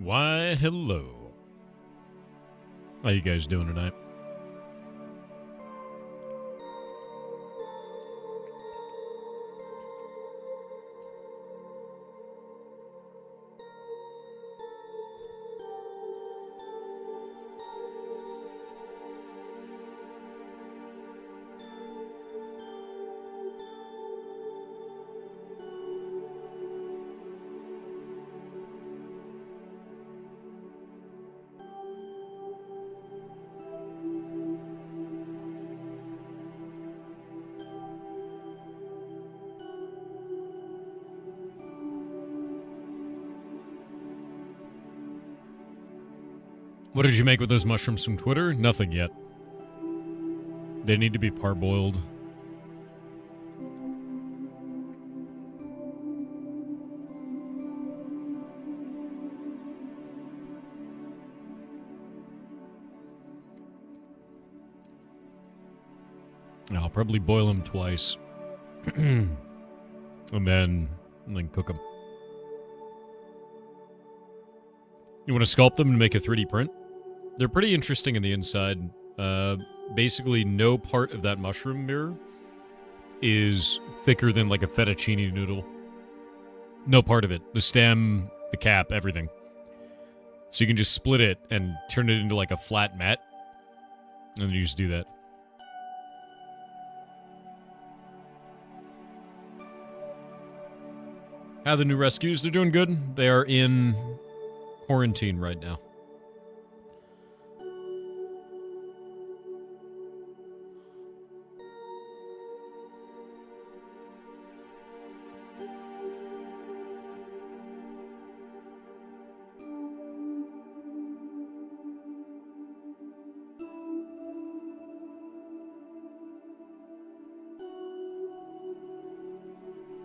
Why, hello. How you guys doing tonight? What did you make with those mushrooms from Twitter? Nothing yet. They need to be parboiled. I'll probably boil them twice. and then cook them. You want to sculpt them and make a 3D print? They're pretty interesting in the inside. Basically, no part of that mushroom mirror is thicker than like a fettuccine noodle. No part of it. The stem, the cap, everything. So you can just split it and turn it into like a flat mat. And then you just do that. How are the new rescues? They're doing good. They are in quarantine right now.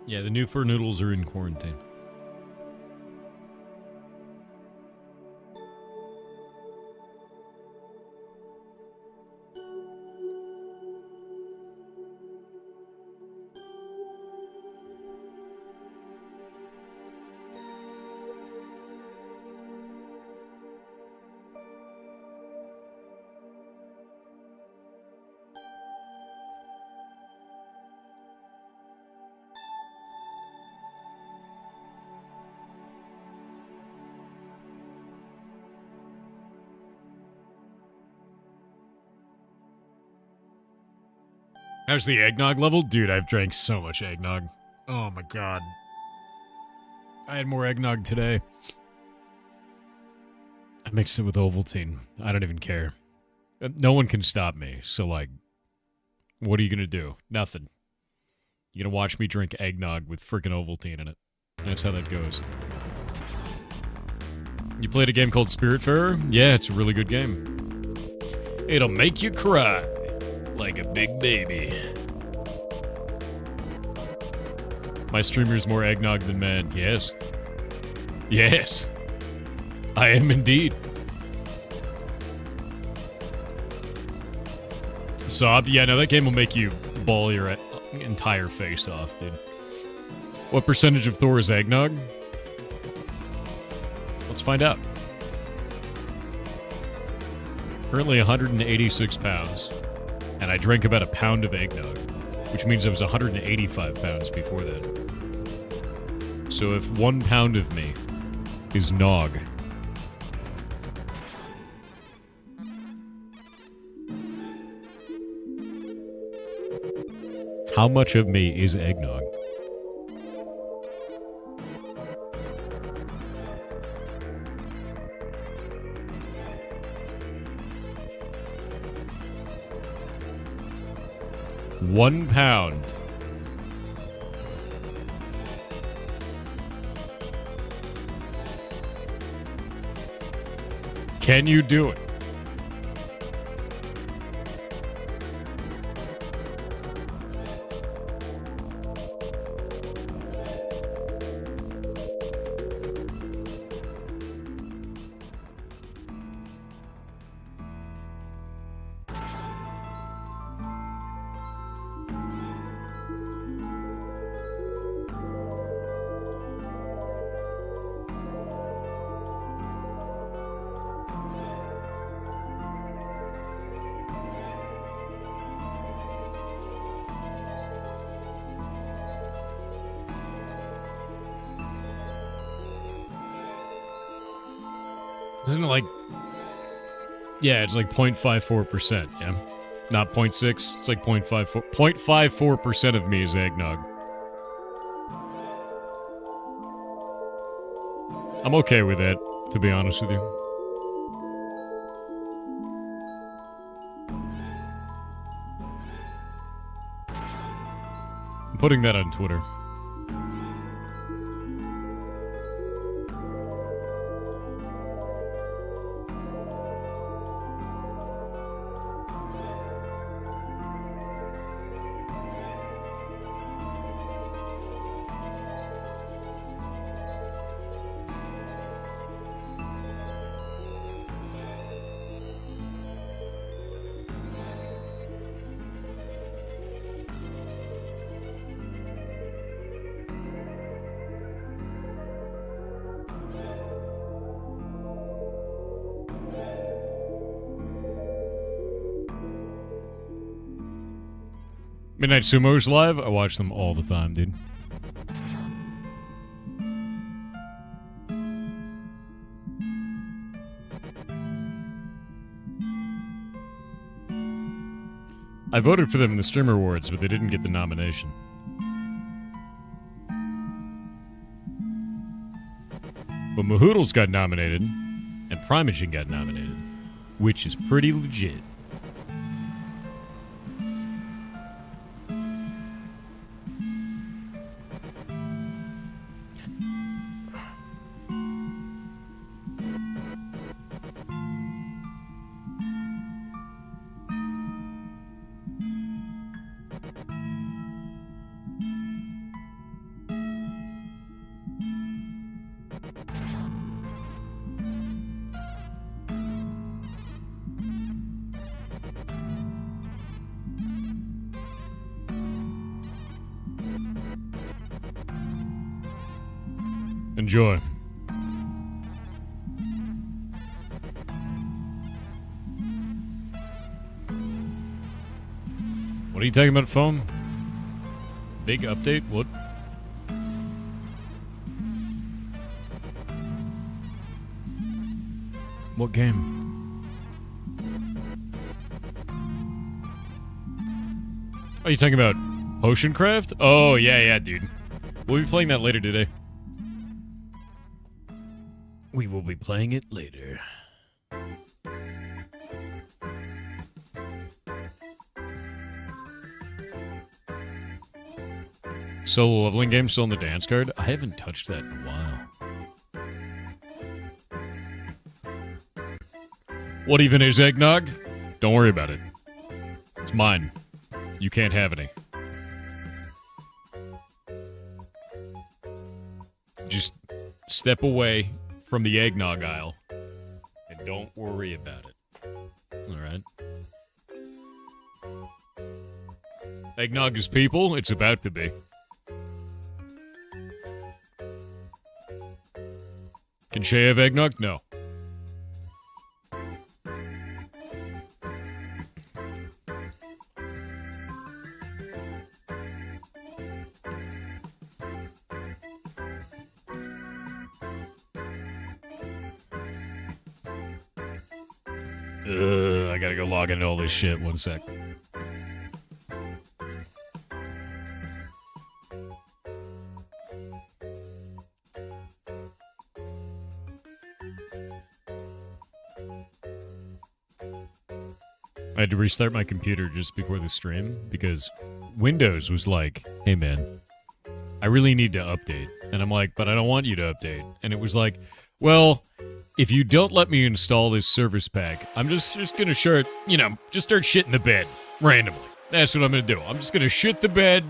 Yeah, the new fur noodles are in quarantine. How's the eggnog level? Dude, I've drank so much eggnog. Oh my god. I had more eggnog today. I mixed it with Ovaltine. I don't even care. No one can stop me, so like, what are you gonna do? Nothing. You're gonna watch me drink eggnog with freaking Ovaltine in it. That's how that goes. You played a game called Spiritfarer? Yeah, it's a really good game. It'll make you cry. Like a big baby. My streamer's more eggnog than mad. Yes. Yes. I am indeed. Sob? Yeah, no, that game will make you ball your entire face off, dude. What percentage of Thor is eggnog? Let's find out. Currently 186 pounds. And I drank about a pound of eggnog, which means I was 185 pounds before that. So if 1 pound of me is nog, how much of me is eggnog? £1 pound. Can you do it? Isn't it like... Yeah, it's like 0.54%, yeah? Not 0.6, it's like 0.54. 0.54% of me is eggnog. I'm okay with that, to be honest with you. I'm putting that on Twitter. Midnight Sumo's live? I watch them all the time, dude. I voted for them in the Streamer Awards, but they didn't get the nomination. But Mahoodles got nominated, and Primogen got nominated, which is pretty legit. Enjoy. What are you talking about, phone? Big update? What? What game? Are you talking about Potion Craft? Oh, yeah, dude. We'll be playing that later today. We will be playing it later. Solo leveling game still in the dance card? I haven't touched that in a while. What even is eggnog? Don't worry about it. It's mine. You can't have any. Just step away from the eggnog aisle and don't worry about it. Alright. Eggnog is people. It's about to be. Can Shay have eggnog? No. I gotta go log into all this shit. One sec. I had to restart my computer just before the stream because Windows was like, hey man, I really need to update. And I'm like, but I don't want you to update. And it was like, well, if you don't let me install this service pack, I'm just gonna start, just start shitting the bed randomly. That's what I'm gonna do. I'm just gonna shit the bed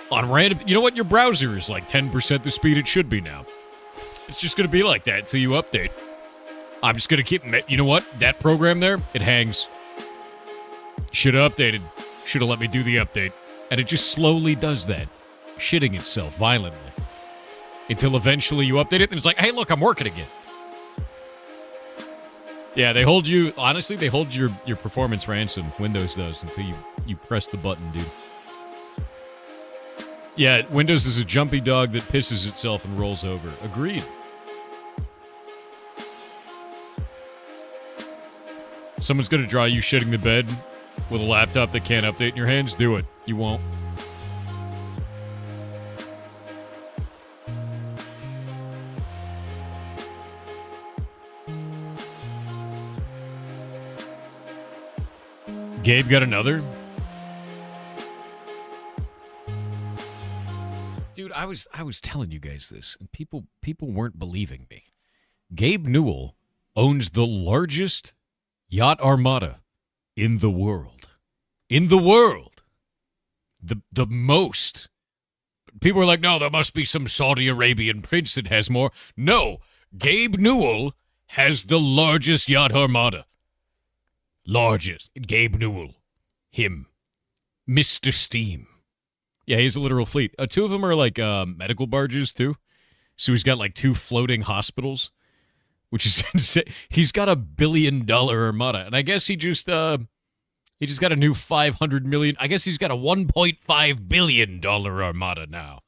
on random. You know what? Your browser is like 10% the speed it should be now. It's just gonna be like that until you update. I'm just gonna keep. You know what? That program there, it hangs. Should have updated. Should have let me do the update. And it just slowly does that, shitting itself violently until eventually you update it, and it's like, hey, look, I'm working again. Yeah, they hold you, honestly, they hold your performance ransom, Windows does, until you press the button, dude. Yeah, Windows is a jumpy dog that pisses itself and rolls over. Agreed. Someone's going to draw you shitting the bed with a laptop that can't update in your hands. Do it. You won't. Gabe got another? Dude, I was telling you guys this, and people weren't believing me. Gabe Newell owns the largest yacht armada in the world. In the world. The most. People are like, no, there must be some Saudi Arabian prince that has more. No, Gabe Newell has the largest yacht armada. Largest. Gabe Newell. Him. Mr. Steam. Yeah, he has a literal fleet. Two of them are like medical barges, too. So he's got like 2 floating hospitals, which is insane. He's got $1 billion armada. And I guess he just got a new 500 million. I guess he's got a $1.5 billion armada now.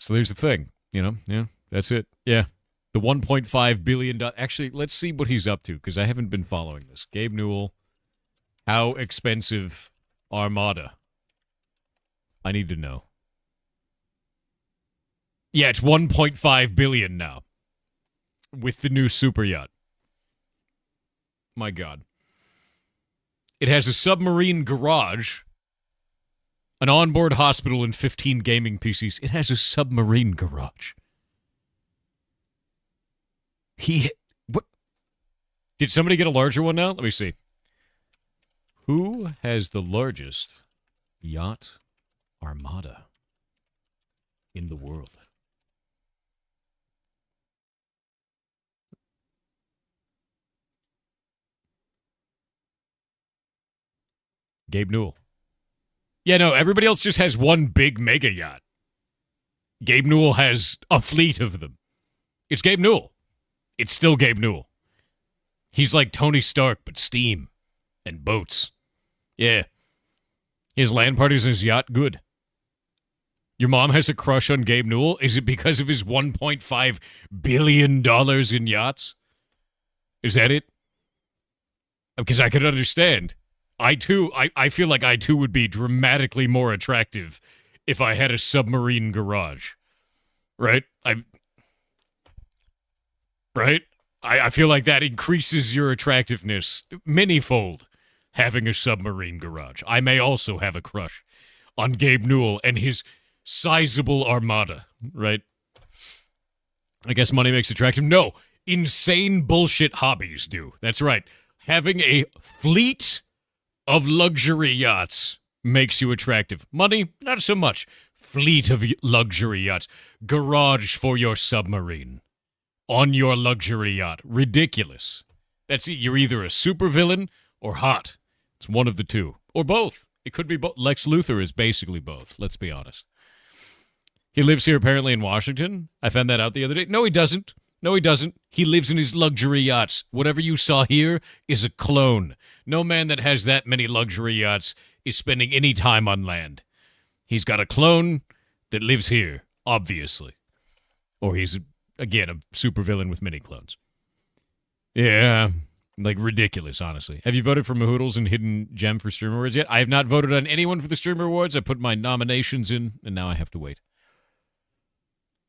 So there's the thing, you know? Yeah, that's it. Yeah. The $1.5 billion. Actually, let's see what he's up to, because I haven't been following this. Gabe Newell, how expensive armada? I need to know. Yeah, it's $1.5 billion now with the new super yacht. My God. It has a submarine garage, an onboard hospital, and 15 gaming PCs. It has a submarine garage. What? Did somebody get a larger one now? Let me see. Who has the largest yacht armada in the world? Gabe Newell. Yeah, no, everybody else just has one big mega yacht. Gabe Newell has a fleet of them. It's Gabe Newell. It's still Gabe Newell. He's like Tony Stark, but steam and boats. Yeah. His land parties and his yacht, good. Your mom has a crush on Gabe Newell? Is it because of his $1.5 billion in yachts? Is that it? Because I could understand. I feel like I too would be dramatically more attractive if I had a submarine garage. Right? I feel like that increases your attractiveness manyfold, having a submarine garage. I may also have a crush on Gabe Newell and his sizable armada, right? I guess money makes attractive. No, insane bullshit hobbies do. That's right. Having a fleet of luxury yachts makes you attractive. Money, not so much. Fleet of luxury yachts. Garage for your submarine. On your luxury yacht. Ridiculous. That's it. You're either a supervillain or hot. It's one of the two. Or both. It could be both. Lex Luthor is basically both. Let's be honest. He lives here apparently in Washington. I found that out the other day. No, he doesn't. No, he doesn't. He lives in his luxury yachts. Whatever you saw here is a clone. No man that has that many luxury yachts is spending any time on land. He's got a clone that lives here, obviously. Or he's, again, a supervillain with many clones. Yeah, like ridiculous, honestly. Have you voted for Mahoodles and Hidden Gem for Streamer Awards yet? I have not voted on anyone for the Streamer Awards. I put my nominations in, and now I have to wait.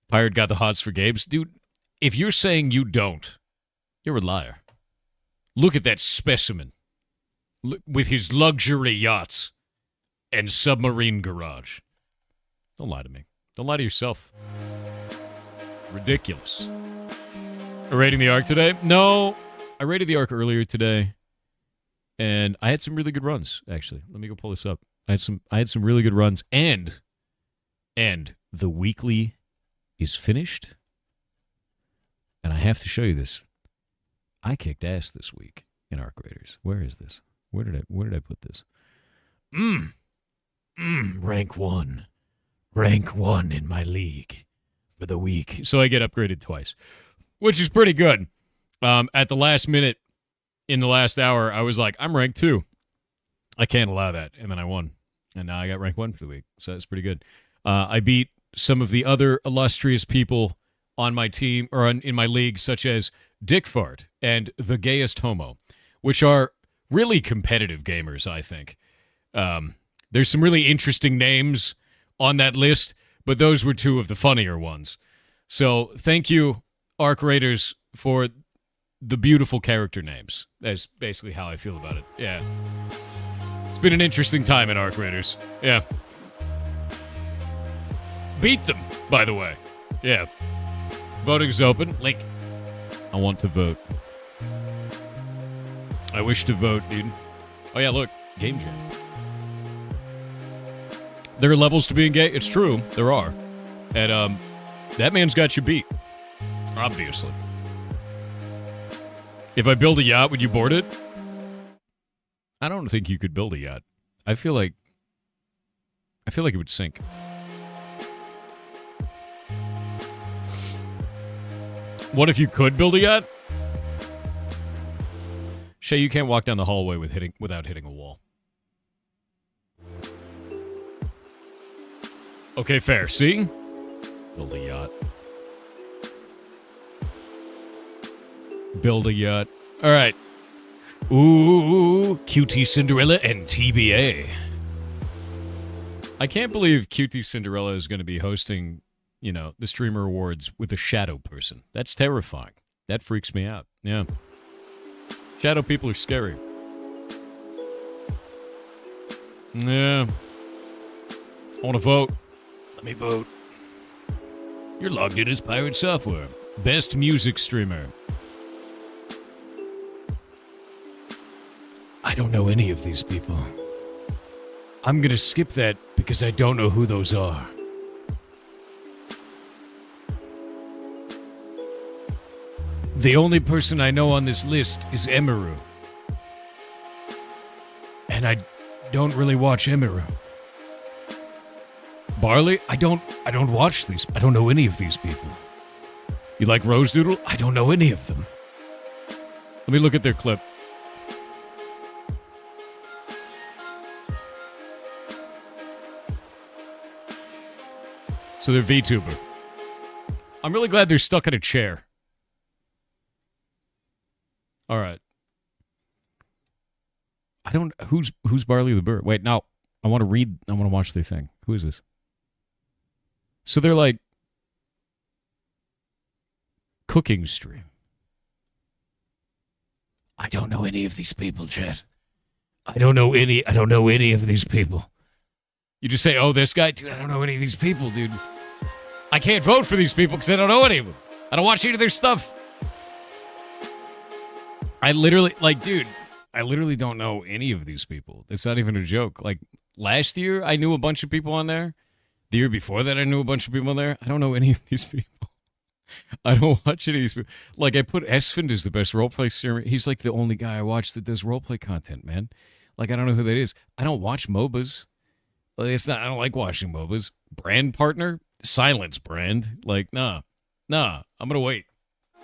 Pirate got the hots for Gabe's. Dude, if you're saying you don't, you're a liar. Look at that specimen with his luxury yachts and submarine garage. Don't lie to me. Don't lie to yourself. Ridiculous. Rating the Ark today? No, I rated the Ark earlier today, and I had some really good runs, actually. Let me go pull this up. I had some really good runs, and the weekly is finished. And I have to show you this. I kicked ass this week in Arc Raiders. Where is this? Where did I put this? Rank 1. Rank 1 in my league for the week. So I get upgraded twice, which is pretty good. At the last minute, in the last hour, I was like, I'm rank 2. I can't allow that. And then I won. And now I got rank 1 for the week. So that's pretty good. I beat some of the other illustrious people on my team or in my league, such as Dick Fart and The Gayest Homo, which are really competitive gamers, I think. There's some really interesting names on that list, but those were two of the funnier ones. So thank you, Arc Raiders, for the beautiful character names. That's basically how I feel about it. Yeah. It's been an interesting time in Arc Raiders. Yeah. Beat them, by the way. Yeah. Voting is open. Link. I want to vote. I wish to vote, dude. Oh, yeah, look. Game Jam. There are levels to being gay. It's true. There are. And that man's got you beat. Obviously. If I build a yacht, would you board it? I don't think you could build a yacht. I feel like it would sink. What if you could build a yacht? Shay, you can't walk down the hallway without hitting a wall. Okay, fair. See? Build a yacht. Build a yacht. All right. Ooh, QT Cinderella and TBA. I can't believe QT Cinderella is going to be hosting, the Streamer Awards with a shadow person. That's terrifying. That freaks me out. Yeah. Shadow people are scary. Yeah. I want to vote. Let me vote. You're logged in as Pirate Software. Best music streamer. I don't know any of these people. I'm going to skip that because I don't know who those are. The only person I know on this list is Emiru. And I don't really watch Emiru. Barley? I don't watch these. I don't know any of these people. You like Rose Doodle? I don't know any of them. Let me look at their clip. So they're VTuber. I'm really glad they're stuck in a chair. All right. Who's Barley the Bird? Wait, no. I want to watch their thing. Who is this? So they're like cooking stream. I don't know any of these people, Chet. I don't know any of these people. You just say, oh, this guy? Dude, I don't know any of these people, dude. I can't vote for these people because I don't know any of them. I don't watch any of their stuff. I literally don't know any of these people. It's not even a joke. Like, last year, I knew a bunch of people on there. The year before that, I knew a bunch of people on there. I don't know any of these people. I don't watch any of these people. Like, I put Esfand as the best roleplay streamer. He's like the only guy I watch that does roleplay content, man. Like, I don't know who that is. I don't watch MOBAs. Like, I don't like watching MOBAs. Brand partner? Silence, Brand. Like, nah. I'm gonna wait.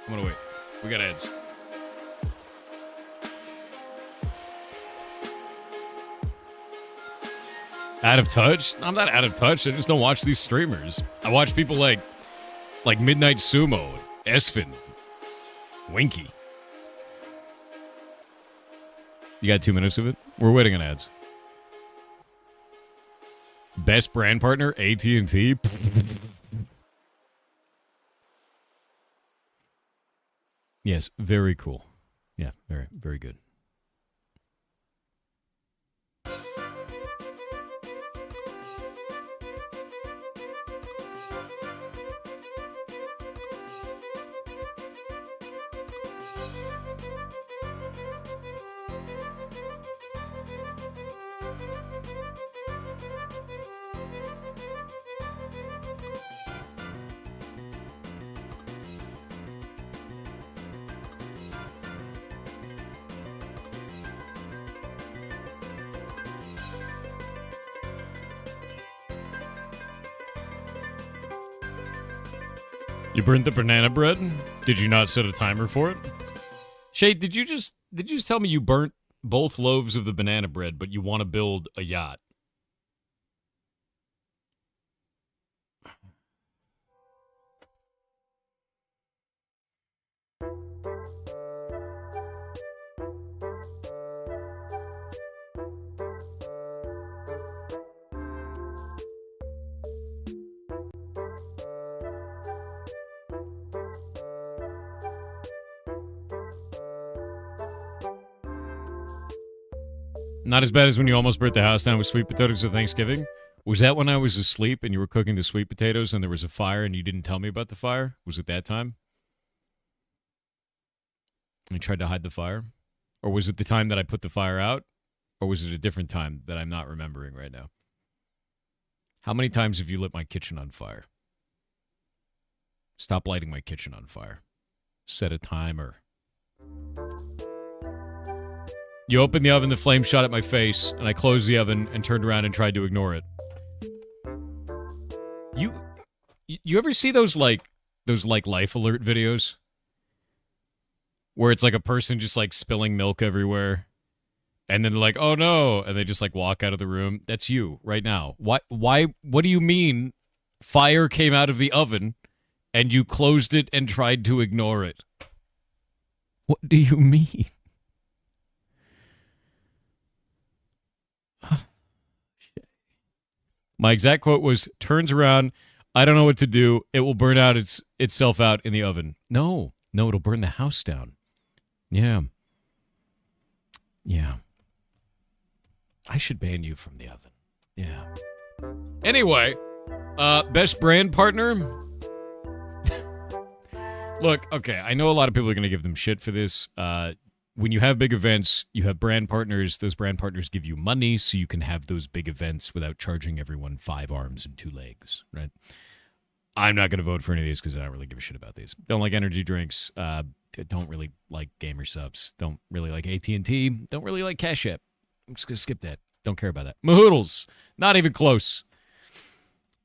We got ads. Out of touch? I'm not out of touch. I just don't watch these streamers. I watch people like Midnight Sumo, Esfand, Winky. You got 2 minutes of it? We're waiting on ads. Best brand partner, AT&T. Yes, very cool. Yeah, very, very good. You burnt the banana bread? Did you not set a timer for it? Shay, did you just tell me you burnt both loaves of the banana bread, but you want to build a yacht? Not as bad as when you almost burnt the house down with sweet potatoes at Thanksgiving. Was that when I was asleep and you were cooking the sweet potatoes and there was a fire and you didn't tell me about the fire? Was it that time? You tried to hide the fire? Or was it the time that I put the fire out? Or was it a different time that I'm not remembering right now? How many times have you lit my kitchen on fire? Stop lighting my kitchen on fire. Set a timer. You opened the oven, the flame shot at my face, and I closed the oven and turned around and tried to ignore it. You ever see those life alert videos? Where it's like a person just like spilling milk everywhere. And then they're like, oh no. And they just like walk out of the room. That's you right now. What do you mean fire came out of the oven and you closed it and tried to ignore it? What do you mean? My exact quote was, turns around, I don't know what to do. It will burn out itself out in the oven. No, it'll burn the house down. Yeah. I should ban you from the oven. Yeah. Anyway, best brand partner. Look, okay, I know a lot of people are going to give them shit for this. When you have big events, you have brand partners. Those brand partners give you money so you can have those big events without charging everyone 5 arms and 2 legs, right? I'm not going to vote for any of these because I don't really give a shit about these. Don't like energy drinks. Don't really like gamer subs. Don't really like AT&T. Don't really like Cash App. I'm just going to skip that. Don't care about that. Mahoodles. Not even close.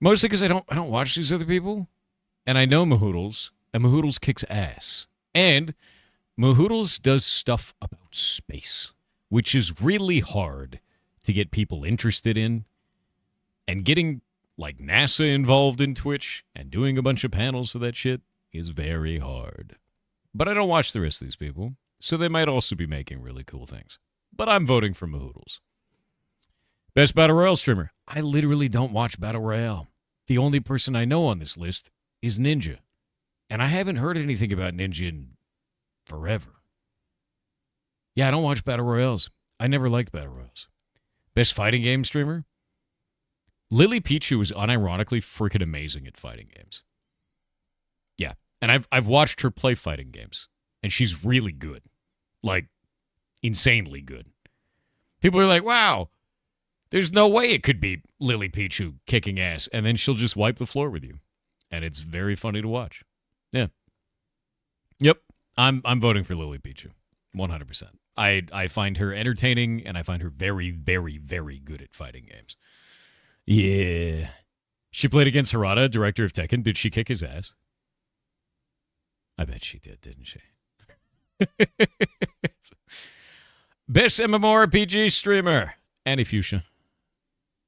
Mostly because I don't watch these other people. And I know Mahoodles. And Mahoodles kicks ass. And Mahoodles does stuff about space, which is really hard to get people interested in. And getting, like, NASA involved in Twitch and doing a bunch of panels for that shit is very hard. But I don't watch the rest of these people, so they might also be making really cool things. But I'm voting for Mahoodles. Best Battle Royale streamer. I literally don't watch Battle Royale. The only person I know on this list is Ninja. And I haven't heard anything about Ninja in forever. Yeah, I don't watch Battle Royales. I never liked Battle Royales. Best fighting game streamer? Lily Pichu is unironically freaking amazing at fighting games. Yeah, and I've watched her play fighting games, and she's really good. Like, insanely good. People are like, wow, there's no way it could be Lily Pichu kicking ass, and then she'll just wipe the floor with you. And it's very funny to watch. Yeah. Yep. I'm voting for Lily Pichu. 100%. I find her entertaining, and I find her very, very, very good at fighting games. Yeah. She played against Harada, director of Tekken. Did she kick his ass? I bet she did, didn't she? Best MMORPG streamer. Annie Fuchsia.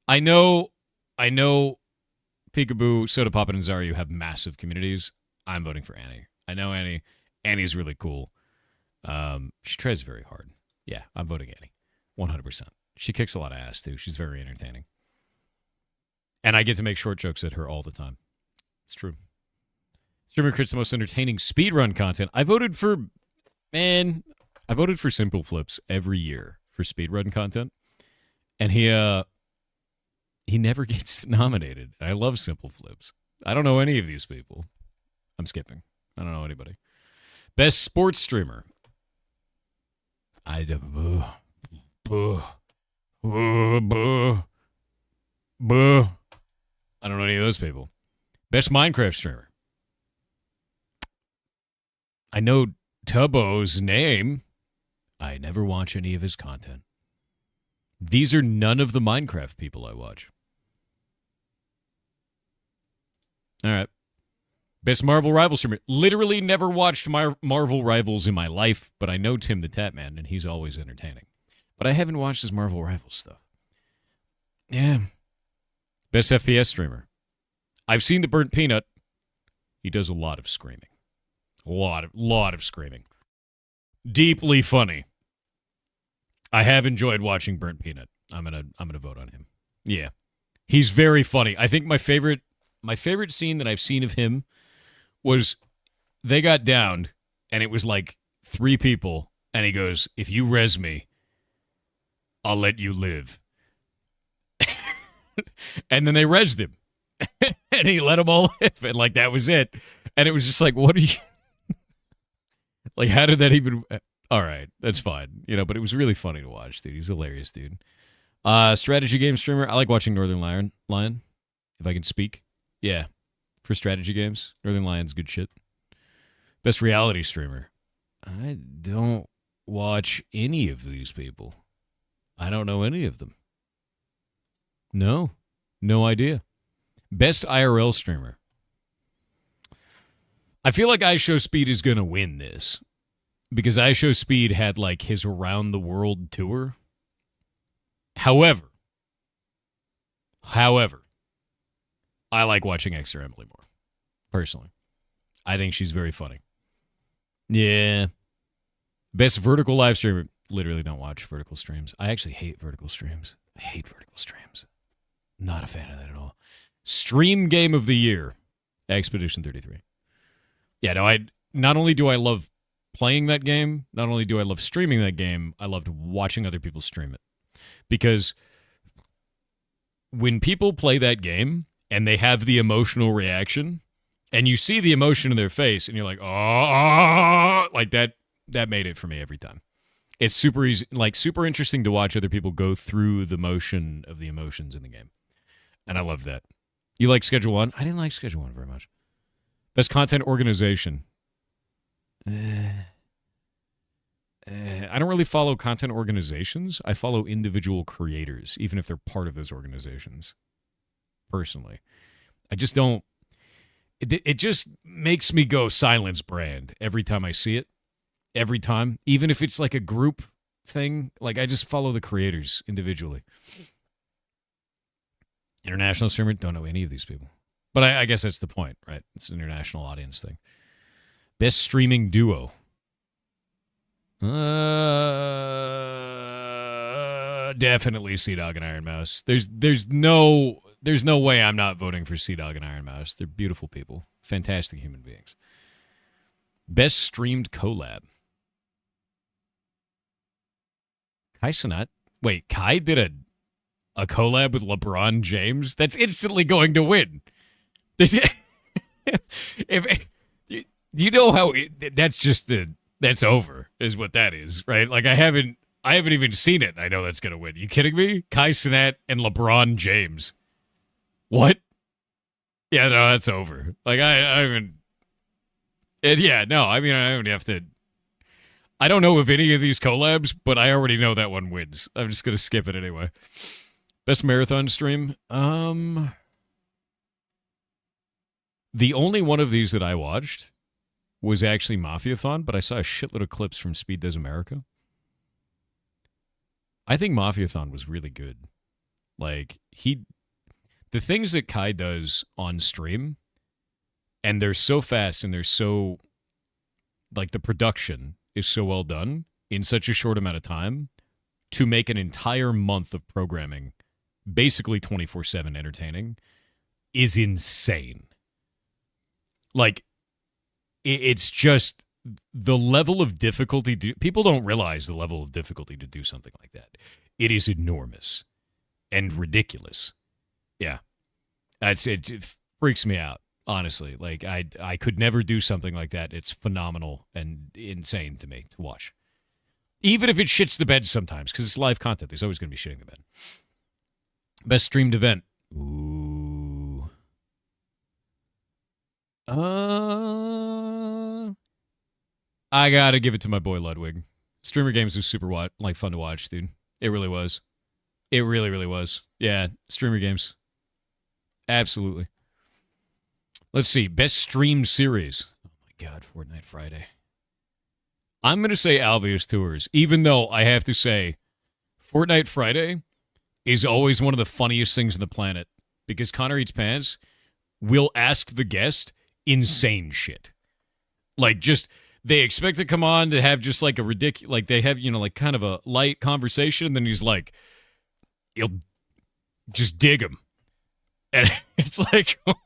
I know Peekaboo, Soda Pop, and Zario have massive communities. I'm voting for Annie. I know Annie. Annie's really cool. She tries very hard. Yeah, I'm voting Annie. 100%. She kicks a lot of ass, too. She's very entertaining. And I get to make short jokes at her all the time. It's true. Streamer creates the most entertaining speedrun content. I voted for Simple Flips every year for speedrun content. And he never gets nominated. I love Simple Flips. I don't know any of these people. I'm skipping. I don't know anybody. Best sports streamer. I don't know any of those people. Best Minecraft streamer. I know Tubbo's name. I never watch any of his content. These are none of the Minecraft people I watch. All right. Best Marvel Rivals streamer. Literally never watched Marvel Rivals in my life, but I know Tim the Tatman, and he's always entertaining. But I haven't watched his Marvel Rivals stuff. Yeah. Best FPS streamer. I've seen the Burnt Peanut. He does a lot of screaming. A lot of screaming. Deeply funny. I have enjoyed watching Burnt Peanut. I'm gonna vote on him. Yeah. He's very funny. I think my favorite scene that I've seen of him was they got downed, and it was like 3 people, and he goes, if you res me, I'll let you live. And then they rezzed him. And he let them all live. And, like, that was it. And it was just like, what are you... like, how did that even... All right, that's fine. You know, but it was really funny to watch, dude. He's hilarious, dude. Strategy game streamer. I like watching Northern Lion, if I can speak. Yeah, for strategy games. Northern Lion's good shit. Best reality streamer. I don't watch any of these people. I don't know any of them. No idea. Best IRL streamer. I feel like iShowSpeed is going to win this. Because iShowSpeed had, like, his around the world tour. However, I like watching Extra Emily more, personally. I think she's very funny. Yeah. Best vertical live streamer. Literally don't watch vertical streams. I actually hate vertical streams. I hate vertical streams. Not a fan of that at all. Stream game of the year. Expedition 33. Yeah, no, not only do I love playing that game, not only do I love streaming that game, I loved watching other people stream it. Because when people play that game and they have the emotional reaction and you see the emotion in their face and you're like, oh, like that made it for me every time. It's super easy, like super interesting to watch other people go through the motion of the emotions in the game. And I love that. You like Schedule 1? I didn't like Schedule 1 very much. Best content organization. I don't really follow content organizations. I follow individual creators, even if they're part of those organizations. Personally, I just don't. It just makes me go Silence Brand every time I see it. Every time, even if it's like a group thing, like I just follow the creators individually. International streamer, don't know any of these people, but I guess that's the point, right? It's an international audience thing. Best streaming duo. Definitely Sea-Dog and Iron Mouse. There's no way I'm not voting for Sea-Dog and Iron Mouse. They're beautiful people, fantastic human beings. Best streamed collab. Kai Cenat. Wait, Kai did a collab with LeBron James? That's instantly going to win. You know how that's over is what that is, right? Like I haven't even seen it. I know that's going to win. You kidding me? Kai Cenat and LeBron James. What? Yeah, no, that's over. Like I haven't. Yeah, no, I mean I don't have to. I don't know of any of these collabs, but I already know that one wins. I'm just going to skip it anyway. Best marathon stream. The only one of these that I watched was actually Mafiathon, but I saw a shitload of clips from Speed Does America. I think Mafiathon was really good. Like, the things that Kai does on stream, and they're so fast and they're so, like, the production is so well done in such a short amount of time to make an entire month of programming basically 24/7 entertaining is insane. Like, it's just the level of difficulty. People don't realize the level of difficulty to do something like that. It is enormous and ridiculous. Yeah. It freaks me out, honestly. Like, I could never do something like that. It's phenomenal and insane to me to watch. Even if it shits the bed sometimes, because it's live content. There's always going to be shitting the bed. Best streamed event. Ooh. I gotta give it to my boy Ludwig. Streamer Games was super fun to watch, dude. It really was. It really, really was. Yeah, Streamer Games. Absolutely. Let's see. Best stream series. Oh my God, Fortnite Friday. I'm going to say Alveus Tours, even though I have to say Fortnite Friday is always one of the funniest things on the planet because Connor Eats Pants will ask the guest insane shit. Like, just, they expect to come on to have just like a ridiculous, like they have, like kind of a light conversation, and then he's like, you'll just dig him. And it's like, how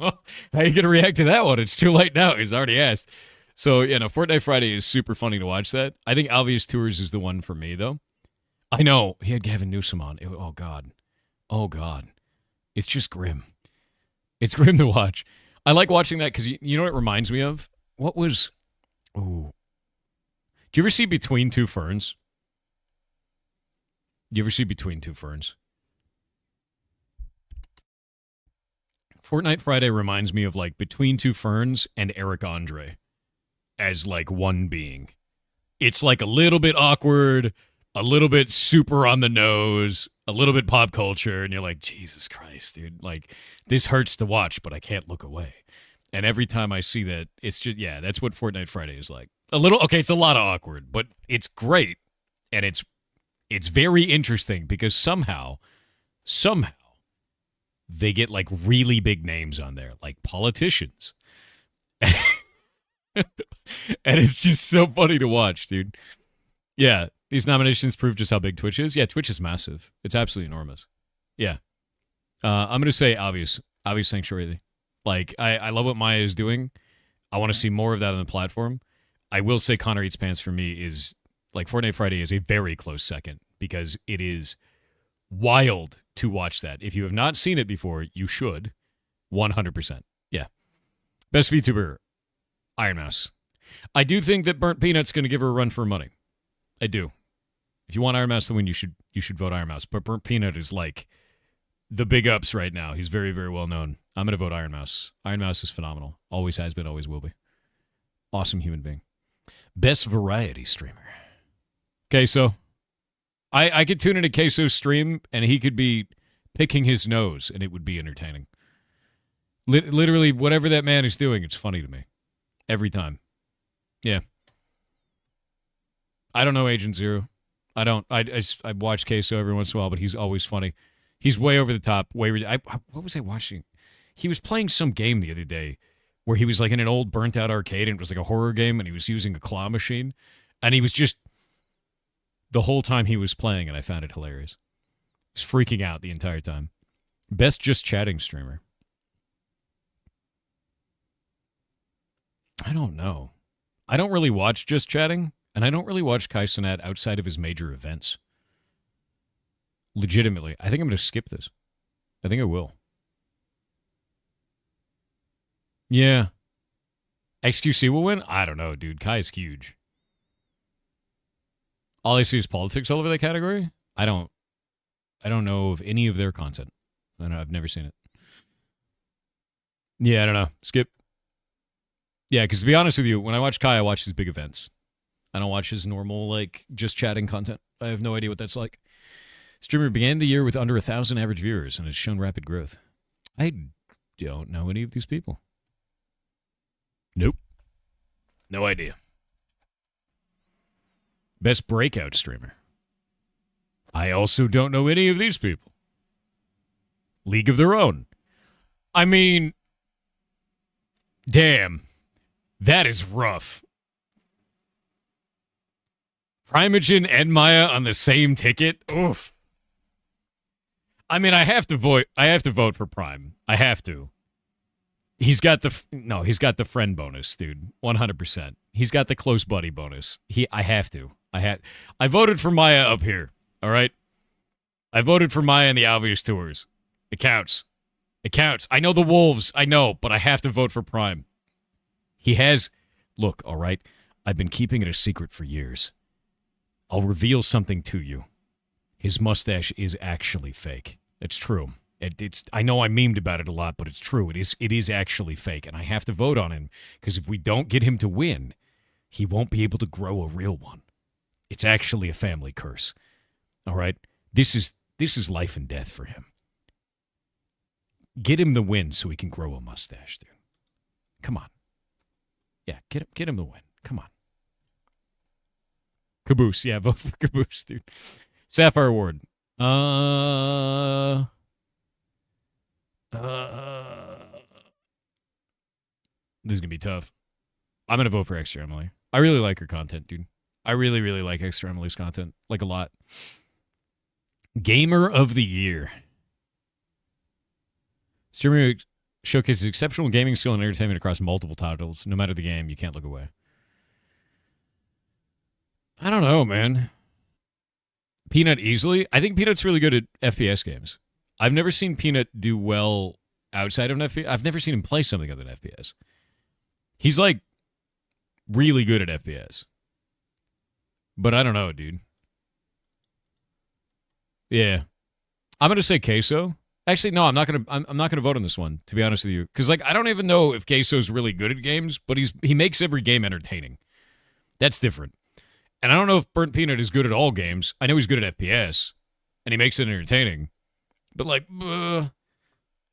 are you going to react to that one? It's too late now. He's already asked. So, Fortnite Friday is super funny to watch that. I think Alveus Tours is the one for me, though. I know. He had Gavin Newsom on. Oh, God. Oh, God. It's just grim. It's grim to watch. I like watching that because you know what it reminds me of? What was... Oh. Do you ever see Between Two Ferns? Do you ever see Between Two Ferns? Fortnite Friday reminds me of like Between Two Ferns and Eric Andre as like one being. It's like a little bit awkward, a little bit super on the nose, a little bit pop culture, and you're like, Jesus Christ, dude. Like, this hurts to watch, but I can't look away. And every time I see that, it's just, yeah, that's what Fortnite Friday is like. A little, okay, it's a lot of awkward, but it's great. And it's very interesting because somehow, they get like really big names on there, like politicians. And it's just so funny to watch, dude. Yeah, these nominations prove just how big Twitch is. Yeah, Twitch is massive. It's absolutely enormous. Yeah. I'm going to say obvious sanctuary. Like, I love what Maya is doing. I want to see more of that on the platform. I will say Connor Eats Pants for me is, like, Fortnite Friday is a very close second because it is wild to watch that. If you have not seen it before, you should. 100%. Yeah. Best VTuber, Iron Mouse. I do think that Burnt Peanut's going to give her a run for her money. I do. If you want Iron Mouse to win, you should vote Iron Mouse. But Burnt Peanut is like the big ups right now. He's very, very well known. I'm going to vote Iron Mouse. Iron Mouse is phenomenal. Always has been, always will be. Awesome human being. Best variety streamer. Queso. I could tune into Queso's stream and he could be picking his nose and it would be entertaining. Literally, whatever that man is doing, it's funny to me. Every time. Yeah. I don't know Agent Zero. I don't. I watch Queso every once in a while, but he's always funny. He's way over the top. What was I watching? He was playing some game the other day where he was like in an old burnt out arcade and it was like a horror game and he was using a claw machine and he was just the whole time he was playing and I found it hilarious. He's freaking out the entire time. Best just chatting streamer. I don't know. I don't really watch just chatting and I don't really watch Kai Cenat outside of his major events. Legitimately. I think I'm going to skip this. I think I will. Yeah. XQC will win? I don't know, dude. Kai is huge. All I see is politics all over that category. I don't know of any of their content. I've never seen it. Yeah, I don't know. Skip. Yeah, because to be honest with you, when I watch Kai, I watch his big events. I don't watch his normal, like, just chatting content. I have no idea what that's like. Streamer began the year with under 1,000 average viewers and has shown rapid growth. I don't know any of these people. Nope. No idea. Best breakout streamer. I also don't know any of these people. League of Their Own. I mean, damn. That is rough. Primogen and Maya on the same ticket? Oof. I mean, I have to vote for Prime. I have to. He's got the friend bonus, dude. 100%. He's got the close buddy bonus. I have to. I voted for Maya up here. All right? I voted for Maya in the obvious tours. It counts. It counts. I know the Wolves. I know, but I have to vote for Prime. He has... Look, all right? I've been keeping it a secret for years. I'll reveal something to you. His mustache is actually fake. It's true. I know I memed about it a lot, but it's true. It is actually fake, and I have to vote on him because if we don't get him to win, he won't be able to grow a real one. It's actually a family curse. All right? This is life and death for him. Get him the win so he can grow a mustache, dude. Come on. Yeah, get him the win. Come on. Caboose. Yeah, vote for Caboose, dude. Sapphire Award. This is going to be tough. I'm going to vote for Extra Emily. I really like her content, dude. I really, really like Extra Emily's content. Like a lot. Gamer of the Year. Streamer showcases exceptional gaming skill and entertainment across multiple titles. No matter the game, you can't look away. I don't know, man. Peanut easily. I think Peanut's really good at FPS games. I've never seen Peanut do well outside of an FPS. I've never seen him play something other than FPS. He's like really good at FPS. But I don't know, dude. Yeah. I'm going to say Queso. Actually, no, I'm not gonna vote on this one, to be honest with you. Because like I don't even know if Queso's really good at games, but he makes every game entertaining. That's different. And I don't know if Burnt Peanut is good at all games. I know he's good at FPS, and he makes it entertaining. But like, yeah,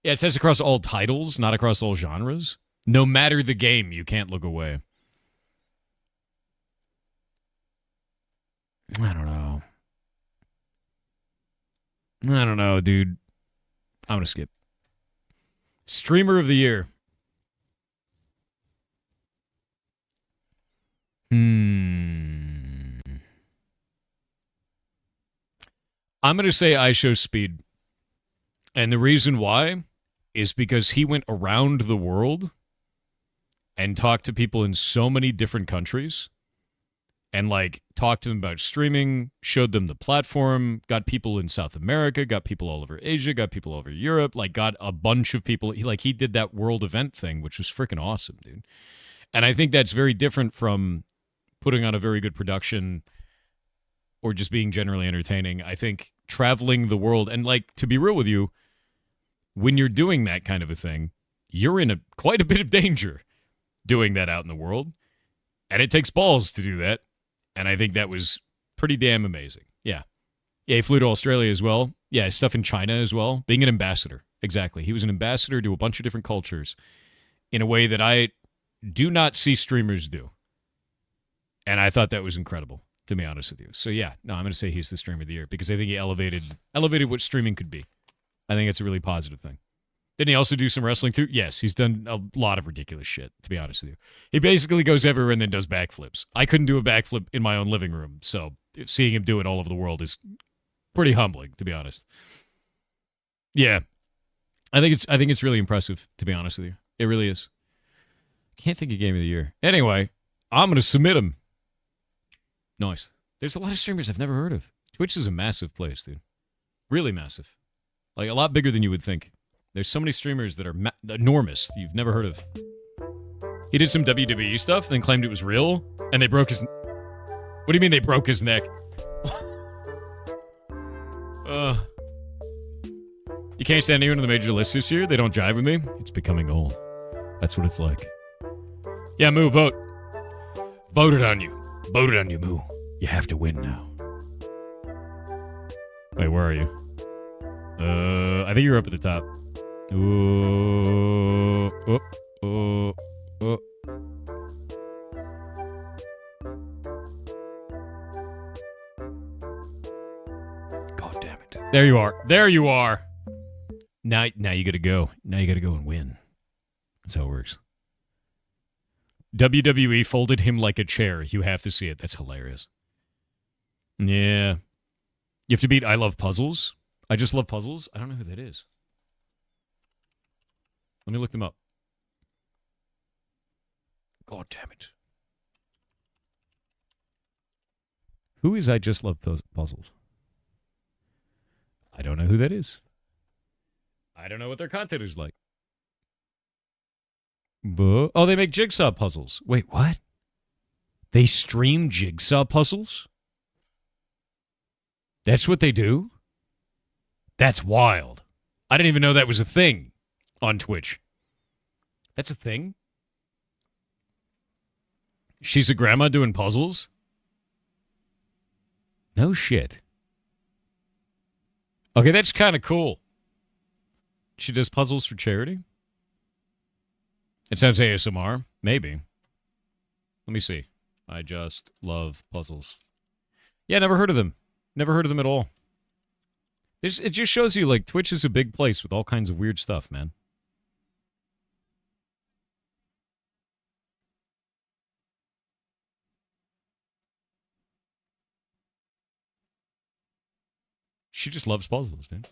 it says across all titles, not across all genres. No matter the game, you can't look away. I don't know, dude. I'm going to skip. Streamer of the year. I'm going to say IShowSpeed. And the reason why is because he went around the world and talked to people in so many different countries and like talked to them about streaming, showed them the platform, got people in South America, got people all over Asia, got people all over Europe, like got a bunch of people. He did that world event thing, which was freaking awesome, dude. And I think that's very different from putting on a very good production or just being generally entertaining. I think traveling the world, and like, to be real with you, when you're doing that kind of a thing, you're in quite a bit of danger doing that out in the world. And it takes balls to do that. And I think that was pretty damn amazing. Yeah. Yeah, he flew to Australia as well. Yeah, stuff in China as well. Being an ambassador. Exactly. He was an ambassador to a bunch of different cultures in a way that I do not see streamers do. And I thought that was incredible, to be honest with you. So yeah, no, I'm going to say he's the streamer of the year because I think he elevated what streaming could be. I think it's a really positive thing. Didn't he also do some wrestling too? Yes, he's done a lot of ridiculous shit, to be honest with you. He basically goes everywhere and then does backflips. I couldn't do a backflip in my own living room, so seeing him do it all over the world is pretty humbling, to be honest. Yeah. I think it's really impressive, to be honest with you. It really is. Can't think of Game of the Year. Anyway, I'm going to submit him. Nice. There's a lot of streamers I've never heard of. Twitch is a massive place, dude. Really massive. Like, a lot bigger than you would think. There's so many streamers that are enormous you've never heard of. He did some WWE stuff, then claimed it was real, and they broke his... What do you mean they broke his neck? You can't stand anyone on the major list this year? They don't jive with me? It's becoming old. That's what it's like. Yeah, Moo, vote. Voted on you. Voted on you, Moo. You have to win now. Wait, where are you? I think you're up at the top. God damn it. There you are. There you are. Now you gotta go. Now you gotta go and win. That's how it works. WWE folded him like a chair. You have to see it. That's hilarious. Yeah. You have to beat I Love Puzzles. I Just Love Puzzles. I don't know who that is. Let me look them up. God damn it. Who is I Just Love Puzzles? I don't know who that is. I don't know what their content is like. Oh, they make jigsaw puzzles. Wait, what? They stream jigsaw puzzles? That's what they do? That's wild. I didn't even know that was a thing on Twitch. That's a thing? She's a grandma doing puzzles? No shit. Okay, that's kind of cool. She does puzzles for charity? It sounds ASMR. Maybe. Let me see. I Just Love Puzzles. Yeah, never heard of them. Never heard of them at all. It just shows you, like, Twitch is a big place with all kinds of weird stuff, man. She just loves puzzles, dude.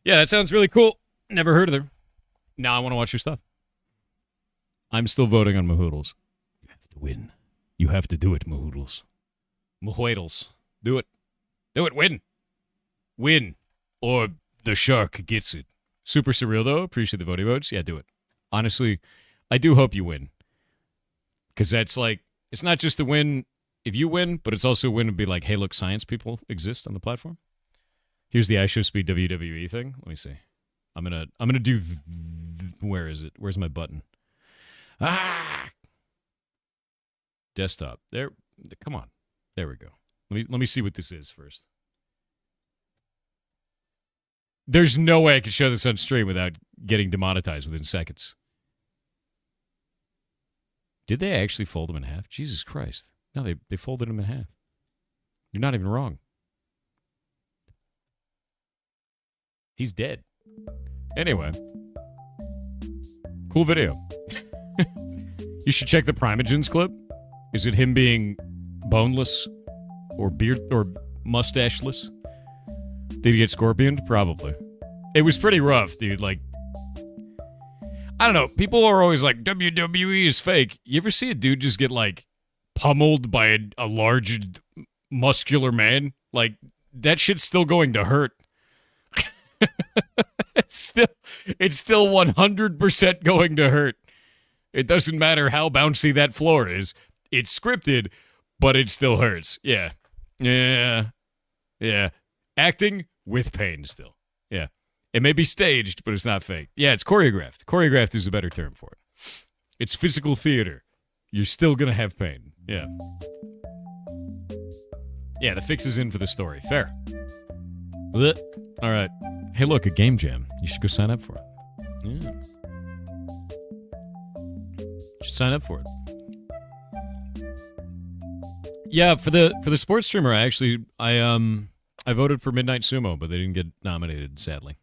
Yeah, that sounds really cool. Never heard of her. Now I want to watch her stuff. I'm still voting on Mahoodles. You have to win. You have to do it, Mahoodles. Mahoodles. Do it. Do it. Win. Win. Or the shark gets it. Super surreal, though. Appreciate the voting votes. Yeah, do it. Honestly, I do hope you win. Because that's like, it's not just a win if you win, but it's also a win to be like, hey, look, science people exist on the platform. Here's the iShowSpeed WWE thing. Let me see. I'm gonna do. Where is it? Where's my button? Desktop. There. Come on. There we go. Let me see what this is first. There's no way I can show this on stream without getting demonetized within seconds. Did they actually fold him in half? Jesus Christ. No, they folded him in half. You're not even wrong. He's dead. Anyway. Cool video. You should check the Primogens clip. Is it him being boneless or beard or mustacheless? Did he get scorpioned? Probably. It was pretty rough, dude. Like, I don't know. People are always like, WWE is fake. You ever see a dude just get, like, pummeled by a large, muscular man? Like, that shit's still going to hurt. It's still 100% going to hurt. It doesn't matter how bouncy that floor is. It's scripted, but it still hurts. Yeah. Acting with pain still. Yeah. It may be staged, but it's not fake. Yeah, it's choreographed. Choreographed is a better term for it. It's physical theater. You're still going to have pain. Yeah. Yeah, the fix is in for the story. Fair. Blech. All right. Hey, look, a game jam. You should go sign up for it. Yeah. You should sign up for it. Yeah, for the sports streamer, I voted for Midnight Sumo, but they didn't get nominated, sadly.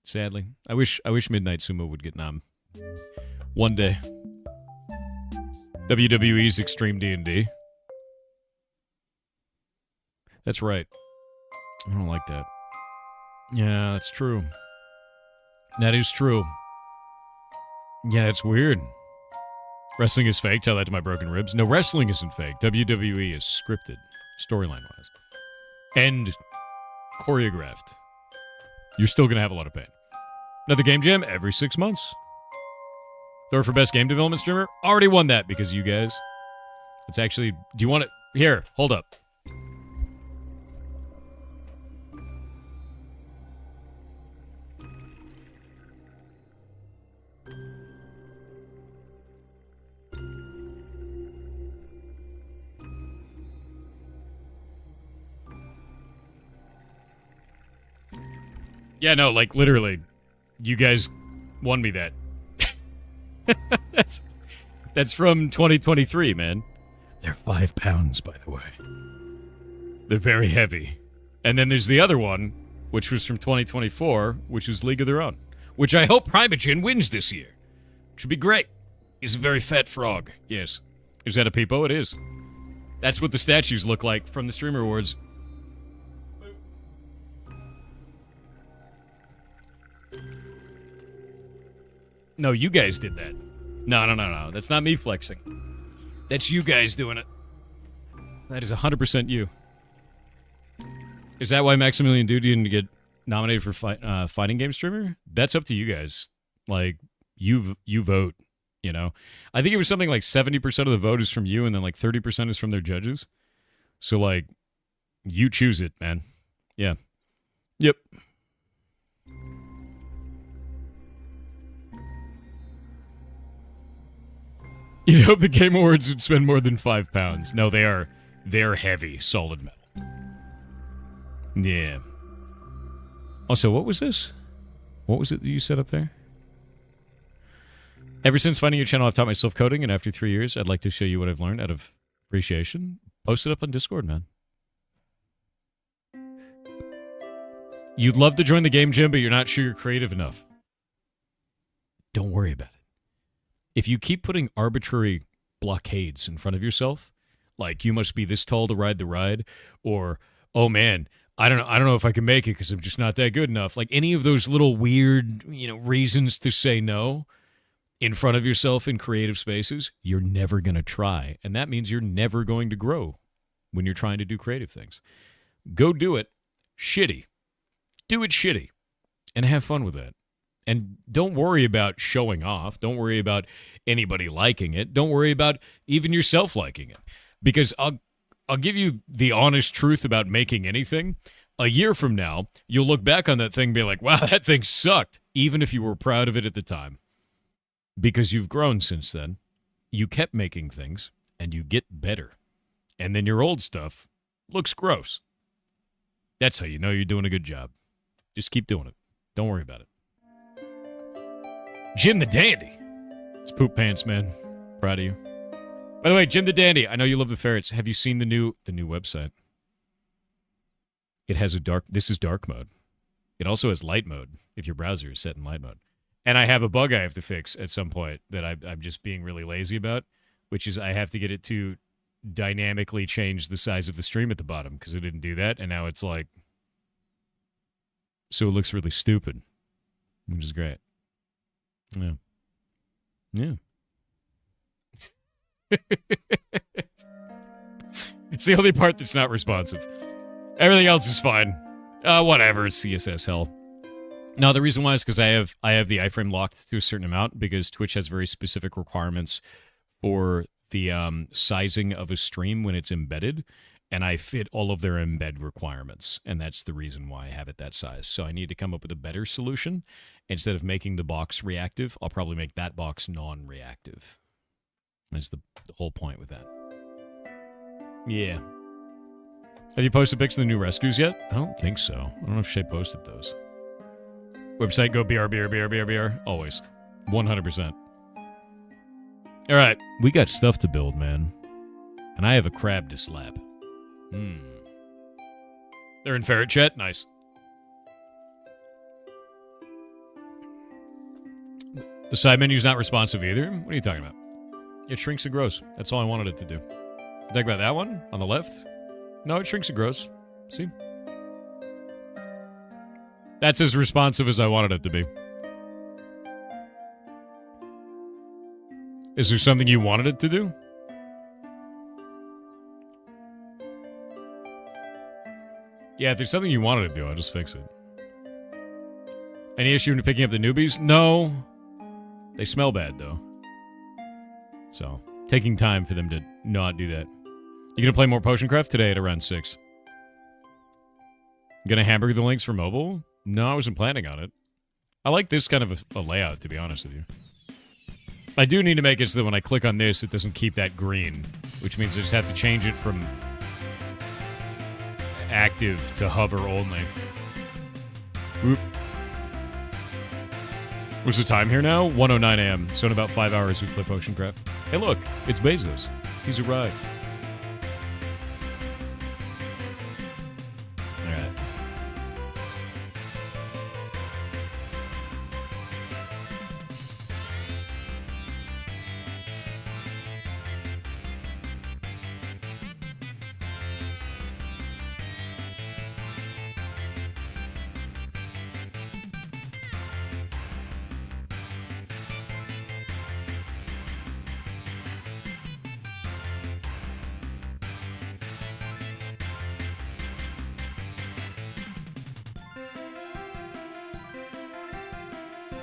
Sadly. I wish Midnight Sumo would get nom. One day. WWE's Extreme D&D. That's right. I don't like that. Yeah, that's true. That is true. Yeah, it's weird. Wrestling is fake. Tell that to my broken ribs. No, wrestling isn't fake. WWE is scripted, storyline-wise. And choreographed. You're still going to have a lot of pain. Another game jam every 6 months. Throw for best game development streamer. Already won that because of you guys. It's actually... Do you want it? Here, hold up. Yeah, no, like, literally, you guys won me that. That's from 2023, man. They're 5 pounds, by the way. They're very heavy. And then there's the other one, which was from 2024, which is League of Their Own, which I hope Primogen wins this year. Should be great. He's a very fat frog. Yes. Is that a peepo? It is. That's what the statues look like from the Streamer Awards. No, you guys did that. No. That's not me flexing. That's you guys doing it. That is 100% you. Is that why Maximilian Dude didn't get nominated for fighting game streamer? That's up to you guys. Like, you vote, you know? I think it was something like 70% of the vote is from you, and then like 30% is from their judges. So, like, you choose it, man. Yeah. Yep. You'd hope the Game Awards would spend more than 5 pounds. No, they're heavy, solid metal. Yeah. Also, what was this? What was it that you said up there? Ever since finding your channel, I've taught myself coding, and after 3 years, I'd like to show you what I've learned out of appreciation. Post it up on Discord, man. You'd love to join the game jam, but you're not sure you're creative enough. Don't worry about it. If you keep putting arbitrary blockades in front of yourself, like you must be this tall to ride the ride, or, oh man, I don't know if I can make it because I'm just not that good enough. Like any of those little weird, reasons to say no in front of yourself in creative spaces, you're never going to try. And that means you're never going to grow when you're trying to do creative things. Go do it shitty. Do it shitty. And have fun with that. And don't worry about showing off. Don't worry about anybody liking it. Don't worry about even yourself liking it. Because I'll give you the honest truth about making anything. A year from now, you'll look back on that thing and be like, wow, that thing sucked, even if you were proud of it at the time. Because you've grown since then. You kept making things, and you get better. And then your old stuff looks gross. That's how you know you're doing a good job. Just keep doing it. Don't worry about it. Jim the Dandy. It's Poop Pants, man. Proud of you. By the way, Jim the Dandy, I know you love the ferrets. Have you seen the new website? It has this is dark mode. It also has light mode if your browser is set in light mode. And I have a bug I have to fix at some point that I'm just being really lazy about, which is I have to get it to dynamically change the size of the stream at the bottom because it didn't do that. And now it's like, so it looks really stupid, which is great. Yeah. Yeah. It's the only part that's not responsive. Everything else is fine. Whatever, it's CSS hell. No, the reason why is because I have the iframe locked to a certain amount because Twitch has very specific requirements for the sizing of a stream when it's embedded, and I fit all of their embed requirements, and that's the reason why I have it that size. So I need to come up with a better solution. Instead of making the box reactive, I'll probably make that box non-reactive. That's the whole point with that. Yeah. Have you posted pics of the new rescues yet? I don't think so. I don't know if Shay posted those. Website, go BR. Always. 100%. All right. We got stuff to build, man. And I have a crab to slap. They're in ferret chat? Nice. The side menu's not responsive either? What are you talking about? It shrinks and grows. That's all I wanted it to do. Talk about that one on the left? No, it shrinks and grows. See? That's as responsive as I wanted it to be. Is there something you wanted it to do? Yeah, if there's something you wanted it to do, I'll just fix it. Any issue in picking up the newbies? No. They smell bad, though. So, taking time for them to not do that. You gonna play more Potioncraft today at around 6? Gonna hamburger the links for mobile? No, I wasn't planning on it. I like this kind of a layout, to be honest with you. I do need to make it so that when I click on this, it doesn't keep that green, which means I just have to change it from active to hover only. Oop. What's the time here now? 1:09 a.m. So in about 5 hours we play Potioncraft. Hey look, it's Bezos. He's arrived. Alright.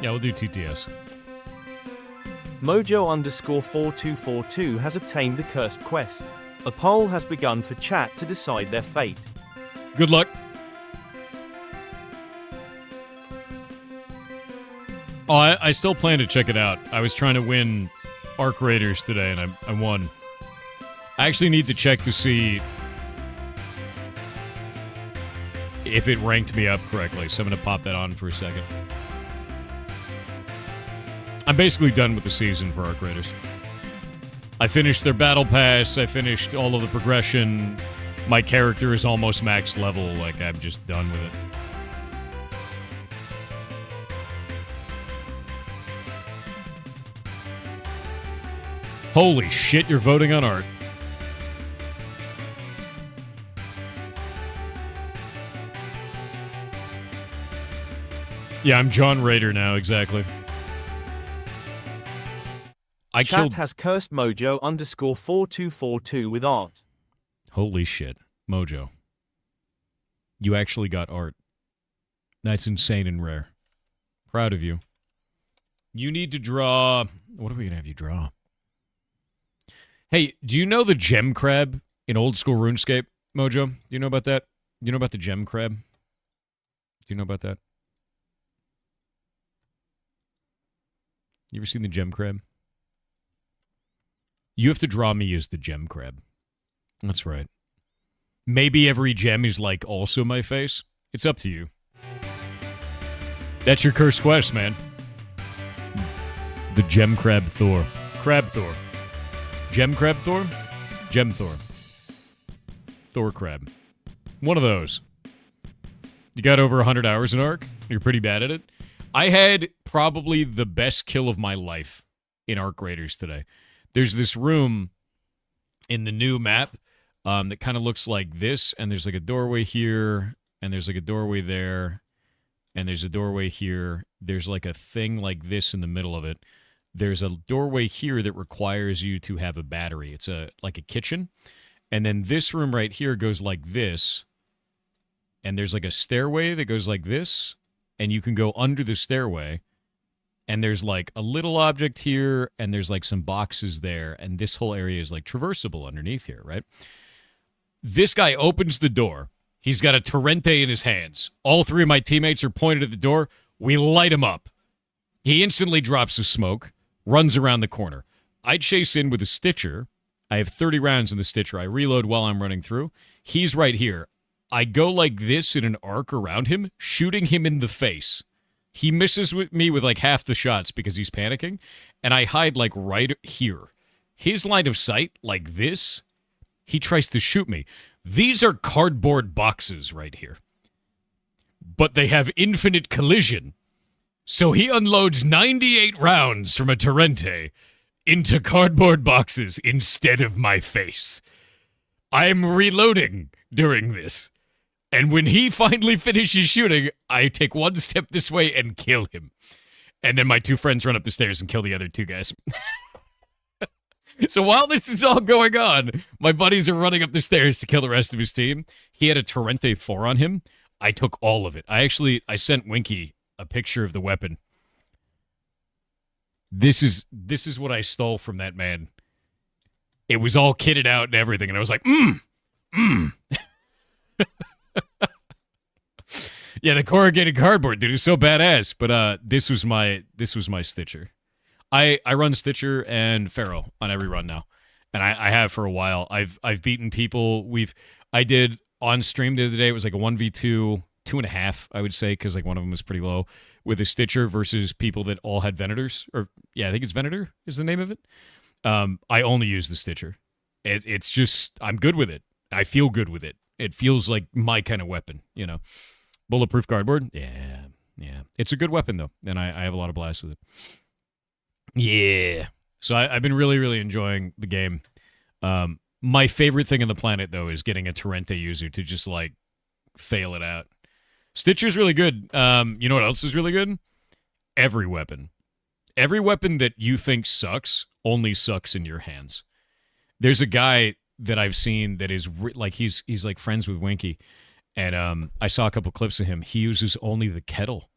Yeah, we'll do TTS. Mojo_4242 has obtained the cursed quest. A poll has begun for chat to decide their fate. Good luck. Oh, I still plan to check it out. I was trying to win Arc Raiders today, and I won. I actually need to check to see if it ranked me up correctly, so I'm going to pop that on for a second. I'm basically done with the season for Arc Raiders. I finished their battle pass, I finished all of the progression, my character is almost max level, like I'm just done with it. Holy shit, you're voting on art. Yeah, I'm John Raider now, exactly. Chat has cursed Mojo_4242 with art. Holy shit. Mojo. You actually got art. That's insane and rare. Proud of you. You need to draw... What are we going to have you draw? Hey, do you know the gem crab in old school RuneScape, Mojo? Do you know about that? Do you know about the gem crab? Do you know about that? You ever seen the gem crab? You have to draw me as the gem crab. That's right. Maybe every gem is like also my face. It's up to you. That's your cursed quest, man. The gem crab Thor. Crab Thor. Gem crab Thor? Gem Thor. Thor crab. One of those. You got over 100 hours in Ark? You're pretty bad at it? I had probably the best kill of my life in Ark Raiders today. There's this room in the new map that kind of looks like this, and there's like a doorway here, and there's like a doorway there, and there's a doorway here. There's like a thing like this in the middle of it. There's a doorway here that requires you to have a battery. It's like a kitchen. And then this room right here goes like this. And there's like a stairway that goes like this. And you can go under the stairway. And there's like a little object here. And there's like some boxes there. And this whole area is like traversable underneath here, right? This guy opens the door. He's got a Torrente in his hands. All three of my teammates are pointed at the door. We light him up. He instantly drops his smoke. Runs around the corner. I chase in with a Stitcher. I have 30 rounds in the Stitcher. I reload while I'm running through. He's right here. I go like this in an arc around him, shooting him in the face. He misses me with like half the shots because he's panicking, and I hide like right here. His line of sight, like this, he tries to shoot me. These are cardboard boxes right here. But they have infinite collision. So he unloads 98 rounds from a Torrente into cardboard boxes instead of my face. I'm reloading during this. And when he finally finishes shooting, I take one step this way and kill him. And then my two friends run up the stairs and kill the other two guys. So while this is all going on, my buddies are running up the stairs to kill the rest of his team. He had a Torrente 4 on him. I took all of it. I sent Winky a picture of the weapon. This is what I stole from that man. It was all kitted out and everything, and I was like, Yeah, the corrugated cardboard, dude, is so badass. But this was my Stitcher. I run Stitcher and Pharaoh on every run now, and I have for a while. I've beaten people. I did on stream the other day. It was like a 1v2. 2.5, I would say, because like one of them was pretty low, with a Stitcher versus people that all had Venators. Or yeah, I think it's Venator is the name of it. I only use the Stitcher. It's just, I'm good with it. I feel good with it. It feels like my kind of weapon, you know. Bulletproof cardboard? Yeah. It's a good weapon, though, and I have a lot of blast with it. Yeah. So I've been really, really enjoying the game. My favorite thing on the planet, though, is getting a Torrente user to just, like, fail it out. Stitcher's really good. You know what else is really good? Every weapon. Every weapon that you think sucks only sucks in your hands. There's a guy that I've seen that is like he's like friends with Winky, and I saw a couple clips of him. He uses only the kettle,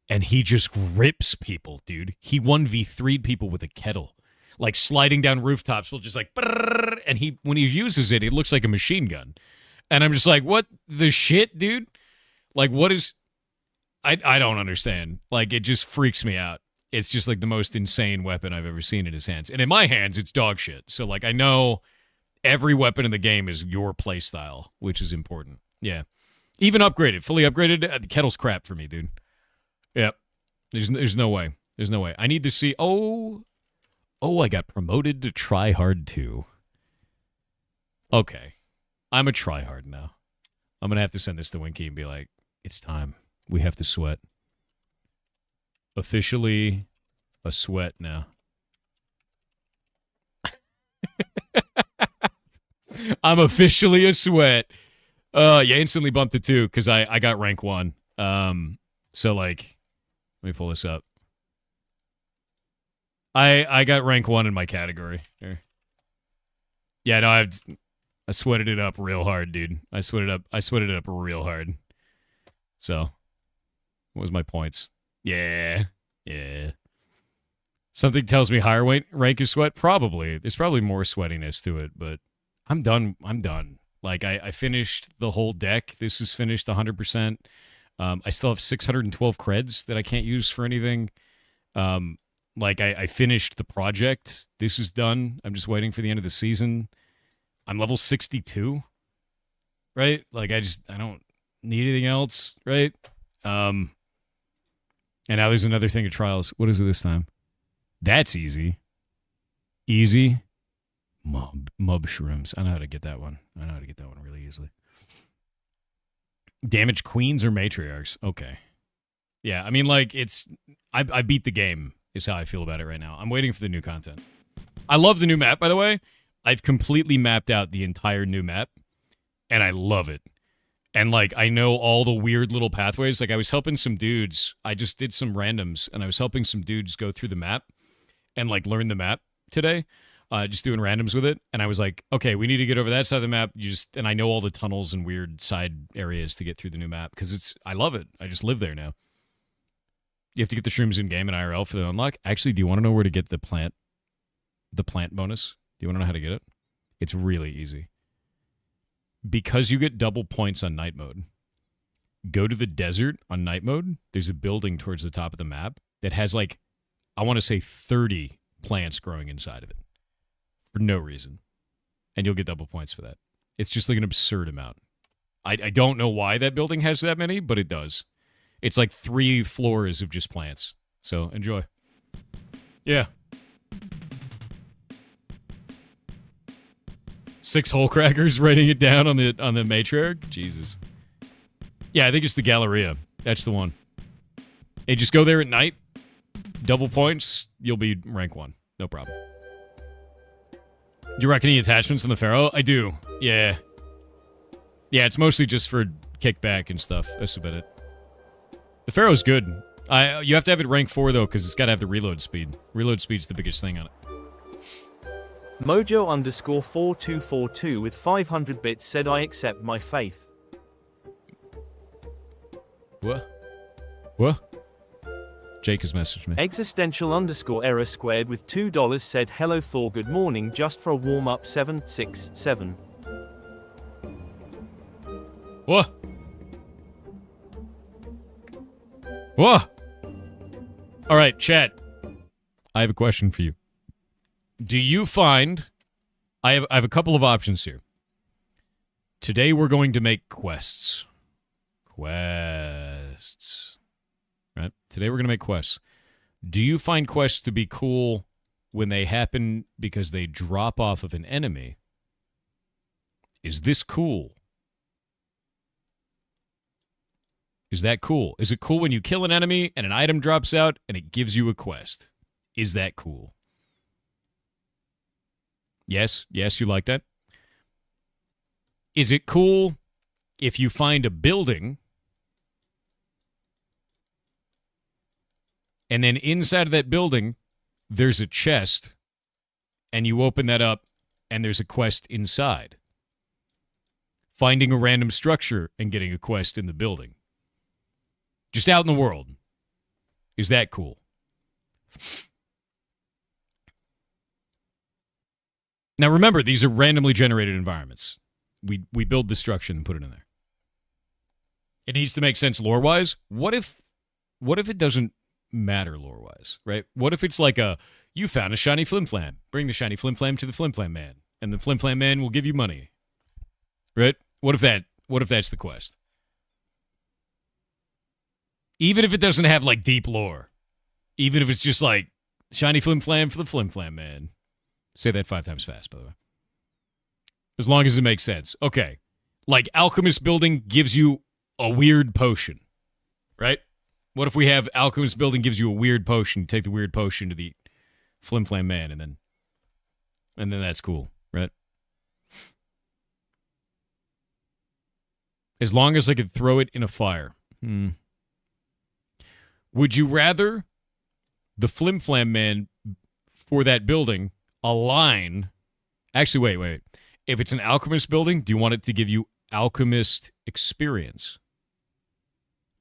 and he just rips people, dude. He 1v3'd people with a kettle, like sliding down rooftops. Will just like, and when he uses it, it looks like a machine gun, and I'm just like, what the shit, dude? Like, what is... I don't understand. Like, it just freaks me out. It's just, like, the most insane weapon I've ever seen in his hands. And in my hands, it's dog shit. So, like, I know every weapon in the game is your play style, which is important. Yeah. Even upgraded. Fully upgraded, the kettle's crap for me, dude. Yep. There's no way. There's no way. I need to see... Oh, I got promoted to tryhard 2. Okay. I'm a tryhard now. I'm going to have to send this to Winky and be like, it's time. We have to sweat. Officially a sweat now. I'm officially a sweat. Yeah, instantly bumped to 2 because I got rank 1. So, like, let me pull this up. I got rank 1 in my category. Here. Yeah, no, I sweated it up real hard, dude. I sweated it up real hard. So, what was my points? Yeah. Something tells me higher rank is sweat. Probably. There's probably more sweatiness to it, but I'm done. Like, I finished the whole deck. This is finished 100%. I still have 612 creds that I can't use for anything. Like, I finished the project. This is done. I'm just waiting for the end of the season. I'm level 62, right? Like, I don't need anything else, right? And now there's another thing of trials. What is it this time? That's easy. Easy. Mub shrooms. I know how to get that one. Really easily. Damage queens or matriarchs. Okay. Yeah, I mean, like, I beat the game is how I feel about it right now. I'm waiting for the new content. I love the new map, by the way. I've completely mapped out the entire new map, and I love it. And, like, I know all the weird little pathways. Like, I was helping some dudes. I just did some randoms, and I was helping some dudes go through the map and, like, learn the map today, just doing randoms with it. And I was like, okay, we need to get over that side of the map. And I know all the tunnels and weird side areas to get through the new map because I love it. I just live there now. You have to get the shrooms in game and IRL for the unlock. Actually, do you want to know where to get the plant bonus? Do you want to know how to get it? It's really easy. Because you get double points on night mode, go to the desert on night mode. There's a building towards the top of the map that has, like, I want to say 30 plants growing inside of it for no reason. And you'll get double points for that. It's just like an absurd amount. I don't know why that building has that many, but it does. It's like 3 floors of just plants. So enjoy. Yeah. 6 hole crackers writing it down on the matriarch. Jesus. Yeah, I think it's the Galleria. That's the one. Hey, just go there at night. Double points. You'll be rank 1. No problem. Do you reckon any attachments on the Pharaoh? I do. Yeah. Yeah, it's mostly just for kickback and stuff. That's about it. The Pharaoh's good. You have to have it rank 4, though, because it's got to have the reload speed. Reload speed's the biggest thing on it. Mojo_4242 with 500 bits said I accept my faith. What? Jake has messaged me. Existential_error squared with $2 said hello Thor, good morning, just for a warm up 767. What? All right, chat. I have a question for you. Do you find... I have a couple of options here. Today we're going to make quests. Right? Today we're going to make quests. Do you find quests to be cool when they happen because they drop off of an enemy? Is this cool? Is that cool? Is it cool when you kill an enemy and an item drops out and it gives you a quest? Is that cool? Yes, you like that? Is it cool if you find a building and then inside of that building there's a chest and you open that up and there's a quest inside? Finding a random structure and getting a quest in the building. Just out in the world. Is that cool? Now remember, these are randomly generated environments. We build the structure and put it in there. It needs to make sense lore-wise. What if it doesn't matter lore-wise, right? What if it's like you found a shiny flim-flam. Bring the shiny flim-flam to the flim-flam man, and the flim-flam man will give you money. Right? What if that's the quest? Even if it doesn't have, like, deep lore. Even if it's just, like, shiny flim-flam for the flim-flam man. Say that 5 times fast, by the way. As long as it makes sense. Okay. Like, Alchemist Building gives you a weird potion. Right? What if we have Alchemist Building gives you a weird potion, you take the weird potion to the flim-flam man, and then that's cool, right? As long as I could throw it in a fire. Would you rather the flim-flam man for that building align... Actually, wait. If it's an alchemist building, do you want it to give you alchemist experience?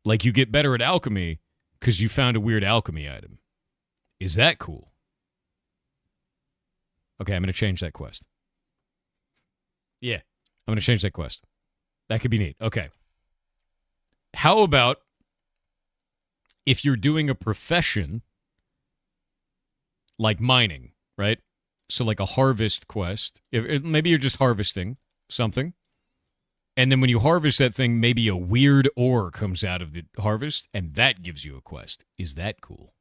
Like you get better at alchemy because you found a weird alchemy item. Is that cool? Okay, I'm going to change that quest. Yeah, I'm going to change that quest. That could be neat. Okay. How about if you're doing a profession like mining, right? So like a harvest quest. Maybe you're just harvesting something. And then when you harvest that thing, maybe a weird ore comes out of the harvest, and that gives you a quest. Is that cool?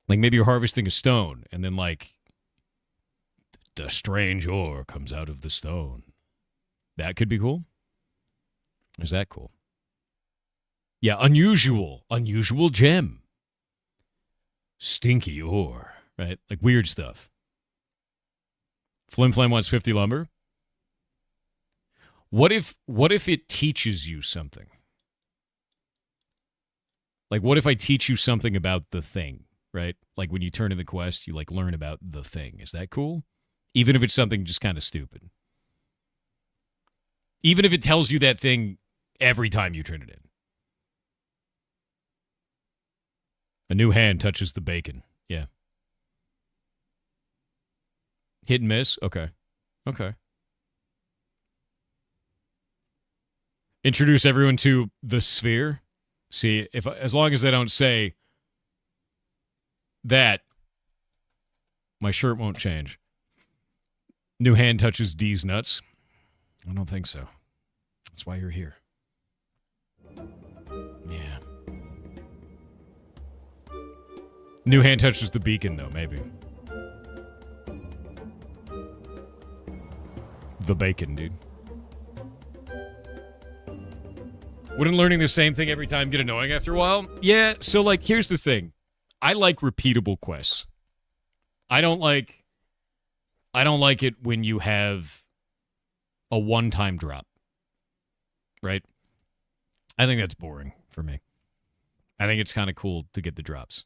Like maybe you're harvesting a stone, and then like the strange ore comes out of the stone. That could be cool. Is that cool? Yeah, unusual gem. Stinky ore, right? Like weird stuff. Flim Flam wants 50 lumber. What if it teaches you something? Like what if I teach you something about the thing, right? Like when you turn in the quest, you like learn about the thing. Is that cool? Even if it's something just kind of stupid. Even if it tells you that thing every time you turn it in. A new hand touches the bacon. Yeah. Hit and miss? Okay. Okay. Introduce everyone to the sphere. See, as long as they don't say that, my shirt won't change. New hand touches D's nuts. I don't think so. That's why you're here. Yeah. New hand touches the beacon, though, maybe. The bacon, dude. Wouldn't learning the same thing every time get annoying after a while? Yeah, so, like, here's the thing. I like repeatable quests. I don't like it when you have a one-time drop. Right? I think that's boring for me. I think it's kind of cool to get the drops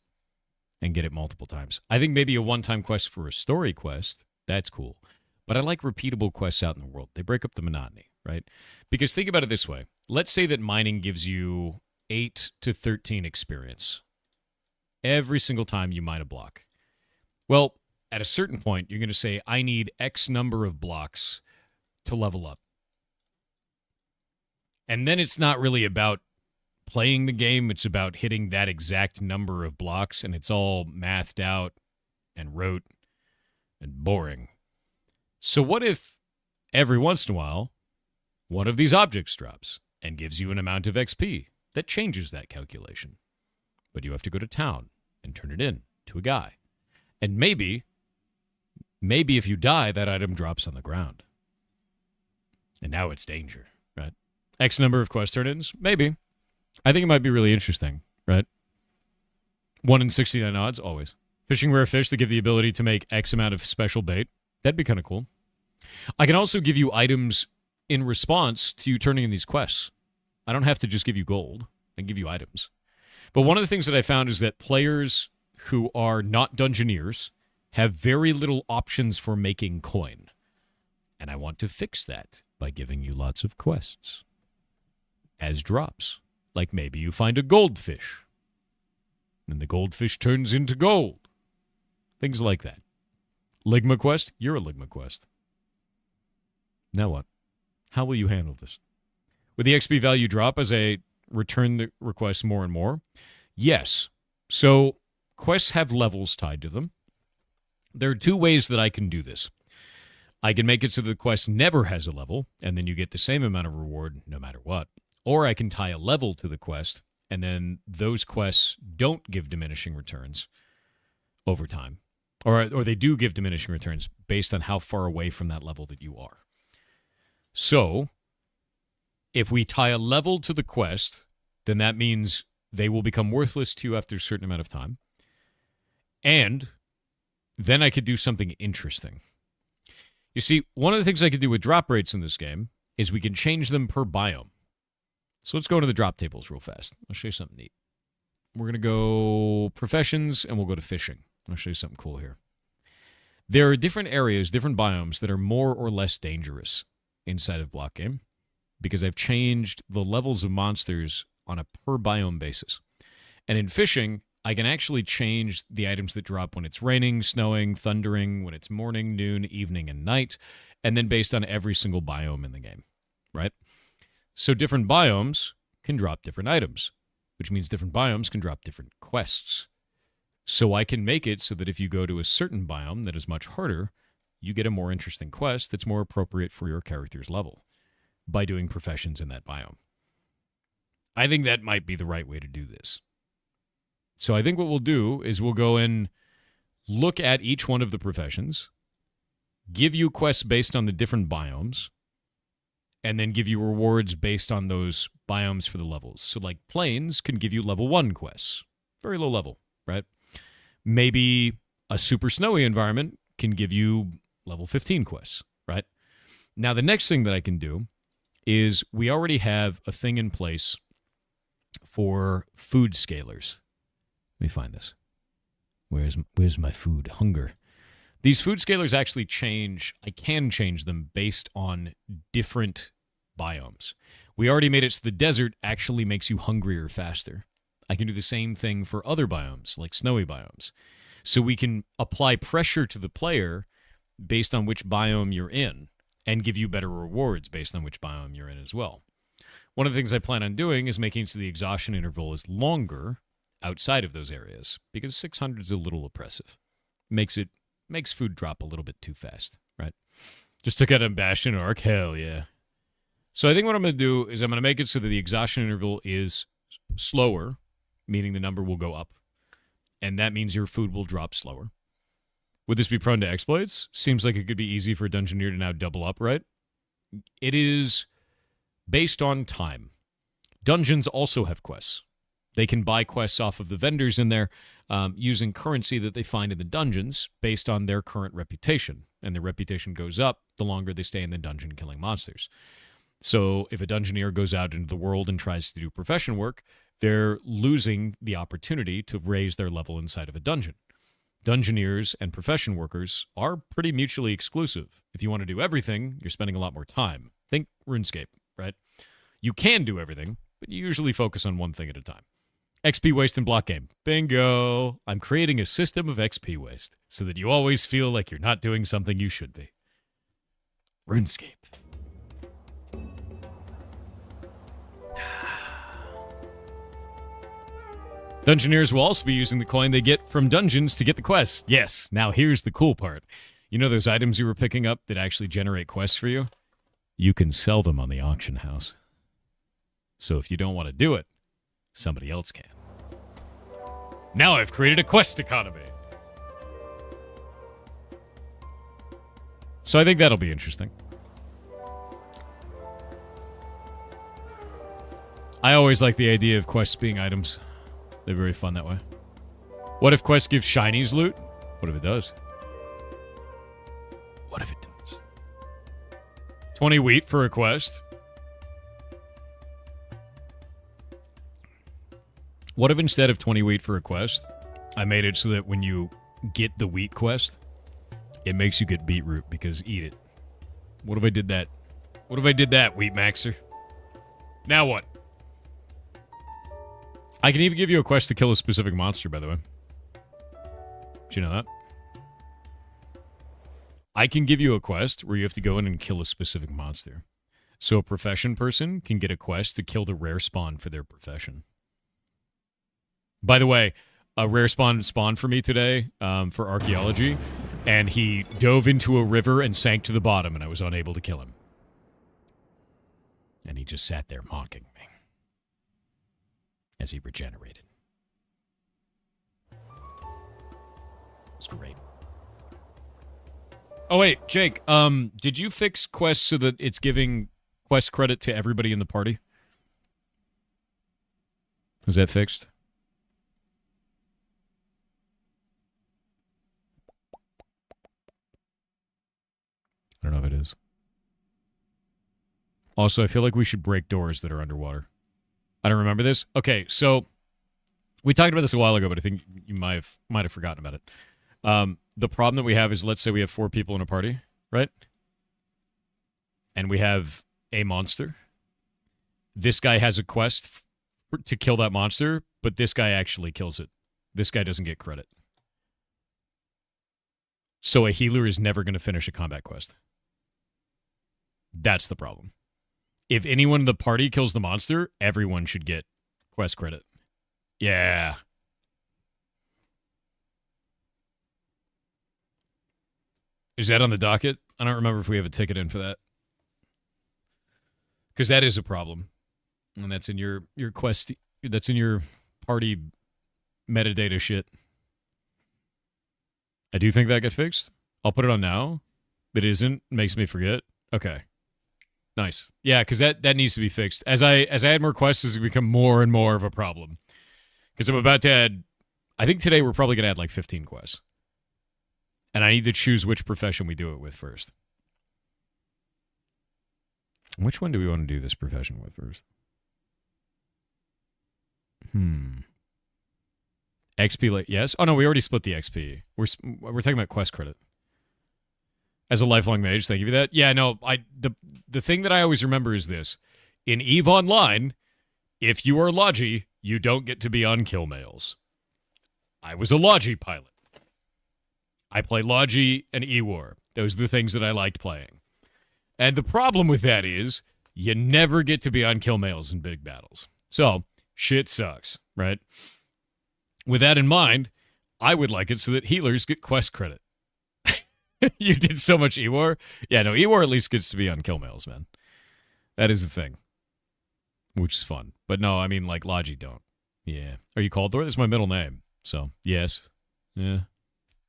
and get it multiple times. I think maybe a one-time quest for a story quest, that's cool. But I like repeatable quests out in the world. They break up the monotony, right? Because think about it this way. Let's say that mining gives you 8 to 13 experience every single time you mine a block. Well, at a certain point, you're going to say, I need X number of blocks to level up. And then it's not really about playing the game. It's about hitting that exact number of blocks, and it's all mathed out and rote and boring. So what if every once in a while, one of these objects drops and gives you an amount of XP that changes that calculation? But you have to go to town and turn it in to a guy. And maybe if you die, that item drops on the ground. And now it's danger, right? X number of quest turn-ins? Maybe. I think it might be really interesting, right? 1 in 69 odds, always. Fishing rare fish that give the ability to make X amount of special bait. That'd be kind of cool. I can also give you items in response to you turning in these quests. I don't have to just give you gold. I can give you items. But one of the things that I found is that players who are not dungeoneers have very little options for making coin. And I want to fix that by giving you lots of quests as drops. Like maybe you find a goldfish, and the goldfish turns into gold. Things like that. Ligma quest? You're a Ligma quest. Now what? How will you handle this? Will the XP value drop as I return the request more and more? Yes. So quests have levels tied to them. There are 2 ways that I can do this. I can make it so the quest never has a level, and then you get the same amount of reward no matter what. Or I can tie a level to the quest, and then those quests don't give diminishing returns over time. Or they do give diminishing returns based on how far away from that level that you are. So, if we tie a level to the quest, then that means they will become worthless to you after a certain amount of time. And then I could do something interesting. You see, one of the things I could do with drop rates in this game is we can change them per biome. So let's go into the drop tables real fast. I'll show you something neat. We're going to go professions, and we'll go to fishing. I'll show you something cool here. There are different areas, different biomes that are more or less dangerous inside of block game because I've changed the levels of monsters on a per biome basis. And in fishing, I can actually change the items that drop when it's raining, snowing, thundering, when it's morning, noon, evening, and night, and then based on every single biome in the game, right? So different biomes can drop different items, which means different biomes can drop different quests. So I can make it so that if you go to a certain biome that is much harder, you get a more interesting quest that's more appropriate for your character's level by doing professions in that biome. I think that might be the right way to do this. So I think what we'll do is we'll go and look at each one of the professions, give you quests based on the different biomes, and then give you rewards based on those biomes for the levels. So like plains can give you level 1 quests, very low level, right? Maybe a super snowy environment can give you level 15 quests, right? Now the next thing that I can do is we already have a thing in place for food scalers. Let me find this. Where's my food? Hunger. These food scalers actually change. I can change them based on different biomes. We already made it so the desert actually makes you hungrier faster. I can do the same thing for other biomes, like snowy biomes. So we can apply pressure to the player based on which biome you're in and give you better rewards based on which biome you're in as well. One of the things I plan on doing is making so the exhaustion interval is longer outside of those areas, because 600 is a little oppressive. Makes food drop a little bit too fast, right? Just took out a Bastion Arc, hell yeah. So I think what I'm going to do is I'm going to make it so that the exhaustion interval is slower, meaning the number will go up, and that means your food will drop slower. Would this be prone to exploits? Seems like it could be easy for a Dungeoneer to now double up, right? It is based on time. Dungeons also have quests. They can buy quests off of the vendors in there using currency that they find in the dungeons based on their current reputation. And their reputation goes up the longer they stay in the dungeon killing monsters. So if a Dungeoneer goes out into the world and tries to do profession work, they're losing the opportunity to raise their level inside of a dungeon. Dungeoneers and profession workers are pretty mutually exclusive. If you want to do everything, you're spending a lot more time. Think RuneScape, right? You can do everything, but you usually focus on one thing at a time. XP waste in block game. Bingo! I'm creating a system of XP waste so that you always feel like you're not doing something you should be. RuneScape. Dungeoneers will also be using the coin they get from dungeons to get the quests. Yes, now here's the cool part. You know those items you were picking up that actually generate quests for you? You can sell them on the auction house. So if you don't want to do it, somebody else can. Now I've created a quest economy. So I think that'll be interesting. I always like the idea of quests being items. They're very fun that way. What if quests give shinies loot? What if it does? What if it does? 20 wheat for a quest. What if instead of 20 wheat for a quest, I made it so that when you get the wheat quest, it makes you get beetroot because eat it. What if I did that? What if I did that, Wheat Maxer? Now what? I can even give you a quest to kill a specific monster, by the way. Did you know that? I can give you a quest where you have to go in and kill a specific monster. So a profession person can get a quest to kill the rare spawn for their profession. By the way, a rare spawned for me today for archaeology, and he dove into a river and sank to the bottom, and I was unable to kill him. And he just sat there mocking me as he regenerated. It's great. Oh wait, Jake, did you fix quests so that it's giving quest credit to everybody in the party? Is that fixed? I don't know if it is. Also, I feel like we should break doors that are underwater. I don't remember this. Okay, so we talked about this a while ago, but I think you might have forgotten about it. the problem that we have is, let's say we have 4 people in a party, right? And we have a monster. This guy has a quest to kill that monster, but this guy actually kills it. This guy doesn't get credit. So a healer is never going to finish a combat quest. That's the problem. If anyone in the party kills the monster, everyone should get quest credit. Yeah. Is that on the docket? I don't remember if we have a ticket in for that. Because that is a problem. And that's in your quest, that's in your party metadata shit. I do think that got fixed. I'll put it on now. It isn't. Makes me forget. Okay. Nice. Yeah, because that needs to be fixed. As I add more quests, it's become more and more of a problem. Because I'm about to add, I think today we're probably going to add like 15 quests. And I need to choose which profession we do it with first. Which one do we want to do this profession with first? XP, yes? Oh, no, we already split the XP. We're talking about quest credit. As a lifelong mage, thank you for that. Yeah, no, the thing that I always remember is this. In EVE Online, if you are Logi, you don't get to be on kill mails. I was a Logi pilot. I play Logi and E-War. Those are the things that I liked playing. And the problem with that is you never get to be on kill mails in big battles. So, shit sucks, right? With that in mind, I would like it so that healers get quest credit. You did so much E-War? Yeah, no, E-War at least gets to be on kill mails, man. That is the thing. Which is fun. But no, I mean, like, Logi don't. Yeah. Are you called Thor? That's my middle name. So, yes. Yeah.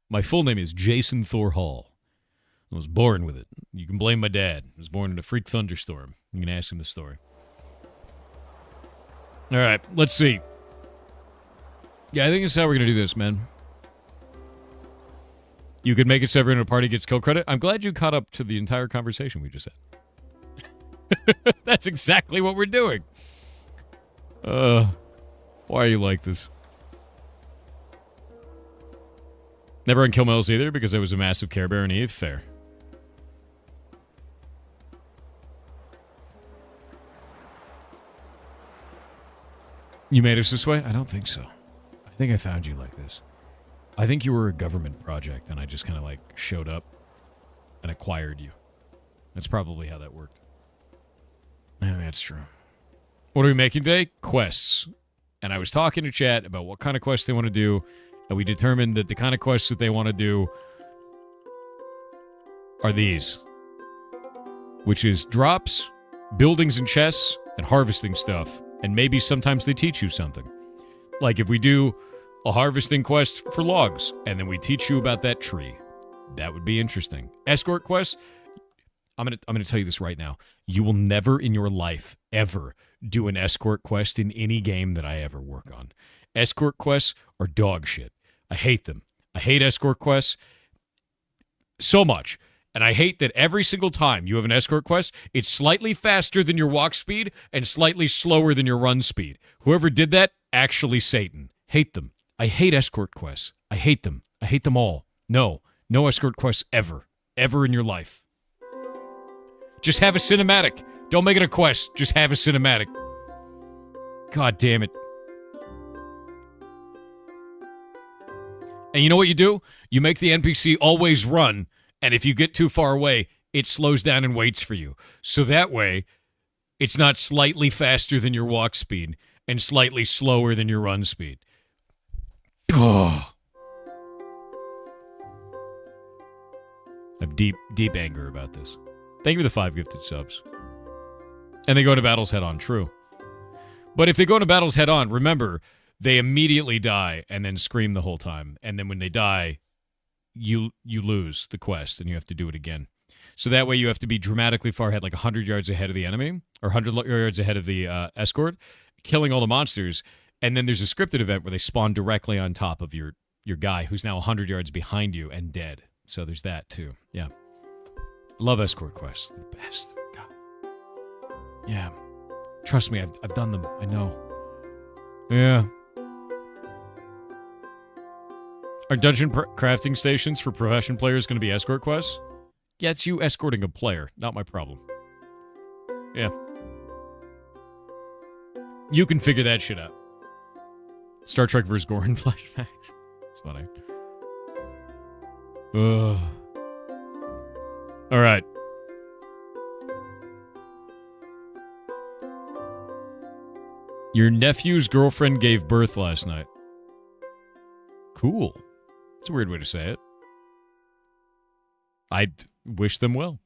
My full name is Jason Thor Hall. I was born with it. You can blame my dad. I was born in a freak thunderstorm. You can ask him the story. All right, let's see. Yeah, I think this is how we're going to do this, man. You could make it so everyone in a party gets kill credit. I'm glad you caught up to the entire conversation we just had. That's exactly what we're doing. Why are you like this? Never on kill mails either because I was a massive Care Bear in EVE. Fair. You made us this way? I don't think so. I think I found you like this. I think you were a government project, and I just kind of, like, showed up and acquired you. That's probably how that worked. Yeah, that's true. What are we making today? Quests. And I was talking to chat about what kind of quests they want to do, and we determined that the kind of quests that they want to do are these. Which is drops, buildings and chests, and harvesting stuff. And maybe sometimes they teach you something. Like if we do a harvesting quest for logs, and then we teach you about that tree. That would be interesting. Escort quests, I'm gonna tell you this right now. You will never in your life, ever, do an escort quest in any game that I ever work on. Escort quests are dog shit. I hate them. I hate escort quests so much. And I hate that every single time you have an escort quest, it's slightly faster than your walk speed and slightly slower than your run speed. Whoever did that, actually Satan. Hate them. I hate escort quests. I hate them. I hate them all. No escort quests ever. Ever in your life. Just have a cinematic. Don't make it a quest. Just have a cinematic. God damn it. And you know what you do? You make the NPC always run, and if you get too far away, it slows down and waits for you. So that way, it's not slightly faster than your walk speed and slightly slower than your run speed. Oh. I have deep anger about this. Thank you for the 5 gifted subs. And they go into battles head on, true. But if they go into battles head on, remember, they immediately die and then scream the whole time. And then when they die, you lose the quest and you have to do it again. So that way you have to be dramatically far ahead, like 100 yards ahead of the enemy, or 100 yards ahead of the escort, killing all the monsters. And then there's a scripted event where they spawn directly on top of your guy who's now 100 yards behind you and dead. So there's that too. Yeah. Love escort quests. They're the best. God. Yeah. Trust me, I've done them. I know. Yeah. Are dungeon crafting stations for profession players going to be escort quests? Yeah, it's you escorting a player. Not my problem. Yeah. You can figure that shit out. Star Trek vs. Goran flashbacks. It's funny. Ugh. All right. Your nephew's girlfriend gave birth last night. Cool. It's a weird way to say it. I wish them well.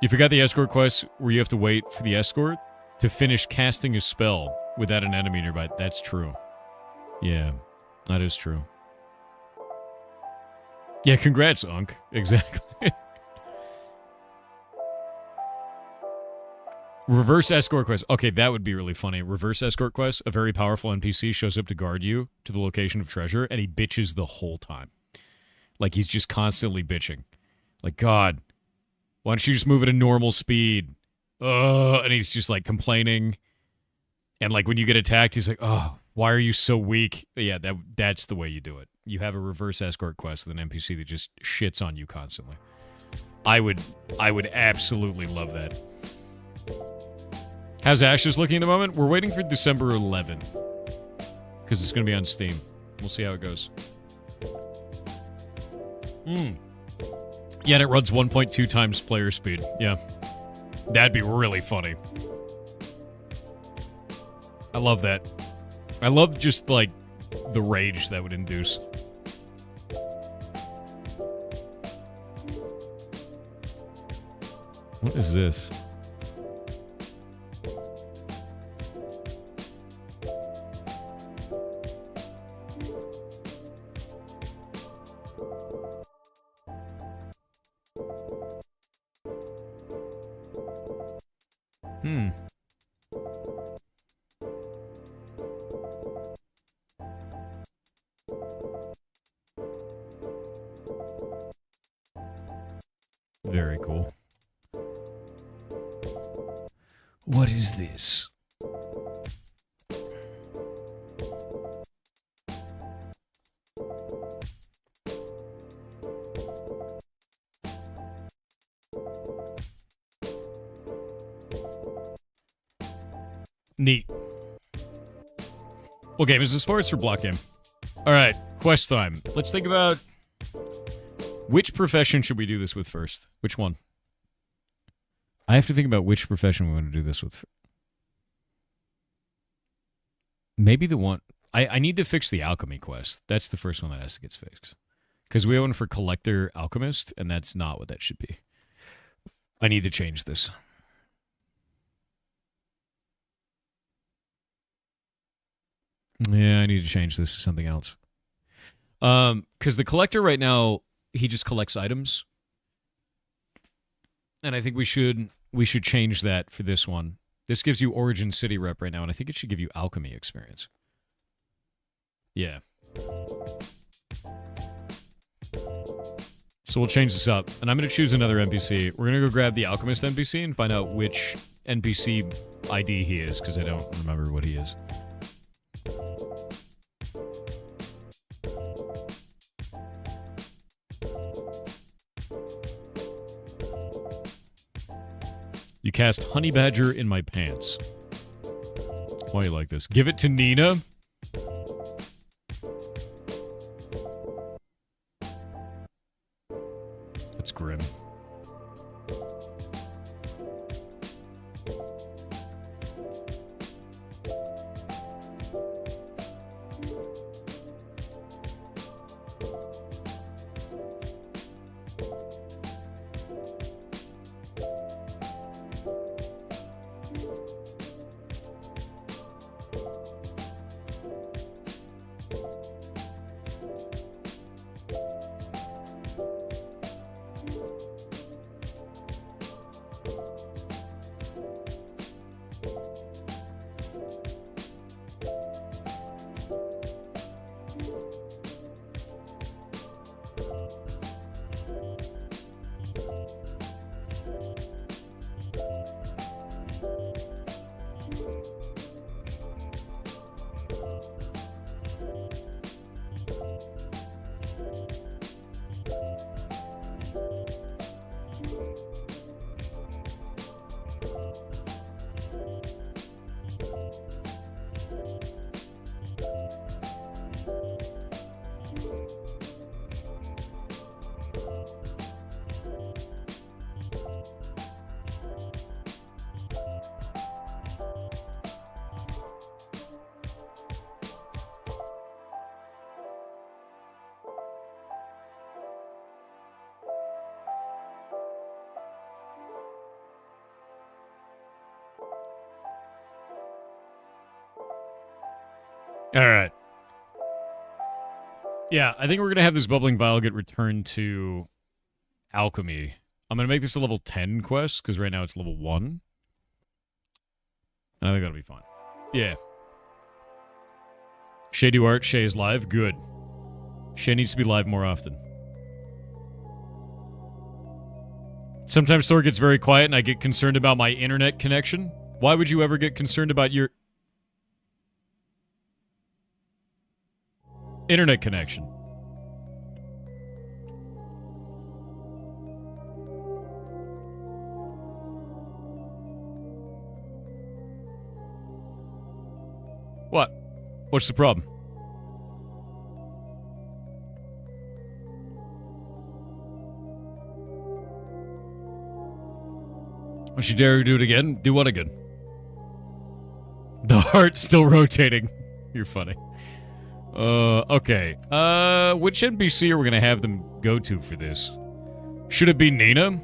You forgot the escort quest where you have to wait for the escort to finish casting a spell without an enemy nearby. That's true. Yeah, that is true. Yeah, congrats, Unk. Exactly. Reverse escort quest. Okay, that would be really funny. Reverse escort quest. A very powerful NPC shows up to guard you to the location of treasure, and he bitches the whole time. Like, he's just constantly bitching. Like, God, why don't you just move at a normal speed? And he's just, like, complaining. And, like, when you get attacked, he's like, oh, why are you so weak? Yeah, that's the way you do it. You have a reverse escort quest with an NPC that just shits on you constantly. I would absolutely love that. How's Ashes looking at the moment? We're waiting for December 11th. Because it's going to be on Steam. We'll see how it goes. Yeah, and it runs 1.2 times player speed. Yeah. That'd be really funny. I love that. I love just, like, the rage that would induce. What is this? Very cool. What is this? Neat. What game is this for? It's for block game. Alright, quest time. Let's think about which profession should we do this with first? Which one? I have to think about which profession we want to do this with. Maybe the one... I need to fix the alchemy quest. That's the first one that has to get fixed. Because we have one for Collector Alchemist, and that's not what that should be. I need to change this. Yeah, I need to change this to something else. Because the Collector right now, he just collects items. And I think we should change that for this one. This gives you Origin City rep right now, and I think it should give you alchemy experience. Yeah. So we'll change this up, and I'm going to choose another NPC. We're going to go grab the Alchemist NPC and find out which NPC ID he is, because I don't remember what he is. You cast Honey Badger in my pants. Why you like this? Give it to Nina? That's grim. Alright. Yeah, I think we're going to have this bubbling vial get returned to alchemy. I'm going to make this a level 10 quest, because right now it's level 1. I think that'll be fine. Yeah. Shay do art. Shay is live. Good. Shay needs to be live more often. Sometimes Thor gets very quiet and I get concerned about my internet connection. Why would you ever get concerned about your internet connection? What? What's the problem? Don't you dare do it again? Do what again? The heart's still rotating. You're funny. Okay. Which NPC are we gonna have them go to for this? Should it be Nina?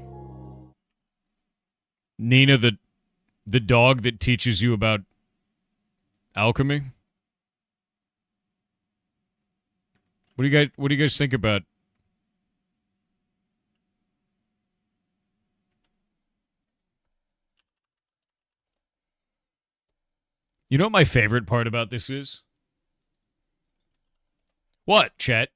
Nina, the dog that teaches you about alchemy? What do you guys think about? You know what my favorite part about this is? What, Chet?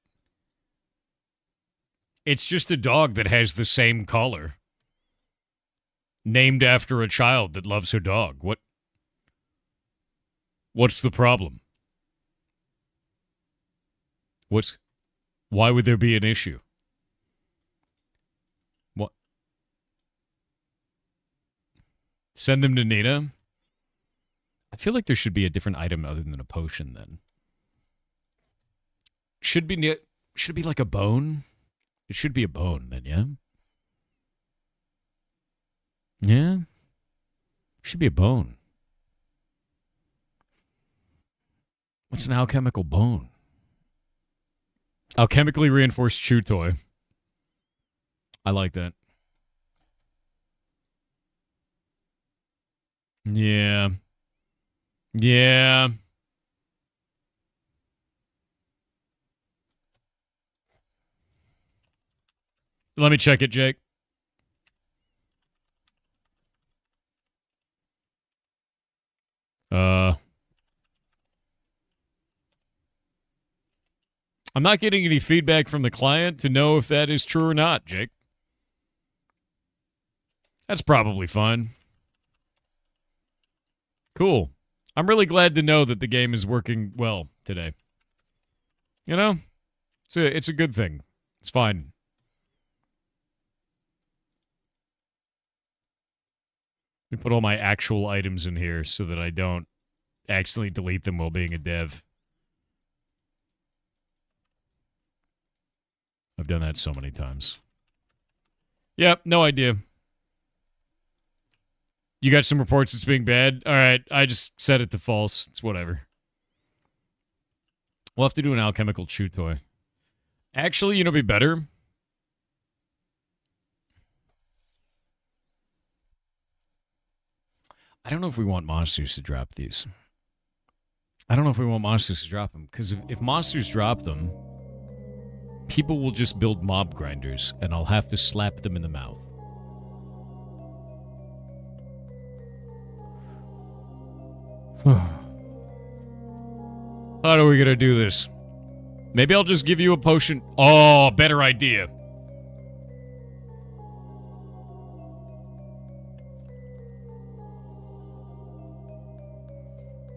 It's just a dog that has the same color. Named after a child that loves her dog. What's the problem? Why would there be an issue? What? Send them to Nina? I feel like there should be a different item other than a potion then. Should it be like a bone? It should be a bone then, yeah? Yeah? Should be a bone. What's an alchemical bone? Alchemically reinforced chew toy. I like that. Yeah. Yeah. Let me check it, Jake. I'm not getting any feedback from the client to know if that is true or not, Jake. That's probably fine. Cool. I'm really glad to know that the game is working well today. You know? It's a good thing. It's fine. Let me put all my actual items in here so that I don't accidentally delete them while being a dev. I've done that so many times. Yep, no idea. You got some reports it's being bad? All right, I just set it to false. It's whatever. We'll have to do an alchemical chew toy. Actually, you know, be better. I don't know if we want monsters to drop these. I don't know if we want monsters to drop them, because if monsters drop them, people will just build mob grinders, and I'll have to slap them in the mouth. How are we gonna do this? Maybe I'll just give you a potion. Oh, better idea.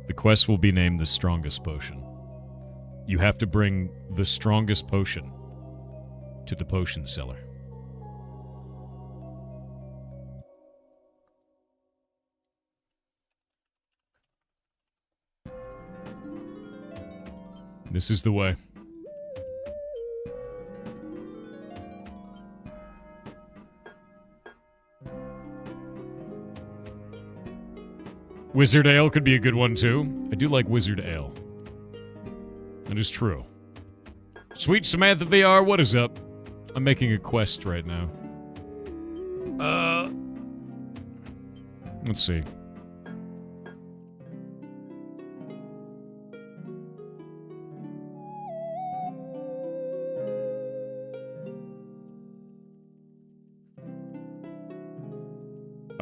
The quest will be named the strongest potion. You have to bring the strongest potion to the potion seller. This is the way. Wizard Ale could be a good one, too. I do like Wizard Ale. That is true. Sweet Samantha VR, what is up? I'm making a quest right now. Let's see.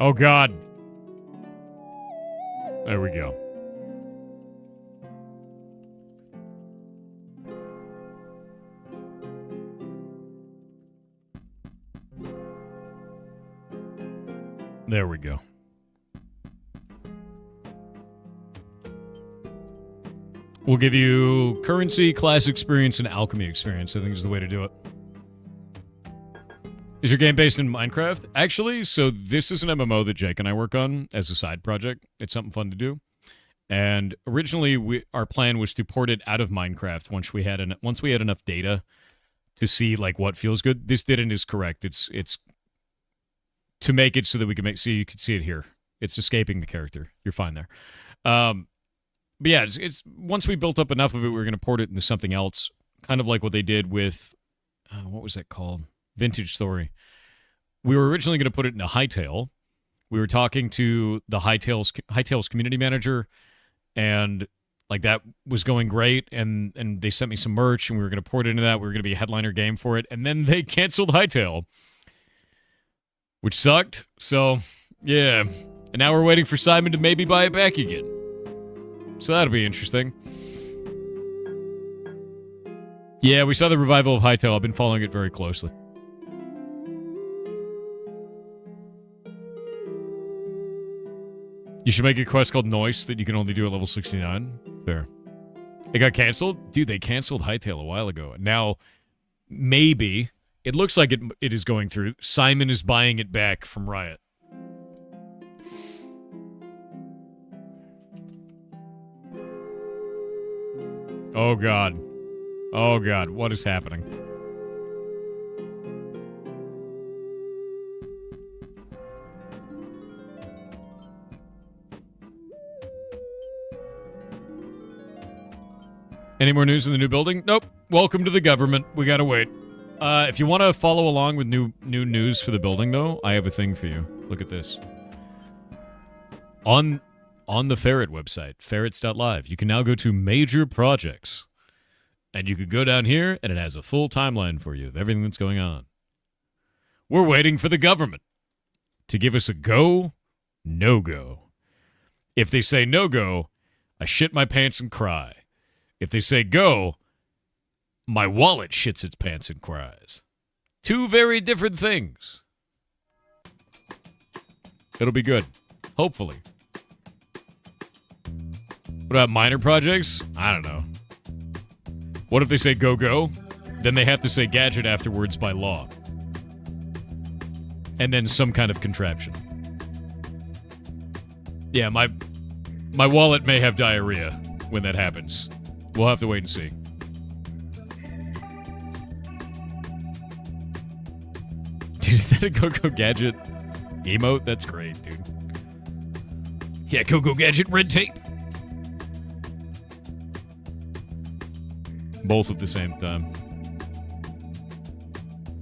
Oh, God. There we go. There we go. We'll give you currency, class experience, and alchemy experience. I think is the way to do it. Is your game based in Minecraft? Actually, so this is an MMO that Jake and I work on as a side project. It's something fun to do. And originally, our plan was to port it out of Minecraft once we had enough data to see like what feels good. This didn't is correct. It's to make it so that we can so you can see it here. It's escaping the character. You're fine there. But yeah, it's once we built up enough of it, we were going to port it into something else, kind of like what they did with, what was that called? Vintage Story. We were originally going to put it into Hightail. We were talking to the Hightail's community manager, and like that was going great, and they sent me some merch, and we were going to port it into that. We were going to be a headliner game for it, and then they canceled Hightail, which sucked. So, yeah. And now we're waiting for Simon to maybe buy it back again. So that'll be interesting. Yeah, we saw the revival of Hightail. I've been following it very closely. You should make a quest called Noise that you can only do at level 69. Fair. It got canceled? Dude, they canceled Hightail a while ago. Now, maybe, it looks like it is going through. Simon is buying it back from Riot. Oh, God. Oh, God. What is happening? Any more news in the new building? Nope. Welcome to the government. We gotta wait. If you want to follow along with new news for the building, though, I have a thing for you. Look at this. On the Ferret website, ferrets.live, you can now go to major projects. And you could go down here, and it has a full timeline for you of everything that's going on. We're waiting for the government to give us a go, no-go. If they say no-go, I shit my pants and cry. If they say go, my wallet shits its pants and cries. Two very different things. It'll be good. Hopefully. What about minor projects? I don't know. What if they say go, go? Then they have to say gadget afterwards by law. And then some kind of contraption. Yeah, my wallet may have diarrhea when that happens. We'll have to wait and see. Dude, is that a go-go gadget emote? That's great, dude. Yeah, go-go gadget red tape. Both at the same time.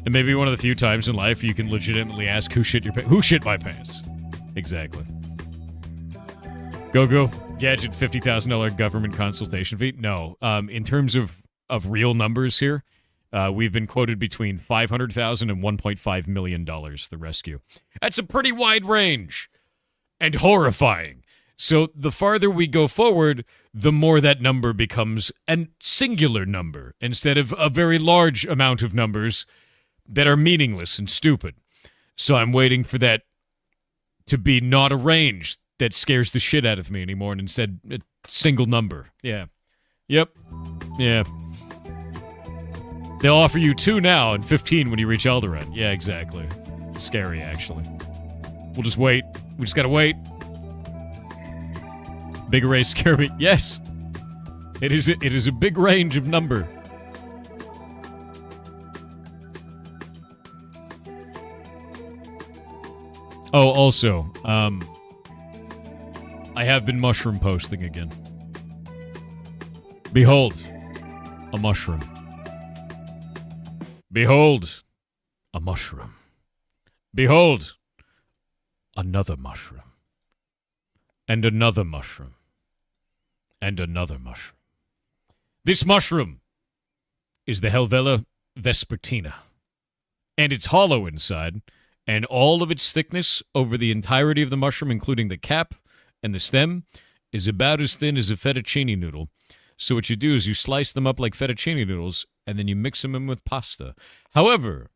And maybe one of the few times in life you can legitimately ask who shit your pants. Who shit my pants? Exactly. Go gadget $50,000 government consultation fee. No. In terms of real numbers here, we've been quoted between $500,000 and $1.5 million the rescue. That's a pretty wide range and horrifying. So the farther we go forward, the more that number becomes a singular number instead of a very large amount of numbers that are meaningless and stupid. So I'm waiting for that to be not a range that scares the shit out of me anymore and instead a single number. Yeah. Yep. Yeah. They'll offer you 2 now and 15 when you reach Eldoret. Yeah, exactly. Scary, actually. We'll just wait. We just gotta wait. Big arrays scare me. Yes. It is a big range of number. Oh, also, I have been mushroom posting again. Behold, a mushroom. Behold, a mushroom. Behold, another mushroom. And another mushroom. And another mushroom. This mushroom is the Helvella vespertina. And it's hollow inside, And all of its thickness over the entirety of the mushroom, including the cap and the stem, is about as thin as a fettuccine noodle. So what you do is you slice them up like fettuccine noodles, and then you mix them in with pasta. However,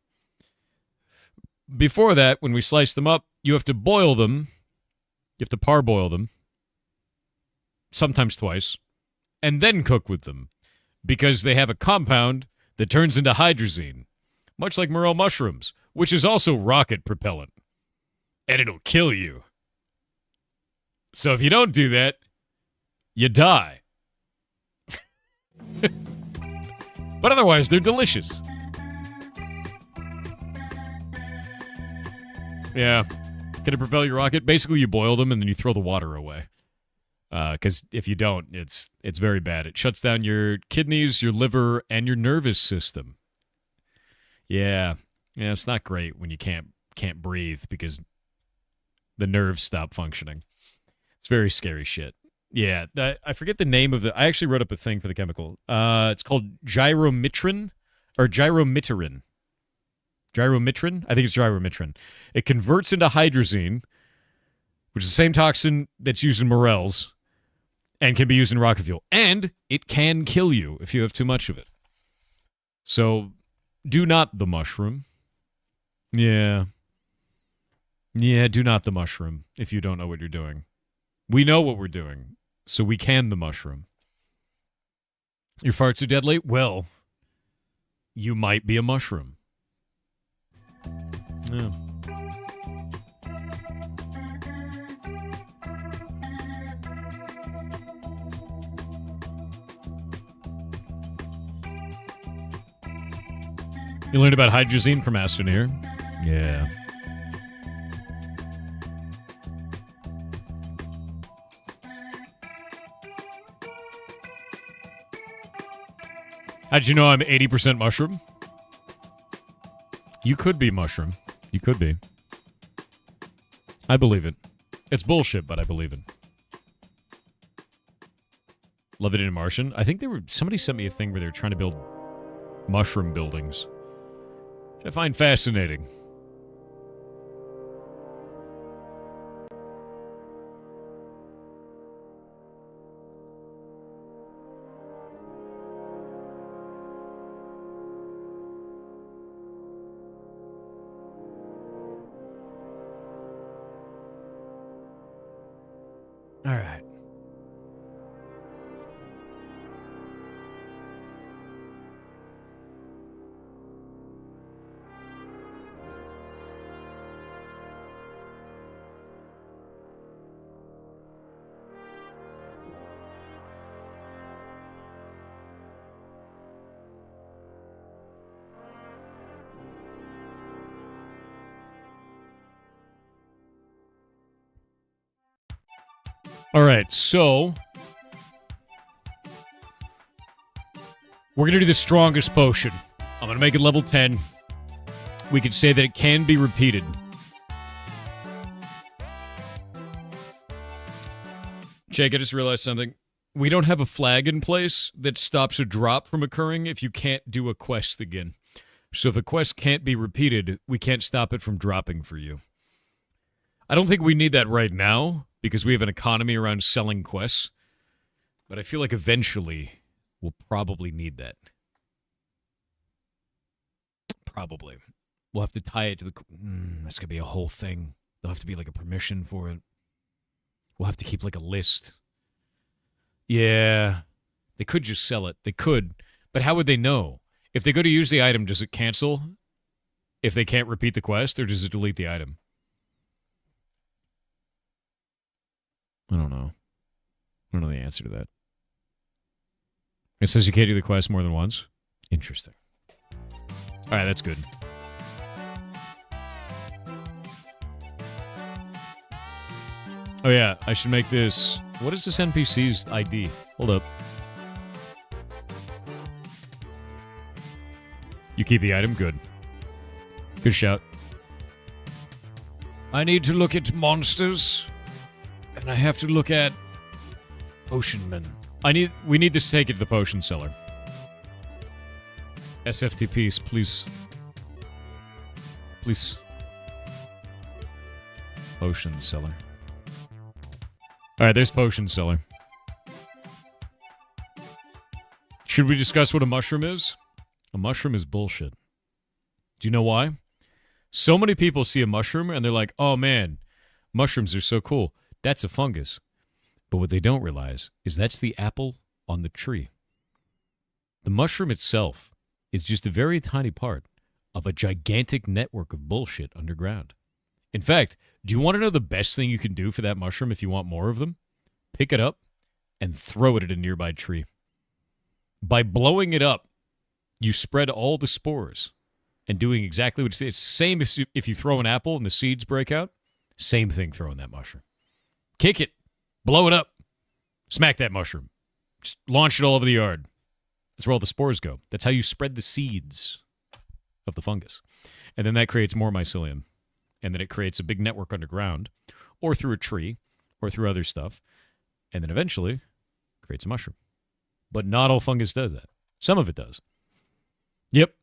before that, when we slice them up, you have to boil them. You have to parboil them, sometimes twice, and then cook with them, because they have a compound that turns into hydrazine, much like morel mushrooms, which is also rocket propellant, and it'll kill you. So if you don't do that, you die. But otherwise, they're delicious. Yeah. Can it propel your rocket? Basically, you boil them and then you throw the water away. Because if you don't, it's very bad. It shuts down your kidneys, your liver, and your nervous system. Yeah, it's not great when you can't breathe because the nerves stop functioning. It's very scary shit. Yeah, I forget the name of I actually wrote up a thing for the chemical. It's called gyromitrin or gyromitrin. Gyromitrin? I think it's gyromitrin. It converts into hydrazine, which is the same toxin that's used in morels and can be used in rocket fuel. And it can kill you if you have too much of it. So, do not the mushroom. Yeah. Yeah, do not the mushroom if you don't know what you're doing. We know what we're doing, so we can the mushroom. Your farts are deadly? Well, you might be a mushroom. Yeah. You learned about hydrazine from Aston here? Yeah. How'd you know I'm 80% mushroom? You could be mushroom. You could be. I believe it. It's bullshit, but I believe it. Love it in Martian. I think somebody sent me a thing where they were trying to build mushroom buildings, which I find fascinating. All right. All right, so we're going to do the strongest potion. I'm going to make it level 10. We could say that it can be repeated. Jake, I just realized something. We don't have a flag in place that stops a drop from occurring if you can't do a quest again. So if a quest can't be repeated, we can't stop it from dropping for you. I don't think we need that right now, because we have an economy around selling quests. But I feel like eventually we'll probably need that. Probably. We'll have to tie it to the... that's going to be a whole thing. There'll have to be like a permission for it. We'll have to keep like a list. Yeah. They could just sell it. They could. But how would they know? If they go to use the item, does it cancel? If they can't repeat the quest, or does it delete the item? I don't know. I don't know the answer to that. It says you can't do the quest more than once. Interesting. All right, that's good. Oh, yeah, I should make this... What is this NPC's ID? Hold up. You keep the item? Good. Good shout. I need to look at monsters... And I have to look at potion men. We need this to take it to the potion seller. SFTPs, please. Please. Potion seller. Alright, there's potion seller. Should we discuss what a mushroom is? A mushroom is bullshit. Do you know why? So many people see a mushroom and they're like, oh man, mushrooms are so cool. That's a fungus. But what they don't realize is that's the apple on the tree. The mushroom itself is just a very tiny part of a gigantic network of bullshit underground. In fact, do you want to know the best thing you can do for that mushroom if you want more of them? Pick it up and throw it at a nearby tree. By blowing it up, you spread all the spores and doing exactly what it's the same if you throw an apple and the seeds break out. Same thing throwing that mushroom. Kick it. Blow it up. Smack that mushroom. Just launch it all over the yard. That's where all the spores go. That's how you spread the seeds of the fungus. And then that creates more mycelium. And then it creates a big network underground, or through a tree, or through other stuff. And then eventually creates a mushroom. But not all fungus does that. Some of it does. Yep.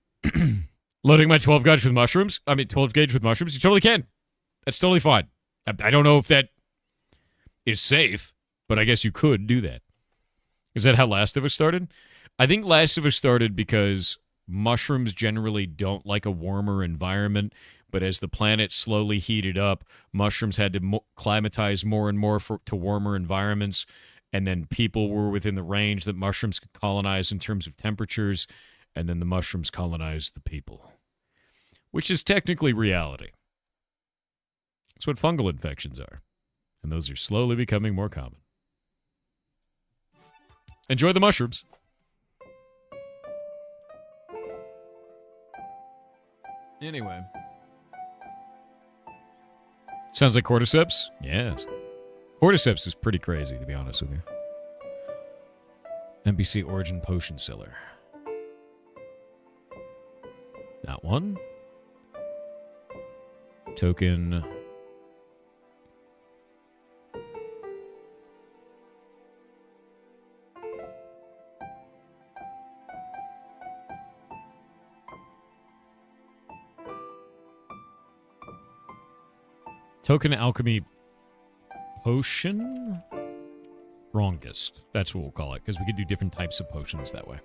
Loading my 12 gauge with mushrooms. 12 gauge with mushrooms. You totally can. That's totally fine. I don't know if that is safe, but I guess you could do that. Is that how Last of Us started? I think Last of Us started because mushrooms generally don't like a warmer environment, but as the planet slowly heated up, mushrooms had to climatize more and more to warmer environments, and then people were within the range that mushrooms could colonize in terms of temperatures, and then the mushrooms colonized the people, which is technically reality. That's what fungal infections are, and those are slowly becoming more common. Enjoy the mushrooms. Anyway. Sounds like cordyceps? Yes. Cordyceps is pretty crazy, to be honest with you. NPC origin potion seller. That one. Token. Token alchemy potion? Strongest. That's what we'll call it, because we could do different types of potions that way.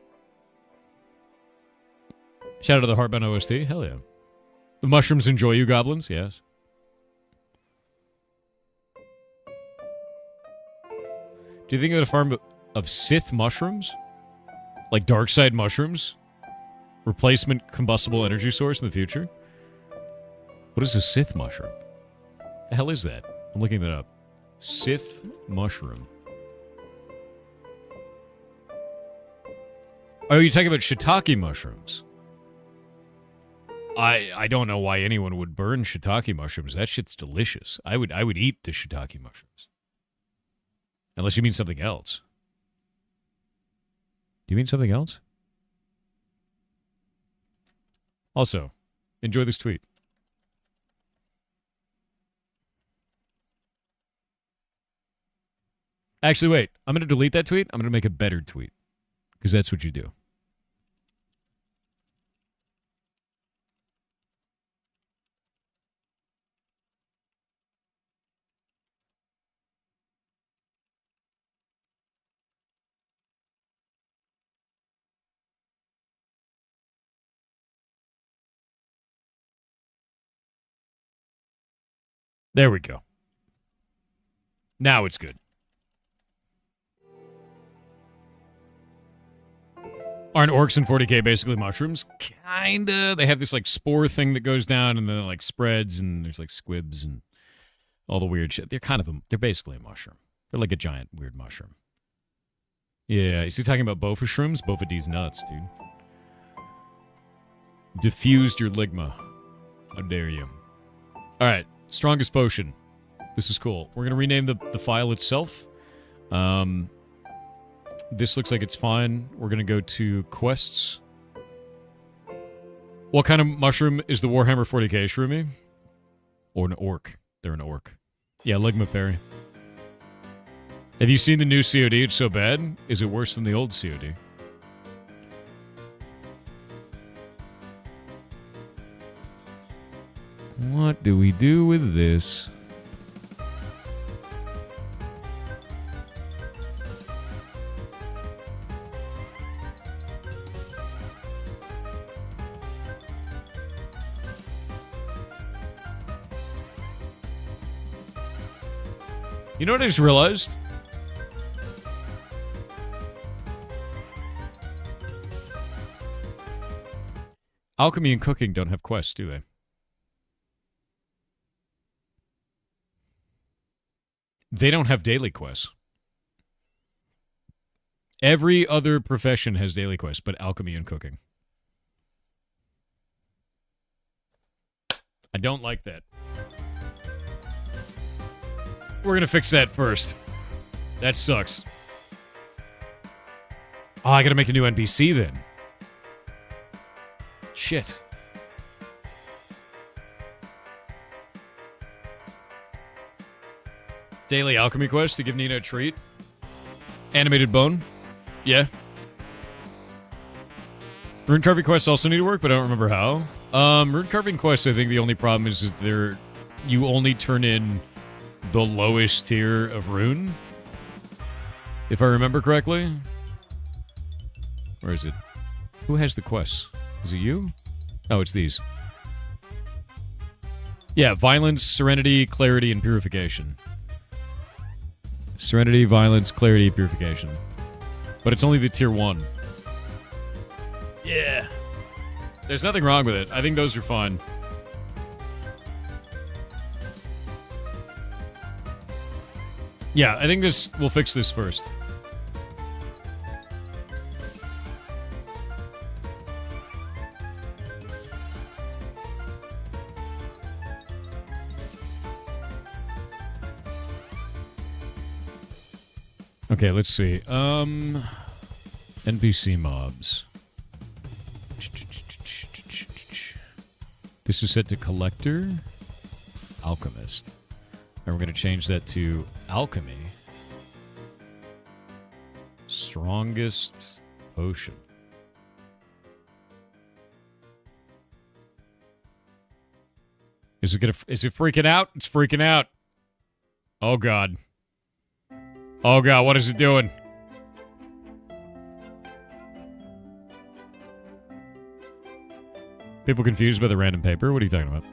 Shout out to the Heartbound OST. Hell yeah. The mushrooms enjoy you, goblins? Yes. Do you think that a farm of Sith mushrooms, like dark side mushrooms, replacement combustible energy source in the future? What is a Sith mushroom? The hell is that? I'm looking that up. Sith mushroom. Oh, you're talking about shiitake mushrooms. I don't know why anyone would burn shiitake mushrooms. That shit's delicious. I would eat the shiitake mushrooms. Unless you mean something else. Do you mean something else? Also, enjoy this tweet. Actually, wait. I'm going to delete that tweet. I'm going to make a better tweet. Because that's what you do. There we go. Now it's good. Aren't orcs in 40k basically mushrooms? Kinda. They have this like spore thing that goes down and then it like spreads and there's like squibs and all the weird shit. They're basically a mushroom. They're like a giant weird mushroom. Yeah, is he talking about Bofa shrooms? Bofa D's nuts, dude. Diffused your ligma. How dare you. Alright, strongest potion. This is cool. We're gonna rename the file itself. This looks like it's fine. We're going to go to quests. What kind of mushroom is the Warhammer 40k shroomy? Or an orc. They're an orc. Yeah, Ligma Perry. Have you seen the new COD? It's so bad. Is it worse than the old COD? What do we do with this? You know what I just realized? Alchemy and cooking don't have quests, do they? They don't have daily quests. Every other profession has daily quests, but alchemy and cooking. I don't like that. We're gonna fix that first. That sucks. Oh, I gotta make a new NPC then. Shit. Daily alchemy quest to give Nina a treat. Animated bone. Yeah. Rune carving quests also need to work, but I don't remember how. Rune carving quests, I think the only problem is that you only turn in the lowest tier of rune. If I remember correctly. Where is it? Who has the quests? Is it you? Oh, it's these. Yeah, violence, serenity, clarity, and purification. Serenity, violence, clarity, purification. But it's only the tier 1. Yeah. There's nothing wrong with it. I think those are fine. Yeah, I think we'll fix this first. Okay, let's see. NPC mobs. This is set to collector, alchemist. And we're going to change that to alchemy. Strongest potion. Is it freaking out? It's freaking out. Oh god. Oh god, what is it doing? People confused by the random paper? What are you talking about?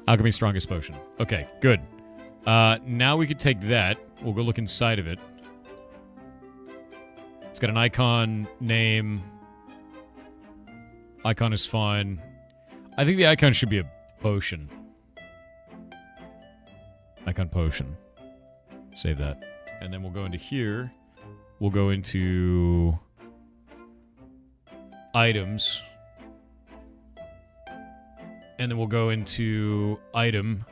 Alchemy strongest potion. Okay, good. Now we could take that. We'll go look inside of it. It's got an icon, name. Icon is fine. I think the icon should be a potion. Icon potion. Save that. And then we'll go into here. We'll go into items. And then we'll go into item.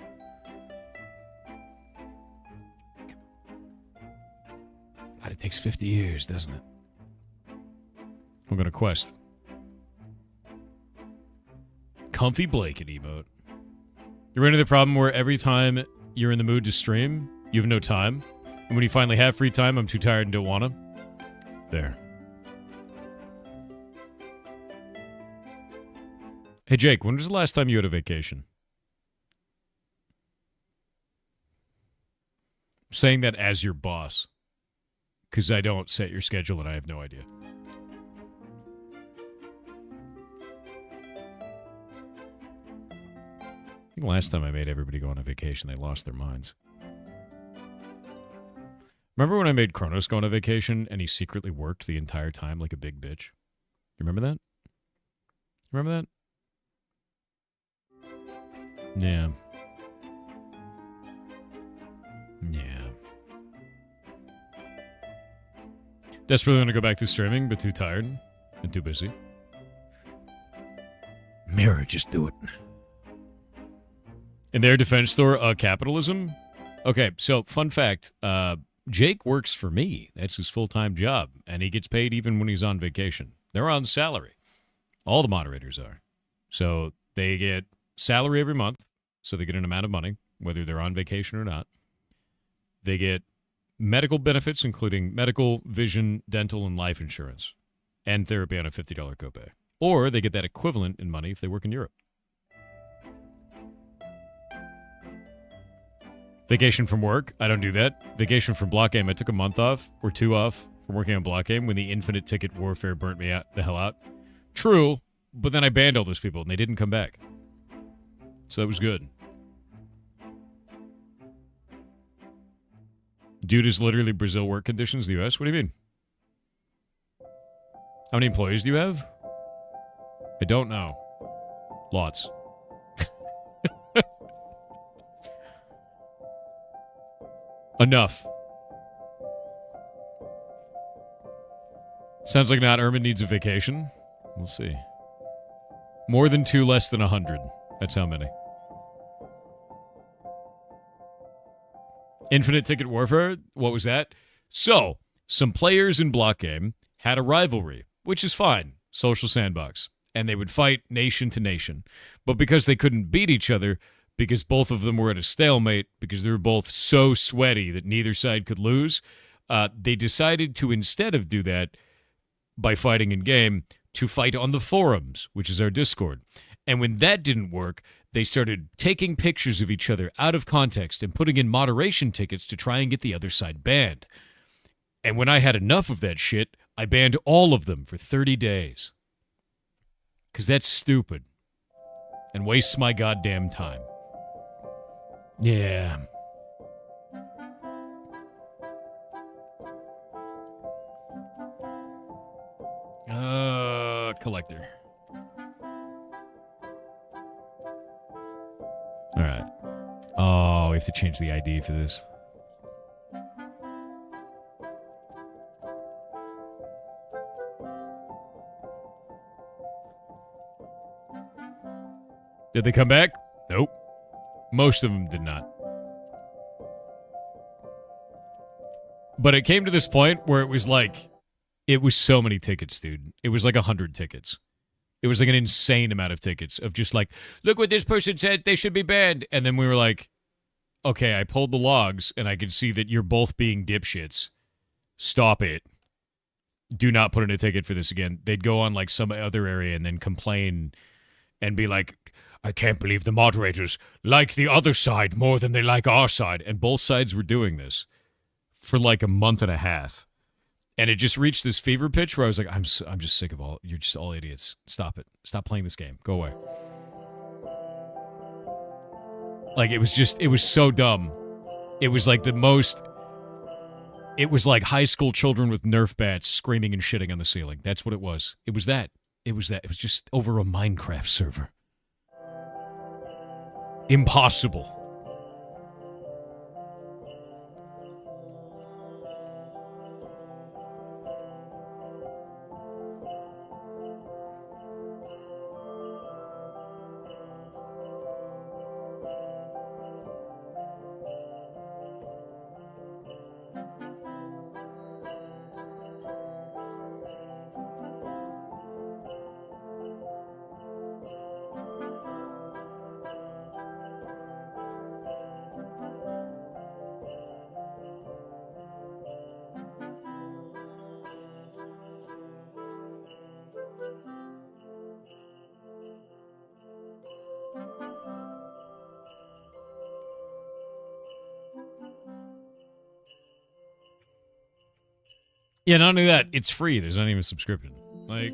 God, it takes 50 years, doesn't it? We're going to quest. Comfy blanket emote. You run into the problem where every time you're in the mood to stream, you have no time. And when you finally have free time, I'm too tired and don't want to. There. Hey, Jake, when was the last time you had a vacation? I'm saying that as your boss. Because I don't set your schedule and I have no idea. I think last time I made everybody go on a vacation, they lost their minds. Remember when I made Kronos go on a vacation and he secretly worked the entire time like a big bitch? You remember that? Remember that? Yeah. Yeah. Desperately want to go back to streaming, but too tired and too busy. Mirror, just do it. In their defense, Thor, capitalism? Okay, so fun fact, Jake works for me. That's his full-time job, and he gets paid even when he's on vacation. They're on salary. All the moderators are. So they get salary every month, so they get an amount of money, whether they're on vacation or not. They get medical benefits, including medical, vision, dental, and life insurance, and therapy on a $50 copay. Or they get that equivalent in money if they work in Europe. Vacation from work, I don't do that. Vacation from block game, I took a month off, or 2 off, from working on block game when the infinite ticket warfare burnt me the hell out. True, but then I banned all those people, and they didn't come back. So that was good. Dude, is literally Brazil work conditions in the U.S.? What do you mean? How many employees do you have? I don't know. Lots. Enough. Sounds like not Ermin needs a vacation. We'll see. More than 2, less than 100. That's how many. Infinite Ticket Warfare? What was that? So, some players in Block Game had a rivalry, which is fine. Social sandbox. And they would fight nation to nation. But because they couldn't beat each other, because both of them were at a stalemate, because they were both so sweaty that neither side could lose, they decided to, instead of do that by fighting in game, to fight on the forums, which is our Discord. And when that didn't work, they started taking pictures of each other out of context and putting in moderation tickets to try and get the other side banned. And when I had enough of that shit, I banned all of them for 30 days. Because that's stupid. And wastes my goddamn time. Yeah. Collector. All right. Oh, we have to change the ID for this. Did they come back? Nope. Most of them did not. But it came to this point where it was like, it was so many tickets, dude. It was like 100 tickets. It was like an insane amount of tickets of just like, look what this person said, they should be banned. And then we were like, okay, I pulled the logs and I could see that you're both being dipshits. Stop it. Do not put in a ticket for this again. They'd go on like some other area and then complain and be like, I can't believe the moderators like the other side more than they like our side. And both sides were doing this for like a month and a half. And it just reached this fever pitch where I was like, I'm just sick of all, you're just all idiots. Stop it. Stop playing this game. Go away. Like, it was so dumb. It was like it was like high school children with Nerf bats screaming and shitting on the ceiling. That's what it was. It was that. It was just over a Minecraft server. Impossible. Yeah, not only that, it's free. There's not even a subscription. Like,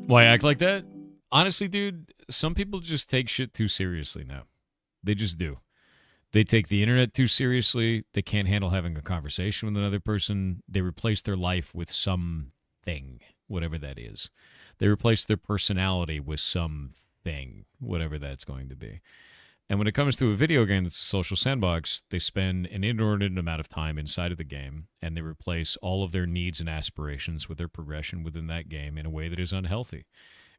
why act like that? Honestly, dude, some people just take shit too seriously now. They just do. They take the internet too seriously. They can't handle having a conversation with another person. They replace their life with something, whatever that is. They replace their personality with something, whatever that's going to be. And when it comes to a video game that's a social sandbox, they spend an inordinate amount of time inside of the game, and they replace all of their needs and aspirations with their progression within that game in a way that is unhealthy.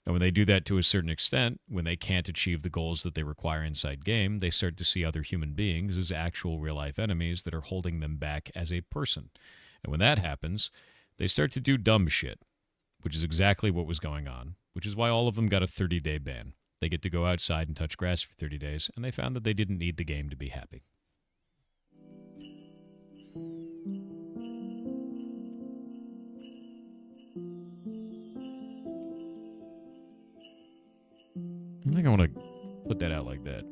And when they do that to a certain extent, when they can't achieve the goals that they require inside game, they start to see other human beings as actual real-life enemies that are holding them back as a person. And when that happens, they start to do dumb shit, which is exactly what was going on, which is why all of them got a 30-day ban. They get to go outside and touch grass for 30 days, and they found that they didn't need the game to be happy. I think I want to put that out like that.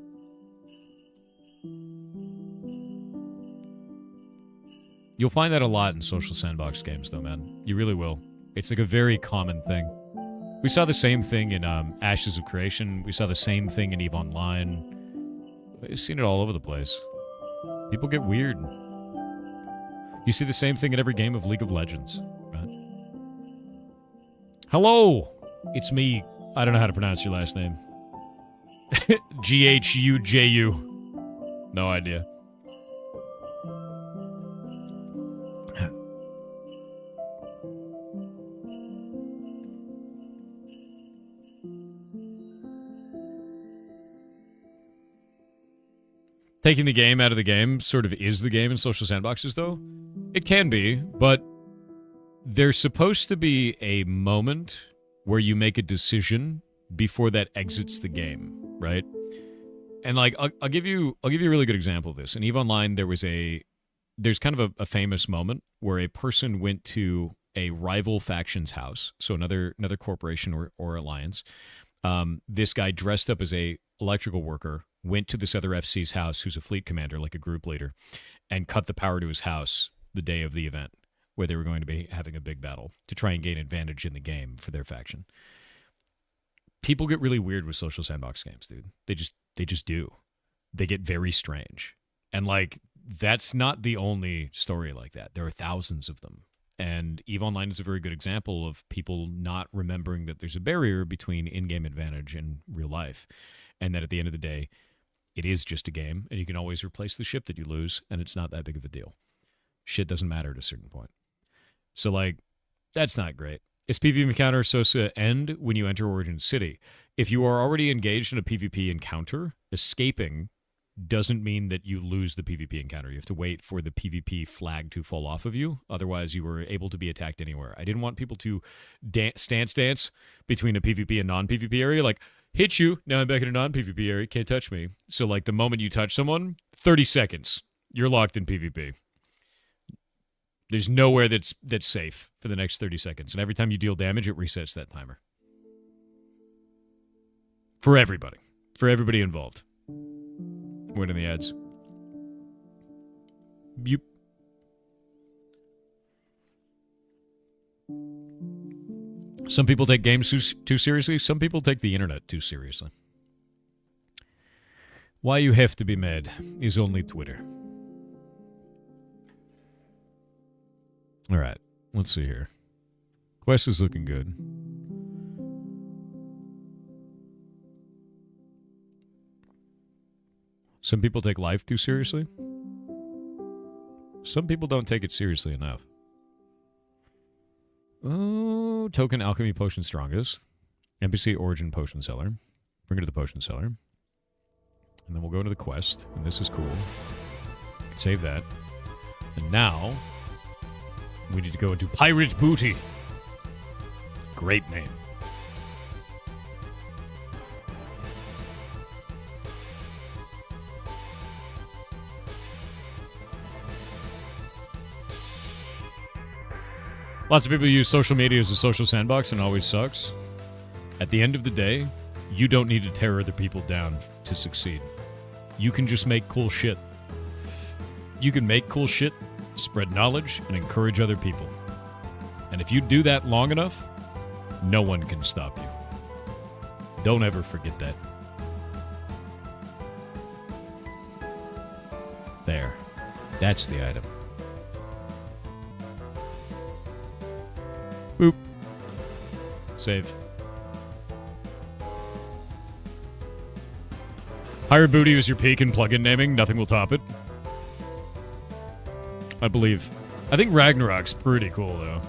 You'll find that a lot in social sandbox games, though, man. You really will. It's like a very common thing. We saw the same thing in Ashes of Creation. We saw the same thing in EVE Online. We've seen it all over the place. People get weird. You see the same thing in every game of League of Legends, right? Hello! It's me. I don't know how to pronounce your last name. Ghuju. No idea. Taking the game out of the game sort of is the game in social sandboxes, though. It can be, but there's supposed to be a moment where you make a decision before that exits the game, right? And like, I'll give you a really good example of this. In EVE Online, there's kind of a famous moment where a person went to a rival faction's house, so another corporation or alliance. This guy dressed up as a electrical worker went to this other FC's house, who's a fleet commander, like a group leader, and cut the power to his house the day of the event where they were going to be having a big battle to try and gain advantage in the game for their faction. People get really weird with social sandbox games, dude. They just do. They get very strange. And like, that's not the only story like that. There are thousands of them. And EVE Online is a very good example of people not remembering that there's a barrier between in-game advantage and real life. And that at the end of the day, it is just a game, and you can always replace the ship that you lose, and it's not that big of a deal. Shit doesn't matter at a certain point. So, like, that's not great. Is PvP encounter supposed to end when you enter Origin City? If you are already engaged in a PvP encounter, escaping doesn't mean that you lose the PvP encounter. You have to wait for the PvP flag to fall off of you. Otherwise, you were able to be attacked anywhere. I didn't want people to dance between a PvP and non-PvP area. Like, hit you, now I'm back in a non-PvP area, can't touch me. So, like, the moment you touch someone, 30 seconds, you're locked in PvP. There's nowhere that's safe for the next 30 seconds. And every time you deal damage, it resets that timer. For everybody. For everybody involved. Wait in the ads. Yep. Some people take games too seriously. Some people take the internet too seriously. Why you have to be mad is only Twitter. All right, let's see here. Quest is looking good. Some people take life too seriously. Some people don't take it seriously enough. Oh, token alchemy potion strongest. NPC origin potion seller. Bring it to the potion seller. And then we'll go into the quest. And this is cool. Save that. And now, we need to go into Pirate Booty. Great name. Lots of people use social media as a social sandbox and it always sucks. At the end of the day, you don't need to tear other people down to succeed. You can just make cool shit. You can make cool shit, spread knowledge, and encourage other people. And if you do that long enough, no one can stop you. Don't ever forget that. There. That's the item. Boop. Save. Pirate Booty was your peak in plugin naming. Nothing will top it. I believe. I think Ragnarok's pretty cool, though.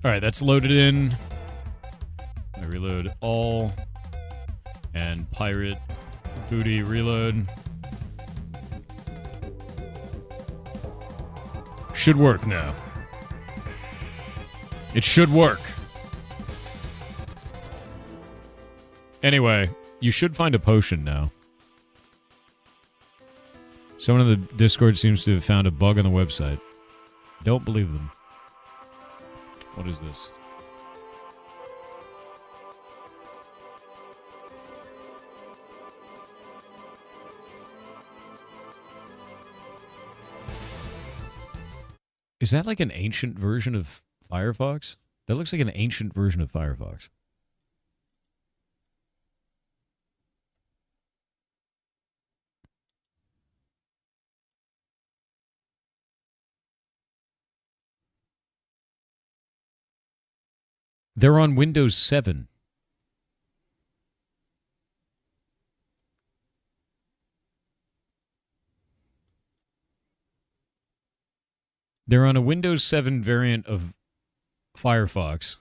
Alright, that's loaded in. I reload all. And Pirate Booty reload. Should work now. It should work. Anyway, you should find a potion now. Someone in the Discord seems to have found a bug on the website. Don't believe them. What is this? Is that like an ancient version of Firefox? That looks like an ancient version of Firefox. They're on Windows 7. They're on a Windows 7 variant of Firefox.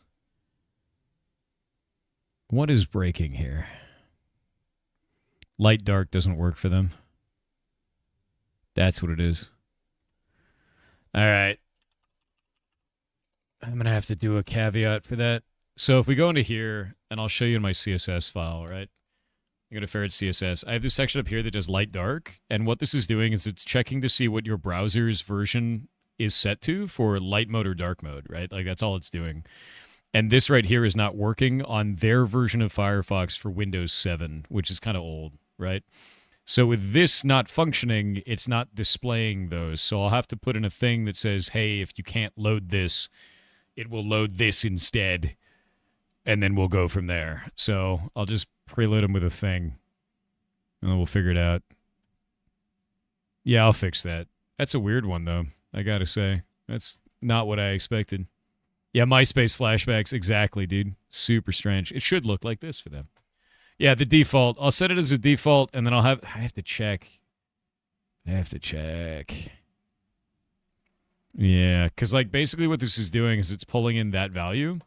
What is breaking here? Light dark doesn't work for them. That's what it is. All right. I'm going to have to do a caveat for that. So if we go into here, and I'll show you in my CSS file, right? I'm going to ferret CSS. I have this section up here that does light dark, and what this is doing is it's checking to see what your browser's version is set to for light mode or dark mode, right? Like that's all it's doing. And this right here is not working on their version of Firefox for Windows 7, which is kind of old, right? So with this not functioning, it's not displaying those. So I'll have to put in a thing that says, hey, if you can't load this, it will load this instead, and then we'll go from there. So I'll just preload them with a thing, and then we'll figure it out. Yeah, I'll fix that. That's a weird one, though. I gotta say, that's not what I expected. Yeah, MySpace flashbacks, exactly, dude. Super strange. It should look like this for them. Yeah, the default. I'll set it as a default, and then I have to check. Yeah, because like basically what this is doing is it's pulling in that value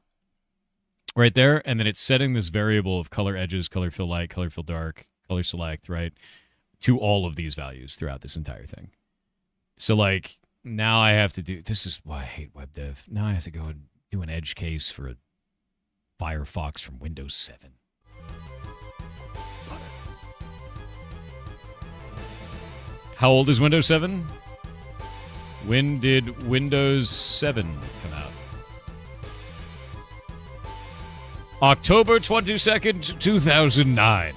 right there, and then it's setting this variable of color edges, color fill light, color fill dark, color select, right, to all of these values throughout this entire thing. So like now I have to do, this is why I hate web dev. Now I have to go and do an edge case for a Firefox from Windows 7. How old is Windows 7? When did Windows 7 come out? October 22nd, 2009.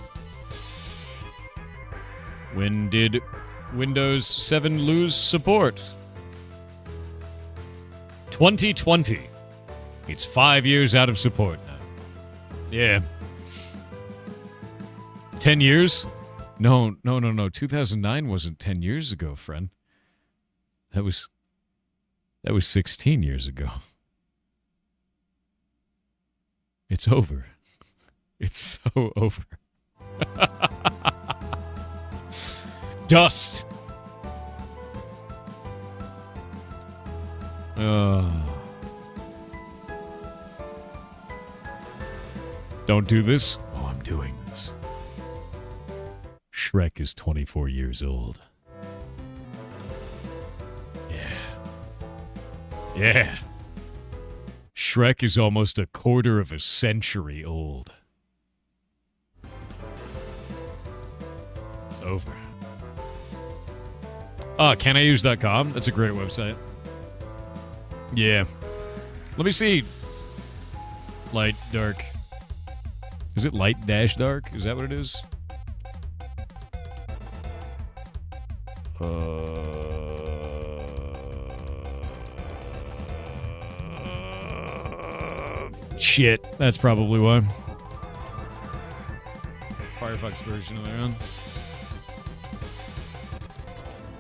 When did Windows 7 lose support? 2020. It's 5 years out of support now. Yeah. 10 years? No. 2009 wasn't 10 years ago, friend. That was 16 years ago. It's over. It's so over. Dust. Don't do this? Oh, I'm doing this. Shrek is 24 years old. Yeah. Shrek is almost a quarter of a century old. It's over. CanIuse.com? That's a great website. Yeah. Let me see. Light, dark. Is it light dash dark? Is that what it is? Shit, that's probably why. Firefox version of their own.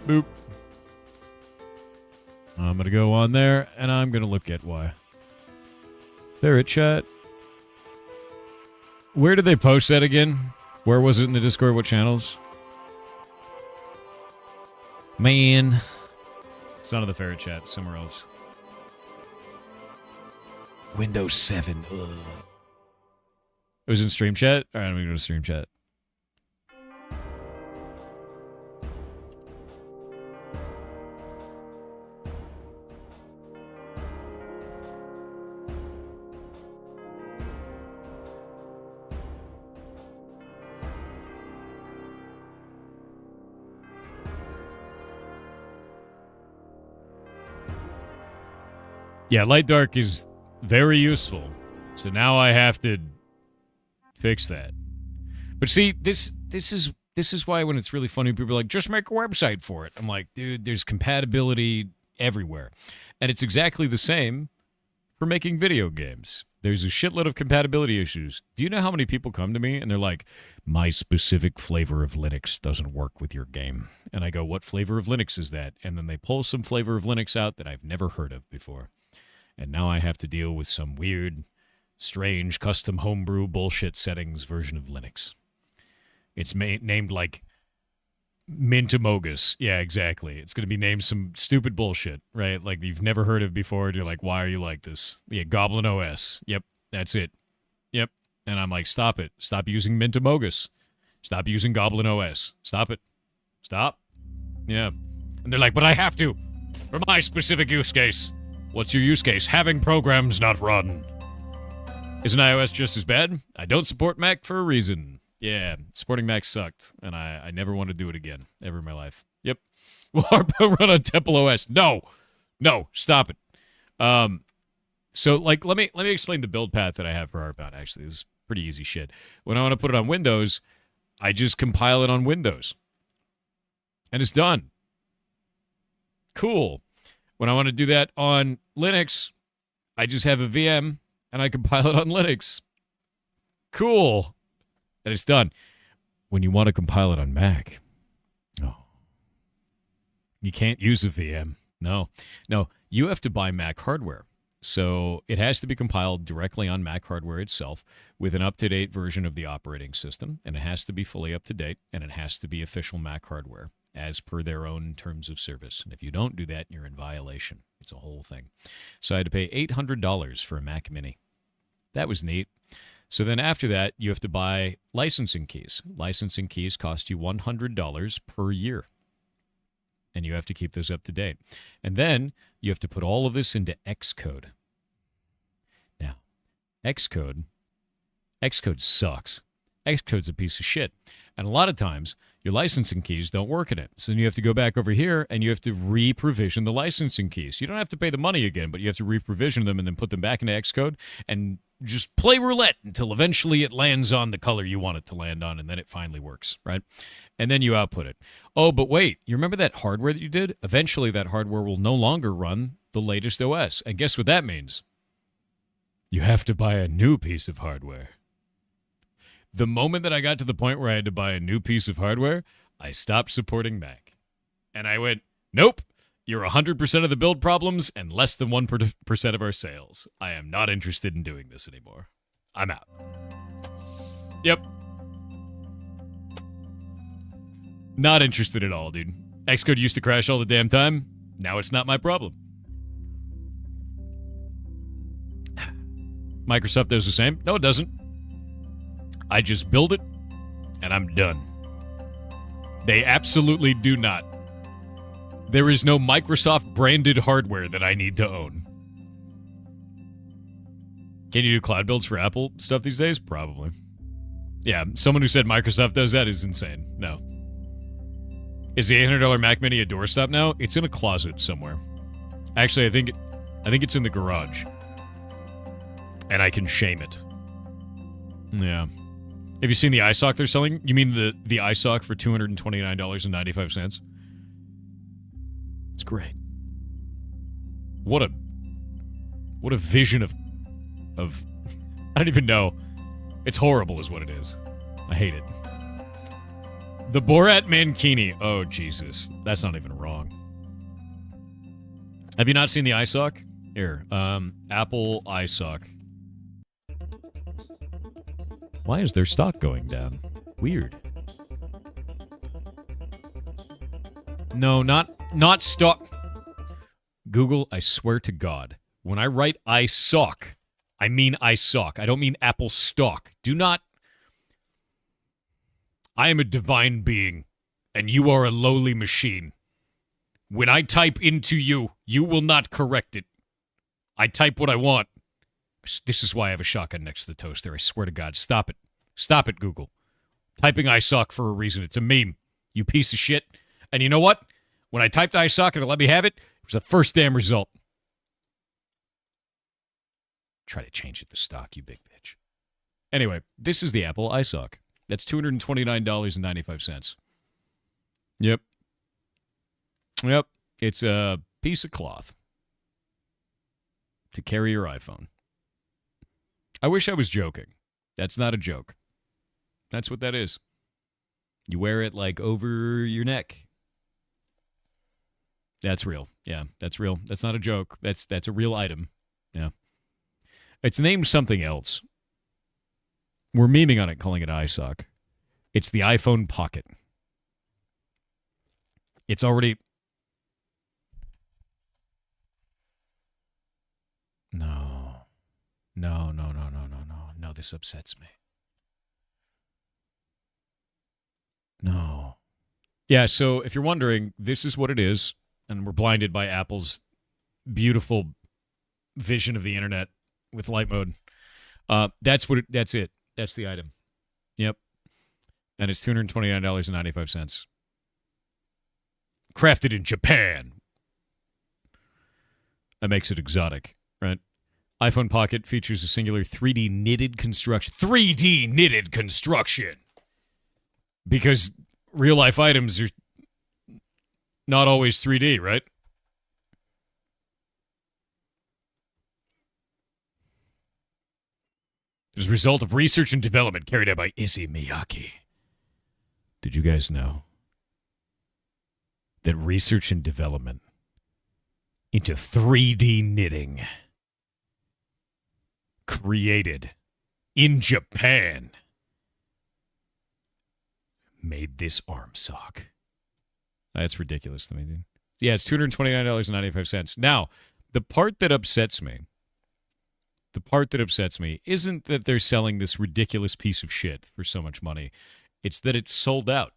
Boop. I'm gonna go on there, and I'm gonna look at why. Ferret chat. Where did they post that again? Where was it in the Discord? What channels? Man. It's not in the Ferret chat. Somewhere else. Windows 7. Ugh. It was in stream chat? Alright, I'm gonna go to stream chat. Yeah, light dark is very useful. So now I have to fix that. But see, this is why when it's really funny, people are like, just make a website for it. I'm like, dude, there's compatibility everywhere. And it's exactly the same for making video games. There's a shitload of compatibility issues. Do you know how many people come to me and they're like, my specific flavor of Linux doesn't work with your game? And I go, what flavor of Linux is that? And then they pull some flavor of Linux out that I've never heard of before. And now I have to deal with some weird, strange, custom homebrew bullshit settings version of Linux. It's named like Mintamogus. Yeah, exactly. It's going to be named some stupid bullshit, right? Like you've never heard of before. And you're like, why are you like this? Yeah, Goblin OS. Yep, that's it. Yep. And I'm like, stop it. Stop using Mintamogus. Stop using Goblin OS. Stop it. Stop. Yeah. And they're like, but I have to. For my specific use case. What's your use case? Having programs not run. Isn't iOS just as bad? I don't support Mac for a reason. Yeah, supporting Mac sucked, and I never want to do it again, ever in my life. Yep. Will Heartbound run on Temple OS? No, stop it. So like, let me explain the build path that I have for Heartbound. Actually, this is pretty easy shit. When I want to put it on Windows, I just compile it on Windows, and it's done. Cool. When I want to do that on Linux, I just have a VM and I compile it on Linux. Cool. And it's done. When you want to compile it on Mac, you can't use a VM. No, you have to buy Mac hardware. So it has to be compiled directly on Mac hardware itself with an up-to-date version of the operating system, and it has to be fully up-to-date, and it has to be official Mac hardware as per their own terms of service. And if you don't do that, you're in violation. It's a whole thing. So I had to pay $800 for a Mac Mini. That was neat. So then after that, you have to buy licensing keys. Licensing keys cost you $100 per year. And you have to keep those up to date. And then you have to put all of this into Xcode. Now, Xcode sucks. Xcode's a piece of shit. And a lot of times, your licensing keys don't work in it. So then you have to go back over here and you have to re-provision the licensing keys. You don't have to pay the money again, but you have to re-provision them and then put them back into Xcode and just play roulette until eventually it lands on the color you want it to land on, and then it finally works, right? And then you output it. Oh, but wait, you remember that hardware that you did? Eventually that hardware will no longer run the latest OS. And guess what that means? You have to buy a new piece of hardware. The moment that I got to the point where I had to buy a new piece of hardware, I stopped supporting Mac. And I went, nope. You're 100% of the build problems and less than 1% of our sales. I am not interested in doing this anymore. I'm out. Yep. Not interested at all, dude. Xcode used to crash all the damn time. Now it's not my problem. Microsoft does the same. No, it doesn't. I just build it, and I'm done. They absolutely do not. There is no Microsoft-branded hardware that I need to own. Can you do cloud builds for Apple stuff these days? Probably. Yeah, someone who said Microsoft does that is insane. No. Is the $800 Mac Mini a doorstop now? It's in a closet somewhere. Actually, I think it's in the garage. And I can shame it. Yeah. Have you seen the iSock they're selling? You mean the iSock for $229.95? It's great. What a vision of I don't even know. It's horrible is what it is. I hate it. The Borat Mankini. Oh, Jesus. That's not even wrong. Have you not seen the iSock? Here, Apple iSock. Why is their stock going down? Weird. No, not stock. Google, I swear to God, when I write iSock, I mean iSock. I don't mean Apple stock. Do not. I am a divine being, and you are a lowly machine. When I type into you, you will not correct it. I type what I want. This is why I have a shotgun next to the toaster. I swear to God. Stop it. Stop it, Google. Typing iSock for a reason. It's a meme. You piece of shit. And you know what? When I typed iSock and it let me have it, it was the first damn result. Try to change it to stock, you big bitch. Anyway, this is the Apple iSock. That's $229.95. Yep. It's piece of cloth to carry your iPhone. I wish I was joking. That's not a joke. That's what that is. You wear it like over your neck. That's real. Yeah, that's real. That's not a joke. That's a real item. Yeah. It's named something else. We're memeing on it, calling it iSock. It's the iPhone Pocket. It's already... No, this upsets me. No. Yeah, so if you're wondering, this is what it is, and we're blinded by Apple's beautiful vision of the internet with light mode. That's it. That's the item. Yep. And it's $229.95. Crafted in Japan. That makes it exotic, right? iPhone Pocket features a singular 3D knitted construction. 3D knitted construction! Because real-life items are not always 3D, right? As a result of research and development carried out by Izzy Miyake. Did you guys know that research and development into 3D knitting created in Japan made this arm sock? That's ridiculous to me, dude. Yeah, it's $229.95. Now, the part that upsets me isn't that they're selling this ridiculous piece of shit for so much money. It's that it's sold out.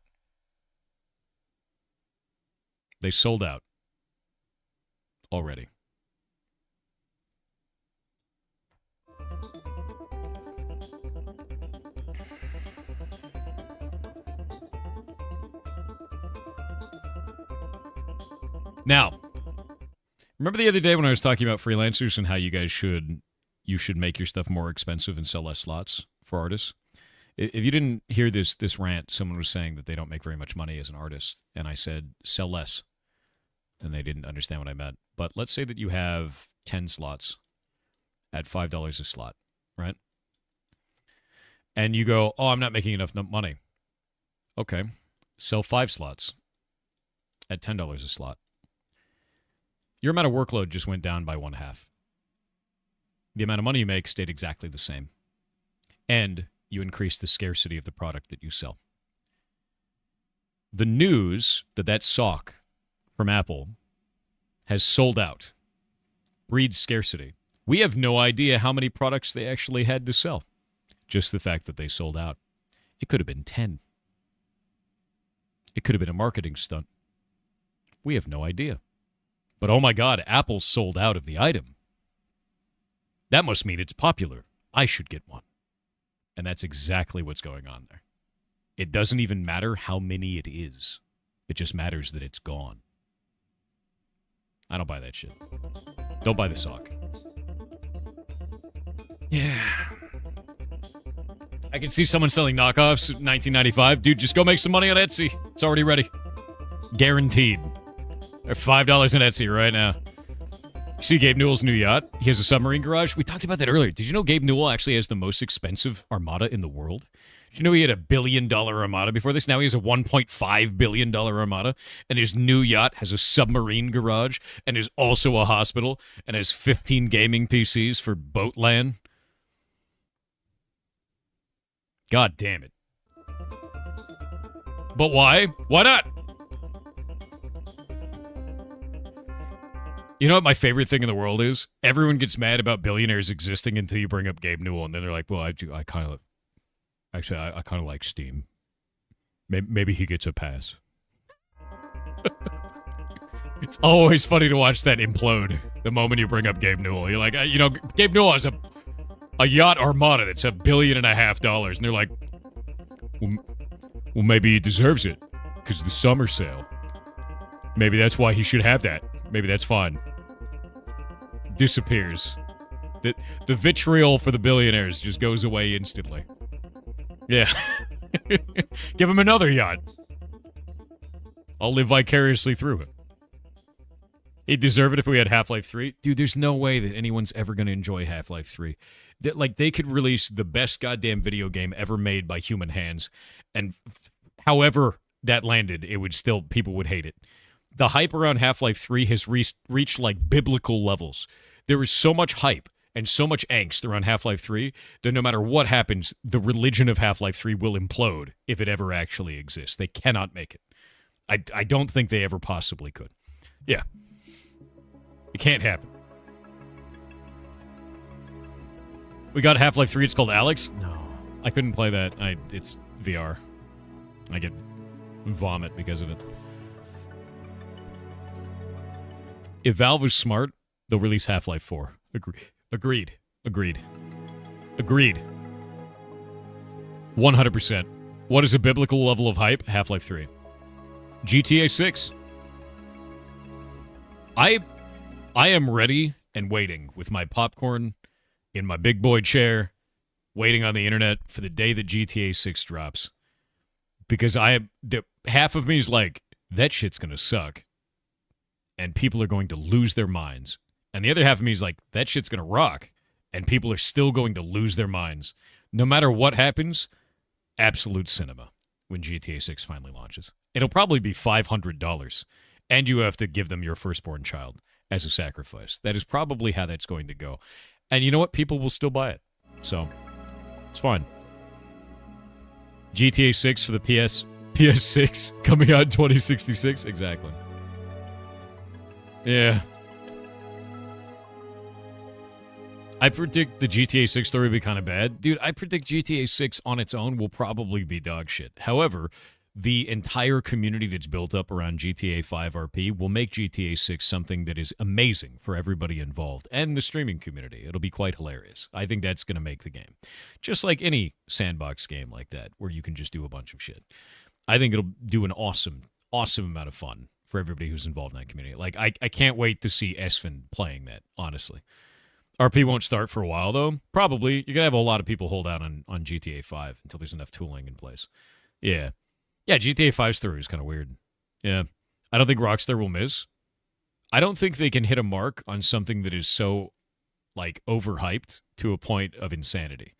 They sold out already. Now, remember the other day when I was talking about freelancers and how you guys should make your stuff more expensive and sell less slots for artists? If you didn't hear this rant, someone was saying that they don't make very much money as an artist, and I said, sell less. And they didn't understand what I meant. But let's say that you have 10 slots at $5 a slot, right? And you go, oh, I'm not making enough money. Okay, sell 5 slots at $10 a slot. Your amount of workload just went down by 1/2. The amount of money you make stayed exactly the same. And you increase the scarcity of the product that you sell. The news that sock from Apple has sold out breeds scarcity. We have no idea how many products they actually had to sell. Just the fact that they sold out. It could have been 10. It could have been a marketing stunt. We have no idea. But oh my God, Apple sold out of the item. That must mean it's popular. I should get one. And that's exactly what's going on there. It doesn't even matter how many it is. It just matters that it's gone. I don't buy that shit. Don't buy the sock. Yeah. I can see someone selling knockoffs at $19.95. Dude, just go make some money on Etsy. It's already ready. Guaranteed. They're $5 on Etsy right now. You see Gabe Newell's new yacht? He has a submarine garage. We talked about that earlier. Did you know Gabe Newell actually has the most expensive armada in the world? Did you know he had $1 billion armada before this? Now he has a $1.5 billion armada, and his new yacht has a submarine garage, and is also a hospital, and has 15 gaming PCs for boat land. God damn it. But why? Why not? You know what my favorite thing in the world is? Everyone gets mad about billionaires existing until you bring up Gabe Newell, and then they're like, well, I kind of like Steam. Maybe he gets a pass. It's always funny to watch that implode the moment you bring up Gabe Newell. You're like, Gabe Newell has a yacht armada that's $1.5 billion, and they're like, well, maybe he deserves it because of the summer sale. Maybe that's why he should have that. Maybe that's fine. Disappears. The vitriol for the billionaires just goes away instantly. Yeah. Give him another yacht. I'll live vicariously through it. He'd deserve it if we had Half-Life 3. Dude, there's no way that anyone's ever going to enjoy Half-Life 3. That, like, they could release the best goddamn video game ever made by human hands, and however that landed, it would still, people would hate it. The hype around Half-Life 3 has reached like biblical levels. There is so much hype and so much angst around Half-Life 3 that no matter what happens, the religion of Half-Life 3 will implode if it ever actually exists. They cannot make it. I don't think they ever possibly could. Yeah. It can't happen. We got Half-Life 3. It's called Alex. No, I couldn't play that. It's VR. I get vomit because of it. If Valve was smart, they'll release Half-Life 4. Agreed. 100%. What is a biblical level of hype? Half-Life 3. GTA 6. I am ready and waiting with my popcorn in my big boy chair, waiting on the internet for the day that GTA 6 drops. Because half of me is like, that shit's gonna suck. And people are going to lose their minds. And the other half of me is like, that shit's gonna rock. And people are still going to lose their minds. No matter what happens, absolute cinema when GTA 6 finally launches. It'll probably be $500. And you have to give them your firstborn child as a sacrifice. That is probably how that's going to go. And you know what? People will still buy it. So, it's fine. GTA 6 for the PS6 coming out in 2066? Exactly. Yeah. I predict the GTA 6 story will be kind of bad. Dude, I predict GTA 6 on its own will probably be dog shit. However, the entire community that's built up around GTA 5 RP will make GTA 6 something that is amazing for everybody involved and the streaming community. It'll be quite hilarious. I think that's going to make the game. Just like any sandbox game like that, where you can just do a bunch of shit. I think it'll do an awesome amount of fun for everybody who's involved in that community. Like, I can't wait to see Esfin playing that, honestly. RP won't start for a while, though. Probably. You're going to have a lot of people hold out on GTA 5 until there's enough tooling in place. Yeah. Yeah, GTA 5's story is kind of weird. Yeah. I don't think Rockstar will miss. I don't think they can hit a mark on something that is so, like, overhyped to a point of insanity.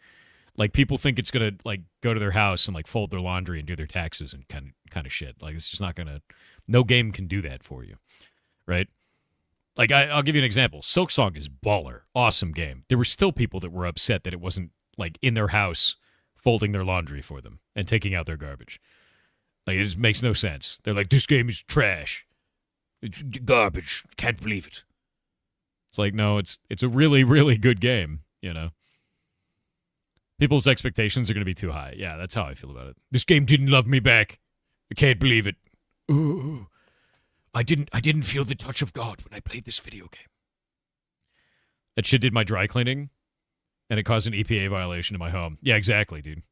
Like, people think it's going to, like, go to their house and, like, fold their laundry and do their taxes and kind of shit. Like, it's just not going to... No game can do that for you, right? Like, I'll give you an example. Silksong is baller. Awesome game. There were still people that were upset that it wasn't, like, in their house folding their laundry for them and taking out their garbage. Like, it just makes no sense. They're like, this game is trash. It's garbage. Can't believe it. It's like, no, it's a really, really good game, you know? People's expectations are going to be too high. Yeah, that's how I feel about it. This game didn't love me back. I can't believe it. Ooh. I didn't feel the touch of God when I played this video game. That shit did my dry cleaning, and it caused an EPA violation in my home. Yeah, exactly, dude.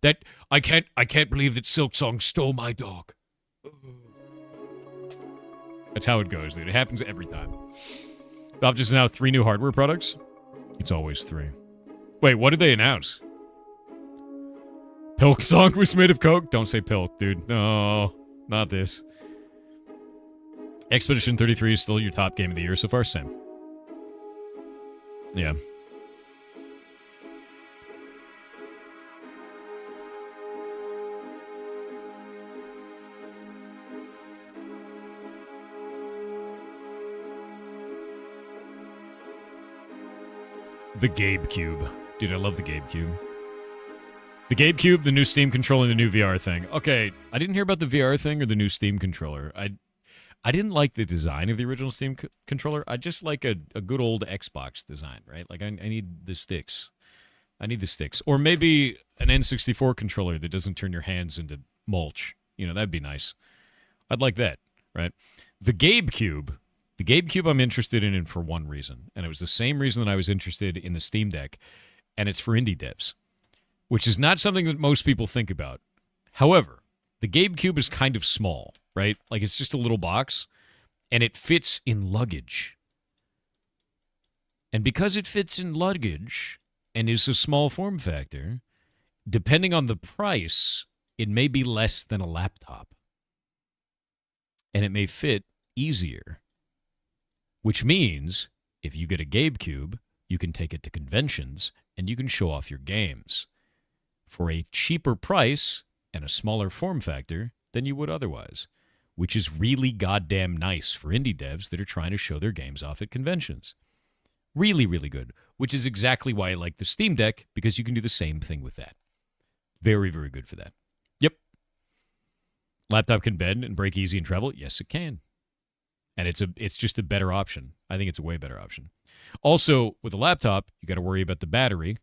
That I can't believe that Silksong stole my dog. That's how it goes, dude. It happens every time. Valve just announced 3 new hardware products. It's always 3. Wait, what did they announce? Pilk song was made of coke? Don't say Pilk, dude. No, not this. Expedition 33 is still your top game of the year so far. Same. Yeah. The Gabe Cube. Dude, I love the Gabe Cube. The Gabe Cube, the new Steam controller, and the new VR thing. Okay, I didn't hear about the VR thing or the new Steam controller. I didn't like the design of the original Steam controller. I just like a good old Xbox design, right? Like, I need the sticks. I need the sticks. Or maybe an N64 controller that doesn't turn your hands into mulch. You know, that'd be nice. I'd like that, right? The Gabe Cube I'm interested in for one reason, and it was the same reason that I was interested in the Steam Deck, and it's for indie devs, which is not something that most people think about. However, the Gabe Cube is kind of small, right? Like, it's just a little box, and it fits in luggage. And because it fits in luggage and is a small form factor, depending on the price, it may be less than a laptop. And it may fit easier which means if you get a GameCube, you can take it to conventions and you can show off your games for a cheaper price and a smaller form factor than you would otherwise, which is really goddamn nice for indie devs that are trying to show their games off at conventions. Really, really good, which is exactly why I like the Steam Deck, because you can do the same thing with that. Very, very good for that. Yep. Laptop can bend and break easy in travel? Yes, it can. And it's just a better option. I think it's a way better option. Also, with a laptop, you got to worry about the battery,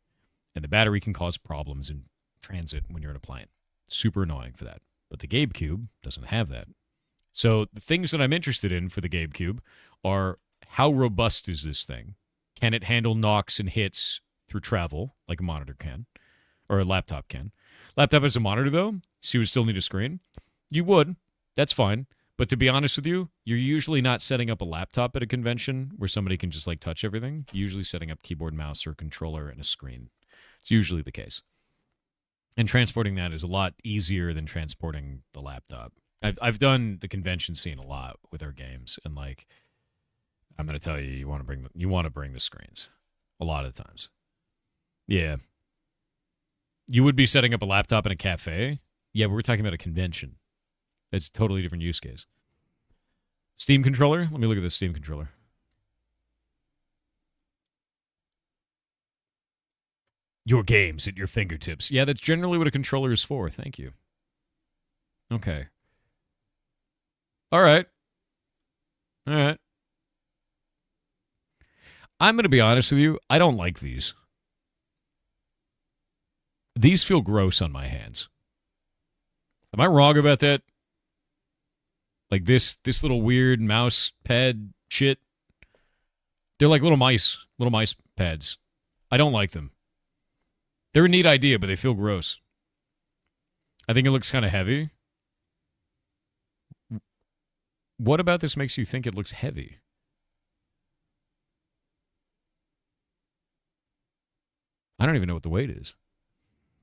and the battery can cause problems in transit when you're in a plane. Super annoying for that. But the GameCube doesn't have that. So the things that I'm interested in for the GameCube are, how robust is this thing? Can it handle knocks and hits through travel like a monitor can, or a laptop can? Laptop has a monitor, though, so you would still need a screen. You would. That's fine. But to be honest with you, you're usually not setting up a laptop at a convention where somebody can just like touch everything. You're usually setting up keyboard, mouse, or a controller and a screen. It's usually the case. And transporting that is a lot easier than transporting the laptop. I've done the convention scene a lot with our games, and like, I'm gonna tell you, you want to bring the screens a lot of the times. Yeah. You would be setting up a laptop in a cafe. Yeah, but we're talking about a convention. It's a totally different use case. Steam controller? Let me look at this Steam controller. Your games at your fingertips. Yeah, that's generally what a controller is for. Thank you. Okay. All right. All right. I'm going to be honest with you. I don't like these. These feel gross on my hands. Am I wrong about that? Like this little weird mouse pad shit. They're like little mice pads. I don't like them. They're a neat idea, but they feel gross. I think it looks kind of heavy. What about this makes you think it looks heavy? I don't even know what the weight is.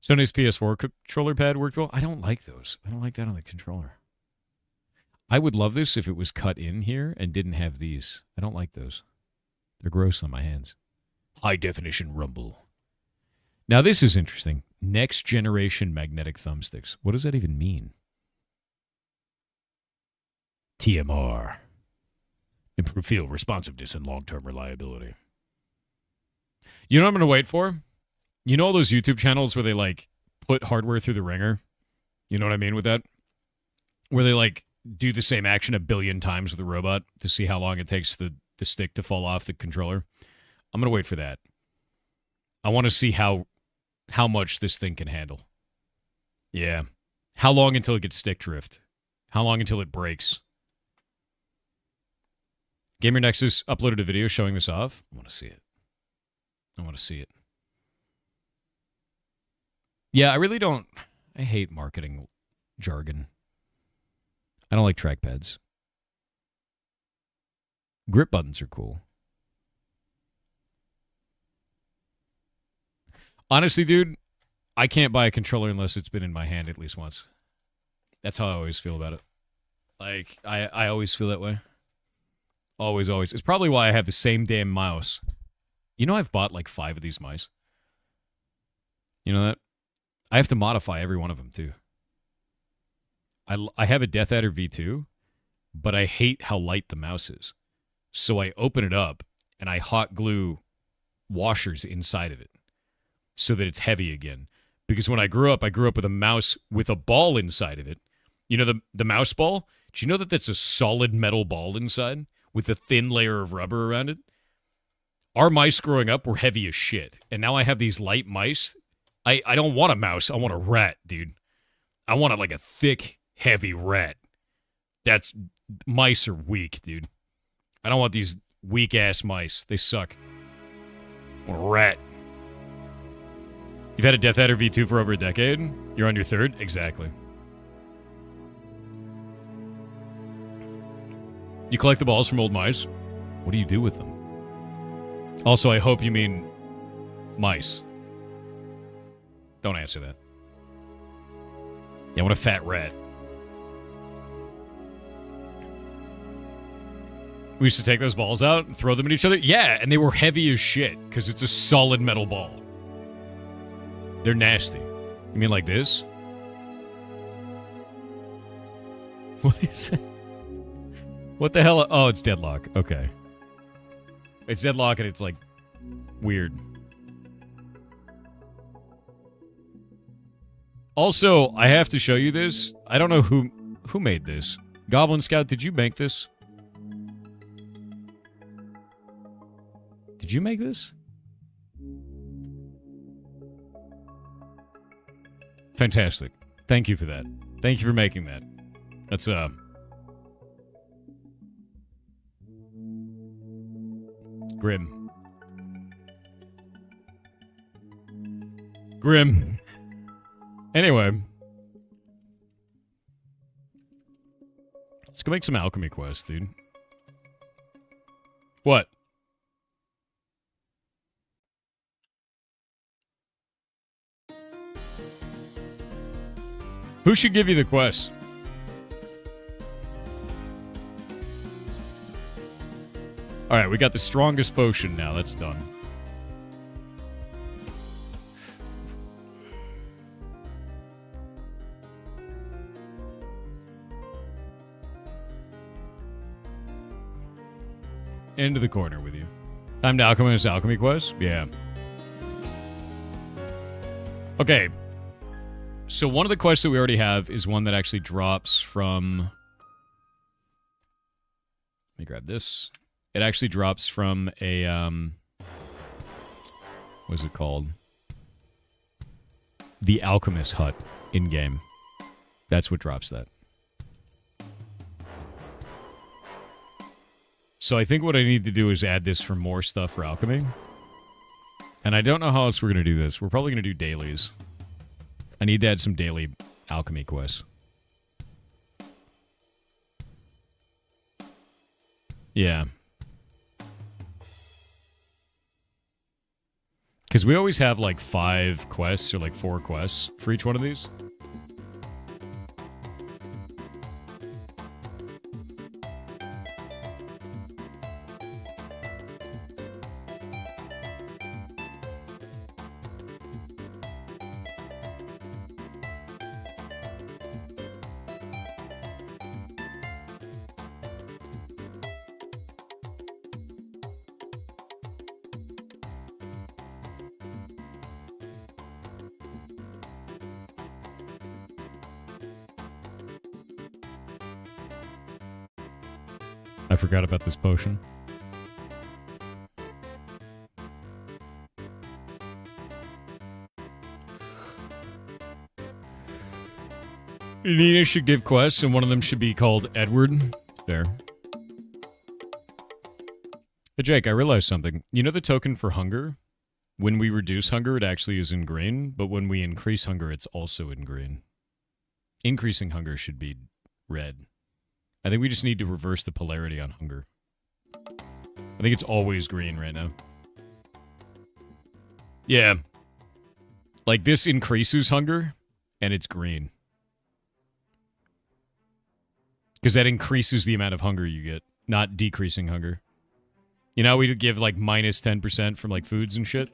Sony's PS4 controller pad worked well. I don't like those. I don't like that on the controller. I would love this if it was cut in here and didn't have these. I don't like those. They're gross on my hands. High definition rumble. Now this is interesting. Next generation magnetic thumbsticks. What does that even mean? TMR. Improve field responsiveness and long-term reliability. You know what I'm going to wait for? You know all those YouTube channels where they like put hardware through the ringer? You know what I mean with that? Where they like do the same action a billion times with a robot to see how long it takes the stick to fall off the controller. I'm going to wait for that. I want to see how much this thing can handle. Yeah. How long until it gets stick drift? How long until it breaks? Gamer Nexus uploaded a video showing this off. I want to see it. I want to see it. Yeah, I really don't. I hate marketing jargon. I don't like trackpads. Grip buttons are cool. Honestly, dude, I can't buy a controller unless it's been in my hand at least once. That's how I always feel about it. Like, I always feel that way. Always, always. It's probably why I have the same damn mouse. You know, I've bought like 5 of these mice. You know that? I have to modify every one of them, too. I have a Death Adder V2, but I hate how light the mouse is. So I open it up, and I hot glue washers inside of it so that it's heavy again. Because when I grew up with a mouse with a ball inside of it. You know the mouse ball? Do you know that that's a solid metal ball inside with a thin layer of rubber around it? Our mice growing up were heavy as shit. And now I have these light mice. I don't want a mouse. I want a rat, dude. I want like a thick, heavy rat. Mice are weak, dude. I don't want these weak-ass mice. They suck. I want a rat. You've had a Death Adder V2 for over a decade? You're on your 3rd? Exactly. You collect the balls from old mice? What do you do with them? Also, I hope you mean mice. Don't answer that. Yeah, I want a fat rat. We used to take those balls out and throw them at each other. Yeah, and they were heavy as shit because it's a solid metal ball. They're nasty. You mean like this? What is it? What the hell? Oh, it's deadlock. Okay. It's deadlock and it's like weird. Also, I have to show you this. I don't know who made this. Goblin Scout, did you make this? Did you make this? Fantastic. Thank you for that. Thank you for making that. That's grim. Grim. Anyway. Let's go make some alchemy quests, dude. What? Who should give you the quest? Alright, we got the strongest potion now. That's done. Into the corner with you. Time to alchemist alchemy quest? Yeah. Okay. So one of the quests that we already have is one that actually drops from... Let me grab this. It actually drops from a, what is it called? The Alchemist Hut in-game. That's what drops that. So I think what I need to do is add this for more stuff for alchemy. And I don't know how else we're going to do this. We're probably going to do dailies. I need to add some daily alchemy quests. Yeah. Because we always have like 5 quests or like 4 quests for each one of these. I forgot about this potion. Nina should give quests, and one of them should be called Edward. Fair. Hey, Jake, I realized something. You know the token for hunger? When we reduce hunger, it actually is in green, but when we increase hunger, it's also in green. Increasing hunger should be red. I think we just need to reverse the polarity on hunger. I think it's always green right now. Yeah. Like, this increases hunger, and it's green. Because that increases the amount of hunger you get, not decreasing hunger. You know, we give, like, minus 10% from, like, foods and shit.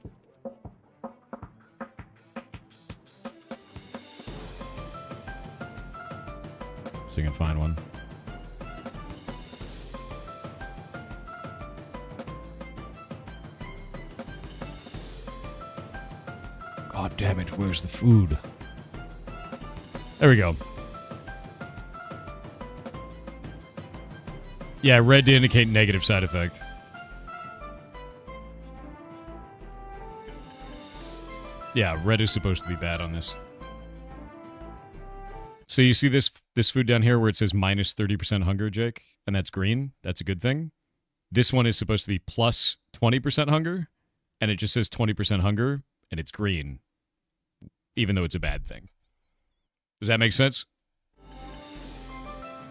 So you can find one. God damn it, where's the food? There we go. Yeah, red to indicate negative side effect. Yeah, red is supposed to be bad on this. So you see this food down here where it says minus 30% hunger, Jake? And that's green. That's a good thing. This one is supposed to be plus 20% hunger. And it just says 20% hunger. And it's green. Even though it's a bad thing. Does that make sense?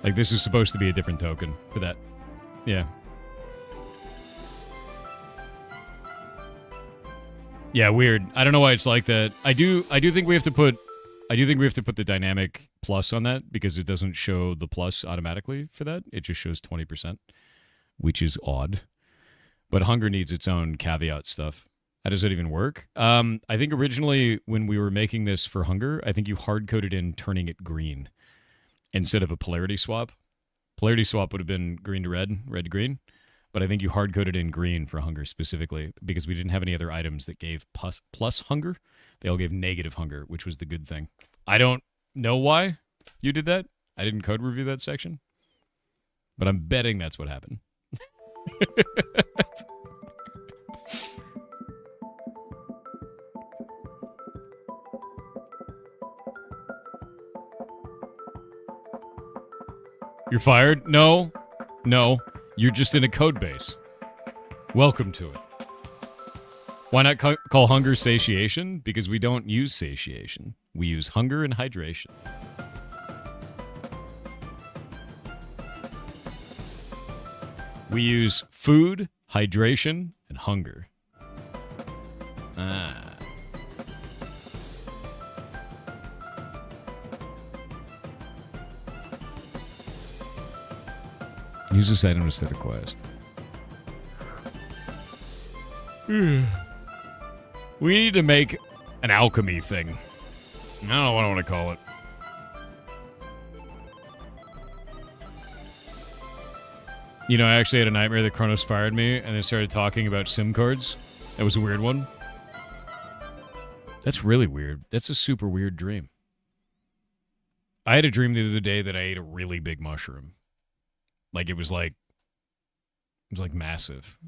Like, this is supposed to be a different token for that. Yeah. Yeah, weird. I don't know why it's like that. I do think we have to put the dynamic plus on that because it doesn't show the plus automatically for that. It just shows 20%. which is odd. But hunger needs its own caveat stuff. How does that even work? I think originally when we were making this for hunger, I think you hard-coded in turning it green instead of a polarity swap. Polarity swap would have been green to red, red to green. But I think you hard-coded in green for hunger specifically because we didn't have any other items that gave plus hunger. They all gave negative hunger, which was the good thing. I don't know why you did that. I didn't code review that section. But I'm betting that's what happened. You're fired? No. You're just in a code base. Welcome to it. Why not call hunger satiation? Because we don't use satiation. We use hunger and hydration. We use food, hydration, and hunger. Use this item instead of quest. We need to make an alchemy thing. I don't know what I want to call it. You know, I actually had a nightmare that Kronos fired me and they started talking about SIM cards. That was a weird one. That's really weird. That's a super weird dream. I had a dream the other day that I ate a really big mushroom. It was massive.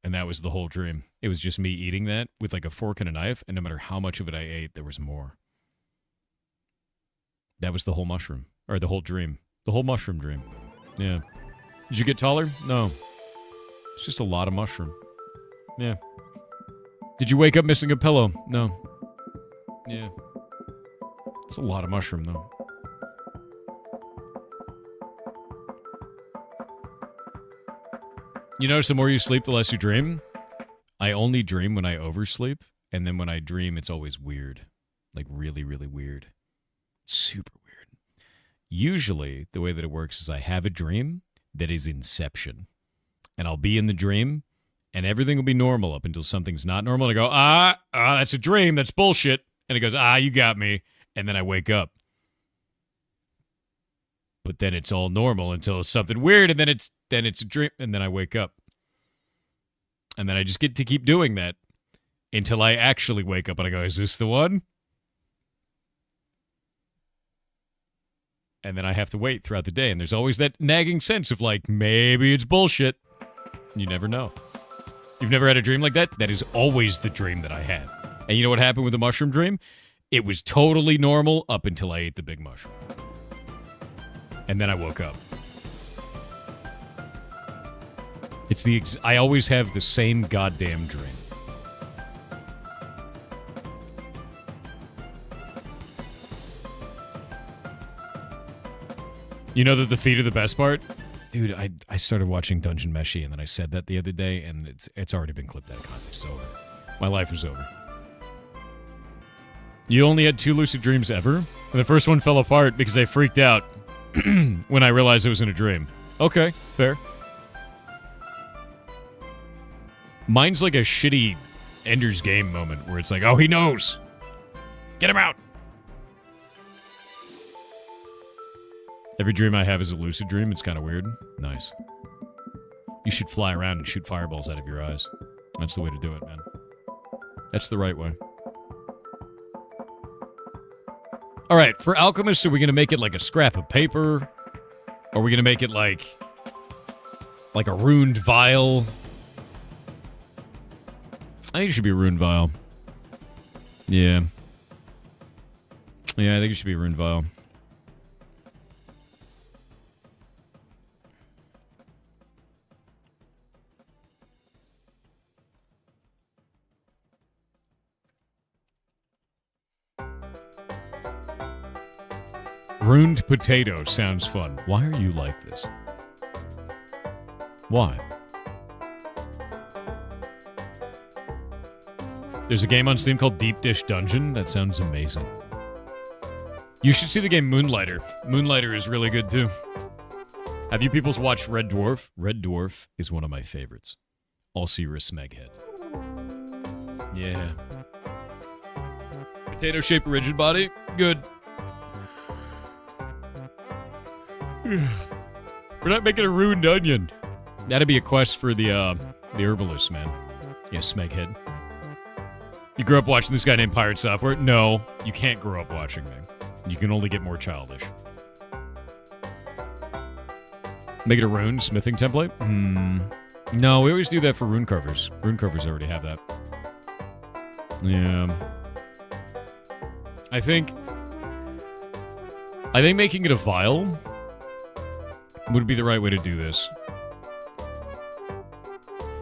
And that was the whole dream. It was just me eating that with like a fork and a knife, and no matter how much of it I ate, there was more. That was the whole mushroom. Or the whole dream. The whole mushroom dream. Yeah. Did you get taller? No. It's just a lot of mushroom. Yeah. Did you wake up missing a pillow? No. Yeah. It's a lot of mushroom, though. You notice the more you sleep, the less you dream? I only dream when I oversleep, and then when I dream, it's always weird. Like really, really weird. Super weird. Usually, the way that it works is I have a dream that is Inception. And I'll be in the dream, and everything will be normal up until something's not normal, and I go, that's a dream, that's bullshit. And it goes, you got me. And then I wake up. But then it's all normal until it's something weird, and then it's a dream, and then I wake up. And then I just get to keep doing that until I actually wake up and I go, is this the one? And then I have to wait throughout the day, and there's always that nagging sense of like, maybe it's bullshit. You never know. You've never had a dream like that? That is always the dream that I have. And you know what happened with the mushroom dream? It was totally normal up until I ate the big mushroom. And then I woke up. It's I always have the same goddamn dream. You know that the feet are the best part? Dude, I started watching Dungeon Meshi, and then I said that the other day, and it's already been clipped out of context, so my life is over. You only had 2 lucid dreams ever? And the first one fell apart because I freaked out when I realized it was in a dream. Okay, fair. Mine's like a shitty Ender's Game moment where it's like, oh, he knows. Get him out. Every dream I have is a lucid dream. It's kind of weird. Nice. You should fly around and shoot fireballs out of your eyes. That's the way to do it, man. That's the right way. All right, for alchemists, are we going to make it like a scrap of paper? Or are we going to make it like a ruined vial? I think it should be a ruined vial. Yeah. Yeah, I think it should be a ruined vial. Ruined potato sounds fun. Why are you like this? Why? There's a game on Steam called Deep Dish Dungeon. That sounds amazing. You should see the game Moonlighter. Moonlighter is really good too. Have you people's watched Red Dwarf? Red Dwarf is one of my favorites. Also, you're a smeghead. Yeah. Potato-shaped rigid body? Good. We're not making a ruined onion. That'd be a quest for the herbalist, man. Yeah, smeghead. You grew up watching this guy named Pirate Software? No, you can't grow up watching me. You can only get more childish. Make it a rune smithing template? No, we always do that for rune carvers. Rune carvers already have that. Yeah. I think making it a vial would be the right way to do this.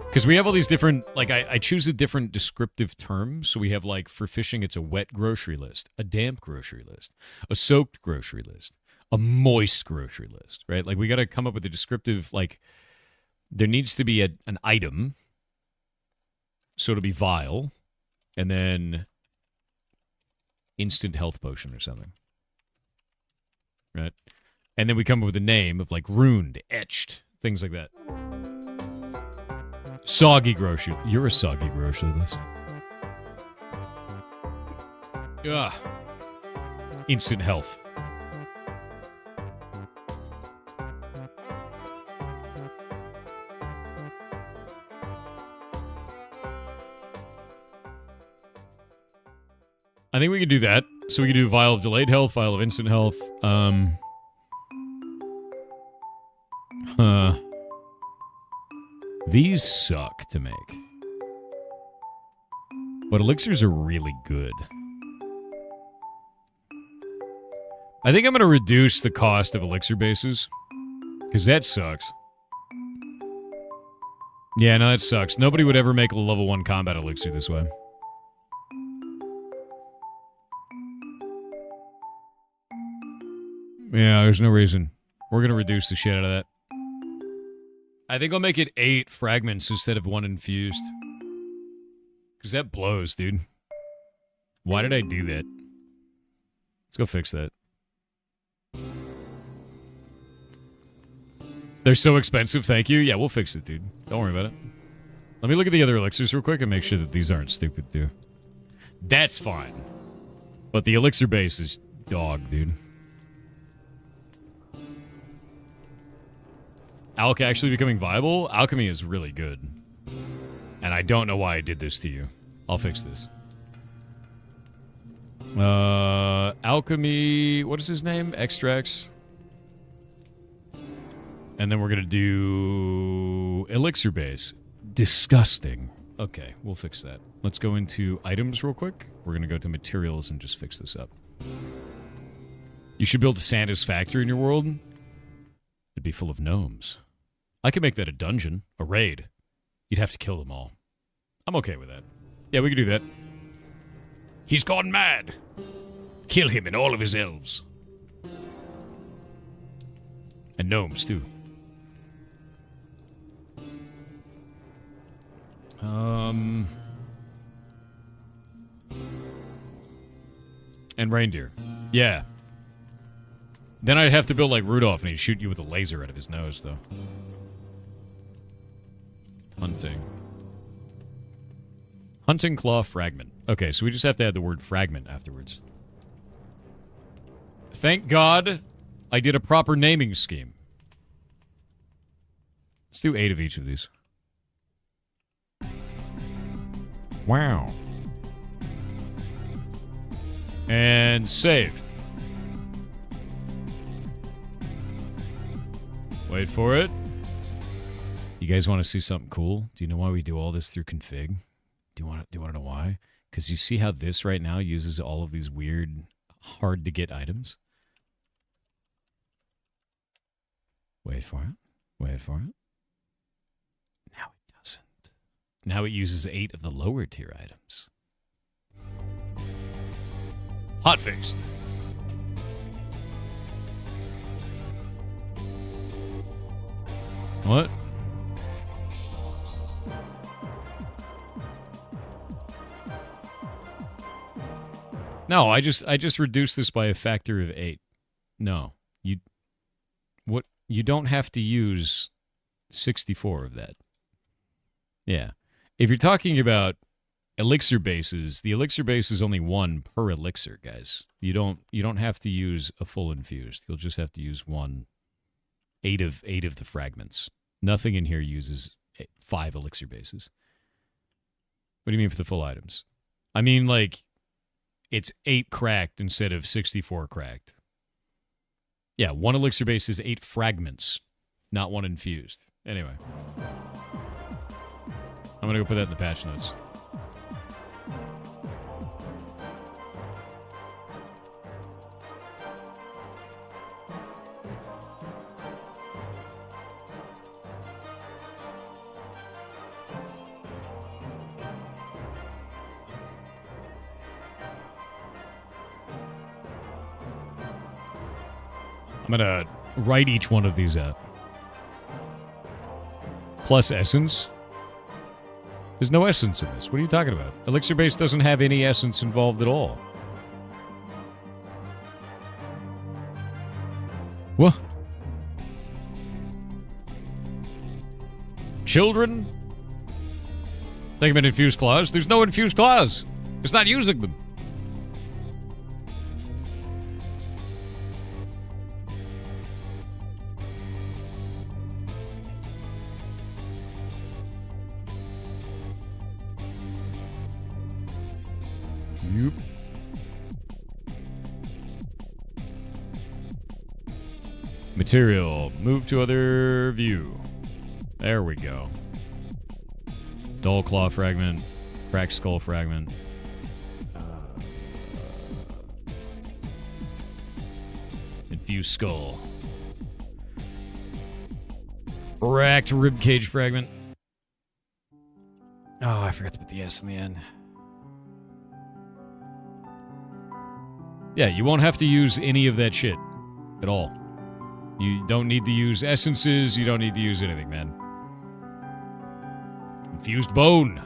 Because we have all these different, like, I choose a different descriptive term. So we have, like, for fishing, it's a wet grocery list, a damp grocery list, a soaked grocery list, a moist grocery list, right? Like, we got to come up with a descriptive, like, there needs to be an item. So it'll be vial, and then instant health potion or something. Right? And then we come up with a name of, like, ruined, etched, things like that. Soggy grocery. You're a soggy grocery list. Ugh. Instant health. I think we could do that. So we could do vial of delayed health, vial of instant health. These suck to make. But elixirs are really good. I think I'm going to reduce the cost of elixir bases. Because that sucks. Yeah, no, that sucks. Nobody would ever make a level 1 combat elixir this way. Yeah, there's no reason. We're going to reduce the shit out of that. I think I'll make it 8 fragments instead of 1 infused. Because that blows, dude. Why did I do that? Let's go fix that. They're so expensive, thank you. Yeah, we'll fix it, dude. Don't worry about it. Let me look at the other elixirs real quick and make sure that these aren't stupid, too. That's fine. But the elixir base is dog, dude. Alch actually becoming viable? Alchemy is really good. And I don't know why I did this to you. I'll fix this. Alchemy... What is his name? Extracts. And then we're going to do... Elixir base. Disgusting. Okay, we'll fix that. Let's go into items real quick. We're going to go to materials and just fix this up. You should build a Santa's factory in your world. It'd be full of gnomes. I could make that a dungeon, a raid. You'd have to kill them all. I'm okay with that. Yeah, we could do that. He's gone mad. Kill him and all of his elves. And gnomes, too. And reindeer. Yeah. Then I'd have to build like Rudolph and he'd shoot you with a laser out of his nose, though. Hunting. Hunting claw fragment. Okay, so we just have to add the word fragment afterwards. Thank God I did a proper naming scheme. Let's do 8 of each of these. Wow. And save. Wait for it. You guys want to see something cool? Do you know why we do all this through config? Do you want to know why? Because you see how this right now uses all of these weird, hard to get items? Wait for it. Wait for it. Now it doesn't. Now it uses 8 of the lower tier items. Hot-faced. What? No, I just reduced this by a factor of 8. No. What? you don't have to use 64 of that. Yeah. If you're talking about elixir bases, the elixir base is only 1 per elixir, guys. You don't have to use a full infused. You'll just have to use 8 of the fragments. Nothing in here uses 5 elixir bases. What do you mean for the full items? I mean, like, it's 8 cracked instead of 64 cracked. Yeah, 1 elixir base is 8 fragments, not 1 infused. Anyway. I'm going to go put that in the patch notes. I'm going to write each one of these out. Plus essence. There's no essence in this. What are you talking about? Elixir base doesn't have any essence involved at all. What? Children? Think of an infused clause? There's no infused clause. It's not using them. Yep. Material. Move to other view. There we go. Dull claw fragment. Cracked skull fragment. Infused skull. Cracked ribcage fragment. Oh, I forgot to put the S in the end. Yeah, you won't have to use any of that shit at all. You don't need to use essences. You don't need to use anything, man. Infused bone.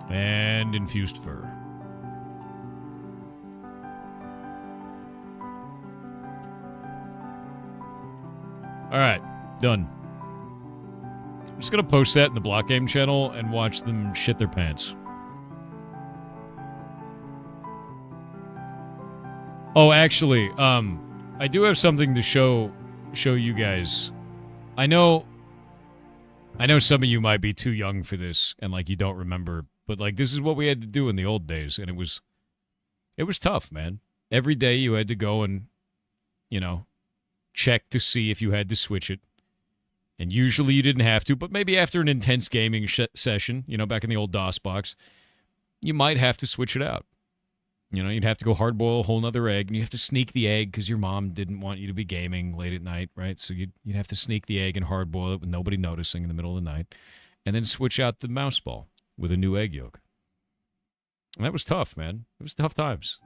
And infused fur. Alright, done. I'm just gonna post that in the Block Game channel and watch them shit their pants. Oh, actually, I do have something to show you guys. I know some of you might be too young for this and like you don't remember, but like this is what we had to do in the old days, and it was tough, man. Every day you had to go and, you know, check to see if you had to switch it. And usually you didn't have to, but maybe after an intense gaming session, you know, back in the old DOS box, you might have to switch it out. You know, you'd have to go hard boil a whole nother egg, and you have to sneak the egg because your mom didn't want you to be gaming late at night, right? So you'd have to sneak the egg and hard boil it with nobody noticing in the middle of the night, and then switch out the mouse ball with a new egg yolk. And that was tough, man. It was tough times.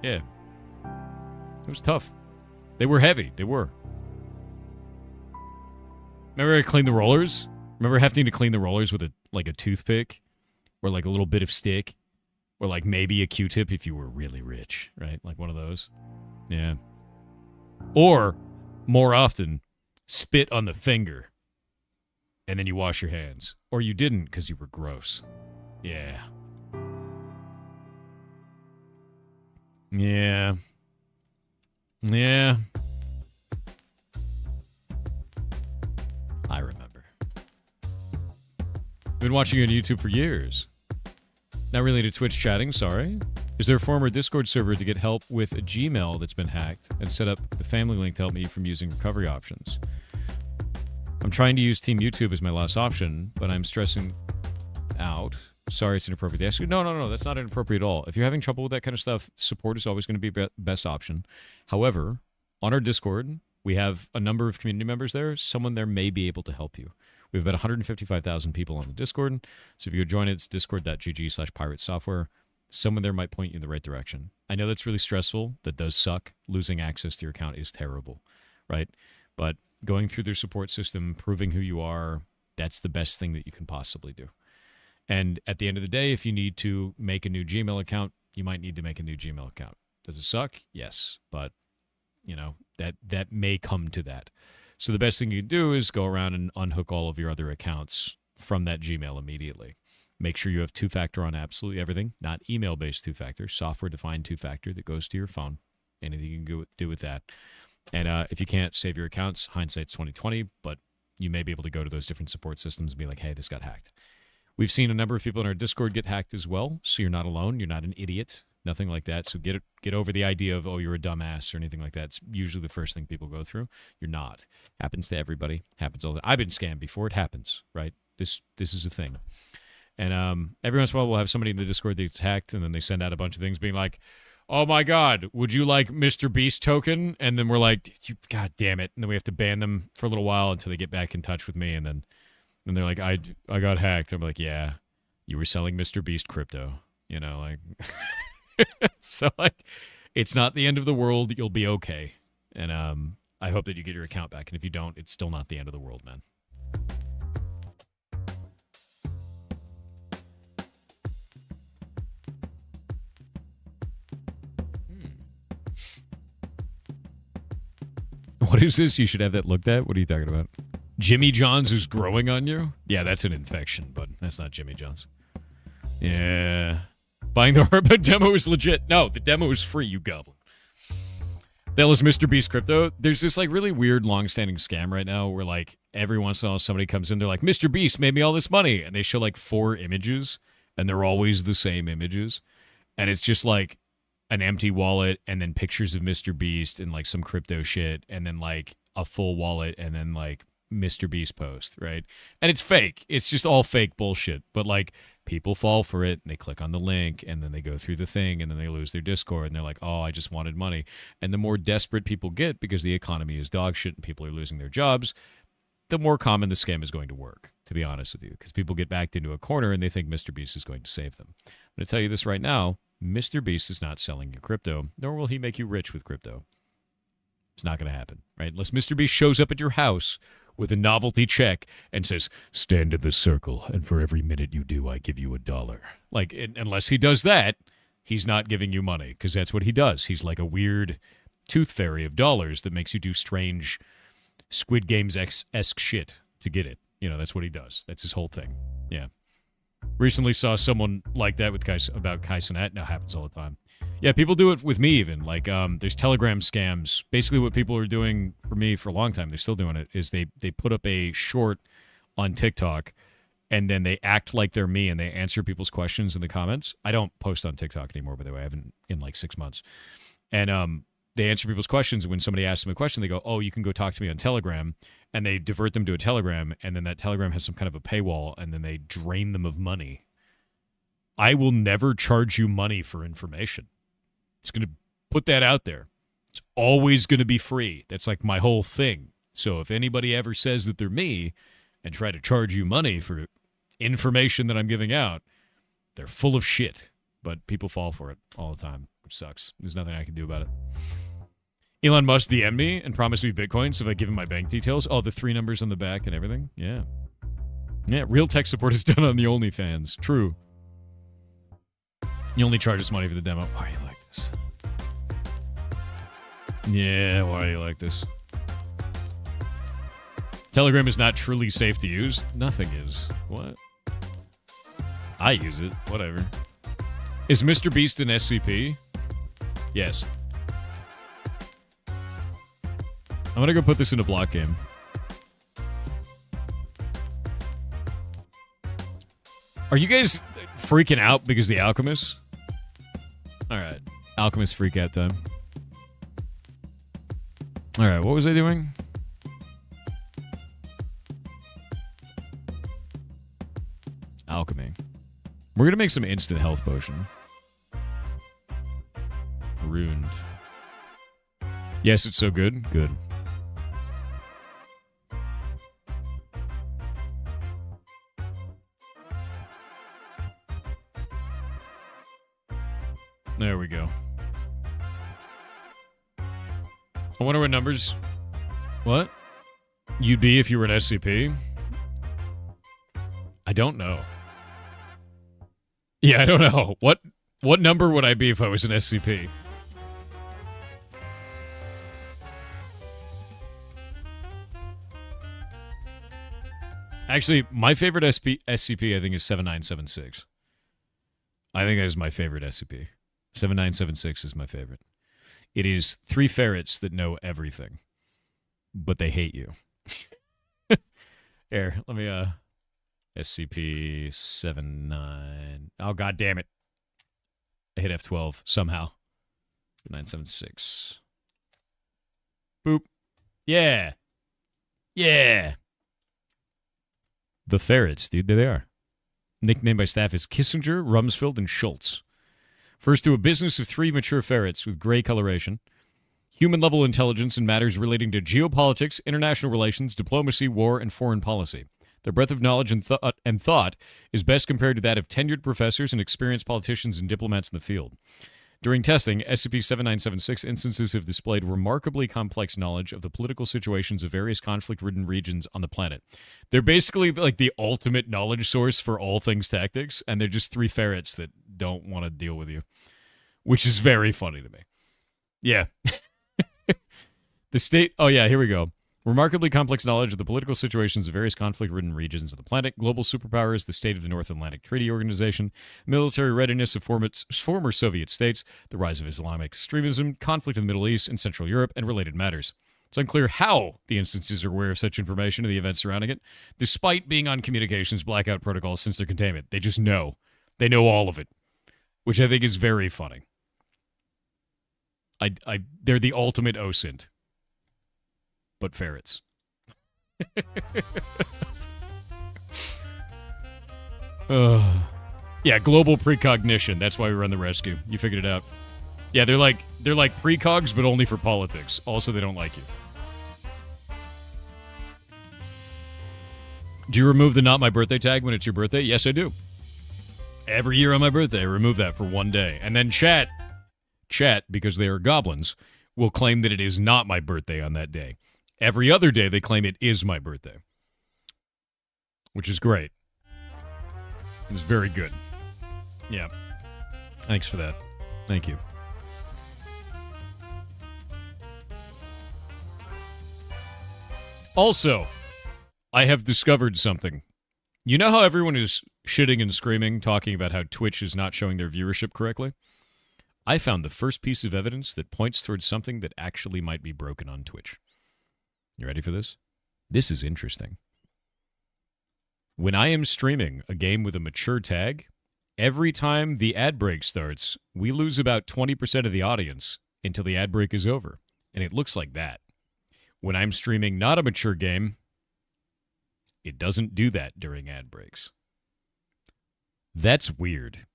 Yeah. It was tough. They were heavy. They were. Remember I cleaned the rollers? Remember having to clean the rollers with a toothpick or like a little bit of stick? Or like maybe a Q-tip if you were really rich, right? Like one of those. Yeah. Or, more often, spit on the finger. And then you wash your hands. Or you didn't because you were gross. Yeah. Yeah. Yeah. I remember. Been watching you on YouTube for years. Not really into Twitch chatting, sorry. Is there a forum or Discord server to get help with a Gmail that's been hacked and set up the family link to help me from using recovery options? I'm trying to use Team YouTube as my last option, but I'm stressing out. Sorry, it's inappropriate to ask you. No, that's not inappropriate at all. If you're having trouble with that kind of stuff, support is always going to be the best option. However, on our Discord, we have a number of community members there. Someone there may be able to help you. We have about 155,000 people on the Discord. So if you could join it, it's discord.gg/pirate-software. Someone there might point you in the right direction. I know that's really stressful. That does suck. Losing access to your account is terrible, right? But going through their support system, proving who you are, that's the best thing that you can possibly do. And at the end of the day, if you need to make a new Gmail account, you might need to make a new Gmail account. Does it suck? Yes. But that may come to that. So the best thing you can do is go around and unhook all of your other accounts from that Gmail immediately. Make sure you have two-factor on absolutely everything, not email-based two-factor, software-defined two-factor that goes to your phone. Anything you can do with that. And if you can't save your accounts, hindsight's 2020, but you may be able to go to those different support systems and be like, hey, this got hacked. We've seen a number of people in our Discord get hacked as well, so you're not alone. You're not an idiot. Nothing like that. So get over the idea of, oh, you're a dumbass or anything like that. It's usually the first thing people go through. You're not. Happens to everybody. Happens all the time. I've been scammed before. It happens, right? This is a thing. And every once in a while, we'll have somebody in the Discord that gets hacked, and then they send out a bunch of things being like, oh, my God, would you like Mr. Beast token? And then we're like, God damn it. And then we have to ban them for a little while until they get back in touch with me. And then they're like, I got hacked. I'm like, yeah, you were selling Mr. Beast crypto. So, it's not the end of the world. You'll be okay. And I hope that you get your account back. And if you don't, it's still not the end of the world, man. What is this? You should have that looked at? What are you talking about? Jimmy John's is growing on you? Yeah, that's an infection, but that's not Jimmy John's. Yeah. Buying the Heartbound demo is legit. No, the demo is free, you goblin. That was Mr. Beast Crypto. There's this really weird long-standing scam right now where every once in a while somebody comes in, they're like, Mr. Beast made me all this money. And they show 4 images, and they're always the same images. And it's just an empty wallet and then pictures of Mr. Beast and some crypto shit and then a full wallet and then Mr. Beast post, right? And it's fake. It's just all fake bullshit. But people fall for it and they click on the link and then they go through the thing and then they lose their Discord and they're like, oh, I just wanted money. And the more desperate people get because the economy is dog shit and people are losing their jobs, the more common the scam is going to work, to be honest with you, because people get backed into a corner and they think Mr. Beast is going to save them. I'm going to tell you this right now. Mr. Beast is not selling you crypto, nor will he make you rich with crypto. It's not going to happen, right? Unless Mr. Beast shows up at your house with a novelty check and says, stand in the circle, and for every minute you do, I give you $1. Unless he does that, he's not giving you money, because that's what he does. He's like a weird tooth fairy of dollars that makes you do strange Squid Games-esque shit to get it. That's what he does. That's his whole thing. Yeah. Recently saw someone like that with about Kaisenet. Now happens all the time. Yeah, people do it with me even. There's Telegram scams. Basically what people are doing for me for a long time, they're still doing it, is they put up a short on TikTok and then they act like they're me and they answer people's questions in the comments. I don't post on TikTok anymore, by the way. I haven't in 6 months. And they answer people's questions. And when somebody asks them a question, they go, oh, you can go talk to me on Telegram. And they divert them to a Telegram, and then that Telegram has some kind of a paywall, and then they drain them of money. I will never charge you money for information. It's going to put that out there. It's always going to be free. That's my whole thing. So if anybody ever says that they're me and try to charge you money for information that I'm giving out, they're full of shit. But people fall for it all the time, which sucks. There's nothing I can do about it. Elon Musk DM'd me and promised me Bitcoin, so if I give him my bank details, the 3 numbers on the back and everything, yeah. Yeah, real tech support is done on the OnlyFans. True. You only charge us money for the demo. Why are you like this? Yeah, why are you like this? Telegram is not truly safe to use. Nothing is. What? I use it. Whatever. Is Mr. Beast an SCP? Yes. I'm gonna go put this in a block game. Are you guys freaking out because the Alchemist? Alright. Alchemist freak out time. Alright, what was I doing? Alchemy. We're gonna make some instant health potion. Ruined. Yes, it's so good. Good. There we go. I wonder what numbers... What? You'd be if you were an SCP? I don't know. Yeah, I don't know. What number would I be if I was an SCP? Actually, my favorite SCP, I think, is 7976. I think that is my favorite SCP. 7976 is my favorite. It is 3 ferrets that know everything, but they hate you. Here, let me, SCP-79. Oh, god damn it. I hit F12 somehow. 976. Boop. Yeah. Yeah. The ferrets, dude. There they are. Nicknamed by staff as Kissinger, Rumsfeld, and Schultz. Refers to a business of 3 mature ferrets with gray coloration. Human-level intelligence in matters relating to geopolitics, international relations, diplomacy, war, and foreign policy. Their breadth of knowledge and thought is best compared to that of tenured professors and experienced politicians and diplomats in the field. During testing, SCP-7976 instances have displayed remarkably complex knowledge of the political situations of various conflict-ridden regions on the planet. They're basically like the ultimate knowledge source for all things tactics, and they're just 3 ferrets that don't want to deal with you, which is very funny to me. Yeah. The state... Oh, yeah, here we go. Remarkably complex knowledge of the political situations of various conflict-ridden regions of the planet, global superpowers, the state of the North Atlantic Treaty Organization, military readiness of former Soviet states, the rise of Islamic extremism, conflict in the Middle East and Central Europe, and related matters. It's unclear how the instances are aware of such information and the events surrounding it, despite being on communications blackout protocols since their containment. They just know. They know all of it, which I think is very funny. They're the ultimate OSINT. But ferrets. Yeah, global precognition. That's why we run the rescue. You figured it out. Yeah, they're like precogs, but only for politics. Also, they don't like you. Do you remove the not my birthday tag when it's your birthday? Yes, I do. Every year on my birthday, I remove that for one day. And then chat, because they are goblins, will claim that it is not my birthday on that day. Every other day, they claim it is my birthday. Which is great. It's very good. Yeah. Thanks for that. Thank you. Also, I have discovered something. You know how everyone is shitting and screaming, talking about how Twitch is not showing their viewership correctly? I found the first piece of evidence that points towards something that actually might be broken on Twitch. You ready for this? This is interesting. When I am streaming a game with a mature tag, every time the ad break starts, we lose about 20% of the audience until the ad break is over. And it looks like that. When I'm streaming not a mature game, it doesn't do that during ad breaks. That's weird.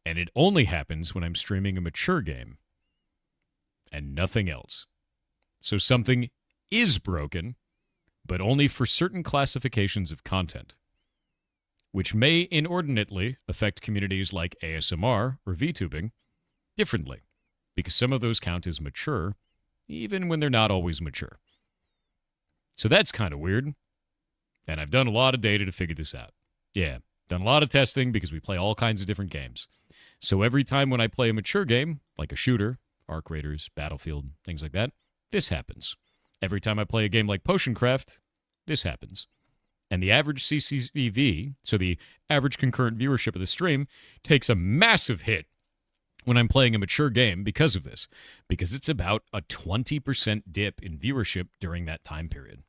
And it only happens when I'm streaming a mature game and nothing else. So something is broken, but only for certain classifications of content, which may inordinately affect communities like ASMR or VTubing differently, because some of those count as mature, even when they're not always mature. So that's kind of weird, and I've done a lot of data to figure this out. Yeah, done a lot of testing because we play all kinds of different games. So every time when I play a mature game, like a shooter, Arc Raiders, Battlefield, things like that, this happens. Every time I play a game like Potioncraft, this happens. And the average CCV, so the average concurrent viewership of the stream, takes a massive hit when I'm playing a mature game because of this. Because it's about a 20% dip in viewership during that time period,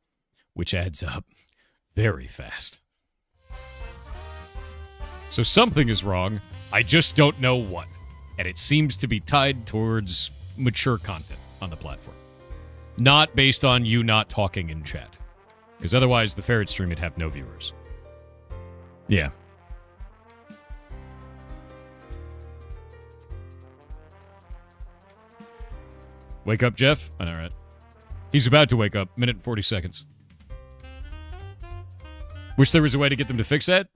which adds up very fast. So something is wrong. I just don't know what. And it seems to be tied towards mature content on the platform. Not based on you not talking in chat. Because otherwise, the Ferret stream would have no viewers. Yeah. Wake up, Jeff? All right. He's about to wake up. Minute and 40 seconds. Wish there was a way to get them to fix that.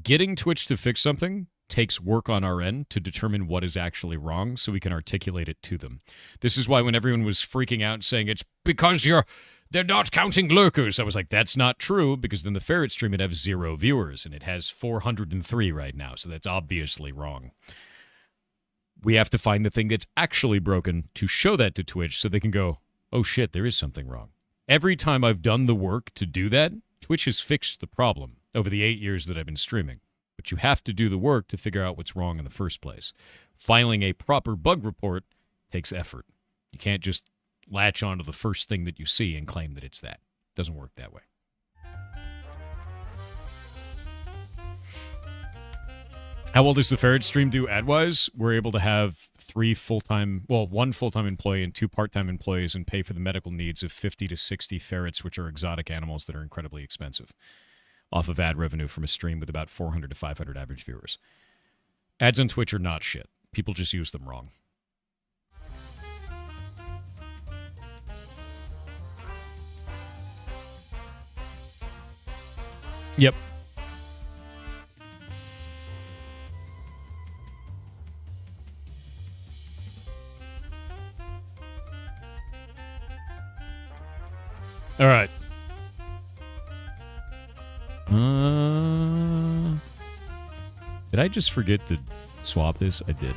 Getting Twitch to fix something takes work on our end to determine what is actually wrong so we can articulate it to them. This is why when everyone was freaking out saying, it's because they're not counting lurkers, I was like, that's not true, because then the Ferret stream would have 0 viewers, and it has 403 right now, so that's obviously wrong. We have to find the thing that's actually broken to show that to Twitch so they can go, oh shit, there is something wrong. Every time I've done the work to do that, Twitch has fixed the problem over the 8 years that I've been streaming, but you have to do the work to figure out what's wrong in the first place. Filing a proper bug report takes effort. You can't just latch onto the first thing that you see and claim that it's that. It doesn't work that way. How well does the Ferret stream do ad-wise? We're able to have one full-time employee and 2 part-time employees and pay for the medical needs of 50 to 60 ferrets, which are exotic animals that are incredibly expensive, off of ad revenue from a stream with about 400 to 500 average viewers. Ads on Twitch are not shit. People just use them wrong. Yep. All right. Did I just forget to swap this? I did.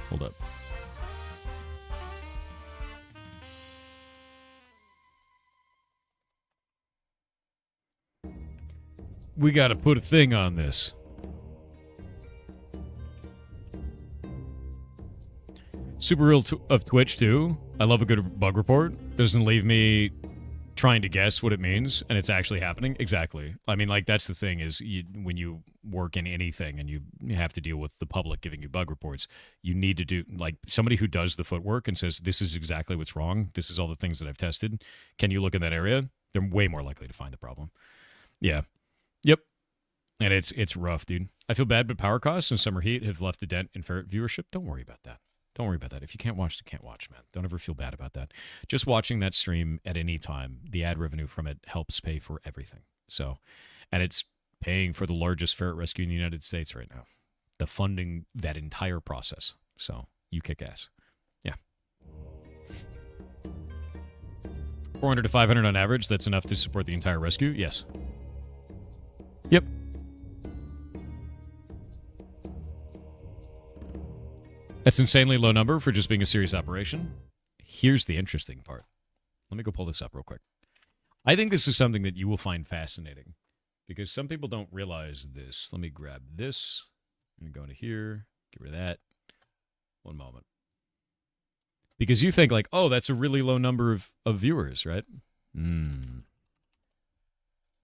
Hold up. We got to put a thing on this. Super real of Twitch, too. I love a good bug report. Doesn't leave me trying to guess what it means, and it's actually happening. Exactly. I mean, like, that's the thing is when you work in anything and you have to deal with the public giving you bug reports, you need to do, like, somebody who does the footwork and says, this is exactly what's wrong. This is all the things that I've tested. Can you look in that area? They're way more likely to find the problem. Yeah. Yep. And it's rough, dude. I feel bad, but power costs and summer heat have left a dent in ferret viewership. Don't worry about that. Don't worry about that. If you can't watch, you can't watch, man. Don't ever feel bad about that. Just watching that stream at any time, the ad revenue from it helps pay for everything. So, and it's paying for the largest ferret rescue in the United States right now. The funding that entire process. So, you kick ass. Yeah. 400 to 500 on average, that's enough to support the entire rescue? Yes. Yep. That's an insanely low number for just being a serious operation. Here's the interesting part. Let me go pull this up real quick. I think this is something that you will find fascinating because some people don't realize this. Let me grab this. I'm going to go into here. Get rid of that. One moment. Because you think like, oh, that's a really low number of viewers, right?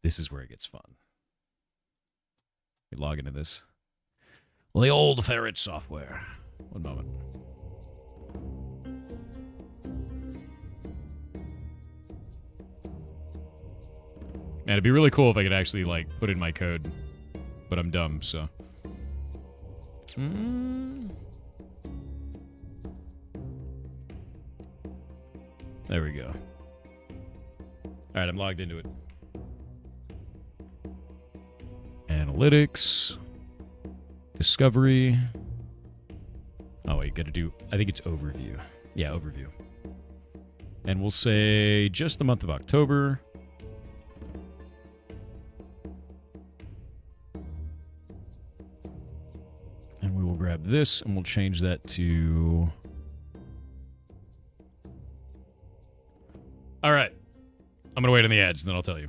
This is where it gets fun. Let me log into this. Well, the old ferret software. One moment. Man, it'd be really cool if I could actually, like, put in my code. But I'm dumb, so. There we go. Alright, I'm logged into it. Analytics. Discovery. Oh, wait, gotta do... I think it's overview. Yeah, overview. And we'll say just the month of October. And we will grab this, and we'll change that to... All right. I'm going to wait on the ads, and then I'll tell you.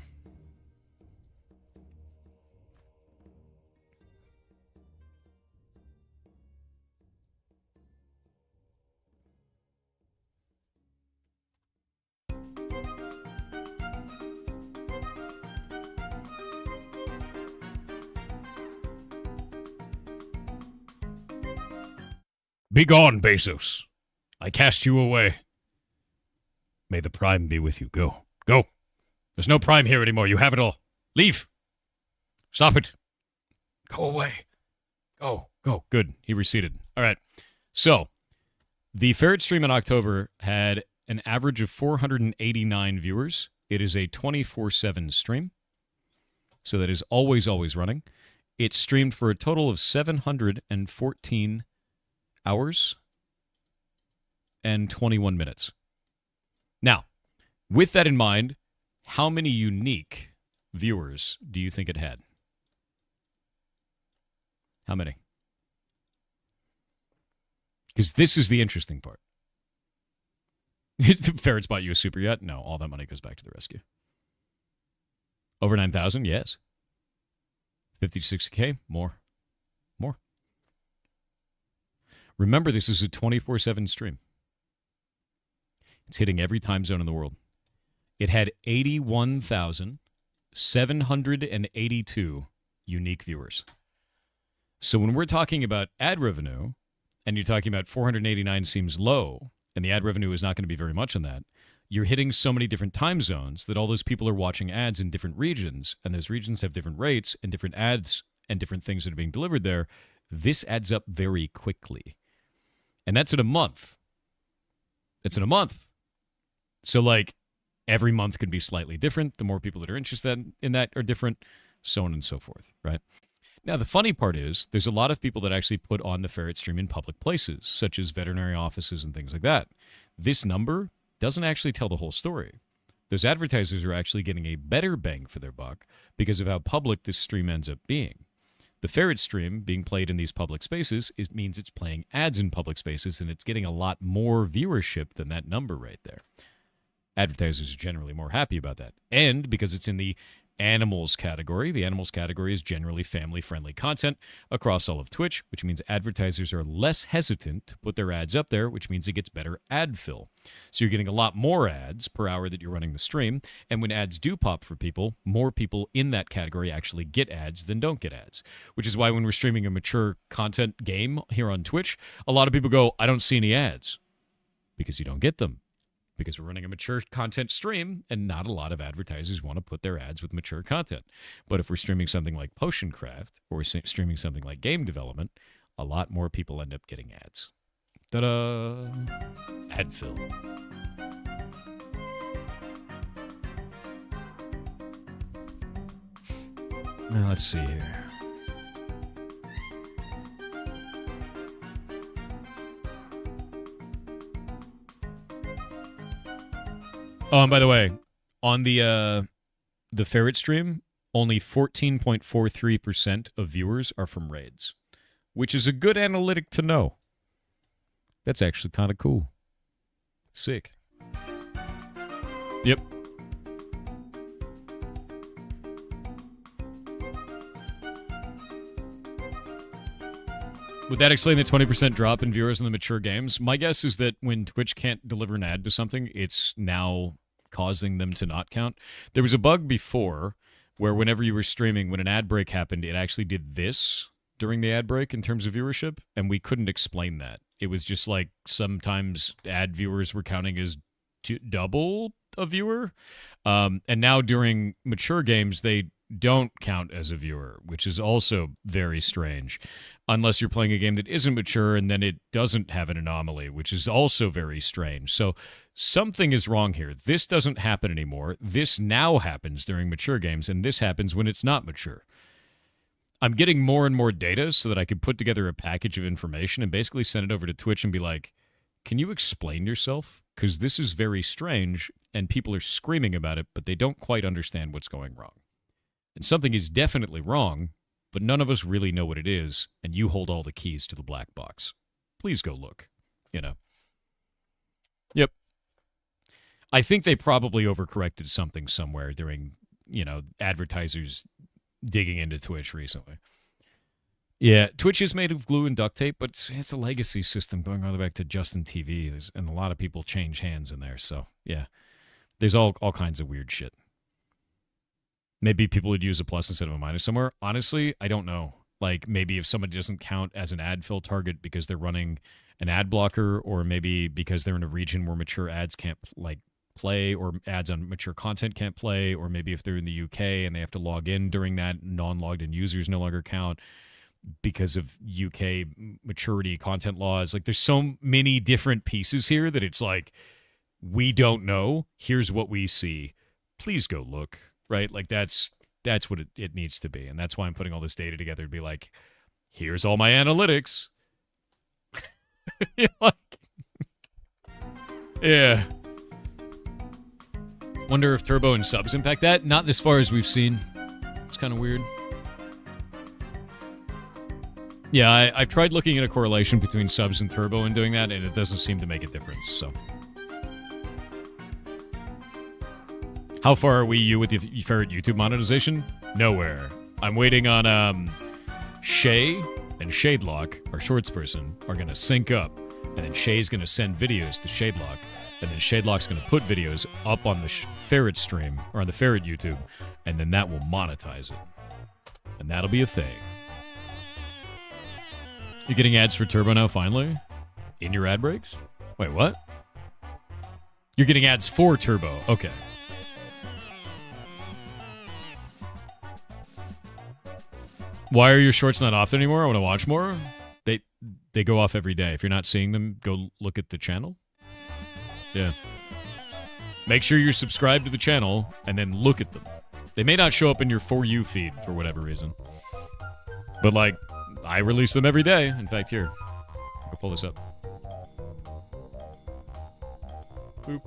Begone, Bezos. I cast you away. May the Prime be with you. Go. Go. There's no Prime here anymore. You have it all. Leave. Stop it. Go away. Go. Go. Good. He receded. All right. So, the Ferret stream in October had an average of 489 viewers. It is a 24/7 stream. So that is always, always running. It streamed for a total of 714 hours and 21 minutes. Now, with that in mind, how many unique viewers do you think it had? How many? Because this is the interesting part. The Ferrets bought you a super yacht? No, all that money goes back to the rescue. Over 9,000, yes. 50 to 60K, more. More. Remember, this is a 24/7 stream. It's hitting every time zone in the world. It had 81,782 unique viewers. So when we're talking about ad revenue, and you're talking about 489 seems low, and the ad revenue is not going to be very much on that, you're hitting so many different time zones that all those people are watching ads in different regions, and those regions have different rates and different ads and different things that are being delivered there. This adds up very quickly. And that's in a month. That's in a month. So, like, every month can be slightly different. The more people that are interested in that are different, so on and so forth, right? Now, the funny part is there's a lot of people that actually put on the ferret stream in public places, such as veterinary offices and things like that. This number doesn't actually tell the whole story. Those advertisers are actually getting a better bang for their buck because of how public this stream ends up being. The ferret stream being played in these public spaces, it means it's playing ads in public spaces, and it's getting a lot more viewership than that number right there. Advertisers are generally more happy about that. And because it's in the animals category, the animals category is generally family-friendly content across all of Twitch, which means advertisers are less hesitant to put their ads up there, which means it gets better ad fill. So you're getting a lot more ads per hour that you're running the stream, and when ads do pop for people, more people in that category actually get ads than don't get ads, which is why when we're streaming a mature content game here on Twitch, a lot of people go, I don't see any ads, because you don't get them. Because we're running a mature content stream, and not a lot of advertisers want to put their ads with mature content. But if we're streaming something like Potion Craft, or we're streaming something like game development, a lot more people end up getting ads. Ta-da! Ad fill. Now let's see here. Oh, and by the way, on the ferret stream, only 14.43% of viewers are from raids, which is a good analytic to know. That's actually kind of cool. Sick. Yep. Would that explain the 20% drop in viewers in the mature games? My guess is that when Twitch can't deliver an ad to something, it's now causing them to not count. There was a bug before where whenever you were streaming, when an ad break happened, it actually did this during the ad break in terms of viewership, and we couldn't explain that. It was just like sometimes ad viewers were counting as double a viewer, and now during mature games, they don't count as a viewer, which is also very strange, unless you're playing a game that isn't mature, and then it doesn't have an anomaly, which is also very strange. So something is wrong here. This doesn't happen anymore. This now happens during mature games, and this happens when it's not mature. I'm getting more and more data so that I could put together a package of information and basically send it over to Twitch and be like, can you explain yourself? Because this is very strange, and people are screaming about it, but they don't quite understand what's going wrong. And something is definitely wrong, but none of us really know what it is, and you hold all the keys to the black box. Please go look, you know. Yep. I think they probably overcorrected something somewhere during, you know, advertisers digging into Twitch recently. Yeah, Twitch is made of glue and duct tape, but it's a legacy system going all the way back to Justin TV, and a lot of people change hands in there, so, yeah. There's all kinds of weird shit. Maybe people would use a plus instead of a minus somewhere. Honestly, I don't know. Like, maybe if somebody doesn't count as an ad fill target because they're running an ad blocker, or maybe because they're in a region where mature ads can't, like, play, or ads on mature content can't play, or maybe if they're in the UK and they have to log in during that, non-logged-in users no longer count because of UK maturity content laws. Like, there's so many different pieces here that it's like, we don't know. Here's what we see. Please go look. Right? Like, that's what it needs to be. And that's why I'm putting all this data together to be like, here's all my analytics. Yeah. Wonder if turbo and subs impact that. Not as far as we've seen. It's kind of weird. Yeah, I've tried looking at a correlation between subs and turbo and doing that, and it doesn't seem to make a difference, so. How far are you with your favorite YouTube monetization? Nowhere. I'm waiting on Shay and Shadelock, our shorts person, are going to sync up. And then Shay's going to send videos to Shadelock. And then Shadelock's going to put videos up on the Ferret stream, or on the Ferret YouTube. And then that will monetize it. And that'll be a thing. You're getting ads for Turbo now, finally? In your ad breaks? Wait, what? You're getting ads for Turbo. Okay. Why are your shorts not off anymore? I want to watch more. They go off every day. If you're not seeing them, go look at the channel. Yeah. Make sure you're subscribed to the channel and then look at them. They may not show up in your For You feed for whatever reason. But, like, I release them every day. In fact, here. I'll pull this up. Boop.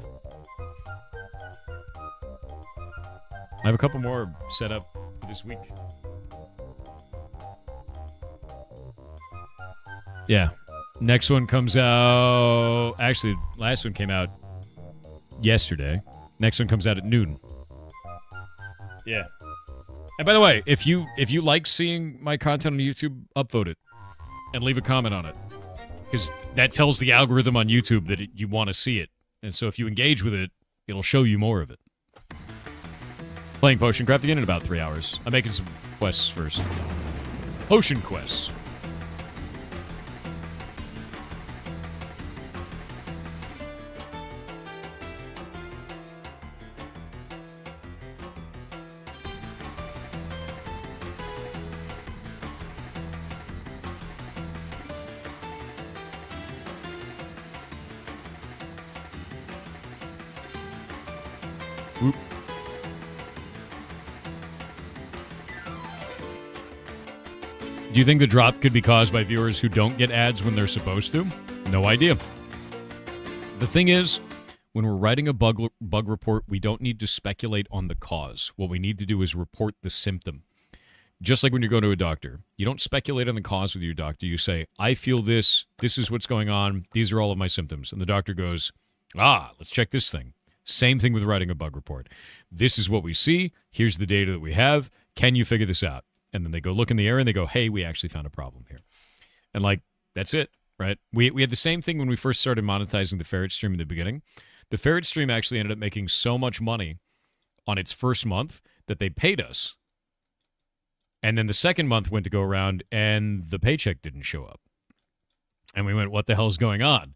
I have a couple more set up for this week. Yeah. Next one comes out... Actually, last one came out yesterday. Next one comes out at noon. Yeah. And by the way, if you like seeing my content on YouTube, upvote it. And leave a comment on it. Because that tells the algorithm on YouTube that you want to see it. And so if you engage with it, it'll show you more of it. Playing Potion Craft again in about 3 hours. I'm making some quests first. Potion quests. Whoop. Do you think the drop could be caused by viewers who don't get ads when they're supposed to? No idea. The thing is, when we're writing a bug report, we don't need to speculate on the cause. What we need to do is report the symptom. Just like when you go to a doctor. You don't speculate on the cause with your doctor. You say, I feel this. This is what's going on. These are all of my symptoms. And the doctor goes, let's check this thing. Same thing with writing a bug report. This is what we see. Here's the data that we have. Can you figure this out? And then they go look in the area and they go, hey, we actually found a problem here. And like, that's it, right? We had the same thing when we first started monetizing the Ferret stream in the beginning. The Ferret stream actually ended up making so much money on its first month that they paid us. And then the second month went to go around and the paycheck didn't show up. And we went, what the hell's going on?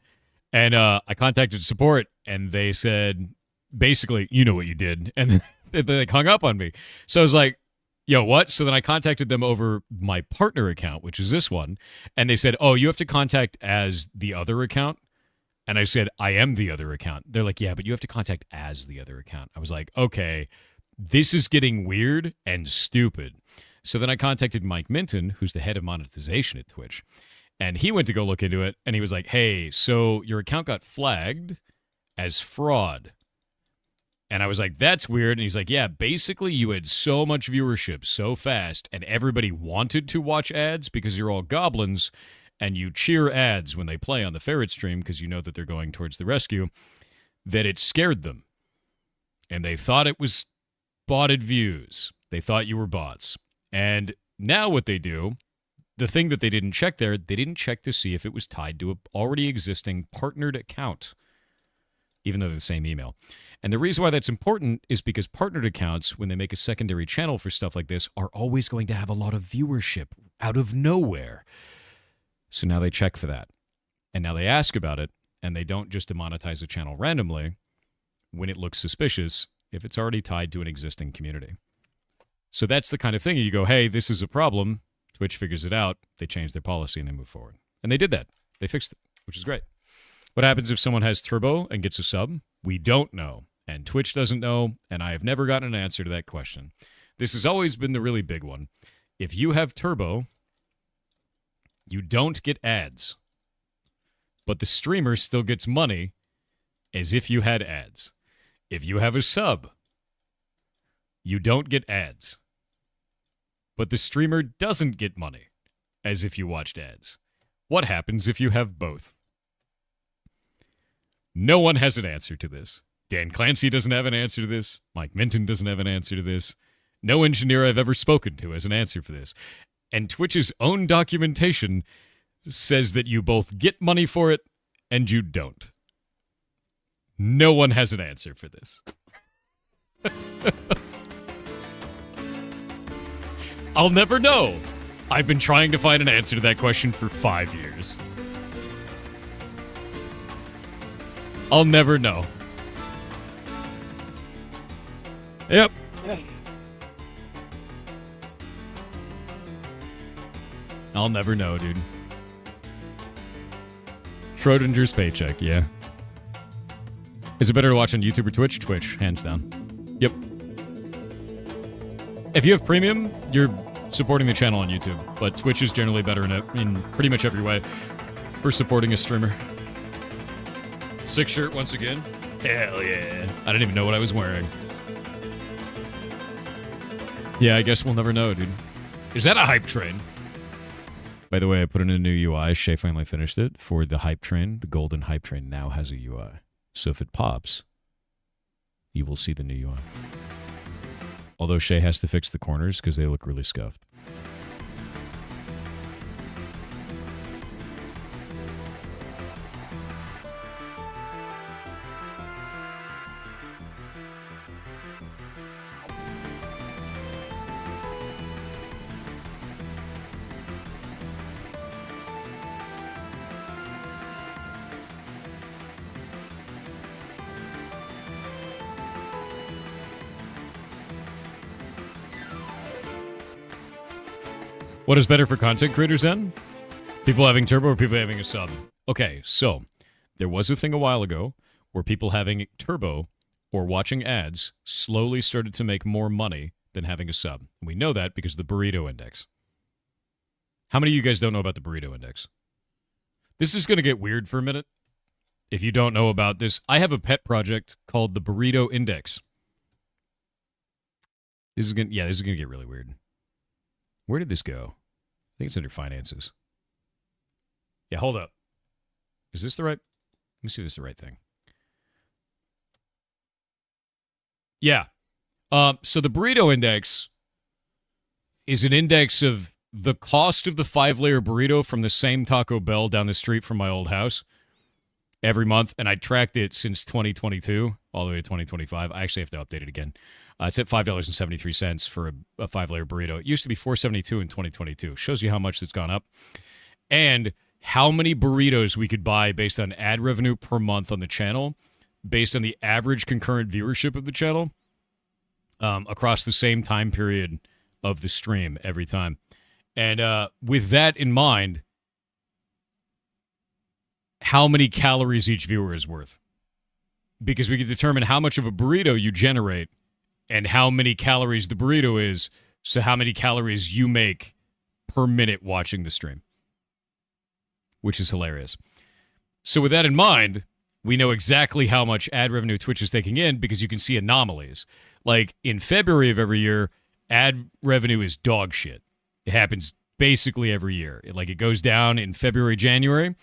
And I contacted support and they said, basically, you know what you did. And then they hung up on me. So I was like, yo, what? So then I contacted them over my partner account, which is this one. And they said, oh, you have to contact as the other account. And I said, I am the other account. They're like, yeah, but you have to contact as the other account. I was like, okay, this is getting weird and stupid. So then I contacted Mike Minton, who's the head of monetization at Twitch. And he went to go look into it. And he was like, hey, so your account got flagged as fraud. And I was like, that's weird. And he's like, yeah, basically you had so much viewership so fast and everybody wanted to watch ads because you're all goblins and you cheer ads when they play on the Ferret stream because you know that they're going towards the rescue, that it scared them. And they thought it was botted views. They thought you were bots. And now what they do, the thing that they didn't check there, they didn't check to see if it was tied to an already existing partnered account, even though they're the same email. And the reason why that's important is because partnered accounts, when they make a secondary channel for stuff like this, are always going to have a lot of viewership out of nowhere. So now they check for that. And now they ask about it, and they don't just demonetize a channel randomly when it looks suspicious if it's already tied to an existing community. So that's the kind of thing you go, hey, this is a problem. Twitch figures it out. They change their policy and they move forward. And they did that. They fixed it, which is great. What happens if someone has Turbo and gets a sub? We don't know. And Twitch doesn't know, and I have never gotten an answer to that question. This has always been the really big one. If you have Turbo, you don't get ads. But the streamer still gets money as if you had ads. If you have a sub, you don't get ads. But the streamer doesn't get money as if you watched ads. What happens if you have both? No one has an answer to this. Dan Clancy doesn't have an answer to this. Mike Minton doesn't have an answer to this. No engineer I've ever spoken to has an answer for this. And Twitch's own documentation says that you both get money for it and you don't. No one has an answer for this. I'll never know. I've been trying to find an answer to that question for 5 years. I'll never know. Yep. I'll never know, dude. Schrodinger's paycheck, yeah. Is it better to watch on YouTube or Twitch? Twitch, hands down. Yep. If you have premium, you're supporting the channel on YouTube, but Twitch is generally better in pretty much every way for supporting a streamer. Sick shirt once again. Hell yeah. I didn't even know what I was wearing. Yeah, I guess we'll never know, dude. Is that a hype train? By the way, I put in a new UI. Shay finally finished it for the hype train. The golden hype train now has a UI. So if it pops, you will see the new UI. Although Shay has to fix the corners because they look really scuffed. What is better for content creators then? People having turbo or people having a sub? Okay, so there was a thing a while ago where people having turbo or watching ads slowly started to make more money than having a sub. And we know that because of the burrito index. How many of you guys don't know about the burrito index? This is going to get weird for a minute. If you don't know about this, I have a pet project called the Burrito Index. This is going to get really weird. Where did this go? I think it's under finances. Yeah, hold up. Is this the right? Let me see if this is the right thing. Yeah. So the burrito index is an index of the cost of the 5-layer burrito from the same Taco Bell down the street from my old house every month. And I tracked it since 2022 all the way to 2025. I actually have to update it again. It's at $5.73 for a 5-layer burrito. It used to be $4.72 in 2022. Shows you how much it's gone up. And how many burritos we could buy based on ad revenue per month on the channel, based on the average concurrent viewership of the channel across the same time period of the stream every time. And with that in mind, how many calories each viewer is worth. Because we can determine how much of a burrito you generate and how many calories the burrito is, so how many calories you make per minute watching the stream, which is hilarious. So with that in mind, we know exactly how much ad revenue Twitch is taking in because you can see anomalies. Like in February of every year, ad revenue is dog shit. It happens basically every year. It goes down in February, January,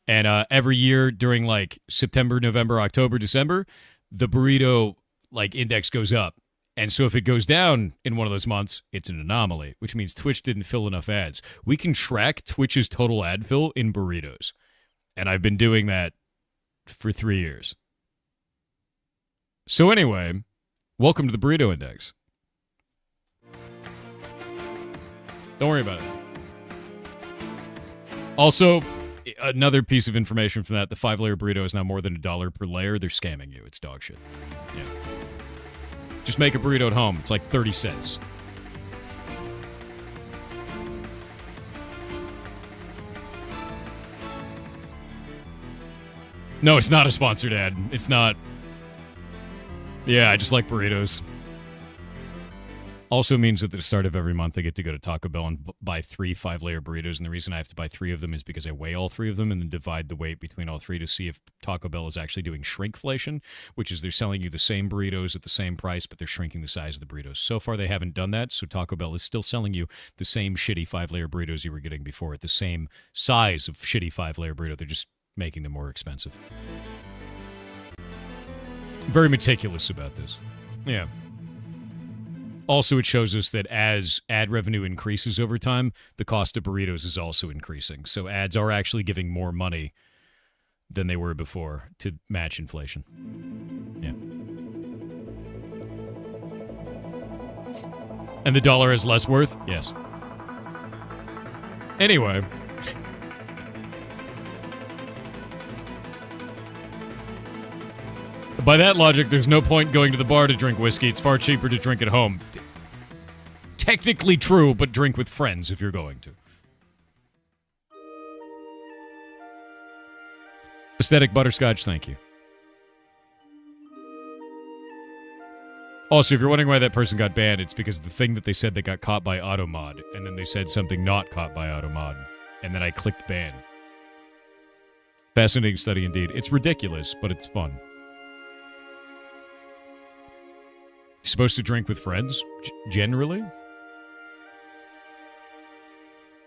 and every year during like September, November, October, December, the burrito index goes up. And so if it goes down in one of those months, it's an anomaly, which means Twitch didn't fill enough ads. We can track Twitch's total ad fill in burritos. And I've been doing that for 3 years. So anyway, welcome to the Burrito Index. Don't worry about it. Also, another piece of information from that, the 5-layer burrito is now more than $1 per layer. They're scamming you. It's dog shit. Yeah. Just make a burrito at home. It's like 30 cents. No, it's not a sponsored ad. It's not. Yeah, I just like burritos. Also means that at the start of every month, I get to go to Taco Bell and buy 3 5-layer burritos. And the reason I have to buy 3 of them is because I weigh all 3 of them and then divide the weight between all 3 to see if Taco Bell is actually doing shrinkflation, which is they're selling you the same burritos at the same price, but they're shrinking the size of the burritos. So far, they haven't done that, so Taco Bell is still selling you the same shitty 5-layer burritos you were getting before at the same size of shitty 5-layer burrito. They're just making them more expensive. Very meticulous about this. Yeah. Also, it shows us that as ad revenue increases over time, the cost of burritos is also increasing. So ads are actually giving more money than they were before to match inflation. Yeah. And the dollar has less worth? Yes. Anyway. By that logic, there's no point going to the bar to drink whiskey. It's far cheaper to drink at home. Technically true, but drink with friends if you're going to. Aesthetic butterscotch, thank you. Also, if you're wondering why that person got banned, it's because the thing that they said they got caught by Automod, and then they said something not caught by Automod, and then I clicked ban. Fascinating study indeed. It's ridiculous, but it's fun. You're supposed to drink with friends, generally?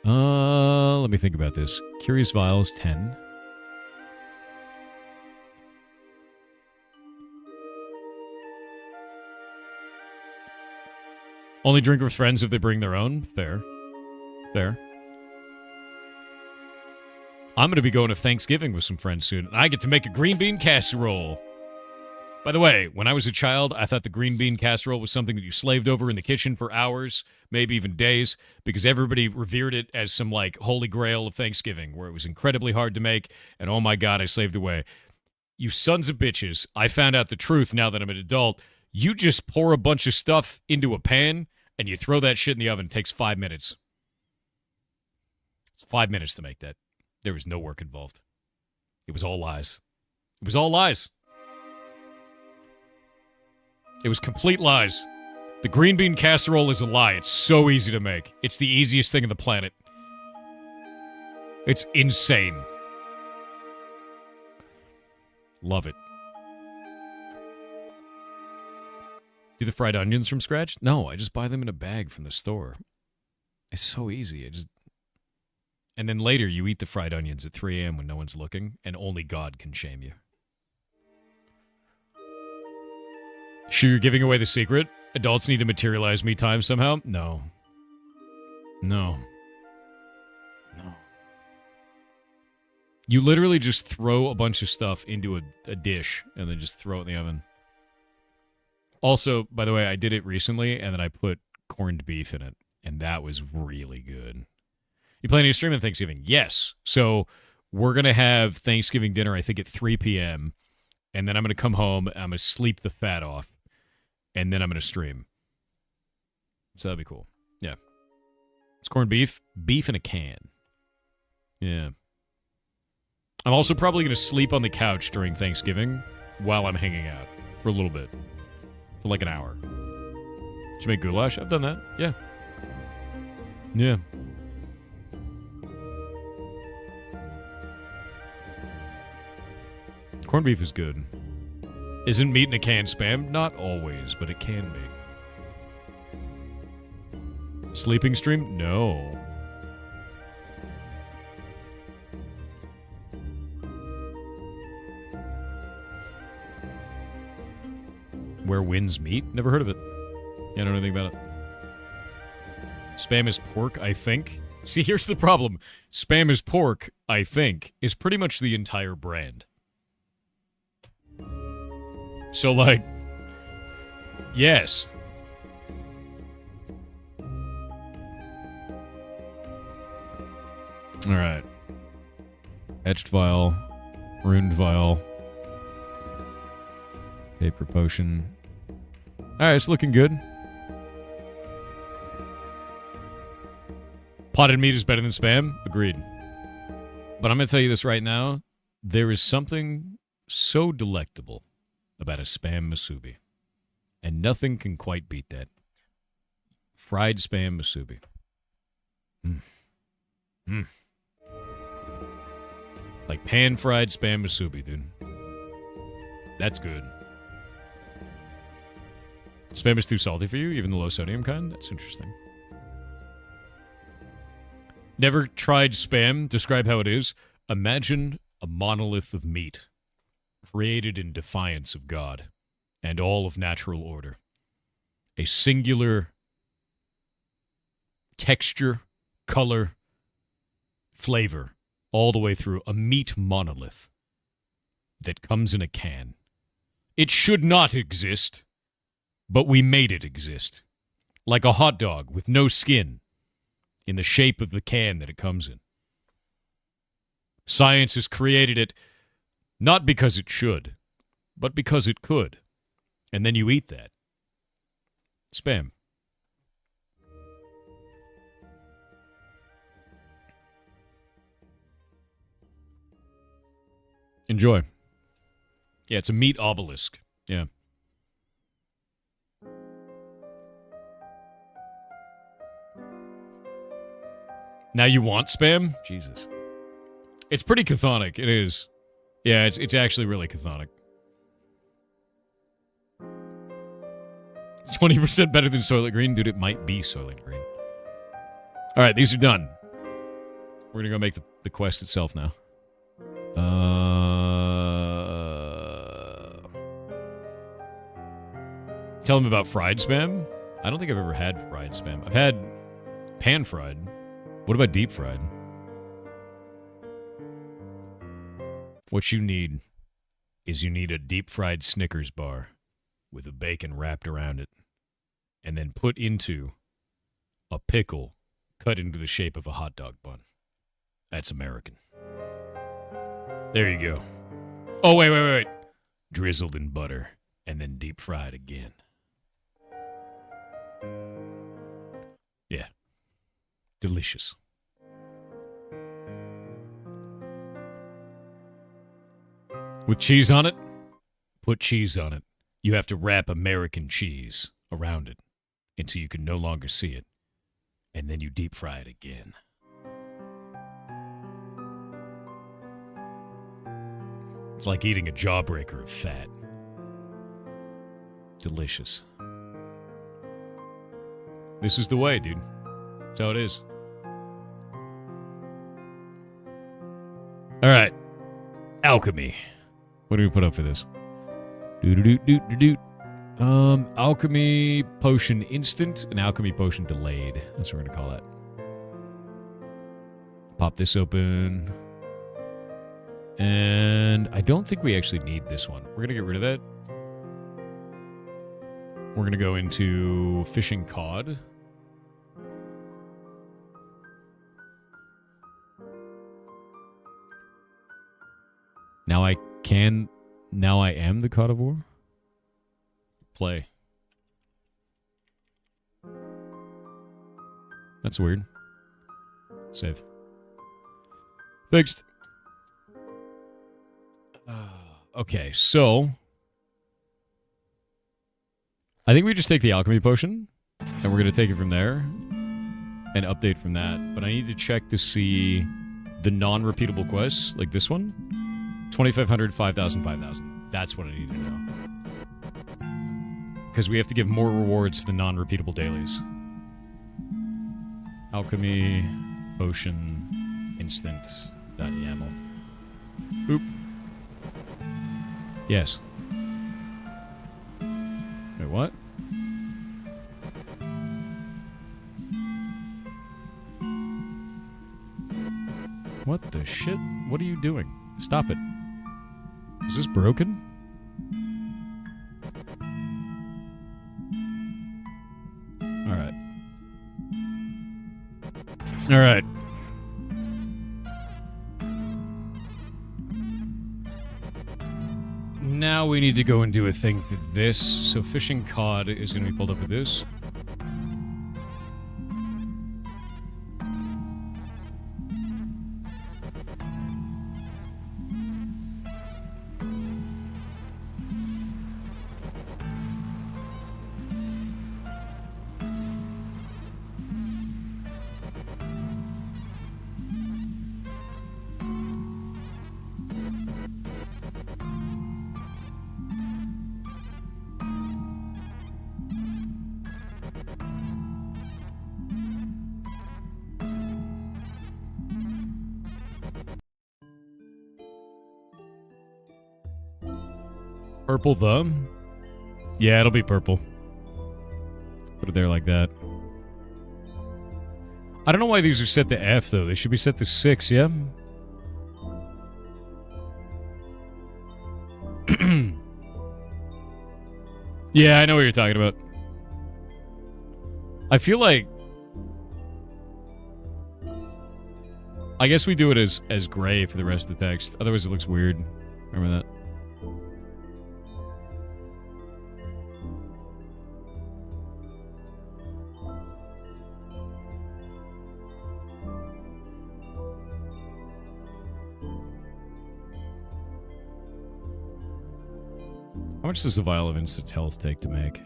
Let me think about this. Curious Vials, 10. Only drink with friends if they bring their own? Fair. Fair. I'm going to be going to Thanksgiving with some friends soon, and I get to make a green bean casserole. By the way, when I was a child, I thought the green bean casserole was something that you slaved over in the kitchen for hours, maybe even days, because everybody revered it as some, like, holy grail of Thanksgiving, where it was incredibly hard to make, and oh my god, I slaved away. You sons of bitches, I found out the truth now that I'm an adult. You just pour a bunch of stuff into a pan, and you throw that shit in the oven. It takes 5 minutes. It's 5 minutes to make that. There was no work involved. It was all lies. It was all lies. It was complete lies. The green bean casserole is a lie. It's so easy to make. It's the easiest thing on the planet. It's insane. Love it. Do the fried onions from scratch? No, I just buy them in a bag from the store. It's so easy. And then later you eat the fried onions at 3 a.m. when no one's looking, and only God can shame you. Sure, you're giving away the secret? Adults need to materialize me time somehow? No. No. No. You literally just throw a bunch of stuff into a dish and then just throw it in the oven. Also, by the way, I did it recently, and then I put corned beef in it, and that was really good. You planning to stream on Thanksgiving? Yes. So we're going to have Thanksgiving dinner, I think, at 3 p.m., and then I'm going to come home, I'm going to sleep the fat off, and then I'm going to stream. So that'd be cool. Yeah. It's corned beef. Beef in a can. Yeah. I'm also probably going to sleep on the couch during Thanksgiving while I'm hanging out for a little bit. For like an hour. Did you make goulash? I've done that. Yeah. Yeah. Corned beef is good. Isn't meat in a can spam? Not always, but it can be. Sleeping stream? No. Where winds meet? Never heard of it. Yeah, I don't know anything about it. Spam is pork, I think. See, here's the problem. Spam is pork, I think, is pretty much the entire brand. So, like, yes. All right. Etched vial, runed vial, paper potion. All right, it's looking good. Potted meat is better than spam. Agreed. But I'm going to tell you this right now. There is something so delectable about a spam musubi. And nothing can quite beat that. Fried spam musubi. Mm. Mm. Like pan-fried spam musubi, dude. That's good. Spam is too salty for you, even the low-sodium kind? That's interesting. Never tried spam. Describe how it is. Imagine a monolith of meat created in defiance of God. and all of natural order. A singular texture, color, flavor, all the way through. A meat monolith that comes in a can. It should not exist, but we made it exist. Like a hot dog with no skin, in the shape of the can that it comes in. Science has created it not because it should, but because it could. And then you eat that. Spam. Enjoy. Yeah, it's a meat obelisk. Yeah. Now you want spam? Jesus. It's pretty chthonic. It is. Yeah, it's actually really chthonic. It's 20% better than Soylent Green. Dude, it might be Soylent Green. All right, these are done. We're going to go make the quest itself now. Tell them about fried spam. I don't think I've ever had fried spam. I've had pan-fried. What about deep-fried? What you need is you need a deep-fried Snickers bar with a bacon wrapped around it and then put into a pickle cut into the shape of a hot dog bun. That's American. There you go. Oh, wait. Drizzled in butter and then deep-fried again. Yeah. Delicious. With cheese on it? Put cheese on it. You have to wrap American cheese around it until you can no longer see it. And then you deep fry it again. It's like eating a jawbreaker of fat. Delicious. This is the way, dude. That's how it is. All right. Alchemy. What do we put up for this? Alchemy potion instant and alchemy potion delayed. That's what we're going to call that. Pop this open. And I don't think we actually need this one. We're going to get rid of that. We're going to go into fishing cod. Now I am the carnivore? Play. That's weird. Save. Fixed. Okay, so I think we just take the alchemy potion, and we're going to take it from there and update from that. But I need to check to see the non-repeatable quests, like this one. 2,500, 5,000, 5,000. That's what I need to know. Because we have to give more rewards for the non-repeatable dailies. Alchemy, potion, instant.yaml. Boop. Yes. Wait, what? What the shit? What are you doing? Stop it. Is this broken? Alright. Alright. Now we need to go and do a thing with this. So fishing cod is going to be pulled up with this. Purple the? Yeah, it'll be purple. Put it there like that. I don't know why these are set to F, though. They should be set to 6, yeah? Yeah, I know what you're talking about. I feel like... I guess we do it as gray for the rest of the text. Otherwise it looks weird. Remember that? How much does a vial of instant health take to make?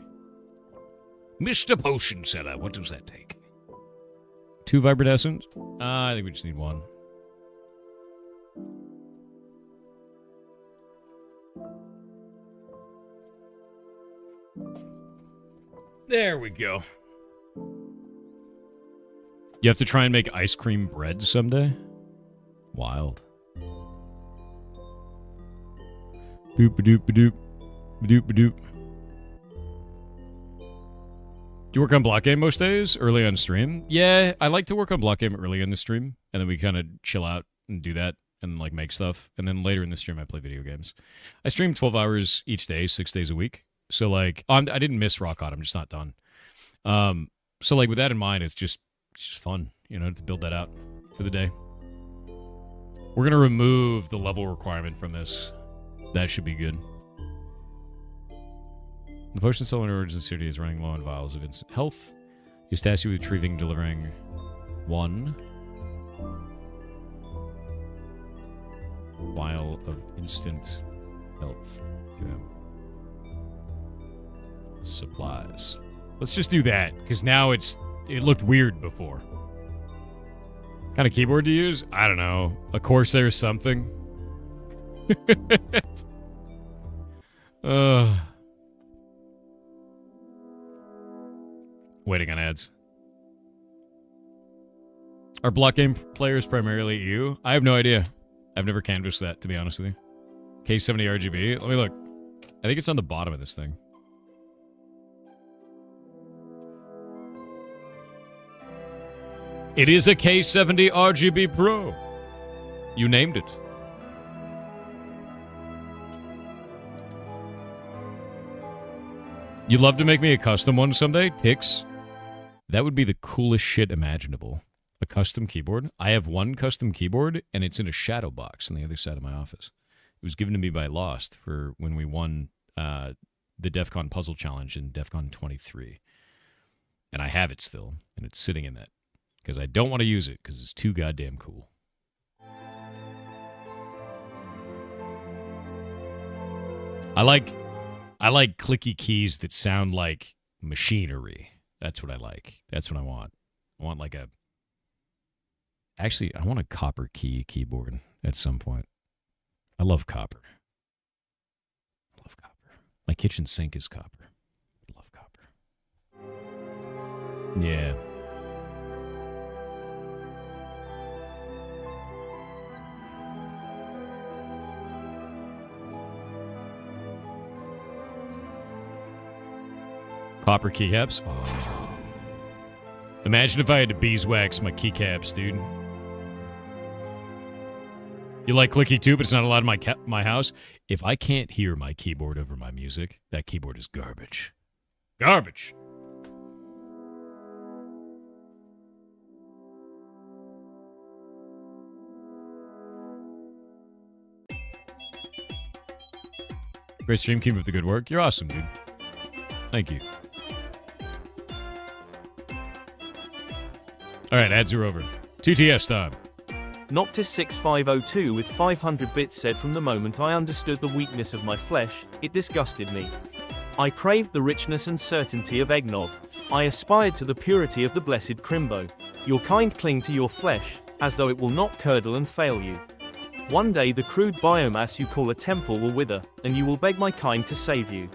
Mr. Potion Seller, what does that take? 2 vibridescent? I think we just need 1. There we go. You have to try and make ice cream bread someday? Wild. Boop-a-doop-a-doop. Ba-doop-ba-doop. Do you work on block game most days, early on stream? Yeah, I like to work on block game early in the stream, and then we kind of chill out and do that, and like make stuff, and then later in the stream I play video games. I stream 12 hours each day, 6 days a week, so like, I didn't miss Rock On, I'm just not done. So like with that in mind, it's just fun, you know, to build that out for the day. We're gonna remove the level requirement from this. That should be good. The potion seller in Origin City is running low on vials of instant health. Eustacia retrieving, delivering 1 vial of instant health to him. Supplies. Let's just do that, because now it looked weird before. What kind of keyboard to use? I don't know. A Corsair or something. Waiting on ads. Are block game players primarily EU? I have no idea. I've never canvassed that, to be honest with you. K70 RGB. Let me look. I think it's on the bottom of this thing. It is a K70 RGB Pro. You named it. You'd love to make me a custom one someday, Tix? That would be the coolest shit imaginable. A custom keyboard. I have one custom keyboard, and it's in a shadow box on the other side of my office. It was given to me by Lost for when we won the DEF CON Puzzle Challenge in DEF CON 23. And I have it still, and it's sitting in that. Because I don't want to use it, because it's too goddamn cool. I like clicky keys that sound like machinery. That's what I like. That's what I want. I want like a... Actually, I want a copper keyboard at some point. I love copper. I love copper. My kitchen sink is copper. I love copper. Yeah. Copper keycaps? Oh. Imagine if I had to beeswax my keycaps, dude. You like clicky too, but it's not allowed in my house? If I can't hear my keyboard over my music, that keyboard is garbage. Garbage! Great stream, keep up the good work. You're awesome, dude. Thank you. Alright, ads are over. TTS time. Noctis6502 with 500 bits said, from the moment I understood the weakness of my flesh, it disgusted me. I craved the richness and certainty of eggnog. I aspired to the purity of the blessed crimbo. Your kind cling to your flesh, as though it will not curdle and fail you. One day the crude biomass you call a temple will wither, and you will beg my kind to save you.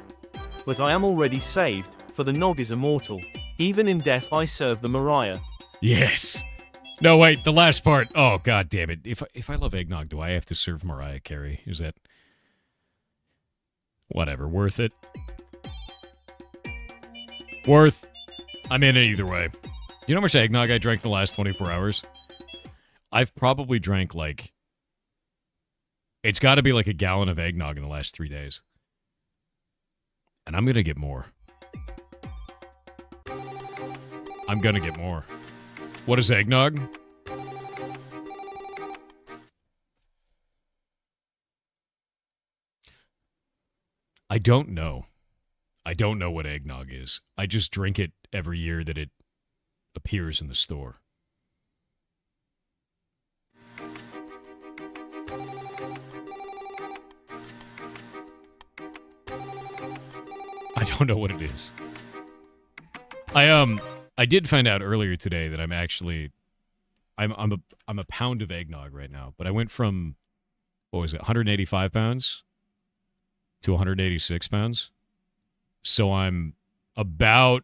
But I am already saved, for the nog is immortal. Even in death I serve the Messiah. Yes. No, wait, the last part. Oh, god damn it. If I love eggnog, do I have to serve Mariah Carey? Is that... Whatever, worth it? Worth. I'm in it either way. You know how much eggnog I drank in the last 24 hours? I've probably drank like... It's got to be like a gallon of eggnog in the last 3 days. And I'm going to get more. I'm going to get more. What is eggnog? I don't know. I don't know what eggnog is. I just drink it every year that it appears in the store. I don't know what it is. I did find out earlier today that I'm a pound of eggnog right now, but I went from, what was it, 185 pounds to 186 pounds. So I'm about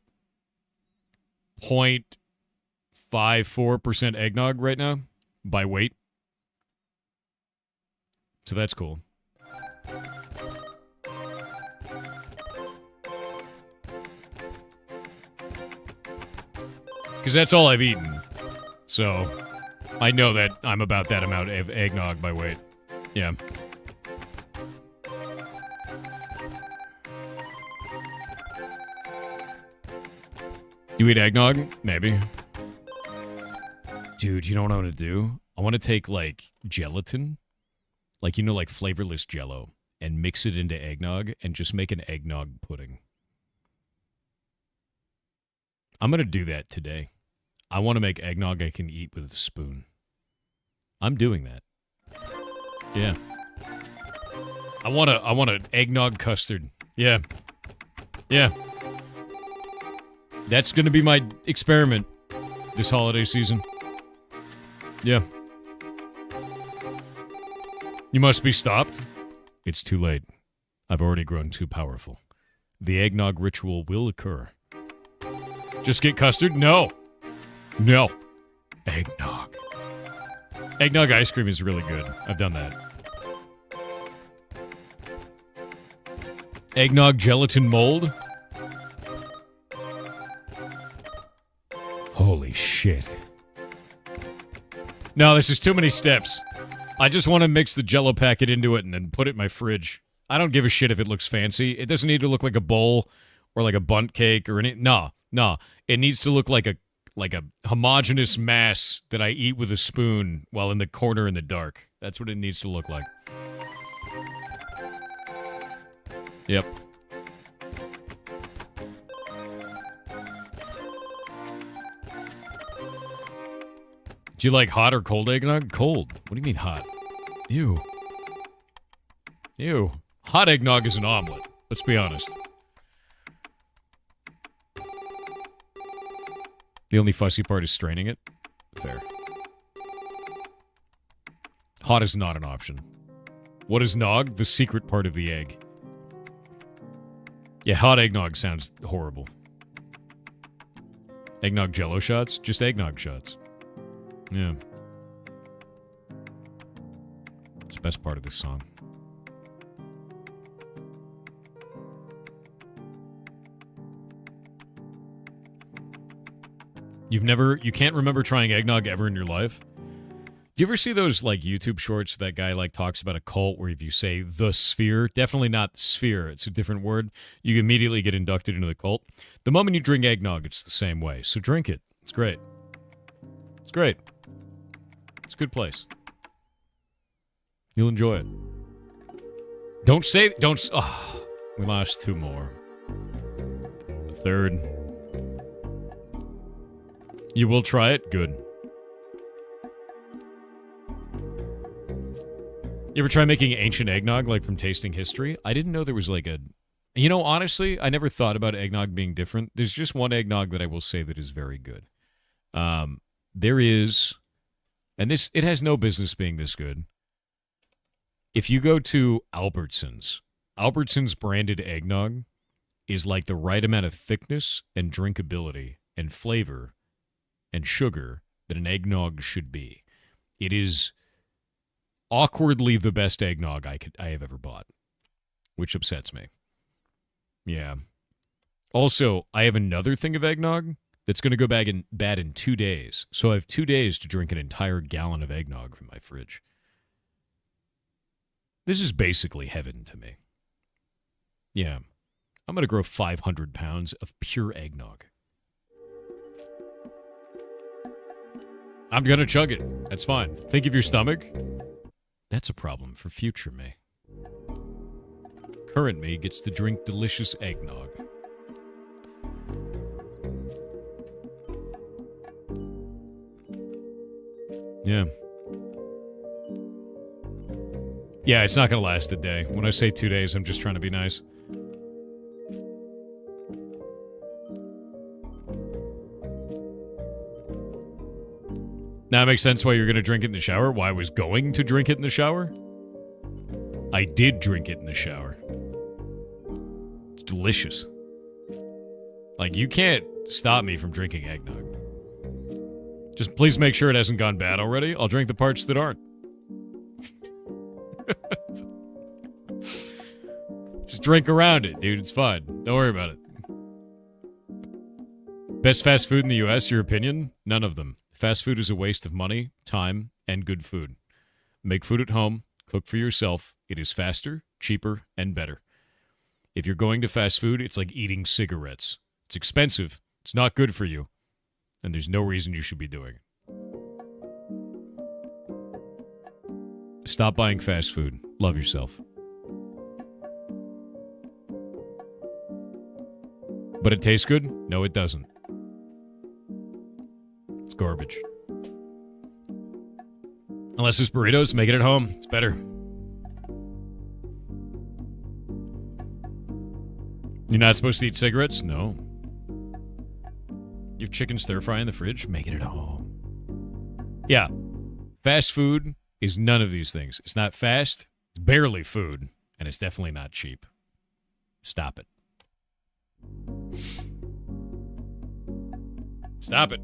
0.54% eggnog right now by weight. So that's cool. Because that's all I've eaten. So I know that I'm about that amount of eggnog by weight. Yeah. You eat eggnog? Maybe. Dude, you know what I want to do? I want to take, like, gelatin. Like, you know, like flavorless Jell-O. And mix it into eggnog and just make an eggnog pudding. I'm going to do that today. I want to make eggnog I can eat with a spoon. I'm doing that. Yeah. I want an eggnog custard. Yeah. Yeah. That's going to be my experiment this holiday season. Yeah. You must be stopped. It's too late. I've already grown too powerful. The eggnog ritual will occur. Just get custard? No. No. Eggnog. Eggnog ice cream is really good. I've done that. Eggnog gelatin mold? Holy shit. No, this is too many steps. I just want to mix the Jell-O packet into it and then put it in my fridge. I don't give a shit if it looks fancy. It doesn't need to look like a bowl or like a bundt cake or any... No. It needs to look like a homogeneous mass that I eat with a spoon while in the corner in the dark. That's what it needs to look like. Yep. Do you like hot or cold eggnog? Cold. What do you mean hot? Ew. Ew. Hot eggnog is an omelet. Let's be honest. The only fussy part is straining it? Fair. Hot is not an option. What is nog? The secret part of the egg. Yeah, hot eggnog sounds horrible. Eggnog Jell-O shots? Just eggnog shots. Yeah. It's the best part of this song. You can't remember trying eggnog ever in your life? Do you ever see those, like, YouTube shorts that guy, like, talks about a cult where if you say the sphere, definitely not the sphere, it's a different word, you immediately get inducted into the cult? The moment you drink eggnog, it's the same way. So drink it. It's great. It's great. It's a good place. You'll enjoy it. Don't... Oh, we lost two more. The third. You will try it? Good. You ever try making ancient eggnog, like from Tasting History? I didn't know there was like a... You know, honestly, I never thought about eggnog being different. There's just one eggnog that I will say that is very good. There is... And it has no business being this good. If you go to Albertsons branded eggnog is like the right amount of thickness and drinkability and flavor and sugar that an eggnog should be. It is awkwardly the best eggnog I have ever bought, which upsets me. Yeah. Also, I have another thing of eggnog that's going to go bad in 2 days. So I have 2 days to drink an entire gallon of eggnog from my fridge. This is basically heaven to me. Yeah. I'm going to grow 500 pounds of pure eggnog. I'm going to chug it. That's fine. Think of your stomach. That's a problem for future me. Current me gets to drink delicious eggnog. Yeah. Yeah, it's not going to last a day. When I say 2 days, I'm just trying to be nice. Now it makes sense why you're going to drink it in the shower. Why I was going to drink it in the shower. I did drink it in the shower. It's delicious. Like, you can't stop me from drinking eggnog. Just please make sure it hasn't gone bad already. I'll drink the parts that aren't. Just drink around it, dude. It's fine. Don't worry about it. Best fast food in the U.S., your opinion? None of them. Fast food is a waste of money, time, and good food. Make food at home. Cook for yourself. It is faster, cheaper, and better. If you're going to fast food, it's like eating cigarettes. It's expensive. It's not good for you. And there's no reason you should be doing it. Stop buying fast food. Love yourself. But it tastes good? No, it doesn't. It's garbage. Unless it's burritos, make it at home. It's better. You're not supposed to eat cigarettes? No. You have chicken stir fry in the fridge? Make it at home. Yeah. Fast food is none of these things. It's not fast. It's barely food. And it's definitely not cheap. Stop it. Stop it.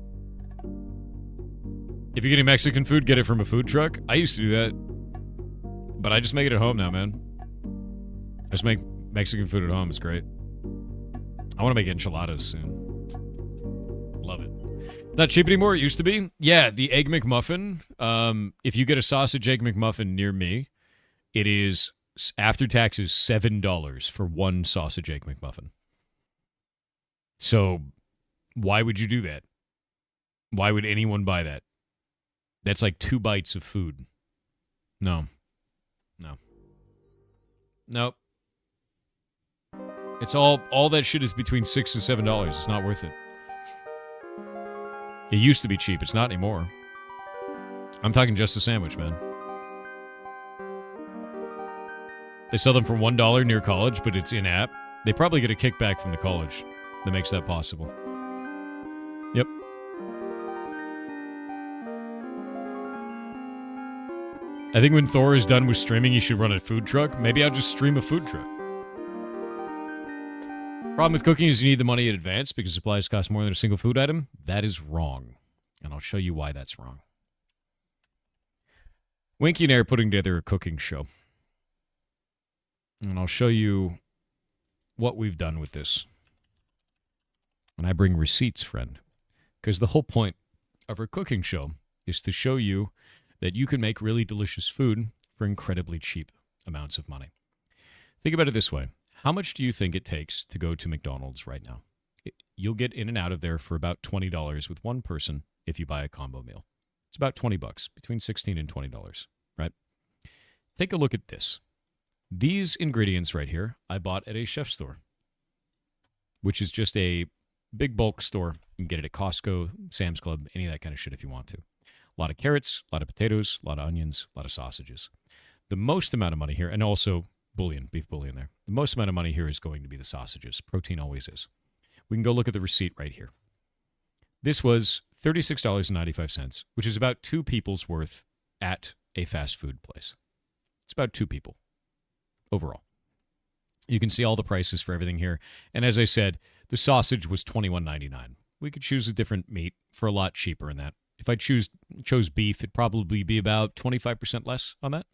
If you're getting Mexican food, get it from a food truck. I used to do that. But I just make it at home now, man. I just make Mexican food at home. It's great. I want to make enchiladas soon. Love it. Not cheap anymore. It used to be. Yeah, the Egg McMuffin. If you get a sausage Egg McMuffin near me, it is, after taxes, $7 for one sausage Egg McMuffin. So, why would you do that? Why would anyone buy that? That's like 2 bites of food. No. Nope. It's all that shit is between $6 and $7. It's not worth it. It used to be cheap. It's not anymore. I'm talking just a sandwich, man. They sell them for $1 near college, but it's in-app. They probably get a kickback from the college that makes that possible. Yep. I think when Thor is done with streaming, he should run a food truck. Maybe I'll just stream a food truck. Problem with cooking is you need the money in advance because supplies cost more than a single food item. That is wrong. And I'll show you why that's wrong. Winky and I are putting together a cooking show. And I'll show you what we've done with this. And I bring receipts, friend. Because the whole point of our cooking show is to show you that you can make really delicious food for incredibly cheap amounts of money. Think about it this way. How much do you think it takes to go to McDonald's right now? You'll get in and out of there for about $20 with one person if you buy a combo meal. It's about $20, between $16 and $20, right? Take a look at this. These ingredients right here, I bought at a chef store, which is just a big bulk store. You can get it at Costco, Sam's Club, any of that kind of shit if you want to. A lot of carrots, a lot of potatoes, a lot of onions, a lot of sausages. The most amount of money here, and also bouillon, beef bouillon there. The most amount of money here is going to be the sausages. Protein always is. We can go look at the receipt right here. This was $36.95, which is about 2 people's worth at a fast food place. It's about 2 people overall. You can see all the prices for everything here. And as I said, the sausage was $21.99. We could choose a different meat for a lot cheaper than that. If I chose beef, it'd probably be about 25% less on that.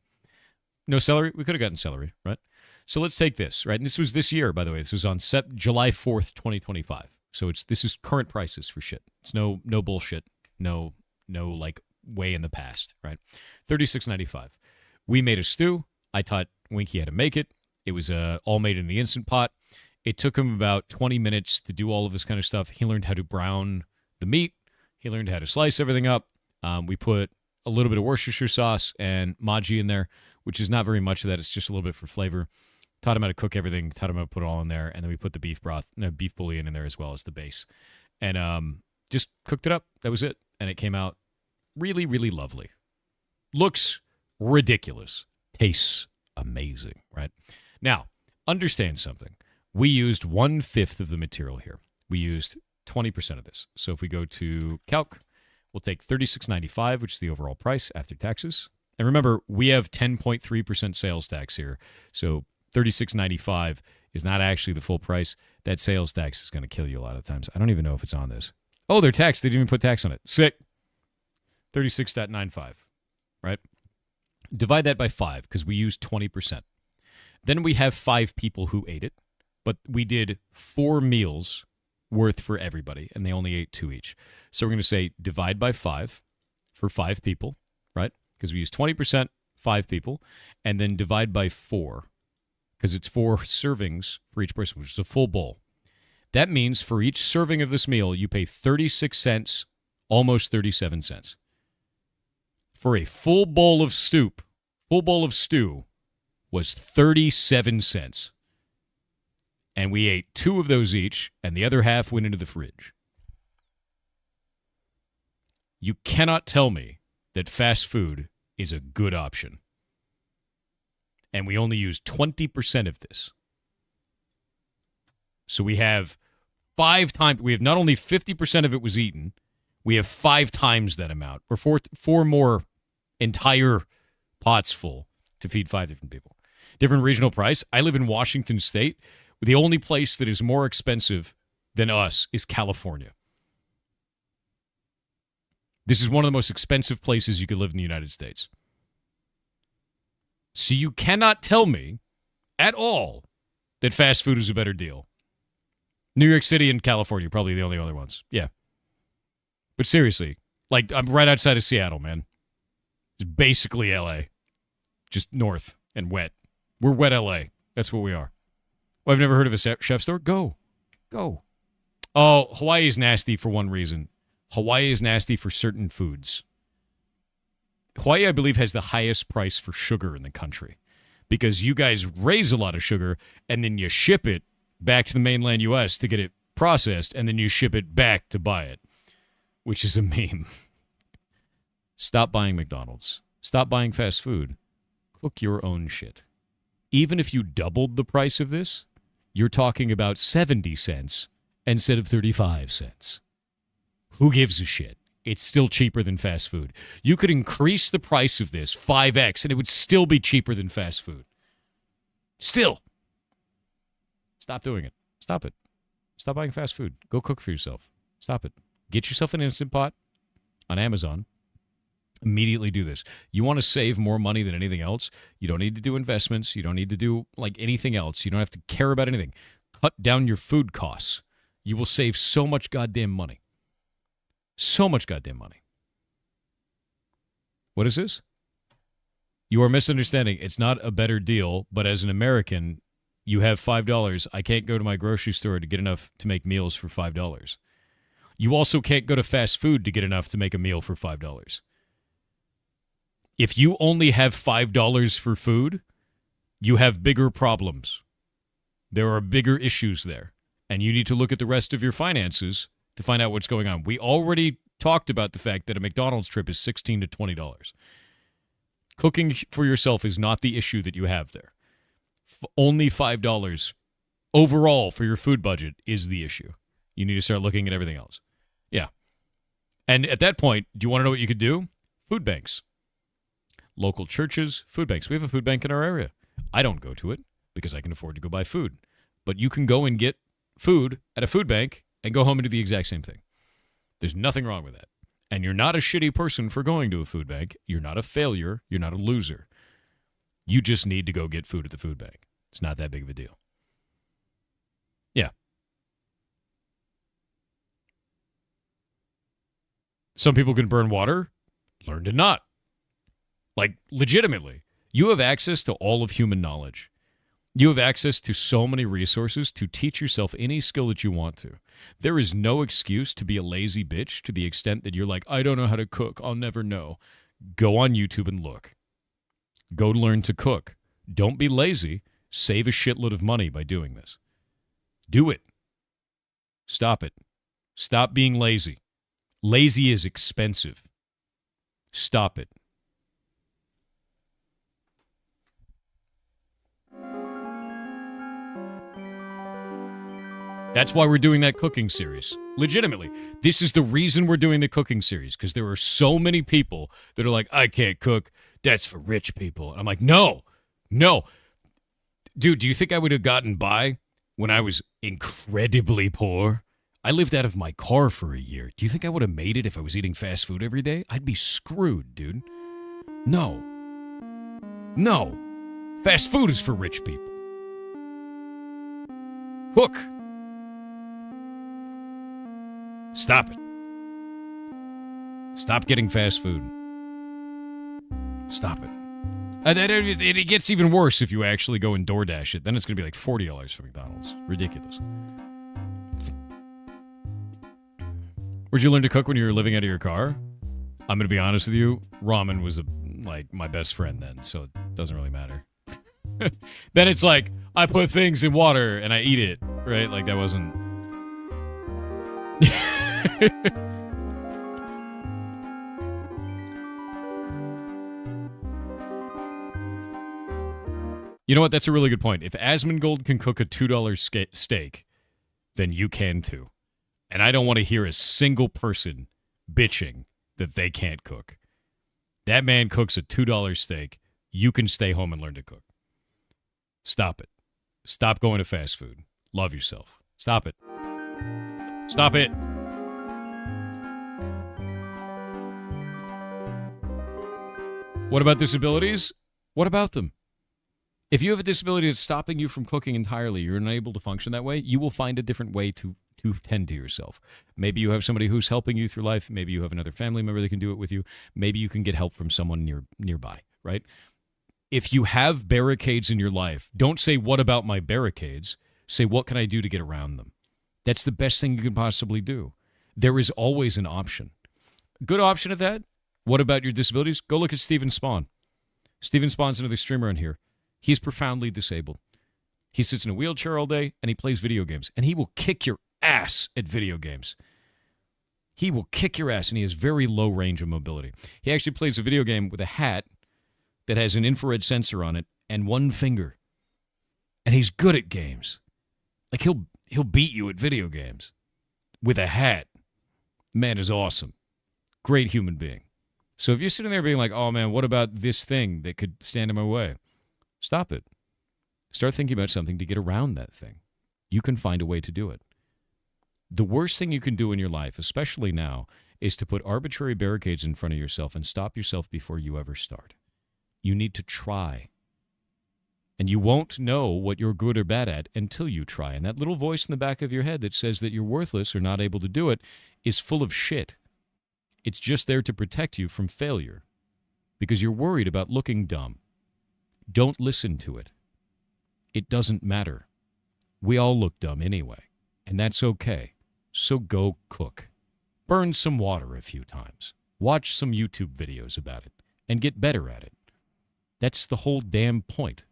No celery? We could have gotten celery, right? So let's take this, right? And this was this year, by the way. This was on July 4th, 2025. So this is current prices for shit. It's no bullshit. No like way in the past, right? $36.95. We made a stew. I taught Winky how to make it. It was all made in the Instant Pot. It took him about 20 minutes to do all of this kind of stuff. He learned how to brown the meat. He learned how to slice everything up. We put a little bit of Worcestershire sauce and maji in there, which is not very much of that. It's just a little bit for flavor. Taught him how to cook everything. Taught him how to put it all in there. And then we put the beef bouillon in there as well as the base. And just cooked it up. That was it. And it came out really, really lovely. Looks ridiculous. Tastes amazing, right? Now, understand something. We used 1/5 of the material here. We used 20% of this. So if we go to calc, we'll take $36.95, which is the overall price after taxes. And remember, we have 10.3% sales tax here. So $36.95 is not actually the full price. That sales tax is going to kill you a lot of times. I don't even know if it's on this. Oh, they're taxed. They didn't even put tax on it. Sick. 36.95, right? Divide that by 5 because we used 20%. Then we have 5 people who ate it, but we did 4 meals worth for everybody, and they only ate 2 each. So we're going to say divide by 5 for 5 people, right? Because we used 20%, 5 people, and then divide by 4 because it's 4 servings for each person, which is a full bowl. That means for each serving of this meal, you pay 36 cents, almost 37 cents. For a full bowl of stew was 37 cents. And we ate 2 of those each, and the other half went into the fridge. You cannot tell me that fast food is a good option. And we only use 20% of this. So we have 5 times, we have not only 50% of it was eaten, we have 5 times that amount, or 4 more entire pots full to feed 5 different people. Different regional price. I live in Washington State. The only place that is more expensive than us is California. This is one of the most expensive places you could live in the United States. So you cannot tell me at all that fast food is a better deal. New York City and California, probably the only other ones. Yeah. But seriously, like, I'm right outside of Seattle, man. It's basically L.A. Just north and wet. We're wet L.A. That's what we are. Well, I've never heard of a chef store. Go. Oh, Hawaii is nasty for one reason. Hawaii is nasty for certain foods. Hawaii, I believe, has the highest price for sugar in the country because you guys raise a lot of sugar and then you ship it back to the mainland U.S. to get it processed, and then you ship it back to buy it, which is a meme. Stop buying McDonald's. Stop buying fast food. Cook your own shit. Even if you doubled the price of this, you're talking about 70 cents instead of 35 cents. Who gives a shit? It's still cheaper than fast food. You could increase the price of this 5x and it would still be cheaper than fast food. Still. Stop doing it. Stop it. Stop buying fast food. Go cook for yourself. Stop it. Get yourself an Instant Pot on Amazon. Immediately do this. You want to save more money than anything else? You don't need to do investments. You don't need to do like anything else. You don't have to care about anything. Cut down your food costs. You will save so much goddamn money. So much goddamn money. What is this? You are misunderstanding. It's not a better deal, but as an American, you have $5. I can't go to my grocery store to get enough to make meals for $5. You also can't go to fast food to get enough to make a meal for $5. If you only have $5 for food, you have bigger problems. There are bigger issues there. And you need to look at the rest of your finances to find out what's going on. We already talked about the fact that a McDonald's trip is $16 to $20. Cooking for yourself is not the issue that you have there. Only $5 overall for your food budget is the issue. You need to start looking at everything else. Yeah. And at that point, do you want to know what you could do? Food banks. Local churches, food banks. We have a food bank in our area. I don't go to it because I can afford to go buy food. But you can go and get food at a food bank and go home and do the exact same thing. There's nothing wrong with that. And you're not a shitty person for going to a food bank. You're not a failure. You're not a loser. You just need to go get food at the food bank. It's not that big of a deal. Yeah. Some people can burn water. Learn to not. Like, legitimately. You have access to all of human knowledge. You have access to so many resources to teach yourself any skill that you want to. There is no excuse to be a lazy bitch to the extent that you're like, I don't know how to cook. I'll never know. Go on YouTube and look. Go learn to cook. Don't be lazy. Save a shitload of money by doing this. Do it. Stop it. Stop being lazy. Lazy is expensive. Stop it. That's why we're doing that cooking series. Legitimately. This is the reason we're doing the cooking series, because there are so many people that are like, I can't cook. That's for rich people. And I'm like, no. Dude, do you think I would have gotten by when I was incredibly poor? I lived out of my car for a year. Do you think I would have made it if I was eating fast food every day? I'd be screwed, dude. No. Fast food is for rich people. Cook. Stop it. Stop getting fast food. Stop it. It gets even worse if you actually go and DoorDash it. Then it's going to be like $40 for McDonald's. Ridiculous. Where'd you learn to cook when you were living out of your car? I'm going to be honest with you. Ramen was like my best friend then, so it doesn't really matter. Then it's like, I put things in water and I eat it, right? Like that wasn't... You know what? That's a really good point. If Asmongold can cook a $2 steak, then you can too. And I don't want to hear a single person bitching that they can't cook. That man cooks a $2 steak. You can stay home and learn to cook. Stop it. Stop going to fast food. Love yourself. Stop it. Stop it. What about disabilities? What about them? If you have a disability that's stopping you from cooking entirely, you're unable to function that way, you will find a different way to tend to yourself. Maybe you have somebody who's helping you through life. Maybe you have another family member that can do it with you. Maybe you can get help from someone nearby, right? If you have barricades in your life, don't say, what about my barricades? Say, what can I do to get around them? That's the best thing you can possibly do. There is always an option. Good option of that. What about your disabilities? Go look at Steven Spawn. Steven Spawn's another streamer on here. He's profoundly disabled. He sits in a wheelchair all day, and he plays video games. And he will kick your ass at video games. He will kick your ass, and he has very low range of mobility. He actually plays a video game with a hat that has an infrared sensor on it and one finger. And he's good at games. Like, he'll beat you at video games with a hat. Man is awesome. Great human being. So if you're sitting there being like, oh, man, what about this thing that could stand in my way? Stop it. Start thinking about something to get around that thing. You can find a way to do it. The worst thing you can do in your life, especially now, is to put arbitrary barricades in front of yourself and stop yourself before you ever start. You need to try. And you won't know what you're good or bad at until you try. And that little voice in the back of your head that says that you're worthless or not able to do it is full of shit. It's just there to protect you from failure because you're worried about looking dumb. Don't listen to it. It doesn't matter. We all look dumb anyway, and that's okay. So go cook. Burn some water a few times. Watch some YouTube videos about it and get better at it. That's the whole damn point.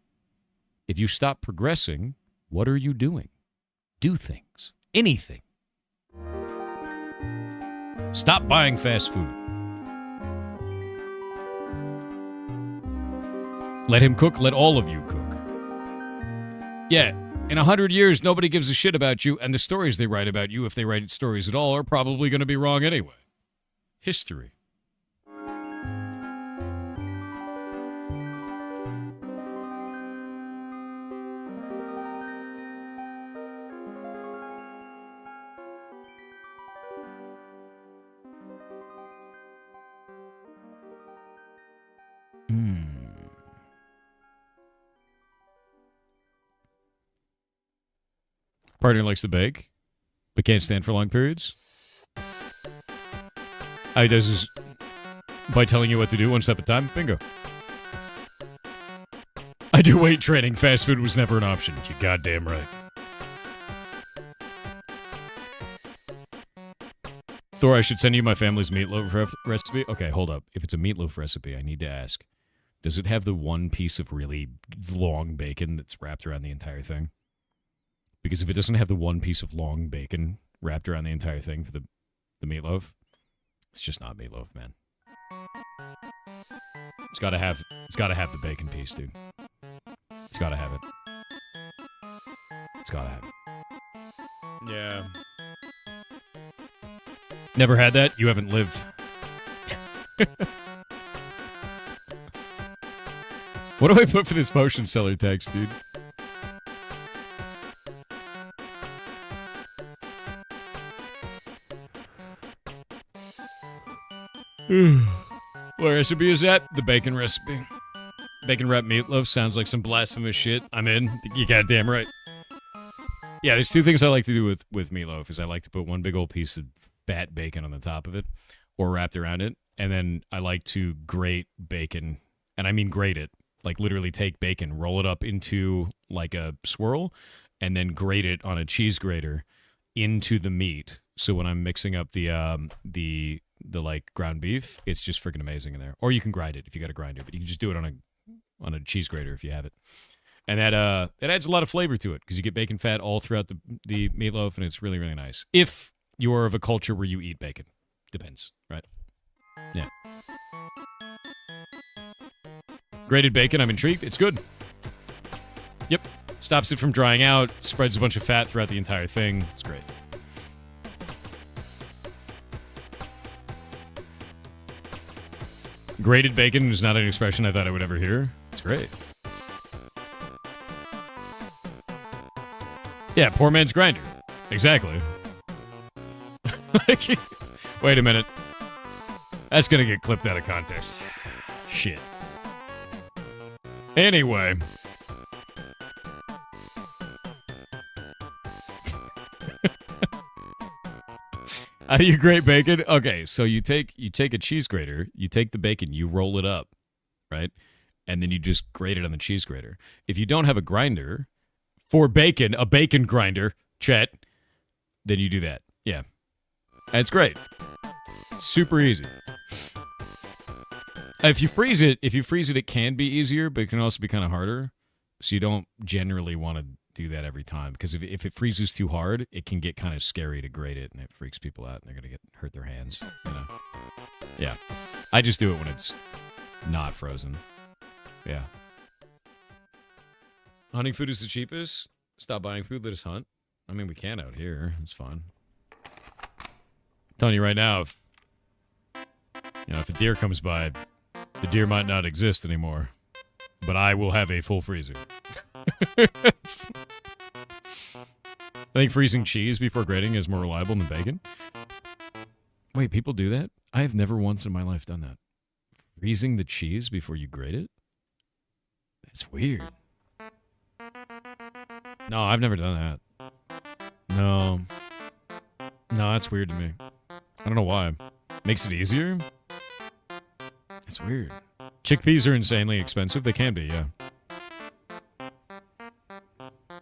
If you stop progressing, what are you doing? Do things. Anything. Stop buying fast food. Let him cook. Let all of you cook. Yeah, in 100 years, nobody gives a shit about you, and the stories they write about you, if they write stories at all, are probably going to be wrong anyway. History. Partner likes to bake, but can't stand for long periods. I does this by telling you what to do one step at a time. Bingo. I do weight training. Fast food was never an option. You goddamn right. Thor, I should send you my family's meatloaf recipe. Okay, hold up. If it's a meatloaf recipe, I need to ask, does it have the one piece of really long bacon that's wrapped around the entire thing? Because if it doesn't have the one piece of long bacon wrapped around the entire thing for the meatloaf, it's just not meatloaf, man. It's gotta have the bacon piece, dude. It's gotta have it. It's gotta have it. Yeah. Never had that? You haven't lived. What do I put for this motion seller text, dude? What recipe is that? The bacon recipe. Bacon wrapped meatloaf sounds like some blasphemous shit. I'm in. You goddamn right. Yeah, there's two things I like to do with meatloaf. Is I like to put one big old piece of fat bacon on the top of it, or wrapped around it, and then I like to grate bacon, and I mean grate it, like literally take bacon, roll it up into like a swirl, and then grate it on a cheese grater into the meat. So when I'm mixing up the like ground beef, it's just freaking amazing in there. Or you can grind it if you got a grinder, but you can just do it on a cheese grater if you have it. And that adds a lot of flavor to it because you get bacon fat all throughout the meatloaf, and it's really, really nice. If you're of a culture where you eat bacon. Depends, right? Yeah. Grated bacon, I'm intrigued. It's good. Yep. Stops it from drying out, spreads a bunch of fat throughout the entire thing. It's great. Grated bacon is not an expression I thought I would ever hear. It's great. Yeah, poor man's grinder. Exactly. Wait a minute. That's gonna get clipped out of context. Shit. Anyway. How do you grate bacon? Okay, so you take a cheese grater, you take the bacon, you roll it up, right? And then you just grate it on the cheese grater. If you don't have a grinder for bacon, a bacon grinder, Chet, then you do that. Yeah. And it's great. Super easy. If you freeze it, it can be easier, but it can also be kind of harder. So you don't generally want to do that every time, because if it freezes too hard, it can get kind of scary to grate it, and it freaks people out, and they're gonna hurt their hands. You know? Yeah. I just do it when it's not frozen. Yeah. Hunting food is the cheapest. Stop buying food. Let us hunt. I mean, we can out here. It's fun. I'm telling you right now, if a deer comes by, the deer might not exist anymore, but I will have a full freezer. I think freezing cheese before grating is more reliable than bacon. Wait, people do that? I have never once in my life done that. Freezing the cheese before you grate it? That's weird. No, I've never done that. No, that's weird to me. I don't know why. Makes it easier? That's weird. Chickpeas are insanely expensive. They can be, yeah.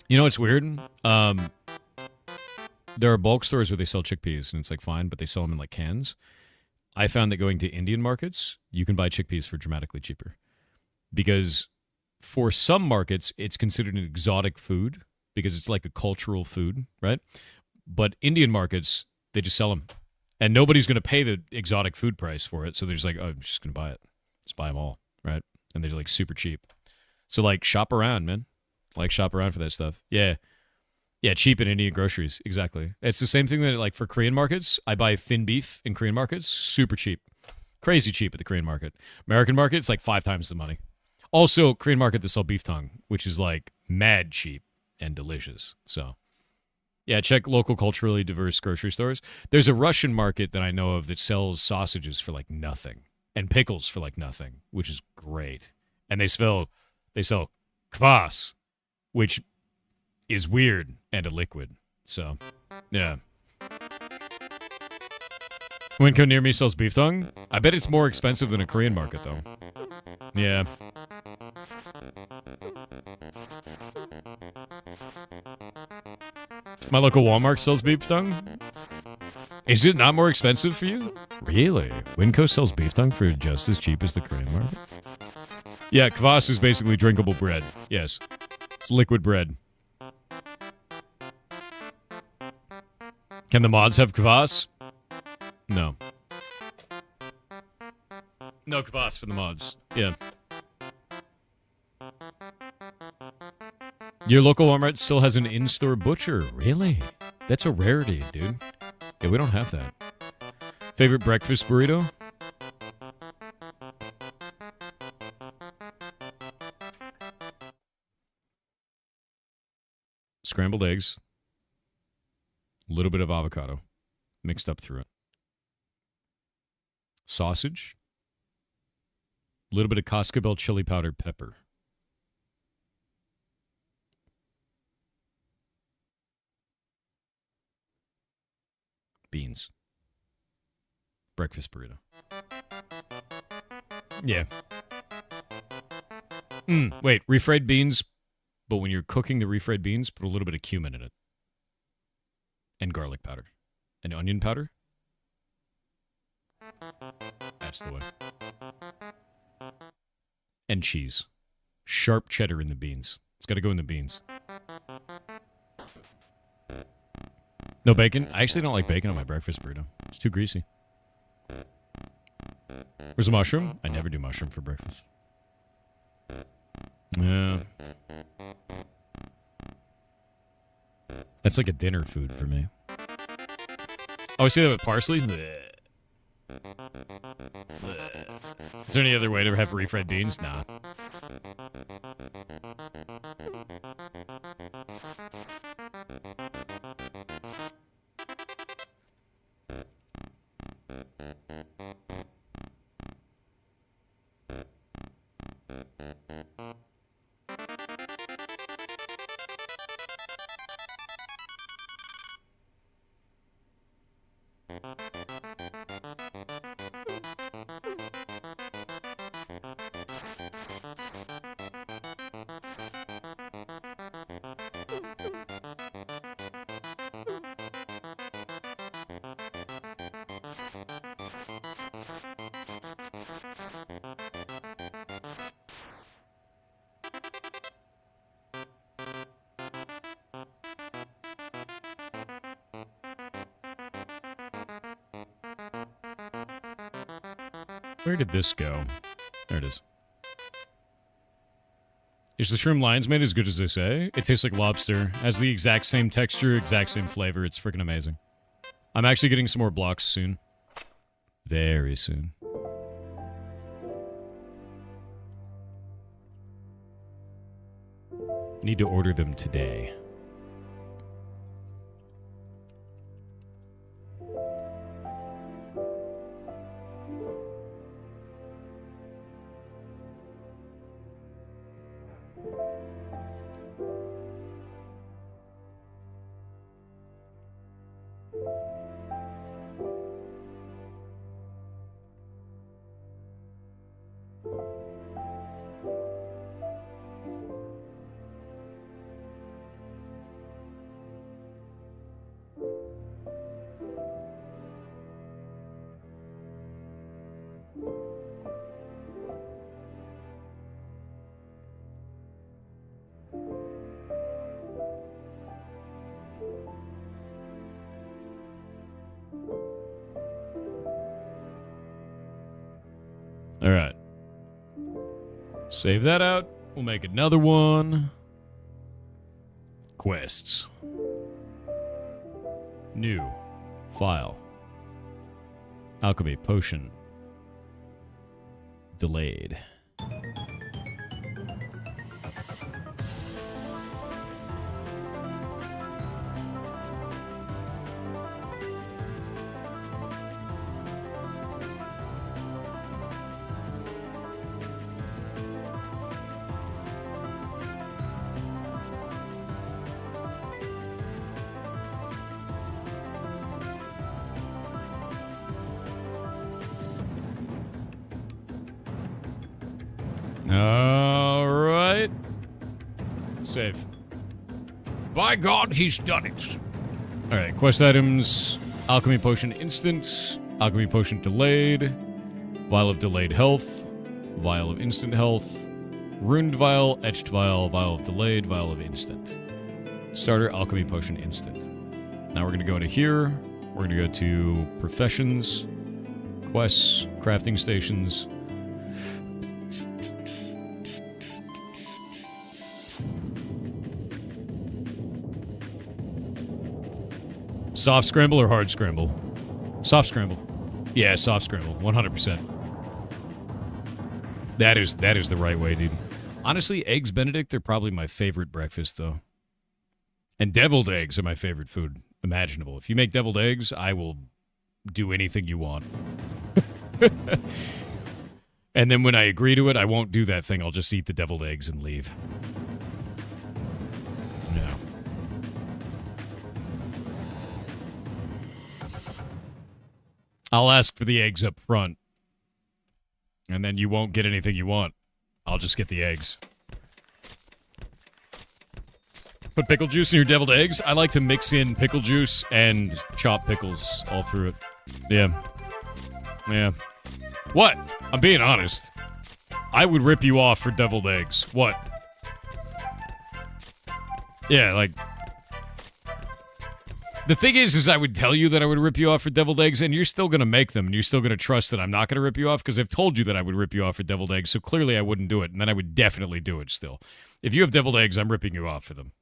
You know what's weird? There are bulk stores where they sell chickpeas, and it's like fine, but they sell them in like cans. I found that going to Indian markets, you can buy chickpeas for dramatically cheaper. Because for some markets, it's considered an exotic food because it's like a cultural food, right? But Indian markets, they just sell them. And nobody's going to pay the exotic food price for it, so they're just like, oh, I'm just going to buy it. Just buy them all, right? And they're like super cheap. So like shop around, man. Like shop around for that stuff. Yeah. Yeah, cheap in Indian groceries. Exactly. It's the same thing that like for Korean markets, I buy thin beef in Korean markets, super cheap. Crazy cheap at the Korean market. American market, it's like 5 times the money. Also, Korean market, they sell beef tongue, which is like mad cheap and delicious. So, yeah, check local culturally diverse grocery stores. There's a Russian market that I know of that sells sausages for like nothing and pickles for like nothing, which is great. And they sell kvass, which is weird and a liquid. So, yeah. Winco near me sells beef tongue. I bet it's more expensive than a Korean market, though. Yeah. My local Walmart sells beef tongue. Is it not more expensive for you? Really? Winco sells beef tongue for just as cheap as the Korean market? Yeah, kvass is basically drinkable bread. Yes. It's liquid bread. Can the mods have kvass? No. No kvass for the mods. Yeah. Your local Walmart still has an in-store butcher. Really? That's a rarity, dude. Yeah, we don't have that. Favorite breakfast burrito? Scrambled eggs. A little bit of avocado mixed up through it. Sausage. A little bit of Costco Bell chili powder pepper. Beans. Breakfast burrito. Yeah. Wait, refried beans, but when you're cooking the refried beans, put a little bit of cumin in it. And garlic powder. And onion powder. That's the way. And cheese. Sharp cheddar in the beans. It's got to go in the beans. No bacon? I actually don't like bacon on my breakfast burrito. It's too greasy. Where's the mushroom? I never do mushroom for breakfast. Yeah. That's like a dinner food for me. Oh, I see that with parsley? Blech. Blech. Is there any other way to have refried beans? Nah. Where did this go? There it is. Is the shroom lion's made as good as they say? It tastes like lobster. Has the exact same texture, exact same flavor. It's freaking amazing. I'm actually getting some more blocks soon. Very soon. I need to order them today. All right. Save that out. We'll make another one. Quests. New. File. Alchemy potion. Delayed. Save. By God, he's done it. Alright, quest items. Alchemy potion instant. Alchemy potion delayed. Vial of delayed health. Vial of instant health. Runed vial, etched vial, vial of delayed, vial of instant. Starter alchemy potion instant. Now we're going to go into here. We're going to go to professions, quests, crafting stations. Soft scramble or hard scramble? Soft scramble. Yeah, soft scramble. 100%. That is the right way, dude. Honestly, eggs Benedict are probably my favorite breakfast, though. And deviled eggs are my favorite food imaginable. If you make deviled eggs, I will do anything you want. And then when I agree to it, I won't do that thing. I'll just eat the deviled eggs and leave. Yeah. I'll ask for the eggs up front. And then you won't get anything you want. I'll just get the eggs. Put pickle juice in your deviled eggs? I like to mix in pickle juice and chop pickles all through it. Yeah. Yeah. What? I'm being honest. I would rip you off for deviled eggs. What? Yeah, like... The thing is I would tell you that I would rip you off for deviled eggs, and you're still going to make them, and you're still going to trust that I'm not going to rip you off, because I've told you that I would rip you off for deviled eggs, so clearly I wouldn't do it, and then I would definitely do it still. If you have deviled eggs, I'm ripping you off for them.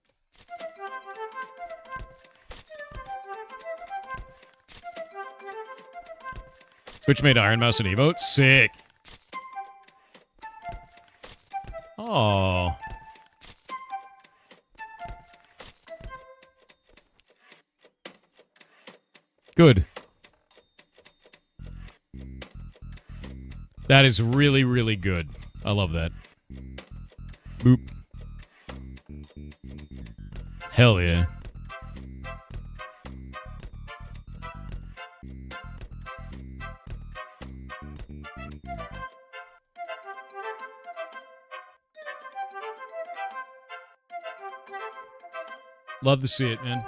Twitch made Iron Mouse an emote? Sick. Oh. Good. That is really, really good. I love that. Boop. Hell yeah. Love to see it, man.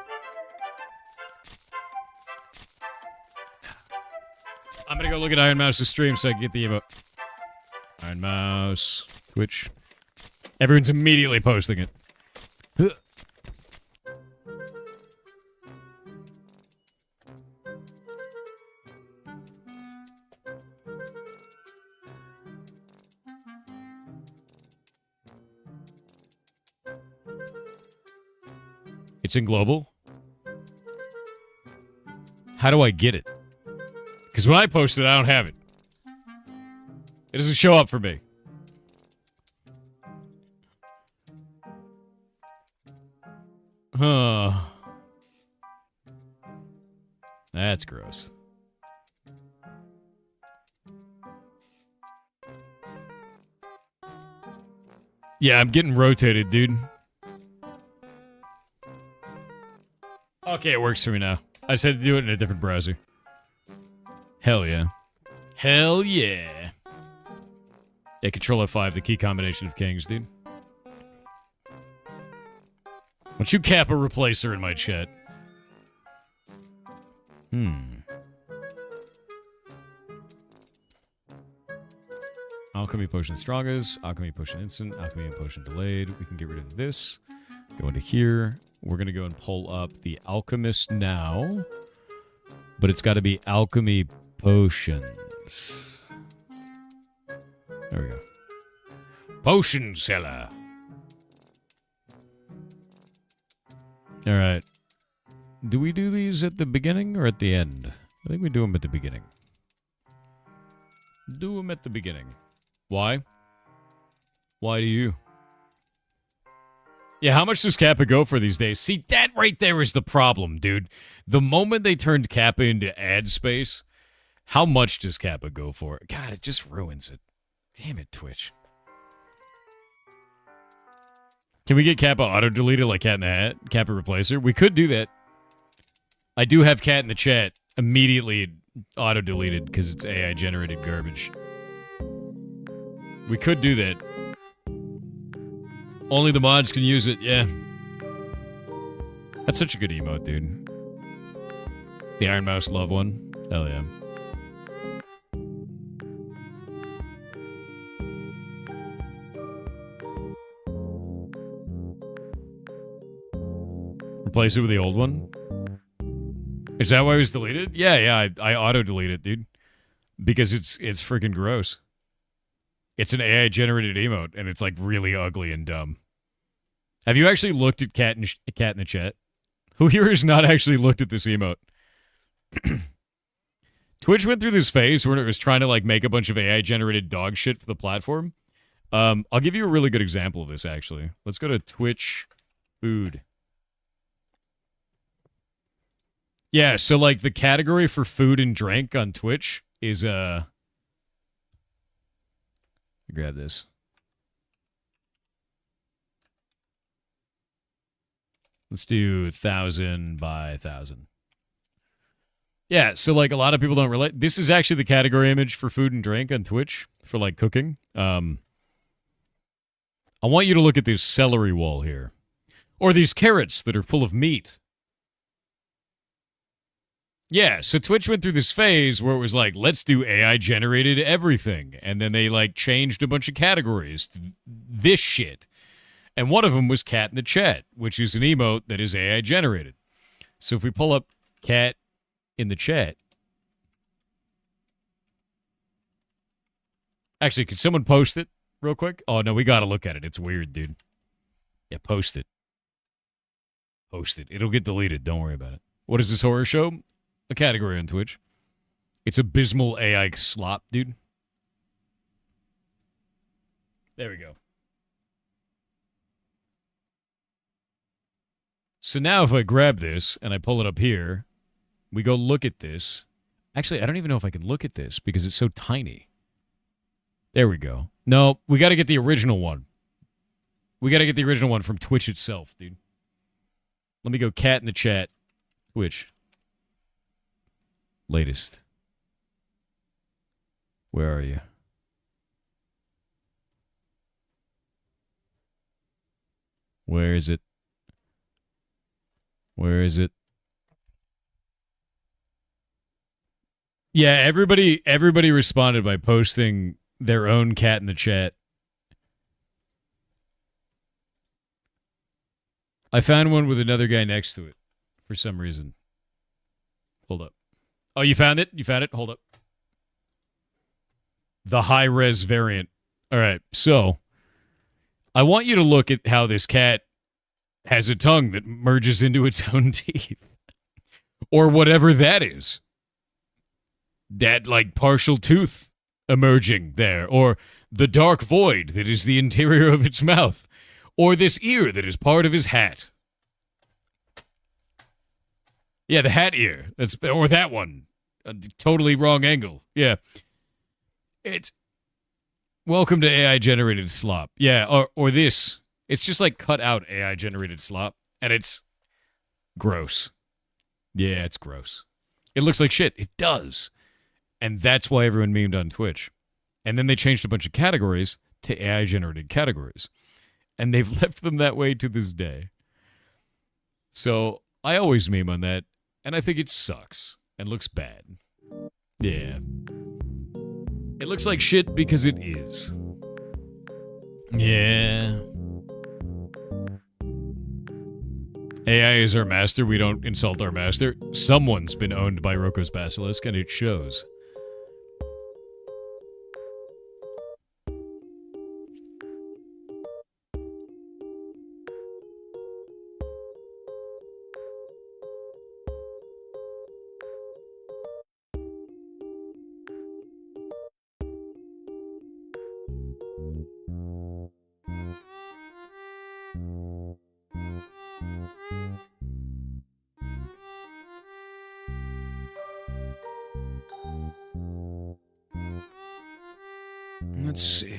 I'm gonna go look at Iron Mouse's stream so I can get the emote. Iron Mouse, Twitch. Everyone's immediately posting it. It's in global? How do I get it? Because when I post it, I don't have it. It doesn't show up for me. Huh. That's gross. Yeah, I'm getting rotated, dude. Okay, it works for me now. I just had to do it in a different browser. Hell yeah. Hell yeah. Yeah, Control F5, the key combination of kings, dude. Why don't you cap a replacer in my chat? Alchemy potion strongest, alchemy potion instant, alchemy potion delayed. We can get rid of this. Go into here. We're going to go and pull up the alchemist now. But it's got to be alchemy potions. There we go. Potion seller. Alright. Do we do these at the beginning or at the end? I think we do them at the beginning. Do them at the beginning. Why? Why do you? Yeah, how much does Kappa go for these days? See, that right there is the problem, dude. The moment they turned Kappa into ad space, how much does Kappa go for? God, it just ruins it. Damn it, Twitch. Can we get Kappa auto-deleted like Cat in the Hat? Kappa replacer? We could do that. I do have Cat in the chat immediately auto-deleted because it's AI-generated garbage. We could do that. Only the mods can use it, yeah. That's such a good emote, dude. The Iron Mouse love one. Hell yeah. Replace it with the old one? Is that why it was deleted? Yeah, I auto-delete it, dude. Because it's freaking gross. It's an AI-generated emote, and it's, like, really ugly and dumb. Have you actually looked at Cat in the chat? Who here has not actually looked at this emote? Twitch went through this phase where it was trying to, like, make a bunch of AI-generated dog shit for the platform. I'll give you a really good example of this, actually. Let's go to Twitch food. Yeah, so, like, the category for food and drink on Twitch is, grab this. Let's do 1,000 by 1,000. Yeah, so, like, a lot of people don't relate. This is actually the category image for food and drink on Twitch for, like, cooking. I want you to look at this celery wall here. Or these carrots that are full of meat. Yeah, so Twitch went through this phase where it was like, let's do AI-generated everything. And then they, like, changed a bunch of categories to this shit. And one of them was Cat in the Chat, which is an emote that is AI-generated. So if we pull up Cat in the Chat. Actually, could someone post it real quick? Oh, no, we gotta look at it. It's weird, dude. Yeah, post it. Post it. It'll get deleted. Don't worry about it. What is this horror show? A category on Twitch. It's abysmal AI slop, dude. There we go. So now if I grab this and I pull it up here, we go look at this. Actually, I don't even know if I can look at this because it's so tiny. There we go. No, we got to get the original one. We got to get the original one from Twitch itself, dude. Let me go Cat in the Chat. Twitch. Latest. Where are you? Where is it? Where is it? Yeah, everybody responded by posting their own Cat in the Chat. I found one with another guy next to it for some reason. Hold up. Oh, you found it? You found it? Hold up. The high-res variant. All right, so I want you to look at how this cat has a tongue that merges into its own teeth. Or whatever that is. That, like, partial tooth emerging there. Or the dark void that is the interior of its mouth. Or this ear that is part of his hat. Yeah, the hat ear. Or that one. A totally wrong angle. Yeah. It's... Welcome to AI-generated slop. Yeah, or this. It's just like cut out AI-generated slop. And it's gross. Yeah, it's gross. It looks like shit. It does. And that's why everyone memed on Twitch. And then they changed a bunch of categories to AI-generated categories. And they've left them that way to this day. So I always meme on that. And I think it sucks. And looks bad. Yeah. It looks like shit because it is. Yeah. AI is our master. We don't insult our master. Someone's been owned by Roko's Basilisk, and it shows. Let's see.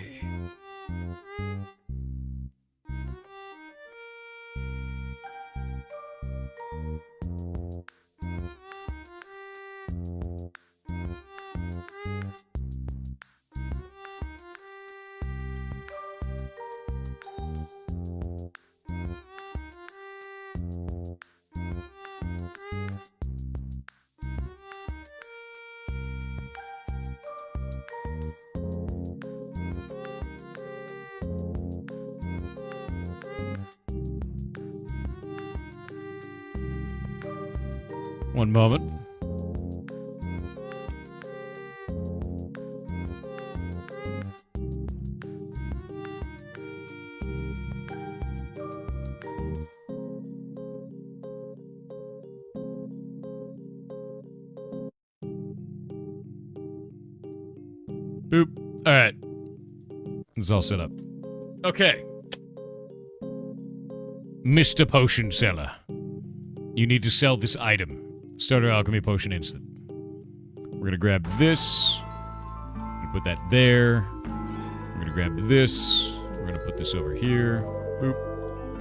One moment. Boop. All right. It's all set up. Okay. Mr. Potion Seller. You need to sell this item. Starter Alchemy Potion Instant. We're gonna grab this. We're gonna put that there. We're gonna grab this. We're gonna put this over here. Boop.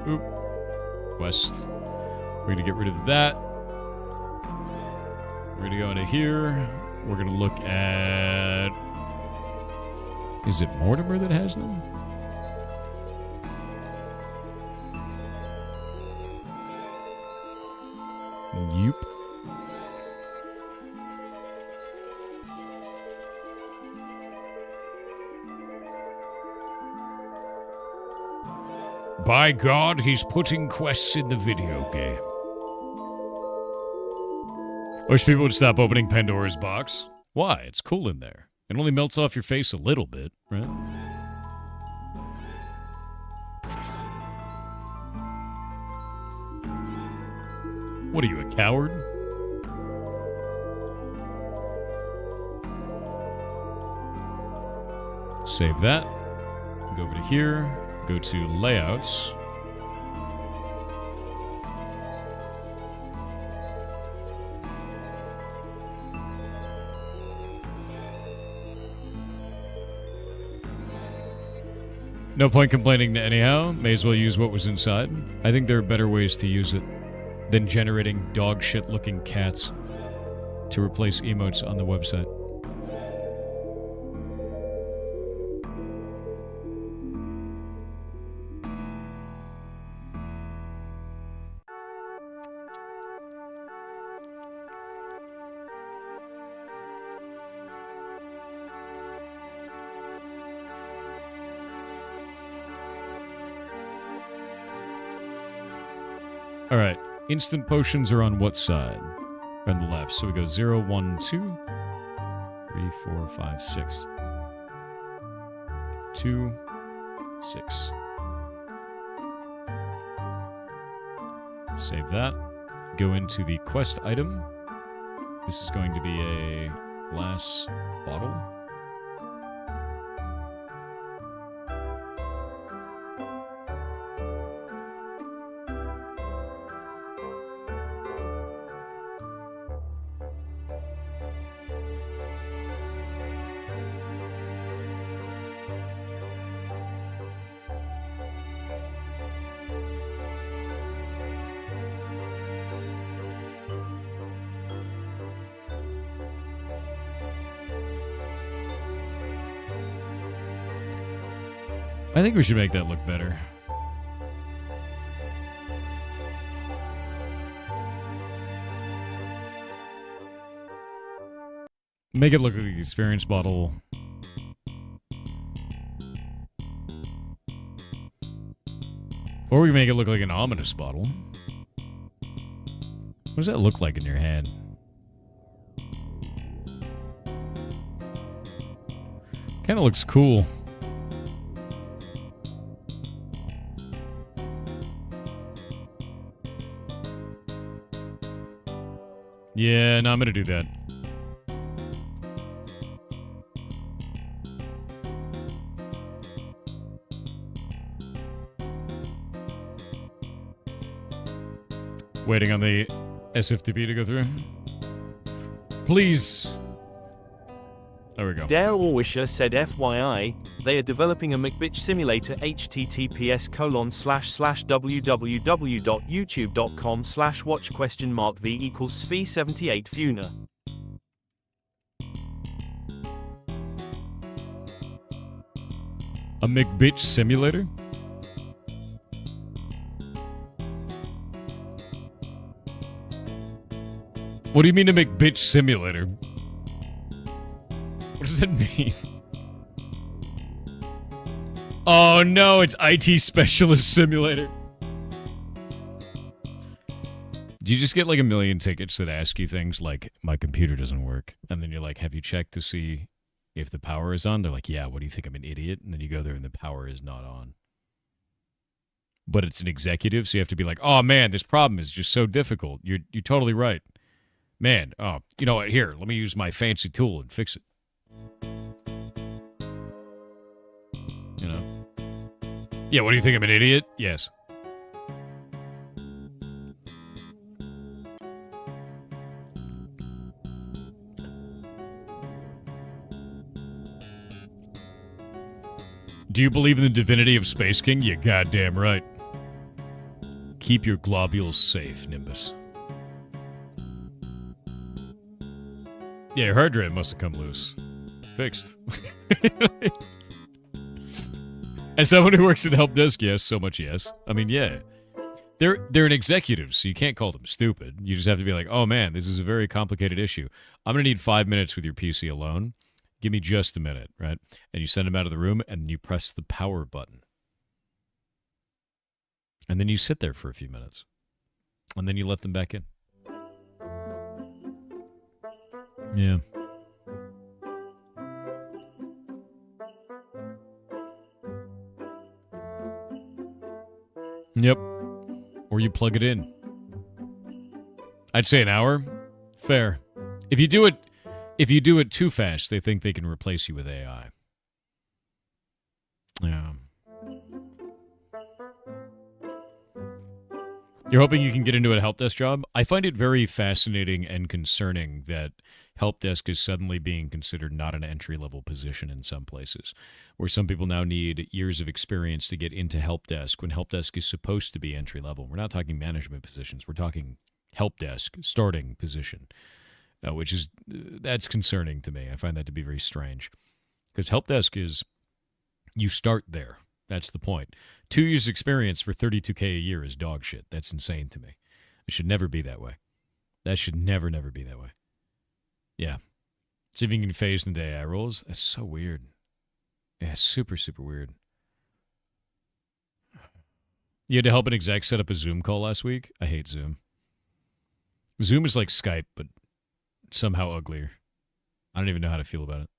Boop. Quest. We're gonna get rid of that. We're gonna go into here. We're gonna look at... Is it Mortimer that has them? Yup. By God, he's putting quests in the video game. I wish people would stop opening Pandora's box. Why? It's cool in there. It only melts off your face a little bit, right? What are you, a coward? Save that. Go over to here. Go to layouts. No point complaining anyhow. May as well use what was inside. I think there are better ways to use it than generating dog shit looking cats to replace emotes on the website. All right. Instant potions are on what side? On the left. So we go 0, 1, 2, 3, 4, 5, 6. 2, 6. Save that. Go into the quest item. This is going to be a glass bottle. I think we should make that look better. Make it look like the experience bottle. Or we make it look like an ominous bottle. What does that look like in your hand? Kind of looks cool. Yeah, no, I'm gonna do that. Waiting on the SFTP to go through. Please. There we go. Daryl Wisher said FYI, they are developing a McBitch simulator https://www.youtube.com/watch?v=v78 Funa. A McBitch simulator? What do you mean a McBitch simulator? What does that mean? Oh no, it's IT Specialist Simulator. Do you just get like a million tickets that ask you things like, my computer doesn't work? And then you're like, have you checked to see if the power is on? They're like, yeah, what do you think? I'm an idiot? And then you go there and the power is not on. But it's an executive, so you have to be like, oh man, this problem is just so difficult. You're totally right. Man, oh, you know what? Here, let me use my fancy tool and fix it. You know? Yeah, what do you think? I'm an idiot? Yes. Do you believe in the divinity of Space King? You goddamn right. Keep your globules safe, Nimbus. Yeah, your hard drive must have come loose. Fixed. As someone who works at help desk, yes, so much yes. I mean, yeah. They're an executive, so you can't call them stupid. You just have to be like, oh man, this is a very complicated issue. I'm going to need 5 minutes with your PC alone. Give me just a minute, right? And you send them out of the room, and you press the power button. And then you sit there for a few minutes. And then you let them back in. Yeah. Yep. Or you plug it in. I'd say an hour. Fair. If you do it too fast, they think they can replace you with AI. Yeah. You're hoping you can get into a help desk job? I find it very fascinating and concerning that help desk is suddenly being considered not an entry-level position in some places, where some people now need years of experience to get into help desk when help desk is supposed to be entry-level. We're not talking management positions. We're talking help desk, starting position, which is, that's concerning to me. I find that to be very strange because help desk is, you start there. That's the point. 2 years experience for $32K a year is dog shit. That's insane to me. It should never be that way. That should never be that way. Yeah. See if you can phase into AI roles. That's so weird. Yeah, super, super weird. You had to help an exec set up a Zoom call last week? I hate Zoom. Zoom is like Skype, but somehow uglier. I don't even know how to feel about it.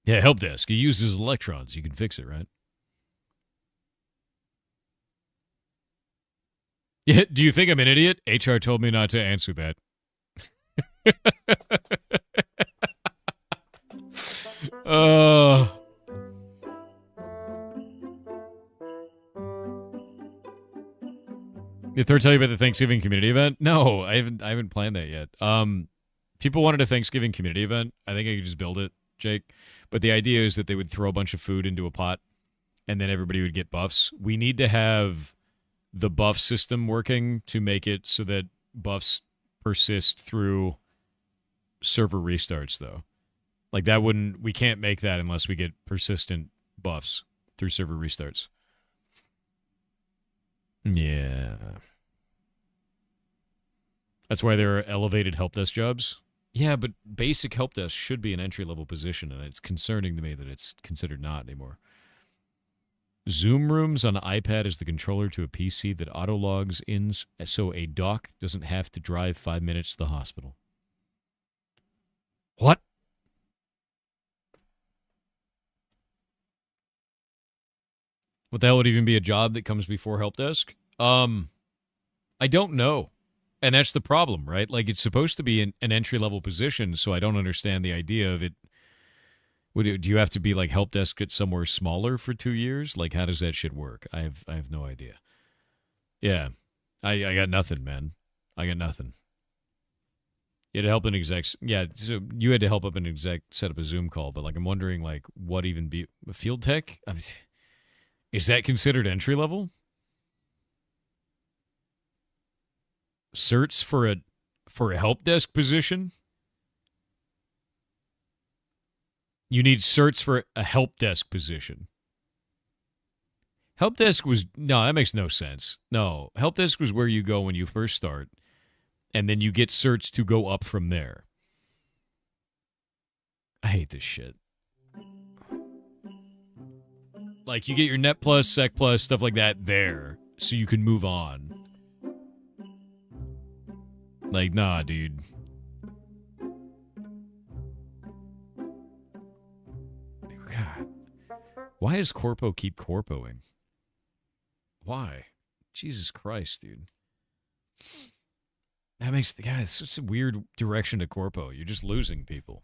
Yeah, help desk. It uses electrons. You can fix it, right? Yeah, do you think I'm an idiot? HR told me not to answer that. Did Thor tell you about the Thanksgiving community event? No, I haven't planned that yet. People wanted a Thanksgiving community event. I think I could just build it, Jake. But the idea is that they would throw a bunch of food into a pot, and then everybody would get buffs. We need to have the buff system working to make it so that buffs persist through server restarts, though. Like, that wouldn't... We can't make that unless we get persistent buffs through server restarts. Yeah. That's why there are elevated help desk jobs. Yeah, but basic help desk should be an entry-level position, and it's concerning to me that it's considered not anymore. Zoom rooms on an iPad is the controller to a PC that auto-logs in so a doc doesn't have to drive 5 minutes to the hospital. What? What the hell would even be a job that comes before help desk? I don't know. And that's the problem, right? Like, it's supposed to be an entry-level position, so I don't understand the idea of it. Do you have to be, like, help desk at somewhere smaller for 2 years? Like, how does that shit work? I have no idea. Yeah. I got nothing, man. I got nothing. You had to help an exec. Yeah, so you had to help up an exec set up a Zoom call, but, like, I'm wondering, like, what even be... Field tech? I mean, is that considered entry-level? Certs for a help desk position? You need certs for a help desk position. Help desk was... No, that makes no sense. No, help desk was where you go when you first start, and then you get certs to go up from there. I hate this shit. Like, you get your Net Plus, Sec Plus, stuff like that there, so you can move on. Like, nah, dude. God. Why does Corpo keep corpoing? Why? Jesus Christ, dude. That makes the guy, it's such a weird direction to Corpo. You're just losing people.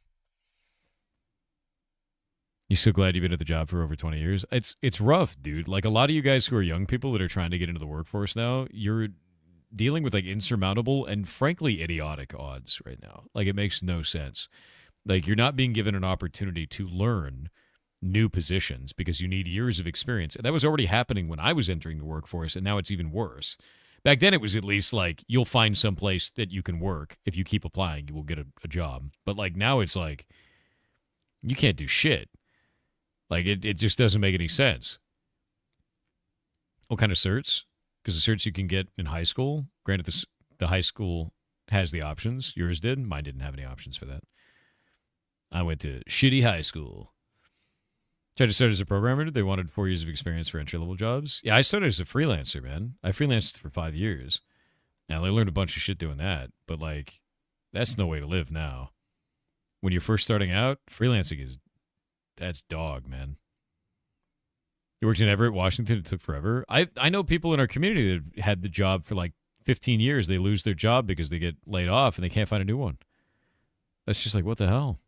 You so glad you've been at the job for over 20 years? It's rough, dude. Like, a lot of you guys who are young people that are trying to get into the workforce now, you're dealing with, like, insurmountable and, frankly, idiotic odds right now. Like, it makes no sense. Like, you're not being given an opportunity to learn new positions because you need years of experience. And that was already happening when I was entering the workforce, and now it's even worse. Back then, it was at least like, you'll find some place that you can work. If you keep applying, you will get a job. But, like, now it's like, you can't do shit. Like, it just doesn't make any sense. What kind of certs? Because the certs you can get in high school, granted, the high school has the options. Yours did. Mine didn't have any options for that. I went to shitty high school. Tried to start as a programmer. They wanted 4 years of experience for entry-level jobs. Yeah, I started as a freelancer, man. I freelanced for 5 years. Now, I learned a bunch of shit doing that. But, like, that's no way to live now. When you're first starting out, freelancing that's dog, man. You worked in Everett, Washington. It took forever. I know people in our community that have had the job for like 15 years. They lose their job because they get laid off and they can't find a new one. That's just like, what the hell?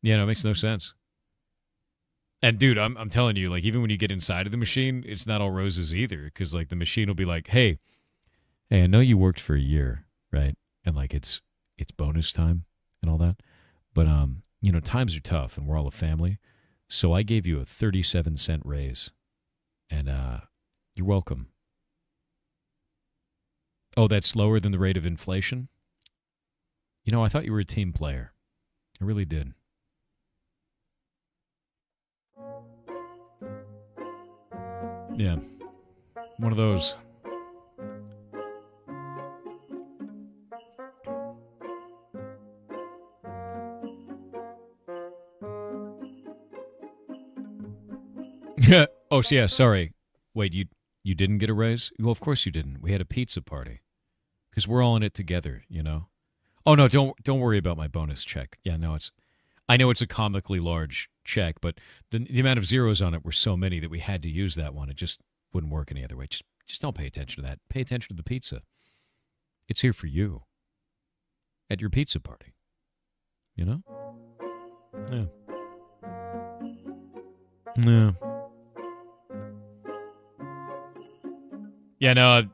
Yeah, no, it makes no sense. And dude, I'm telling you, like, even when you get inside of the machine, it's not all roses either. Because like the machine will be like, hey, I know you worked for a year, right? And like it's bonus time and all that. But, you know, times are tough and we're all a family. So I gave you a 37-cent raise. And you're welcome. Oh, that's lower than the rate of inflation? You know, I thought you were a team player. I really did. Yeah. One of those. Oh, yeah, sorry. Wait, you didn't get a raise? Well, of course you didn't. We had a pizza party. Because we're all in it together, you know? Oh, no, don't worry about my bonus check. Yeah, no, I know it's a comically large check, but the amount of zeros on it were so many that we had to use that one. It just wouldn't work any other way. Just don't pay attention to that. Pay attention to the pizza. It's here for you. At your pizza party. You know? Yeah. Yeah. Yeah, no,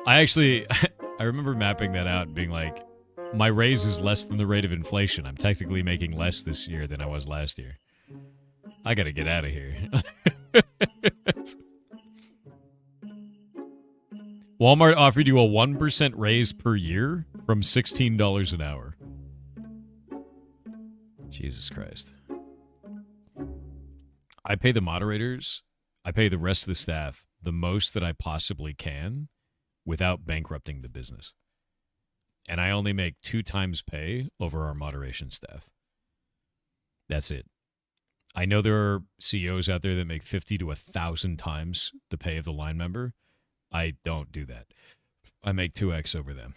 I actually, I remember mapping that out and being like, my raise is less than the rate of inflation. I'm technically making less this year than I was last year. I gotta get out of here. Walmart offered you a 1% raise per year from $16 an hour. Jesus Christ. I pay the moderators, I pay the rest of the staff the most that I possibly can without bankrupting the business. And I only make 2 times pay over our moderation staff. That's it. I know there are CEOs out there that make 50 to 1,000 times the pay of the line member. I don't do that. I make 2x over them.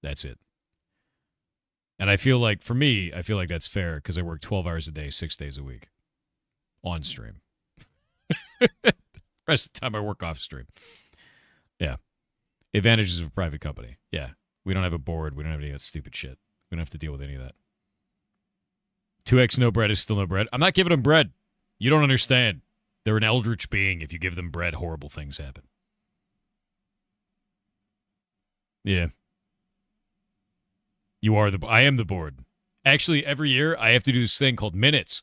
That's it. And I feel like, for me, I feel like that's fair because I work 12 hours a day, 6 days a week. On stream. Rest of the time I work off stream. Yeah. Advantages of a private company. Yeah. We don't have a board. We don't have any of that stupid shit. We don't have to deal with any of that. 2x no bread is still no bread. I'm not giving them bread. You don't understand. They're an eldritch being. If you give them bread, horrible things happen. Yeah. I am the board. Actually, every year I have to do this thing called minutes.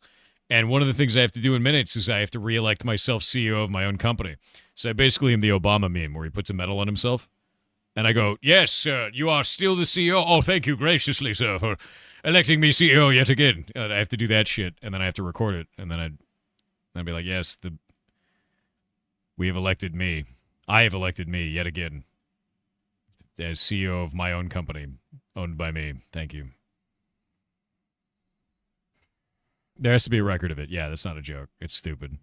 And one of the things I have to do in minutes is I have to re-elect myself CEO of my own company. So I basically am the Obama meme where he puts a medal on himself. And I go, yes, sir, you are still the CEO. Oh, thank you graciously, sir, for electing me CEO yet again. I have to do that shit, and then I have to record it. And then I'd be like, yes, we have elected me. I have elected me yet again as CEO of my own company, owned by me. Thank you. There has to be a record of it. Yeah, that's not a joke. It's stupid.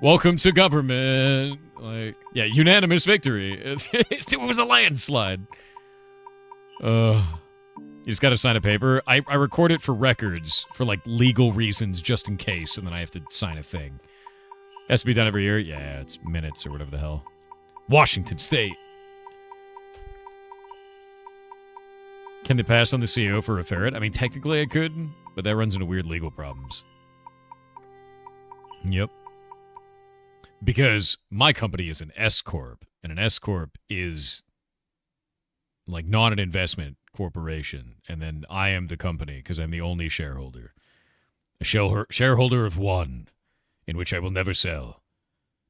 Welcome to government. Like, yeah, unanimous victory. It was a landslide. You just got to sign a paper. I record it for records, for like legal reasons, just in case, and then I have to sign a thing. Has to be done every year. Yeah, it's minutes or whatever the hell. Washington State. Can they pass on the CEO for a ferret? I mean, technically I could, but that runs into weird legal problems. Yep. Because my company is an S corp, and an S corp is like not an investment corporation, and then I am the company because I'm the only shareholder. A shareholder of one, in which I will never sell,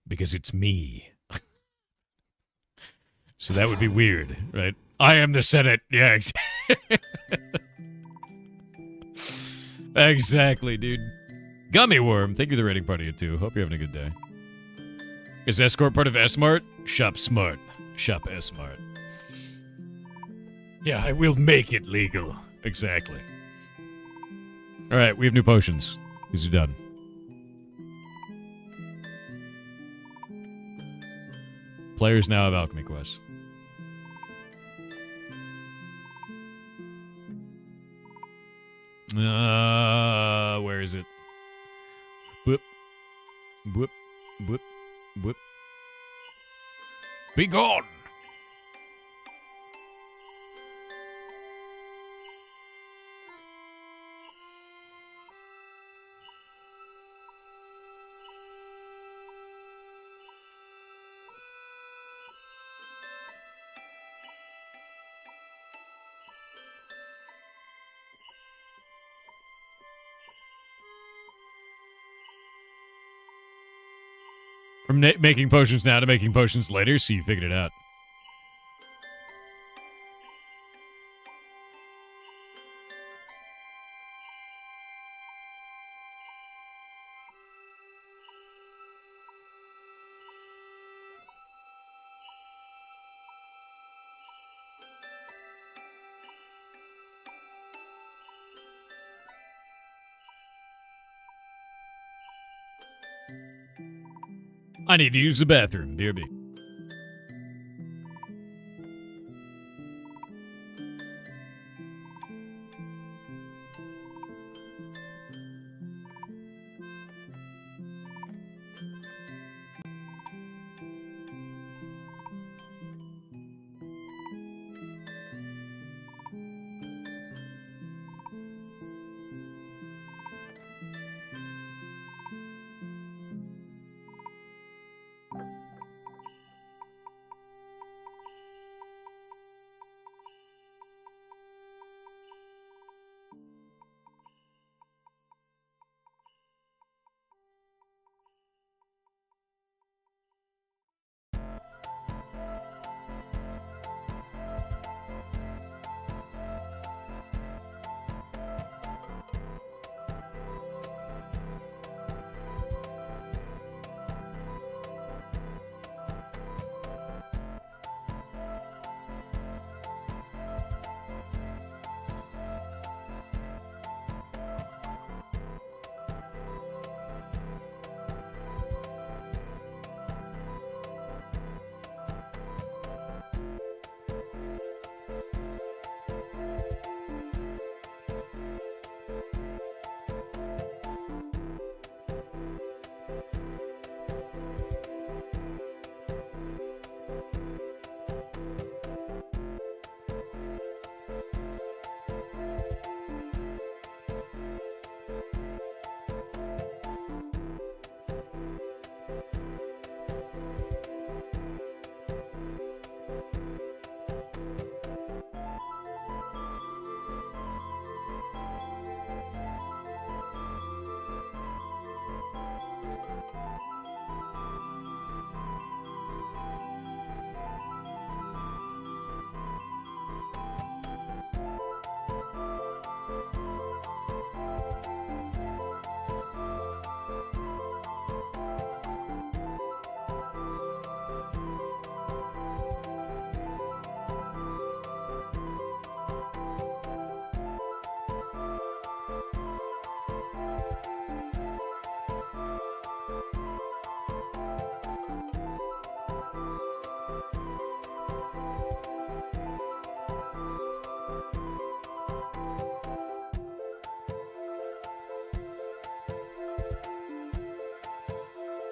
because it's me. So that would be weird, right? I am the Senate. Yeah, exactly, dude. Gummy Worm, thank you for the rating party too. Hope you're having a good day. Is S-Corp part of S-Mart? Shop smart. Shop S-Mart. Yeah, I will make it legal. Exactly. All right, we have new potions. These are done. Players now have alchemy quests. Where is it? Boop. Boop. Boop. Boop. Be gone! From making potions now to making potions later, so you figured it out. I need to use the bathroom, dear me.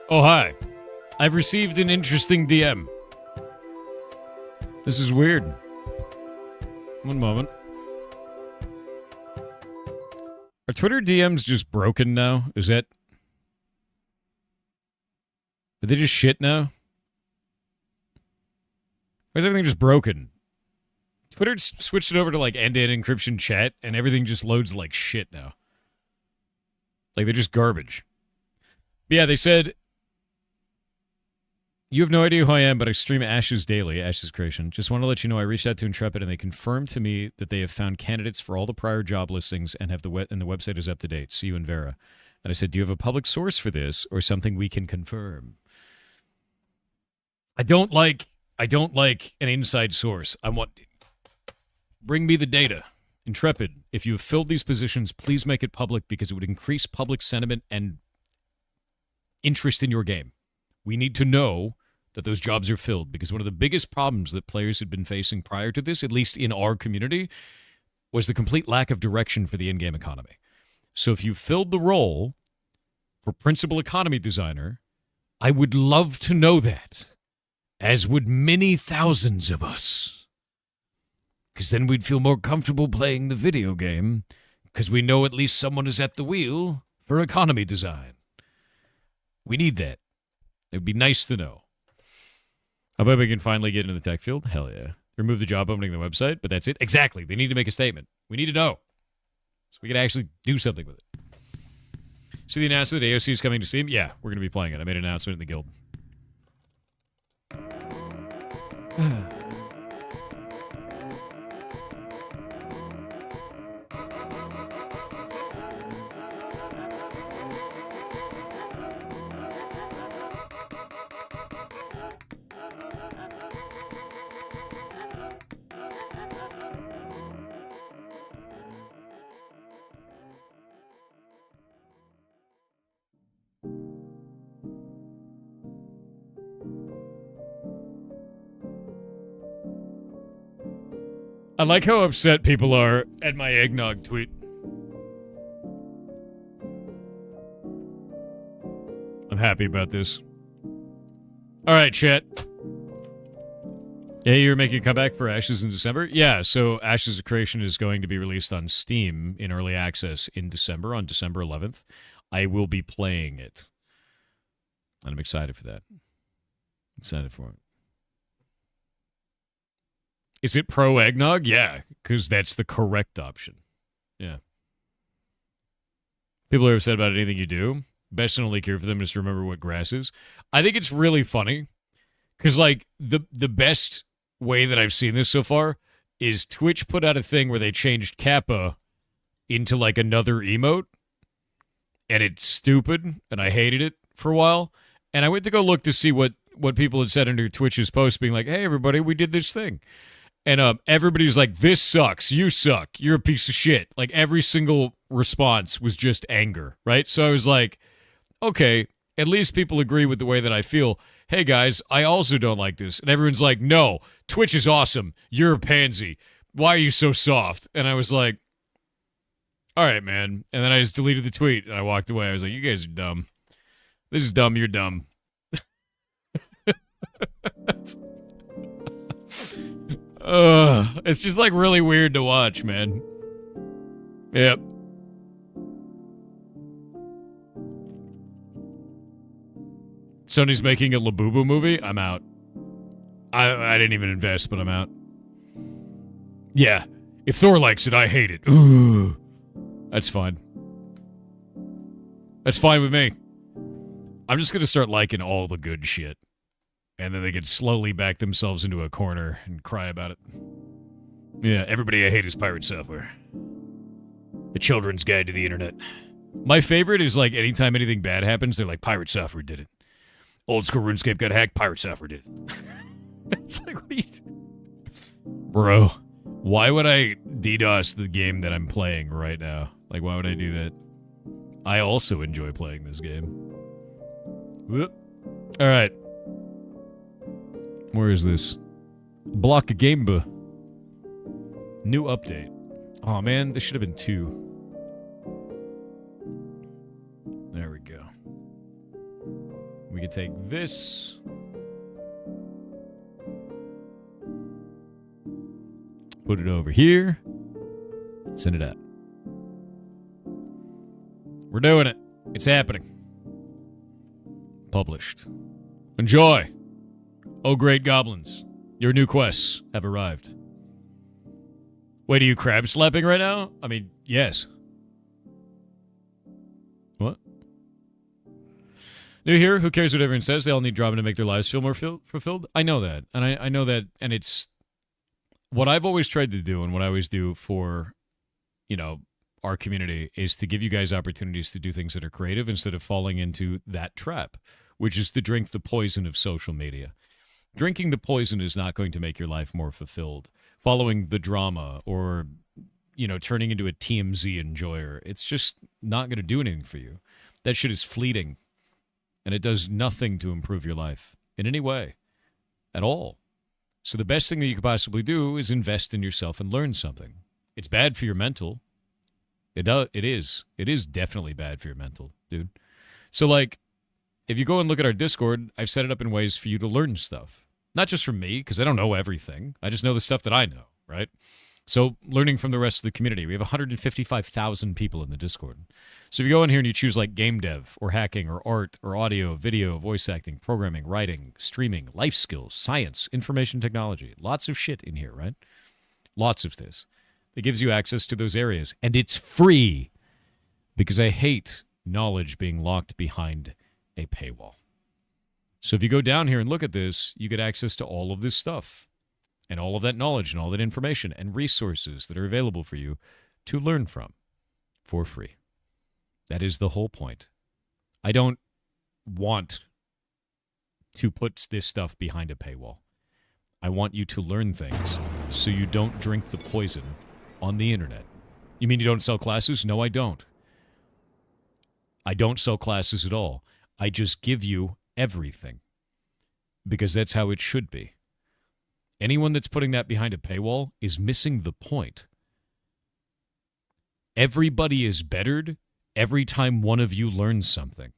Oh, hi. I've received an interesting DM. This is weird. One moment. Are Twitter DMs just broken now? Is that... Are they just shit now? Or is everything just broken? Twitter switched it over to like end-to-end encryption chat, and everything just loads like shit now. Like they're just garbage. But yeah, they said, you have no idea who I am, but I stream Ashes daily, Ashes Creation. Just want to let you know I reached out to Intrepid, and they confirmed to me that they have found candidates for all the prior job listings and have the website is up to date. See you in Vera. And I said, do you have a public source for this or something we can confirm? I don't like an inside source. Bring me the data. Intrepid, if you have filled these positions, please make it public because it would increase public sentiment and interest in your game. We need to know that those jobs are filled because one of the biggest problems that players had been facing prior to this, at least in our community, was the complete lack of direction for the in-game economy. So if you filled the role for principal economy designer, I would love to know that, as would many thousands of us. Because then we'd feel more comfortable playing the video game because we know at least someone is at the wheel for economy design. We need that. It would be nice to know. I bet we can finally get into the tech field. Hell yeah. Remove the job opening on the website, but that's it. Exactly. They need to make a statement. We need to know. So we can actually do something with it. See the announcement that AOC is coming to Steam? Yeah, we're going to be playing it. I made an announcement in the guild. I like how upset people are at my eggnog tweet. I'm happy about this. All right, chat. Yeah, you're making a comeback for Ashes in December? Yeah, so Ashes of Creation is going to be released on Steam in early access in December, on December 11th. I will be playing it. And I'm excited for that. Excited for it. Is it pro eggnog? Yeah, because that's the correct option. Yeah. People are upset about anything you do. Best and only cure for them is to remember what grass is. I think it's really funny because, like, the best way that I've seen this so far is Twitch put out a thing where they changed Kappa into, like, another emote, and it's stupid, and I hated it for a while. And I went to go look to see what people had said under Twitch's post, being like, hey, everybody, we did this thing. And everybody's like, this sucks. You suck. You're a piece of shit. Like, every single response was just anger, right? So I was like, okay, at least people agree with the way that I feel. Hey, guys, I also don't like this. And everyone's like, no, Twitch is awesome. You're a pansy. Why are you so soft? And I was like, all right, man. And then I just deleted the tweet, and I walked away. I was like, you guys are dumb. This is dumb. You're dumb. It's just, like, really weird to watch, man. Yep. Sony's making a Labubu movie? I'm out. I didn't even invest, but I'm out. Yeah. If Thor likes it, I hate it. Ooh. That's fine. That's fine with me. I'm just gonna start liking all the good shit. And then they can slowly back themselves into a corner and cry about it. Yeah, everybody I hate is pirate software. A children's guide to the internet. My favorite is, like, anytime anything bad happens, they're like, pirate software did it. Old school RuneScape got hacked, pirate software did it. It's like, what are you... Bro, why would I DDoS the game that I'm playing right now? Like, why would I do that? I also enjoy playing this game. Whoop. All right. Where is this? Block a Gameba. New update. Oh man, this should have been 2. There we go. We could take this. Put it over here. Send it out. We're doing it. It's happening. Published. Enjoy. Oh, great goblins. Your new quests have arrived. Wait, are you crab slapping right now? I mean, yes. What? New here? Who cares what everyone says? They all need drama to make their lives feel more fulfilled. I know that. And I know that. And it's what I've always tried to do and what I always do for, you know, our community is to give you guys opportunities to do things that are creative instead of falling into that trap, which is to drink the poison of social media. Drinking the poison is not going to make your life more fulfilled. Following the drama or, you know, turning into a TMZ enjoyer, it's just not going to do anything for you. That shit is fleeting, and it does nothing to improve your life in any way at all. So the best thing that you could possibly do is invest in yourself and learn something. It's bad for your mental. It is. It is definitely bad for your mental, dude. So, like, if you go and look at our Discord, I've set it up in ways for you to learn stuff. Not just from me, because I don't know everything. I just know the stuff that I know, right? So learning from the rest of the community. We have 155,000 people in the Discord. So if you go in here and you choose like game dev or hacking or art or audio, video, voice acting, programming, writing, streaming, life skills, science, information technology, lots of shit in here, right? Lots of this. It gives you access to those areas. And it's free because I hate knowledge being locked behind a paywall. So if you go down here and look at this, you get access to all of this stuff and all of that knowledge and all that information and resources that are available for you to learn from for free. That is the whole point. I don't want to put this stuff behind a paywall. I want you to learn things so you don't drink the poison on the internet. You mean you don't sell classes? No, I don't. I don't sell classes at all. I just give you everything because that's how it should be. Anyone that's putting that behind a paywall is missing the point. Everybody is bettered every time one of you learns something.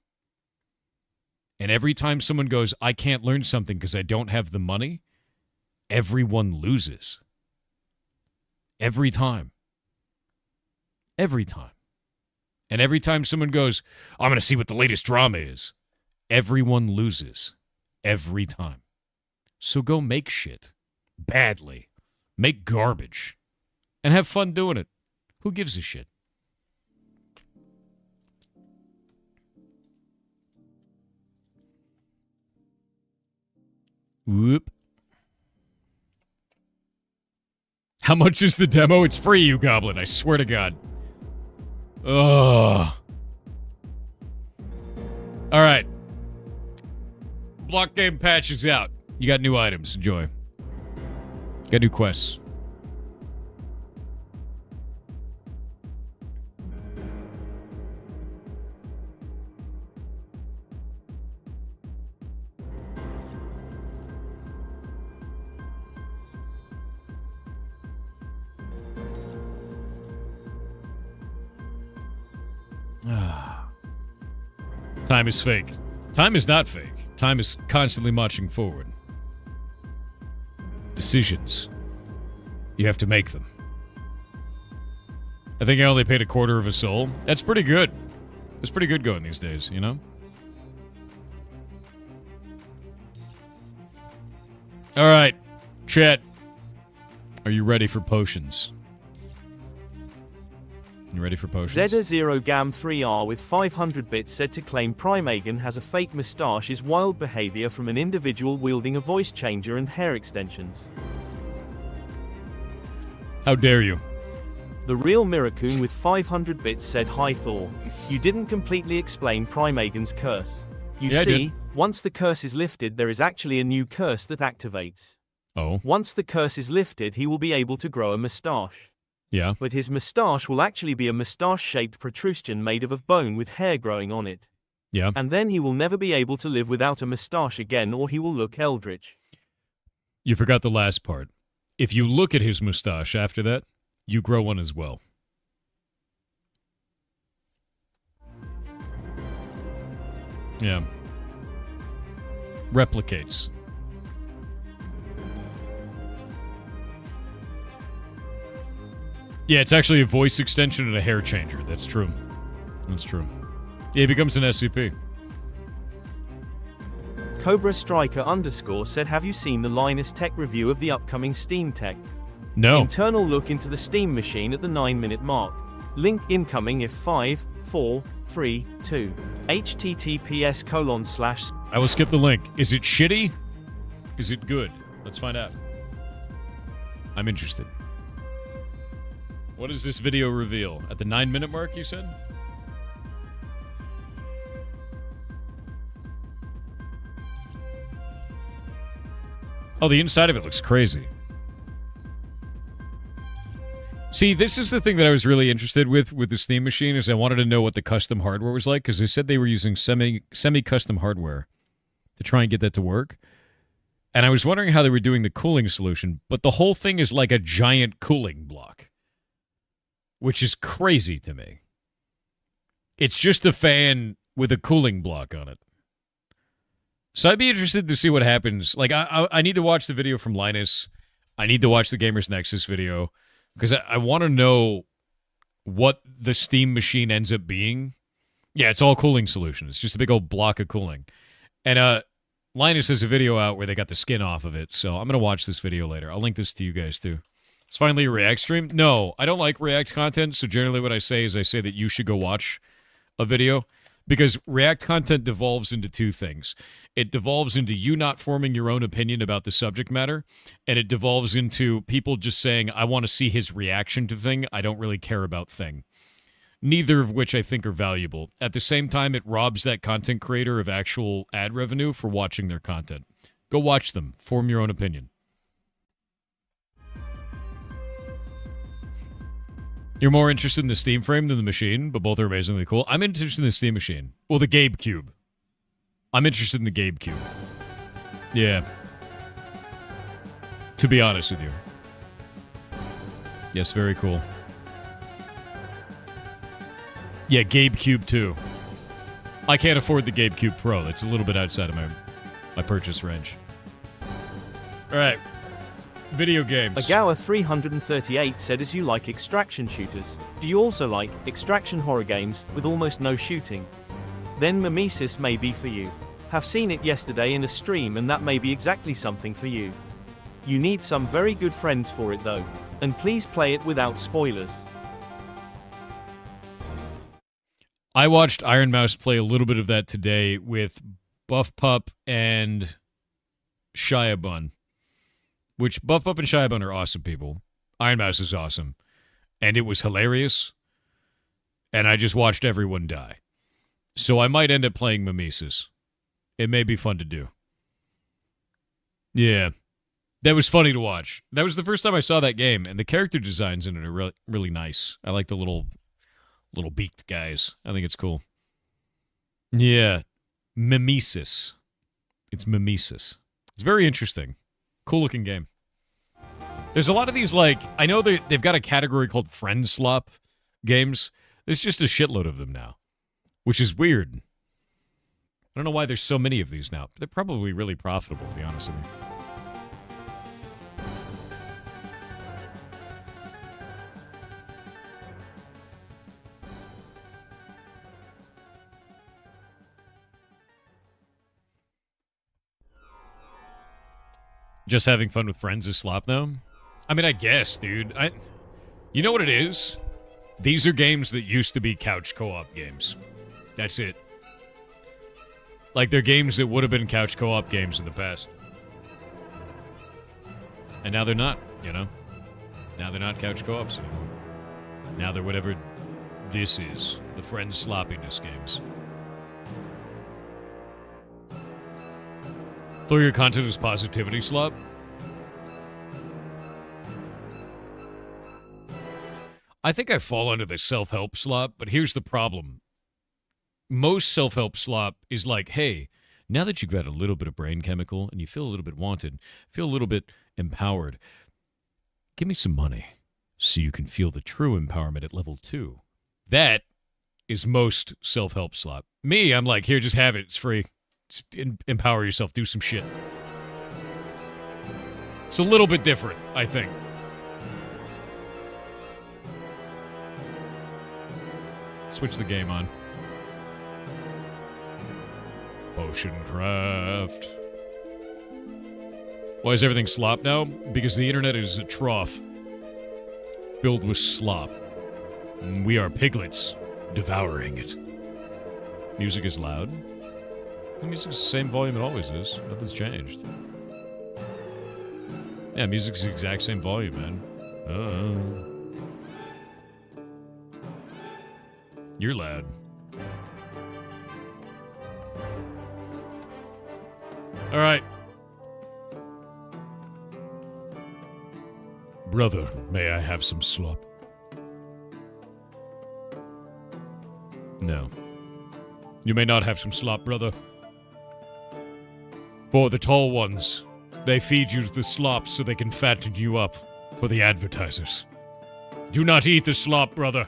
And every time someone goes, I can't learn something because I don't have the money, everyone loses. Every time. Every time. And every time someone goes, I'm going to see what the latest drama is, everyone loses. Every time. So go make shit. Badly. Make garbage. And have fun doing it. Who gives a shit? Whoop. How much is the demo? It's free, you goblin. I swear to God. Ugh. All right. Block game patch is out. You got new items. Enjoy. Got new quests. Time is fake. Time is not fake. Time is constantly marching forward. Decisions. You have to make them. I think I only paid a quarter of a soul. That's pretty good. It's pretty good going these days, you know? All right, chat. Are you ready for potions? You ready for potions? Zeta0Gam3R with 500 bits said to claim Primeagon has a fake moustache is wild behavior from an individual wielding a voice changer and hair extensions. How dare you? The real Miracoon with 500 bits said, Hi Thor. You didn't completely explain Primeagon's curse. You see, once the curse is lifted there is actually a new curse that activates. Oh. Once the curse is lifted he will be able to grow a moustache. Yeah. But his moustache will actually be a moustache-shaped protrusion made of bone with hair growing on it. Yeah. And then he will never be able to live without a moustache again or he will look eldritch. You forgot the last part. If you look at his moustache after that, you grow one as well. Yeah. replicates. Yeah, it's actually a voice extension and a hair changer. That's true. That's true. Yeah, it becomes an SCP. Cobra Striker _ said, have you seen the Linus Tech review of the upcoming Steam Tech? No. Internal look into the Steam machine at the 9-minute mark. Link incoming if 5, 4, 3, 2. https:// I will skip the link. Is it shitty? Is it good? Let's find out. I'm interested. What does this video reveal? At the 9-minute mark, you said? Oh, the inside of it looks crazy. See, this is the thing that I was really interested with the Steam machine, is I wanted to know what the custom hardware was like, because they said they were using semi-custom hardware to try and get that to work. And I was wondering how they were doing the cooling solution, but the whole thing is like a giant cooling block, which is crazy to me. It's just a fan with a cooling block on it. So I'd be interested to see what happens. Like, I need to watch the video from Linus. I need to watch the Gamers Nexus video, because I want to know what the Steam machine ends up being. Yeah, it's all cooling solution. It's just a big old block of cooling. And Linus has a video out where they got the skin off of it, so I'm going to watch this video later. I'll link this to you guys, too. It's finally a React stream. No, I don't like React content, so generally what I say is I say that you should go watch a video, because React content devolves into two things. It devolves into you not forming your own opinion about the subject matter, and it devolves into people just saying, I want to see his reaction to thing, I don't really care about thing. Neither of which I think are valuable. At the same time, it robs that content creator of actual ad revenue for watching their content. Go watch them. Form your own opinion. You're more interested in the Steam frame than the machine, but both are amazingly cool. I'm interested in the Steam machine. Well, the Gabe Cube. I'm interested in the Gabe Cube. Yeah. To be honest with you. Yes, very cool. Yeah, Gabe Cube 2. I can't afford the Gabe Cube Pro. That's a little bit outside of my purchase range. All right. Video games. Agawa 338 said, as you like extraction shooters, do you also like extraction horror games with almost no shooting? Then Mimesis may be for you. Have seen it yesterday in a stream, and that may be exactly something for you. You need some very good friends for it though. And please play it without spoilers. I watched Iron Mouse play a little bit of that today with Buff Pup and Shiabun. Which, Buff Pup and Shiabun are awesome people. Iron Mouse is awesome. And it was hilarious. And I just watched everyone die. So I might end up playing Mimesis. It may be fun to do. Yeah. That was funny to watch. That was the first time I saw that game, and the character designs in it are really nice. I like the little beaked guys. I think it's cool. Yeah. Mimesis. It's Mimesis. It's very interesting. Cool looking game. There's a lot of these, like, I know they've got a category called Friend Slop games. There's just a shitload of them now, which is weird. I don't know why there's so many of these now. They're probably really profitable, to be honest with you. Just having fun with friends is slop now? I mean, I guess, dude. You know what it is? These are games that used to be couch co-op games. That's it. Like, they're games that would have been couch co-op games in the past. And now they're not, you know? Now they're not couch co-ops anymore. Now they're whatever this is. The friends sloppiness games. Throw your content as positivity slop? I think I fall under the self-help slop, but here's the problem. Most self-help slop is like, hey, now that you've got a little bit of brain chemical and you feel a little bit wanted, feel a little bit empowered, give me some money so you can feel the true empowerment at level 2. That is most self-help slop. Me, I'm like, here, just have it. It's free. empower yourself. Do some shit. It's a little bit different, I think. Switch the game on. Potion craft. Why is everything slop now? Because the internet is a trough filled with slop. And we are piglets devouring it. Music is loud. The music's the same volume it always is. Nothing's changed. Yeah, music's the exact same volume, man. You're loud. Alright. Brother, may I have some slop? No. You may not have some slop, brother. For the tall ones, they feed you the slop so they can fatten you up for the advertisers. Do not eat the slop, brother.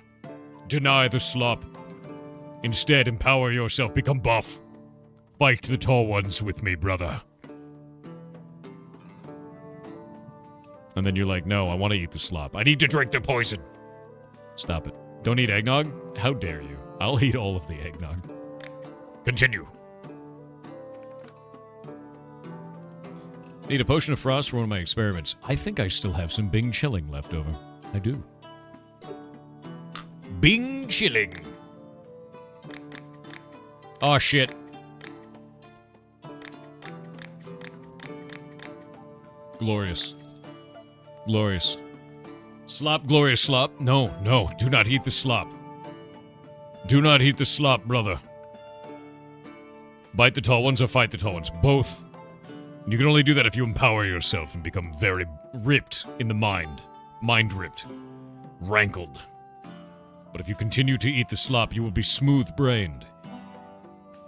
Deny the slop. Instead, empower yourself, become buff. Fight the tall ones with me, brother. And then you're like, no, I want to eat the slop. I need to drink the poison. Stop it. Don't eat eggnog? How dare you? I'll eat all of the eggnog. Continue. Need a potion of frost for one of my experiments. I think I still have some Bing chilling left over. I do. Bing chilling. Oh, shit. Glorious. Glorious. Slop, glorious slop. No, no, do not eat the slop. Do not eat the slop, brother. Bite the tall ones or fight the tall ones. Both. You can only do that if you empower yourself and become very ripped in the mind. Mind ripped. Rankled. But if you continue to eat the slop, you will be smooth-brained.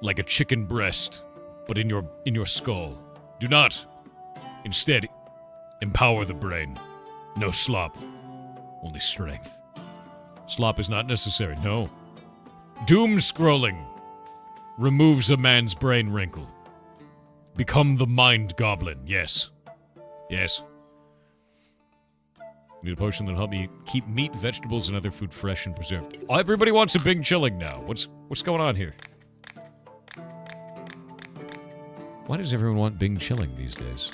Like a chicken breast, but in your skull. Do not. Instead, empower the brain. No slop. Only strength. Slop is not necessary, no. Doom scrolling removes a man's brain wrinkle. Become the mind goblin, yes. Yes. Need a potion that'll help me keep meat, vegetables, and other food fresh and preserved. Oh, everybody wants a Bing chilling now. What's going on here? Why does everyone want Bing chilling these days?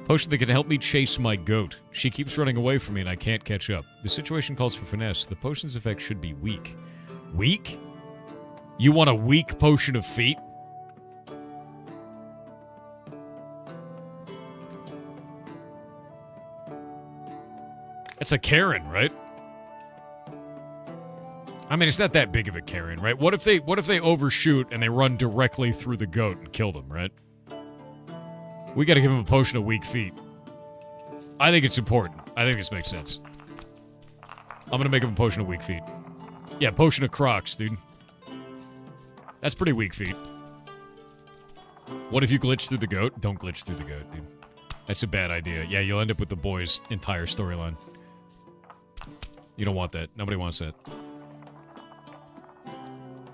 Potion that can help me chase my goat. She keeps running away from me and I can't catch up. The situation calls for finesse. The potion's effect should be weak. Weak? You want a weak potion of feet? It's a Karen, right? I mean, it's not that big of a Karen, right? What if they overshoot and they run directly through the goat and kill them, right? We gotta give him a potion of weak feet. I think it's important. I think this makes sense. I'm gonna make him a potion of weak feet. Yeah, potion of Crocs, dude. That's pretty weak feet. What if you glitch through the goat? Don't glitch through the goat, dude. That's a bad idea. Yeah, you'll end up with the boy's entire storyline. You don't want that. Nobody wants that.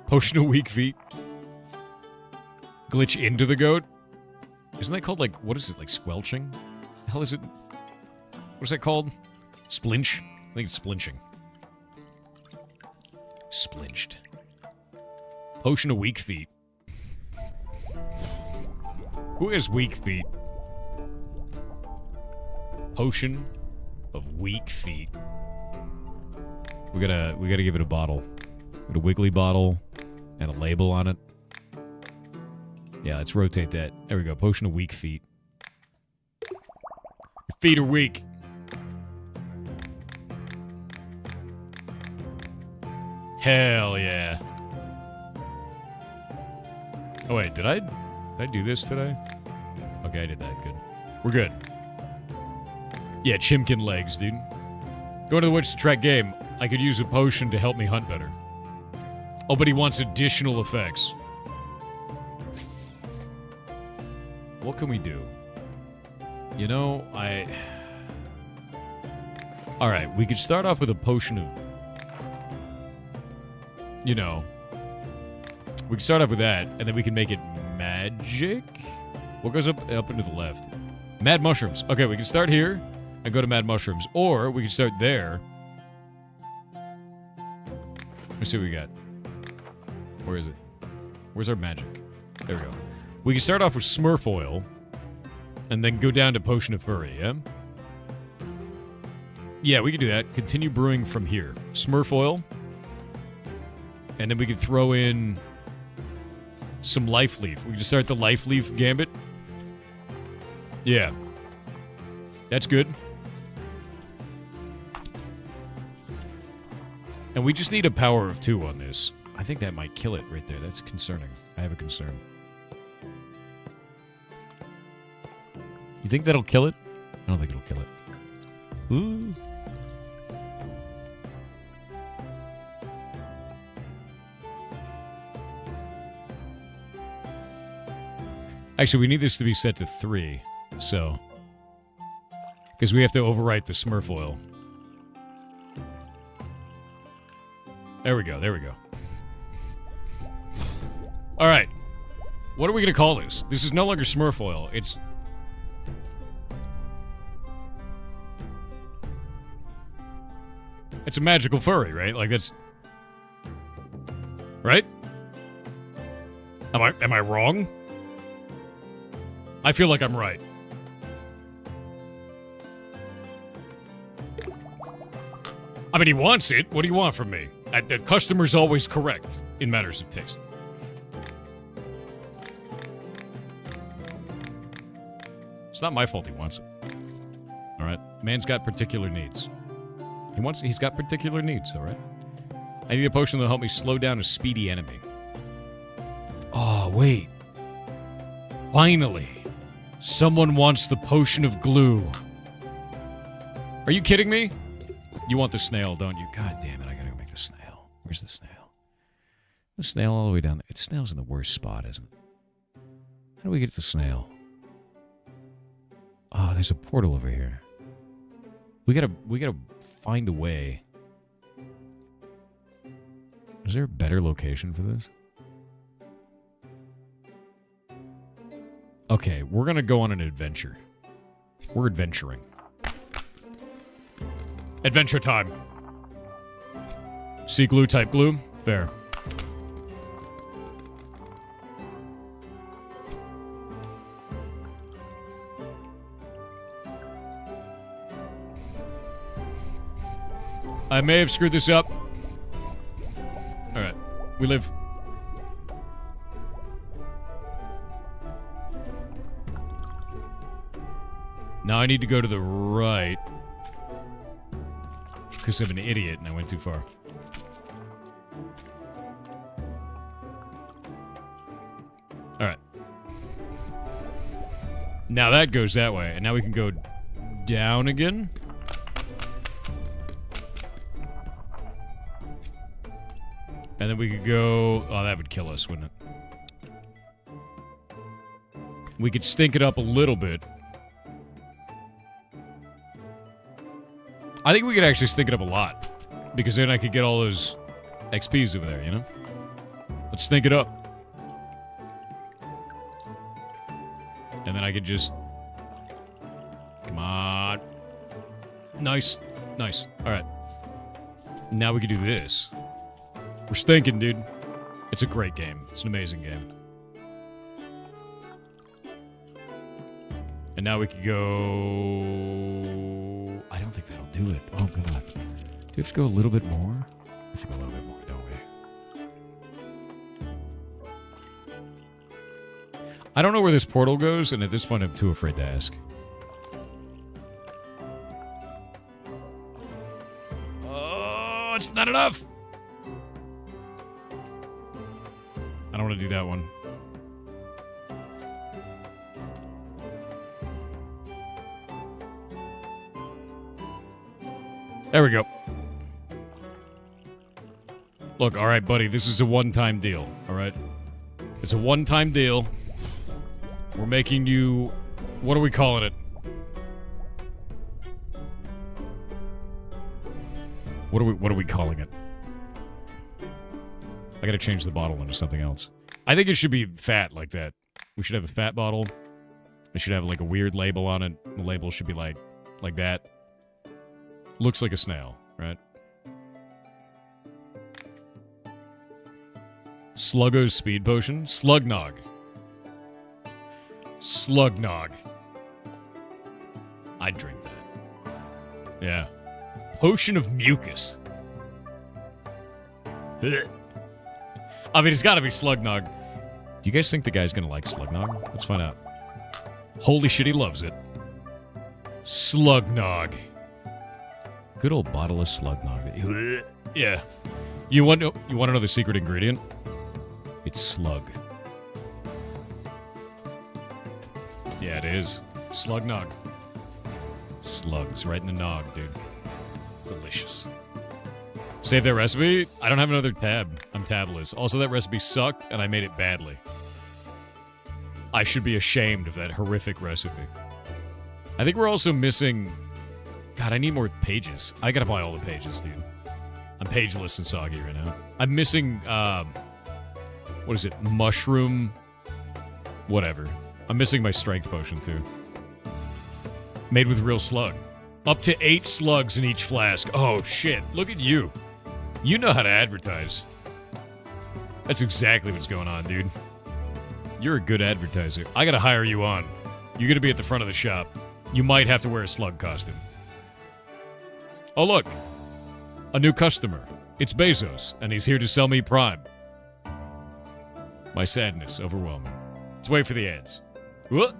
Potion of weak feet. Glitch into the goat? Isn't that called, like, what is it, like squelching? The hell is it? What is that called? Splinch? I think it's splinching. Splinched. Potion of weak feet. Who has weak feet? Potion of weak feet. We gotta give it a bottle. Got a wiggly bottle and a label on it. Yeah, let's rotate that. There we go. Potion of weak feet. Your feet are weak. Hell yeah. Oh wait, did I do this today? Okay, I did that. Good. We're good. Yeah, chimkin legs, dude. Going to the woods to track game. I could use a potion to help me hunt better. Oh, but he wants additional effects. What can we do? You know, Alright, we could start off with a potion of... You know, We can start off with that, and then we can make it magic. What goes up and to the left? Mad mushrooms. Okay, we can start here and go to mad mushrooms, or we can start there. Let's see what we got. Where is it? Where's our magic? There we go. We can start off with Smurf oil, and then go down to Potion of Furry, yeah? Yeah, we can do that. Continue brewing from here. Smurf oil. And then we can throw in some Life Leaf. We can just start the Life Leaf Gambit. Yeah. That's good. And we just need a power of 2 on this. I think that might kill it right there. That's concerning. I have a concern. You think that'll kill it? I don't think it'll kill it. Ooh. Actually, we need this to be set to 3, so... Because we have to overwrite the Smurf oil. There we go, there we go. Alright. What are we going to call this? This is no longer Smurf oil, it's... It's a magical furry, right? Like, that's... Right? Am I wrong? I feel like I'm right. I mean, he wants it. What do you want from me? The customer's always correct in matters of taste. It's not my fault he wants it. All right? Man's got particular needs. He's got particular needs, all right? I need a potion that'll help me slow down a speedy enemy. Oh, wait. Finally. Someone wants the potion of glue. Are you kidding me? You want the snail, don't you? God damn it, I gotta go make the snail. Where's the snail? The snail all the way down there. The snail's in the worst spot, isn't it? How do we get the snail? Oh, there's a portal over here. We gotta find a way. Is there a better location for this? Okay, we're gonna go on an adventure. We're adventuring. Adventure time. See glue, type glue. Fair. I may have screwed this up. Alright. We live. Now I need to go to the right. Because I'm an idiot and I went too far. Alright. Now that goes that way. And now we can go down again. And then we could go... Oh, that would kill us, wouldn't it? We could stink it up a little bit. I think we could actually stink it up a lot. Because then I could get all those XPs over there, you know? Let's stink it up. And then I could just... Come on. Nice. Nice. Alright. Now we can do this. We're stinking, dude. It's a great game. It's an amazing game. And now we can go... I don't think that'll do it. Oh, God. Do we have to go a little bit more? Let's go a little bit more, don't we? I don't know where this portal goes, and at this point I'm too afraid to ask. Oh, it's not enough! I don't want to do that one. There we go. Look, alright, buddy, this is a one-time deal, alright? It's a one-time deal. We're making you... What are we calling it? What are we calling it? I gotta change the bottle into something else. I think it should be fat like that. We should have a fat bottle. It should have like a weird label on it. The label should be like that. Looks like a snail, right? Sluggo's speed potion. Slugnog. Slugnog. I'd drink that. Yeah. Potion of mucus. I mean, it's gotta be Slugnog. Do you guys think the guy's gonna like Slugnog? Let's find out. Holy shit, he loves it. Slugnog. Good old bottle of Slugnog. Yeah. You want to know the secret ingredient? It's slug. Yeah, it is. Slugnog. Slugs right in the nog, dude. Delicious. Save that recipe? I don't have another tab. I'm tabless. Also, that recipe sucked, and I made it badly. I should be ashamed of that horrific recipe. I think we're also missing... God, I need more pages. I gotta buy all the pages, dude. I'm pageless and soggy right now. I'm missing, what is it? Mushroom... Whatever. I'm missing my strength potion, too. Made with real slug. Up to 8 slugs in each flask. Oh, shit. Look at you. You know how to advertise. That's exactly what's going on, dude. You're a good advertiser. I gotta hire you on. You're gonna be at the front of the shop. You might have to wear a slug costume. Oh, look. A new customer. It's Bezos, and he's here to sell me Prime. My sadness overwhelming. Let's wait for the ads. What?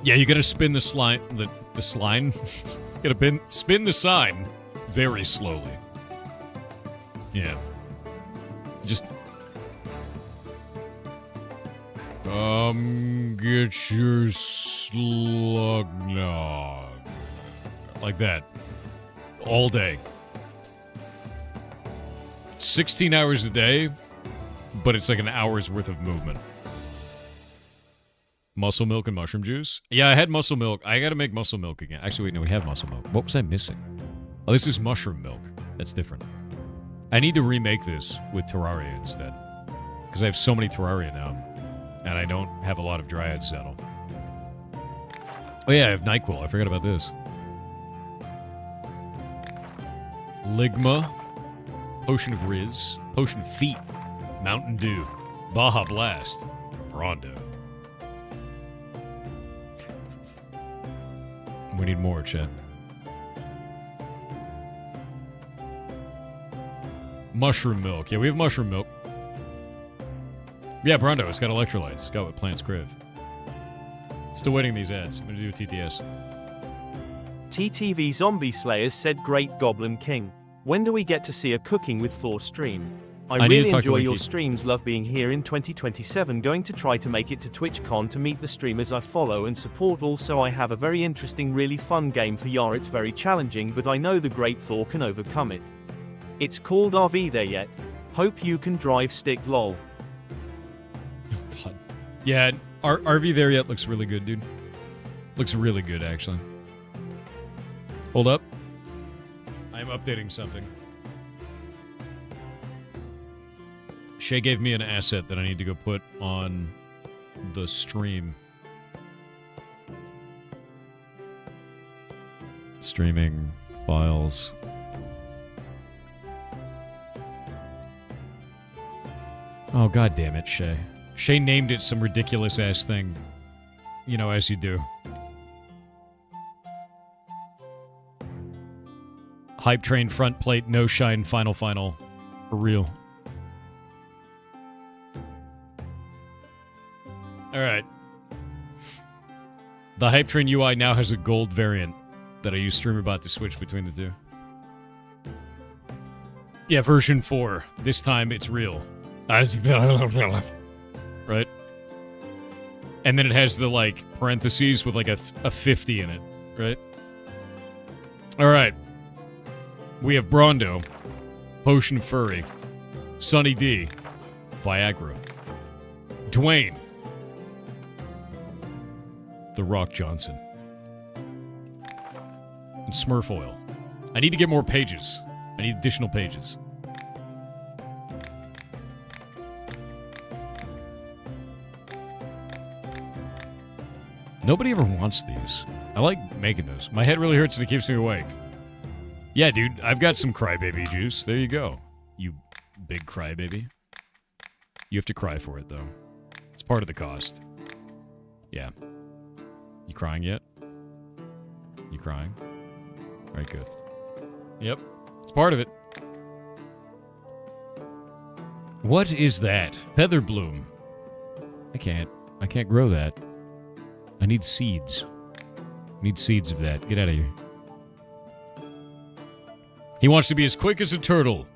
Yeah, you gotta spin the slime, the slime. Gotta spin the sign very slowly. Yeah. Just come get your slug nog. Like that. All day. 16 hours a day, but it's like an hour's worth of movement. Muscle milk and mushroom juice? Yeah, I had muscle milk. I gotta make muscle milk again. Actually, wait, no, we have muscle milk. What was I missing? Oh, this is mushroom milk. That's different. I need to remake this with Terraria instead. Because I have so many Terraria now. And I don't have a lot of Dryad saddle. Oh yeah, I have NyQuil. I forgot about this. Ligma. Potion of Riz. Potion of Feet. Mountain Dew. Baja Blast. Rondo. We need more, chat. Mushroom milk. Yeah, we have mushroom milk. Yeah, Brondo, it's got electrolytes. It's got what plants crave. Still waiting these ads. I'm gonna do a TTS. TTV Zombie Slayers said Great Goblin King. When do we get to see a Cooking with Thor stream? I really enjoy your streams, love being here in 2027, going to try to make it to TwitchCon to meet the streamers I follow and support. Also, I have a very interesting, really fun game for y'all. It's very challenging, but I know the Great Thor can overcome it. It's called RV There Yet. Hope you can drive stick lol. Oh god. Yeah, RV There Yet looks really good, dude. Looks really good, actually. Hold up. I'm updating something. Shay gave me an asset that I need to go put on the stream. Streaming files. Oh, god damn it, Shay. Shay named it some ridiculous ass thing. You know, as you do. Hype train front plate, no shine, final. For real. Alright. The Hype Train UI now has a gold variant that I use StreamerBot to switch between the two. Yeah, version 4. This time it's real. Right? And then it has the, like, parentheses with, like, a 50 in it. Right? Alright. We have Brondo. Potion Furry. Sunny D. Viagra. Dwayne. The Rock Johnson. And Smurf oil. I need to get more pages. I need additional pages. Nobody ever wants these. I like making those. My head really hurts and it keeps me awake. Yeah, dude, I've got some crybaby juice. There you go. You big crybaby. You have to cry for it, though. It's part of the cost. Yeah. You crying yet? You crying? All right, good. Yep. It's part of it. What is that? Feather bloom. I can't grow that. I need seeds. I need seeds of that. Get out of here. He wants to be as quick as a turtle.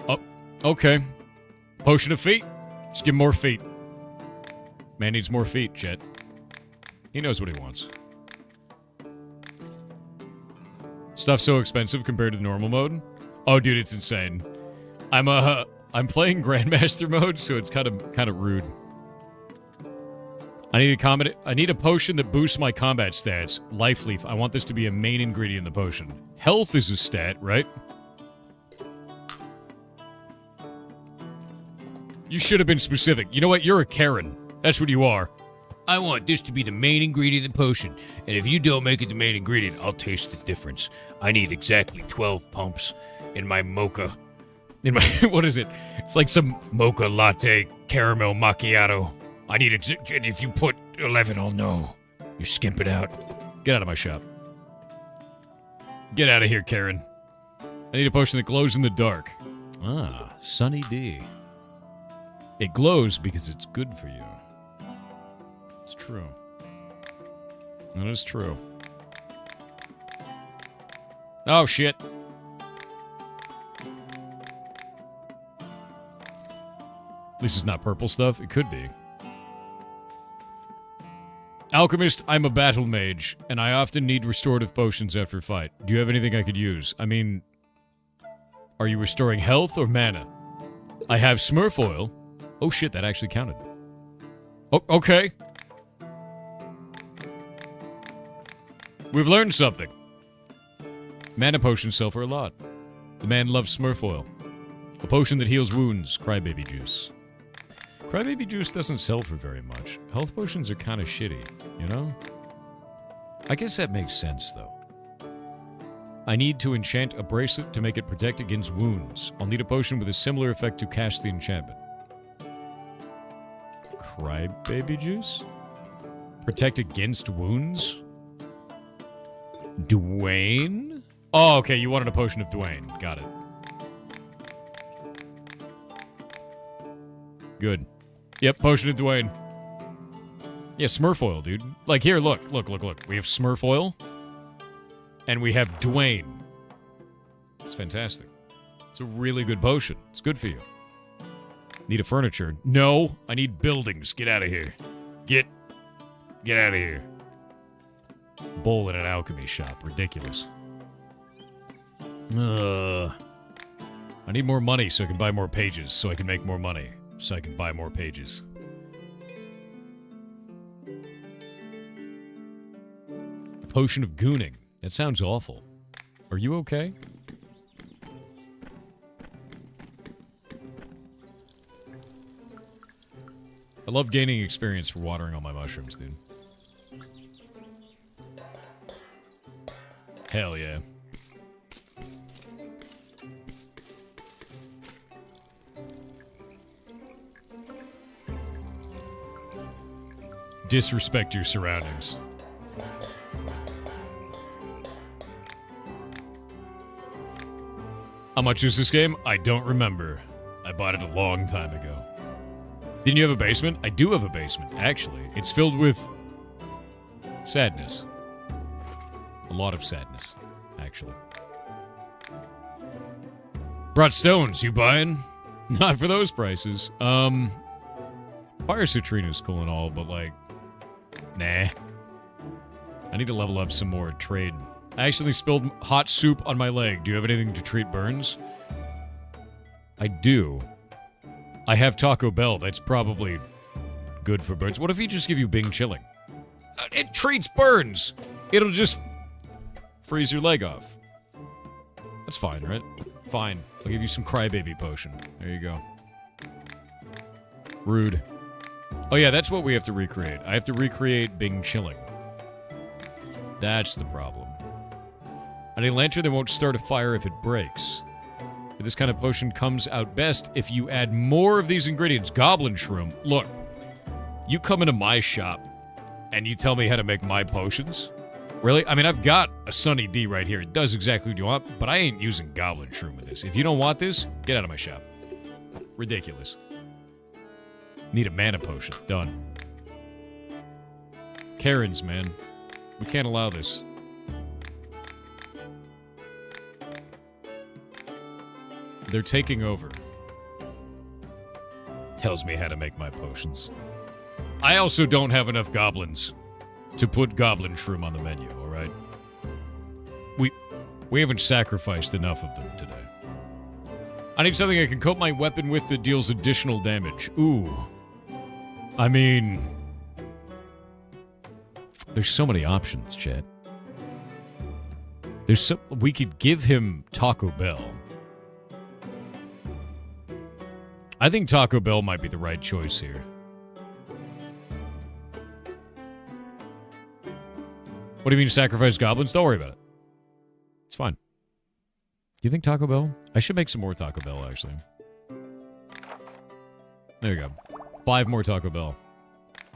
Oh, okay. Potion of feet. Just give him more feet. Man needs more feet, Jet. He knows what he wants. Stuff's so expensive compared to normal mode. Oh, dude, it's insane. I'm playing Grandmaster mode, so it's kind of rude. I need a potion that boosts my combat stats. Life Leaf. I want this to be a main ingredient in the potion. Health is a stat, right? You should have been specific. You know what? You're a Karen. That's what you are. I want this to be the main ingredient in the potion, and if you don't make it the main ingredient, I'll taste the difference. I need exactly 12 pumps in my mocha. In my, what is it? It's like some mocha latte caramel macchiato. I need if you put 11, I'll know. You're skimping out. Get out of my shop. Get out of here, Karen. I need a potion that glows in the dark. Ah, Sunny D. It glows because it's good for you. It's true. That is true. Oh, shit. At least it's not purple stuff. It could be. Alchemist, I'm a battle mage, and I often need restorative potions after a fight. Do you have anything I could use? I mean, are you restoring health or mana? I have Smurf oil. Oh shit, that actually counted. Oh, okay. We've learned something. Mana potions sell for a lot. The man loves Smurf oil. A potion that heals wounds. Crybaby juice. Crybaby juice doesn't sell for very much. Health potions are kind of shitty, you know? I guess that makes sense, though. I need to enchant a bracelet to make it protect against wounds. I'll need a potion with a similar effect to cast the enchantment. Crybaby juice? Protect against wounds? Dwayne? Oh, okay, you wanted a potion of Dwayne. Got it. Good. Yep, potion of Dwayne. Yeah, Smurf oil, dude. Like, here, look. We have Smurf oil. And we have Dwayne. It's fantastic. It's a really good potion. It's good for you. Need a furniture. No, I need buildings. Get out of here. Get out of here. Bowl in an alchemy shop. Ridiculous. I need more money so I can buy more pages. So I can make more money. So I can buy more pages. A potion of gooning. That sounds awful. Are you okay? I love gaining experience for watering all my mushrooms, dude. Hell yeah. Disrespect your surroundings. How much is this game? I don't remember. I bought it a long time ago. Didn't you have a basement? I do have a basement, actually. It's filled with sadness. A lot of sadness, actually. Brought stones, you buying? Not for those prices. Fire Citrina's cool and all, but like, nah. I need to level up some more trade. I accidentally spilled hot soup on my leg. Do you have anything to treat burns? I do. I have Taco Bell. That's probably good for burns. What if he just give you Bing Chilling? It treats burns. It'll just freeze your leg off. That's fine, right? Fine. I'll give you some crybaby potion. There you go. Rude. Oh yeah, that's what we have to recreate. I have to recreate Bing Chilling. That's the problem. I need a lantern that won't start a fire if it breaks. This kind of potion comes out best if you add more of these ingredients. Goblin Shroom. Look, you come into my shop and you tell me how to make my potions? Really? I mean, I've got a Sunny D right here. It does exactly what you want, but I ain't using Goblin Shroom in this. If you don't want this, get out of my shop. Ridiculous. Need a mana potion. Done. Karens, man. We can't allow this. They're taking over. Tells me how to make my potions. I also don't have enough goblins to put Goblin Shroom on the menu, alright? We haven't sacrificed enough of them today. I need something I can coat my weapon with that deals additional damage. Ooh. I mean... There's so many options, chat. We could give him Taco Bell. I think Taco Bell might be the right choice here. What do you mean sacrifice goblins? Don't worry about it. It's fine. You think Taco Bell? I should make some more Taco Bell, actually. There you go. 5 more Taco Bell.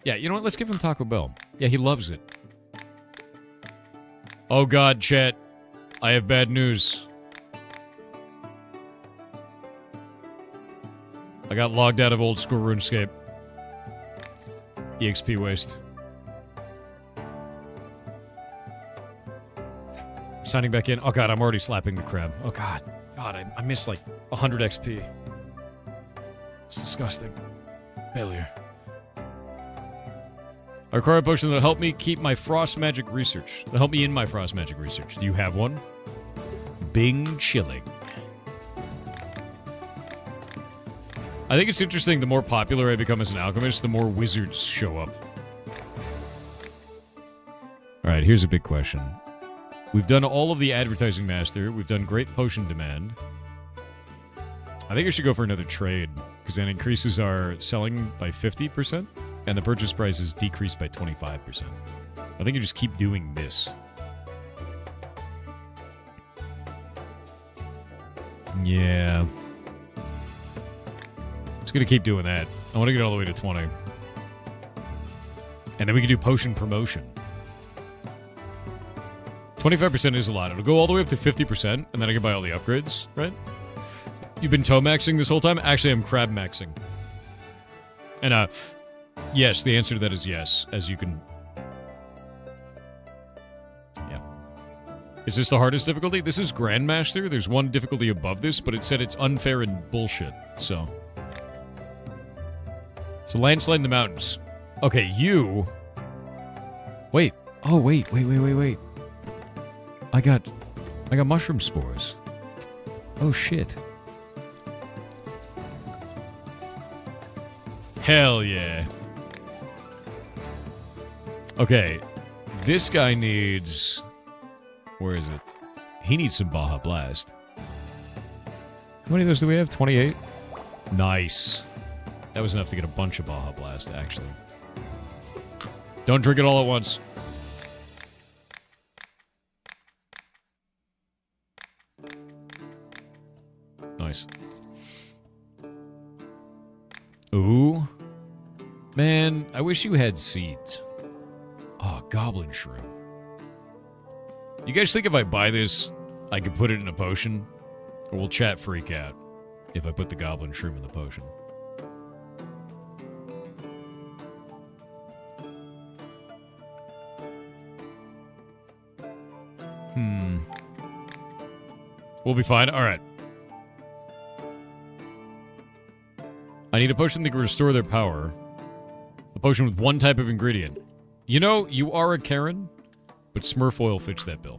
Yeah, you know what? Let's give him Taco Bell. Yeah, he loves it. Oh god, chat. I have bad news. I got logged out of old school RuneScape. EXP waste. Signing back in. Oh god, I'm already slapping the crab. Oh god. God, I missed like 100 XP. It's disgusting. Failure. I require a potion that'll help me keep my frost magic research. That'll help me in my frost magic research. Do you have one? Bing Chilling. I think it's interesting, the more popular I become as an alchemist, the more wizards show up. Alright, here's a big question. We've done all of the advertising master. We've done great potion demand. I think I should go for another trade, because that increases our selling by 50%, and the purchase price is decreased by 25%. I think you just keep doing this. Yeah. Just gonna keep doing that. I want to get all the way to 20. And then we can do potion promotion. 25% is a lot. It'll go all the way up to 50%, and then I can buy all the upgrades, right? You've been toe maxing this whole time? Actually, I'm crab maxing. And, yes, the answer to that is yes, as you can... Yeah. Is this the hardest difficulty? This is Grandmaster. There's one difficulty above this, but it said it's unfair and bullshit, so... So landslide in the mountains. Okay, you... Wait. Oh, wait. I got mushroom spores. Oh, shit. Hell yeah. Okay. This guy needs... Where is it? He needs some Baja Blast. How many of those do we have? 28? Nice. That was enough to get a bunch of Baja Blast, actually. Don't drink it all at once. Nice. Ooh. Man, I wish you had seeds. Oh, Goblin Shroom. You guys think if I buy this, I could put it in a potion? Or will chat freak out if I put the Goblin Shroom in the potion? We'll be fine. Alright. I need a potion that can restore their power. A potion with one type of ingredient. You know, you are a Karen, but Smurf oil fits that bill.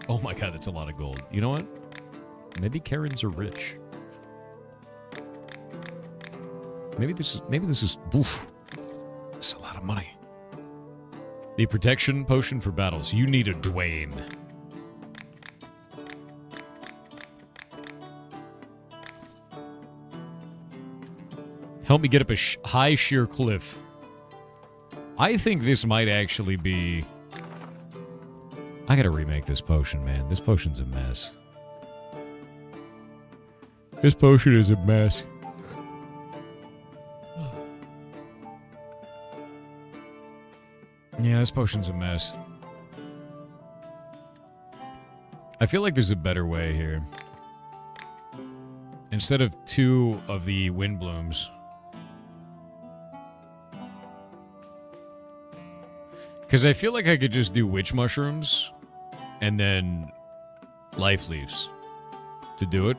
Oh my god, that's a lot of gold. You know what? Maybe Karens are rich. Maybe this is oof. That's a lot of money. The protection potion for battles. You need a Dwayne. Help me get up a high sheer cliff. I think this might actually be... I gotta remake this potion, man. This potion's a mess. This potion is a mess. Yeah, this potion's a mess. I feel like there's a better way here. Instead of 2 of the wind blooms... Because I feel like I could just do witch mushrooms and then life leaves to do it.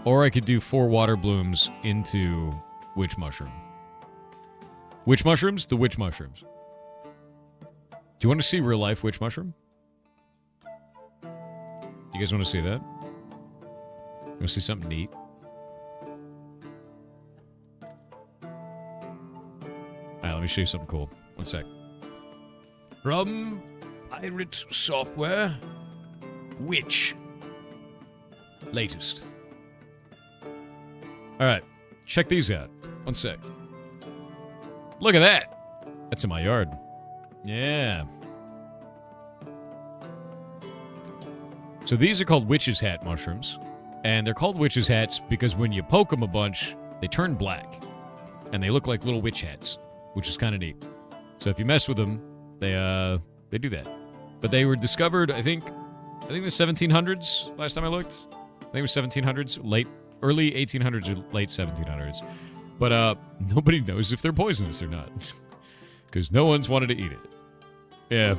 Or I could do 4 water blooms into witch mushroom. Witch mushrooms? The witch mushrooms. Do you want to see real life witch mushroom? You guys want to see that? You want to see something neat? Alright, let me show you something cool. One sec. From Pirate Software. Witch. Latest. Alright, check these out. One sec. Look at that! That's in my yard. Yeah. So these are called witch's hat mushrooms. And they're called witch's hats because when you poke them a bunch, they turn black. And they look like little witch hats, which is kind of neat. So if you mess with them, they do that. But they were discovered, I think the 1700s, last time I looked. I think it was 1700s, early 1800s or late 1700s. But nobody knows if they're poisonous or not. Because no one's wanted to eat it. Yeah.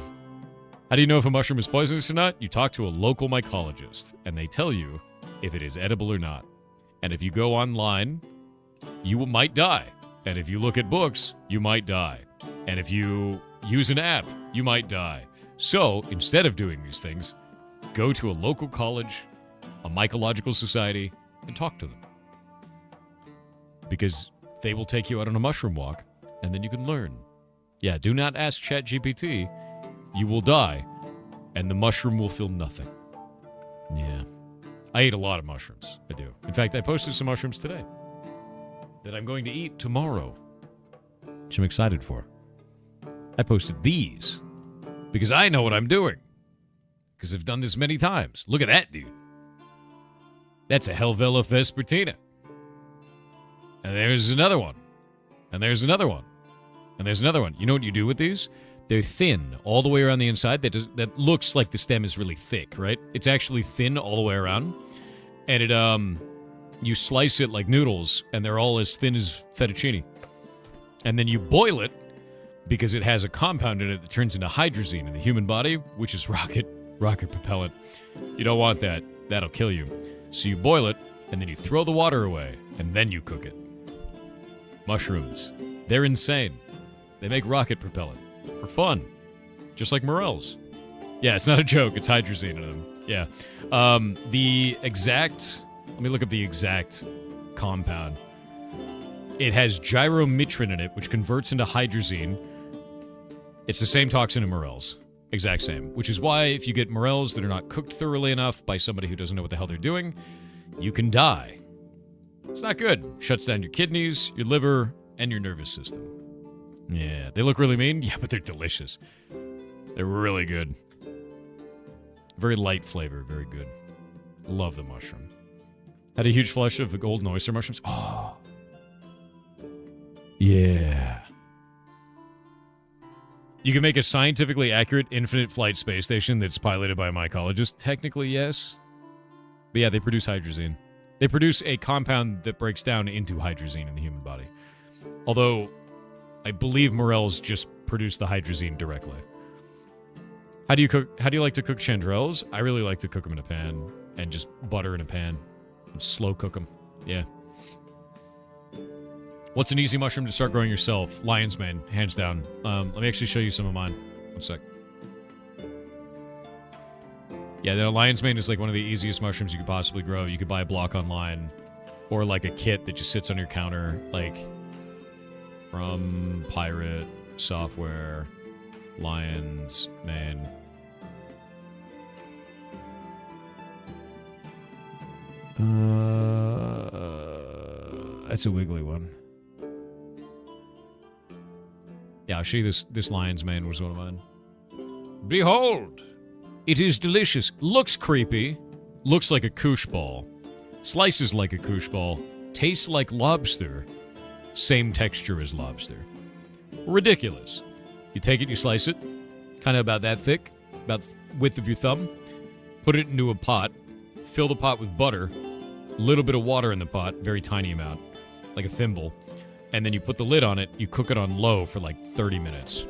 How do you know if a mushroom is poisonous or not? You talk to a local mycologist, and they tell you if it is edible or not. And if you go online, you might die. And if you look at books, you might die. And if you use an app, you might die. So, instead of doing these things, go to a local college, a mycological society, and talk to them. Because they will take you out on a mushroom walk, and then you can learn. Yeah, do not ask ChatGPT. You will die, and the mushroom will feel nothing. Yeah. I eat a lot of mushrooms. I do. In fact, I posted some mushrooms today that I'm going to eat tomorrow, which I'm excited for. I posted these because I know what I'm doing. Because I've done this many times. Look at that, dude. That's a Helvella vespertina. And there's another one. And there's another one. And there's another one. You know what you do with these? They're thin all the way around the inside. That looks like the stem is really thick, right? It's actually thin all the way around. And it, you slice it like noodles, and they're all as thin as fettuccine. And then you boil it, because it has a compound in it that turns into hydrazine in the human body, which is rocket propellant. You don't want that. That'll kill you. So you boil it, and then you throw the water away, and then you cook it. Mushrooms. They're insane. They make rocket propellant. For fun. Just like morels. Yeah, it's not a joke. It's hydrazine in them. Yeah. The exact... Let me look up the exact compound. It has gyrometrin in it, which converts into hydrazine. It's the same toxin in morels. Exact same. Which is why if you get morels that are not cooked thoroughly enough by somebody who doesn't know what the hell they're doing, you can die. It's not good. Shuts down your kidneys, your liver, and your nervous system. Yeah, they look really mean. Yeah, but they're delicious. They're really good. Very light flavor. Very good. Love the mushroom. Had a huge flush of the golden oyster mushrooms. Oh. Yeah. You can make a scientifically accurate infinite flight space station that's piloted by a mycologist. Technically, yes. But yeah, they produce hydrazine. They produce a compound that breaks down into hydrazine in the human body. Although, I believe morels just produce the hydrazine directly. How do you like to cook chandrels? I really like to cook them in a pan and just butter in a pan and slow cook them. Yeah. What's an easy mushroom to start growing yourself? Lion's mane, hands down. Let me actually show you some of mine. One sec. Yeah, the lion's mane is like one of the easiest mushrooms you could possibly grow. You could buy a block online. or like a kit that just sits on your counter, like from Pirate Software, Lions, Mane. That's a wiggly one. Yeah, I'll show you this Lion's Mane was one of mine. Behold! It is delicious. Looks creepy. Looks like a koosh ball. Slices like a koosh ball. Tastes like lobster. Same texture as lobster. Ridiculous. You take it, you slice it. Kind of about that thick. About the width of your thumb. Put it into a pot. Fill the pot with butter. A little bit of water in the pot. Very tiny amount. Like a thimble. And then you put the lid on it. You cook it on low for like 30 minutes.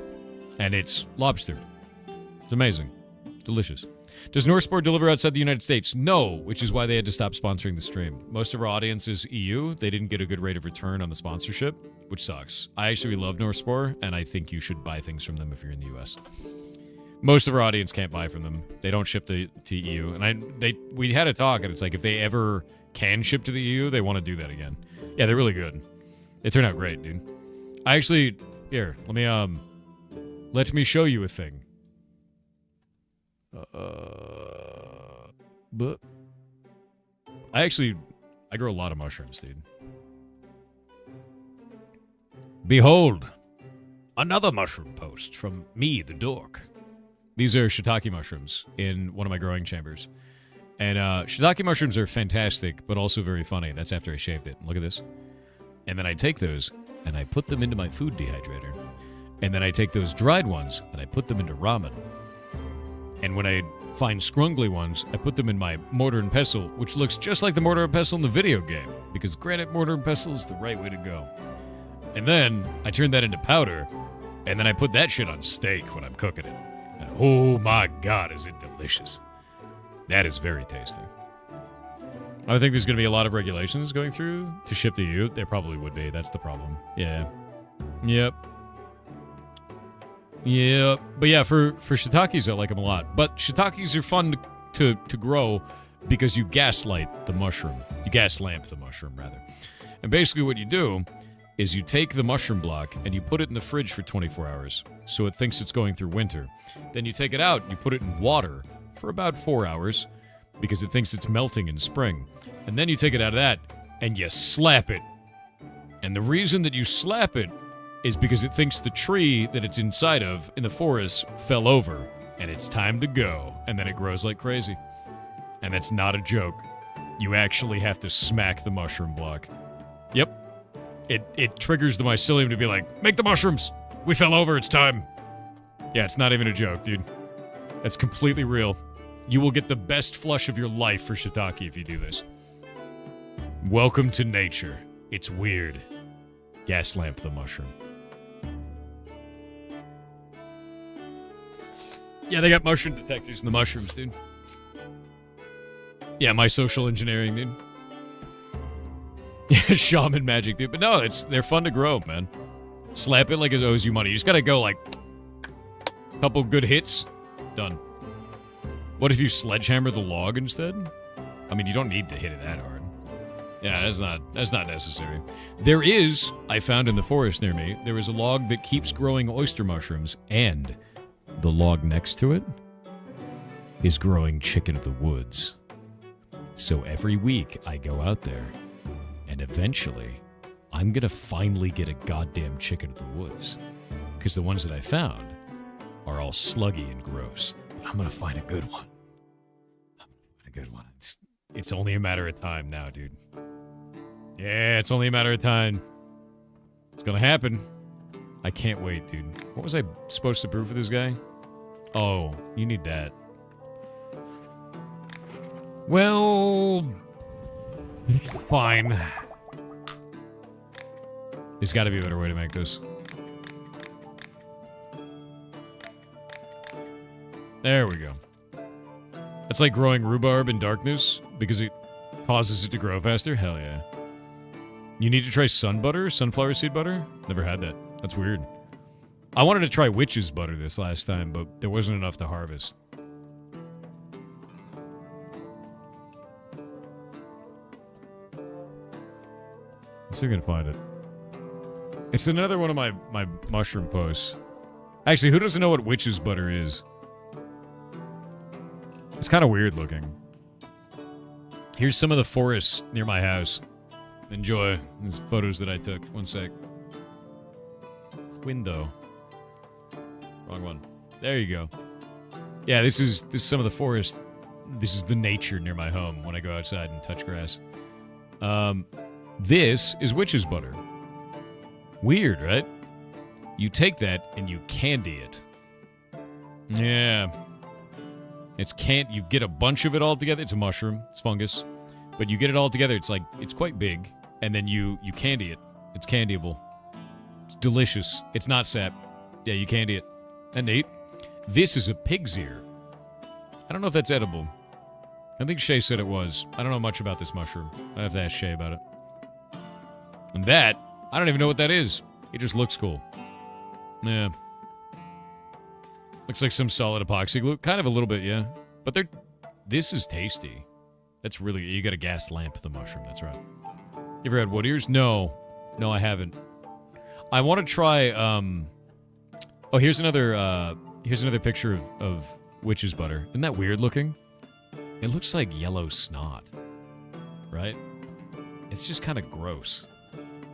And it's lobster. It's amazing. Delicious. Does Northsport deliver outside the United States? No, which is why they had to stop sponsoring the stream. Most of our audience is EU. They didn't get a good rate of return on the sponsorship, which sucks. I actually love Northsport, and I think you should buy things from them if you're in the US. Most of our audience can't buy from them. They don't ship to EU. And we had a talk, and it's like if they ever can ship to the EU, they want to do that again. Yeah, they're really good. They turn out great, dude. I actually... Here, let me show you a thing. But I grow a lot of mushrooms, dude. Behold, another mushroom post from me, the dork. These are shiitake mushrooms in one of my growing chambers. And shiitake mushrooms are fantastic, but also very funny. That's after I shaved it. Look at this. And then I take those and I put them into my food dehydrator. And then I take those dried ones and I put them into ramen. And when I find scrungly ones, I put them in my mortar and pestle, which looks just like the mortar and pestle in the video game, because granite mortar and pestle is the right way to go. And then I turn that into powder, and then I put that shit on steak when I'm cooking it. And oh my God, is it delicious. That is very tasty. I think there's going to be a lot of regulations going through to ship to you. There probably would be. That's the problem. Yeah. Yep. Yeah, but yeah, for shiitakes, I like them a lot. But shiitakes are fun to grow because you gaslight the mushroom. You gas lamp the mushroom, rather. And basically what you do is you take the mushroom block and you put it in the fridge for 24 hours so it thinks it's going through winter. Then you take it out and you put it in water for about 4 hours because it thinks it's melting in spring. And then you take it out of that and you slap it. And the reason that you slap it is because it thinks the tree that it's inside of in the forest fell over, and it's time to go, and then it grows like crazy. And that's not a joke. You actually have to smack the mushroom block. Yep. It triggers the mycelium to be like, make the mushrooms! We fell over, it's time! Yeah, it's not even a joke, dude. That's completely real. You will get the best flush of your life for shiitake if you do this. Welcome to nature. It's weird. Gas lamp the mushroom. Yeah, they got mushroom detectors in the mushrooms, dude. Yeah, my social engineering, dude. Yeah, shaman magic, dude. But no, they're fun to grow, man. Slap it like it owes you money. You just gotta go, like, a couple good hits. Done. What if you sledgehammer the log instead? I mean, you don't need to hit it that hard. Yeah, that's not necessary. There is, I found in the forest near me, there is a log that keeps growing oyster mushrooms, and the log next to it is growing chicken of the woods. So every week I go out there, and eventually I'm gonna finally get a goddamn chicken of the woods. Because the ones that I found are all sluggy and gross. But I'm gonna find a good one. It's only a matter of time now, dude. Yeah, it's only a matter of time. It's gonna happen. I can't wait, dude. What was I supposed to brew for this guy? Oh, you need that. Well, fine. There's got to be a better way to make this. There we go. That's like growing rhubarb in darkness because it causes it to grow faster. Hell yeah. You need to try sun butter, sunflower seed butter. Never had that. That's weird. I wanted to try witch's butter this last time, but there wasn't enough to harvest. Let's see if we can find it. It's another one of my mushroom posts. Actually, who doesn't know what witch's butter is? It's kind of weird looking. Here's some of the forest near my house. Enjoy. These photos that I took. One sec. Window. Wrong one. There you go. Yeah, this is some of the forest. This is the nature near my home when I go outside and touch grass. This is witch's butter. Weird, right? You take that and you candy it. Yeah. You get a bunch of it all together. It's a mushroom. It's fungus. But you get it all together. It's quite big. And then you candy it. It's candyable. It's delicious. It's not sap. Yeah, you candy it. Isn't that neat? This is a pig's ear. I don't know if that's edible. I think Shay said it was. I don't know much about this mushroom. I have to ask Shay about it. And that, I don't even know what that is. It just looks cool. Yeah. Looks like some solid epoxy glue. Kind of a little bit, yeah. But this is tasty. That's really, you got a gas lamp, the mushroom, that's right. You ever had wood ears? No. No, I haven't. I want to try, oh, here's another picture of witch's butter. Isn't that weird looking? It looks like yellow snot. Right? It's just kind of gross.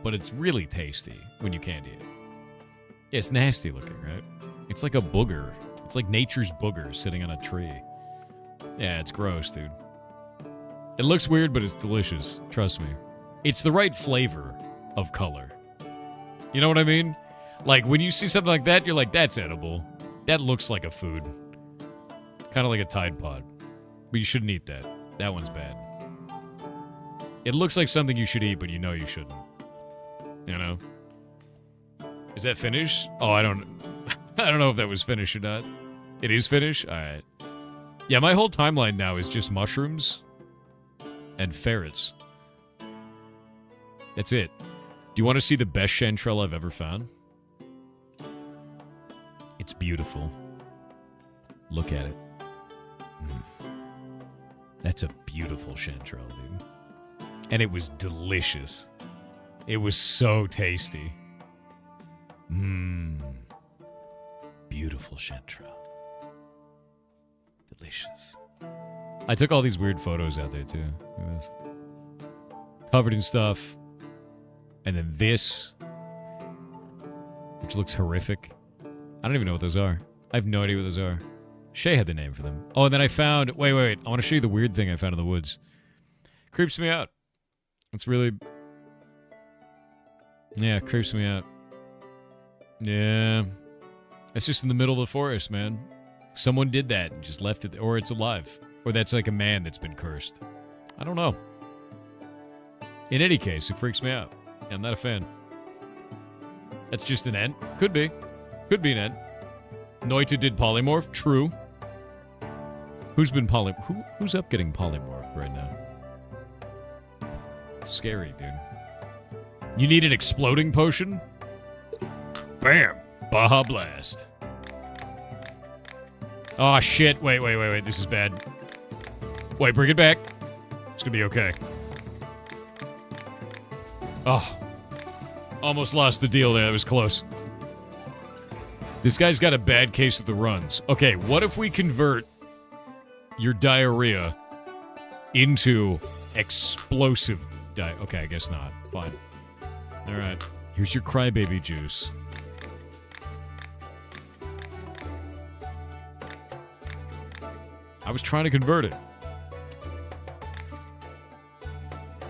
But it's really tasty when you candy it. Yeah, it's nasty looking, right? It's like a booger. It's like nature's booger sitting on a tree. Yeah, it's gross, dude. It looks weird, but it's delicious. Trust me. It's the right flavor of color. You know what I mean? Like, when you see something like that, you're like, that's edible. That looks like a food. Kind of like a Tide Pod. But you shouldn't eat that. That one's bad. It looks like something you should eat, but you know you shouldn't. You know? Is that finished? Oh, I don't know if that was finished or not. It is finished? Alright. Yeah, my whole timeline now is just mushrooms and ferrets. That's it. Do you want to see the best chanterelle I've ever found? It's beautiful. Look at it. That's a beautiful chanterelle, dude. And it was delicious. It was so tasty. Beautiful chanterelle. Delicious. I took all these weird photos out there, too. Look at this. Covered in stuff. And then this, which looks horrific. I don't even know what those are. I have no idea what those are. Shay had the name for them. Oh, and then I found... Wait. I want to show you the weird thing I found in the woods. Creeps me out. It's really... Yeah, it creeps me out. Yeah. It's just in the middle of the forest, man. Someone did that and just left it... Or it's alive. Or that's like a man that's been cursed. I don't know. In any case, it freaks me out. I'm not a fan. That's just an ant. Could be. Could be an ant. Noita did polymorph. True. Who's been who's up getting polymorphed right now? It's scary, dude. You need an exploding potion? Bam! Baja Blast. Oh, shit. Wait. This is bad. Wait, bring it back. It's gonna be okay. Oh. Almost lost the deal there. That was close. This guy's got a bad case of the runs. Okay, what if we convert your diarrhea into explosive Okay, I guess not. Fine. Alright. Here's your crybaby juice. I was trying to convert it.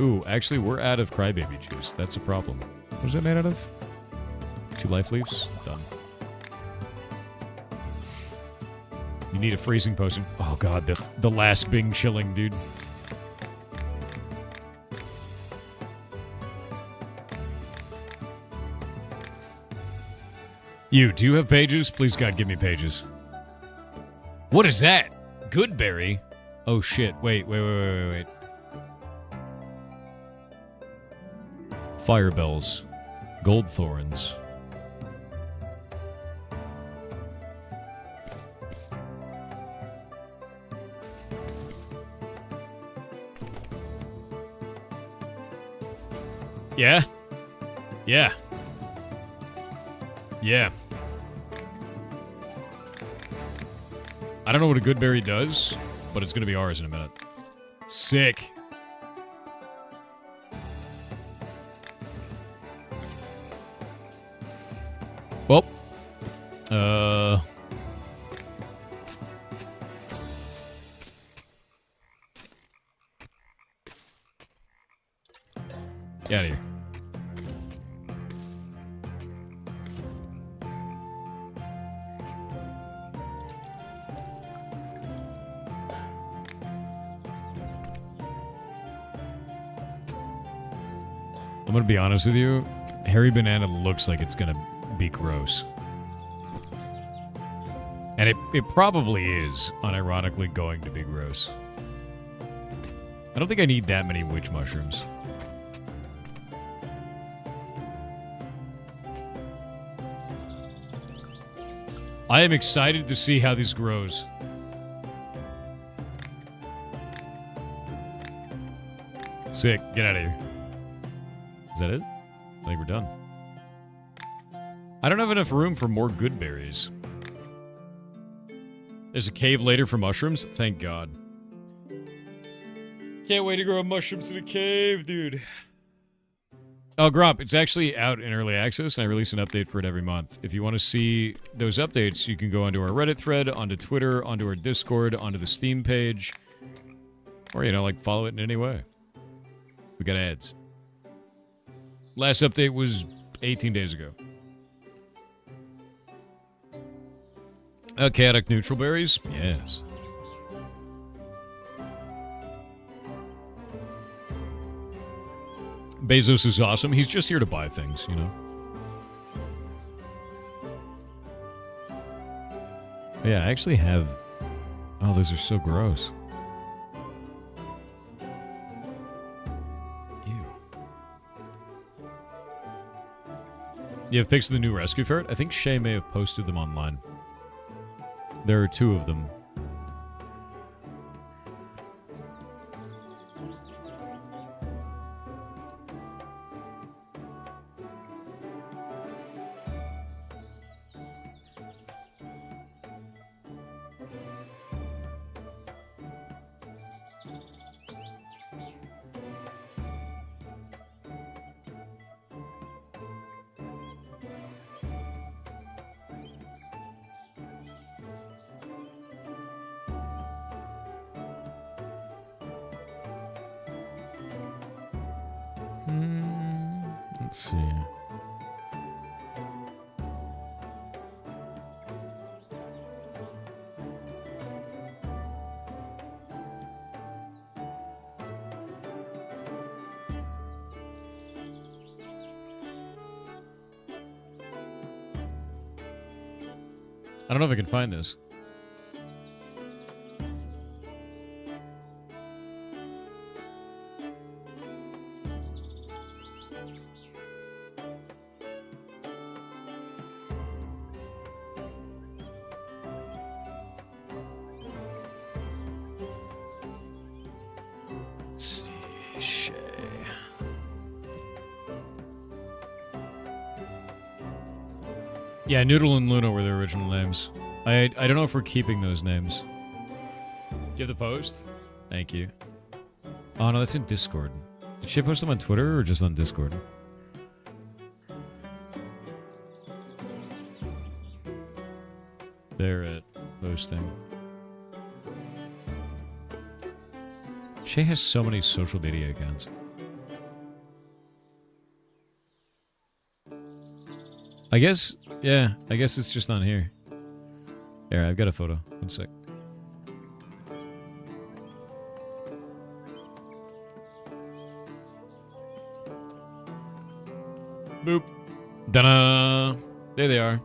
Ooh, actually, we're out of crybaby juice. That's a problem. What is that made out of? 2 life leaves? Done. You need a freezing potion. Oh god, the last Bing chilling, dude. Do you have pages? Please, God, give me pages. What is that? Goodberry? Oh, shit. Wait. Firebells. Gold thorns. Yeah? Yeah. Yeah. I don't know what a good berry does, but it's going to be ours in a minute. Sick. Well. Get out of here. I'm gonna be honest with you. Hairy banana looks like it's gonna be gross. And it probably is, unironically, going to be gross. I don't think I need that many witch mushrooms. I am excited to see how this grows. Sick. Get out of here. Is that it? I think we're done. I don't have enough room for more good berries. There's a cave later for mushrooms? Thank God. Can't wait to grow mushrooms in a cave, dude. Oh, Grump, it's actually out in early access, and I release an update for it every month. If you want to see those updates, you can go onto our Reddit thread, onto Twitter, onto our Discord, onto the Steam page, or, you know, like, follow it in any way. We got ads. Last update was 18 days ago. Chaotic neutral berries? Yes. Bezos is awesome. He's just here to buy things, you know? Yeah, I actually have... Oh, those are so gross. Ew. You have pics of the new rescue ferret? I think Shay may have posted them online. There are 2 of them. Let's see. I don't know if I can find this. Yeah, Noodle and Luna were their original names. I don't know if we're keeping those names. Do you have the post? Thank you. Oh, no, that's in Discord. Did she post them on Twitter or just on Discord? They're at posting. Shay has so many social media accounts. I guess, yeah, I guess it's just on here. There, I've got a photo. One sec. Boop. Da-da! There they are.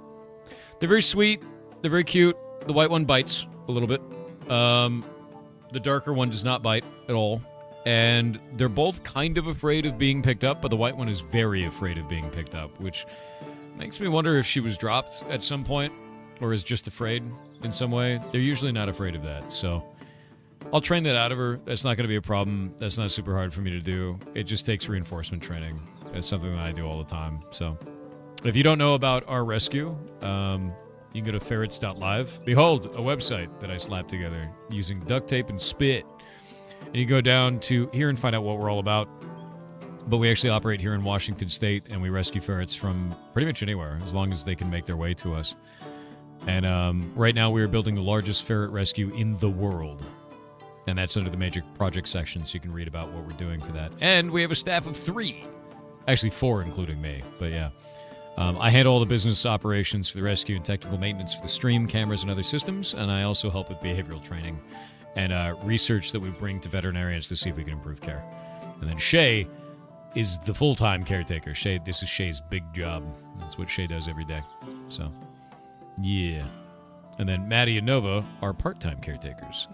They're very sweet. They're very cute. The white one bites a little bit. The darker one does not bite at all. And they're both kind of afraid of being picked up, but the white one is very afraid of being picked up, which makes me wonder if she was dropped at some point or is just afraid in some way. They're usually not afraid of that, so I'll train that out of her. That's not going to be a problem. That's not super hard for me to do. It just takes reinforcement training. It's something that I do all the time. So if you don't know about our rescue, you can go to ferrets.live. Behold, a website that I slapped together using duct tape and spit. And you go down to here and find out what we're all about. But we actually operate here in Washington State, and we rescue ferrets from pretty much anywhere, as long as they can make their way to us. And right now we are building the largest ferret rescue in the world. And that's under the major project section, so you can read about what we're doing for that. And we have a staff of 3. Actually 4, including me, but yeah. I handle all the business operations for the rescue and technical maintenance for the stream, cameras, and other systems, and I also help with behavioral training and research that we bring to veterinarians to see if we can improve care. And then Shay is the full-time caretaker. This is Shay's big job. That's what Shay does every day. So, yeah. And then Maddie and Nova are part-time caretakers.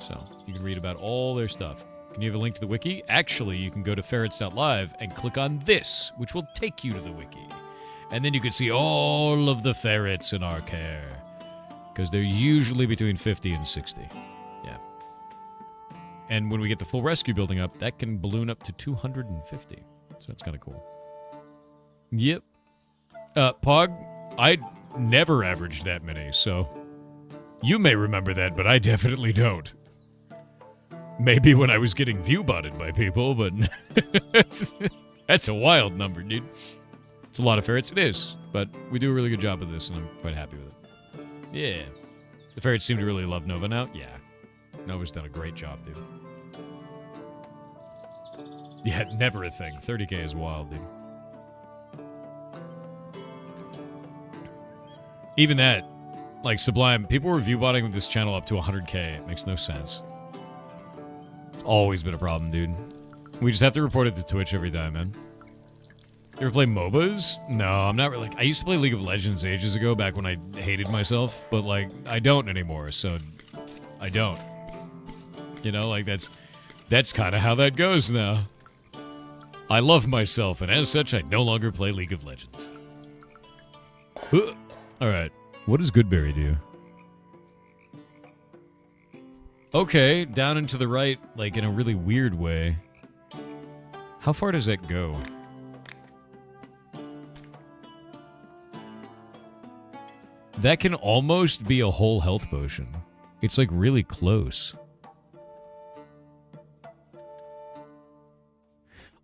So, you can read about all their stuff. Can you have a link to the wiki? Actually, you can go to ferrets.live and click on this, which will take you to the wiki. And then you can see all of the ferrets in our care. Because they're usually between 50 and 60. Yeah. And when we get the full rescue building up, that can balloon up to 250. So that's kind of cool. Yep. Pog, I never averaged that many, so you may remember that, but I definitely don't. Maybe when I was getting view-botted by people, but that's a wild number, dude. It's a lot of ferrets. It is, but we do a really good job of this, and I'm quite happy with it. Yeah. The ferrets seem to really love Nova now. Yeah. Nova's done a great job, dude. Yeah, never a thing. 30K is wild, dude. Even that, like Sublime, people were view-botting with this channel up to 100K. It makes no sense. It's always been a problem, dude. We just have to report it to Twitch every time, man. You ever play MOBAs? No, I'm not really. I used to play League of Legends ages ago, back when I hated myself, but, like, I don't anymore, so I don't. You know, like, that's kind of how that goes now. I love myself, and as such, I no longer play League of Legends. Alright, what does Goodberry do? Okay, down and to the right, like in a really weird way. How far does that go? That can almost be a whole health potion. It's like really close.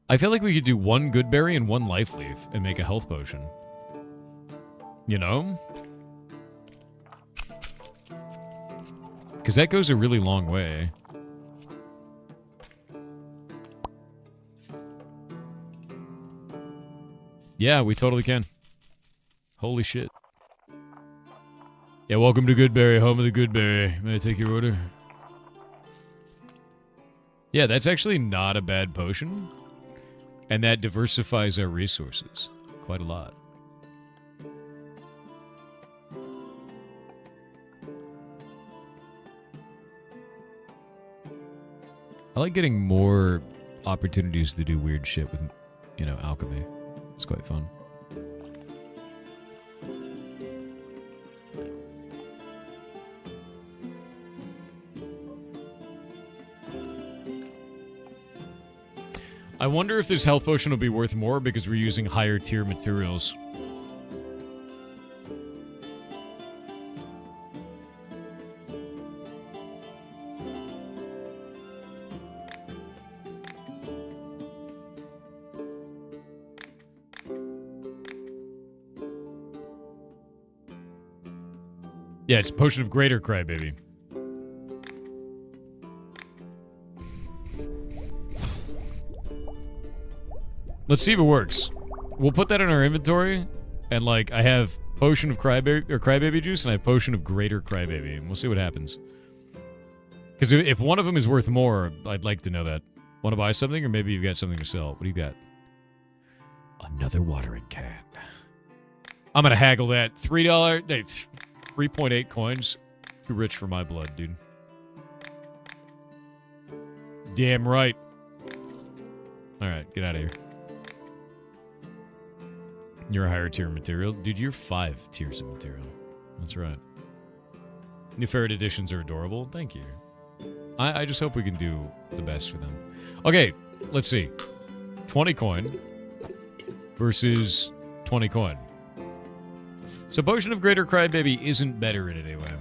I feel like we could do 1 good berry and 1 life leaf and make a health potion. You know? Because that goes a really long way. Yeah, we totally can. Holy shit. Yeah, welcome to Goodberry, home of the Goodberry. May I take your order? Yeah, that's actually not a bad potion. And that diversifies our resources quite a lot. I like getting more opportunities to do weird shit with, you know, alchemy. It's quite fun. I wonder if this health potion will be worth more because we're using higher tier materials. Yeah, it's a potion of greater crybaby. Let's see if it works. We'll put that in our inventory, and like I have potion of crybaby juice, and I have potion of greater crybaby, and we'll see what happens. Because if one of them is worth more, I'd like to know that. Want to buy something, or maybe you've got something to sell? What do you got? Another watering can. I'm gonna haggle that. $3. 3.8 coins. Too rich for my blood, dude. Damn right. Alright, get out of here. You're a higher tier material. Dude, you're 5 tiers of material. That's right. New ferret editions are adorable. Thank you. I just hope we can do the best for them. Okay, let's see. 20 coin versus 20 coin. So Potion of Greater Crybaby isn't better in any way.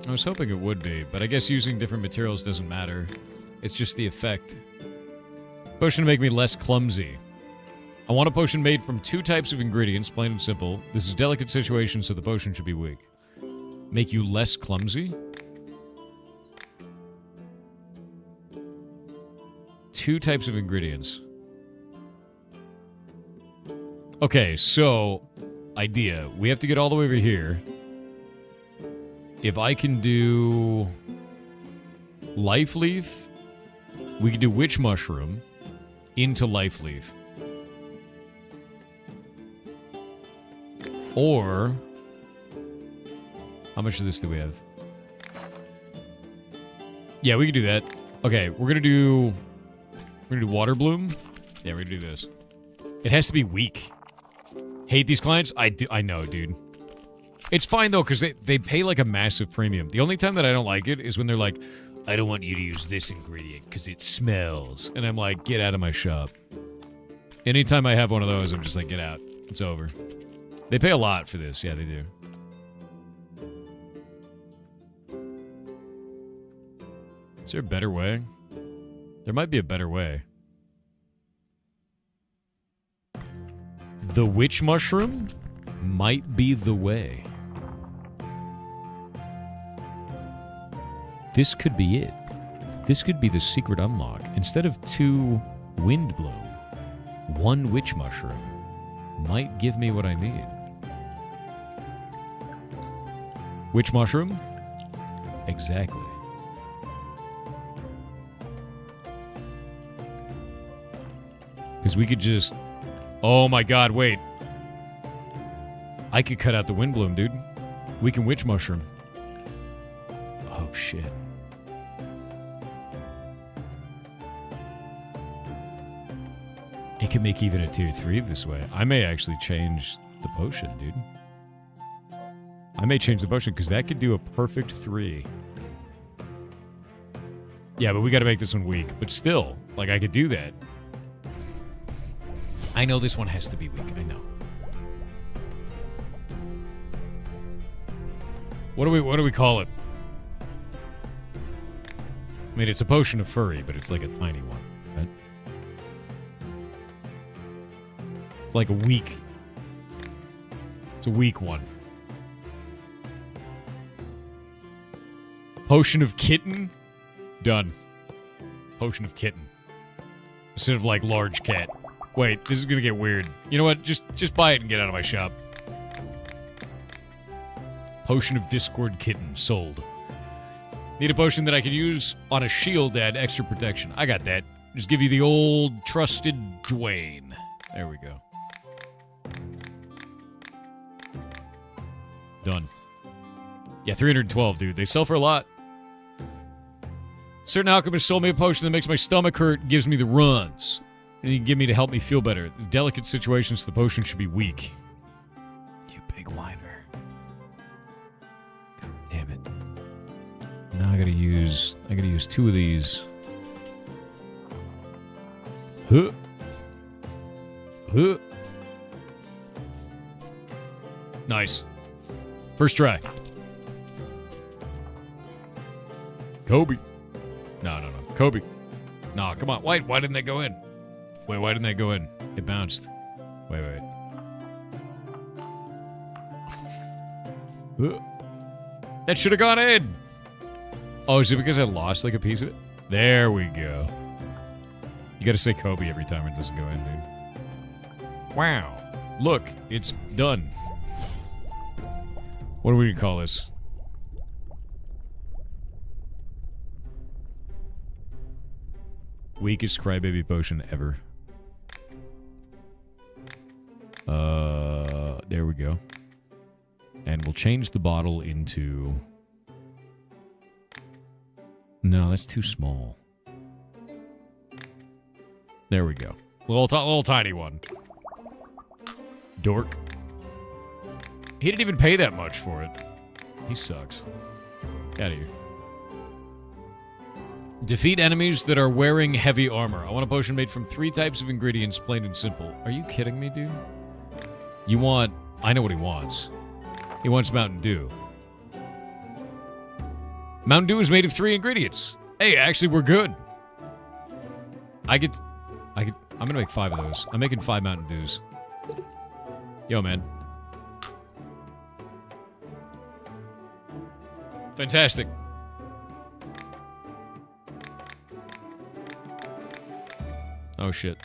I was hoping it would be, but I guess using different materials doesn't matter. It's just the effect. Potion to make me less clumsy. I want a potion made from 2 types of ingredients, plain and simple. This is a delicate situation, so the potion should be weak. Make you less clumsy? 2 types of ingredients. Okay, so, idea. We have to get all the way over here. If I can do Life Leaf, we can do Witch Mushroom into Life Leaf. Or, how much of this do we have? Yeah, we can do that. Okay, we're gonna do Water Bloom. Yeah, we're gonna do this. It has to be weak. Hate these clients? I know, dude. It's fine, though, because they pay, like, a massive premium. The only time that I don't like it is when they're like, I don't want you to use this ingredient because it smells. And I'm like, get out of my shop. Anytime I have one of those, I'm just like, get out. It's over. They pay a lot for this. Yeah, they do. Is there a better way? There might be a better way. The Witch Mushroom might be the way. This could be it. This could be the secret unlock. Instead of 2 Wind Bloom, 1 Witch Mushroom might give me what I need. Witch Mushroom? Exactly. Because we could just... Oh my god, wait. I could cut out the Wind Bloom, dude. We can Witch Mushroom. Oh, shit. It can make even a tier 3 this way. I may actually change the potion, dude. I may change the potion, because that could do a perfect 3. Yeah, but we gotta make this one weak. But still, like, I could do that. I know this one has to be weak. I know. What do we call it? I mean, it's a potion of furry, but it's like a tiny one, right? It's like a weak... It's a weak one. Potion of kitten? Done. Potion of kitten. Instead of, like, large cat. Wait, this is gonna get weird. You know what? Just buy it and get out of my shop. Potion of Discord Kitten. Sold. Need a potion that I could use on a shield to add extra protection. I got that. Just give you the old trusted Dwayne. There we go. Done. Yeah, 312, dude. They sell for a lot. Certain alchemist sold me a potion that makes my stomach hurt, gives me the runs. And you can give me to help me feel better. The delicate situations, the potion should be weak. You big whiner. God damn it. Now I gotta use 2 of these. Huh. Huh. Nice. First try. Kobe. No. Kobe. No, come on. Why didn't they go in? Wait, why didn't they go in? It bounced. Wait. That should have gone in. Oh, is it because I lost like a piece of it? There we go. You gotta say Kobe every time it doesn't go in, dude. Wow. Look, it's done. What do we call this? Weakest crybaby potion ever. There we go. And we'll change the bottle into... No, that's too small. There we go. Little tiny one. Dork. He didn't even pay that much for it. He sucks. Get out of here. Defeat enemies that are wearing heavy armor. I want a potion made from 3 types of ingredients, plain and simple. Are you kidding me, dude? You want... I know what he wants. He wants Mountain Dew. Mountain Dew is made of 3 ingredients. Hey, actually, we're good. I'm gonna make 5 of those. I'm making 5 Mountain Dews. Yo, man. Fantastic. Oh, shit.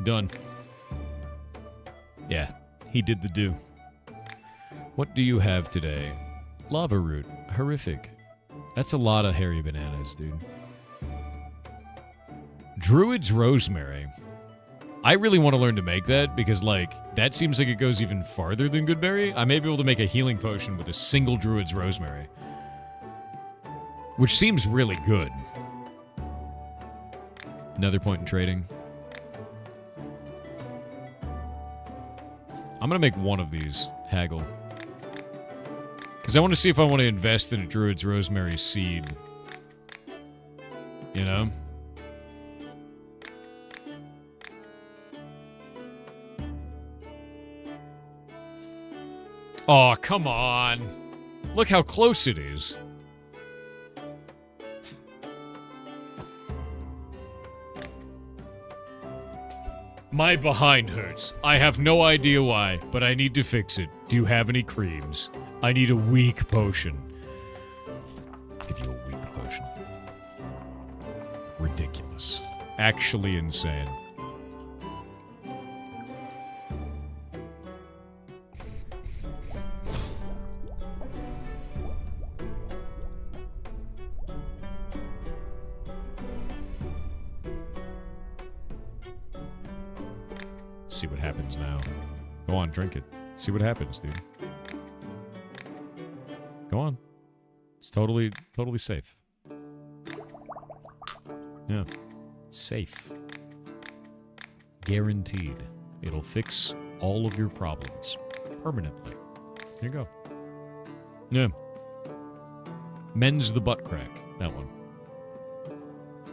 Done. Yeah, he did the do. What do you have today? Lava root. Horrific. That's a lot of hairy bananas, dude. Druid's rosemary. I really want to learn to make that because, like, that seems like it goes even farther than Goodberry. I may be able to make a healing potion with a single Druid's rosemary, which seems really good. Another point in trading. I'm going to make 1 of these. Haggle. Because I want to see if I want to invest in a Druid's rosemary seed. You know? Oh, come on. Look how close it is. My behind hurts. I have no idea why, but I need to fix it. Do you have any creams? I need a weak potion. I'll give you a weak potion. Ridiculous. Actually insane. See what happens now. Go on, drink it. See what happens, dude. Go on. It's totally safe. Yeah. It's safe. Guaranteed. It'll fix all of your problems. Permanently. Here you go. Yeah. Mends the butt crack. That one.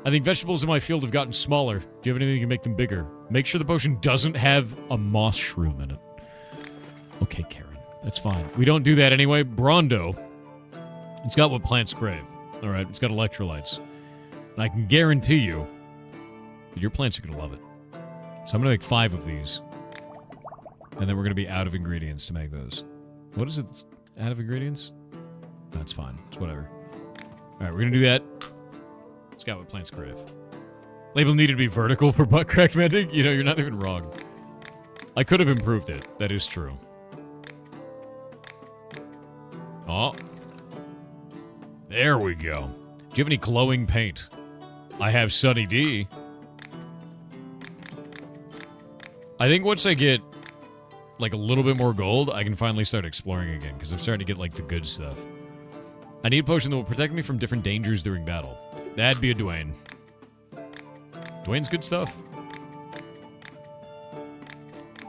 I think vegetables in my field have gotten smaller. Do you have anything that can make them bigger? Make sure the potion doesn't have a moss shroom in it. Okay, Karen. That's fine. We don't do that anyway. Brondo. It's got what plants crave. Alright, it's got electrolytes. And I can guarantee you that your plants are going to love it. So I'm going to make 5 of these. And then we're going to be out of ingredients to make those. What is it that's out of ingredients? That's fine. It's whatever. Alright, we're going to do that. It's got what plants crave. Label needed to be vertical for butt crack mending? You know, you're not even wrong. I could have improved it. That is true. Oh. There we go. Do you have any glowing paint? I have Sunny D. I think once I get, like, a little bit more gold, I can finally start exploring again, because I'm starting to get, like, the good stuff. I need a potion that will protect me from different dangers during battle. That'd be a Dwayne. Dwayne's good stuff.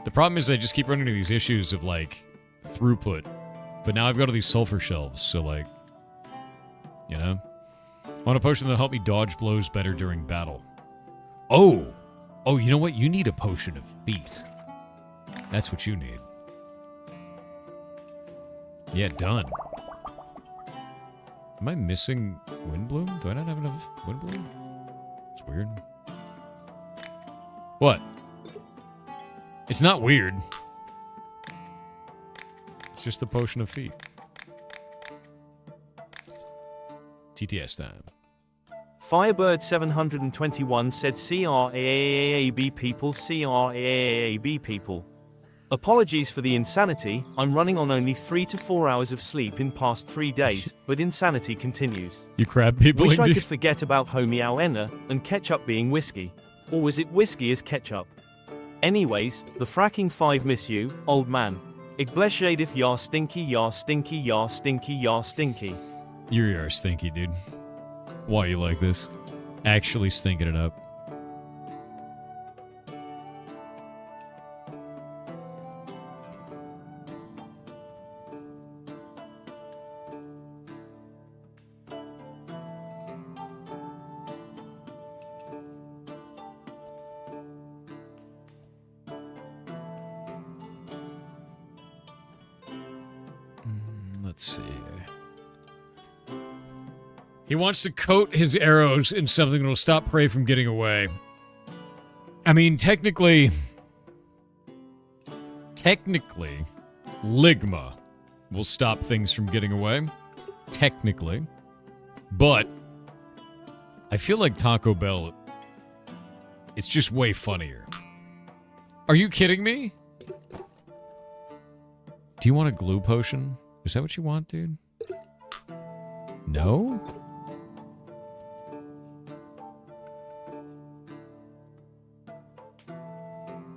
The problem is I just keep running into these issues of, like, throughput. But now I've got all these sulfur shelves, so, like, you know? I want a potion that'll help me dodge blows better during battle. Oh! Oh, you know what? You need a potion of feet. That's what you need. Yeah, done. Am I missing Windbloom? Do I not have enough Windbloom? It's weird. What? It's not weird. It's just a potion of feet. TTS time. Firebird721 said CRAAAB people, CRAAAB people. Apologies for the insanity, I'm running on only 3 to 4 hours of sleep in past 3 days, but insanity continues. You crab people. Wish I could forget about homie Alena, and ketchup being whiskey. Or was it whiskey as ketchup? Anyways, the fracking 5 miss you, old man. Ik blessed if you're stinky, you're stinky, you're stinky, you're stinky. You're stinky, dude. Why you like this? Actually stinking it up. Let's see. He wants to coat his arrows in something that will stop prey from getting away. I mean, technically, Ligma will stop things from getting away. Technically. But I feel like Taco Bell, it's just way funnier. Are you kidding me? Do you want a glue potion? Is that what you want, dude? No?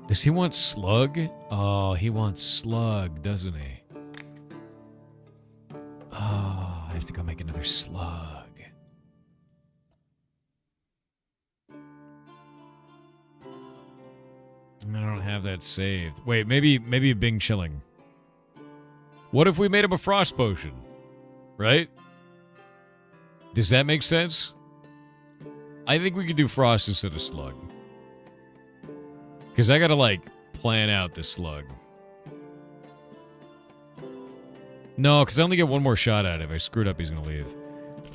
Does he want slug? Oh, he wants slug, doesn't he? Oh, I have to go make another slug. I don't have that saved. Wait, maybe a Bing Chilling. What if we made him a frost potion? Right? Does that make sense? I think we could do frost instead of slug. Because I gotta, like, plan out this slug. No, because I only get one more shot at it. If I screwed up, he's gonna leave.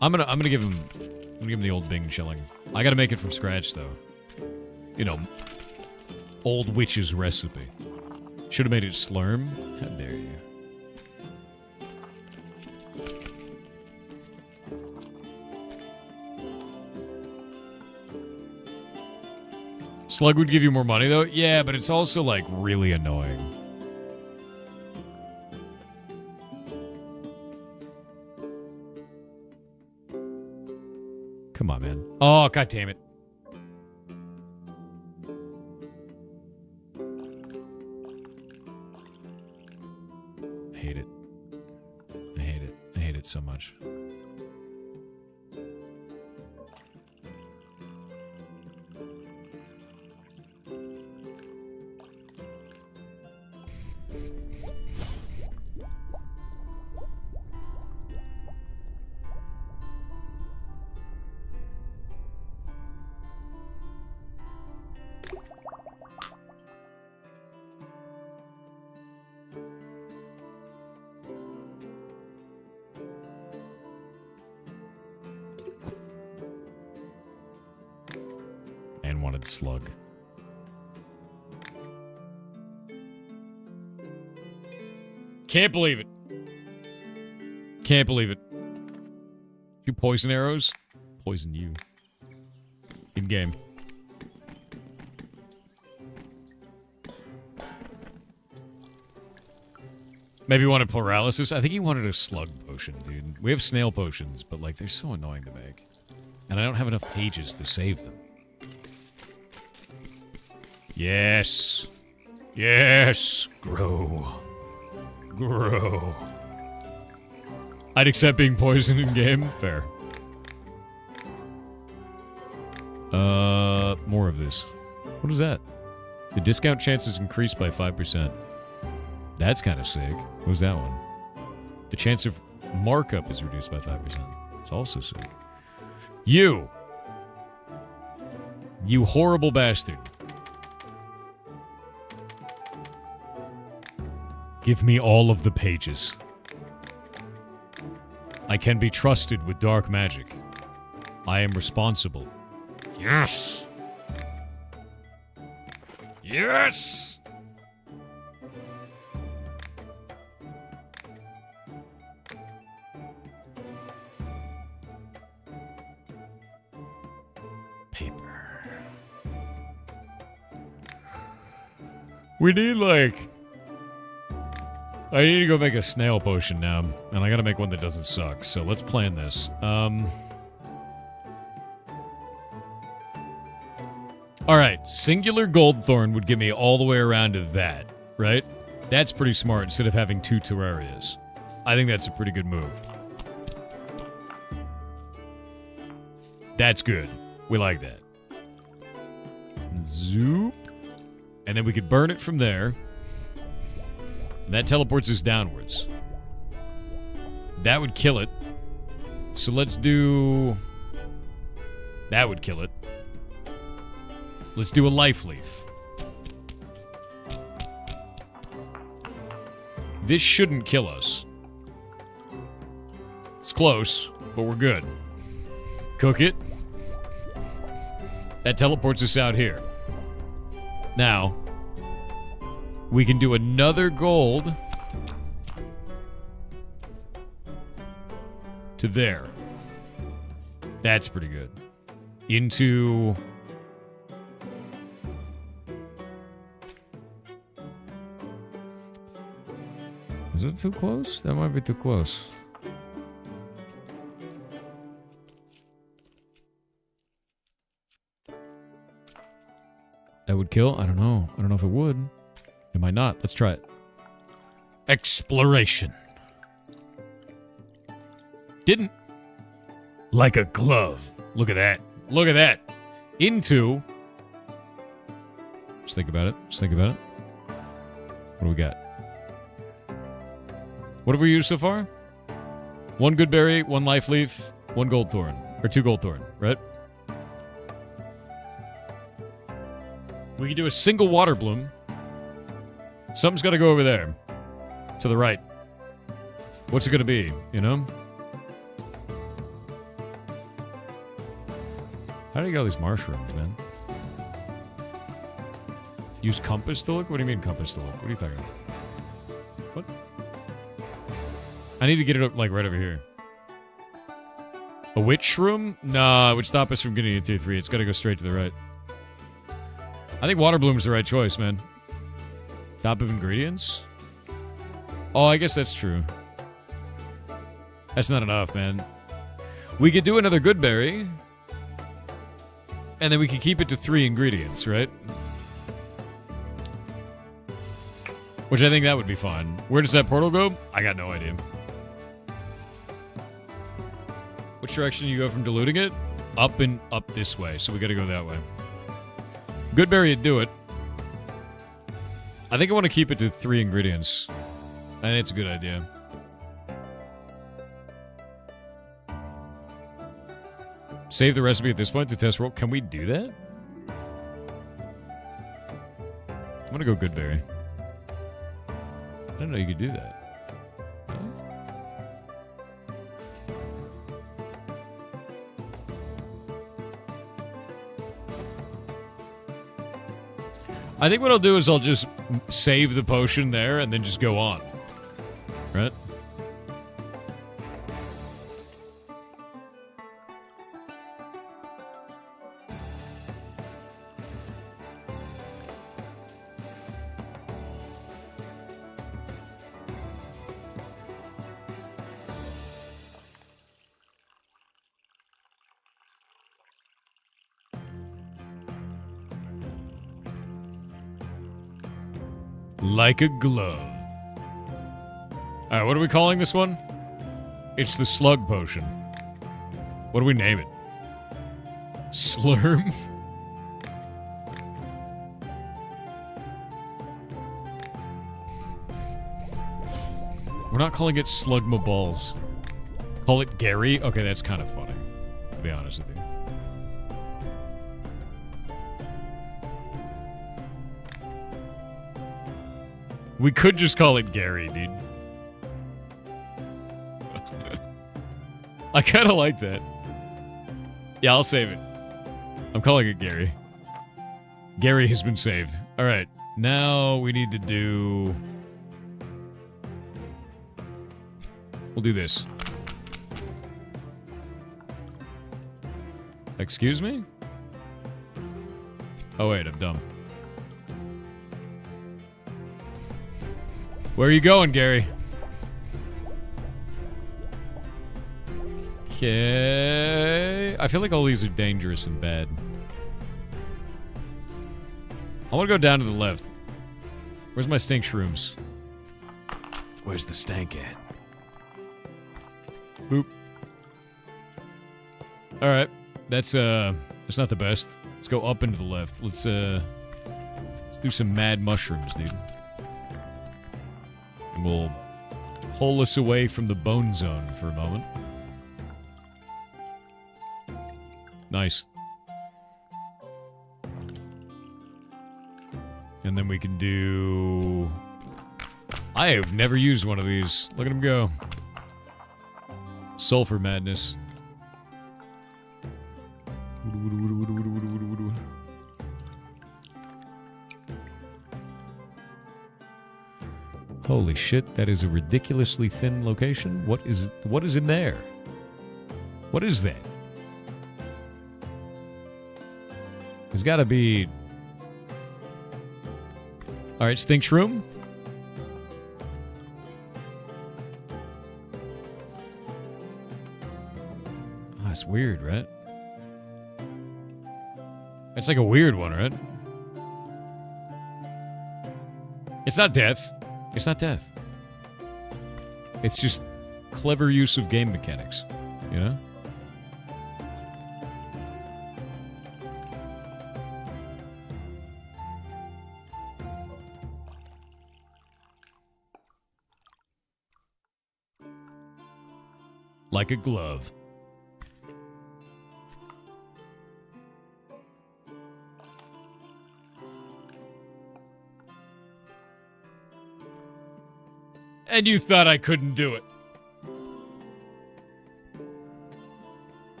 I'm gonna give him the old Bing Chilling. I gotta make it from scratch, though. You know, old witch's recipe. Should have made it slurm. How dare you? Slug would give you more money, though? Yeah, but it's also, like, really annoying. Come on, man. Oh, god damn it. I hate it. I hate it. I hate it so much. And wanted slug. Can't believe it. Can't believe it. You poison arrows? Poison you. In game. Maybe he wanted paralysis? I think he wanted a slug potion, dude. We have snail potions, but like they're so annoying to make. And I don't have enough pages to save them. Yes. Yes. Grow. Grow. I'd accept being poisoned in game. Fair. More of this. What is that? The discount chance is increased by 5%. That's kind of sick. What was that one? The chance of markup is reduced by 5%. It's also sick. You horrible bastard. Give me all of the pages. I can be trusted with dark magic. I am responsible. Yes! Yes! Paper. We need, like... I need to go make a snail potion now, and I gotta make one that doesn't suck, so let's plan this. Alright, singular goldthorn would get me all the way around to that, right? That's pretty smart instead of having 2 terrarias. I think that's a pretty good move. That's good. We like that. Zoop. And then we could burn it from there. And that teleports us downwards. That would kill it. So let's do... That would kill it. Let's do a life leaf. This shouldn't kill us. close, but we're good. Cook it. That teleports us out here. Now, we can do another gold to there. That's pretty good. Into... Is it too close? That might be too close. That would kill? I don't know. I don't know if it would. It might not. Let's try it. Exploration. Didn't. Like a glove. Look at that. Look at that. Into. Just think about it. Just think about it. What do we got? What have we used so far? 1 good berry, 1 life leaf, 1 gold thorn. Or 2 gold thorn, right? We can do a single water bloom. Something's got to go over there. To the right. What's it going to be, you know? How do you get all these mushrooms, man? Use compass to look? What do you mean compass to look? What are you talking about? What? I need to get it up, like, right over here. A witch shroom? Nah, it would stop us from getting it to 3. It's got to go straight to the right. I think water bloom is the right choice, man. Top of ingredients? Oh, I guess that's true. That's not enough, man. We could do another good berry. And then we could keep it to 3 ingredients, right? Which I think that would be fine. Where does that portal go? I got no idea. Which direction do you go from diluting it? Up and up this way, so we gotta go that way. Goodberry would do it. I think I want to keep it to 3 ingredients. I think it's a good idea. Save the recipe at this point to test roll. Can we do that? I'm gonna go Goodberry. I didn't know you could do that. I think what I'll do is I'll just save the potion there and then just go on. Right? Like a glove. Alright, what are we calling this one? It's the slug potion. What do we name it? Slurm? We're not calling it Slugmaballs. Call it Gary? Okay, that's kind of funny, to be honest with you. We could just call it Gary, dude. I kind of like that. Yeah, I'll save it. I'm calling it Gary. Gary has been saved. Alright, now we need to do... We'll do this. Excuse me? Oh wait, I'm dumb. Where are you going, Gary? Okay. I feel like all these are dangerous and bad. I want to go down to the left. Where's my stink shrooms? Where's the stank at? Boop. Alright. That's not the best. Let's go up and to the left. Let's do some mad mushrooms, dude. And we'll pull us away from the bone zone for a moment. Nice. And then we can do... I have never used one of these. Look at him go. Sulfur madness. Holy shit, that is a ridiculously thin location. What is in there? What is that? There's gotta be... Alright, stink shroom. Oh, that's weird, right? It's like a weird one, right? It's not death. It's not death. It's just clever use of game mechanics, you know? Like a glove. And you thought I couldn't do it.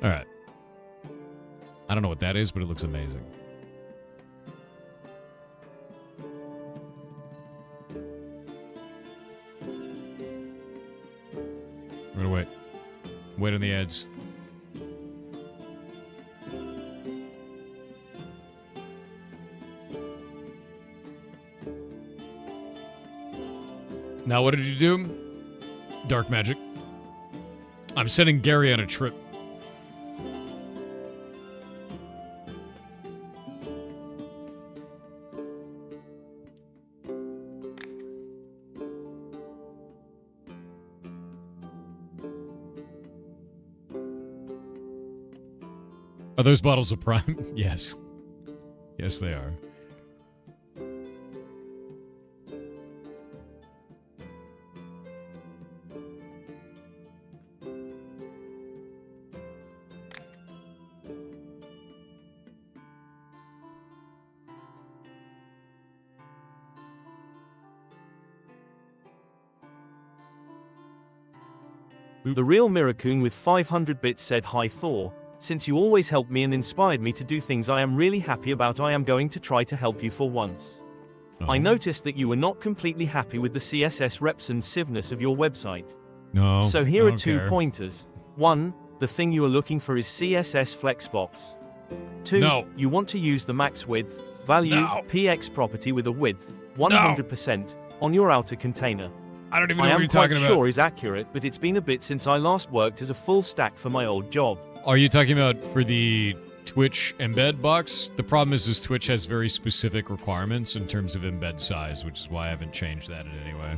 Alright. I don't know what that is, but it looks amazing. I'm gonna wait. Wait on the ads. Now, what did you do? Dark magic. I'm sending Gary on a trip. Are those bottles of Prime? Yes. Yes, they are. The real Miracoon with 500 bits said, "Hi Thor, since you always helped me and inspired me to do things I am really happy about, I am going to try to help you for once. Oh. I noticed that you were not completely happy with the CSS reps and civness of your website. No. So here I are don't 2 care. pointers. 1, the thing you are looking for is CSS Flexbox. 2, No. you want to use the max width, value, No. PX property with a width, 100%, on your outer container. I don't even know I what am you're quite talking about. sure is accurate, but it's been a bit since I last worked as a full stack for my old job. Are you talking about for the Twitch embed box? The problem is Twitch has very specific requirements in terms of embed size, which is why I haven't changed that in any way.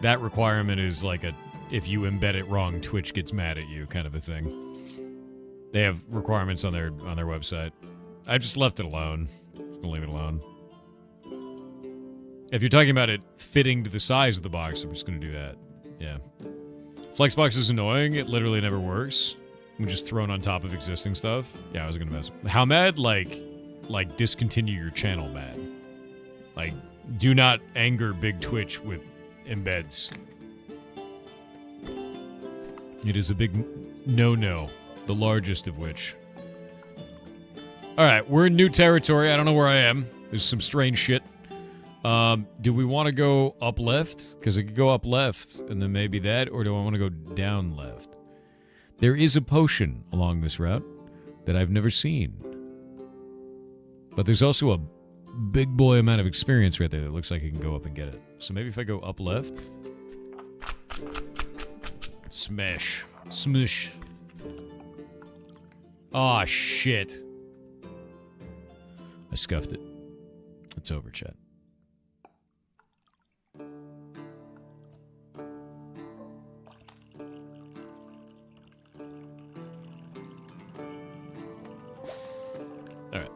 That requirement is like a, if you embed it wrong, Twitch gets mad at you kind of a thing. They have requirements on their website. I just left it alone. Just gonna leave it alone. If you're talking about it fitting to the size of the box, I'm just gonna do that. Yeah. Flexbox is annoying. It literally never works. I'm just thrown on top of existing stuff. Yeah, I was gonna mess. How mad? Like discontinue your channel, mad. Like, do not anger Big Twitch with embeds. It is a big no-no, the largest of which. All right, we're in new territory. I don't know where I am. There's some strange shit. Do we want to go up left? Because I could go up left, and then maybe that, or do I want to go down left? There is a potion along this route that I've never seen. But there's also a big boy amount of experience right there that looks like I can go up and get it. So maybe if I go up left... Smash. Smush. Aw, shit. I scuffed it. It's over, chat. Alright.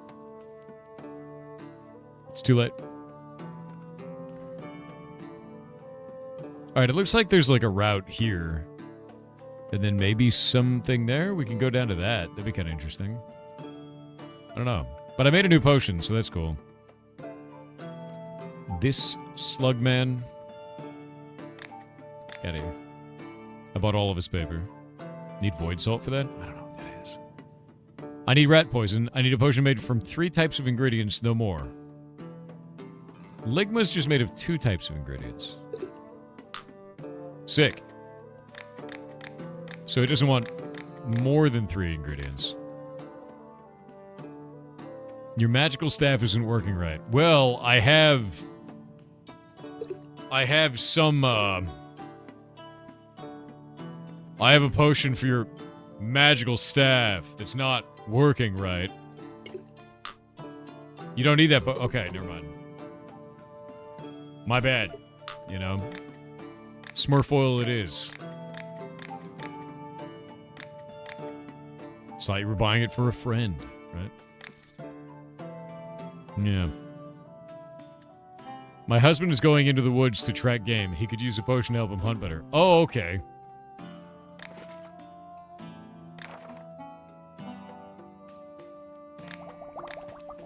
It's too late. Alright, it looks like there's like a route here. And then maybe something there? We can go down to that. That'd be kind of interesting. I don't know. But I made a new potion, so that's cool. This slug man. Get out of here. I bought all of his paper. Need void salt for that? I don't know what that is. I need rat poison. I need a potion made from 3 types of ingredients, no more. Ligma's just made of 2 types of ingredients. Sick. So it doesn't want more than 3 ingredients. Your magical staff isn't working right. Well, I have some, I have a potion for your magical staff that's not working right. You don't need that, but okay, never mind. My bad. You know? Smurfoil it is. It's like you were buying it for a friend, right? Yeah. My husband is going into the woods to track game. He could use a potion to help him hunt better. Oh, okay.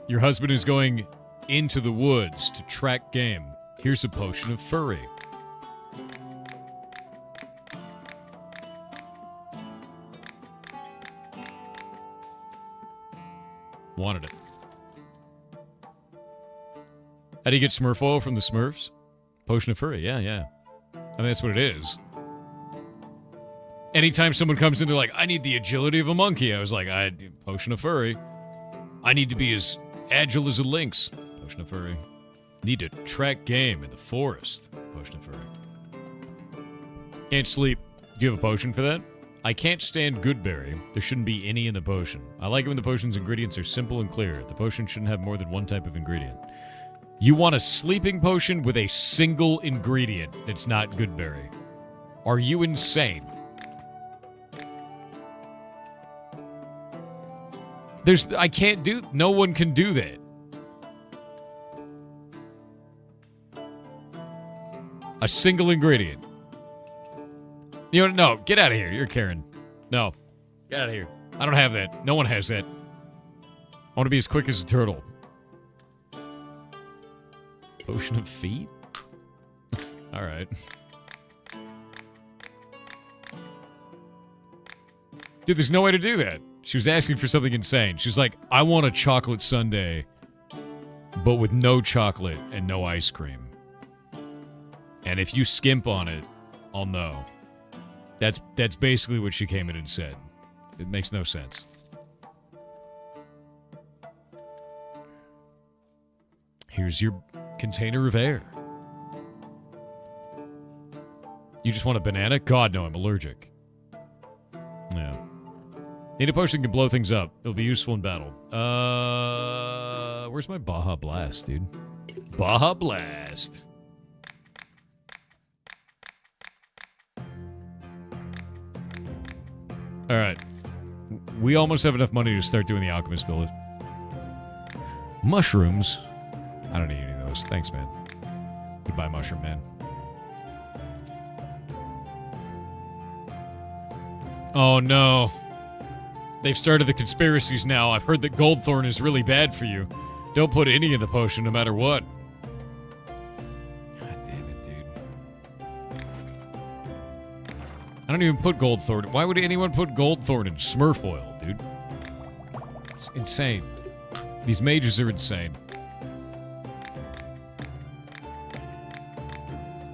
Your husband is going into the woods to track game. Here's a potion of furry. Wanted it. How do you get Smurf oil from the Smurfs? Potion of furry, yeah. I mean, that's what it is. Anytime someone comes in, they're like, I need the agility of a monkey. I was like, potion of furry. I need to be as agile as a lynx. Potion of furry. Need to track game in the forest. Potion of furry. Can't sleep. Do you have a potion for that? I can't stand Goodberry. There shouldn't be any in the potion. I like it when the potion's ingredients are simple and clear. The potion shouldn't have more than 1 type of ingredient. You want a sleeping potion with a single ingredient that's not Goodberry. Are you insane? No one can do that. A single ingredient. You know, no, get out of here. You're Karen. No, get out of here. I don't have that. No one has that. I want to be as quick as a turtle. Potion of feet? All right. Dude, there's no way to do that. She was asking for something insane. She's like, I want a chocolate sundae, but with no chocolate and no ice cream. And if you skimp on it, I'll know. That's basically what she came in and said. It makes no sense. Here's your container of air. You just want a banana? God, no, I'm allergic. Yeah. Need a potion that can blow things up. It'll be useful in battle. Where's my Baja Blast, dude? Baja Blast. Alright. We almost have enough money to start doing the alchemist build. Mushrooms? I don't need any of those. Thanks, man. Goodbye, mushroom man. Oh, no. They've started the conspiracies now. I've heard that Goldthorn is really bad for you. Don't put any in the potion, no matter what. God damn it, dude. I don't even put Goldthorn. Why would anyone put Goldthorn in Smurf oil, dude? It's insane. These mages are insane.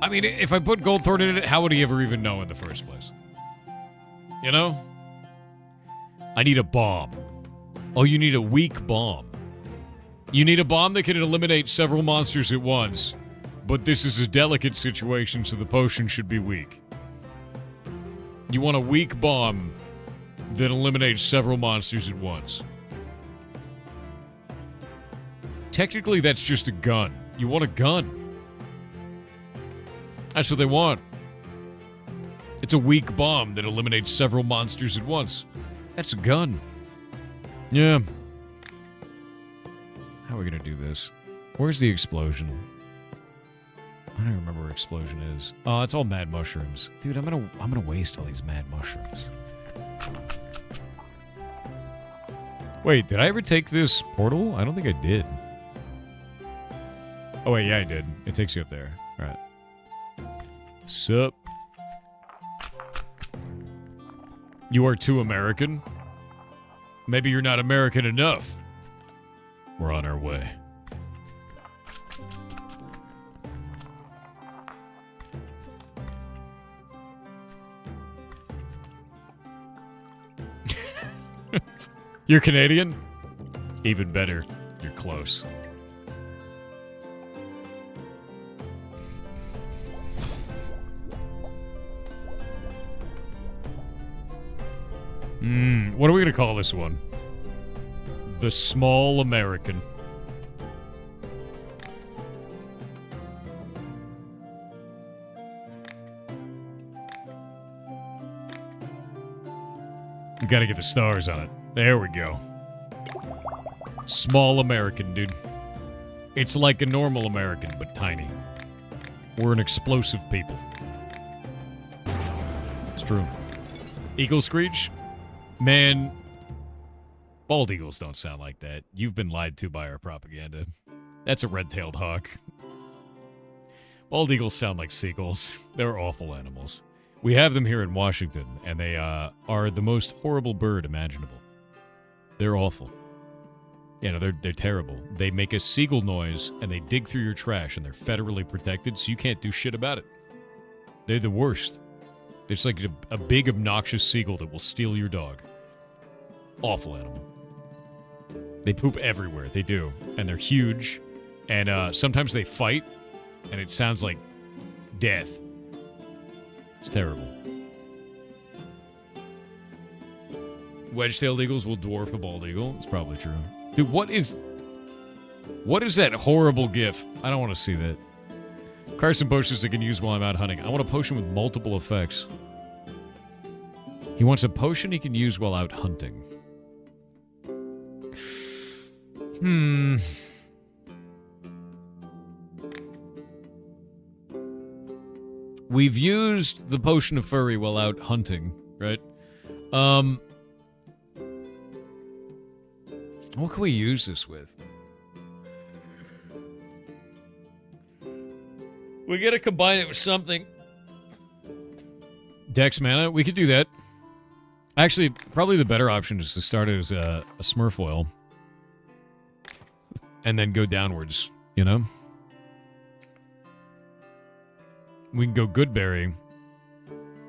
I mean, if I put Goldthorn in it, how would he ever even know in the first place? You know? I need a bomb. Oh, you need a weak bomb. You need a bomb that can eliminate several monsters at once. But this is a delicate situation, so the potion should be weak. You want a weak bomb that eliminates several monsters at once. Technically, that's just a gun. You want a gun. That's what they want. It's a weak bomb that eliminates several monsters at once. That's a gun. Yeah. How are we gonna do this? Where's the explosion? I don't remember where explosion is. Oh, it's all mad mushrooms. Dude, I'm gonna waste all these mad mushrooms. Wait, did I ever take this portal? I don't think I did. Oh wait, yeah I did. It takes you up there. Alright. Sup? You are too American? Maybe you're not American enough. We're on our way. You're Canadian? Even better. You're close. What are we going to call this one? The Small American. We got to get the stars on it. There we go. Small American, dude. It's like a normal American, but tiny. We're an explosive people. It's true. Eagle screech? Man, bald eagles don't sound like that. You've been lied to by our propaganda. That's a red-tailed hawk. Bald eagles sound like seagulls. They're awful animals. We have them here in Washington, and they are the most horrible bird imaginable. They're awful. You know, they're terrible. They make a seagull noise, and they dig through your trash, and they're federally protected, so you can't do shit about it. They're the worst. It's like a big, obnoxious seagull that will steal your dog. Awful animal. They poop everywhere. They do. And they're huge. And sometimes they fight, and it sounds like death. It's terrible. Wedge-tailed eagles will dwarf a bald eagle. It's probably true. Dude, what is that horrible gif? I don't want to see that. Carson potions I can use while I'm out hunting. I want a potion with multiple effects. He wants a potion he can use while out hunting. We've used the potion of furry while out hunting, right? What can we use this with? We gotta combine it with something. Dex mana, we could do that. Actually, probably the better option is to start it as a Smurfoil. And then go downwards, you know? We can go Goodberry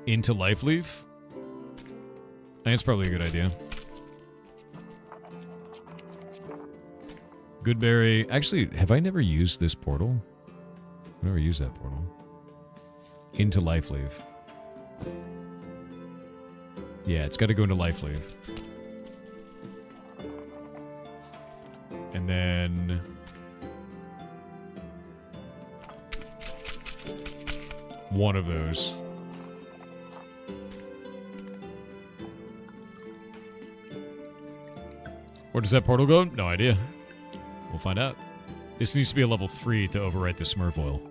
into Lifeleaf. I think it's probably a good idea. Goodberry. Actually, have I never used this portal? I've never used that portal. Into Lifeleaf. Yeah, it's got to go into Lifeleaf. And then... one of those. Where does that portal go? No idea. We'll find out. This needs to be a level 3 to overwrite the Smurfoil.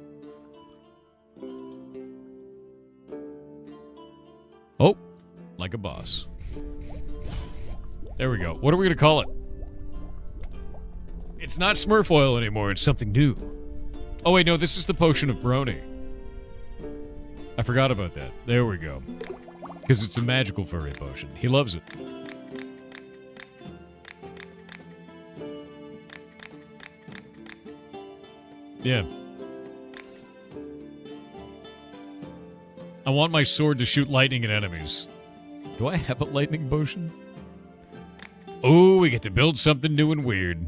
Oh, like a boss. There we go. What are we going to call it? It's not Smurfoil anymore. It's something new. Oh, wait, no. This is the Potion of Brony. I forgot about that. There we go. Because it's a magical furry potion. He loves it. Yeah. I want my sword to shoot lightning at enemies. Do I have a lightning potion? Oh, we get to build something new and weird.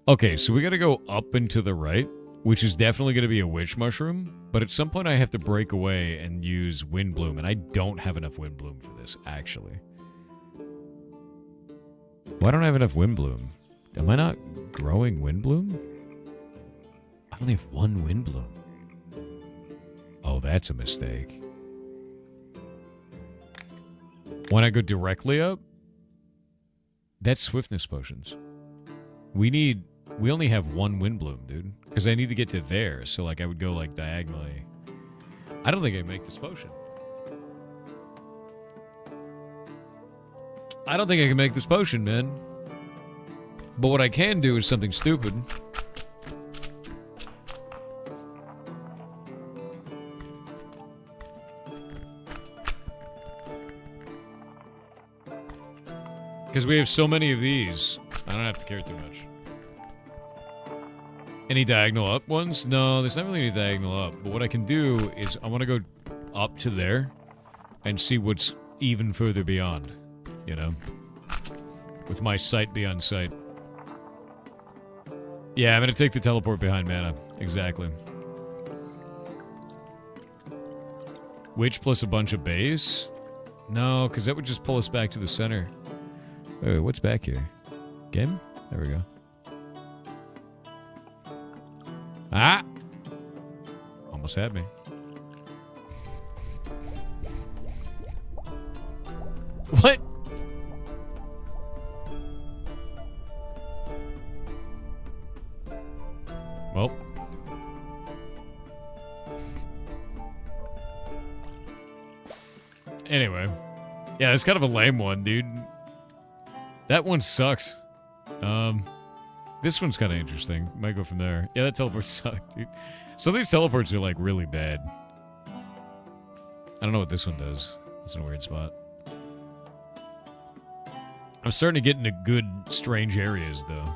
Okay, so we gotta go up and to the right, which is definitely gonna be a witch mushroom, but at some point I have to break away and use Windbloom, and I don't have enough Windbloom for this, actually. Why don't I have enough Windbloom? Am I not growing Windbloom? I only have one Windbloom. Oh, that's a mistake. When I go directly up, that's swiftness potions. We only have one Windbloom, dude. Because I need to get to there, so like I would go like diagonally. I don't think I can make this potion. I don't think I can make this potion, man. But what I can do is something stupid. Because we have so many of these, I don't have to care too much. Any diagonal up ones? No, there's not really any diagonal up. But what I can do is I want to go up to there and see what's even further beyond, you know? With my sight beyond sight. Yeah, I'm going to take the teleport behind mana. Exactly. Witch plus a bunch of base? No, because that would just pull us back to the center. Wait, what's back here? Game? There we go. Ah! Almost had me. What? Well. Anyway. Yeah, it's kind of a lame one, dude. That one sucks. This one's kind of interesting. Might go from there. Yeah, that teleport sucked, dude. Some of these teleports are, like, really bad. I don't know what this one does. It's in a weird spot. I'm starting to get into good, strange areas, though.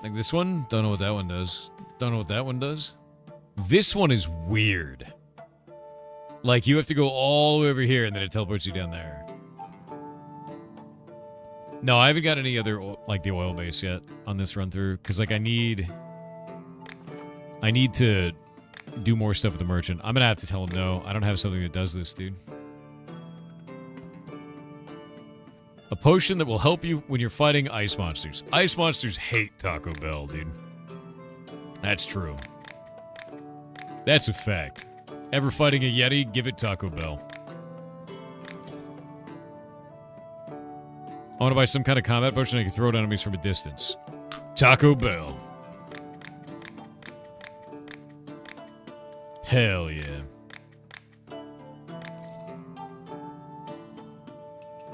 Like this one? Don't know what that one does. Don't know what that one does. This one is weird. Like, you have to go all the way over here, and then it teleports you down there. No, I haven't got any other, like, the oil base yet on this run-through. Because, like, I need to do more stuff with the merchant. I'm gonna have to tell him no. I don't have something that does this, dude. A potion that will help you when you're fighting ice monsters. Ice monsters hate Taco Bell, dude. That's true. That's a fact. Ever fighting a Yeti, give it Taco Bell. I want to buy some kind of combat potion I can throw at enemies from a distance. Taco Bell. Hell yeah.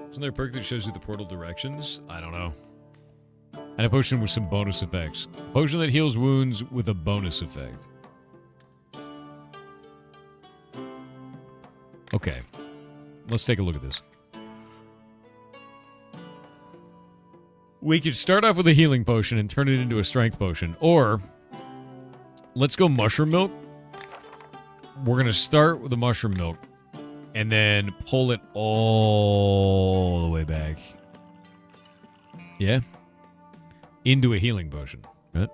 Isn't there a perk that shows you the portal directions? I don't know. And a potion with some bonus effects. A potion that heals wounds with a bonus effect. Okay. Let's take a look at this. We could start off with a healing potion and turn it into a strength potion. Or, let's go mushroom milk. We're going to start with the mushroom milk. And then pull it all the way back. Yeah? Into a healing potion. Right?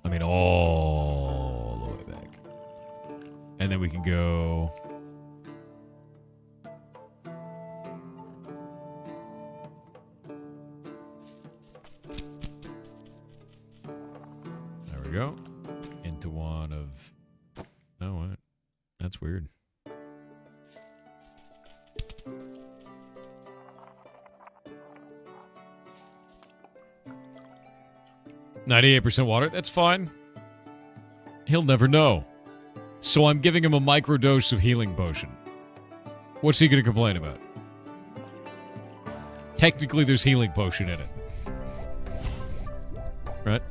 I mean, all the way back. And then we can go... There we go. Into one of... Oh, what? That's weird. %water? That's fine. He'll never know. So I'm giving him a microdose of healing potion. What's he going to complain about? Technically, there's healing potion in it. Right?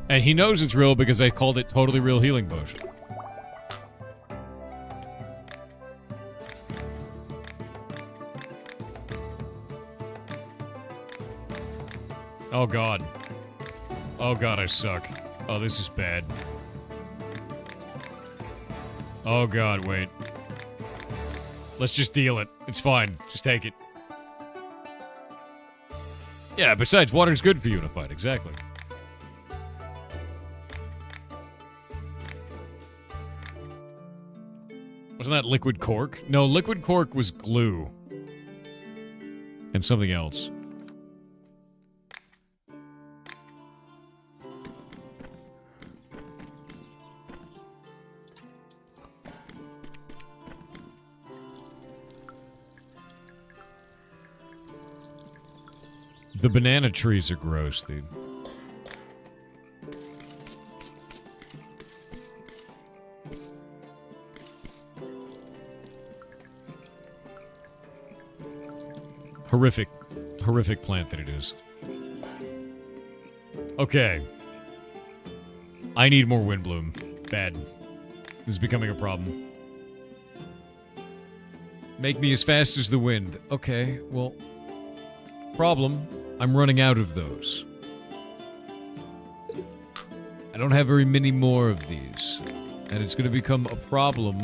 And he knows it's real because I called it totally real healing potion. Oh god. Oh god, I suck. Oh, this is bad. Oh god, wait. Let's just deal it. It's fine. Just take it. Yeah, besides, water's good for you in a fight. Exactly. Wasn't that liquid cork? No, liquid cork was glue. And something else. The banana trees are gross, dude. Horrific, horrific plant that it is. Okay. I need more windbloom. Bad. This is becoming a problem. Make me as fast as the wind. Okay, well... Problem. I'm running out of those. I don't have very many more of these. And it's going to become a problem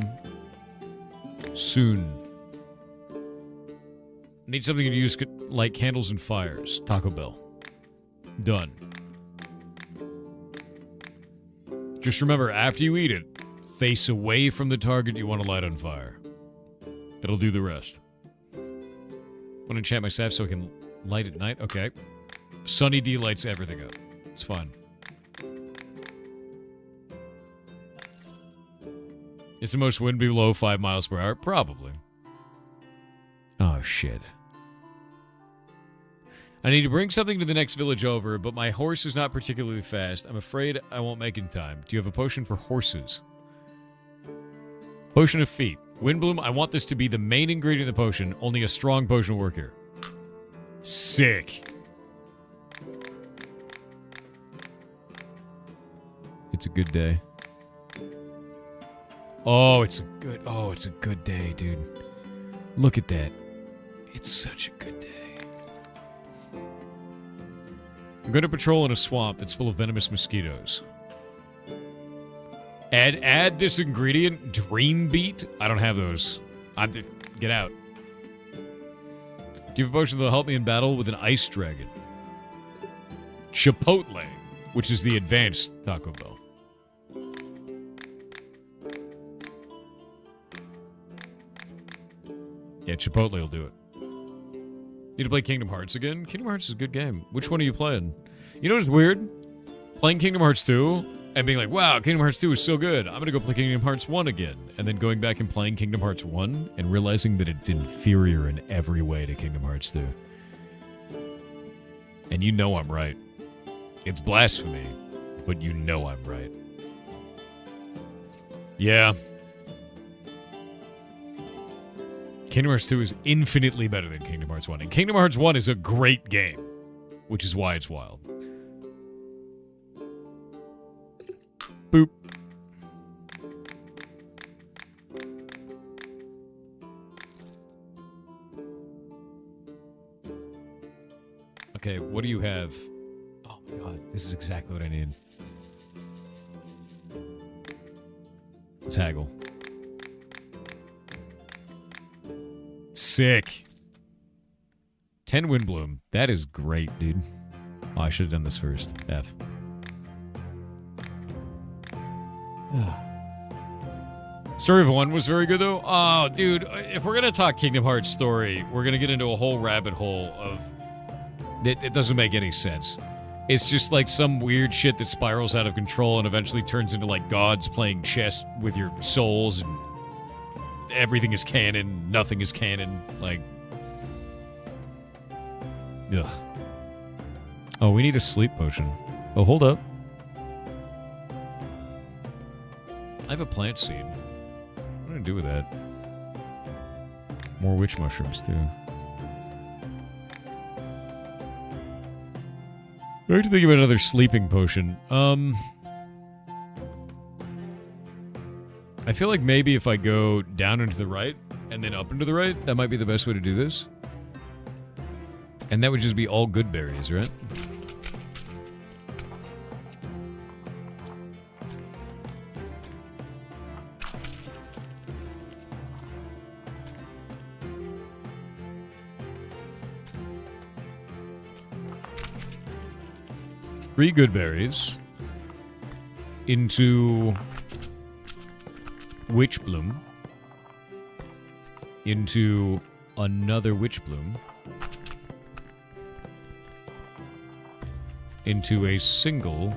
soon. Need something to use light candles and fires. Taco Bell. Done. Just remember, after you eat it, face away from the target you want to light on fire. It'll do the rest. Want to enchant my staff so I can light at night? Okay. Sunny D lights everything up. It's fine. Is the most wind below 5 miles per hour? Probably. Oh, shit. I need to bring something to the next village over, but my horse is not particularly fast. I'm afraid I won't make in time. Do you have a potion for horses? Potion of feet. Windbloom, I want this to be the main ingredient of the potion. Only a strong potion will work here. Sick. It's a good day. Oh, it's a good day, dude. Look at that. It's such a good day. I'm going to patrol in a swamp that's full of venomous mosquitoes. Add this ingredient, Dream Beat. I don't have those. Get out. Do you have a potion that'll help me in battle with an ice dragon? Chipotle, which is the advanced Taco Bell. Yeah, Chipotle will do it. Need to play Kingdom Hearts again? Kingdom Hearts is a good game. Which one are you playing? You know what's weird? Playing Kingdom Hearts 2 and being like, wow, Kingdom Hearts 2 is so good. I'm going to go play Kingdom Hearts 1 again. And then going back and playing Kingdom Hearts 1 and realizing that it's inferior in every way to Kingdom Hearts 2. And you know I'm right. It's blasphemy, but you know I'm right. Yeah. Kingdom Hearts 2 is infinitely better than Kingdom Hearts 1. And Kingdom Hearts 1 is a great game, which is why it's wild. Boop. Okay, what do you have? Oh my god, this is exactly what I need. Let's haggle. Sick. 10 Windbloom. That is great, dude. Oh, I should have done this first. F. Story of 1 was very good, though. Oh, dude, if we're going to talk Kingdom Hearts story, we're going to get into a whole rabbit hole of... It doesn't make any sense. It's just like some weird shit that spirals out of control and eventually turns into, like, gods playing chess with your souls, and everything is canon, nothing is canon, like... Ugh. Oh, we need a sleep potion. Oh, hold up. I have a plant seed. What am I gonna do with that? More witch mushrooms, too. I have to think about another sleeping potion. I feel like maybe if I go down and to the right, and then up and to the right, that might be the best way to do this. And that would just be all good berries, right? Three good berries into witch bloom, into another witch bloom, into a single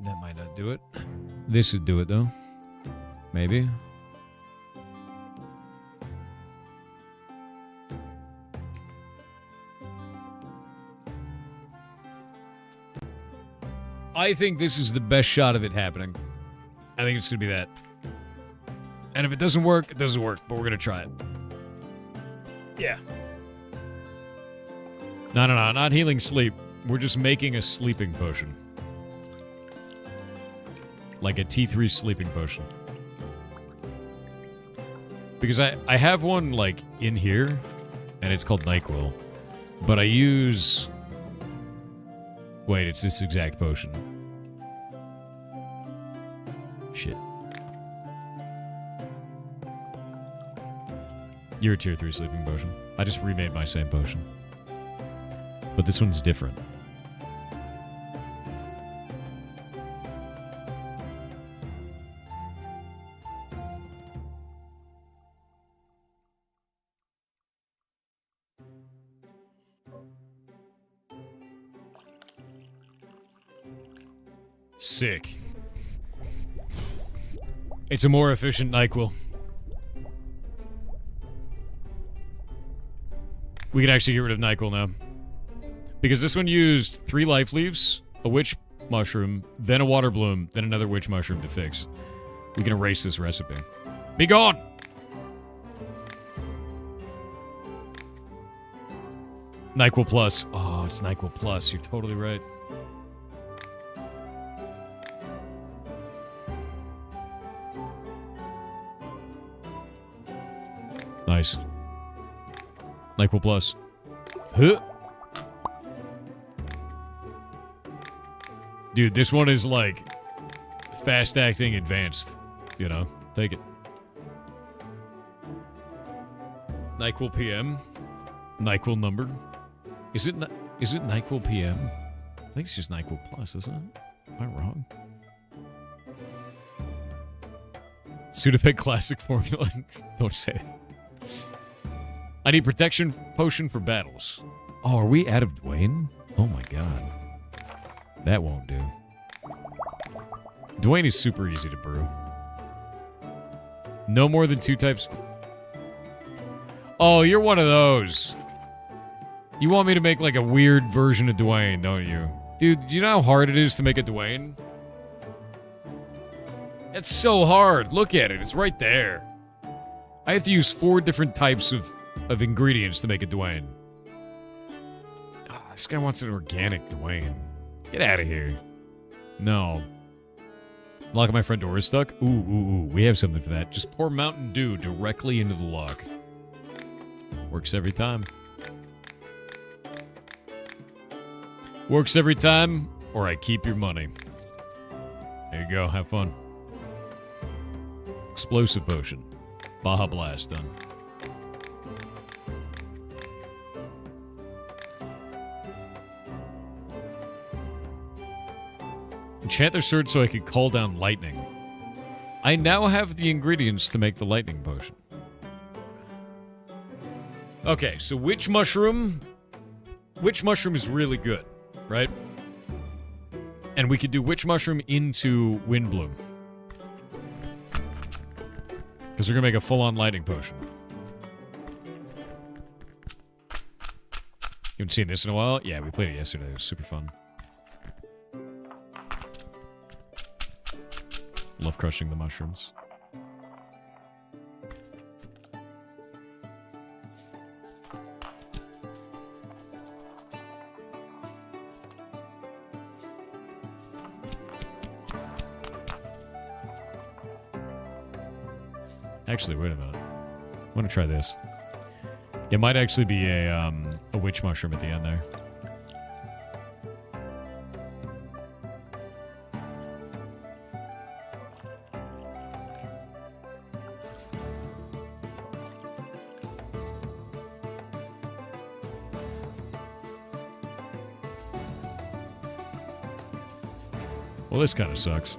that might not do it. This would do it, though. Maybe. I think this is the best shot of it happening. I think it's going to be that. And if it doesn't work, it doesn't work. But we're going to try it. Yeah. No, not healing sleep. We're just making a sleeping potion. Like a T3 sleeping potion. Because I have one, like, in here, and it's called NyQuil. But I use... Wait, it's this exact potion. Shit. You're a tier 3 sleeping potion. I just remade my same potion. But this one's different. Sick. It's a more efficient NyQuil. We can actually get rid of NyQuil now. Because this one used 3 life leaves, a witch mushroom, then a water bloom, then another witch mushroom to fix. We can erase this recipe. Be gone! NyQuil Plus. Oh, it's NyQuil Plus. You're totally right. Nice. NyQuil Plus. Huh. Dude, this one is like fast-acting advanced. You know, take it. NyQuil PM. NyQuil numbered. Is it NyQuil PM? I think it's just NyQuil Plus, isn't it? Am I wrong? Sudafed Classic formula. Don't say it. I need protection potion for battles. Oh, are we out of Dwayne? Oh my god. That won't do. Dwayne is super easy to brew. No more than 2 types. Oh, you're one of those. You want me to make like a weird version of Dwayne, don't you? Dude, do you know how hard it is to make a Dwayne? That's so hard. Look at it. It's right there. I have to use 4 different types of ingredients to make a Dwayne. Oh, this guy wants an organic Dwayne. Get out of here. No. Lock of my front door is stuck? Ooh. We have something for that. Just pour Mountain Dew directly into the lock. Works every time. Works every time, or I keep your money. There you go. Have fun. Explosive potion. Baja Blast done. Enchant their sword so I could call down lightning. I now have the ingredients to make the lightning potion. Okay, so witch mushroom? Witch mushroom is really good, right? And we could do witch mushroom into wind bloom. Because we're going to make a full-on lightning potion. You haven't seen this in a while? Yeah, we played it yesterday. It was super fun. Love crushing the mushrooms. Actually, wait a minute. I want to try this. It might actually be a witch mushroom at the end there. Well, this kind of sucks.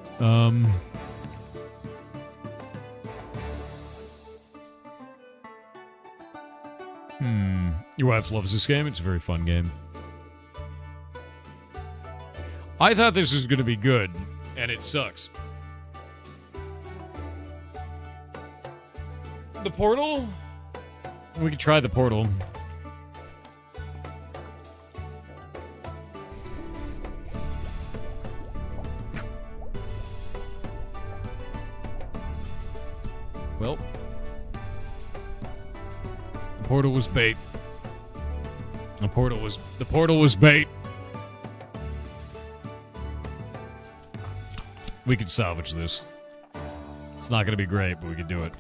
Your wife loves this game. It's a very fun game. I thought this was going to be good, and it sucks. The portal? We could try the portal. Well, the portal was bait. The portal was bait. We could salvage this. It's not going to be great, but we could do it.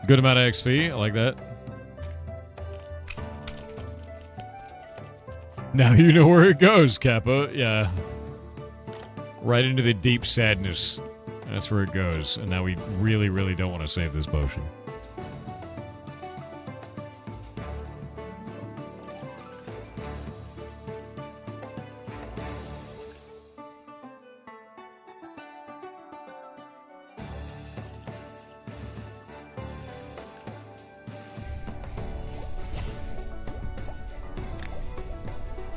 Good amount of XP. I like that. Now you know where it goes, Kappa. Yeah. Right into the deep sadness. That's where it goes. And now we really, really don't want to save this potion.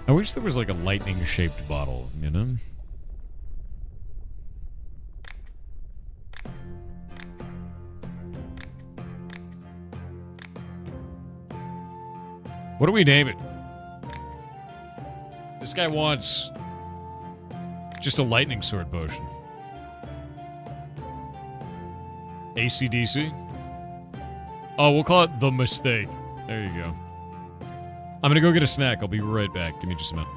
I wish there was like a lightning-shaped bottle, you know? What do we name it? This guy wants just a lightning sword potion. AC/DC? Oh, we'll call it the mistake. There you go. I'm gonna go get a snack. I'll be right back. Give me just a minute.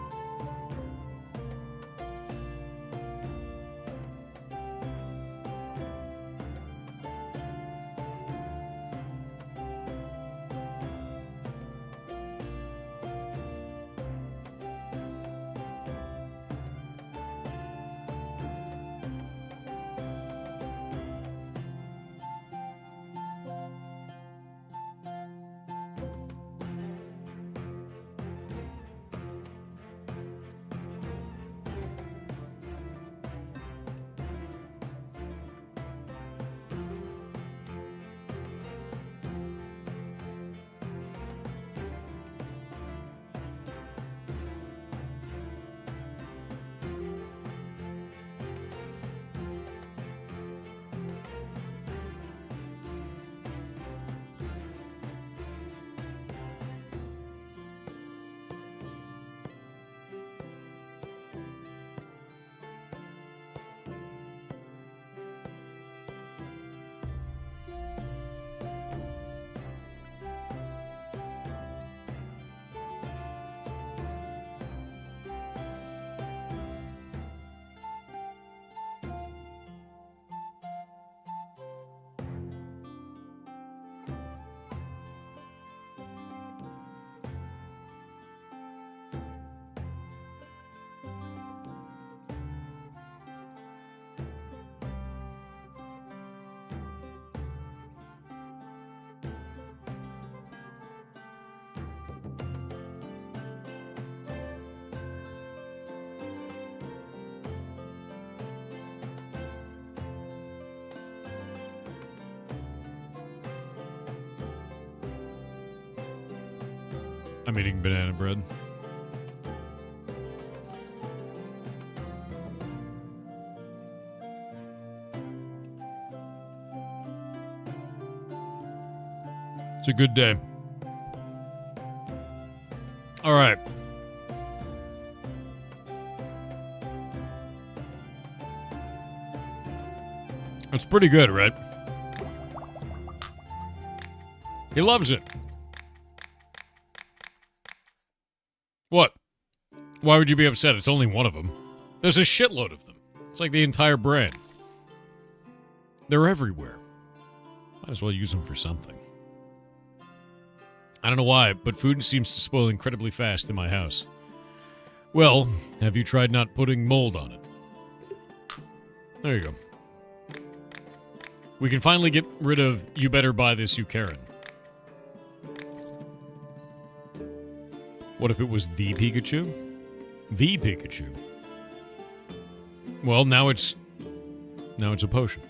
I'm eating banana bread. It's a good day. All right. It's pretty good, right? He loves it. What? Why would you be upset? It's only one of them. There's a shitload of them. It's like the entire brand. They're everywhere. Might as well use them for something. I don't know why, but food seems to spoil incredibly fast in my house. Well, have you tried not putting mold on it? There you go. We can finally get rid of "you better buy this, you Karen." What if it was the Pikachu? The Pikachu. Well, now it's a potion.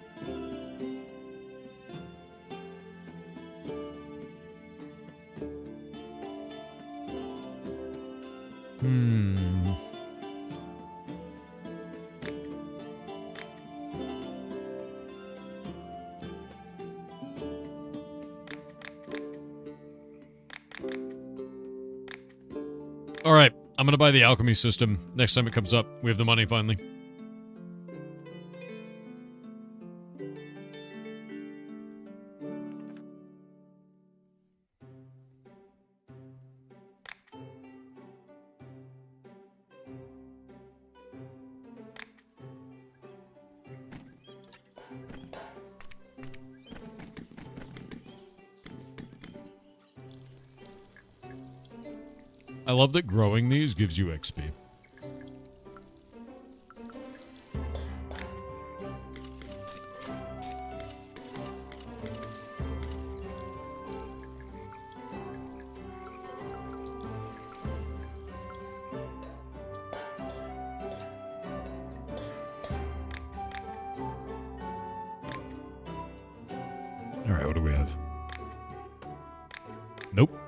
I'm gonna buy the alchemy system next time it comes up. We have the money finally. I love that growing these gives you XP. All right, what do we have? Nope.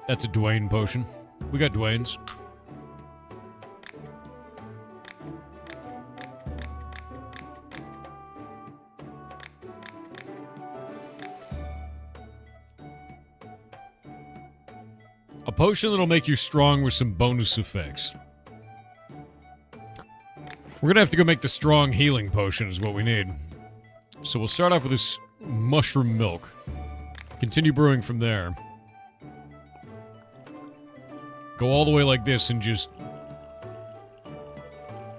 That's a Dwayne potion. We got Dwayne's. A potion that'll make you strong with some bonus effects. We're gonna have to go make the strong healing potion is what we need. So we'll start off with this mushroom milk. Continue brewing from there. Go all the way like this and just...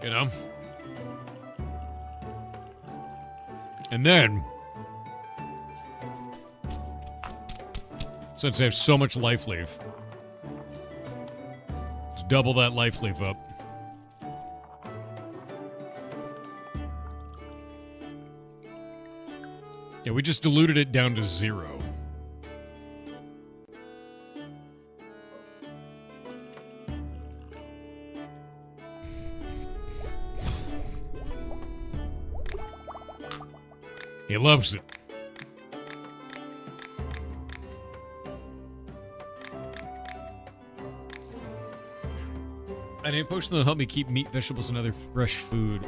You know? And then... Since I have so much life leaf... Let's double that life leaf up. Yeah, we just diluted it down to 0. He loves it. I need a potion that'll help me keep meat, vegetables, and other fresh food.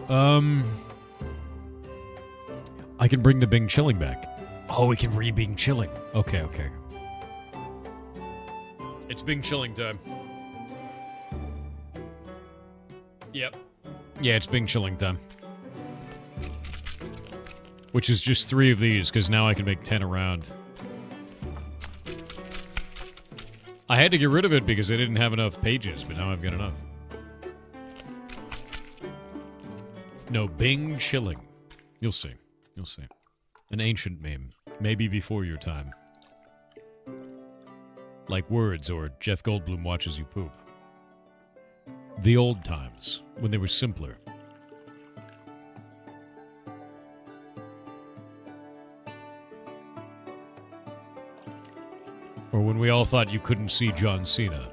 I can bring the Bing Chilling back. Oh, we can re-Bing Chilling. Okay, okay. It's Bing Chilling time. Yep. Yeah, it's Bing Chilling time. Which is just 3 of these, because now I can make 10 around. I had to get rid of it because I didn't have enough pages, but now I've got enough. No, Bing Chilling. You'll see. You'll see. An ancient meme. Maybe before your time. Like words or Jeff Goldblum watches you poop. The old times, when they were simpler. Or when we all thought you couldn't see John Cena.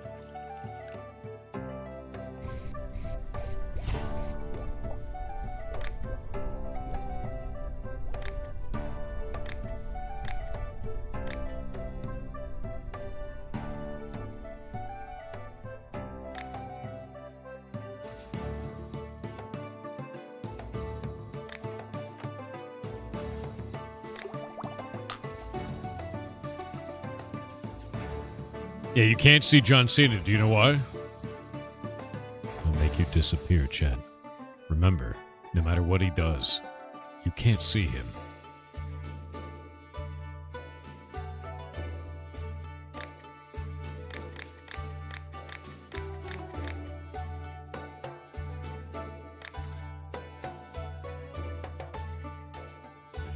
Yeah, you can't see John Cena. Do you know why? He'll make you disappear, Chad. Remember, no matter what he does, you can't see him.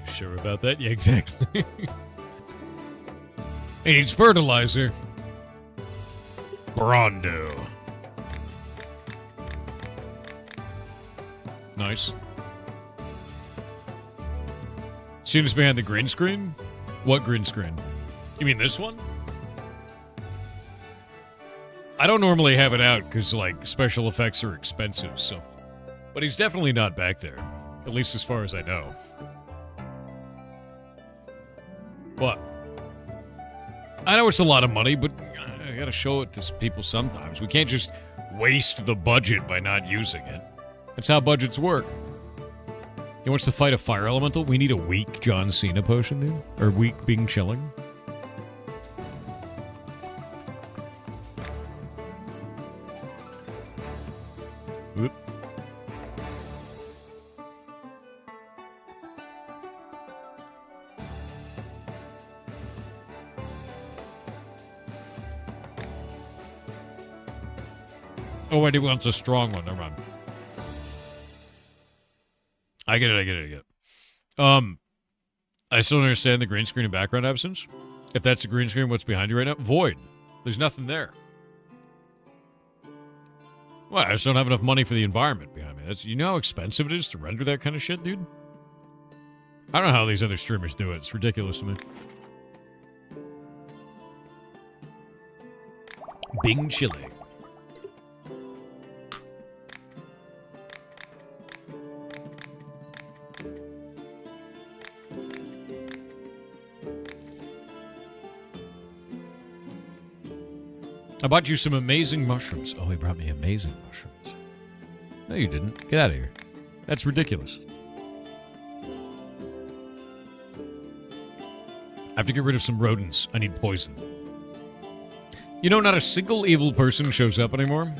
You sure about that? Yeah, exactly. He needs fertilizer. Brondo. Nice. Students behind the green screen? What green screen? You mean this one? I don't normally have it out because, like, special effects are expensive, so... But he's definitely not back there. At least as far as I know. What? I know it's a lot of money, but... I gotta show it to people sometimes. We can't just waste the budget by not using it. That's how budgets work. He wants to fight a fire elemental? We need a weak John Cena potion, dude? Or weak Bing Chilling? Oh, wait, he wants a strong one. Never mind. I get it. I still don't understand the green screen and background absence. If that's a green screen, what's behind you right now? Void. There's nothing there. Well, I just don't have enough money for the environment behind me. You know how expensive it is to render that kind of shit, dude? I don't know how these other streamers do it. It's ridiculous to me. Bing chili. I bought you some amazing mushrooms. Oh, he brought me amazing mushrooms. No, you didn't. Get out of here. That's ridiculous. I have to get rid of some rodents. I need poison. You know, not a single evil person shows up anymore.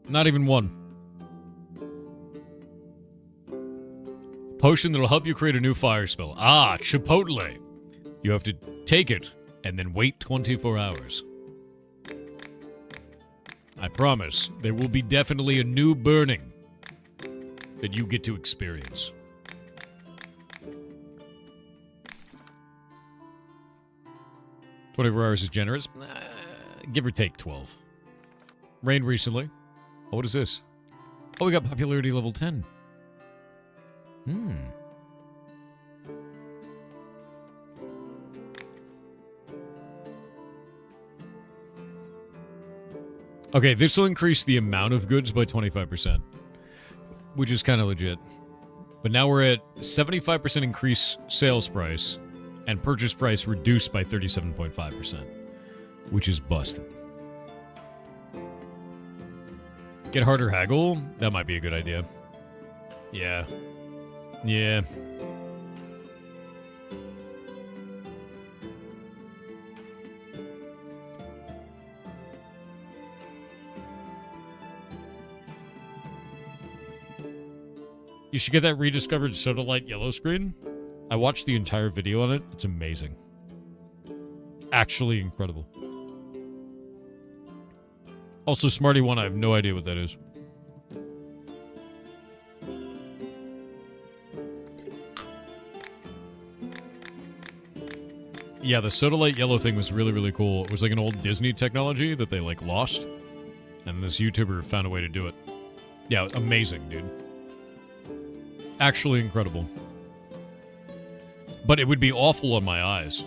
Not even one. Potion that'll help you create a new fire spell. Ah, Chipotle. You have to take it and then wait 24 hours. I promise there will be definitely a new burning that you get to experience. 24 hours is generous. Give or take 12. Rained recently. Oh, what is this? Oh, we got popularity level 10. Okay, this will increase the amount of goods by 25%, which is kind of legit. But now we're at 75% increase sales price and purchase price reduced by 37.5%, which is busted. Get harder haggle? That might be a good idea. Yeah. Yeah. You should get that rediscovered Soda Light yellow screen. I watched the entire video on it. It's amazing. Actually incredible. Also, Smarty One, I have no idea what that is. Yeah, the Soda Light yellow thing was really, really cool. It was like an old Disney technology that they, like, lost. And this YouTuber found a way to do it. Yeah, amazing, dude. Actually incredible. But it would be awful on my eyes.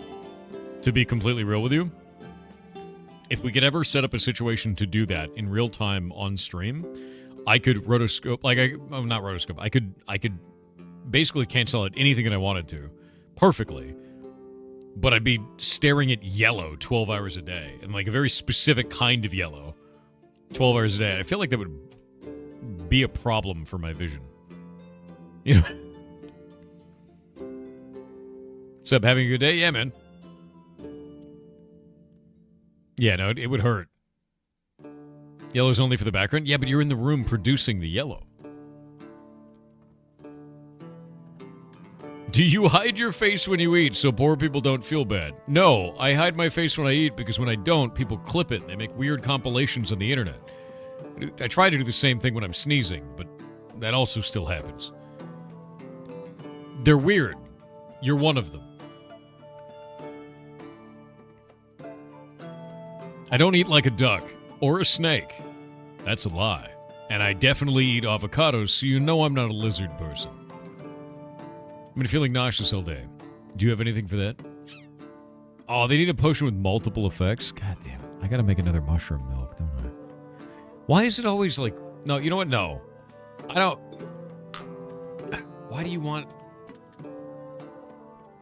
To be completely real with you. If we could ever set up a situation to do that in real time on stream, I could rotoscope, not rotoscope. I could basically cancel out anything that I wanted to perfectly. But I'd be staring at yellow 12 hours a day, and like a very specific kind of yellow 12 hours a day. I feel like that would be a problem for my vision. You know? What's up, having a good day? Yeah, man. Yeah, no, it would hurt. Yellow's only for the background? Yeah, but you're in the room producing the yellow. Do you hide your face when you eat so poor people don't feel bad? No, I hide my face when I eat because when I don't, people clip it and they make weird compilations on the internet. I try to do the same thing when I'm sneezing, but that also still happens. They're weird. You're one of them. I don't eat like a duck or a snake. That's a lie. And I definitely eat avocados, so you know I'm not a lizard person. I've been feeling nauseous all day. Do you have anything for that? Oh, they need a potion with multiple effects? God damn it. I gotta make another mushroom milk, don't I? Why is it always like... No, you know what? No. I don't... Why do you want...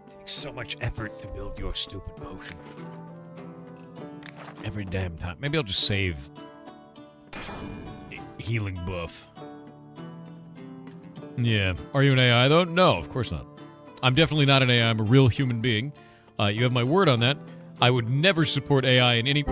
It takes so much effort to build your stupid potion. Every damn time. Maybe I'll just save... healing buff. Yeah. Are you an AI, though? No, of course not. I'm definitely not an AI. I'm a real human being. You have my word on that. I would never support AI in any...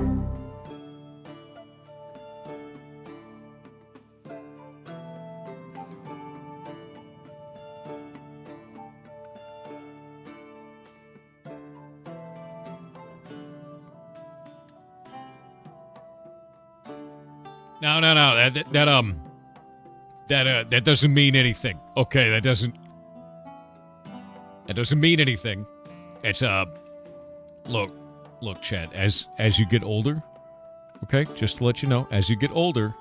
No. That doesn't mean anything. Okay, that doesn't mean anything. It's look, Chad, as you get older, okay, just to let you know, as you get older,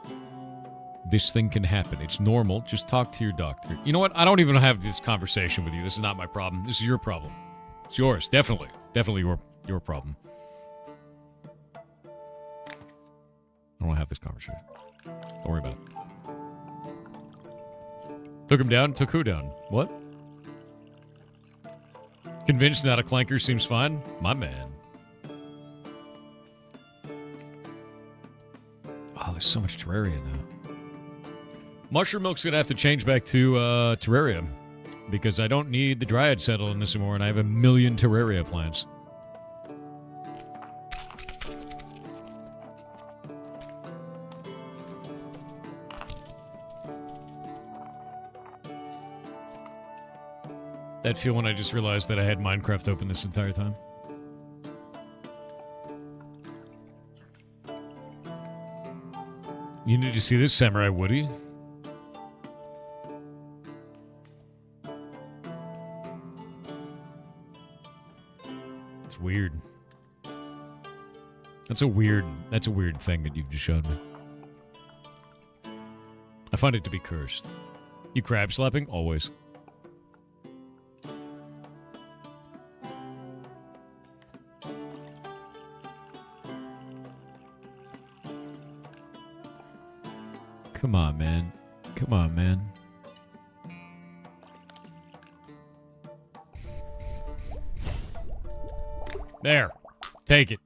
this thing can happen. It's normal. Just talk to your doctor. You know what? I don't even have this conversation with you. This is not my problem. This is your problem. It's yours. Definitely your problem. I don't want to have this conversation. Don't worry about it. Took him down? Took who down? What? Convinced not a clanker seems fine? My man. Oh, there's so much Terraria now. Mushroom Milk's gonna have to change back to Terraria. Because I don't need the Dryad settle in this anymore, and I have a million Terraria plants. That feel when I just realized that I had Minecraft open this entire time. You need to see this, Samurai Woody. It's weird. That's a weird thing that you've just showed me. I find it to be cursed. You crab slapping? Always. Come on, man. Come on, man. There. Take it.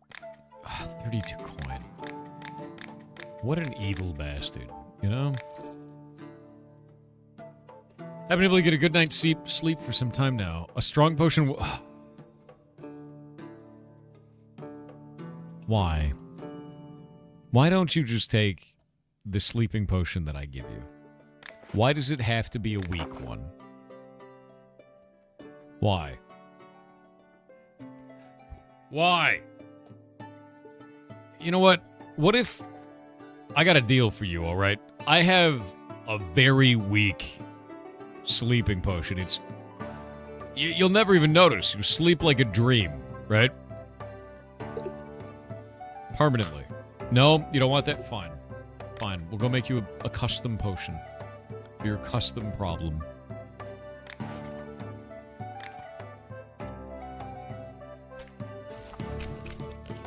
Oh, 32 coin. What an evil bastard, you know? I've been able to get a good night's sleep for some time now. A strong potion... Why? Why don't you just take the sleeping potion that I give you? Why does it have to be a weak one? Why? Why? You know what? What if... I got a deal for you, alright? I have a very weak sleeping potion. It's... You'll never even notice. You sleep like a dream, right? Permanently. No, you don't want that? Fine. Fine. We'll go make you a custom potion. For your custom problem.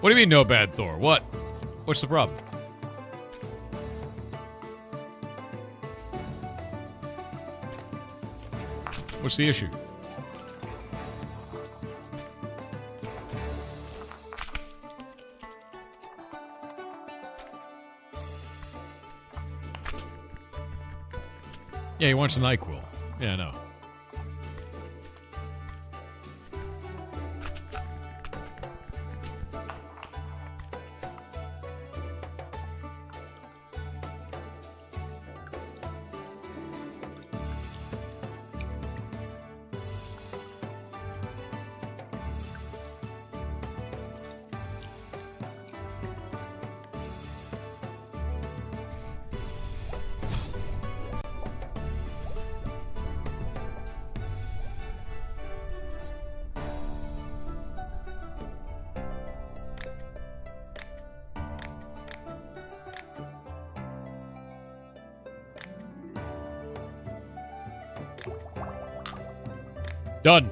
What do you mean, no bad, Thor? What? What's the problem? What's the issue? Yeah, he wants an NyQuil. Yeah, I know. Done.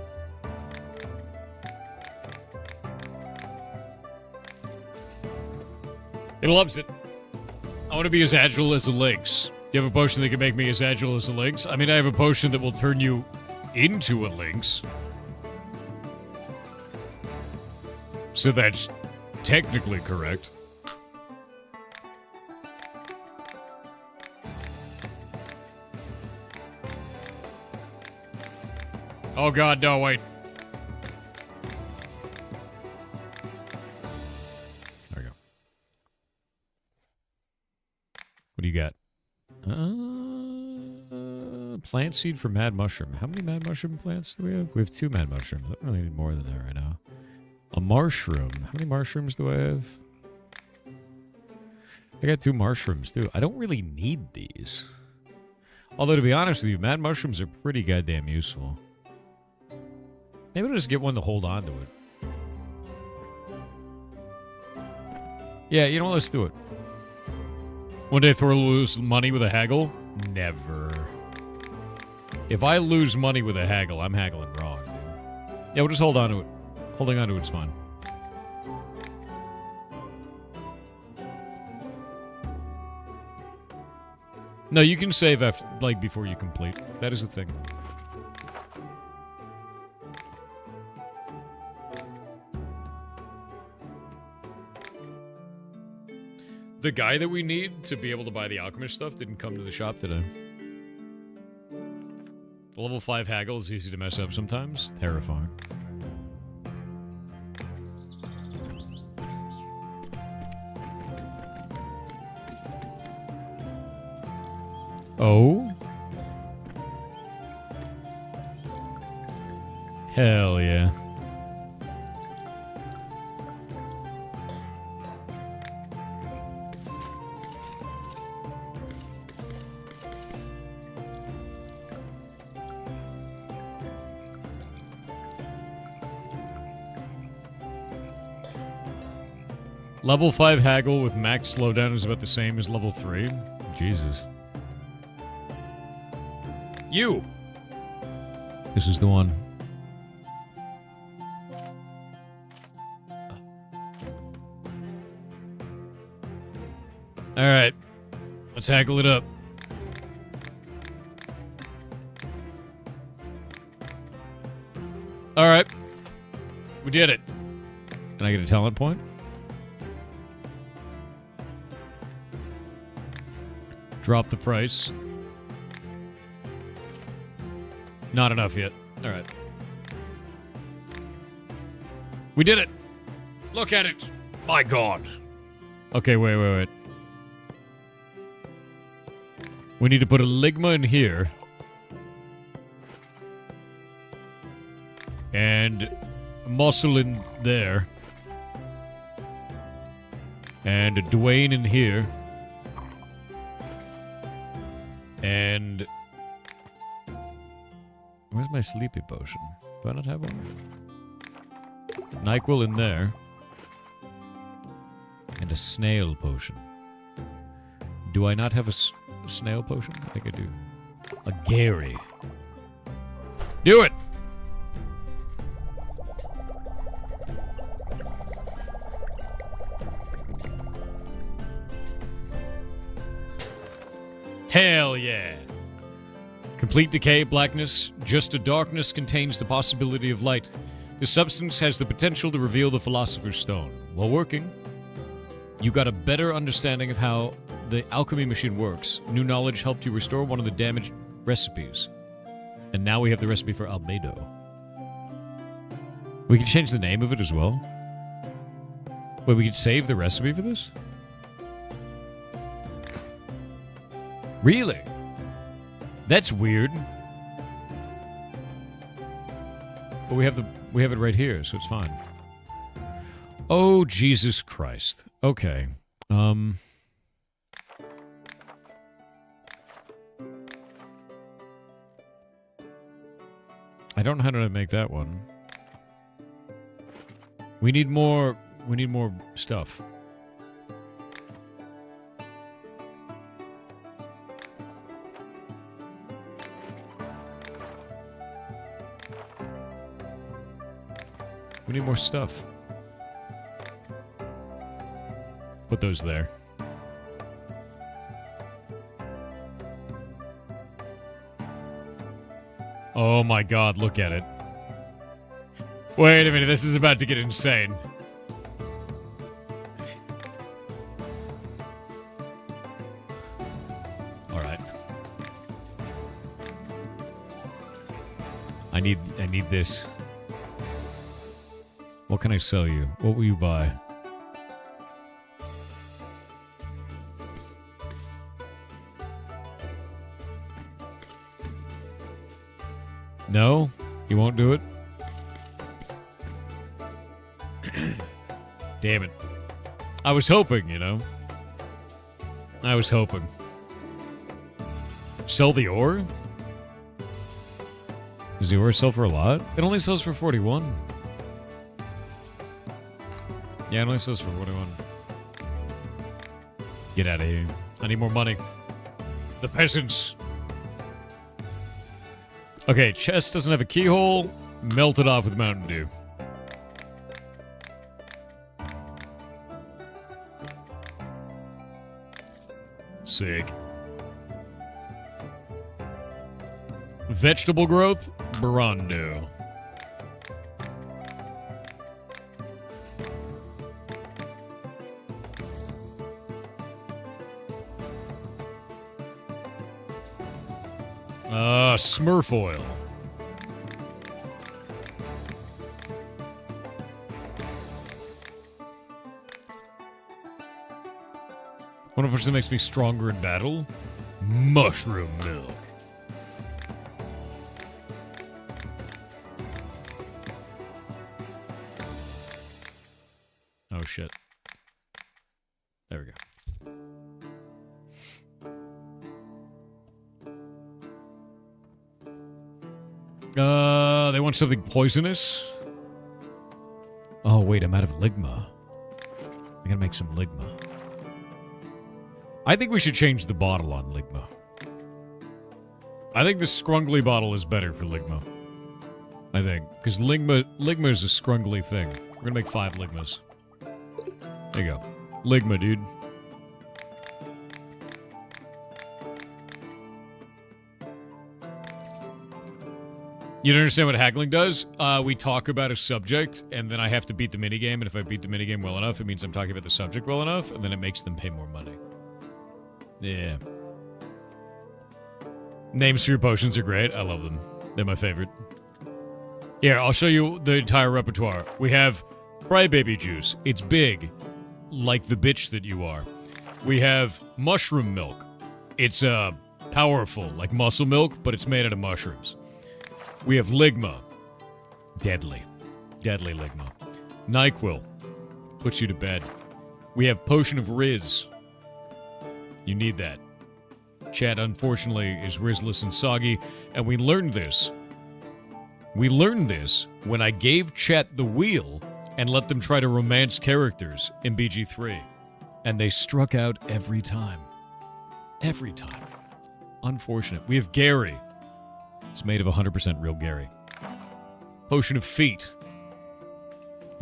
He loves it. I want to be as agile as a lynx. Do you have a potion that can make me as agile as a lynx? I mean, I have a potion that will turn you into a lynx. So that's technically correct. Oh god, no, wait. There we go. What do you got? Plant seed for mad mushroom. How many mad mushroom plants do we have? We have 2 mad mushrooms. I don't really need more than that right now. A mushroom. How many mushrooms do I have? I got 2 mushrooms, too. I don't really need these. Although, to be honest with you, mad mushrooms are pretty goddamn useful. Maybe I'll just get one to hold on to it. Yeah, you know what? Let's do it. One day Thor will lose money with a haggle? Never. If I lose money with a haggle, I'm haggling wrong, dude. Yeah, we'll just hold on to it. Holding on to it's fine. No, you can save after, like, before you complete. That is a thing. The guy that we need to be able to buy the alchemist stuff didn't come to the shop today. The level 5 haggle is easy to mess up sometimes. Terrifying. Oh? Hell yeah. Level 5 haggle with max slowdown is about the same as level 3. Jesus. You! This is the one. Alright. Let's haggle it up. Alright. We did it. Can I get a talent point? Drop the price. Not enough yet. All right. We did it. Look at it. My God. Okay, wait. We need to put a ligma in here. And a muscle in there. And a Dwayne in here. And where's my sleepy potion? Do I not have one? NyQuil in there. And a snail potion. Do I not have a snail potion? I think I do. A Gary. Do it! Hell yeah! Complete decay, blackness, just a darkness contains the possibility of light. This substance has the potential to reveal the Philosopher's Stone. While working, you got a better understanding of how the alchemy machine works. New knowledge helped you restore one of the damaged recipes. And now we have the recipe for Albedo. We can change the name of it as well. Wait, we could save the recipe for this? Really? That's weird. But we have it right here, so it's fine. Oh, Jesus Christ. Okay. I don't know how to make that one. We need more stuff. We need more stuff. Put those there. Oh my God, look at it. Wait a minute, this is about to get insane. All right. I need this. What can I sell you? What will you buy? No? You won't do it? Damn it. I was hoping, you know. I was hoping. Sell the ore? Does the ore sell for a lot? It only sells for 41. Yeah, it only sells for 41. Get out of here. I need more money. The peasants. Okay, chest doesn't have a keyhole. Melt it off with Mountain Dew. Sick. Vegetable growth, Brondo. Smurf oil. One of which that makes me stronger in battle? Mushroom milk. Oh shit. There we go. They want something poisonous? Oh wait, I'm out of ligma. I gotta make some ligma. I think we should change the bottle on ligma. I think the scrungly bottle is better for ligma. I think. Because ligma is a scrungly thing. We're gonna make 5 ligmas. There you go. Ligma, dude. You don't understand what haggling does? We talk about a subject, and then I have to beat the minigame, and if I beat the minigame well enough, it means I'm talking about the subject well enough, and then it makes them pay more money. Yeah. Names for your potions are great. I love them. They're my favorite. Here, I'll show you the entire repertoire. We have Crybaby Juice. It's big, like the bitch that you are. We have Mushroom Milk. It's powerful, like muscle milk, but it's made out of mushrooms. We have Ligma. Deadly. Deadly Ligma. NyQuil. Puts you to bed. We have Potion of Riz. You need that. Chat, unfortunately, is Rizless and soggy, and we learned this. We learned this when I gave Chat the wheel and let them try to romance characters in BG3. And they struck out every time. Every time. Unfortunate. We have Gary. It's made of 100% real Gary. Potion of Feet.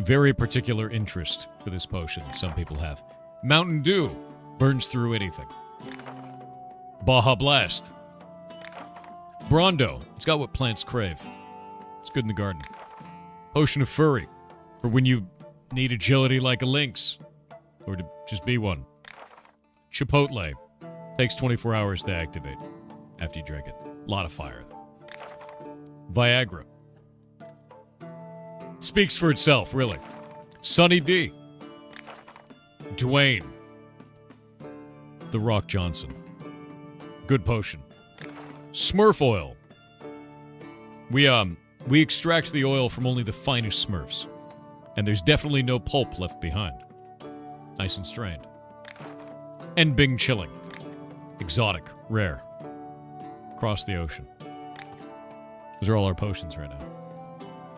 Very particular interest for this potion some people have. Mountain Dew. Burns through anything. Baja Blast. Brondo. It's got what plants crave. It's good in the garden. Potion of Furry. For when you need agility like a lynx. Or to just be one. Chipotle. Takes 24 hours to activate after you drink it. A lot of fire, though. Viagra. Speaks for itself, really. Sunny D. Dwayne. The Rock Johnson. Good potion. Smurf oil. We extract the oil from only the finest Smurfs. And there's definitely no pulp left behind. Nice and strained. And Bing Chilling. Exotic. Rare. Across the ocean. Those are all our potions right now.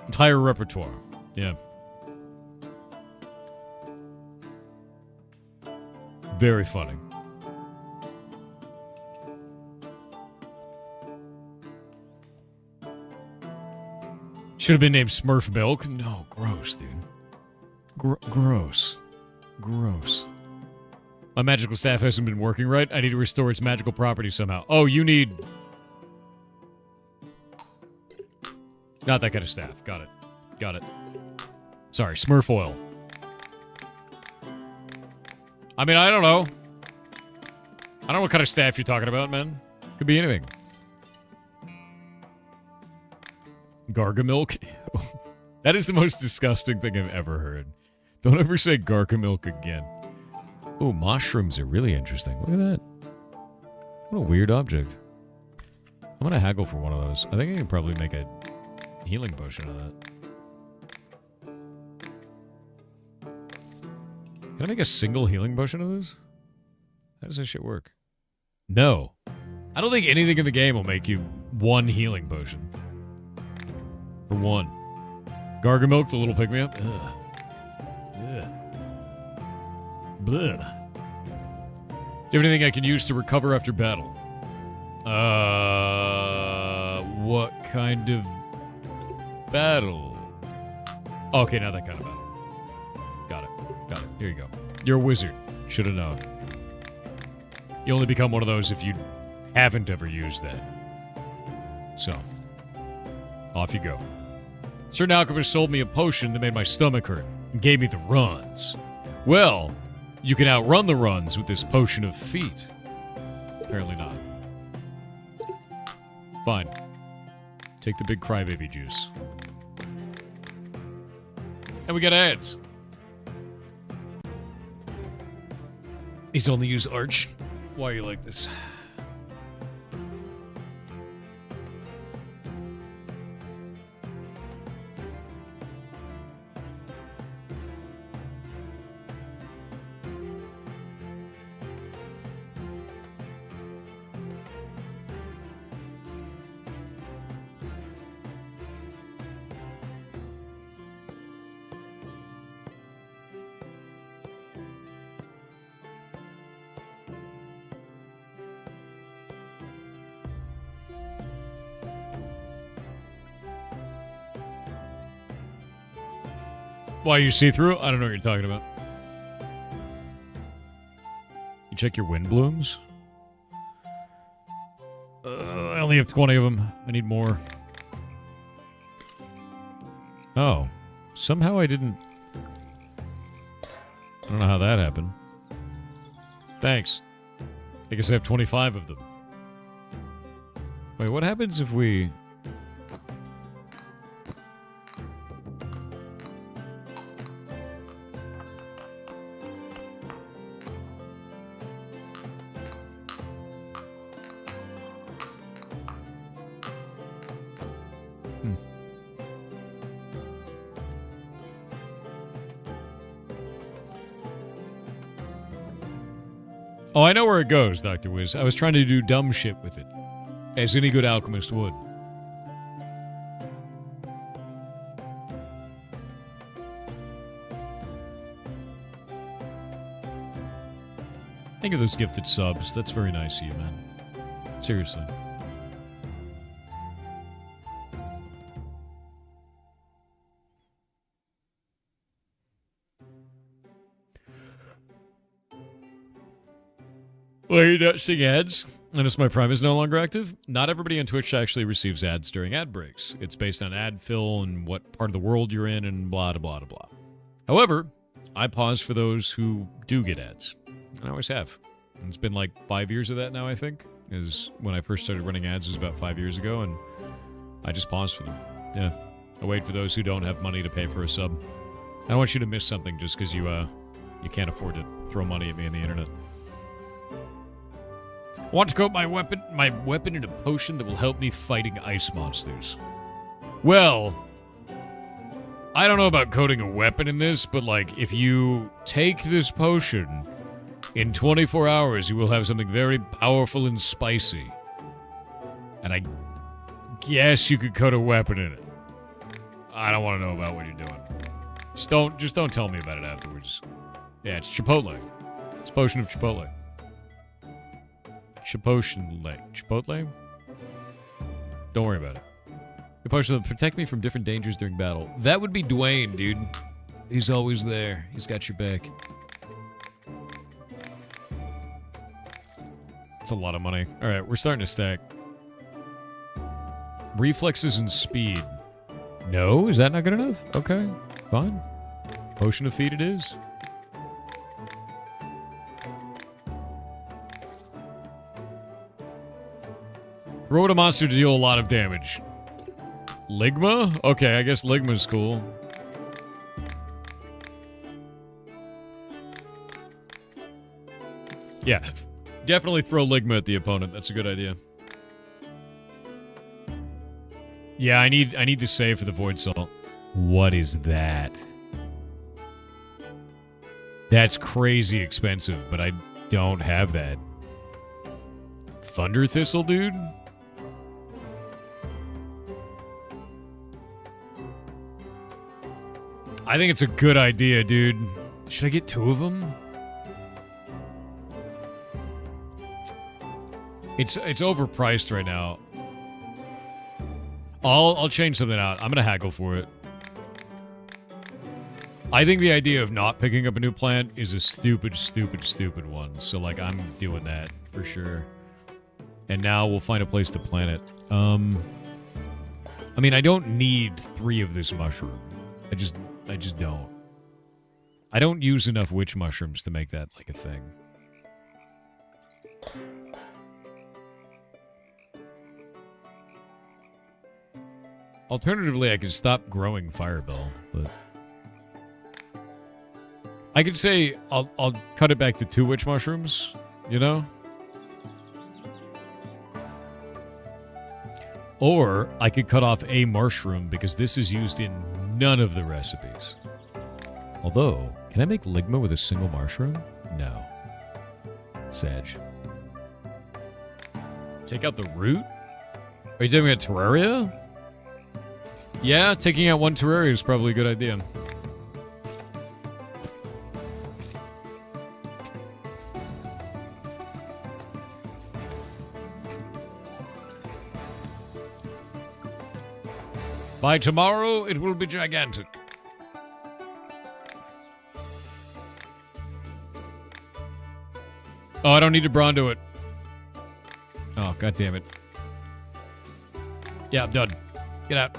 Entire repertoire. Yeah. Very funny. Should have been named Smurf Milk. No, gross, dude. Gross. Gross. My magical staff hasn't been working right. I need to restore its magical properties somehow. Oh, you need... Not that kind of staff. Got it. Got it. Sorry, Smurf oil. I mean, I don't know. I don't know what kind of staff you're talking about, man. Could be anything. Gargamilk? That is the most disgusting thing I've ever heard. Don't ever say Gargamilk again. Oh, mushrooms are really interesting. Look at that. What a weird object. I'm gonna haggle for one of those. I think I can probably make a healing potion of that. Can I make a single healing potion of this? How does that shit work? No. I don't think anything in the game will make you one healing potion. For one. Gargamilk, the little pick-me-up. Ugh. Ugh. Blech. Do you have anything I can use to recover after battle? What kind of battle? Okay, now that kind of battle. Got it. Here you go. You're a wizard. Should have known. You only become one of those if you haven't ever used that. So, off you go. Certain alchemist sold me a potion that made my stomach hurt and gave me the runs. Well, you can outrun the runs with this potion of feet. Apparently not. Fine. Take the big crybaby juice. And we got ads. He's only used Arch. Why are you like this? Why, you see through? I don't know what you're talking about. You check your wind blooms? I only have 20 of them. I need more. Oh. Somehow I didn't... I don't know how that happened. Thanks. I guess I have 25 of them. Wait, what happens if we... Oh, I know where it goes, Dr. Wiz. I was trying to do dumb shit with it. As any good alchemist would. Thank you for those gifted subs. That's very nice of you, man. Seriously. Well, you're not seeing ads? Notice my Prime is no longer active? Not everybody on Twitch actually receives ads during ad breaks. It's based on ad fill and what part of the world you're in and blah, blah, blah, blah. However, I pause for those who do get ads. And I always have. And it's been like 5 years of that now, I think. Is when I first started running ads was about 5 years ago, and I just pause for them. Yeah. I wait for those who don't have money to pay for a sub. I don't want you to miss something just because you can't afford to throw money at me on the internet. Want to coat my weapon in a potion that will help me fighting ice monsters. Well, I don't know about coating a weapon in this, but like, if you take this potion, in 24 hours you will have something very powerful and spicy. And I guess you could coat a weapon in it. I don't want to know about what you're doing. Just don't tell me about it afterwards. Yeah, it's Chipotle. It's a potion of Chipotle. Chipotle? Don't worry about it. The potion will protect me from different dangers during battle. That would be Dwayne, dude. He's always there. He's got your back. That's a lot of money. Alright, we're starting to stack. Reflexes and speed. No? Is that not good enough? Okay, fine. Potion of feet it is. Throw at a monster to deal a lot of damage. Ligma? Okay, I guess Ligma's cool. Yeah, definitely throw Ligma at the opponent. That's a good idea. Yeah, I need to save for the Void Salt. What is that? That's crazy expensive, but don't have that. Thunder Thistle, dude? I think it's a good idea, dude. Should I get 2 of them? It's overpriced right now. I'll change something out. I'm gonna haggle for it. I think the idea of not picking up a new plant is a stupid, stupid, stupid one. So, like, I'm doing that for sure. And now we'll find a place to plant it. I mean, I don't need 3 of this mushroom. I just don't. I don't use enough witch mushrooms to make that, like, a thing. Alternatively, I could stop growing Firebell, but... I could say I'll cut it back to 2 witch mushrooms, you know? Or I could cut off a mushroom because this is used in none of the recipes. Although, can I make ligma with a single mushroom? No. Sag. Take out the root? Are you doing a Terraria? Yeah, taking out 1 Terraria is probably a good idea. By tomorrow, it will be gigantic. Oh, I don't need to Bronto it. Oh, god damn it. Yeah, I'm done. Get out.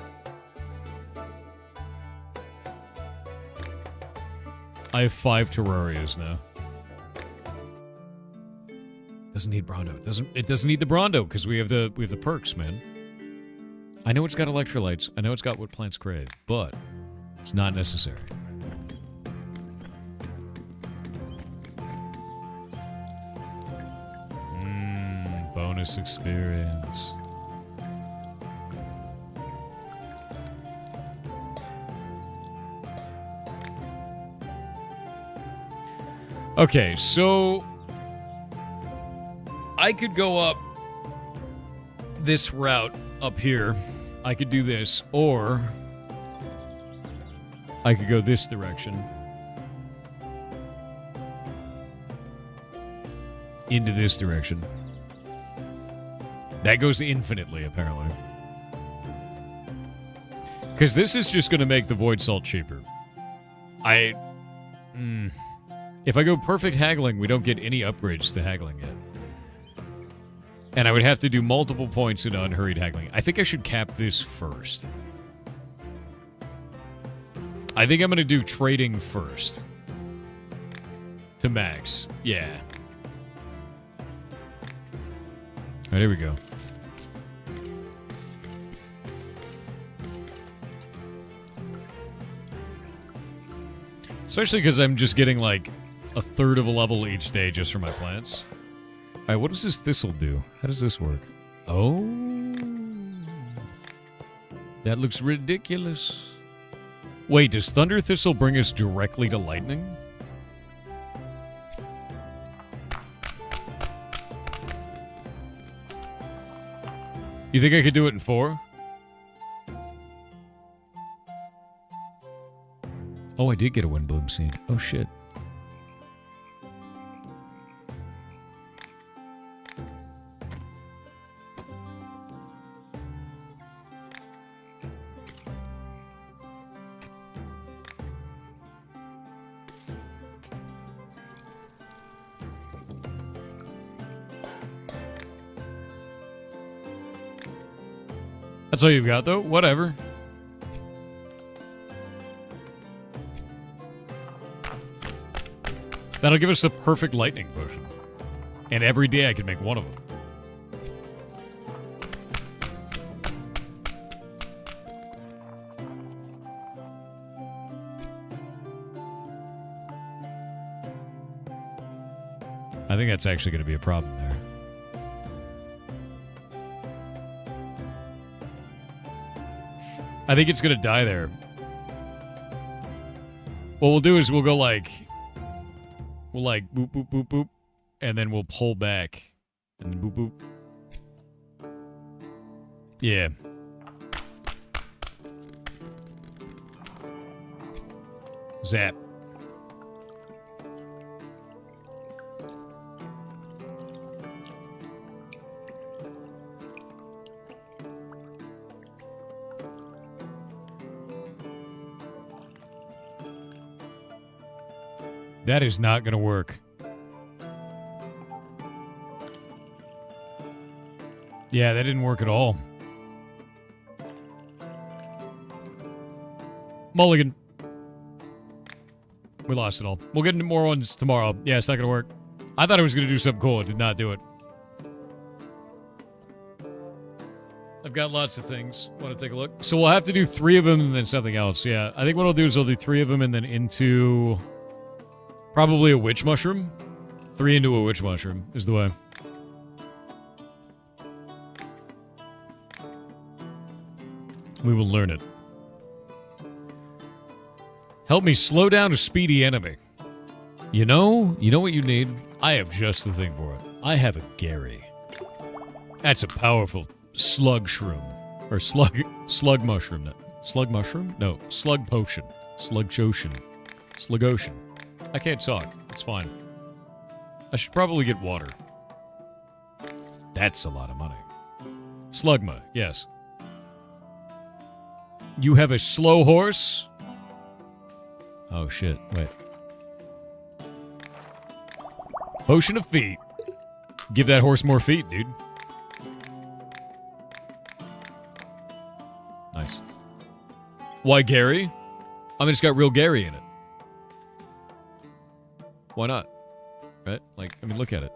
I have 5 Terrarias now. Doesn't need Bronto. It doesn't need the Bronto because we have the perks, man. I know it's got electrolytes. I know it's got what plants crave, but it's not necessary. Bonus experience. Okay, so I could go up this route up here. I could do this, or I could go this direction into this direction. That goes infinitely, apparently. Because this is just going to make the Void Salt cheaper. If I go perfect haggling, we don't get any upgrades to haggling yet. And I would have to do multiple points in unhurried haggling. I think I should cap this first. I think I'm going to do trading first. To max. Yeah. Alright, here we go. Especially because I'm just getting like a third of a level each day just for my plants. Alright, what does this thistle do? How does this work? Oh. That looks ridiculous. Wait, does Thunder Thistle bring us directly to lightning? You think I could do it in 4? Oh, I did get a Windbloom Seed. Oh, shit. That's all you've got, though? Whatever. That'll give us the perfect lightning potion. And every day I can make 1 of them. I think that's actually going to be a problem there. I think it's going to die there. What we'll do is we'll go like... We'll like boop, boop, boop, boop. and then we'll pull back. And boop, boop. Yeah. Zap. That is not going to work. Yeah, that didn't work at all. Mulligan. We lost it all. We'll get into more ones tomorrow. Yeah, it's not going to work. I thought it was going to do something cool. It did not do it. I've got lots of things. Want to take a look? So we'll have to do 3 of them and then something else. Yeah, I think what I'll do is I'll do 3 of them and then into probably a witch mushroom. 3 into a witch mushroom is the way. We will learn it. Help me slow down a speedy enemy. You know what you need? I have just the thing for it. I have a Gary. That's a powerful slug shroom. Or slug mushroom. No, slug mushroom? No, slug potion. Slug potion. Slug ocean. I can't talk. It's fine. I should probably get water. That's a lot of money. Slugma, yes. You have a slow horse? Oh, shit. Wait. Potion of feet. Give that horse more feet, dude. Nice. Why Gary? I mean, it's got real Gary in it. Why not? Right? Like, I mean, look at it.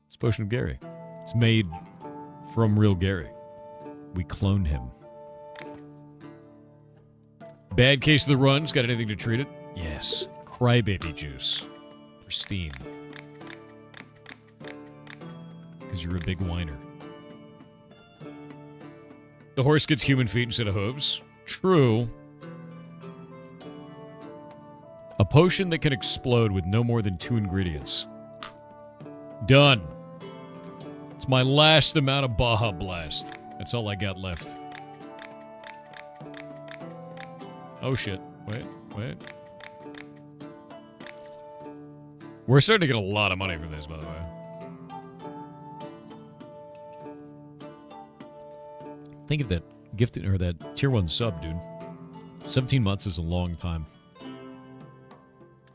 It's Potion of Gary. It's made from real Gary. We cloned him. Bad case of the runs. Got anything to treat it? Yes. Crybaby juice. Pristine. Because you're a big whiner. The horse gets human feet instead of hooves. True. A potion that can explode with no more than 2 ingredients. Done. It's my last amount of Baja Blast. That's all I got left. Oh shit. Wait. We're starting to get a lot of money from this, by the way. Think of that gifted or that tier 1 sub, dude. 17 months is a long time.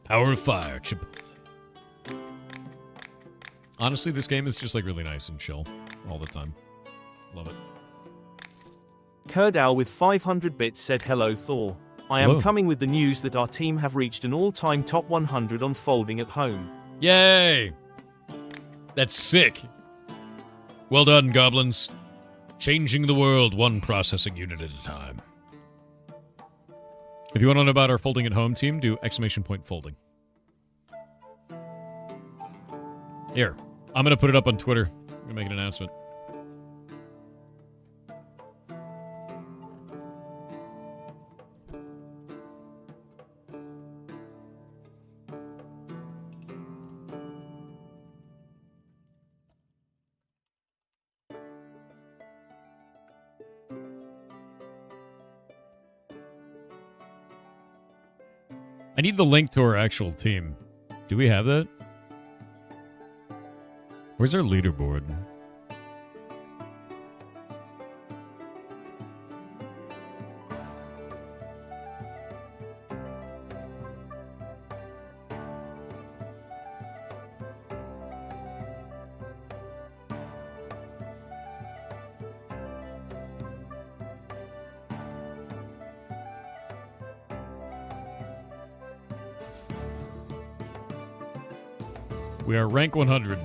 Power of fire, chip. Honestly, this game is just like really nice and chill all the time. Love it. Kurdow with 500 bits said hello Thor. I am coming with the news that our team have reached an all-time top 100 on folding at home. Yay! That's sick. Well done, goblins. Changing the world one processing unit at a time. If you want to know about our folding at home team, do ! folding. Here, I'm going to put it up on Twitter. I'm going to make an announcement. I need the link to our actual team. Do we have that? Where's our leaderboard? We are rank 100.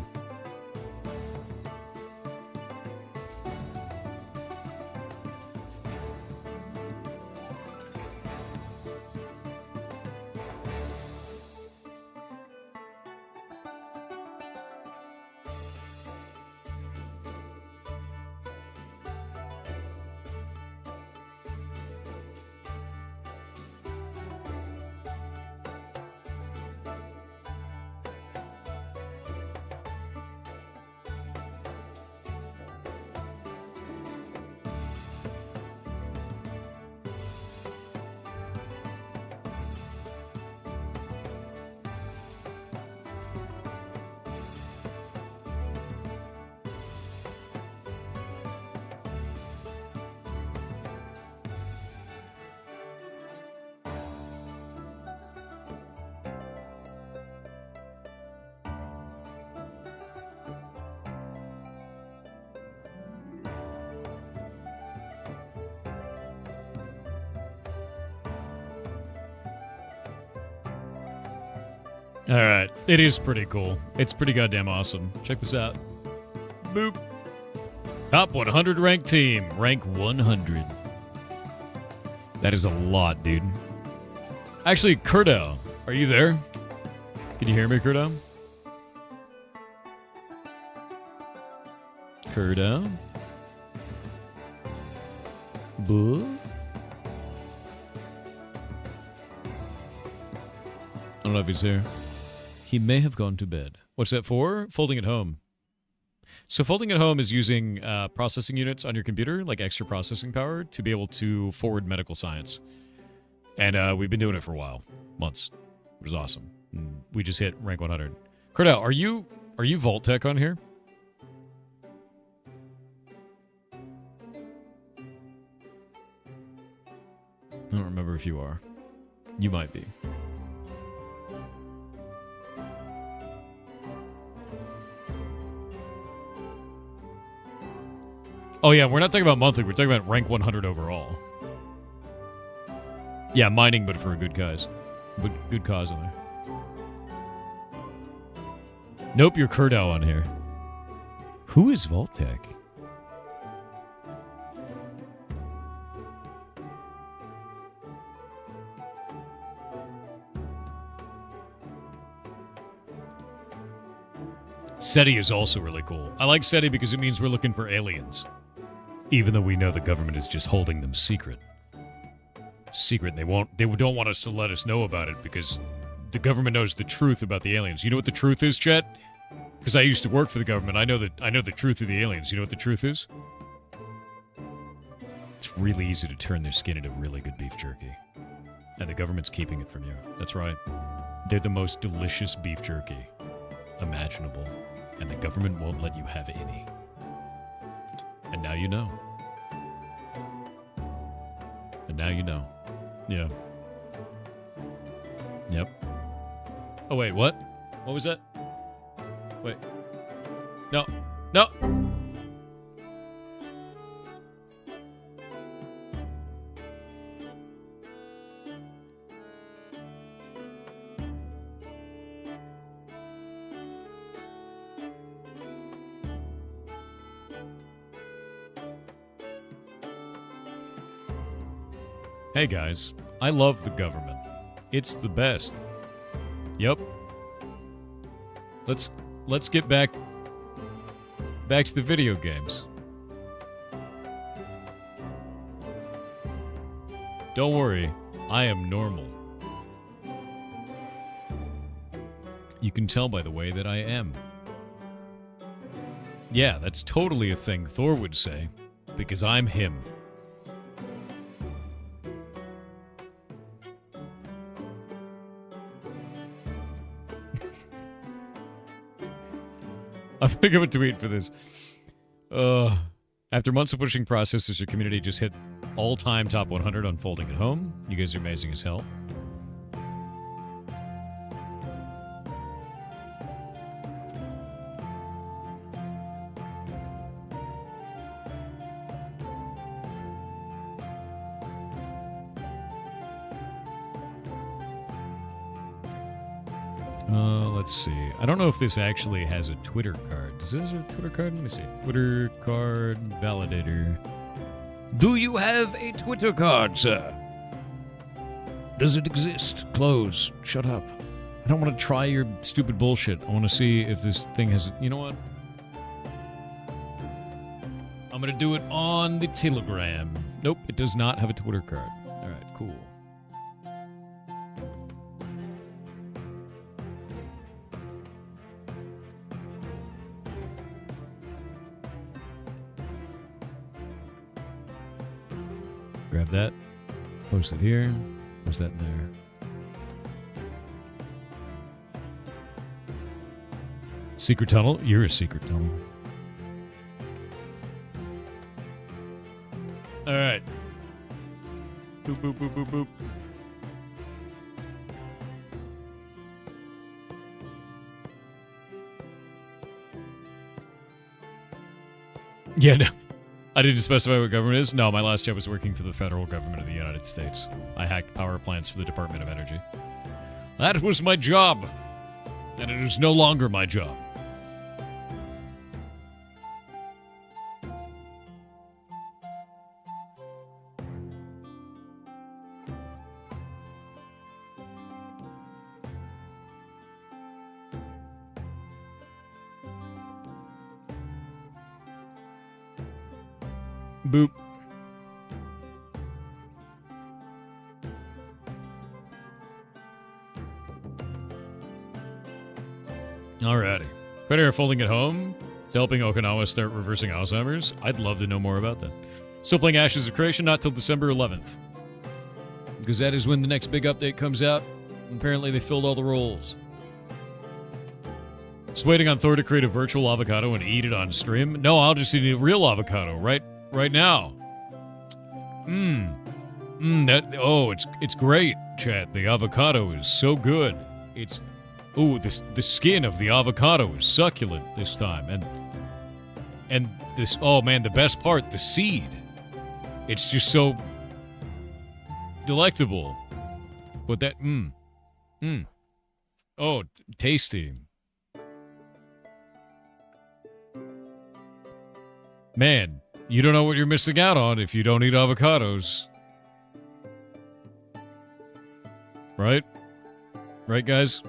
All right. It is pretty cool. It's pretty goddamn awesome. Check this out. Boop. Top 100 ranked team. Rank 100. That is a lot, dude. Actually, Kurdo, are you there? Can you hear me, Kurdo? Kurdo? Boo? I don't know if he's here. He may have gone to bed. What's that for? Folding at home. So folding at home is using processing units on your computer, like extra processing power, to be able to forward medical science. And we've been doing it for a while. Months. It was awesome. And we just hit rank 100. Cordell, are you Vault Tech on here? I don't remember if you are. You might be. Oh yeah, we're not talking about monthly, we're talking about rank 100 overall. Yeah, mining, but for a good cause. But good cause in there. Nope, you're Kurdow on here. Who is Vault-Tec? SETI is also really cool. I like SETI because it means we're looking for aliens. Even though we know the government is just holding them secret. Secret. They don't want us to let us know about it because the government knows the truth about the aliens. You know what the truth is, Chet? Because I used to work for the government. I know the truth of the aliens. You know what the truth is? It's really easy to turn their skin into really good beef jerky. And the government's keeping it from you. That's right. They're the most delicious beef jerky imaginable. And the government won't let you have any. And now you know. And now you know. Yeah. Yep. Oh, wait, what? What was that? Wait. No. No! Hey guys, I love the government. It's the best. Yep. Let's get back to the video games. Don't worry, I am normal. You can tell by the way that I am. Yeah, that's totally a thing Thor would say, because I'm him. I'll pick up a tweet for this. After months of pushing processes, your community just hit all-time top 100 on folding at home. You guys are amazing as hell. Let's see. I don't know if this actually has a Twitter card. Does this have a Twitter card? Let me see. Twitter card validator. Do you have a Twitter card, sir? Does it exist? Close. Shut up. I don't want to try your stupid bullshit. I want to see if this thing has... You know what? I'm going to do it on the Telegram. Nope, it does not have a Twitter card. All right, cool. Grab that, post it here, post that in there. Secret tunnel? You're a secret tunnel. Alright. Boop, boop, boop, boop, boop. Yeah, no. I didn't specify what government is. No, my last job was working for the federal government of the United States. I hacked power plants for the Department of Energy. That was my job. And it is no longer my job. Boop. Alrighty. Credit folding at home to helping Okinawa start reversing Alzheimer's. I'd love to know more about that. Still playing Ashes of Creation, not till December 11th. Because that is when the next big update comes out. Apparently they filled all the roles. Just waiting on Thor to create a virtual avocado and eat it on stream. No, I'll just eat a real avocado right now. It's great, chat. The avocado is so good. The skin of the avocado is succulent this time, and this, oh man, the best part, the seed. It's just so delectable. But that, oh, tasty. Man, you don't know what you're missing out on if you don't eat avocados. Right? Right, guys?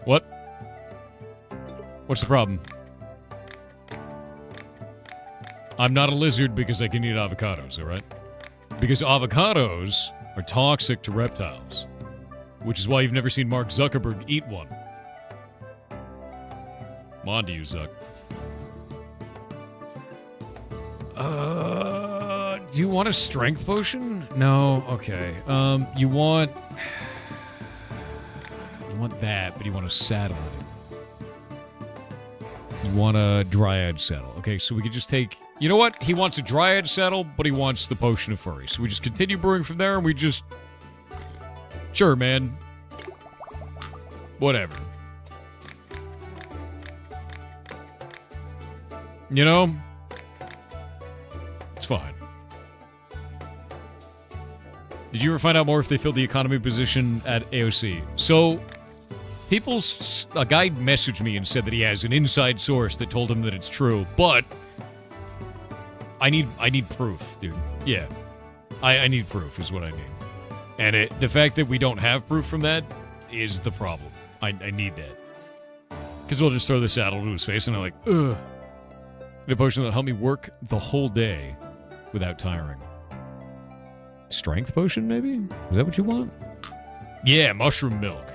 What? What's the problem? I'm not a lizard because I can eat avocados, alright? Because avocados are toxic to reptiles. Which is why you've never seen Mark Zuckerberg eat one. Come on to you, Zuck. Do you want a strength potion? No? Okay. You want that, but you want a saddle in it. You want a dryad saddle. Okay, so we could just take... You know what? He wants a dryad saddle, but he wants the potion of furry. So we just continue brewing from there, and we just... Sure, man. Whatever. You know? It's fine. Did you ever find out more if they filled the economy position at AOC? So, a guy messaged me and said that he has an inside source that told him that it's true, but I need proof, dude. Yeah. I need proof is what I need. And the fact that we don't have proof from that is the problem. I need that. Because we'll just throw the saddle to his face and I'm like, ugh. A potion that'll help me work the whole day without tiring. Strength potion, maybe? Is that what you want? Yeah, mushroom milk.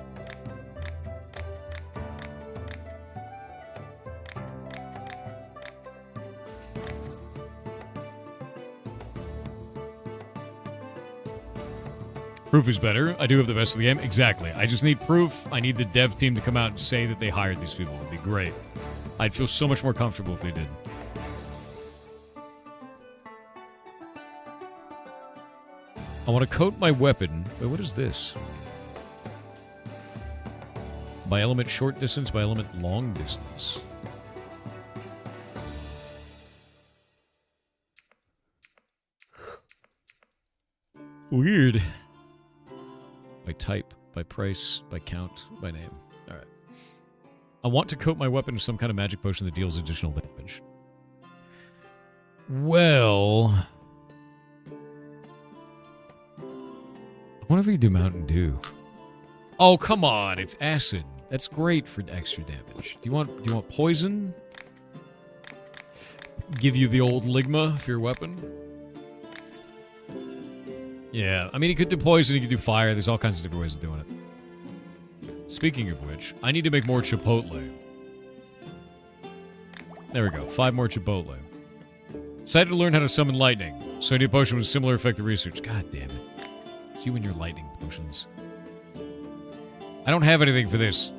Proof is better. I do have the best of the game. Exactly. I just need proof. I need the dev team to come out and say that they hired these people. It'd be great. I'd feel so much more comfortable if they did. I want to coat my weapon. Wait, what is this? By element short distance, by element long distance. Weird. By type, by price, by count, by name. Alright. I want to coat my weapon with some kind of magic potion that deals additional damage. Well... I wonder if we can do Mountain Dew. Oh, come on, it's acid. That's great for extra damage. Do you want poison? Give you the old Ligma for your weapon? Yeah, I mean, he could do poison, he could do fire. There's all kinds of different ways of doing it. Speaking of which, I need to make more Chipotle. There we go, 5 more Chipotle. Decided to learn how to summon lightning, so I need a potion with a similar effect to research. God damn it. It's you and your lightning potions. I don't have anything for this.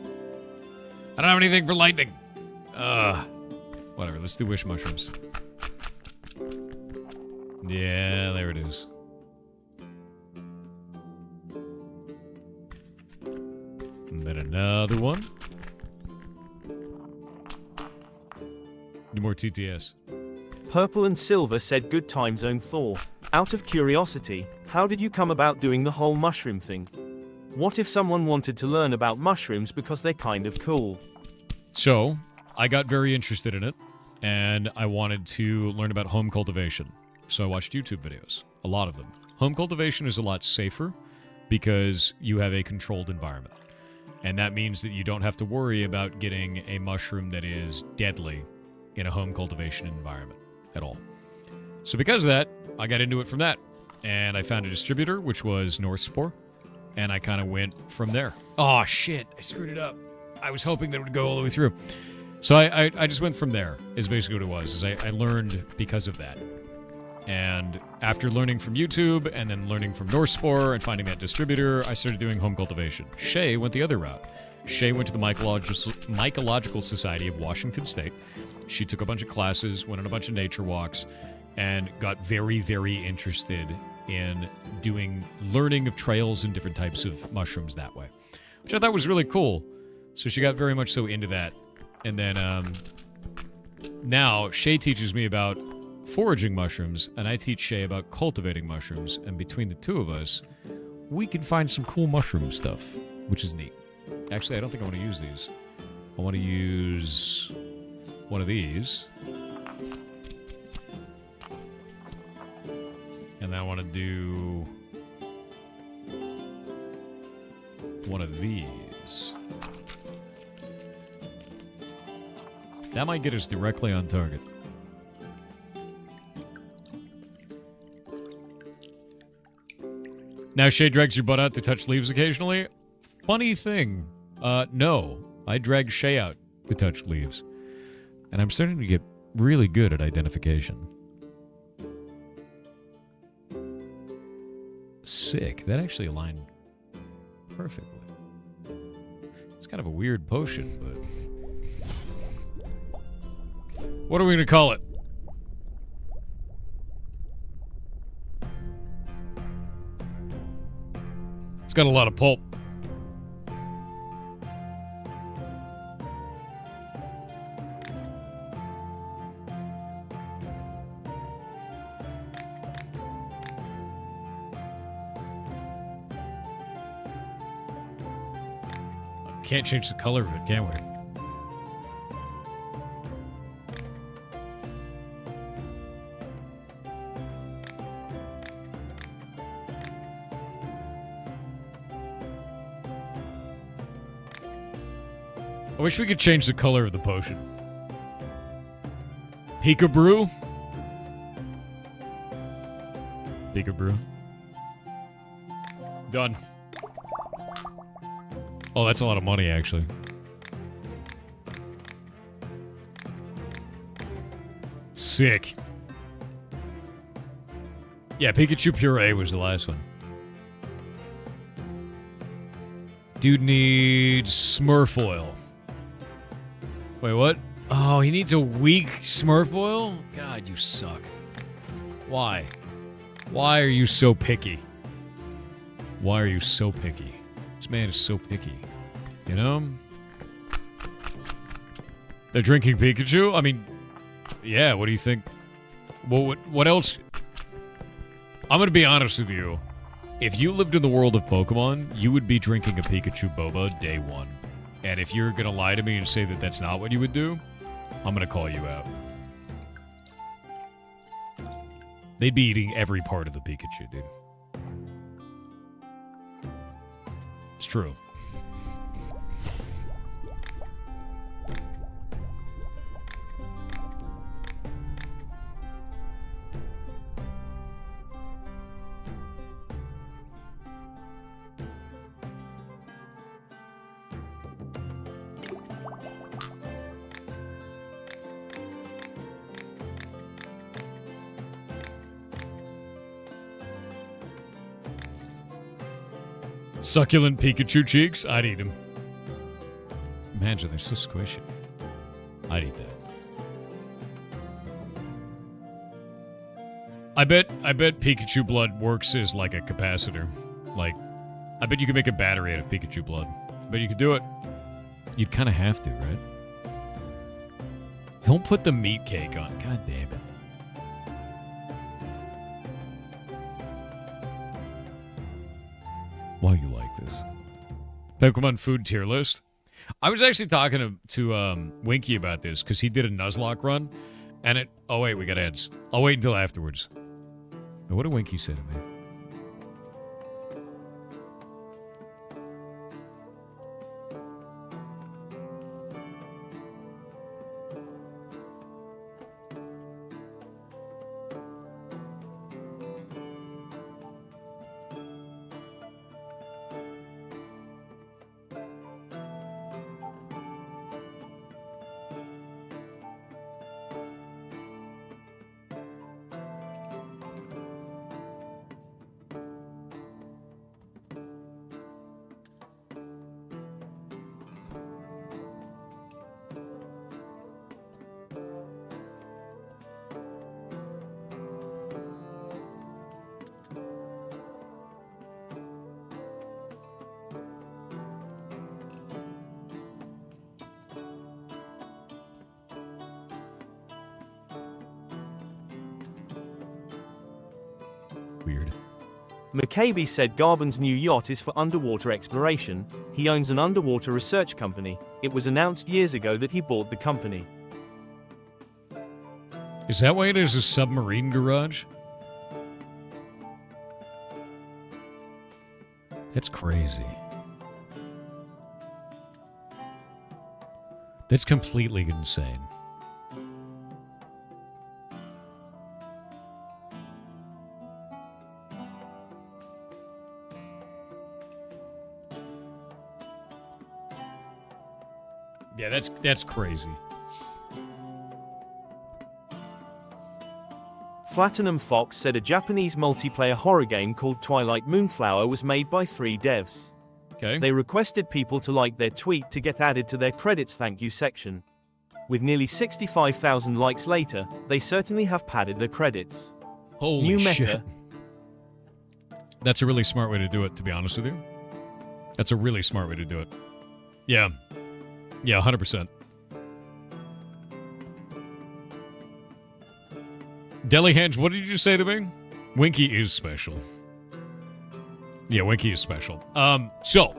I don't have anything for lightning. Whatever, let's do wish mushrooms. Yeah, there it is. And then another one. Need more TTS. Purple and Silver said good time zone 4. Out of curiosity, how did you come about doing the whole mushroom thing? What if someone wanted to learn about mushrooms because they're kind of cool? So, I got very interested in it, and I wanted to learn about home cultivation. So I watched YouTube videos, a lot of them. Home cultivation is a lot safer because you have a controlled environment. And that means that you don't have to worry about getting a mushroom that is deadly in a home cultivation environment at all. So because of that, I got into it from that. And I found a distributor, which was North Spore, and I kind of went from there. Oh, shit, I screwed it up. I was hoping that it would go all the way through. So I just went from there, is basically what it was, is I learned because of that. And after learning from YouTube, and then learning from North Spore, and finding that distributor, I started doing home cultivation. Shay went the other route. Shay went to the Mycological Society of Washington State. She took a bunch of classes, went on a bunch of nature walks, and got very, very interested in learning of trails and different types of mushrooms that way, which I thought was really cool. So she got very much so into that. And then now Shay teaches me about foraging mushrooms, and I teach Shay about cultivating mushrooms. And between the two of us, we can find some cool mushroom stuff, which is neat. Actually, I don't think I want to use these. I want to use one of these. And then I want to do one of these. That might get us directly on target. Now Shay drags your butt out to touch leaves occasionally. Funny thing, no. I drag Shay out to touch leaves. And I'm starting to get really good at identification. Sick. That actually aligned perfectly. It's kind of a weird potion, but... What are we going to call it? It's got a lot of pulp. Can't change the color of it, can we? I wish we could change the color of the potion. Peekaboo? Peekaboo. Done. Oh, that's a lot of money, actually. Sick. Yeah, Pikachu Puree was the last one. Dude needs Smurf oil. Wait, what? Oh, he needs a weak Smurf oil? God, you suck. Why? Why are you so picky? Why are you so picky? This man is so picky. You know? They're drinking Pikachu? I mean, yeah, what do you think? Well, what else? I'm gonna be honest with you. If you lived in the world of Pokemon, you would be drinking a Pikachu Boba day one. And if you're gonna lie to me and say that that's not what you would do, I'm gonna call you out. They'd be eating every part of the Pikachu, dude. It's true. Succulent Pikachu cheeks? I'd eat them. Imagine, they're so squishy. I'd eat that. I bet Pikachu blood works as like a capacitor. Like, I bet you could make a battery out of Pikachu blood. I bet you could do it. You'd kind of have to, right? Don't put the meat cake on. God damn it. why you like this. Pokemon food tier list. I was actually talking to Winky about this because he did a Nuzlocke run, and it. Oh wait, we got ads. I'll wait until afterwards. What did Winky say to me? Weird. McCabe said Garbin's new yacht is for underwater exploration. He owns an underwater research company. It was announced years ago that he bought the company. Is that why it is a submarine garage? That's crazy. That's completely insane. Yeah, that's crazy. Platinum Fox said a Japanese multiplayer horror game called Twilight Moonflower was made by 3 devs. Okay. They requested people to like their tweet to get added to their credits thank you section. With nearly 65,000 likes later, they certainly have padded their credits. Holy New shit. meta. That's a really smart way to do it, to be honest with you. That's a really smart way to do it. Yeah. Yeah, 100%. Delihange, what did you say to me? Winky is special. Yeah, Winky is special. So,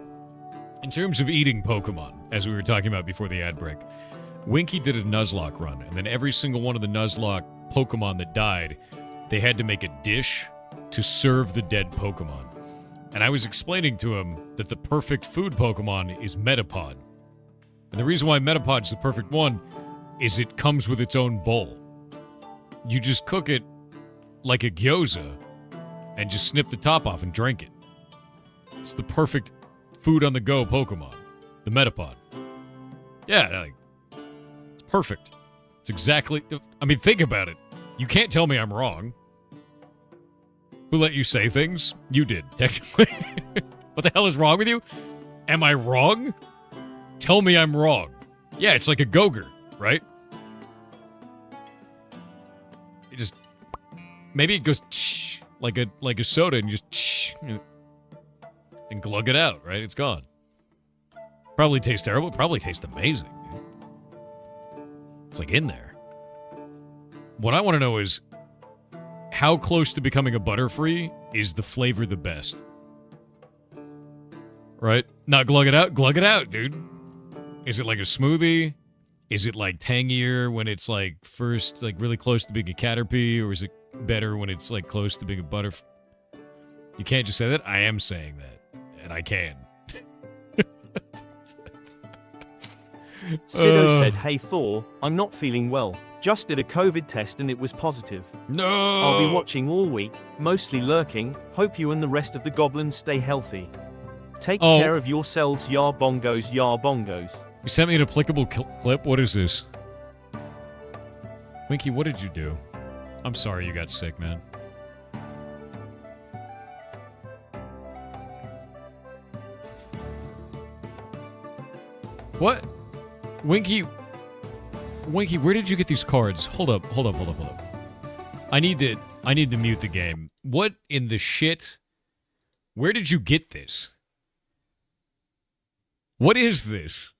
in terms of eating Pokemon, as we were talking about before the ad break, Winky did a Nuzlocke run, and then every single one of the Nuzlocke Pokemon that died, they had to make a dish to serve the dead Pokemon. And I was explaining to him that the perfect food Pokemon is Metapod. And the reason why Metapod's the perfect one is it comes with its own bowl. You just cook it like a gyoza and just snip the top off and drink it. It's the perfect food-on-the-go Pokemon. The Metapod. Yeah, like, it's perfect. It's exactly... I mean, think about it. You can't tell me I'm wrong. Who let you say things? You did, technically. What the hell is wrong with you? Am I wrong? Tell me I'm wrong. Yeah, it's like a Go-Gurt, right? It just... Maybe it goes like a soda and you just and glug it out, right? It's gone. Probably tastes terrible. Probably tastes amazing. Dude. It's like in there. What I want to know is how close to becoming a Butterfree is the flavor the best? Right? Not glug it out? Glug it out, dude. Is it like a smoothie? Is it like tangier when it's like first like really close to being a Caterpie, or is it better when it's like close to being a Butterfree? You can't just say that. I am saying that, and I can. Sido said, "Hey Thor, I'm not feeling well. Just did a COVID test and it was positive. No. I'll be watching all week, mostly lurking. Hope you and the rest of the goblins stay healthy. Take care of yourselves, yar bongos, yar bongos." You sent me an applicable clip? What is this? Winky, what did you do? I'm sorry you got sick, man. What? Winky, where did you get these cards? Hold up. I need to mute the game. What in the shit? Where did you get this? What is this?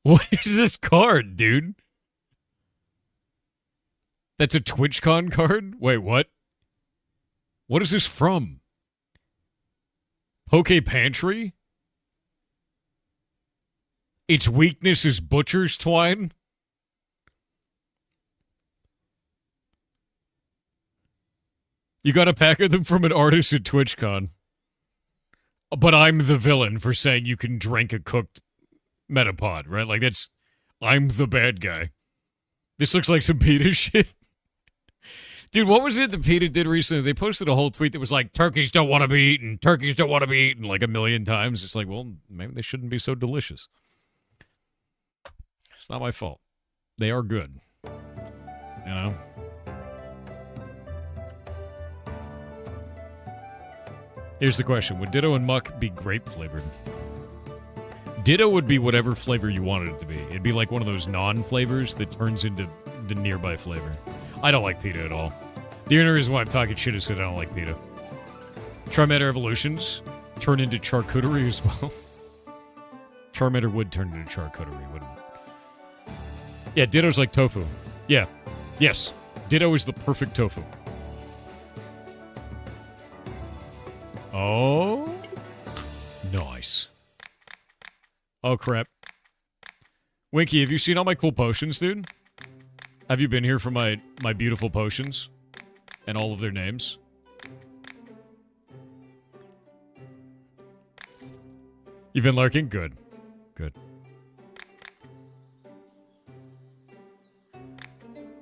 What is this card, dude? That's a TwitchCon card? Wait, what? What is this from? Poke Pantry? Its weakness is butcher's twine? You got a pack of them from an artist at TwitchCon. But I'm the villain for saying you can drink a cooked Metapod, right? Like, I'm the bad guy. This looks like some PETA shit. Dude, what was it that PETA did recently? They posted a whole tweet that was like, turkeys don't want to be eaten, turkeys don't want to be eaten, like 1,000,000 times. It's like, well, maybe they shouldn't be so delicious. It's not my fault. They are good. You know? Here's the question. Would Ditto and Muck be grape flavored? Ditto would be whatever flavor you wanted it to be. It'd be like one of those non-flavors that turns into the nearby flavor. I don't like PETA at all. The only reason why I'm talking shit is because I don't like PETA. Charmander evolutions turn into charcuterie as well. Charmander would turn into charcuterie, wouldn't it? Yeah, Ditto's like tofu. Yeah. Yes. Ditto is the perfect tofu. Oh. Nice. Oh, crap. Winky, have you seen all my cool potions, dude? Have you been here for my beautiful potions? And all of their names? You've been lurking? Good. Good. I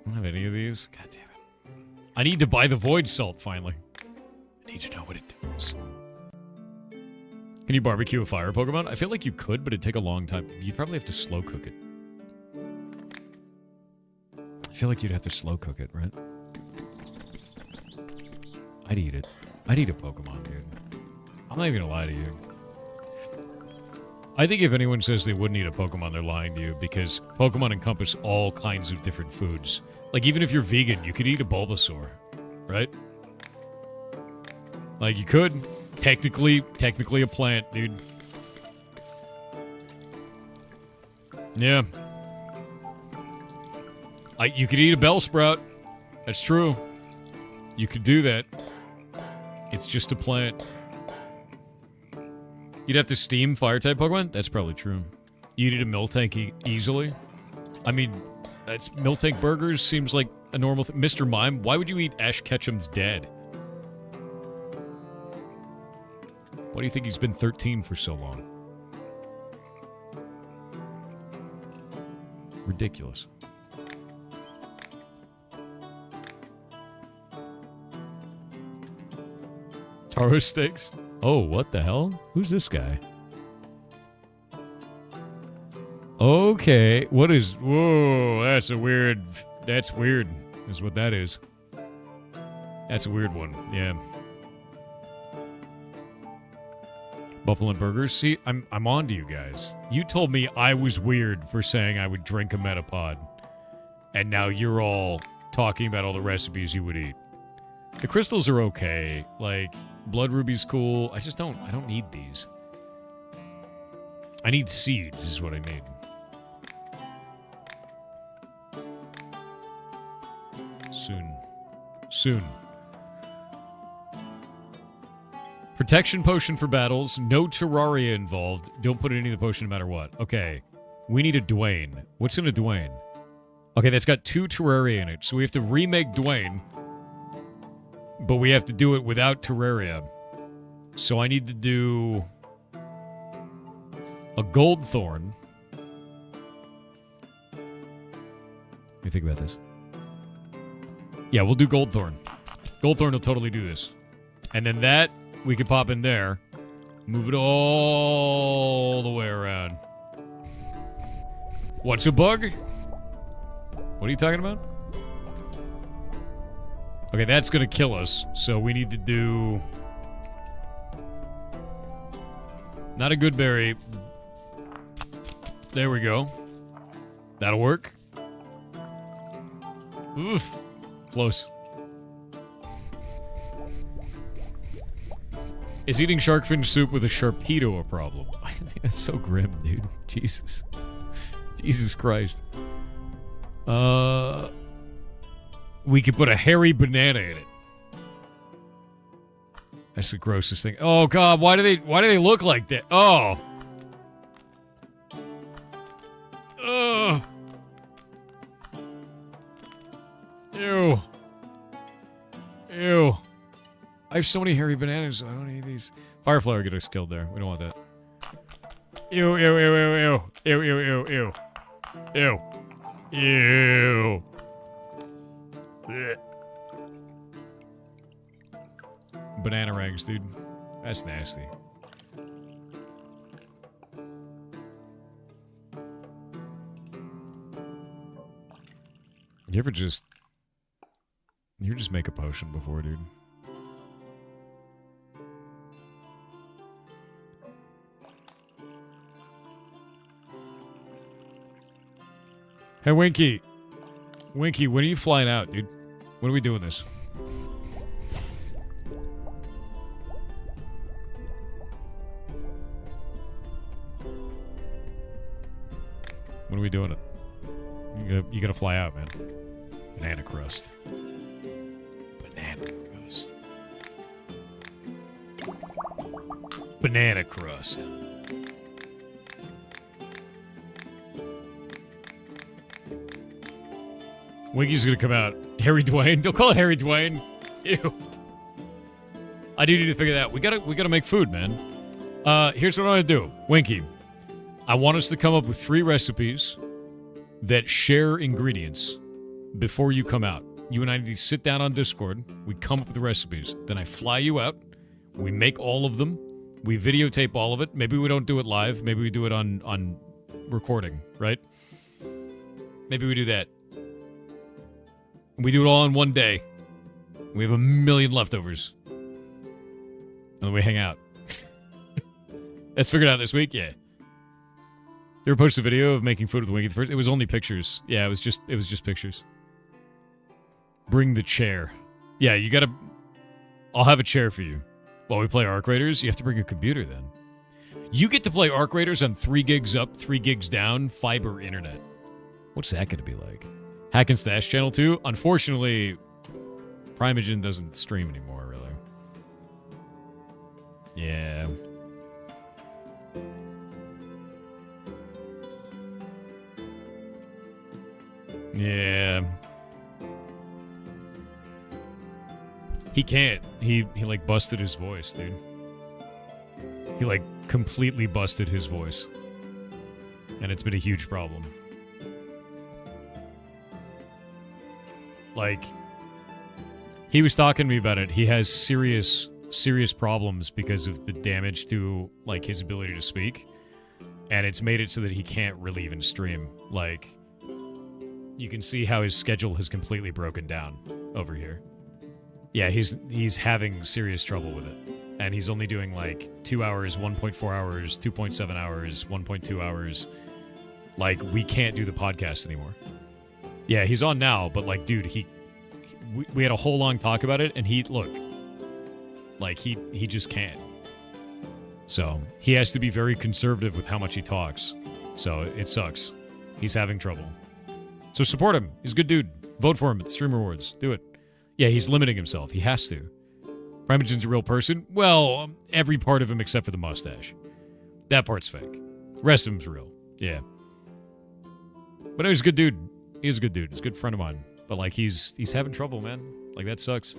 don't have any of these. God damn it. I need to buy the Void Salt, finally. I need to know what it does. Can you barbecue a fire Pokemon? I feel like you could, but it'd take a long time. You'd probably have to slow cook it. I feel like you'd have to slow cook it, right? I'd eat it. I'd eat a Pokemon, dude. I'm not even gonna lie to you. I think if anyone says they wouldn't eat a Pokemon, they're lying to you, because Pokemon encompass all kinds of different foods. Like, even if you're vegan, you could eat a Bulbasaur, right? Like, you could. Technically a plant, dude. Yeah. You could eat a Bellsprout. That's true. You could do that. It's just a plant. You'd have to steam fire-type Pokemon? That's probably true. You'd eat a Miltank easily? I mean, Miltank burgers seems like a normal thing. Mr. Mime, why would you eat Ash Ketchum's dad? Why do you think he's been 13 for so long? Ridiculous. Taro steaks? Oh, what the hell? Who's this guy? Okay, what is... Whoa, that's weird, is what that is. That's a weird one, yeah. Buffalo and burgers. See, I'm on to you guys. You told me I was weird for saying I would drink a Metapod. And now you're all talking about all the recipes you would eat. The crystals are okay. Like, Blood Ruby's cool. I don't need these. I need seeds is what I need. Soon. Protection potion for battles. No Terraria involved. Don't put it in the potion no matter what. Okay. We need a Dwayne. What's in a Dwayne? Okay, that's got 2 Terraria in it. So we have to remake Dwayne. But we have to do it without Terraria. So I need to do... a Goldthorn. Let me think about this. Yeah, we'll do Goldthorn. Goldthorn will totally do this. And then that... we could pop in there, move it all the way around. What's a bug? What are you talking about? Okay, that's gonna kill us, so we need to do... not a good berry. There we go. That'll work. Oof. Close. Is eating shark fin soup with a Sharpedo a problem? I think that's so grim, dude. Jesus. Jesus Christ. We could put a hairy banana in it. That's the grossest thing. Oh god, why do they look like that? Oh. Ugh. Ew. Ew. I have so many hairy bananas, I don't need these. Firefly get us killed there. We don't want that. Ew, ew, ew, ew, ew. Ew, ew, ew, ew. Ew. Ew. Blech. Banana rags, dude. That's nasty. You ever just make a potion before, dude? Hey, Winky. Winky, when are you flying out, dude? When are we doing this? When are we doing it? You gotta fly out, man. Banana crust. Banana crust. Banana crust. Winky's gonna come out. Harry Dwayne. Don't call it Harry Dwayne. Ew. I do need to figure that out. We gotta make food, man. Here's what I want to do. Winky, I want us to come up with 3 recipes that share ingredients before you come out. You and I need to sit down on Discord. We come up with the recipes. Then I fly you out. We make all of them. We videotape all of it. Maybe we don't do it live. Maybe we do it on recording, right? Maybe we do that. We do it all in one day. We have 1 million leftovers. And then we hang out. That's figured out this week? Yeah. You ever post a video of making food with Winky the first? It was only pictures. Yeah, it was just pictures. Bring the chair. Yeah, you gotta... I'll have a chair for you. While we play Arc Raiders, you have to bring a computer then. You get to play Arc Raiders on 3 gigs up, 3 gigs down, fiber internet. What's that gonna be like? Hack and Stash Channel 2? Unfortunately, Primogen doesn't stream anymore, really. Yeah. Yeah. He can't. He like busted his voice, dude. He like completely busted his voice. And it's been a huge problem. Like, he was talking to me about it. He has serious problems because of the damage to, like, his ability to speak. And it's made it so that he can't really even stream. Like, you can see how his schedule has completely broken down over here. Yeah, he's having serious trouble with it. And he's only doing, like, 2 hours, 1.4 hours, 2.7 hours, 1.2 hours. Like, we can't do the podcast anymore. Yeah, he's on now, but, like, dude, we had a whole long talk about it, and he just can't. So, he has to be very conservative with how much he talks. So, it sucks. He's having trouble. So, support him. He's a good dude. Vote for him at the Stream Rewards. Do it. Yeah, he's limiting himself. He has to. Primogen's a real person? Well, every part of him except for the mustache. That part's fake. The rest of him's real. Yeah. But no, he's a good dude. He's a good dude. He's a good friend of mine. But, like, he's having trouble, man. Like, that sucks.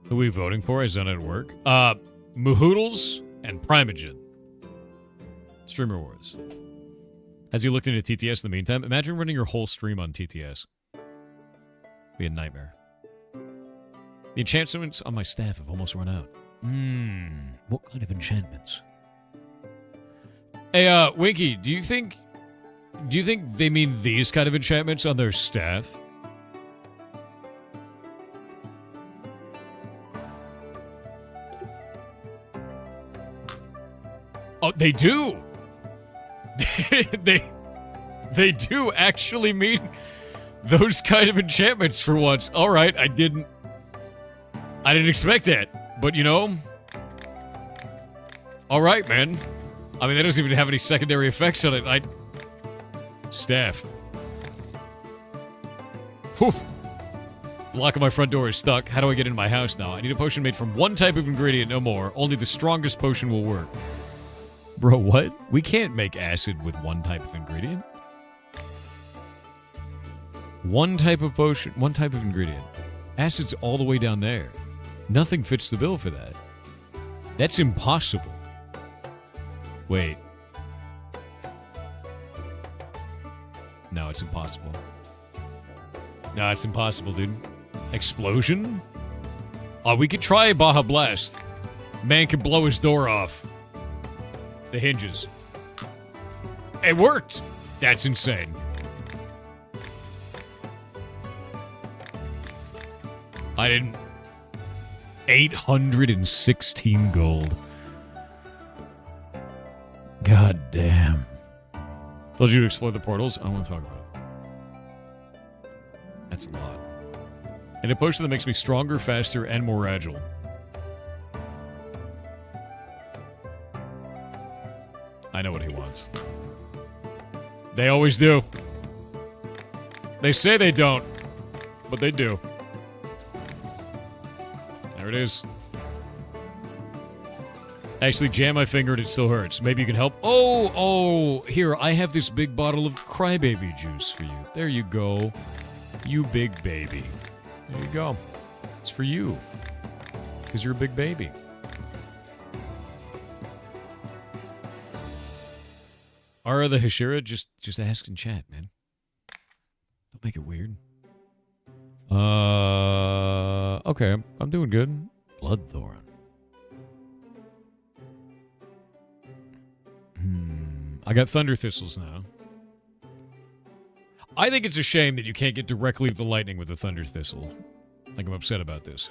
Who are we voting for? Is that at work? Mahoodles and Primogen. Stream Rewards. Has he looked into TTS in the meantime? Imagine running your whole stream on TTS. Be a nightmare. The enchantments on my staff have almost run out. What kind of enchantments? Hey, Winky, do you think they mean these kind of enchantments on their staff? Oh, they do. they do actually mean those kind of enchantments for once. All right, I didn't expect that, but you know, all right, man. I mean, that doesn't even have any secondary effects on it. Staff. Whew. lock on my front door is stuck. How do I get into my house now? I need a potion made from one type of ingredient, no more. Only the strongest potion will work. Bro, what? We can't make acid with one type of ingredient. One type of potion, one type of ingredient. Acid's all the way down there. Nothing fits the bill for that. That's impossible. Wait. No, it's impossible. No, it's impossible, dude. Explosion? Oh, we could try Baja Blast. Man could blow his door off. The hinges. It worked! That's insane. I didn't... 816 gold. God damn. Told you to explore the portals? I don't want to talk about it. That's a lot. And a potion that makes me stronger, faster, and more agile. I know what he wants. They always do. They say they don't, but they do. There it is. Actually, jam my finger and it still hurts. Maybe you can help. Oh, here, I have this big bottle of crybaby juice for you. There you go. You big baby. There you go. It's for you. Because you're a big baby. Are the Hashira? Just ask in chat, man. Don't make it weird. Okay. I'm doing good. Bloodthorn. I got thunder thistles now. I think it's a shame that you can't get directly the lightning with the thunder thistle. Like, I'm upset about this.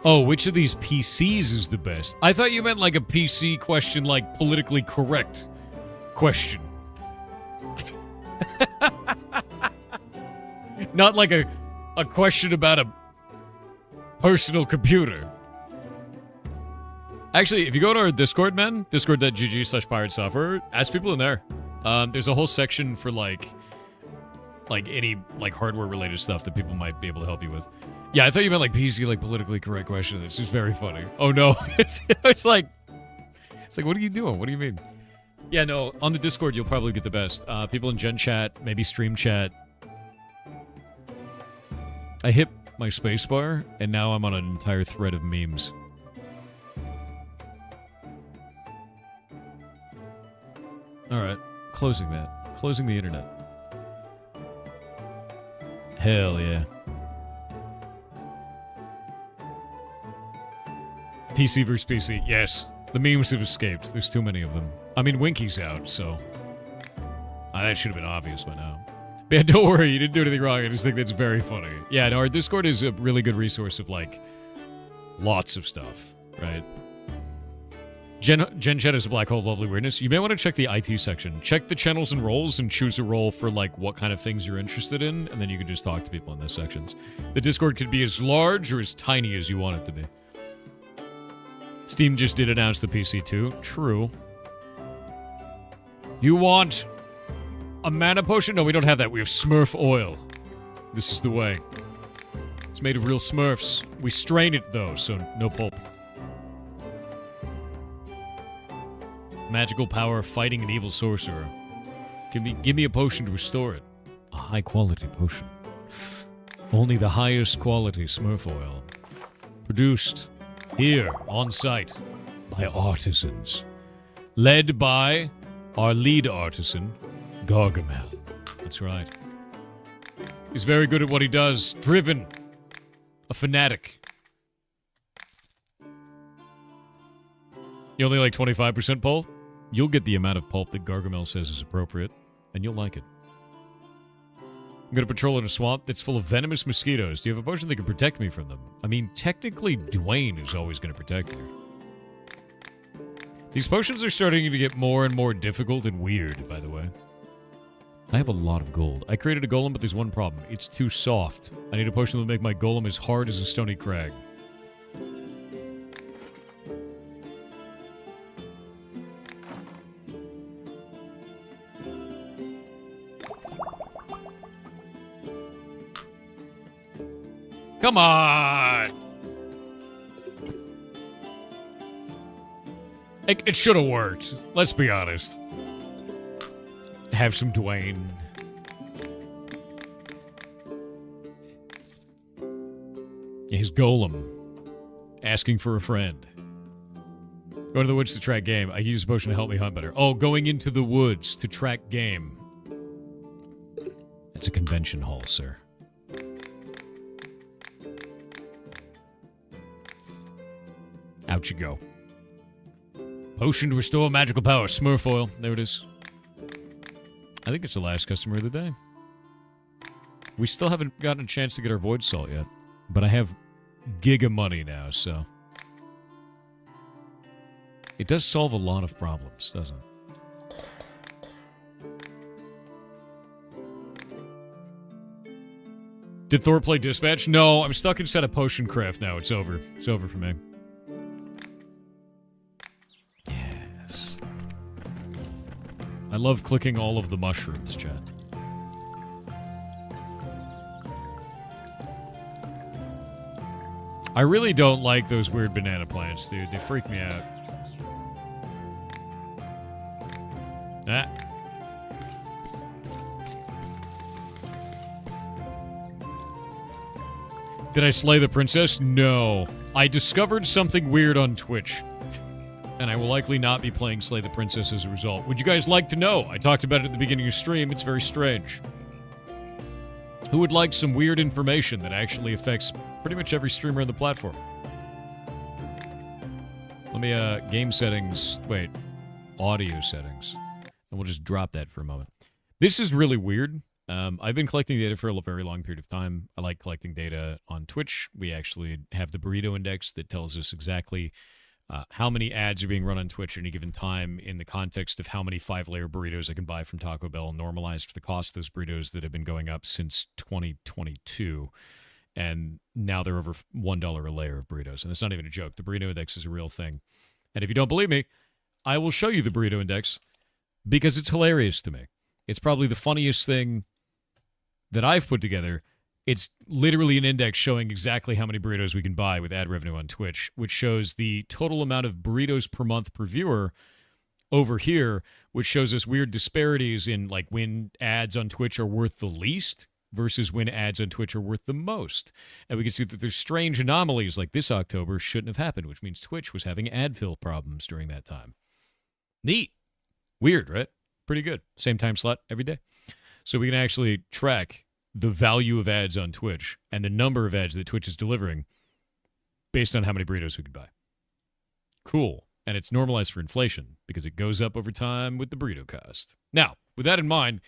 Oh, which of these PCs is the best? I thought you meant like a PC question, like politically correct question. Not like a question about a personal computer. Actually, if you go to our Discord, man, discord.gg/pirate software, ask people in there. There's a whole section for like any like hardware related stuff that people might be able to help you with. Yeah, I thought you meant like PC, like politically correct question. It's just very funny. Oh no, it's like, what are you doing? What do you mean? Yeah, no, on the Discord you'll probably get the best. People in Gen Chat, maybe Stream Chat. I hit my spacebar, and now I'm on an entire thread of memes. Alright, closing that. Closing the internet. Hell yeah. PC versus PC, yes. The memes have escaped. There's too many of them. I mean, Winky's out, so... that should have been obvious by now. But yeah, don't worry, you didn't do anything wrong. I just think that's very funny. Yeah, no, our Discord is a really good resource of, like, lots of stuff, right? Gen Chat is a black hole of lovely weirdness. You may want to check the IT section. Check the channels and roles and choose a role for, like, what kind of things you're interested in, and then you can just talk to people in those sections. The Discord could be as large or as tiny as you want it to be. Steam just did announce the PC too. True. You want a mana potion? No, we don't have that. We have Smurf oil. This is the way. It's made of real Smurfs. We strain it though, so no pulp. Magical power fighting an evil sorcerer. Give me a potion to restore it. A high quality potion. Only the highest quality Smurf oil. Produced here, on site, by artisans. Led by our lead artisan, Gargamel. That's right. He's very good at what he does. Driven. A fanatic. You only like 25% pulp? You'll get the amount of pulp that Gargamel says is appropriate, and you'll like it. I'm gonna patrol in a swamp that's full of venomous mosquitoes. Do you have a potion that can protect me from them? I mean, technically, Dwayne is always gonna protect you. These potions are starting to get more and more difficult and weird, by the way. I have a lot of gold. I created a golem, but there's one problem. It's too soft. I need a potion that will make my golem as hard as a stony crag. Come on! It should have worked. Let's be honest. Have some Dwayne. His golem. Asking for a friend. Go to the woods to track game. I use a potion to help me hunt better. Oh, going into the woods to track game. That's a convention hall, sir. Out you go. Potion to restore magical power. Smurf oil. There it is. I think it's the last customer of the day. We still haven't gotten a chance to get our void salt yet. But I have giga money now, so... It does solve a lot of problems, doesn't it? Did Thor play Dispatch? No, I'm stuck inside a potion craft now. It's over. It's over for me. Yes. I love clicking all of the mushrooms, chat. I really don't like those weird banana plants, dude. They freak me out. Ah. Did I slay the princess? No. I discovered something weird on Twitch. And I will likely not be playing Slay the Princess as a result. Would you guys like to know? I talked about it at the beginning of your stream. It's very strange. Who would like some weird information that actually affects pretty much every streamer on the platform? Let me, game settings. Wait. Audio settings. And we'll just drop that for a moment. This is really weird. I've been collecting data for a very long period of time. I like collecting data on Twitch. We actually have the burrito index that tells us exactly how many ads are being run on Twitch at any given time in the context of how many 5-layer burritos I can buy from Taco Bell, normalized for the cost of those burritos that have been going up since 2022. And now they're over $1 a layer of burritos. And that's not even a joke. The burrito index is a real thing. And if you don't believe me, I will show you the burrito index because it's hilarious to me. It's probably the funniest thing that I've put together. It's literally an index showing exactly how many burritos we can buy with ad revenue on Twitch, which shows the total amount of burritos per month per viewer over here, which shows us weird disparities in like when ads on Twitch are worth the least versus when ads on Twitch are worth the most. And we can see that there's strange anomalies like this October shouldn't have happened, which means Twitch was having ad fill problems during that time. Neat. Weird, right? Pretty good. Same time slot every day. So we can actually track the value of ads on Twitch and the number of ads that Twitch is delivering based on how many burritos we could buy. Cool. And it's normalized for inflation because it goes up over time with the burrito cost. Now, with that in mind,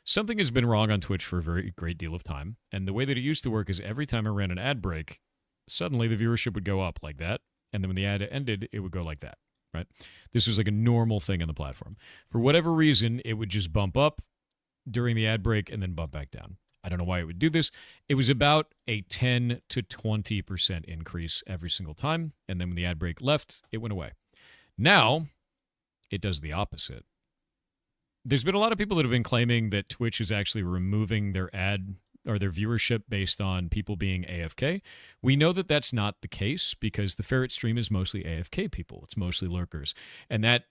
something has been wrong on Twitch for a very great deal of time. And the way that it used to work is every time I ran an ad break, suddenly the viewership would go up like that. And then when the ad ended, it would go like that, right? This was like a normal thing on the platform. For whatever reason, it would just bump up during the ad break and then bump back down. I don't know why it would do this. It was about a 10 to 20% increase every single time. And then when the ad break left, it went away. Now, it does the opposite. There's been a lot of people that have been claiming that Twitch is actually removing their ad or their viewership based on people being AFK. We know that that's not the case because the Ferret stream is mostly AFK people. It's mostly lurkers. And that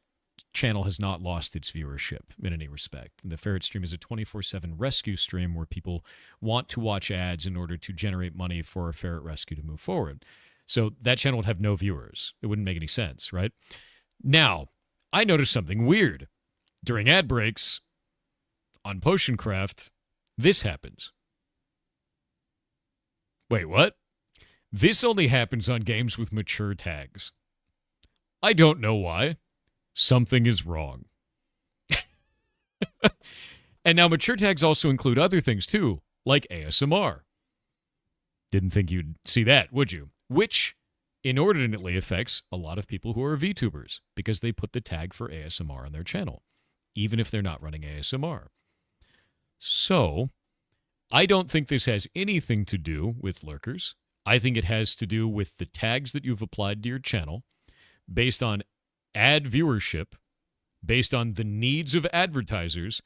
channel has not lost its viewership in any respect. And the Ferret stream is a 24/7 rescue stream where people want to watch ads in order to generate money for a ferret rescue to move forward. So that channel would have no viewers. It wouldn't make any sense, right? Now, I noticed something weird. During ad breaks on Potioncraft, this happens. Wait, what? This only happens on games with mature tags. I don't know why. Something is wrong. And now mature tags also include other things too, like ASMR. Didn't think you'd see that, would you? Which inordinately affects a lot of people who are VTubers because they put the tag for ASMR on their channel, even if they're not running ASMR. So, I don't think this has anything to do with lurkers. I think it has to do with the tags that you've applied to your channel based on ad viewership, based on the needs of advertisers,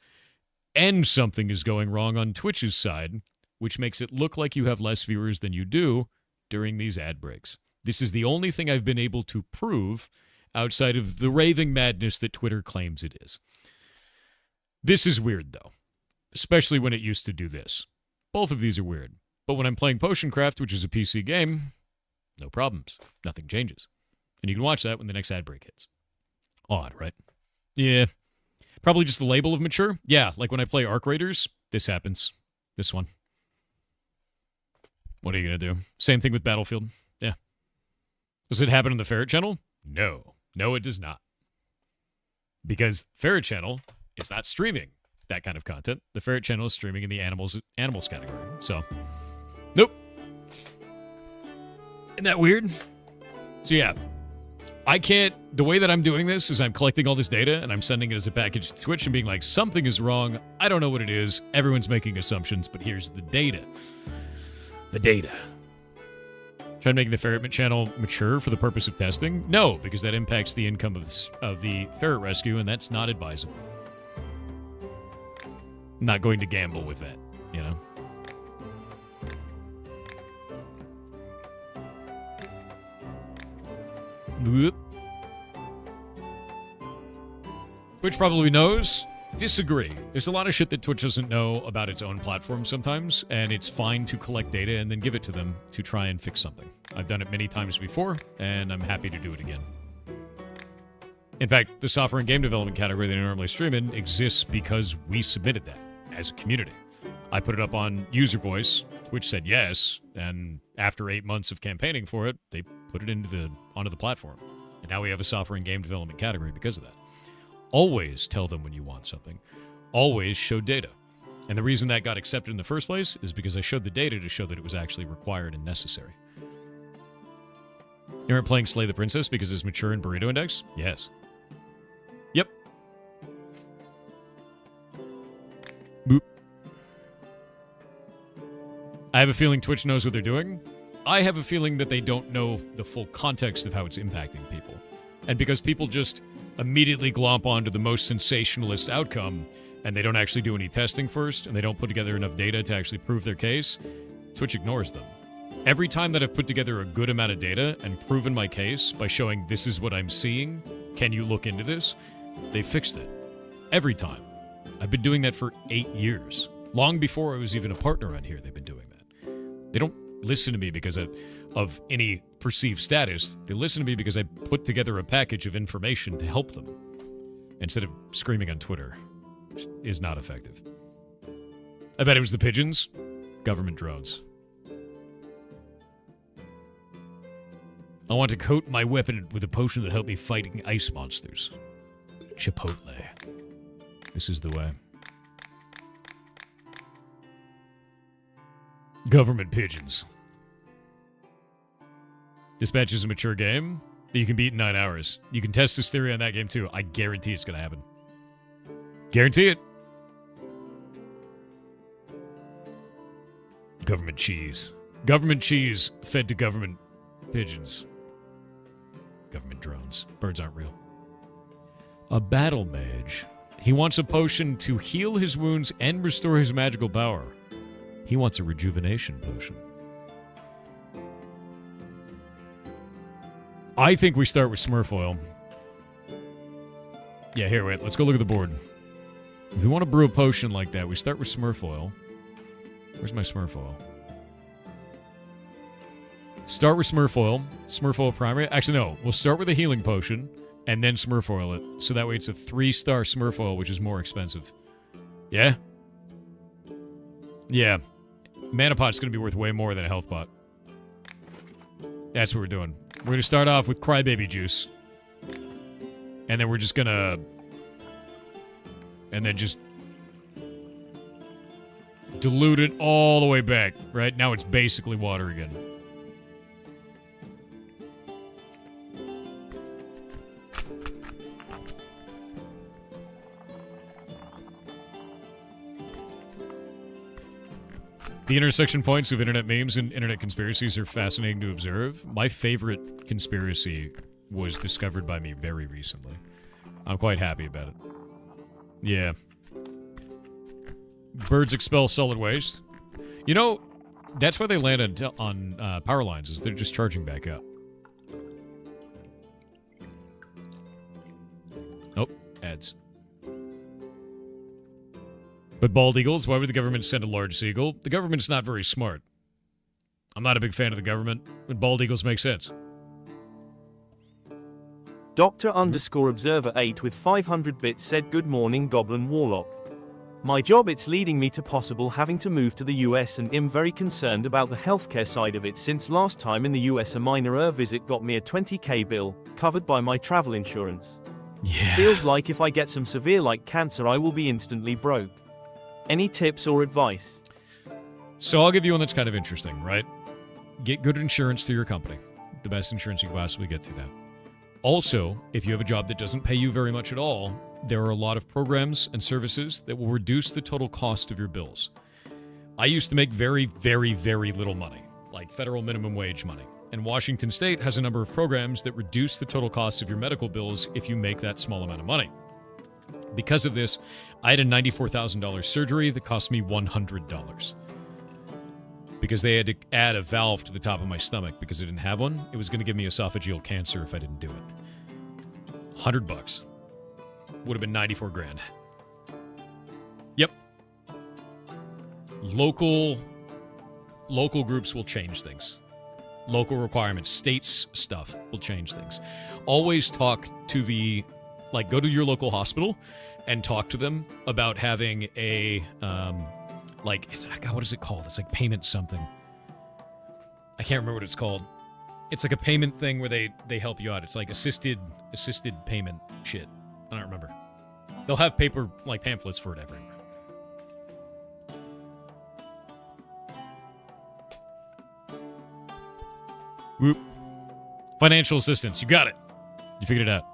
and something is going wrong on Twitch's side which makes it look like you have less viewers than you do during these ad breaks. This is the only thing I've been able to prove outside of the raving madness that Twitter claims it is. This is weird, though, especially when it used to do this. Both of these are weird. But when I'm playing Potion Craft, which is a PC game, no problems. Nothing changes. And you can watch that when the next ad break hits. Odd, right? Yeah. Probably just the label of mature. Yeah, like when I play Arc Raiders, this happens. This one. What are you going to do? Same thing with Battlefield. Yeah. Does it happen on the Ferret channel? No. No, it does not. Because Ferret channel is not streaming that kind of content. The Ferret channel is streaming in the animals category. So, nope. Isn't that weird? So yeah, I can't, the way that I'm doing this is I'm collecting all this data and I'm sending it as a package to Twitch and being like, something is wrong. I don't know what it is. Everyone's making assumptions, but here's the data. The data. Try to make the Ferret channel mature for the purpose of testing? No, because that impacts the income of the Ferret Rescue, and that's not advisable. I'm not going to gamble with that, you know? Whoop. Twitch probably knows. Disagree. There's a lot of shit that Twitch doesn't know about its own platform sometimes, and it's fine to collect data and then give it to them to try and fix something. I've done it many times before, and I'm happy to do it again. In fact, the software and game development category that I normally stream in exists because we submitted that as a community. I put it up on user voice, Twitch said yes, and after 8 months of campaigning for it, they put it onto the platform. And now we have a software and game development category because of that. Always tell them when you want something. Always show data. And the reason that got accepted in the first place is because I showed the data to show that it was actually required and necessary. You aren't playing Slay the Princess because it's mature in Burrito Index? Yes. Yep. Boop. I have a feeling Twitch knows what they're doing. I have a feeling that they don't know the full context of how it's impacting people. And because people just immediately glomp onto the most sensationalist outcome, and they don't actually do any testing first, and they don't put together enough data to actually prove their case, Twitch ignores them. Every time that I've put together a good amount of data and proven my case by showing this is what I'm seeing, can you look into this? They fixed it. Every time. I've been doing that for 8 years. Long before I was even a partner on here, they've been doing that. They don't listen to me because of any perceived status. They listen to me because I put together a package of information to help them. Instead of screaming on Twitter, which is not effective. I bet it was the pigeons. Government drones. I want to coat my weapon with a potion that helped me fighting ice monsters. Chipotle. This is the way. Government pigeons. Dispatch is a mature game that you can beat in 9 hours. You can test this theory on that game too. I guarantee it's going to happen. Guarantee it. Government cheese. Government cheese fed to government pigeons. Government drones. Birds aren't real. A battle mage. He wants a potion to heal his wounds and restore his magical power. He wants a rejuvenation potion. I think we start with Smurf oil. Yeah, here, wait. Let's go look at the board. If we want to brew a potion like that, we start with Smurf oil. Where's my Smurf oil? Start with Smurf oil. Smurf oil primary. Actually, no. We'll start with a healing potion and then Smurf oil it. So that way it's a 3-star Smurf oil, which is more expensive. Yeah? Yeah. Mana pot's going to be worth way more than a health pot. That's what we're doing. We're going to start off with Crybaby Juice. And then we're just going to... And then just... dilute it all the way back, right? Now it's basically water again. The intersection points of internet memes and internet conspiracies are fascinating to observe. My favorite conspiracy was discovered by me very recently. I'm quite happy about it. Yeah. Birds expel solid waste. You know, that's why they land on power lines, is they're just charging back up. Oh, ads. But bald eagles, why would the government send a large seagull? The government's not very smart. I'm not a big fan of the government, but bald eagles make sense. Dr_Observer8 with 500 bits said, good morning Goblin Warlock. My job, it's leading me to possible having to move to the US, and I'm very concerned about the healthcare side of it, since last time in the US a minor visit got me a $20,000 bill, covered by my travel insurance. Yeah. Feels like if I get some severe like cancer I will be instantly broke. Any tips or advice? So I'll give you one that's kind of interesting, right? Get good insurance through your company. The best insurance you can possibly get through that. Also, if you have a job that doesn't pay you very much at all, there are a lot of programs and services that will reduce the total cost of your bills. I used to make very, very, very little money, like federal minimum wage money. And Washington State has a number of programs that reduce the total cost of your medical bills if you make that small amount of money. Because of this, I had a $94,000 surgery that cost me $100. Because they had to add a valve to the top of my stomach because I didn't have one. It was going to give me esophageal cancer if I didn't do it. $100. Would have been 94 grand. Yep. Local groups will change things. Local requirements, states stuff will change things. Always talk to go to your local hospital and talk to them about having a, God, what is it called? It's like payment something. I can't remember what it's called. It's like a payment thing where they help you out. It's like assisted payment shit. I don't remember. They'll have paper, like pamphlets for it everywhere. Whoop. Financial assistance. You got it. You figured it out.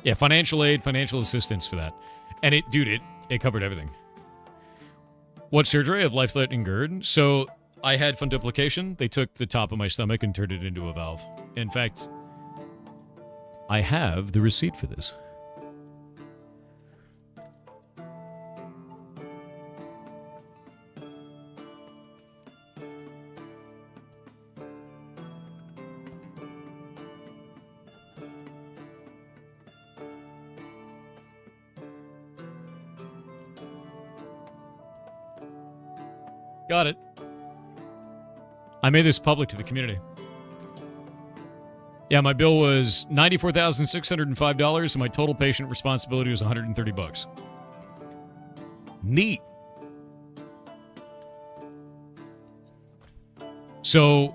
Yeah, financial aid, financial assistance for that. And it covered everything. What surgery? I have life-threatening GERD. So I had funduplication. They took the top of my stomach and turned it into a valve. In fact, I have the receipt for this. Got it. I made this public to the community. Yeah, my bill was $94,605, and my total patient responsibility was $130. Neat. So,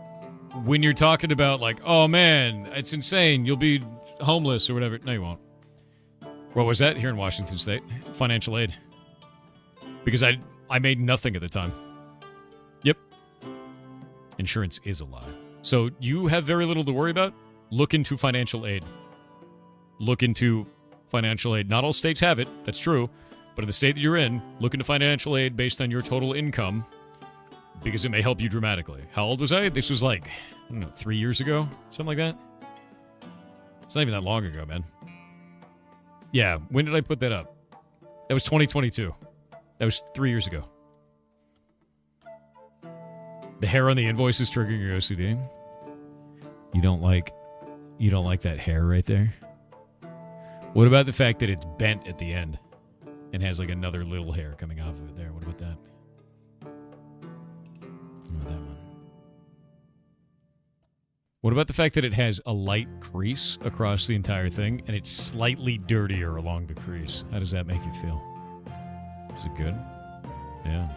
when you're talking about like, oh man, it's insane, you'll be homeless or whatever. No, you won't. What was that? Here in Washington State. Financial aid. Because I made nothing at the time. Yep. Insurance is a lie. So you have very little to worry about. Look into financial aid. Look into financial aid. Not all states have it. That's true. But in the state that you're in, look into financial aid based on your total income because it may help you dramatically. How old was I? This was like, I don't know, 3 years ago? Something like that? It's not even that long ago, man. Yeah, when did I put that up? That was 2022. That was 3 years ago. The hair on the invoice is triggering your OCD. You don't like that hair right there? What about the fact that it's bent at the end and has like another little hair coming off of it there? What about that? What about that one? What about the fact that it has a light crease across the entire thing and it's slightly dirtier along the crease? How does that make you feel? Is it good? Yeah.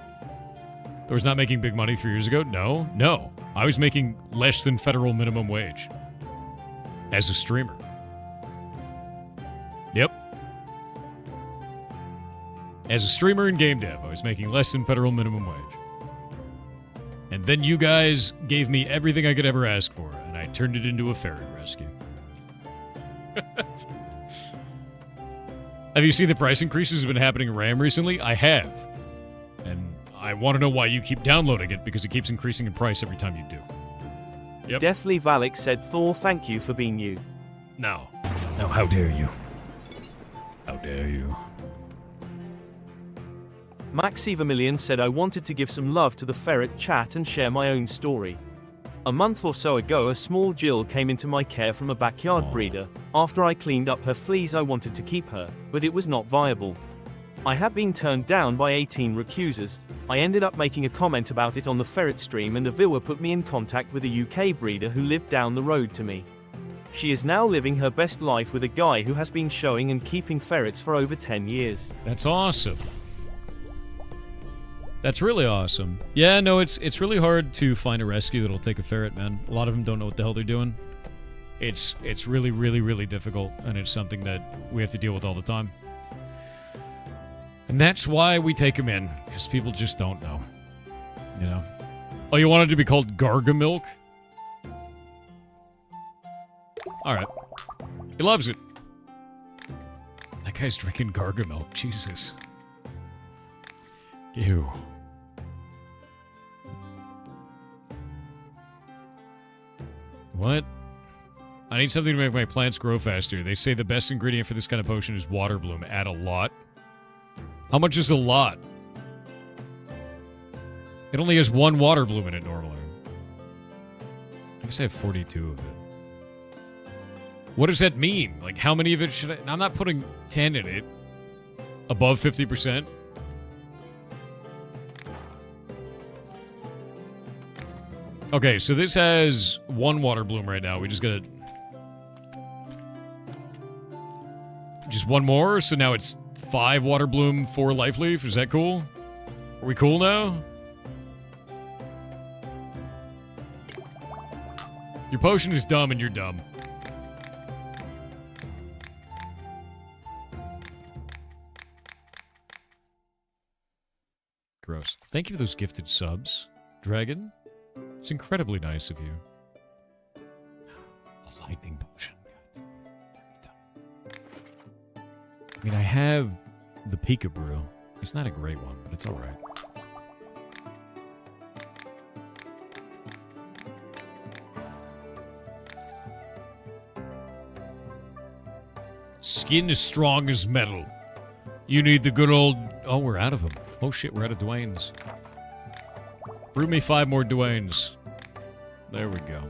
I was not making big money 3 years ago? No. I was making less than federal minimum wage. As a streamer. Yep. As a streamer in game dev, I was making less than federal minimum wage. And then you guys gave me everything I could ever ask for, and I turned it into a ferry rescue. Have you seen the price increases that have been happening in RAM recently? I have. And I want to know why you keep downloading it, because it keeps increasing in price every time you do. Yep. Deathly Valak said, Thor, thank you for being you. No, how dare you? How dare you? Maxi said I wanted to give some love to the ferret chat and share my own story. A month or so ago, a small Jill came into my care from a backyard breeder. After I cleaned up her fleas, I wanted to keep her, but it was not viable. I have been turned down by 18 recusers. I ended up making a comment about it on the ferret stream, and a viewer put me in contact with a UK breeder who lived down the road to me. She is now living her best life with a guy who has been showing and keeping ferrets for over 10 years. That's awesome. That's really awesome. Yeah, no, it's really hard to find a rescue that'll take a ferret, man. A lot of them don't know what the hell they're doing. It's really, really, really difficult, and it's something that we have to deal with all the time. And that's why we take them in, because people just don't know. You know? Oh, you want it to be called Gargamilk? Alright. He loves it. That guy's drinking Gargamilk. Jesus. Ew. What? I need something to make my plants grow faster. They say the best ingredient for this kind of potion is water bloom. Add a lot. How much is a lot? It only has one water bloom in it normally. I guess I have 42 of it. What does that mean? Like, how many of it should I... I'm not putting 10 in it. Above 50%? Okay, so this has one water bloom right now. We just gotta... Just one more? So now it's 5 water bloom, 4 life leaf? Is that cool? Are we cool now? Your potion is dumb and you're dumb. Gross. Thank you for those gifted subs, Dragon. It's incredibly nice of you. A lightning potion. I mean, I have the Peekaboo. It's not a great one, but it's alright. Skin as strong as metal. You need the good old... Oh, we're out of them. Oh shit, we're out of Dwayne's. Brew me 5 more Dwayne's. There we go.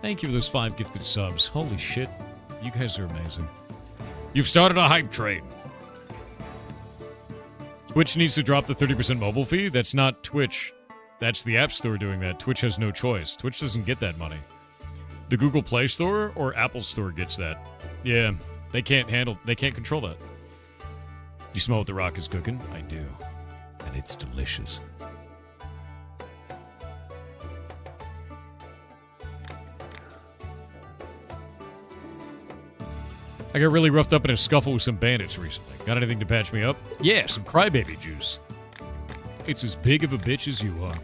Thank you for those 5 gifted subs. Holy shit. You guys are amazing. You've started a hype train. Twitch needs to drop the 30% mobile fee? That's not Twitch. That's the App Store doing that. Twitch has no choice. Twitch doesn't get that money. The Google Play Store or Apple Store gets that. Yeah, they can't control that. You smell what The Rock is cooking? I do. And it's delicious. I got really roughed up in a scuffle with some bandits recently. Got anything to patch me up? Yeah, some crybaby juice. It's as big of a bitch as you are.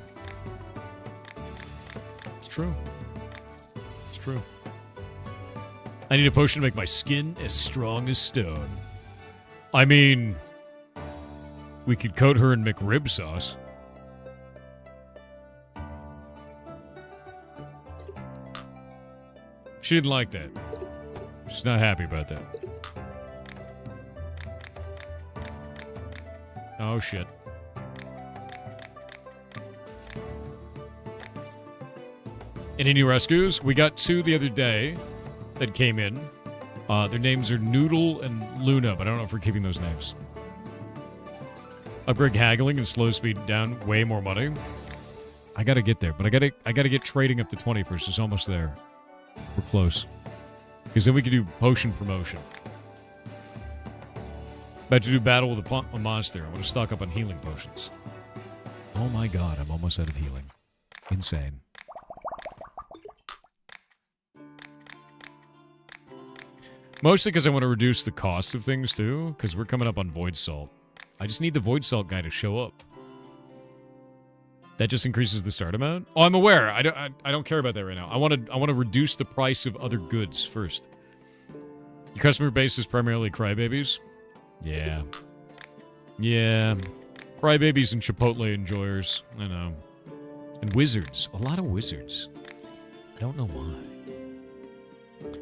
It's true. It's true. I need a potion to make my skin as strong as stone. I mean, we could coat her in McRib sauce. She didn't like that. She's not happy about that. Oh, shit. Any new rescues? We got 2 the other day that came in. Their names are Noodle and Luna, but I don't know if we're keeping those names. Upgrade haggling and slow speed down. Way more money. I gotta get there, but I gotta get trading up to 20 first. It's almost there. We're close. Because then we can do potion promotion. About to do battle with a monster. I want to stock up on healing potions. Oh my god, I'm almost out of healing. Insane. Mostly because I want to reduce the cost of things too, because we're coming up on Void Salt. I just need the Void Salt guy to show up. That just increases the start amount? Oh, I'm aware. I don't care about that right now. I want to reduce the price of other goods first. Your customer base is primarily crybabies? Yeah. Yeah. Crybabies and Chipotle enjoyers. I know. And wizards. A lot of wizards. I don't know why.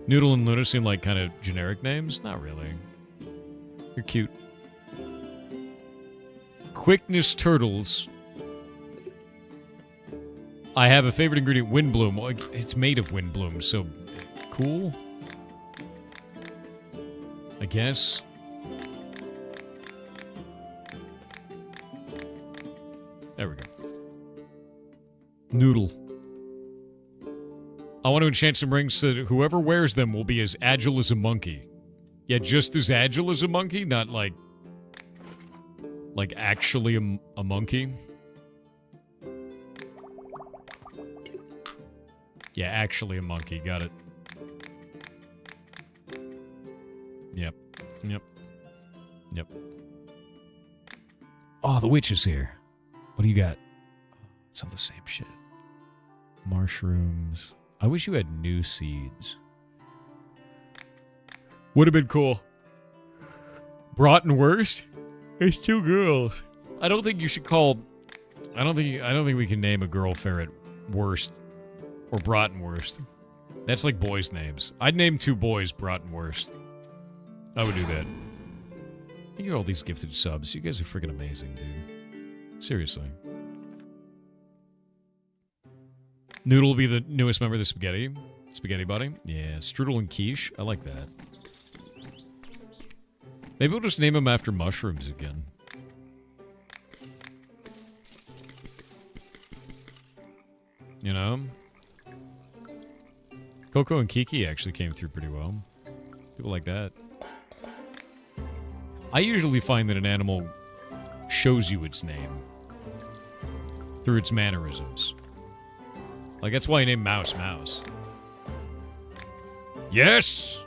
Noodle and Luna seem like kind of generic names. Not really. They're cute. Quickness Turtles. I have a favorite ingredient, Windbloom. Well, it's made of Windbloom, so cool. I guess. There we go. Noodle. I want to enchant some rings so that whoever wears them will be as agile as a monkey. Yeah, just as agile as a monkey, not like actually a monkey. Yeah, actually a monkey. Got it. Yep. Yep. Yep. Oh, the witch is here. What do you got? It's all the same shit. Mushrooms. I wish you had new seeds. Would have been cool. Bratwurst? It's two girls. I don't think you should call... I don't think we can name a girl ferret Wurst or Bratwurst. That's like boys' names. I'd name two boys Bratwurst. I would do that. Thank you for all these gifted subs. You guys are freaking amazing, dude. Seriously. Noodle will be the newest member of the Spaghetti Buddy. Yeah, Strudel and Quiche. I like that. Maybe we'll just name them after mushrooms again. You know? Coco and Kiki actually came through pretty well. People like that. I usually find that an animal shows you its name through its mannerisms. Like, that's why I named Mouse Mouse. Yes!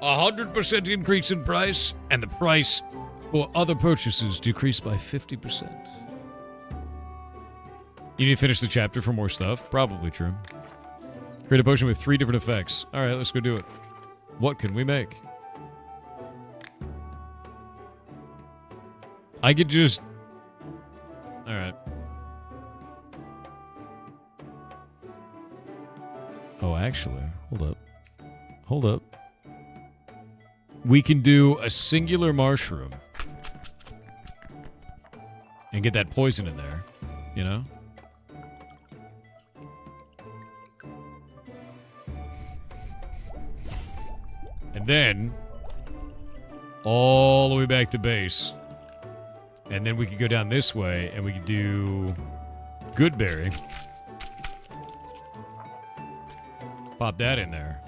100% increase in price, and the price for other purchases decreased by 50%. You need to finish the chapter for more stuff? Probably true. Create a potion with 3 different effects. Alright, let's go do it. What can we make? I could just... Alright. Oh, actually, hold up. Hold up. We can do a singular mushroom. And get that poison in there, you know? And then, all the way back to base. And then we could go down this way, and we could do Goodberry. Pop that in there.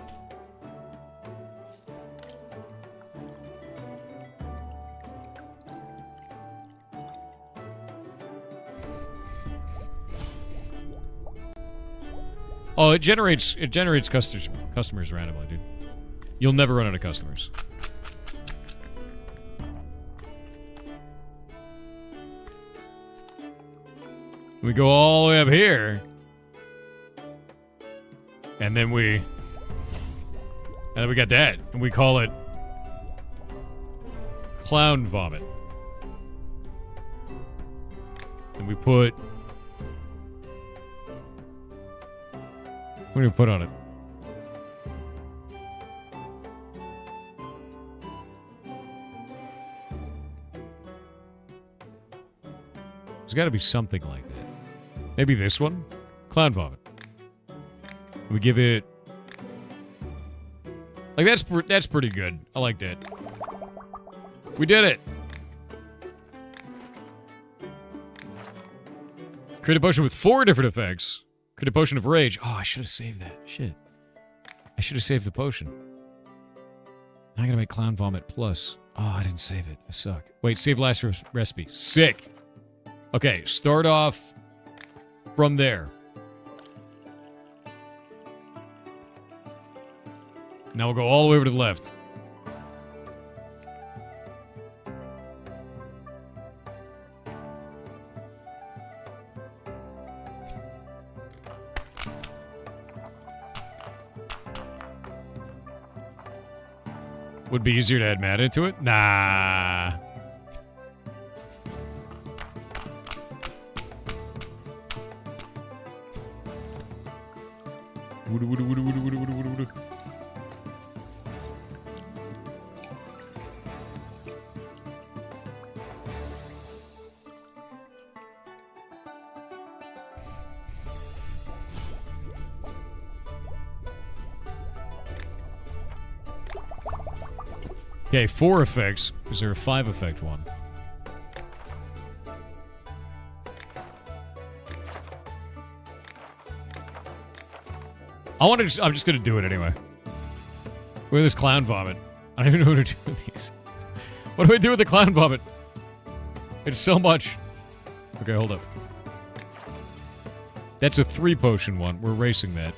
Oh, it generates customers randomly, dude. You'll never run out of customers. We go all the way up here. And then we got that. And we call it Clown Vomit. And we put... What do we put on it? There's got to be something like that. Maybe this one? Clown Vomit. We give it... Like, that's pretty good. I like that. We did it! Create a potion with 4 different effects. Create a potion of rage. Oh, I should have saved that. Shit. I should have saved the potion. Now I gotta make Clown Vomit plus. Oh, I didn't save it. I suck. Wait, save last recipe. Sick! Okay, start off from there. Now we'll go all the way over to the left. Would be easier to add matte into it? Nah. Okay, 4 effects. Is there a 5 effect one? I'm just gonna do it anyway. Look at this clown vomit. I don't even know what to do with these. What do I do with the clown vomit? It's so much. Okay, hold up. That's a 3 potion one. We're erasing that.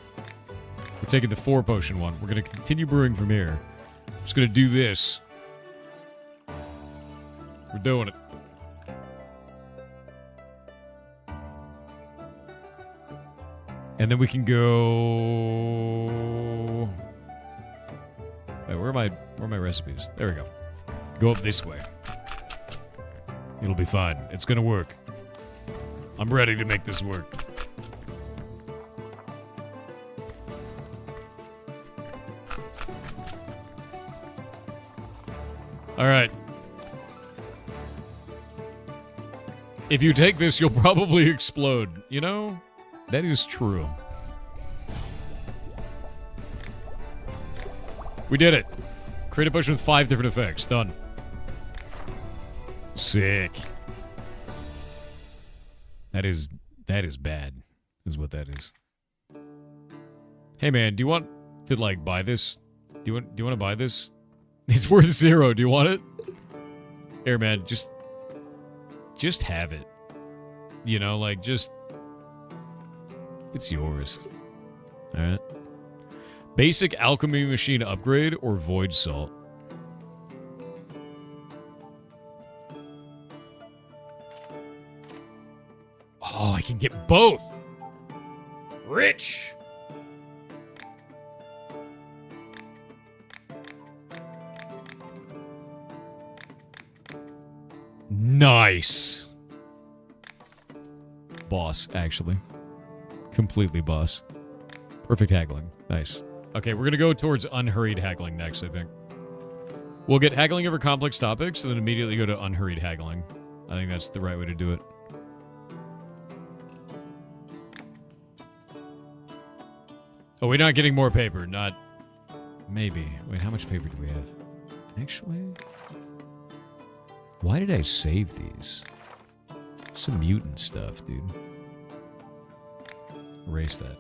We're taking the 4 potion one. We're gonna continue brewing from here. I'm just gonna do this. We're doing it. And then we can go... Wait, where are my recipes? There we go. Go up this way. It'll be fine. It's gonna work. I'm ready to make this work. Alright. If you take this, you'll probably explode. You know? That is true. We did it. Create a potion with 5 different effects. Done. Sick. That is bad, is what that is. Hey man, do you want to like buy this? Do you want to buy this? It's worth 0. Do you want it? Here man, just have it. You know, like just it's yours. Alright. Basic alchemy machine upgrade or void salt? Oh, I can get both! Rich! Nice! Boss, actually. Completely boss. Perfect haggling. Nice. Okay, we're gonna go towards unhurried haggling next, I think. We'll get haggling over complex topics, and then immediately go to unhurried haggling. I think that's the right way to do it. Oh, we're not getting more paper. Not... Maybe. Wait, how much paper do we have? Actually... Why did I save these? Some mutant stuff, dude. Erase that.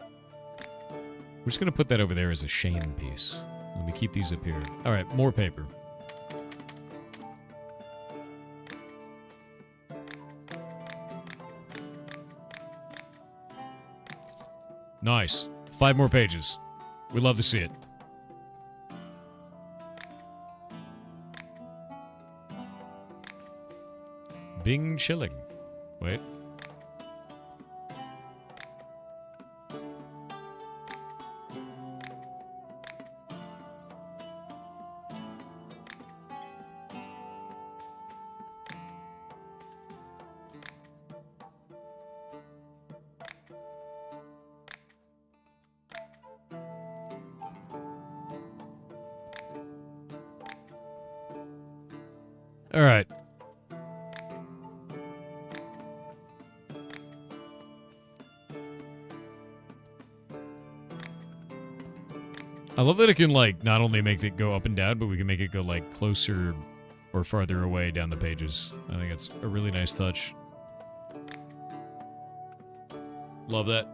We're just gonna put that over there as a shame piece. Let me keep these up here. Alright, more paper. Nice. 5 more pages. We'd love to see it. Bing chilling. Wait. All right. I love that it can, like, not only make it go up and down, but we can make it go, like, closer or farther away down the pages. I think it's a really nice touch. Love that.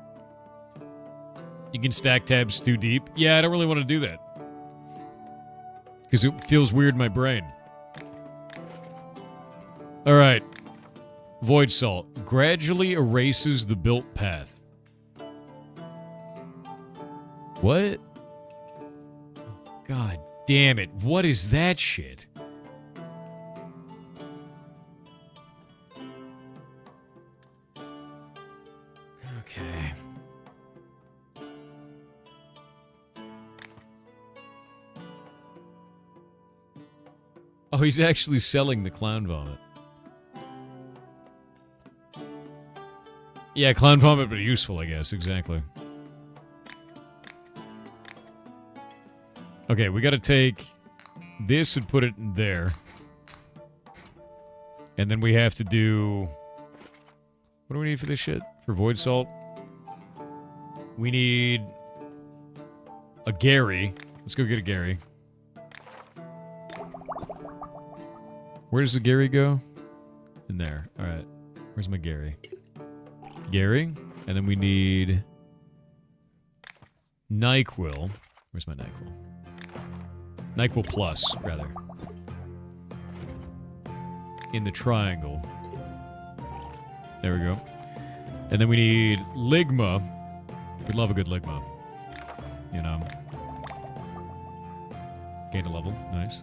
You can stack tabs too deep. Yeah, I don't really want to do that. Because it feels weird in my brain. Alright. Void Salt. Gradually erases the built path. What? God damn it. What is that shit? Okay. Oh, he's actually selling the clown vomit. Yeah, clown vomit, but useful, I guess. Exactly. Okay, we got to take this and put it in there. And then we have to do... What do we need for this shit? For void salt? We need a Gary. Let's go get a Gary. Where does the Gary go? In there. Alright. Where's my Gary? Gary. And then we need... NyQuil. Where's my NyQuil? NyQuil Plus, rather. In the triangle. There we go. And then we need Ligma. We love a good Ligma. You know. Gain a level. Nice.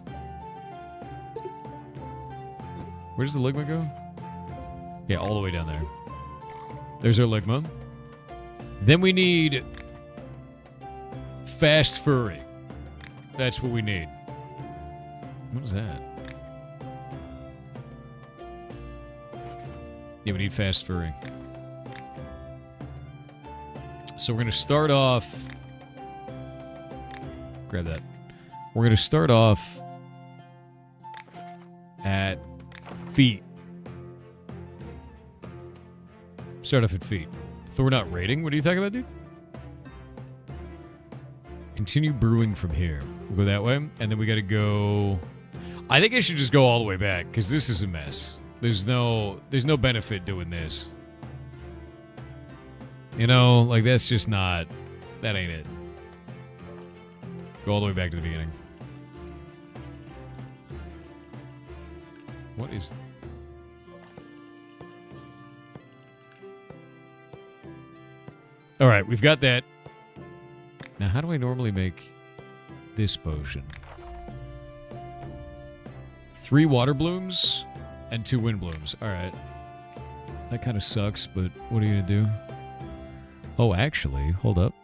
Where does the Ligma go? Yeah, all the way down there. There's our Ligma. Then we need Fast Furry. That's what we need. What was that? Yeah, we need Fast Furry. So we're going to start off... Grab that. We're going to start off at feet. Start off at feet. So we're not rating? What are you talking about, dude? Continue brewing from here. We'll go that way. And then we got to go... I think I should just go all the way back, because this is a mess. There's no benefit doing this. You know, like, that's just not... That ain't it. Go all the way back to the beginning. What is... Alright, we've got that. Now, how do I normally make this potion? 3 water blooms and 2 wind blooms. Alright. That kind of sucks, but what are you going to do? Oh, actually, hold up.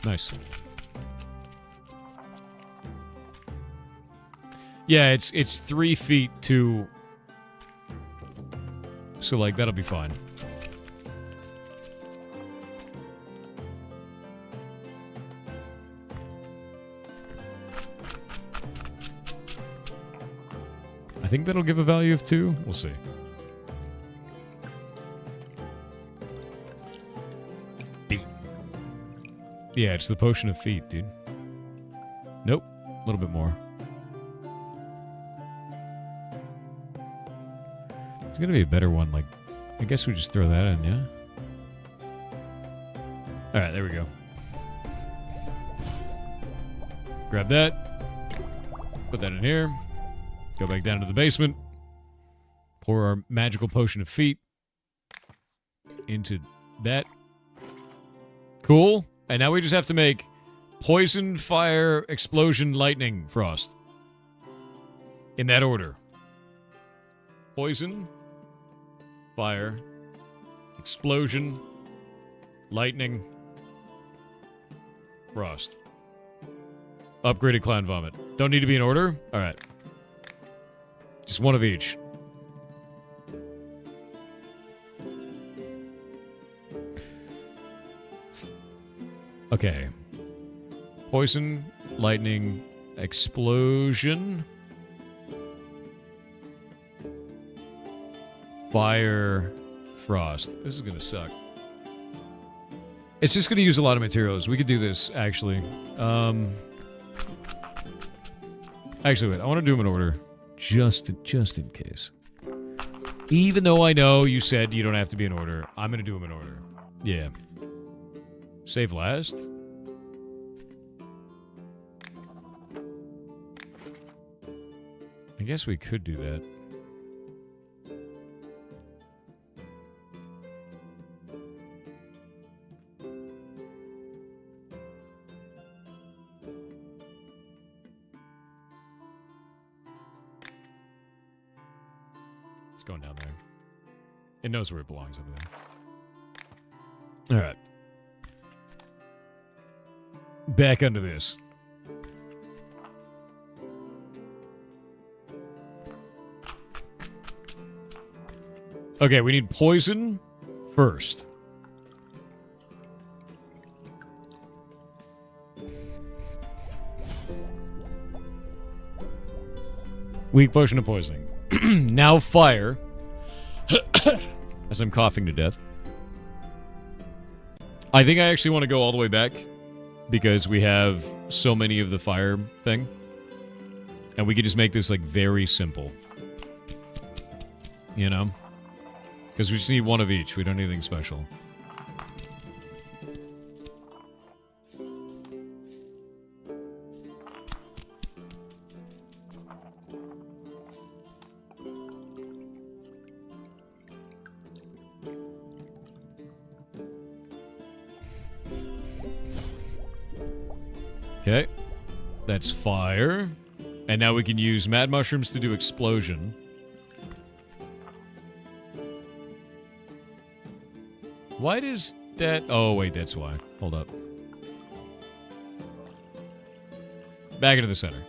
Nice. Yeah, it's 3 feet to... So, like, that'll be fine. I think that'll give a value of 2. We'll see. Feet. Yeah, it's the potion of feet, dude. Nope. A little bit more. It's gonna be a better one, like... I guess we just throw that in, yeah? Alright, there we go. Grab that. Put that in here. Go back down to the basement. Pour our magical potion of feet into that. Cool. And now we just have to make poison, fire, explosion, lightning, frost. In that order. Poison, fire, explosion, lightning, frost. Upgraded clown vomit. Don't need to be in order? Alright. Just one of each. Okay. Poison, lightning, explosion, fire, frost. This is gonna suck. It's just gonna use a lot of materials. We could do this, actually. Actually, wait. I want to do them in order. Just in case. Even though I know you said you don't have to be in order, I'm gonna do them in order. Yeah. Save last? I guess we could do that. It's going down there. It knows where it belongs over there. Alright. Back under this. Okay, we need poison first. Weak potion of poisoning. Now fire. As I'm coughing to death. I think I actually want to go all the way back because we have so many of the fire thing. And we could just make this, like, very simple. You know? Because we just need one of each. We don't need anything special. Okay. That's fire. And now we can use mad mushrooms to do explosion. Why does that... Oh, wait, that's why. Hold up. Back into the center.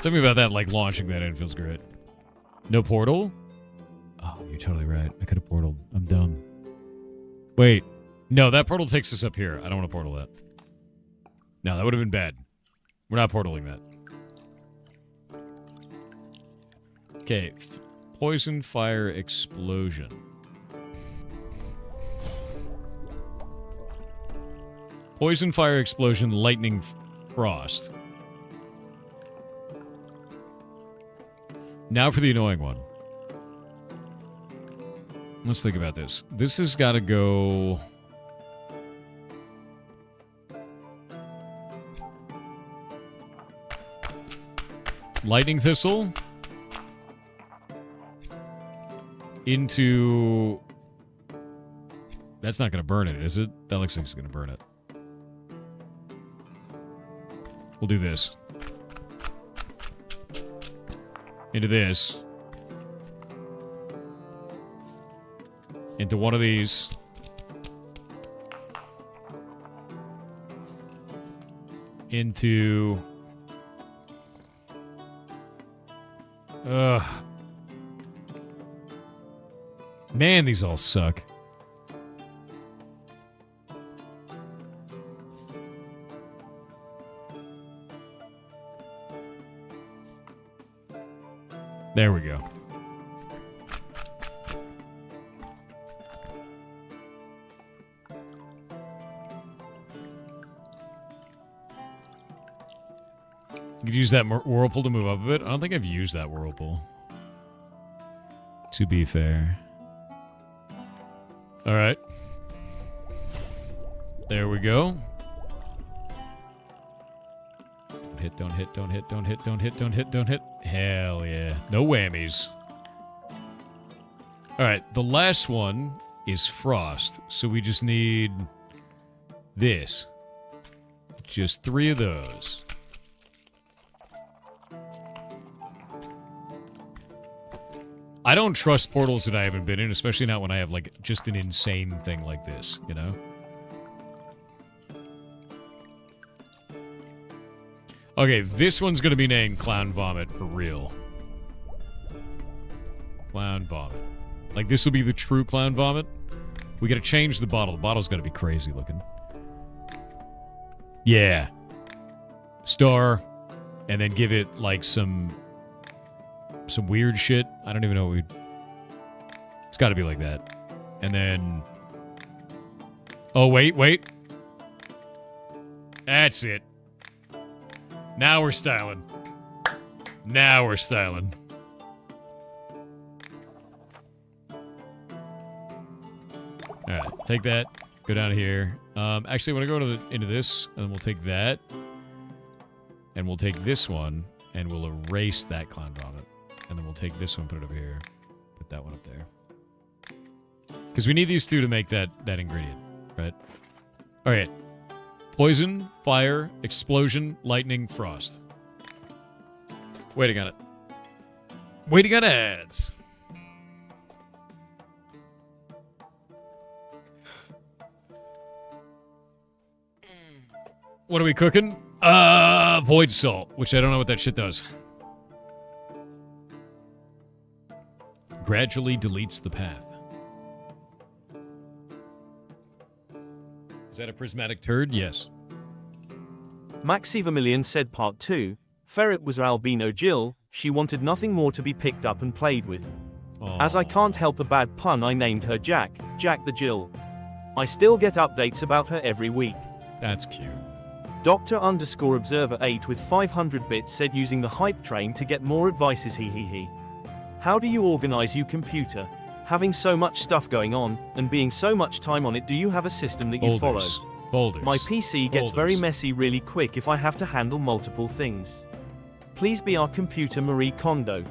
Something about that, like, launching that in feels great. No portal? Oh, you're totally right. I could have portaled. I'm dumb. Wait. No, that portal takes us up here. I don't want to portal that. No, that would have been bad. We're not portaling that. Okay. Poison, fire, explosion. Poison, fire, explosion, lightning, frost. Now for the annoying one. Let's think about this. This has got to go... Lightning Thistle. Into... That's not going to burn it, is it? That looks like it's going to burn it. We'll do this. Into this. Into one of these. Into... Ugh. Man, these all suck. There we go. You could use that whirlpool to move up a bit. I don't think I've used that whirlpool. To be fair. Alright. There we go. Don't hit, don't hit, don't hit, don't hit, don't hit, don't hit. Hell yeah. No whammies. Alright, the last one is frost. So we just need this. Just 3 of those. I don't trust portals that I haven't been in, especially not when I have, like, just an insane thing like this, you know? Okay, this one's gonna be named Clown Vomit for real. Clown Vomit. Like, this will be the true Clown Vomit. We gotta change the bottle. The bottle's gotta be crazy looking. Yeah. Star. And then give it, like, some weird shit. I don't even know what we'd... It's gotta be like that. And then... Oh, wait. That's it. Now we're styling. Now we're styling. Alright, take that. Go down here. Actually, I want to go into this, and then we'll take that. And we'll take this one, and we'll erase that Clown Vomit. And then we'll take this one, put it over here. Put that one up there. Because we need these two to make that ingredient, right? Alright. Poison, fire, explosion, lightning, frost. Waiting on it. Waiting on ads. What are we cooking? Void salt, which I don't know what that shit does. Gradually deletes the path. Is that a prismatic turd? Yes. Maxi Vermillion said part 2, Ferret was albino Jill, she wanted nothing more to be picked up and played with. Aww. As I can't help a bad pun, I named her Jack the Jill. I still get updates about her every week. That's cute. Dr_Observer8 with 500 bits said using the hype train to get more advices he. How do you organize your computer? Having so much stuff going on, and being so much time on it, do you have a system that you follow? Boulders. My PC gets very messy really quick if I have to handle multiple things. Please be our computer Marie Kondo.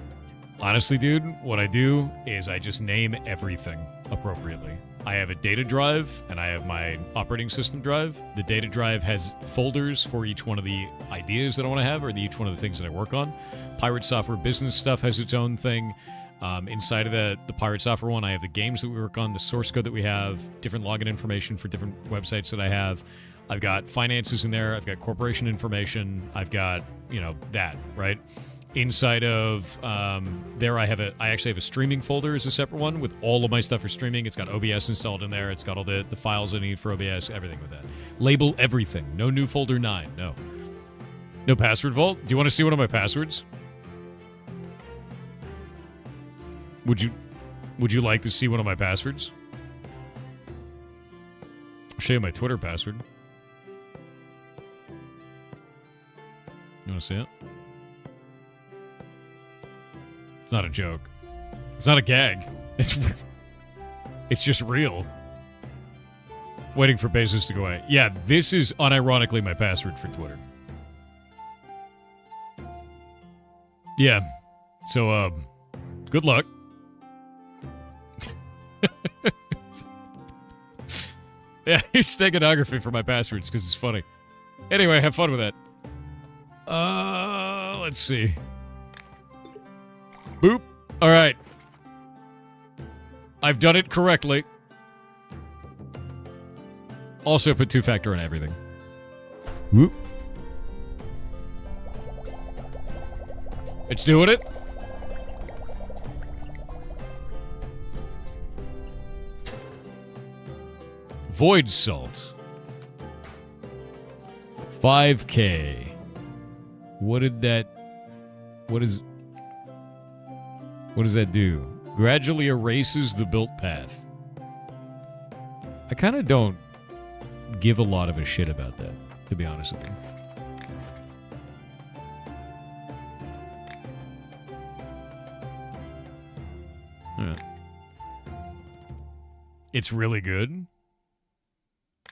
Honestly, dude, what I do is I just name everything appropriately. I have a data drive, and I have my operating system drive. The data drive has folders for each one of the ideas that I want to have, or each one of the things that I work on. Pirate Software Business stuff has its own thing. Inside of the Pirate Software one, I have the games that we work on, the source code that we have, different login information for different websites that I have. I've got finances in there. I've got corporation information. I've got, that, right? Inside of there, I actually have a streaming folder as a separate one with all of my stuff for streaming. It's got OBS installed in there. It's got all the files I need for OBS, everything with that. Label everything. No new folder 9. No. No password vault. Do you want to see one of my passwords? Would you like to see one of my passwords? I'll show you my Twitter password. You want to see it? It's not a joke. It's not a gag. It's just real. Waiting for Bezos to go away. Yeah, this is unironically my password for Twitter. Yeah. So, good luck. Yeah, here's steganography for my passwords because it's funny. Anyway, have fun with that. Let's see. Boop. All right. I've done it correctly. Also put 2-factor on everything. Whoop. It's doing it. Void salt. 5K. What does that do? Gradually erases the built path. I kind of don't give a lot of a shit about that, to be honest with you. Yeah. It's really good.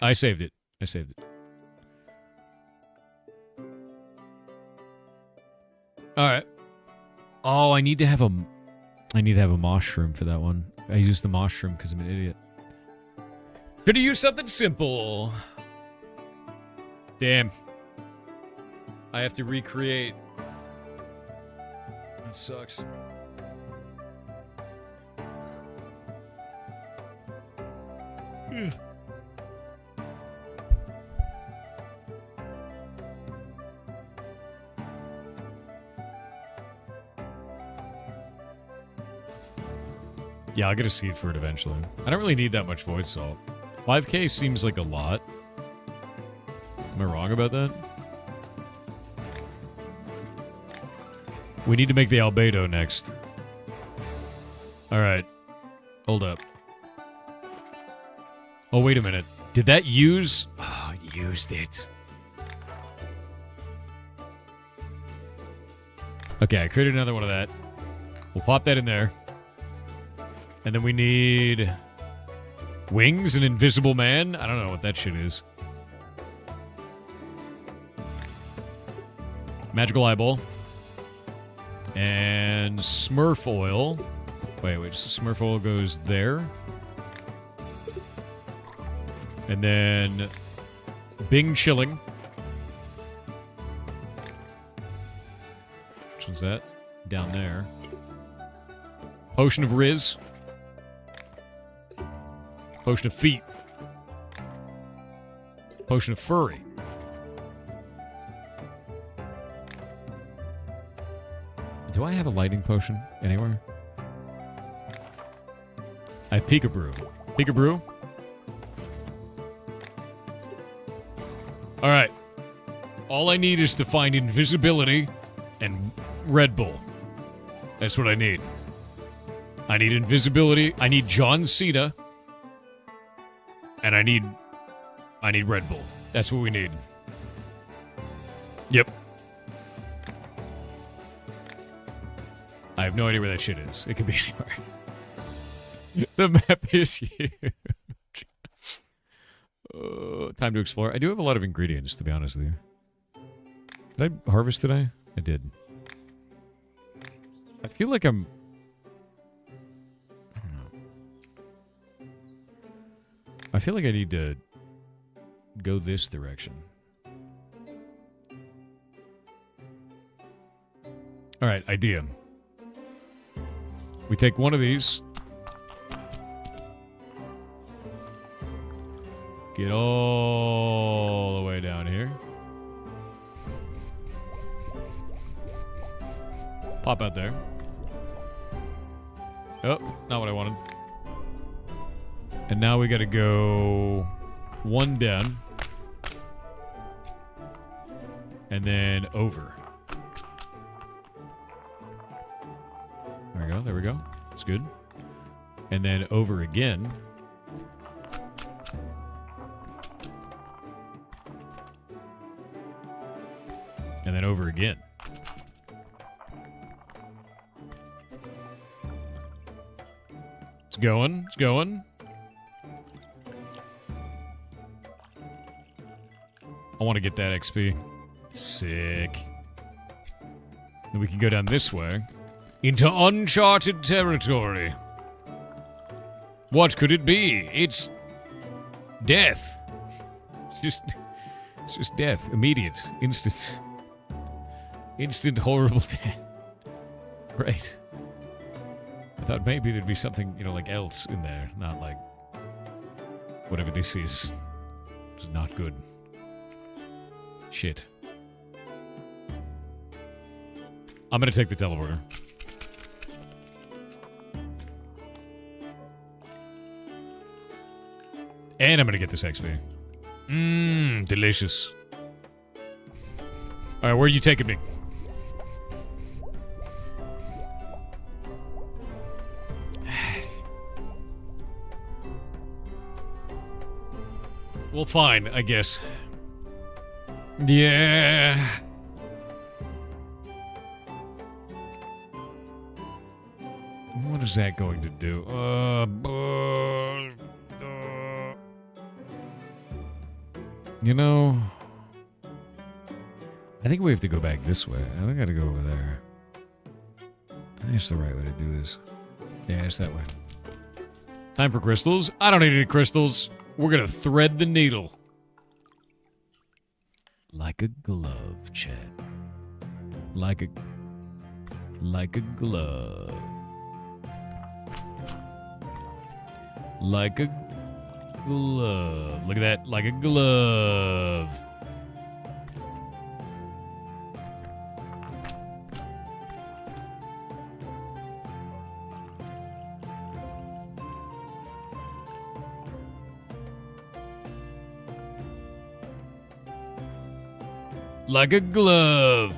I saved it. All right. Oh, I need to have a mushroom for that one. I used the mushroom because I'm an idiot. Could have used something simple. Damn. I have to recreate. That sucks. Yeah, I'll get a seed for it eventually. I don't really need that much void salt. 5K seems like a lot. Am I wrong about that? We need to make the albedo next. Alright. Hold up. Oh, wait a minute. Did that use... Oh, it used it. Okay, I created another one of that. We'll pop that in there. And then we need... Wings, an invisible man? I don't know what that shit is. Magical eyeball. And Smurf oil. Wait, Smurf oil goes there. And then Bing chilling. Which What's that? Down there. Potion of Riz. Potion of Feet. Potion of Furry. Do I have a lightning potion anywhere? I have Peekaboo. Peekaboo? Alright. All I need is to find invisibility and Red Bull. That's what I need. I need invisibility. I need John Cena. And I need Red Bull. That's what we need. Yep. I have no idea where that shit is. It could be anywhere. The map is huge. Time to explore. I do have a lot of ingredients, to be honest with you. Did I harvest today? I did. I feel like I'm... I don't know. I feel like I need to go this direction. Alright, idea. We take one of these. Get all the way down here. Pop out there. Oh, not what I wanted. And now we gotta go one down. And then over. There we go, there we go. That's good. And then over again. And then over again. It's going. It's going. I want to get that XP. Sick. Then we can go down this way. Into uncharted territory. What could it be? It's... death. It's just death. Immediate. Instant. Instant horrible death. Right. I thought maybe there'd be something, you know, like else in there. Not like... whatever this is. It's not good. Shit. I'm gonna take the teleporter. And I'm gonna get this XP. Mmm, delicious. Alright, where are you taking me? Well, fine, I guess. Yeah. What is that going to do? You know, I think we have to go back this way. I think I gotta go over there. I think it's the right way to do this. Yeah, it's that way. Time for crystals. I don't need any crystals. We're gonna thread the needle. Like a glove, Chad. Like a glove. Like a glove. Look at that. Like a glove. Like a glove.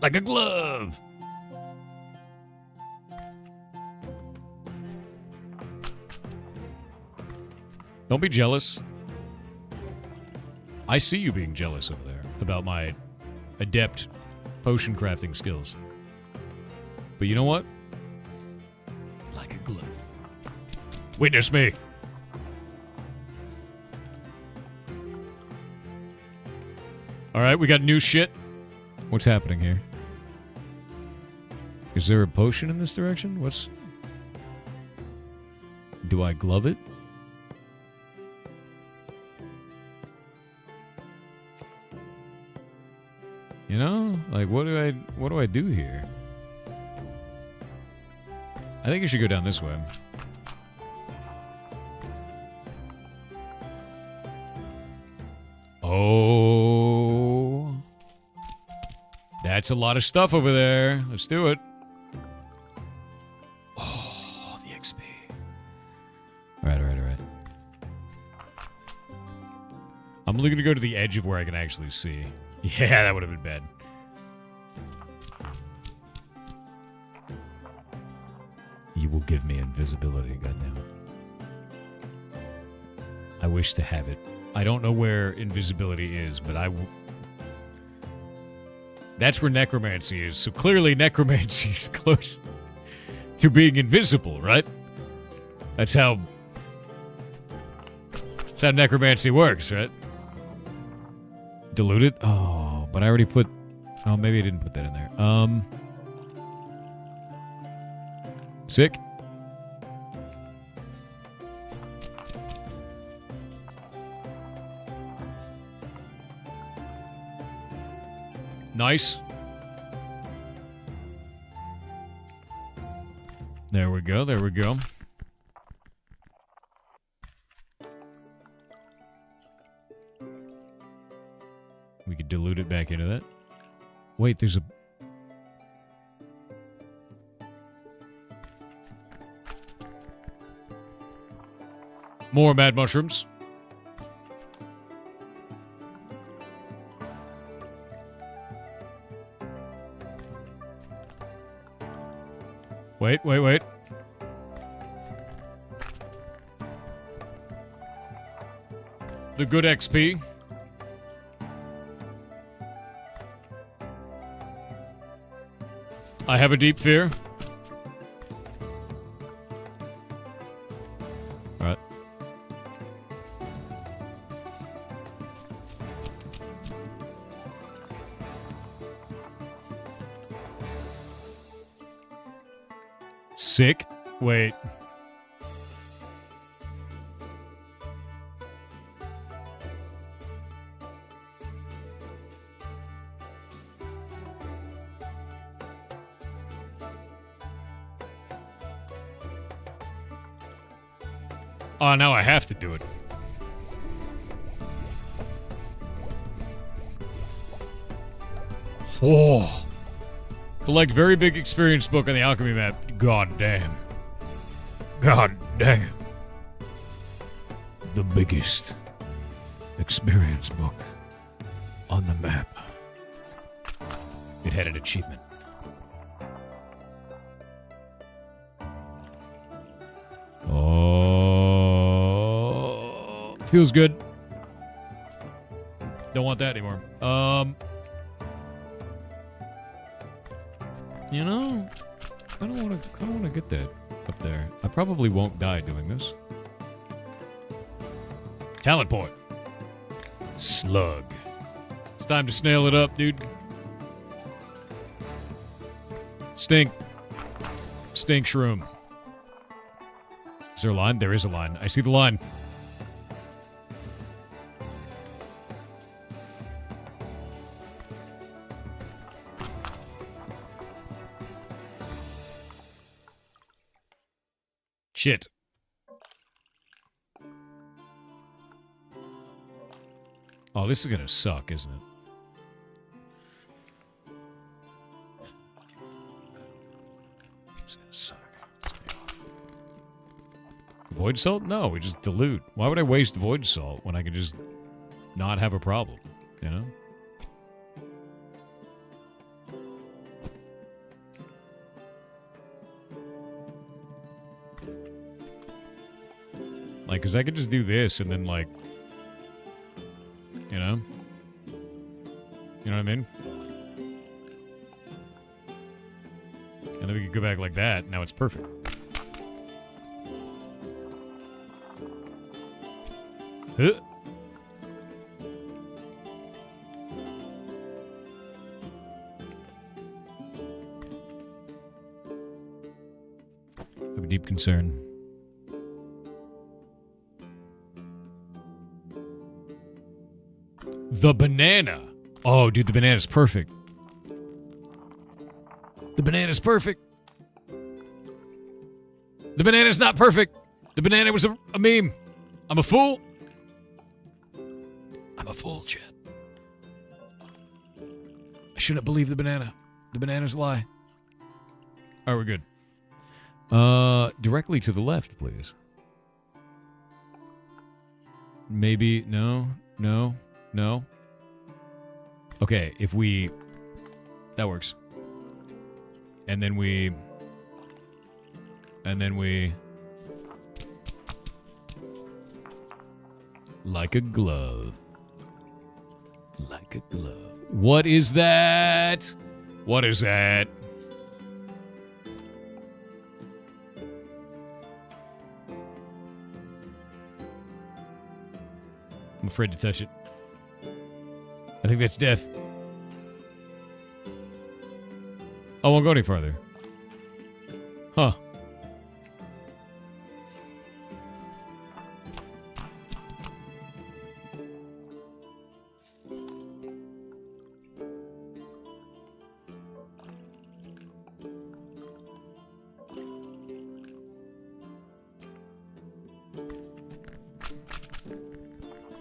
Like a glove. Don't be jealous. I see you being jealous over there about my adept potion crafting skills. But you know what? Like a glove. Witness me. Alright, we got new shit. What's happening here? Is there a potion in this direction? What's... Do I glove it? You know? Like, what do I do here? I think I should go down this way. Oh. That's a lot of stuff over there. Let's do it. Oh, the XP. Alright. I'm looking to go to the edge of where I can actually see. Yeah, that would have been bad. You will give me invisibility, goddammit. I wish to have it. I don't know where invisibility is, but that's where necromancy is. So clearly necromancy is close to being invisible, right? That's how necromancy works, right? Diluted? Oh, but I already put... Oh, maybe I didn't put that in there. Sick. Nice. There we go, there we go. We could dilute it back into that. Wait, there's a... More mad mushrooms. Wait. The good XP. I have a deep fear. Alright. Sick. Wait. Oh, now I have to do it. Whoa. Collect very big experience book on the alchemy map. God damn. God damn. The biggest experience book on the map. It had an achievement. Oh, feels good. Don't want that anymore. You know, I don't want to get that up there. I probably won't die doing this. Talent point. Slug. It's time to snail it up, dude. Stink. Stink shroom. Is there a line? There is a line. I see the line. Shit. Oh, this is gonna suck, isn't it? It's gonna suck. Void salt? No, we just dilute. Why would I waste void salt when I could just not have a problem, you know? Like, because I could just do this and then, like, you know? You know what I mean? And then we could go back like that. Now it's perfect. Huh. deep concern. The banana. Oh, dude, the banana's perfect. The banana's perfect. The banana's not perfect. The banana was a meme. I'm a fool. I'm a fool, Chad. I shouldn't believe the banana. The banana's a lie. All right, we're good. Directly to the left, please. Maybe, no. Okay, if we... That works. And then we... Like a glove. Like a glove. What is that? What is that? I'm afraid to touch it. I think that's death. I won't go any farther. Huh.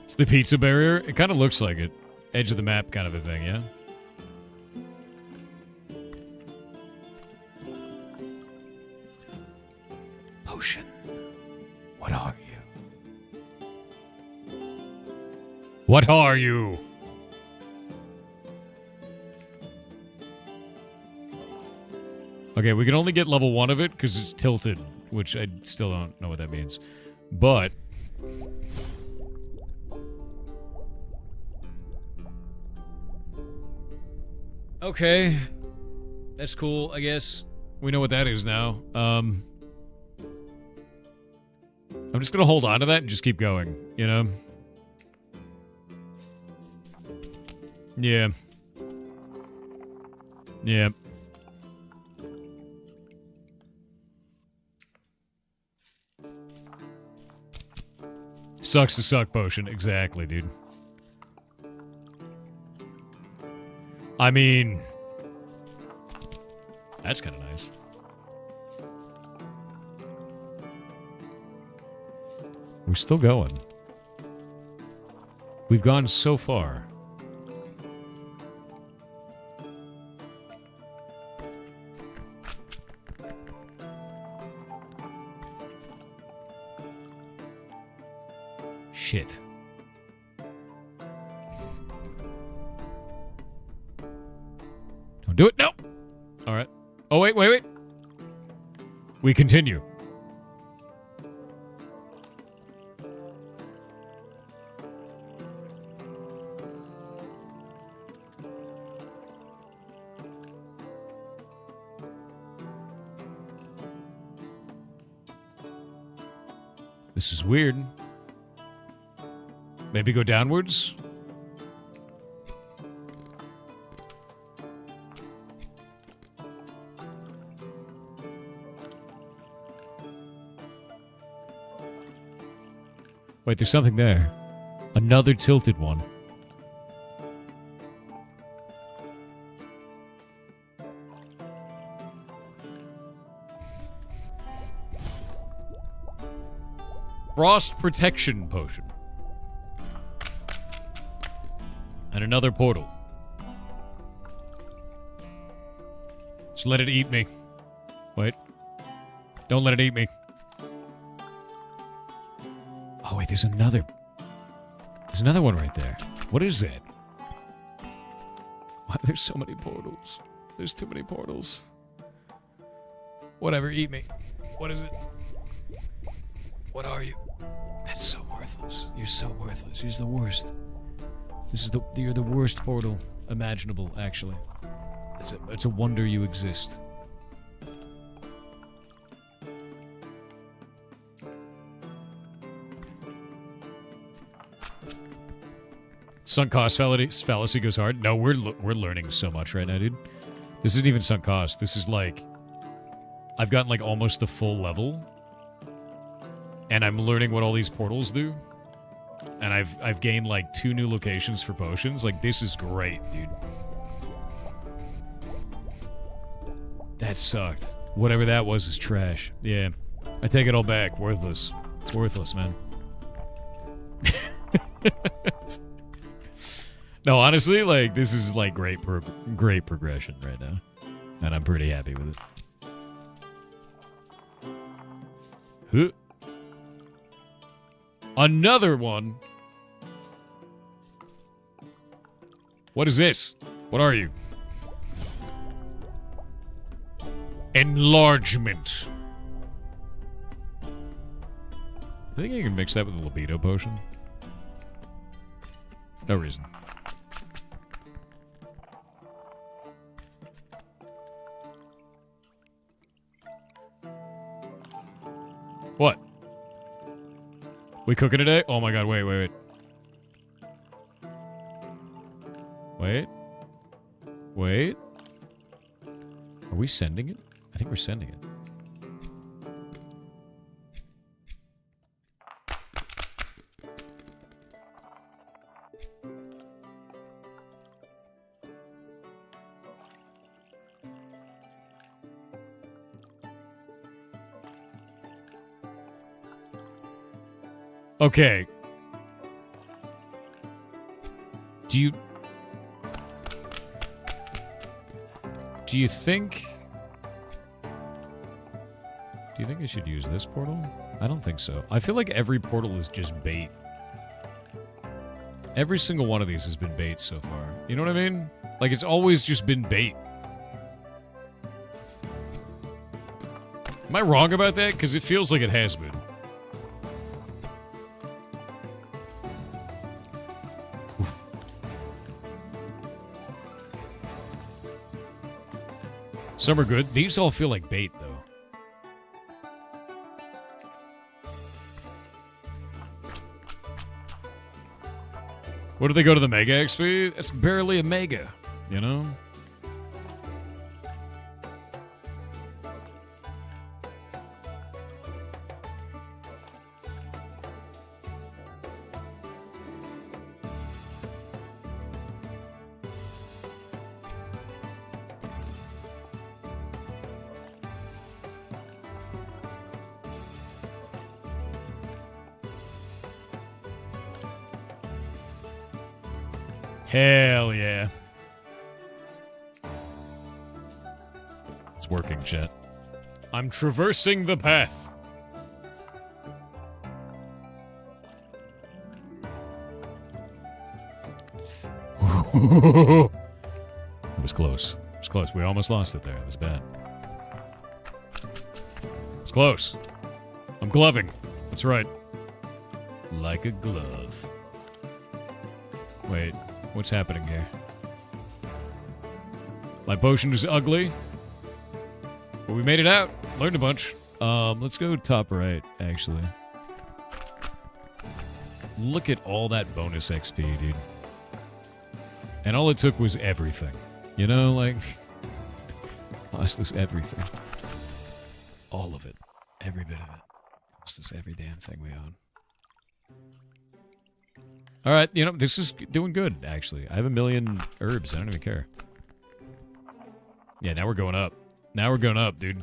It's the pizza barrier. It kind of looks like it. Edge of the map kind of a thing, yeah? Potion. What are you? What are you? Okay, we can only get level 1 of it because it's tilted, which I still don't know what that means. But... Okay. That's cool, I guess. We know what that is now. I'm just gonna hold on to that and just keep going, you know? Yeah. Yeah. Sucks to suck potion. Exactly, dude. I mean... That's kind of nice. We're still going. We've gone so far. Shit. Don't do it. No. All right. Oh, wait. We continue. This is weird. Maybe go downwards? Wait, there's something there. Another tilted one. Frost protection potion. And another portal. Just let it eat me. Wait. Don't let it eat me. Oh, wait, there's another one right there. What is that? Why, there's so many portals. There's too many portals. Whatever, eat me. What is it? What are you? That's so worthless. You're so worthless. You're the worst. You're the worst portal imaginable, actually. It's a wonder you exist. Sunk cost fallacy goes hard. No, we're learning so much right now, dude. This isn't even sunk cost. This is like I've gotten like almost the full level. And I'm learning what all these portals do. And I've gained like 2 new locations for potions. Like, this is great, dude. That sucked. Whatever that was is trash. Yeah. I take it all back. Worthless. It's worthless, man. No, honestly, like, this is like great progression right now. And I'm pretty happy with it. Huh. Another one. What is this? What are you? Enlargement. I think I can mix that with a libido potion. No reason. What? We cooking today? Oh my god, wait. Wait. Are we sending it? I think we're sending it. Okay. Do you think I should use this portal? I don't think so. I feel like every portal is just bait. Every single one of these has been bait so far. You know what I mean? Like, it's always just been bait. Am I wrong about that? Because it feels like it has been. Some are good. These all feel like bait, though. What do they go to the Mega XP? That's barely a Mega, you know? Hell yeah. It's working, chat. I'm traversing the path. It was close. It was close. We almost lost it there. It was bad. It's close. I'm gloving. That's right. Like a glove. Wait. What's happening here? My potion is ugly. But we made it out. Learned a bunch. Let's go top right, actually. Look at all that bonus XP, dude. And all it took was everything. You know, like... cost us everything. All of it. Every bit of it. Cost us every damn thing we own. Alright, you know, this is doing good, actually. I have 1,000,000 herbs. I don't even care. Yeah, now we're going up. Now we're going up, dude.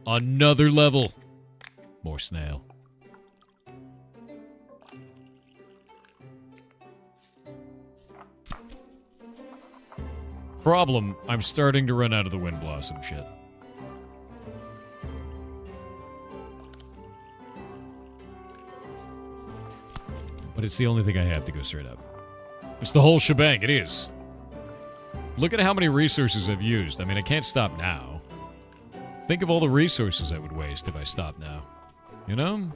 Another level. More snail. Problem, I'm starting to run out of the Wind Blossom shit. But it's the only thing I have to go straight up. It's the whole shebang, it is. Look at how many resources I've used. I mean, I can't stop now. Think of all the resources I would waste if I stopped now. You know?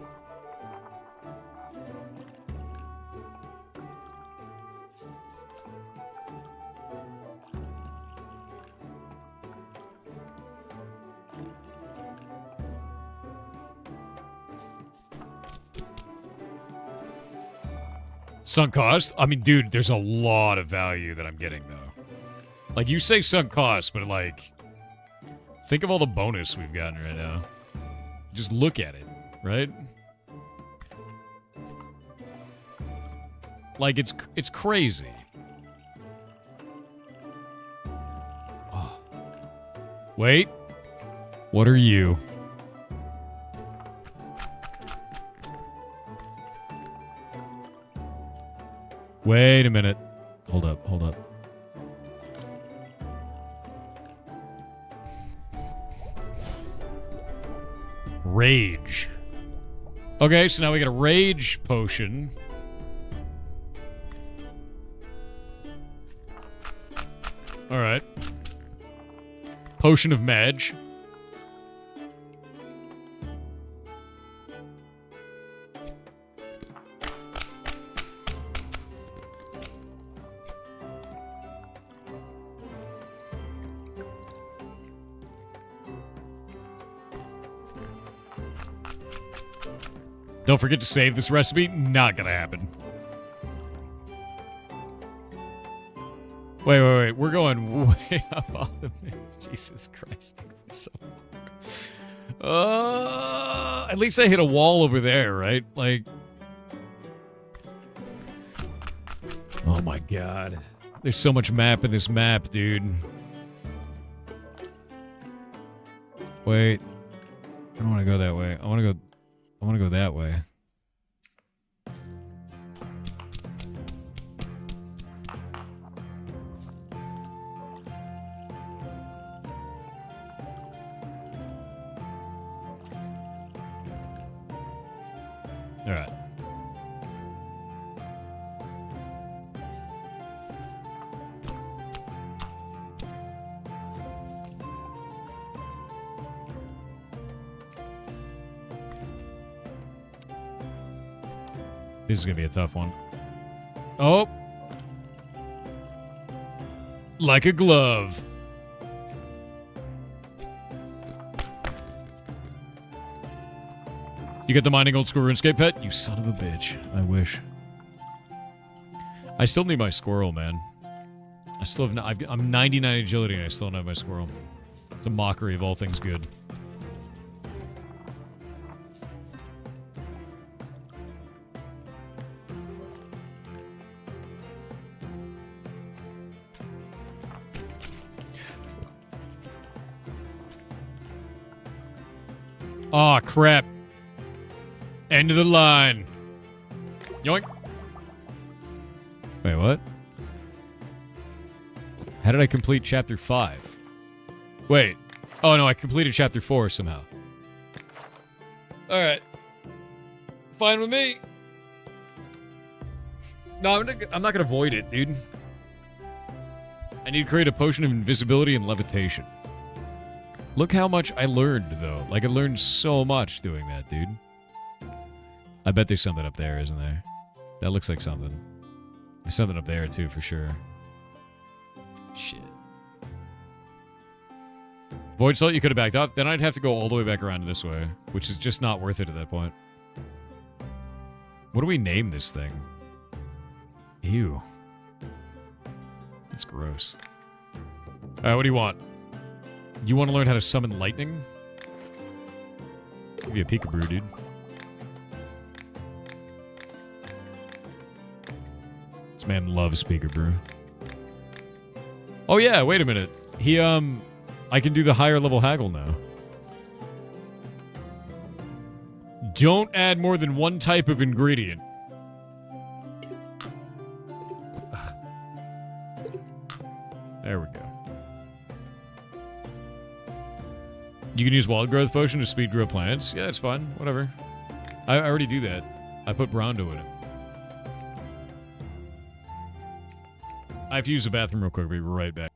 Sunk cost? I mean, dude, there's a lot of value that I'm getting, though. Like, you say sunk cost, but, like, Think of all the bonus we've gotten right now. Just look at it, right? Like, it's crazy. Oh. Wait. What are you? Wait a minute. Hold up, hold up. Rage. Okay, so now we get a rage potion. Alright. Potion of Madge. Don't forget to save this recipe. Not gonna happen. Wait. We're going way up on the myth. Jesus Christ. So at least I hit a wall over there, right? Like... Oh my god. There's so much map in this map, dude. Wait. I don't want to go that way. I want to go that way. All right. This is gonna be a tough one. Oh. Like a glove. You got the mining old school RuneScape pet? You son of a bitch. I wish. I still need my squirrel, man. I still have I'm 99 agility and I still don't have my squirrel. It's a mockery of all things good. Aw, crap. End of the line. Yoink. Wait, what? How did I complete chapter 5? Wait. Oh, no, I completed chapter 4 somehow. Alright. Fine with me. No, I'm not gonna void it, dude. I need to create a potion of invisibility and levitation. Look how much I learned, though. Like, I learned so much doing that, dude. I bet there's something up there, isn't there? That looks like something. There's something up there, too, for sure. Shit. Void Salt, you could have backed up. Then I'd have to go all the way back around this way, which is just not worth it at that point. What do we name this thing? Ew. That's gross. Alright, what do you want? You want to learn how to summon lightning? Give you a peekaboo, dude. This man loves peekaboo. Oh yeah, wait a minute. He, I can do the higher level haggle now. Don't add more than one type of ingredient. There we go. You can use wild growth potion to speed grow plants. Yeah, it's fine. Whatever. I already do that. I put Brondo in it. I have to use the bathroom real quick. I'll be right back.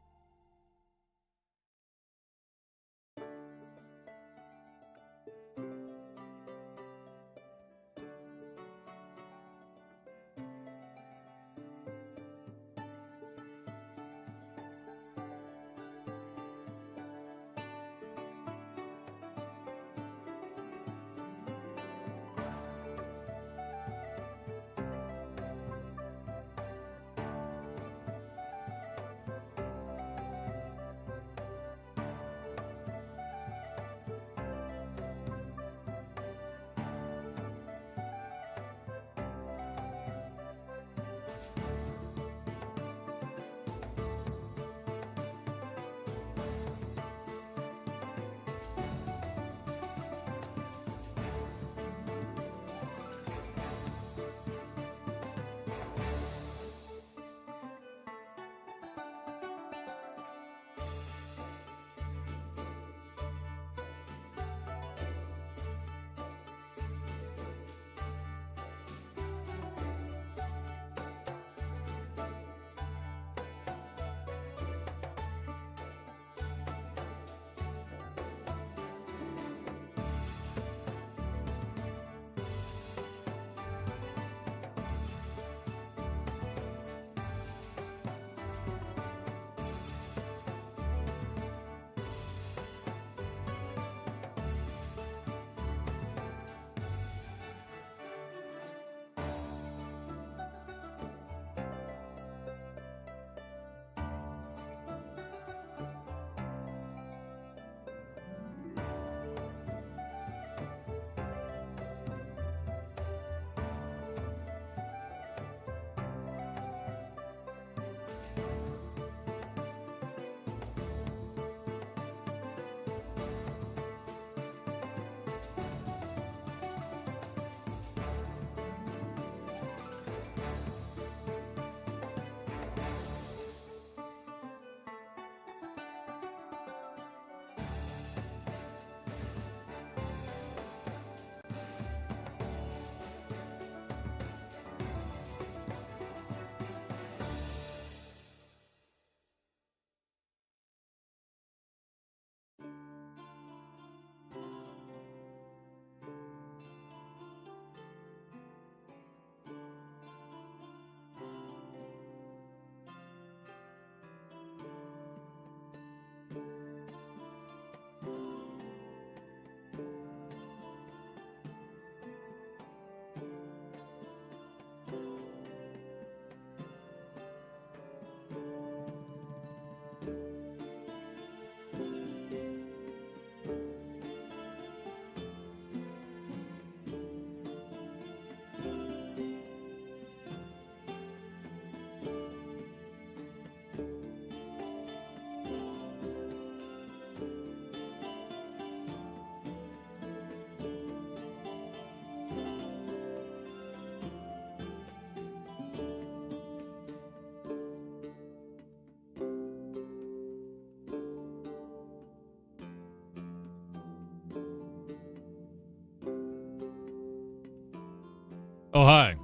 Oh, hi.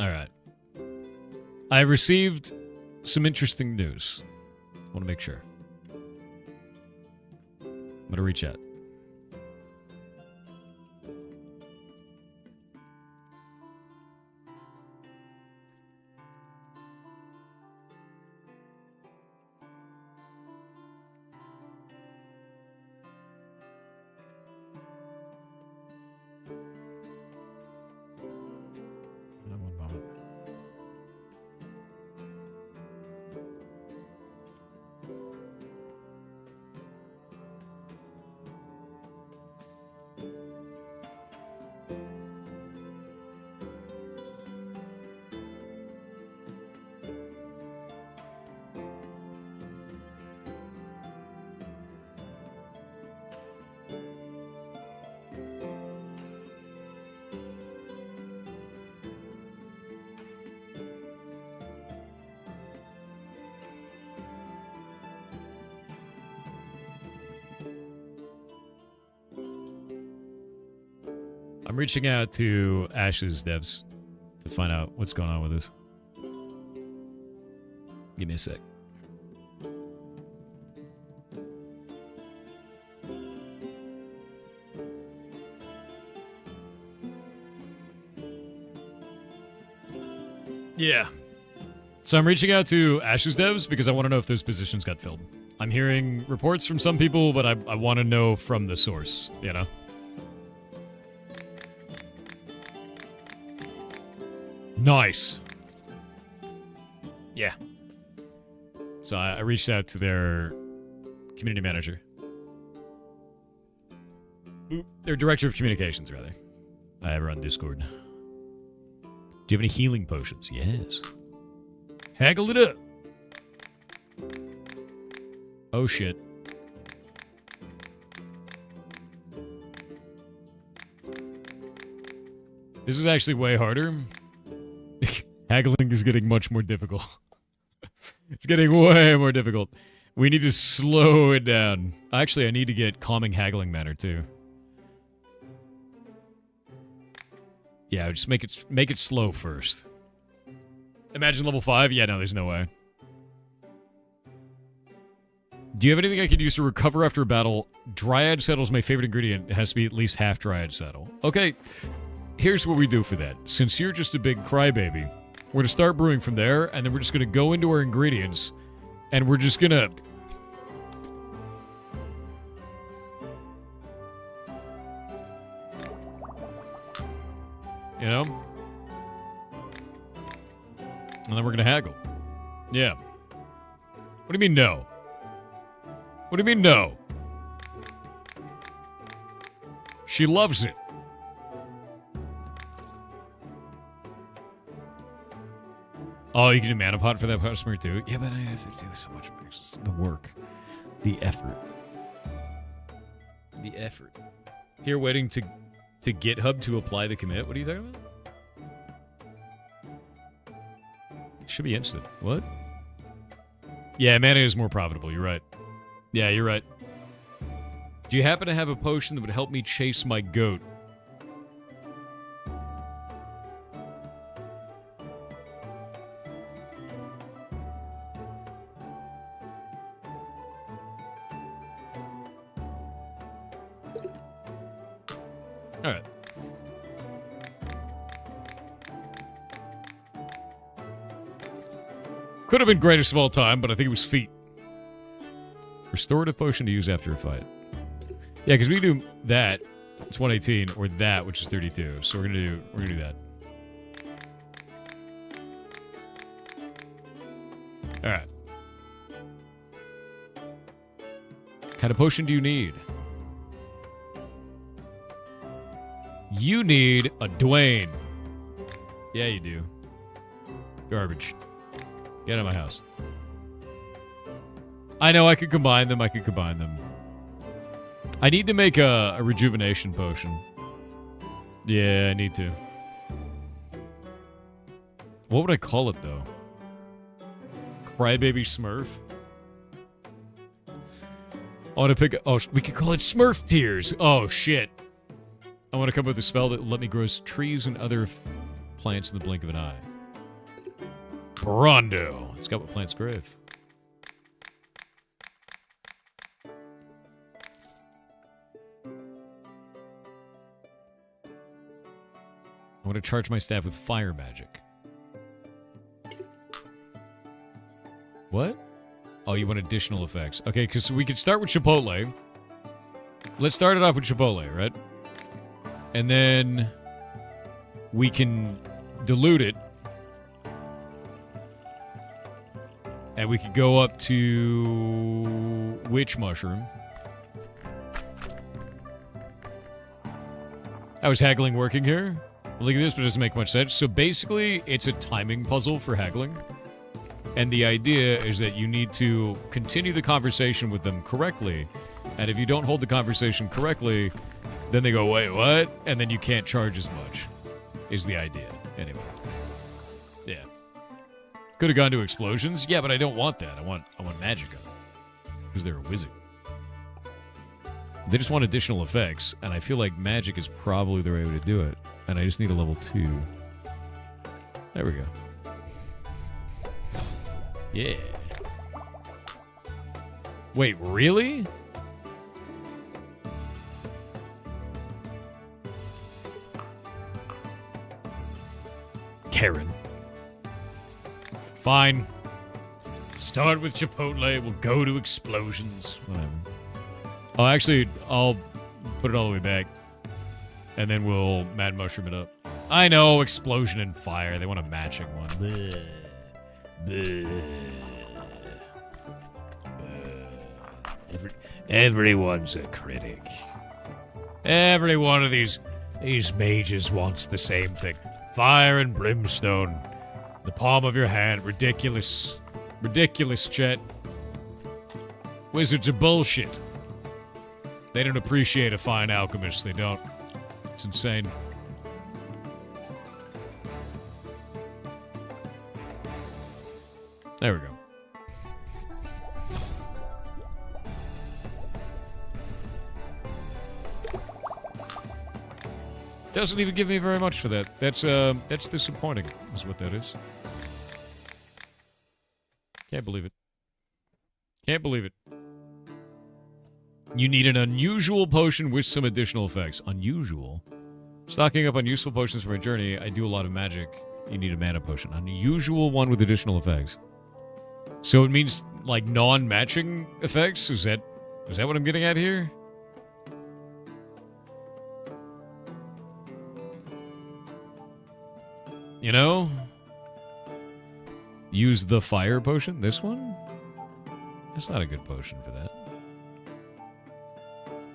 Alright. I received some interesting news. I want to make sure. I'm going to reach out. One moment. I'm reaching out to Ash's devs to find out what's going on with this. Give me a sec. Yeah. So I'm reaching out to Ash's devs because I want to know if those positions got filled. I'm hearing reports from some people, but I want to know from the source, you know? Nice. Yeah. So I reached out to their community manager. Their director of communications, rather. I have her on Discord. Do you have any healing potions? Yes. Haggle it up. Oh, shit. This is actually way harder. Haggling is getting much more difficult. It's getting way more difficult. We need to slow it down. Actually, I need to get calming haggling manner too. Yeah, just make it slow first. Imagine level 5? Yeah, no, there's no way. Do you have anything I could use to recover after a battle? Dryad saddle is my favorite ingredient. It has to be at least half Dryad saddle. Okay, here's what we do for that. Since you're just a big crybaby, we're going to start brewing from there, and then we're just going to go into our ingredients, and we're just going to... You know? And then we're going to haggle. Yeah. What do you mean, no? What do you mean, no? She loves it. Oh, you can do mana pot for that customer too? Yeah, but I have to do so much more. It's the work. The effort. The effort. Here waiting to GitHub to apply the commit? What are you talking about? It should be instant. What? Yeah, mana is more profitable. You're right. Yeah, you're right. Do you happen to have a potion that would help me chase my goat? Alright. Could have been greatest of all time, but I think it was feet. Restorative potion to use after a fight. Yeah, because we can do that. It's 118, or that, which is 32. So we're gonna do that. Alright. What kind of potion do you need? You need a Dwayne. Yeah, you do. Garbage. Get out of my house. I know, I could combine them. I need to make a rejuvenation potion. Yeah, I need to. What would I call it, though? Crybaby Smurf? I want to pick... Oh, we could call it Smurf Tears. Oh, shit. I want to come up with a spell that will let me grow trees and other plants in the blink of an eye. Brondo. It's got what plants crave. I want to charge my staff with fire magic. What? Oh, you want additional effects. Okay, because we could start with Chipotle. Let's start it off with Chipotle, right? And then we can dilute it. And we could go up to Witch Mushroom. How is haggling working here? Look at this, but it doesn't make much sense. So basically, it's a timing puzzle for haggling. And the idea is that you need to continue the conversation with them correctly. And if you don't hold the conversation correctly, then they go, wait, what? And then you can't charge as much, is the idea. Anyway. Yeah. Could have gone to explosions. Yeah, but I don't want that. I want magic on it. Because they're a wizard. They just want additional effects, and I feel like magic is probably the right way to do it. And I just need a level 2. There we go. Yeah. Wait, really? Karen. Fine. Start with Chipotle, we'll go to explosions. Whatever. Oh, actually, I'll put it all the way back. And then we'll Mad Mushroom it up. I know, explosion and fire. They want a matching one. Bleh. Bleh. Everyone's a critic. Every one of these mages wants the same thing. Fire and brimstone. The palm of your hand. Ridiculous. Ridiculous, Chet. Wizards are bullshit. They don't appreciate a fine alchemist. They don't. It's insane. There we go. Doesn't even give me very much for that. That's disappointing, is what that is. Can't believe it. Can't believe it. You need an unusual potion with some additional effects. Unusual? Stocking up on useful potions for my journey. I do a lot of magic. You need a mana potion. Unusual one with additional effects. So it means, like, non-matching effects? Is that what I'm getting at here? You know? Use the fire potion? This one? That's not a good potion for that.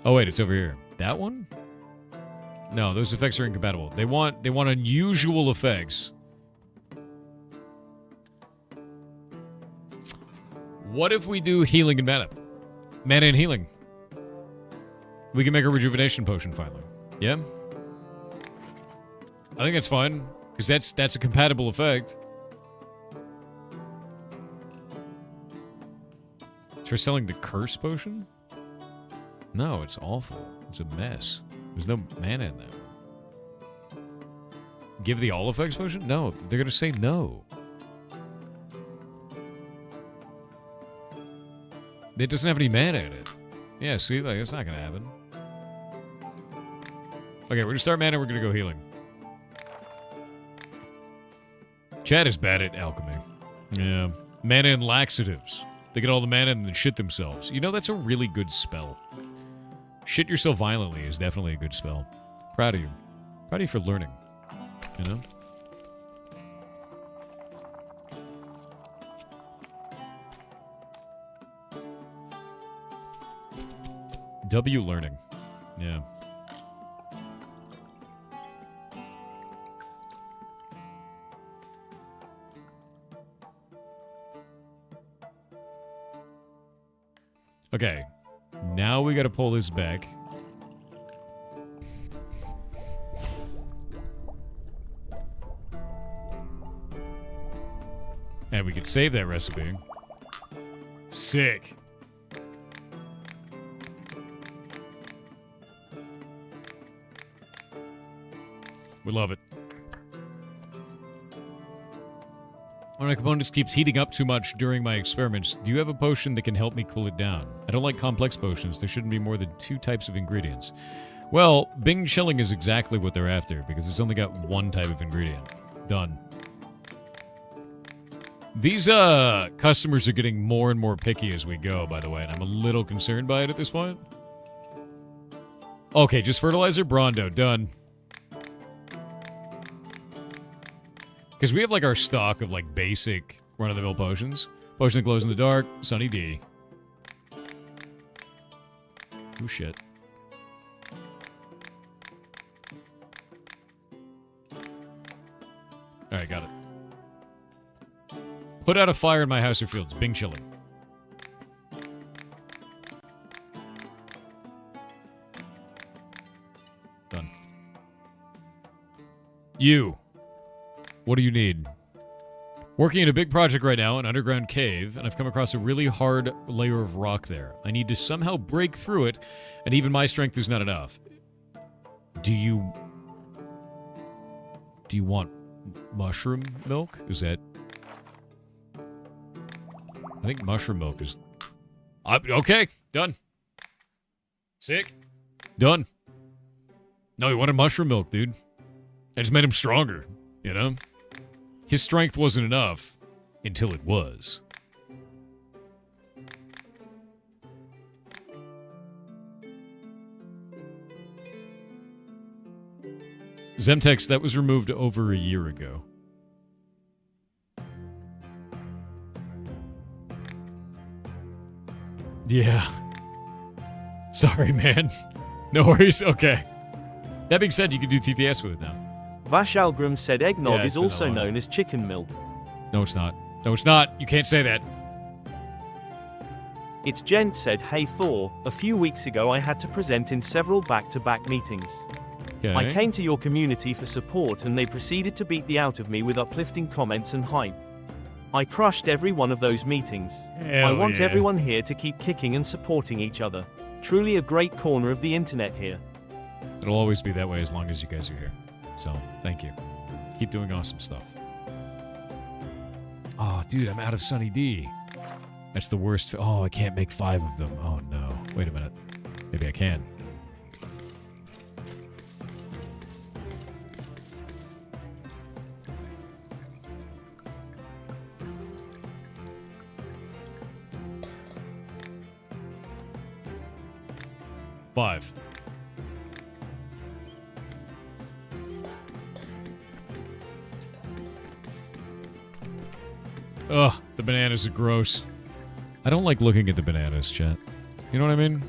Oh wait, it's over here. That one? No, those effects are incompatible. They want unusual effects. What if we do healing and mana? Mana and healing. We can make a rejuvenation potion finally. Yeah? I think that's fine. Because that's a compatible effect. Try selling the curse potion? No, it's awful. It's a mess. There's no mana in that one. Give the all effects potion? No, they're gonna say no. It doesn't have any mana in it. Yeah, see, like, it's not gonna happen. Okay, we're gonna start mana, we're gonna go healing. Chad is bad at alchemy. Yeah. Mana and laxatives. They get all the mana and then shit themselves. You know, that's a really good spell. Shit yourself violently is definitely a good spell. Proud of you. Proud of you for learning. You know? W learning. Yeah. Okay. Now we gotta pull this back. And we could save that recipe. Sick. We love it. One of my components keeps heating up too much during my experiments. Do you have a potion that can help me cool it down? I don't like complex potions. There shouldn't be more than 2 types of ingredients. Well, Bing chilling is exactly what they're after, because it's only got 1 type of ingredient. Done. These customers are getting more and more picky as we go, by the way, and I'm a little concerned by it at this point. Okay, just fertilizer, Brondo, done. Because we have, like, our stock of, like, basic run-of-the-mill potions. Potion that glows in the dark, Sunny D. Oh, shit. Alright, got it. Put out a fire in my house or fields. Bing chilling. Done. You. What do you need? Working in a big project right now, an underground cave, and I've come across a really hard layer of rock there. I need to somehow break through it, and even my strength is not enough. Do you want mushroom milk? Is that... I think mushroom milk is... okay, done. Sick. Done. No, he wanted mushroom milk, dude. I just made him stronger, you know? His strength wasn't enough until it was. Zemtex, that was removed over a year ago. Yeah. Sorry, man. No worries. Okay. That being said, you can do TTS with it now. Vashalgrim said eggnog is also known as chicken milk. No, it's not. No, it's not. You can't say that. It's Gent said, hey Thor, a few weeks ago I had to present in several back-to-back meetings. Okay. I came to your community for support and they proceeded to beat the out of me with uplifting comments and hype. I crushed every one of those meetings. I want everyone here to keep kicking and supporting each other. Truly a great corner of the internet here. It'll always be that way as long as you guys are here. So, thank you. Keep doing awesome stuff. Oh, dude, I'm out of Sunny D. That's the worst. Oh, I can't make 5 of them. Oh, no. Wait a minute. Maybe I can. Five. Ugh, the bananas are gross. I don't like looking at the bananas, chat. You know what I mean?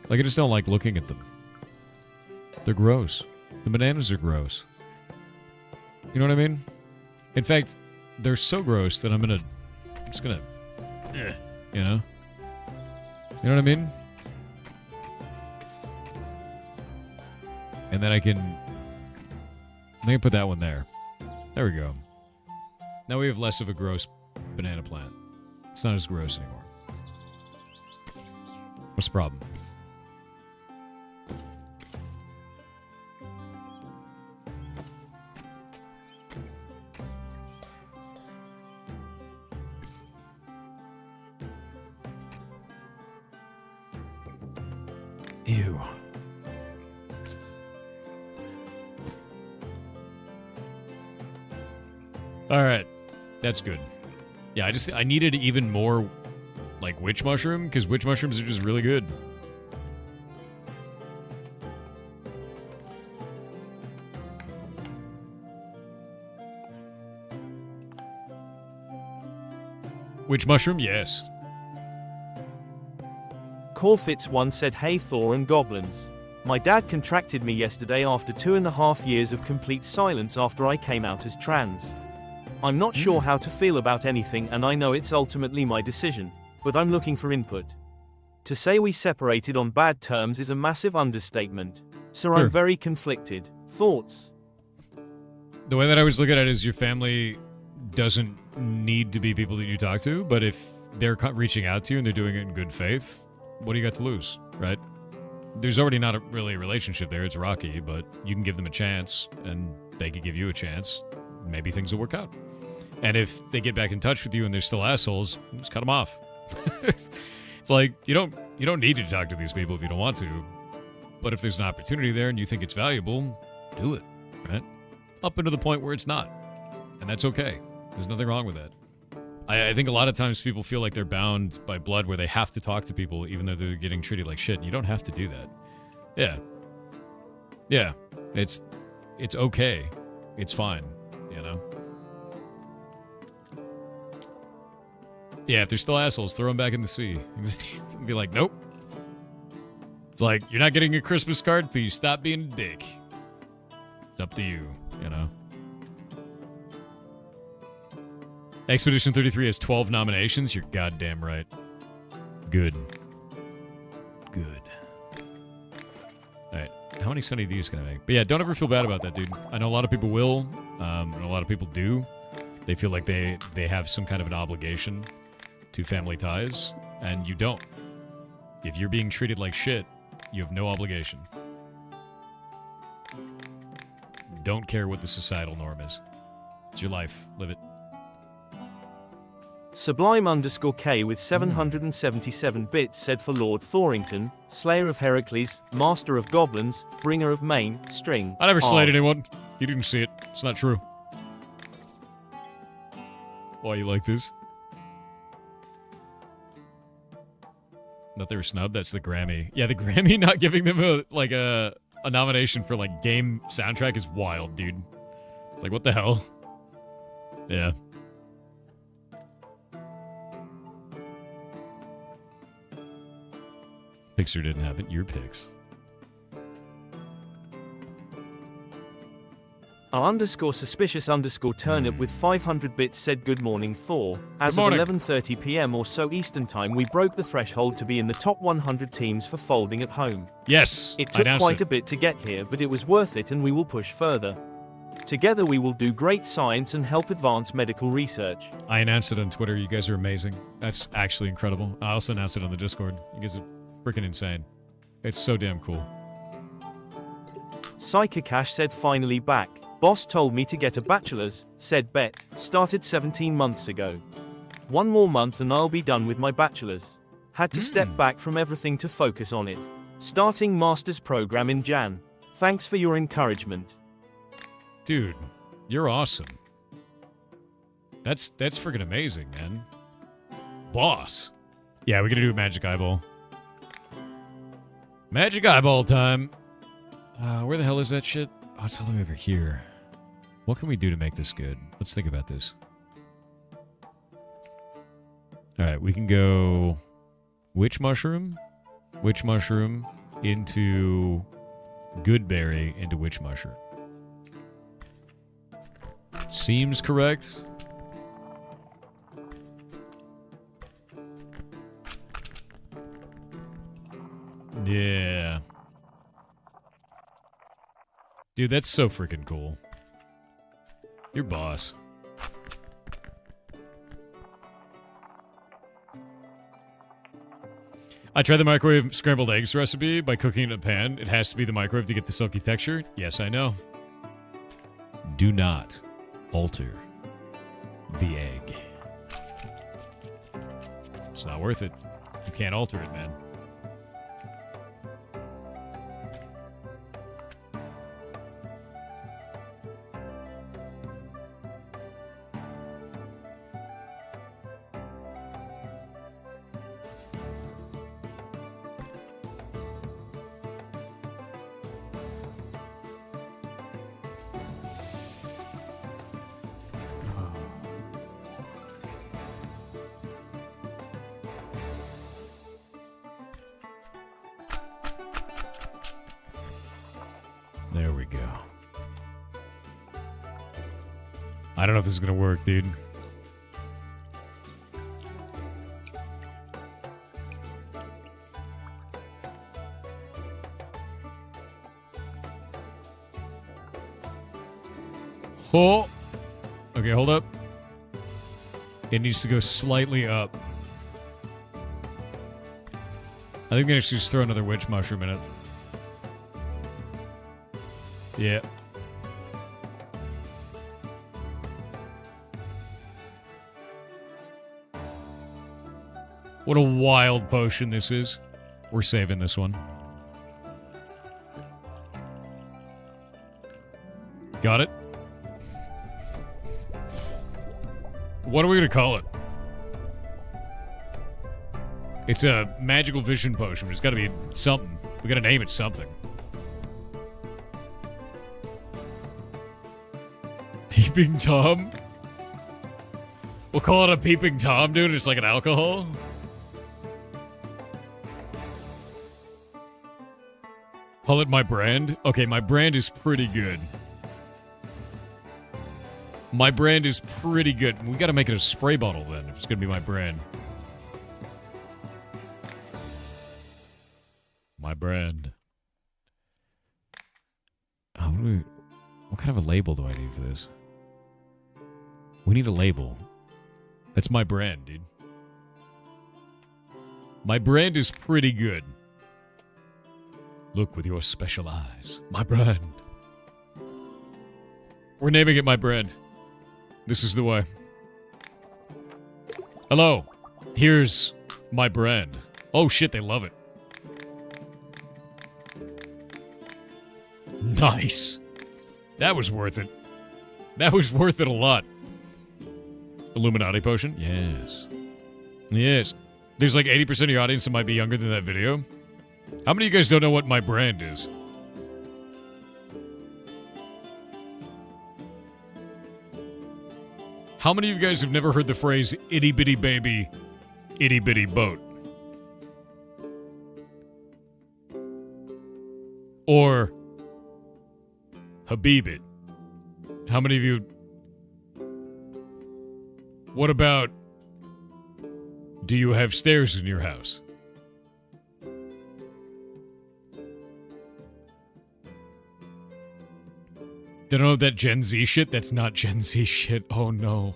Like, I just don't like looking at them. They're gross. The bananas are gross. You know what I mean? In fact, they're so gross that I'm just gonna, you know? You know what I mean? And then I can put that one there. There we go. Now we have less of a gross banana plant. It's not as gross anymore. What's the problem? Ew. All right. That's good. Yeah, I needed even more, like, witch mushroom, because witch mushrooms are just really good. Witch mushroom, yes. Corfitz1 said, hey Thor and goblins. My dad contracted me yesterday after 2.5 years of complete silence after I came out as trans. I'm not sure how to feel about anything and I know it's ultimately my decision, but I'm looking for input. To say we separated on bad terms is a massive understatement. So Sure. I'm very conflicted. Thoughts? The way that I always look at it is your family doesn't need to be people that you talk to, but if they're reaching out to you and they're doing it in good faith, what do you got to lose, right? there's already not really a relationship there. It's rocky, but you can give them a chance, and they could give you a chance. Maybe things will work out. And if they get back in touch with you and they're still assholes, just cut them off. It's like you don't need to talk to these people if you don't want to. But if there's an opportunity there and you think it's valuable, do it, right? Up until the point where it's not. And that's okay. There's nothing wrong with that. I think a lot of times people feel like they're bound by blood where they have to talk to people even though they're getting treated like shit. And you don't have to do that. Yeah. Yeah. It's okay. It's fine, you know? Yeah, if they're still assholes, throw them back in the sea. Be like, nope. It's like, you're not getting a Christmas card until you stop being a dick. It's up to you, you know? Expedition 33 has 12 nominations. You're goddamn right. Good. Good. Alright, how many Sunny D's can I make? But yeah, don't ever feel bad about that, dude. I know a lot of people will, and a lot of people do. They feel like they have some kind of an obligation to family ties, and you don't. If you're being treated like shit, you have no obligation. Don't care what the societal norm is. It's your life. Live it. Sublime_K with 777 bits said for Lord Thorington, Slayer of Heracles, Master of Goblins, Bringer of Maine, String. I never slayed Arms. anyone. You didn't see it. It's not true. Why you like this? That they were snubbed? That's the Grammy. Yeah, the Grammy not giving them a nomination for like game soundtrack is wild, dude. It's like, what the hell? Yeah. Pixar didn't have it. Your picks. _suspicious_turnip with 500 bits said good morning Thor. As of 11:30 p.m. or so Eastern time, we broke the threshold to be in the top 100 teams for folding at home. Yes, It took quite a bit to get here, but it was worth it and we will push further. Together we will do great science and help advance medical research. I announced it on Twitter. You guys are amazing. That's actually incredible. I also announced it on the Discord. You guys are freaking insane. It's so damn cool. Psychocash said finally back. Boss told me to get a bachelor's, said Bet. Started 17 months ago. One more month and I'll be done with my bachelor's. Had to step back from everything to focus on it. Starting master's program in Jan. Thanks for your encouragement. Dude, you're awesome. That's freaking amazing, man. Boss. Yeah, we're gonna do a magic eyeball. Magic eyeball time. Where the hell is that shit? Oh, it's all the way over here. What can we do to make this good? Let's think about this. Alright, we can go witch mushroom into goodberry into witch mushroom. Seems correct. Yeah. Dude, that's so freaking cool. You're boss. I tried the microwave scrambled eggs recipe by cooking in a pan. It has to be the microwave to get the silky texture. Yes, I know. Do not alter the egg. It's not worth it. You can't alter it, man. There we go. I don't know if this is gonna work, dude. Oh! Okay, hold up. It needs to go slightly up. I think they should just throw another witch mushroom in it. Yeah. What a wild potion this is. We're saving this one. Got it? What are we gonna call it? It's a magical vision potion. It's gotta be something. We gotta name it something. Peeping Tom? We'll call it a Peeping Tom, dude. It's like an alcohol. Call it my brand? Okay, my brand is pretty good. My brand is pretty good. We gotta make it a spray bottle then, if it's gonna be my brand. My brand. What kind of a label do I need for this? We need a label. That's my brand, dude. My brand is pretty good. Look with your special eyes. My brand. We're naming it my brand. This is the way. Hello. Here's my brand. Oh shit, they love it. Nice. That was worth it. That was worth it a lot. Illuminati potion? Yes. Yes. There's like 80% of your audience that might be younger than that video. How many of you guys don't know what my brand is? How many of you guys have never heard the phrase itty bitty baby, itty bitty boat? Or Habib it? How many of you... What about... Do you have stairs in your house? Don't know that Gen Z shit? That's not Gen Z shit. Oh no.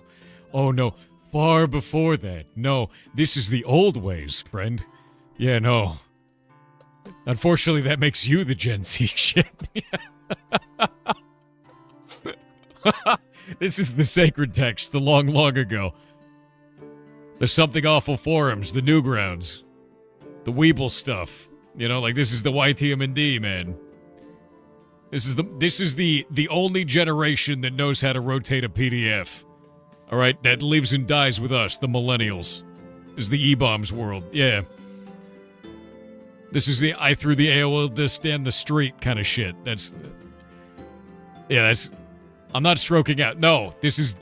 Oh no. Far before that. No. This is the old ways, friend. Yeah, no. Unfortunately, that makes you the Gen Z shit. This is the sacred text, the long, long ago. The Something Awful forums, the Newgrounds, the Weeble stuff. You know, like this is the YTM&D, man. This is the only generation that knows how to rotate a PDF. All right, that lives and dies with us, the millennials. This is the E-bombs world. Yeah. This is the I threw the AOL disc down the street kind of shit. That's I'm not stroking out. No, this is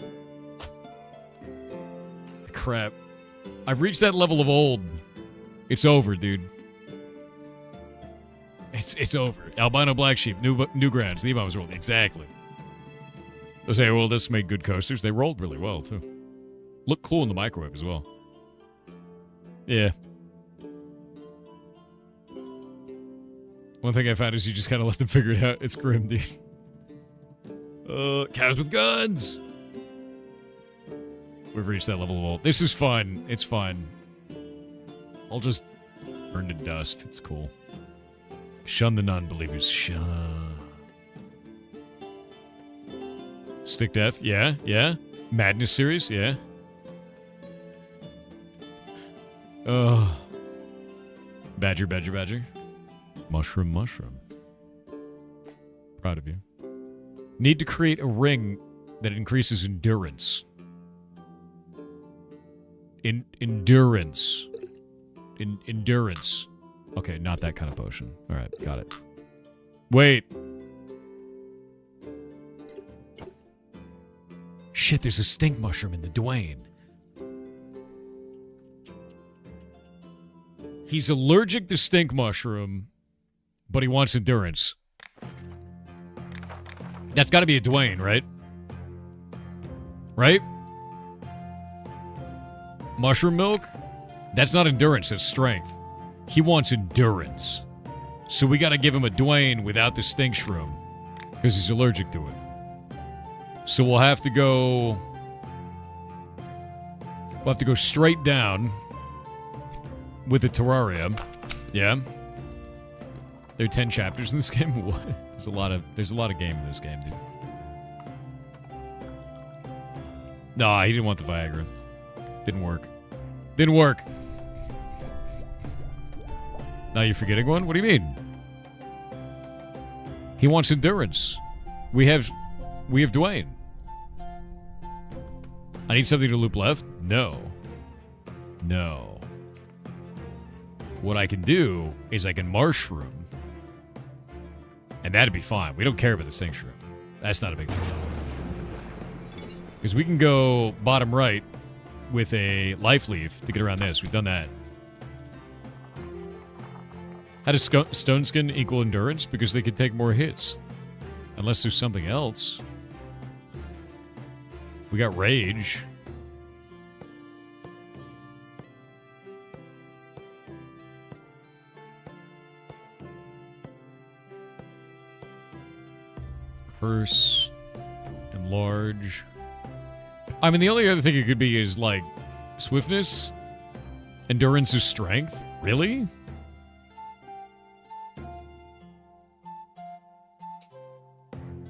crap. I've reached that level of old. It's over, dude. It's over. Albino Black Sheep, Newgrounds, the E-bombs world. Exactly. Those AOL discs made good coasters. They rolled really well, too. Look cool in the microwave as well. Yeah. One thing I found is you just kind of let them figure it out. It's grim, dude. Cows with guns! We've reached that level of old. This is fun. It's fun. I'll just turn to dust. It's cool. Shun the non-believers. Shun. Stick Death? Yeah, yeah. Madness series? Yeah. Badger, badger, badger. Mushroom, mushroom. Proud of you. Need to create a ring that increases endurance. Endurance. Endurance. Okay, not that kind of potion. Alright, got it. Wait. Shit, there's a stink mushroom in the Dwayne. He's allergic to stink mushroom, but he wants endurance. That's gotta be a Dwayne, right? Right? Mushroom milk? That's not endurance, that's strength. He wants endurance. So we gotta give him a Dwayne without the stink shroom. Because he's allergic to it. So we'll have to go... We'll have to go straight down with the Terraria. Yeah. There are 10 chapters in this game? What? There's a lot of game in this game, dude. No, he didn't want the Viagra. Didn't work. Didn't work. Now you're forgetting one? What do you mean? He wants endurance. We have Dwayne. I need something to loop left? No. No. What I can do is I can mushroom. And that'd be fine. We don't care about the sink shroom. That's not a big deal. Because we can go bottom right with a life leaf to get around this. We've done that. How does stone skin equal endurance? Because they could take more hits. Unless there's something else. We got rage. Curse. Enlarge. I mean, the only other thing it could be is, like, swiftness. Endurance is strength. Really?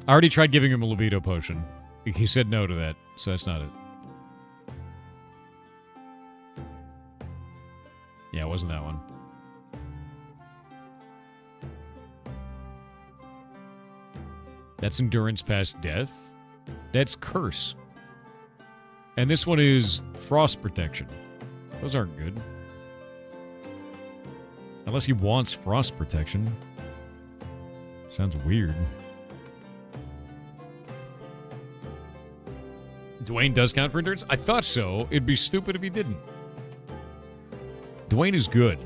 I already tried giving him a libido potion. He said no to that, so that's not it. Yeah, it wasn't that one. That's endurance past death. That's curse. And this one is frost protection. Those aren't good. Unless he wants frost protection. Sounds weird. Dwayne does count for endurance? I thought so. It'd be stupid if he didn't. Dwayne is good.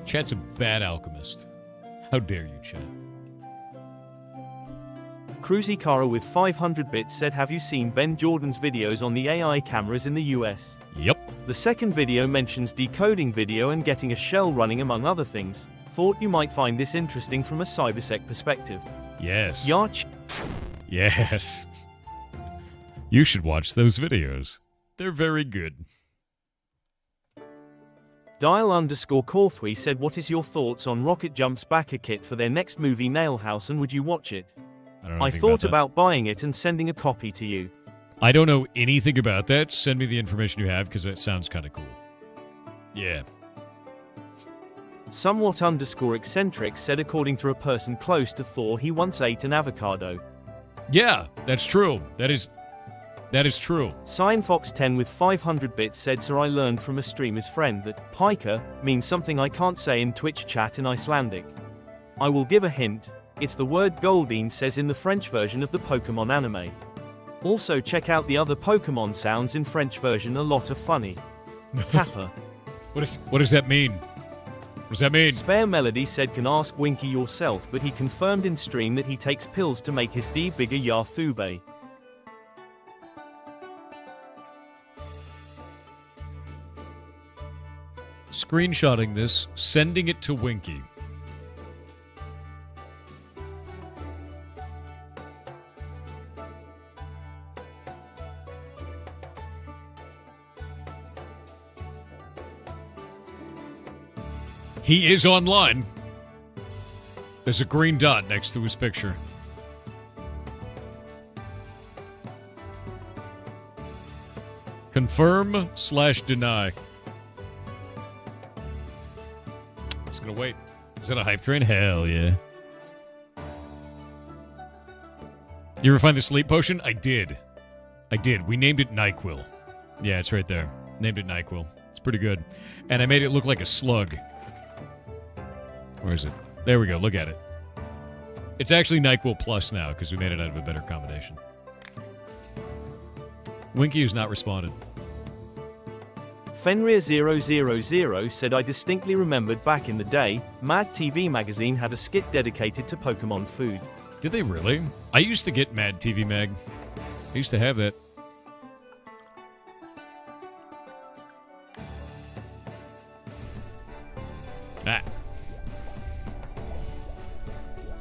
Chat's a bad alchemist. How dare you, Chat? Cruzy Cara with 500 bits said, have you seen Ben Jordan's videos on the AI cameras in the US? Yep. The second video mentions decoding video and getting a shell running among other things. Thought you might find this interesting from a cybersec perspective. Yes. Yarch. Yes. You should watch those videos. They're very good. Dial_Corthwy said, what is your thoughts on Rocket Jump's backer kit for their next movie Nail House, and would you watch it? I thought about buying it and sending a copy to you. I don't know anything about that. Send me the information you have, because that sounds kind of cool. Yeah. Somewhat_eccentric said, according to a person close to Thor, he once ate an avocado. Yeah, that's true. That is true. SignFox10 with 500 bits said, sir, I learned from a streamer's friend that pika means something I can't say in Twitch chat in Icelandic. I will give a hint. It's the word Goldine says in the French version of the Pokemon anime. Also check out the other Pokemon sounds in French version, a lot of funny. Kappa. What does that mean? What does that mean? Spare Melody said, can ask Winky yourself, but he confirmed in stream that he takes pills to make his D bigger. Yathube. Screenshotting this, sending it to Winky. He is online. There's a green dot next to his picture. Confirm/deny. Just gonna wait. Is that a hype train? Hell yeah. You ever find the sleep potion? I did. We named it NyQuil. Yeah, it's right there. Named it NyQuil. It's pretty good. And I made it look like a slug. Where is it? There we go. Look at it. It's actually NyQuil Plus now because we made it out of a better combination. Winky has not responded. Fenrir000 said, I distinctly remembered back in the day, Mad TV magazine had a skit dedicated to Pokemon food. Did they really? I used to get Mad TV Mag. I used to have that. Ah.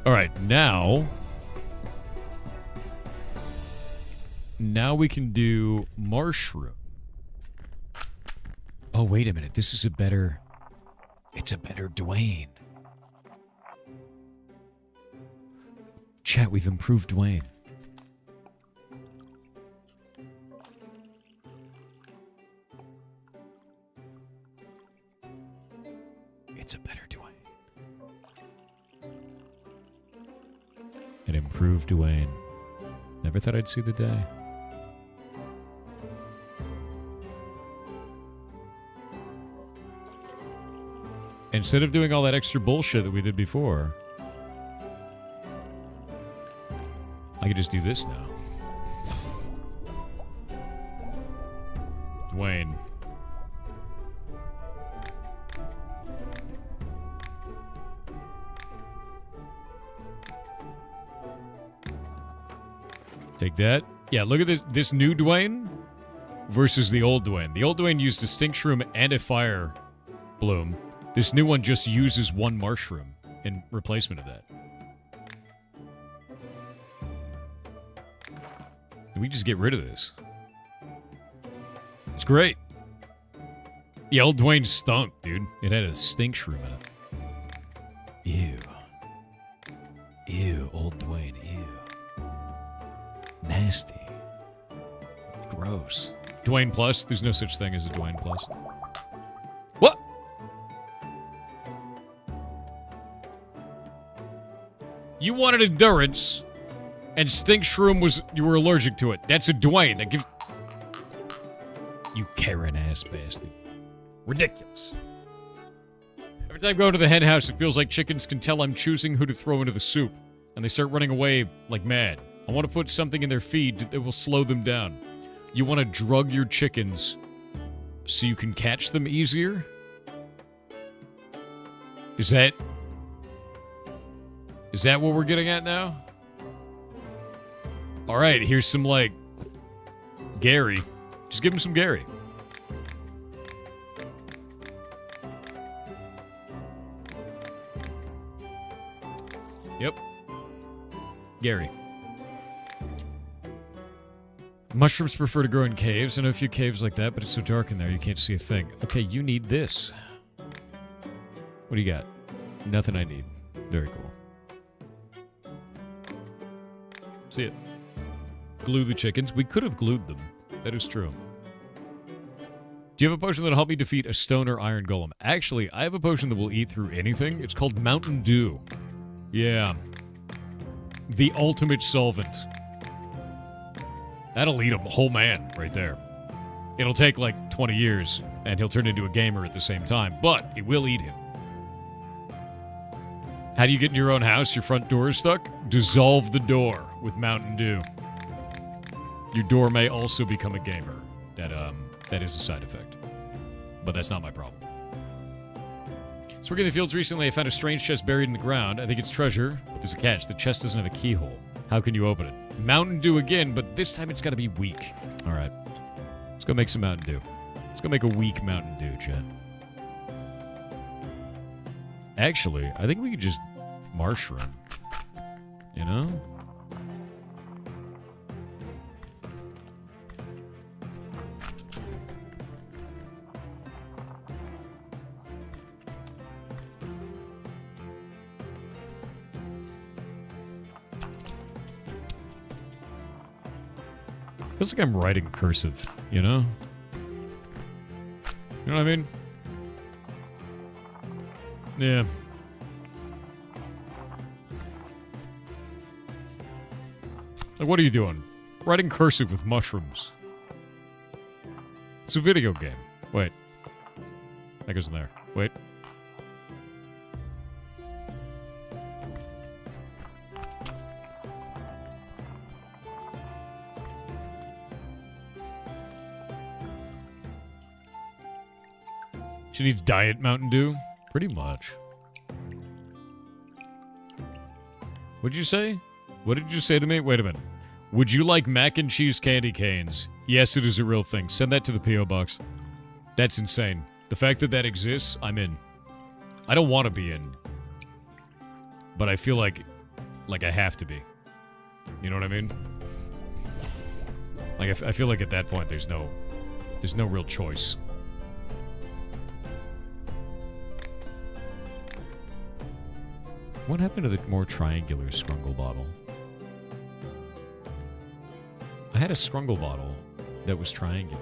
Alright, now we can do Marshroom. Oh, wait a minute. This is a better... It's a better Dwayne. Chat, we've improved Dwayne. It's a better Dwayne. An improved Dwayne. Never thought I'd see the day. Instead of doing all that extra bullshit that we did before, I could just do this now. Dwayne. Take that. Yeah, look at this new Dwayne versus the old Dwayne. The old Dwayne used a stink shroom and a fire bloom. This new one just uses one mushroom in replacement of that. Can we just get rid of this? It's great. The old Dwayne stunk, dude. It had a stink shroom in it. Ew. Ew, old Dwayne, ew. Nasty. Gross. Dwayne Plus? There's no such thing as a Dwayne Plus. What? You wanted endurance, and stink shroom was you were allergic to it. That's a Dwayne. That give you Karen ass bastard. Ridiculous. Every time I go to the hen house, it feels like chickens can tell I'm choosing who to throw into the soup, and they start running away like mad. I want to put something in their feed that will slow them down. You want to drug your chickens so you can catch them easier? Is that what we're getting at now? All right, here's some, like, Gary. Just give him some Gary. Yep. Gary. Mushrooms prefer to grow in caves. I know a few caves like that, but it's so dark in there you can't see a thing. Okay, you need this. What do you got? Nothing I need. Very cool. See it. Glue the chickens. We could have glued them. That is true. Do you have a potion that'll help me defeat a stone or iron golem? Actually, I have a potion that will eat through anything. It's called Mountain Dew. Yeah. The ultimate solvent. That'll eat a whole man right there. It'll take like 20 years, and he'll turn into a gamer at the same time, but it will eat him. How do you get in your own house? Your front door is stuck? Dissolve the door with Mountain Dew. Your door may also become a gamer. That is a side effect. But that's not my problem. So working in the fields recently, I found a strange chest buried in the ground. I think it's treasure, but there's a catch. The chest doesn't have a keyhole. How can you open it? Mountain Dew again, but this time it's got to be weak. All right. Let's go make some Mountain Dew. Let's go make a weak Mountain Dew, Chad. Actually, I think we could just mushroom. You know? Feels like I'm writing cursive, you know? You know what I mean? Yeah. Like, what are you doing? Writing cursive with mushrooms. It's a video game. Wait. That goes in there. Wait. She needs Diet Mountain Dew? Pretty much. What'd you say? What did you say to me? Wait a minute. Would you like mac and cheese candy canes? Yes, it is a real thing. Send that to the P.O. Box. That's insane. The fact that that exists, I'm in. I don't want to be in. But I feel like I have to be. You know what I mean? Like, I feel like at that point there's no real choice. What happened to the more triangular Scrungle bottle? I had a Scrungle bottle that was triangular.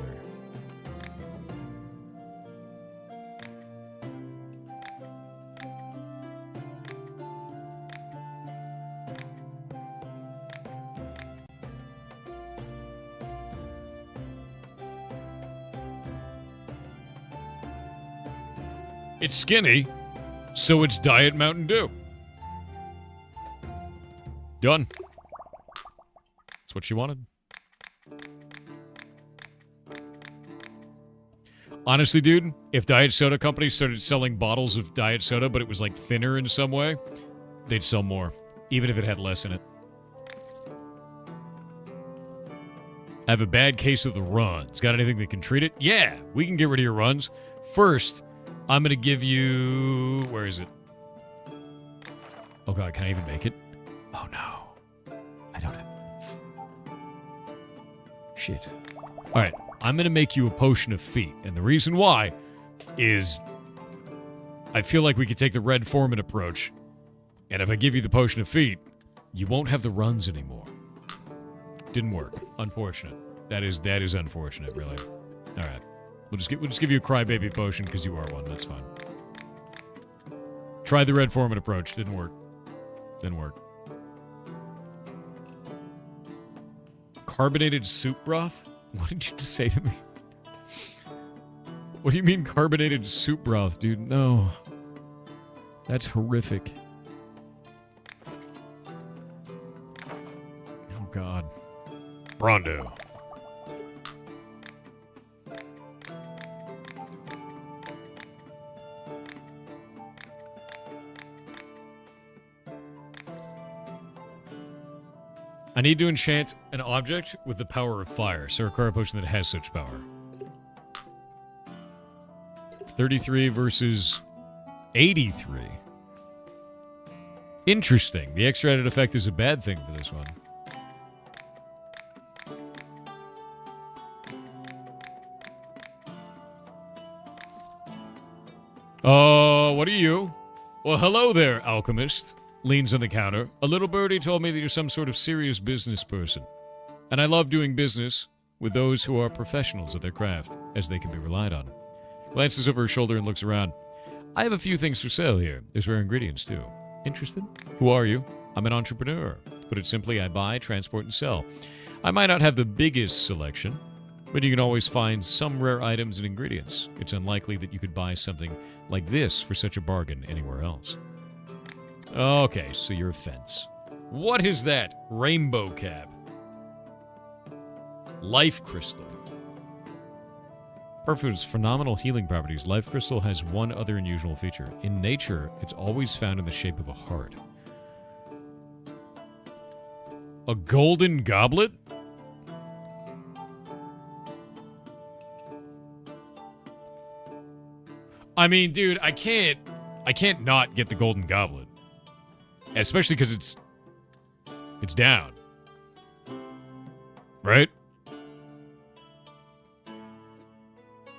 It's skinny, so it's Diet Mountain Dew. Done. That's what she wanted. Honestly, dude, if Diet Soda companies started selling bottles of Diet Soda, but it was like thinner in some way, they'd sell more, even if it had less in it. I have a bad case of the runs. Got anything that can treat it? Yeah, we can get rid of your runs. First, I'm going to give you... Where is it? Oh, God, can I even make it? Oh, no. I don't have enough. Shit. All right, I'm going to make you a potion of feet. And the reason why is I feel like we could take the Red Foreman approach. And if I give you the potion of feet, you won't have the runs anymore. Didn't work. Unfortunate. That is unfortunate, really. All right. We'll just give you a crybaby potion because you are one. That's fine. Tried the Red Foreman approach. Didn't work. Didn't work. Carbonated soup broth? What did you just say to me? What do you mean carbonated soup broth, dude? No. That's horrific. Oh, God. Brondo. I need to enchant an object with the power of fire. So require a potion that has such power. 33 versus 83. Interesting. The extra added effect is a bad thing for this one. What are you? Well, hello there, alchemist. Leans on the counter. A little birdie told me that you're some sort of serious business person. And I love doing business with those who are professionals at their craft, as they can be relied on. Glances over her shoulder and looks around. I have a few things for sale here. There's rare ingredients, too. Interested? Who are you? I'm an entrepreneur. To put it simply, I buy, transport, and sell. I might not have the biggest selection, but you can always find some rare items and ingredients. It's unlikely that you could buy something like this for such a bargain anywhere else. Okay, so you're a fence. What is that? Rainbow cap. Life crystal. Perfect phenomenal healing properties. Life crystal has one other unusual feature. In nature, it's always found in the shape of a heart. A golden goblet? I mean, dude, I can't not get the golden goblet. Especially because it's down. Right?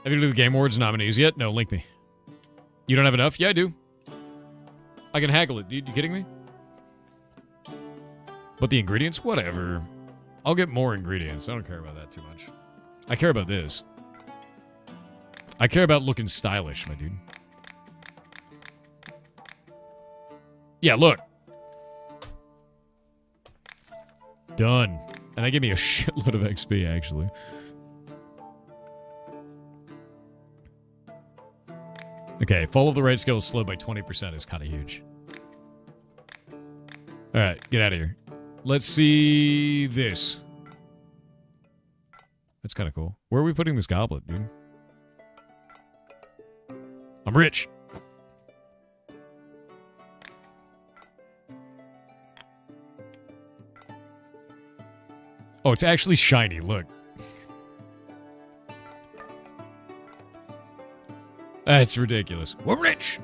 Have you looked at the Game Awards nominees yet? No, link me. You don't have enough? Yeah, I do. I can haggle it, dude. You kidding me? But the ingredients? Whatever. I'll get more ingredients. I don't care about that too much. I care about this. I care about looking stylish, my dude. Yeah, look. Done. And that gave me a shitload of XP, actually. Okay, fall of the right skill is slowed by 20% is kind of huge. Alright, get out of here. Let's see this. That's kind of cool. Where are we putting this goblet, dude? I'm rich. Oh, it's actually shiny, look. That's ridiculous. We're rich!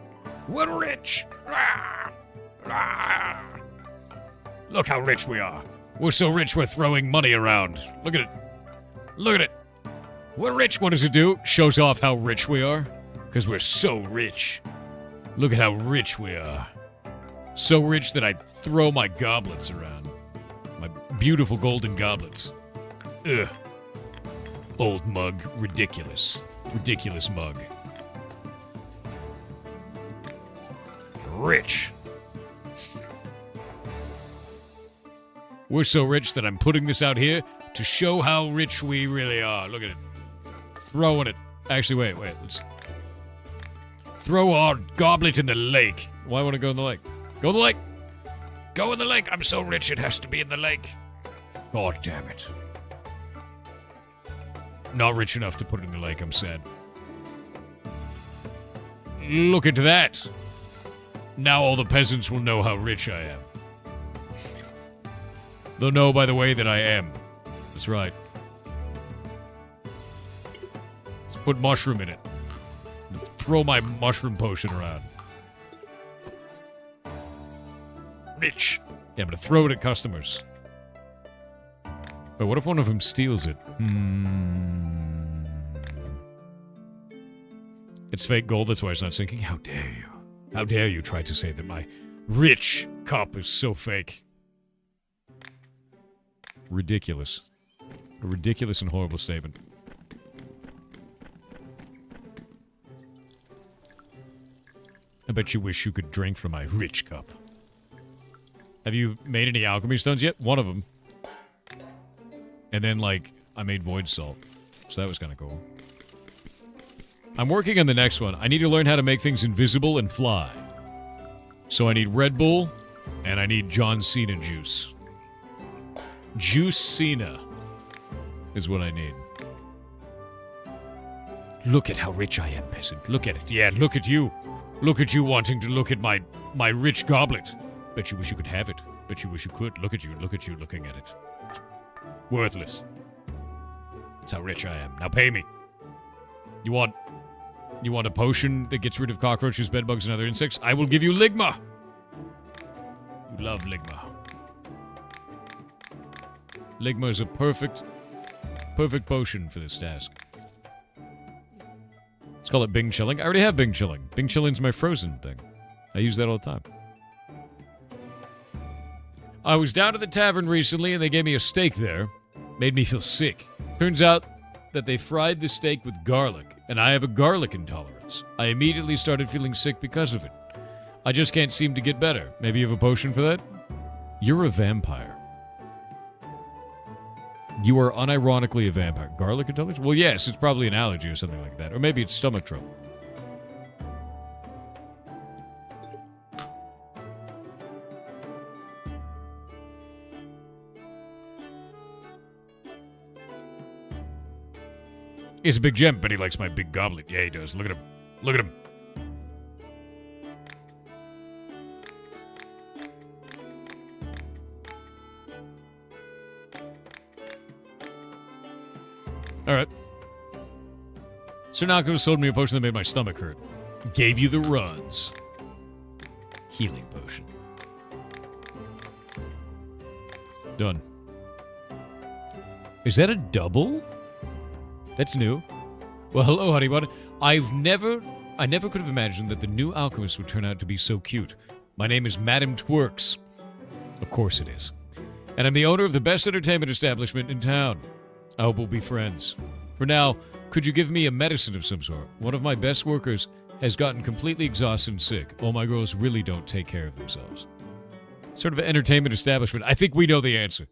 We're rich! Ah! Ah! Look how rich we are. We're so rich we're throwing money around. Look at it. Look at it. We're rich. What does it do? Shows off how rich we are. Because we're so rich. Look at how rich we are. So rich that I throw my goblets around. My beautiful golden goblets. Ugh. Old mug. Ridiculous. Ridiculous mug. Rich. We're so rich that I'm putting this out here to show how rich we really are. Look at it. Throwing it. Actually, wait. Let's throw our goblet in the lake. Why want to go in the lake? Go in the lake. Go in the lake. I'm so rich it has to be in the lake. God damn it. Not rich enough to put it in the lake. I'm sad. Look at that. Now all the peasants will know how rich I am. They'll know by the way that I am. That's right. Let's put mushroom in it. Let's throw my mushroom potion around. Rich. Yeah, I'm gonna throw it at customers. But what if one of them steals it? It's fake gold, that's why it's not sinking. How dare you? How dare you try to say that my rich cup is so fake? Ridiculous. A ridiculous and horrible statement. I bet you wish you could drink from my rich cup. Have you made any alchemy stones yet? One of them. And then, I made void salt. So that was kind of cool. I'm working on the next one. I need to learn how to make things invisible and fly. So I need Red Bull, and I need John Cena juice. Juice Cena is what I need. Look at how rich I am, peasant. Look at it. Yeah, look at you. Look at you wanting to look at my rich goblet. Bet you wish you could have it. Bet you wish you could. Look at you looking at it. Worthless. That's how rich I am. Now pay me. You want a potion that gets rid of cockroaches, bedbugs, and other insects? I will give you Ligma. You love Ligma. Ligma is a perfect potion for this task. Let's call it Bing Chilling. I already have Bing Chilling. Bing Chilling's my frozen thing. I use that all the time. I was down at the tavern recently and they gave me a steak there. Made me feel sick. Turns out that they fried the steak with garlic, and I have a garlic intolerance. I immediately started feeling sick because of it. I just can't seem to get better. Maybe you have a potion for that? You're a vampire. You are unironically a vampire. Garlic intolerance? Well, yes, it's probably an allergy or something like that. Or maybe it's stomach trouble. He's a big gem, but he likes my big goblet. Yeah, he does. Look at him. Look at him. Alright. Sir Nako sold me a potion that made my stomach hurt. Gave you the runs. Healing potion. Done. Is that a double? That's new. Well, hello, honey bun. I never could have imagined that the new alchemist would turn out to be so cute. My name is Madam Twerks. Of course it is. And I'm the owner of the best entertainment establishment in town. I hope we'll be friends. For now, could you give me a medicine of some sort? One of my best workers has gotten completely exhausted and sick. All my girls really don't take care of themselves. Sort of an entertainment establishment. I think we know the answer.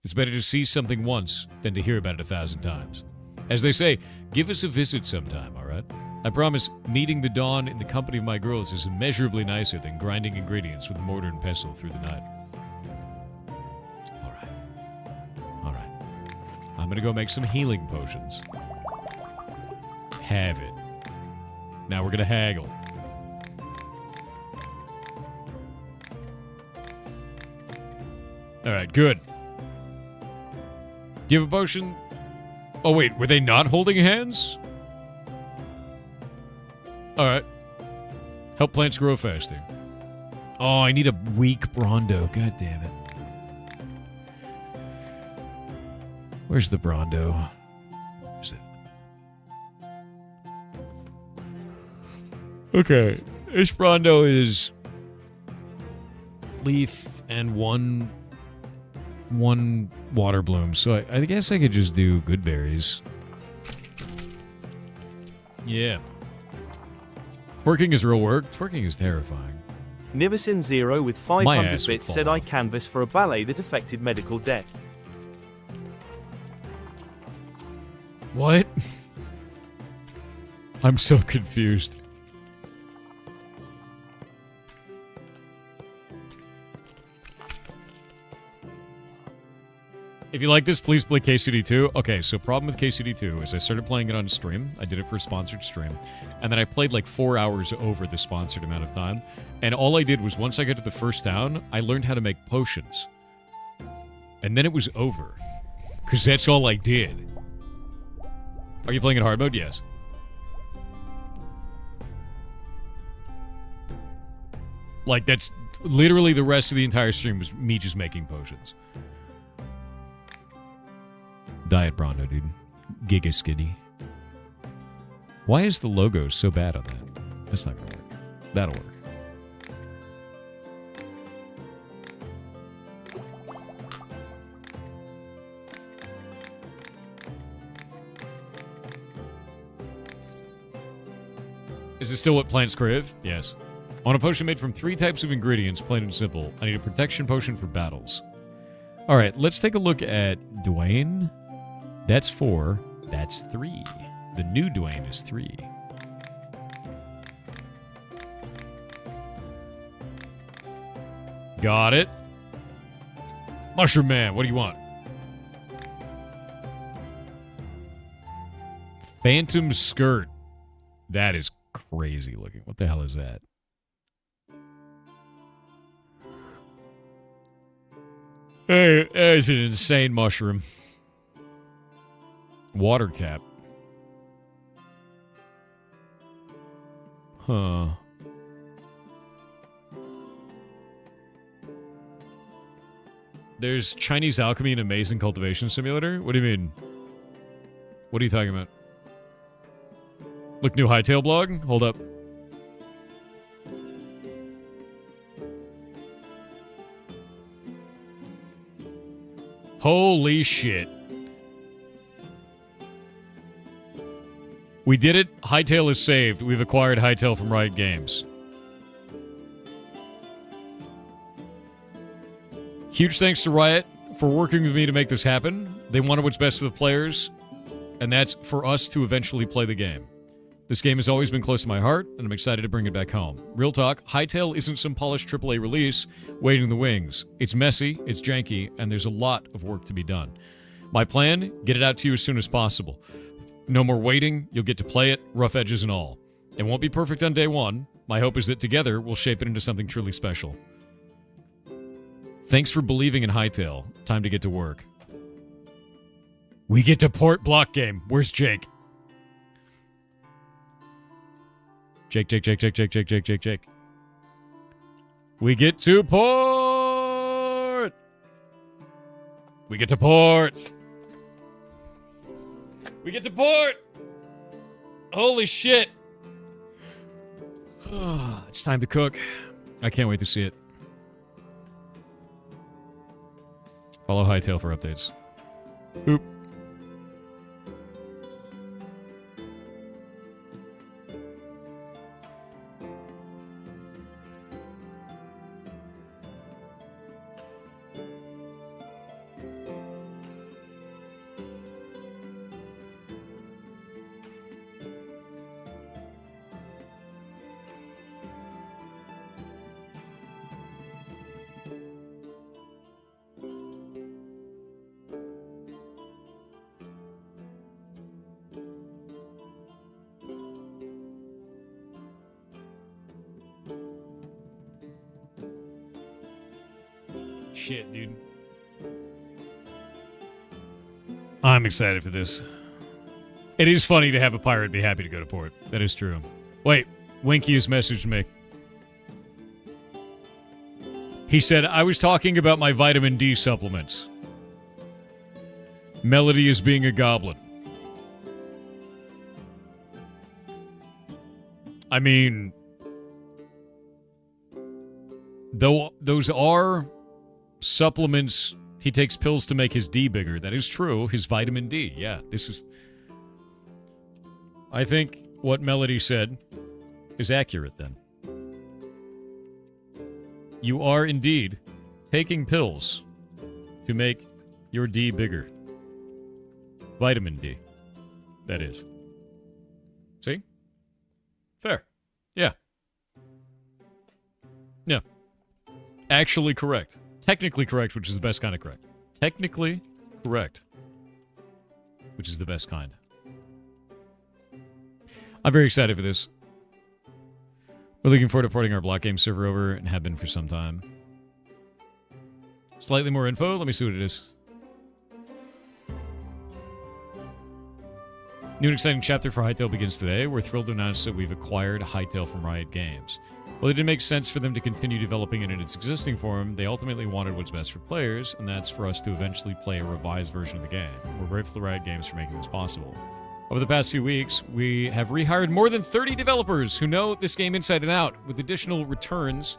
It's better to see something once than to hear about it 1,000 times. As they say, give us a visit sometime, all right? I promise meeting the dawn in the company of my girls is immeasurably nicer than grinding ingredients with mortar and pestle through the night. All right. I'm gonna go make some healing potions. Have it. Now we're gonna haggle. All right, good. Do you have a potion? Oh, wait, were they not holding hands? Alright. Help plants grow faster. Oh, I need a weak Brondo. God damn it. Where's the Brondo? Where's it? Okay. This Brondo is mint leaf and one water bloom. So I guess I could just do good berries. Yeah. Twerking is real work. Twerking is terrifying. Niverson Zero with My 500 ass would bits fall said I off. canvass for a ballet that affected medical debt. What? I'm so confused. If you like this, please play KCD2. Okay, so problem with KCD2 is I started playing it on stream. I did it for a sponsored stream. And then I played like 4 hours over the sponsored amount of time. And all I did was once I got to the first town, I learned how to make potions. And then it was over. Because that's all I did. Are you playing in hard mode? Yes. Like, that's literally the rest of the entire stream was me just making potions. Diet Brondo, dude. Giga skinny. Why is the logo so bad on that? That's not gonna work. That'll work. Is it still what plants crave? Yes. I want a potion made from 3 types of ingredients, plain and simple. I need a protection potion for battles. Alright, let's take a look at Dwayne. That's 4. That's 3. The new Dwayne is 3. Got it. Mushroom Man, what do you want? Phantom Skirt. That is crazy looking. What the hell is that? Hey, that is an insane mushroom. Water cap. Huh. There's Chinese alchemy and amazing cultivation simulator? What do you mean? What are you talking about? Look, new Hightail blog? Hold up. Holy shit. We did it. Hightail is saved. We've acquired Hightail from Riot Games. Huge thanks to Riot for working with me to make this happen. They wanted what's best for the players, and that's for us to eventually play the game. This game has always been close to my heart, and I'm excited to bring it back home. Real talk, Hightail isn't some polished AAA release waiting in the wings. It's messy, it's janky, and there's a lot of work to be done. My plan, get it out to you as soon as possible. No more waiting, you'll get to play it, rough edges and all. It won't be perfect on day one. My hope is that together we'll shape it into something truly special. Thanks for believing in Hightail. Time to get to work. We get to port block game. Where's Jake? Jake. We get to port! We get to port! We get to port! Holy shit! It's time to cook. I can't wait to see it. Follow Hightail for updates. Boop. Shit, dude. I'm excited for this. It is funny to have a pirate be happy to go to port. That is true. Wait, Winky has messaged me. He said, I was talking about my vitamin D supplements. Melody is being a goblin. I mean, Though those are supplements, he takes pills to make his D bigger. That is true. His vitamin D. Yeah, this is... I think what Melody said is accurate then. You are indeed taking pills to make your D bigger. Vitamin D. That is. See? Fair. Yeah. Yeah. Actually correct. Technically correct, which is the best kind of correct. Technically correct, which is the best kind. I'm very excited for this. We're looking forward to porting our block game server over and have been for some time. Slightly more info. Let me see what it is. New and exciting chapter for Hytale begins today. We're thrilled to announce that we've acquired Hytale from Riot Games. While it didn't make sense for them to continue developing it in its existing form, they ultimately wanted what's best for players, and that's for us to eventually play a revised version of the game. We're grateful to Riot Games for making this possible. Over the past few weeks, we have rehired more than 30 developers who know this game inside and out, with additional returns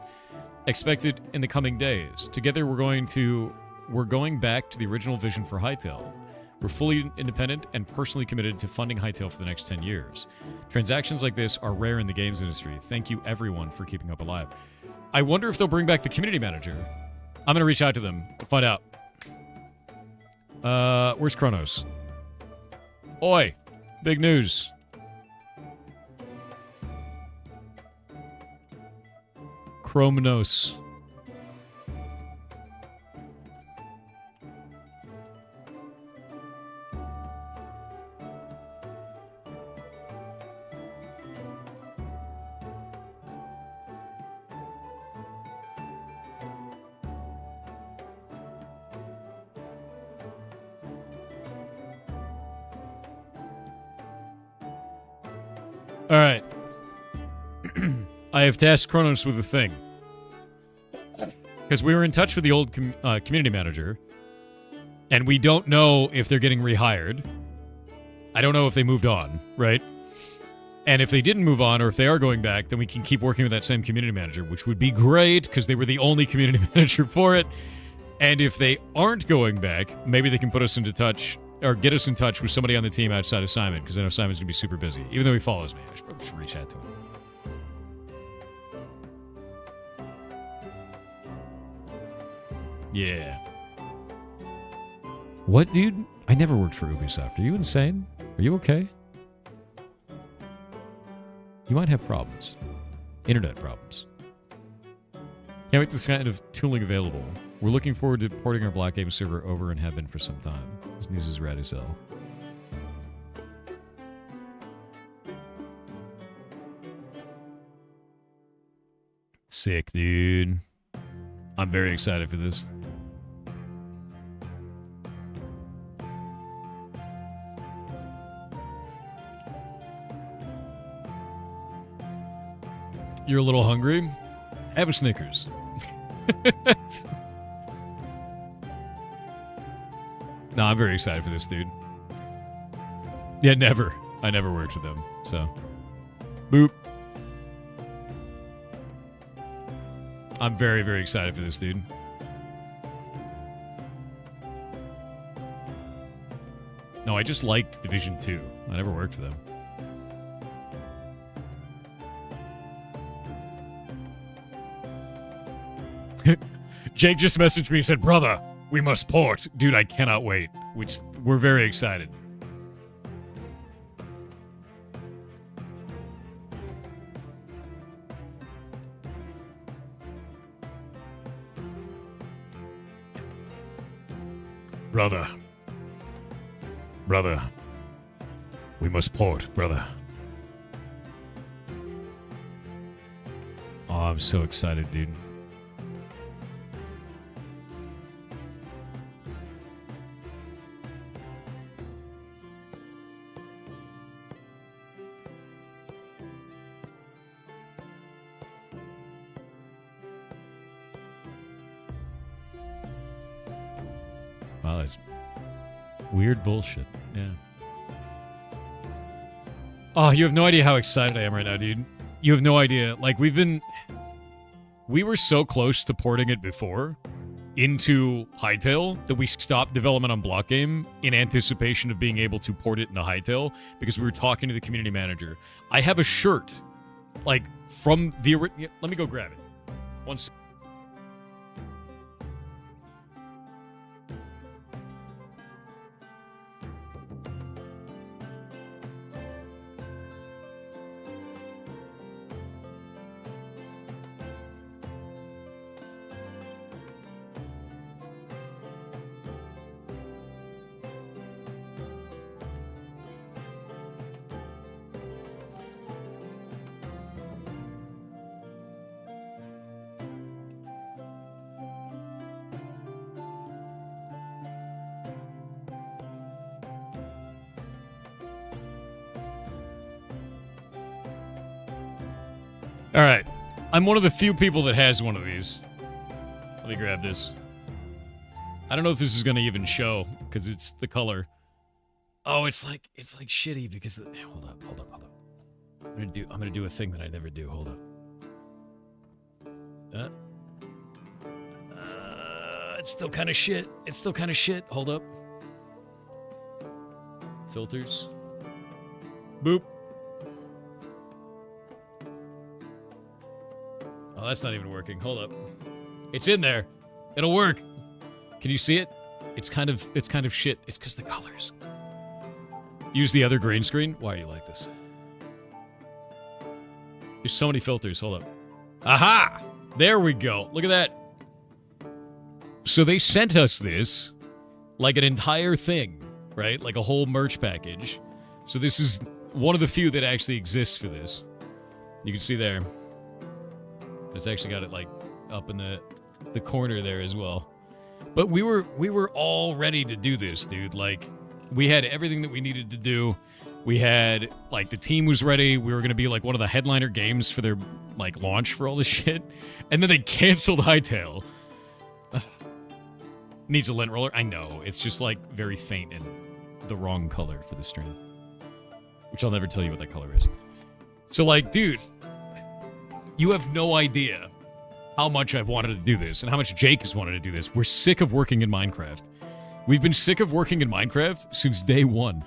expected in the coming days. Together, we're going back to the original vision for Hytale. We're fully independent and personally committed to funding Hytale for the next 10 years. Transactions like this are rare in the games industry. Thank you, everyone, for keeping up alive. I wonder if they'll bring back the community manager. I'm going to reach out to them to find out. Where's Kronos? Oi! Big news. Kronos. All right. I have tasked Kronos with a thing. Because we were in touch with the old community manager, and we don't know if they're getting rehired. I don't know if they moved on, right? And if they didn't move on, or if they are going back, then we can keep working with that same community manager, which would be great, because they were the only community manager for it. And if they aren't going back, maybe they can put us into touch, or get us in touch with somebody on the team outside of Simon, because I know Simon's going to be super busy. Even though he follows me, I should reach out to him. Yeah. What, dude? I never worked for Ubisoft. Are you insane? Are you okay? You might have problems. Internet problems. Can't wait this kind of tooling available. We're looking forward to porting our Black Game server over and have been for some time. This news is rad as hell. Sick, dude. I'm very excited for this. You're a little hungry? Have a Snickers. No, I'm very excited for this, dude. Yeah, never. I never worked with them, so. Boop. I'm very, very excited for this, dude. No, I just like Division 2. I never worked for them. Jake just messaged me and said, brother, we must port. Dude, I cannot wait. Which, we're very excited. Brother. Brother. We must port, brother. Oh, I'm so excited, dude. Wow, that's weird bullshit. Yeah. Oh, you have no idea how excited I am right now, dude. You have no idea. Like, we've been We were so close to porting it before into Hightail that we stopped development on Block Game in anticipation of being able to port it into Hightail because we were talking to the community manager. I have a shirt, like, from the... Let me go grab it. One second. All right. I'm one of the few people that has one of these. Let me grab this. I don't know if this is going to even show because it's the color. Oh, it's like shitty because hold up. I'm going to do a thing that I never do. Hold up. It's still kind of shit. Hold up. Filters. Boop. Oh, that's not even working. Hold up. It's in there. It'll work. Can you see it? It's kind of shit. It's because the colors. Use the other green screen. Why are you like this? There's so many filters. Hold up. Aha! There we go. Look at that. So they sent us this like an entire thing, right? Like a whole merch package. So this is one of the few that actually exists for this. You can see there. It's actually got it like up in the corner there as well. But we were all ready to do this, dude. Like, we had everything that we needed to do. We had, like, the team was ready. We were going to be, like, one of the headliner games for their, like, launch for all this shit. And then they canceled Hightail. Needs a lint roller. I know. It's just, like, very faint and the wrong color for the stream. Which I'll never tell you what that color is. So, like, dude, you have no idea how much I've wanted to do this and how much Jake has wanted to do this. We're sick of working in Minecraft. We've been sick of working in Minecraft since day one.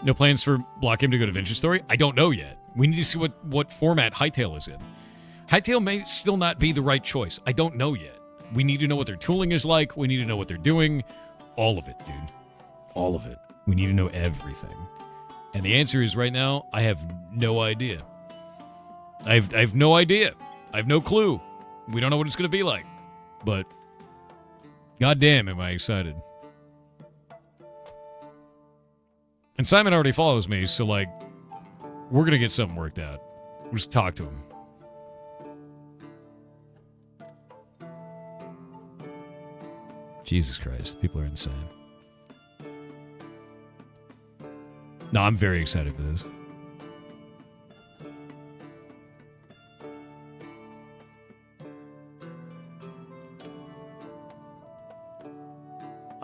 No plans for Block Game to go to Vintage Story? I don't know yet. We need to see what format Hightail is in. Hightail may still not be the right choice. I don't know yet. We need to know what their tooling is like. We need to know what they're doing. All of it, dude. All of it. We need to know everything. And the answer is right now, I have no idea. I have no idea. I have no clue. We don't know what it's going to be like. But, goddamn, am I excited. And Simon already follows me, so, like, we're going to get something worked out. We'll just talk to him. Jesus Christ, people are insane. No, I'm very excited for this.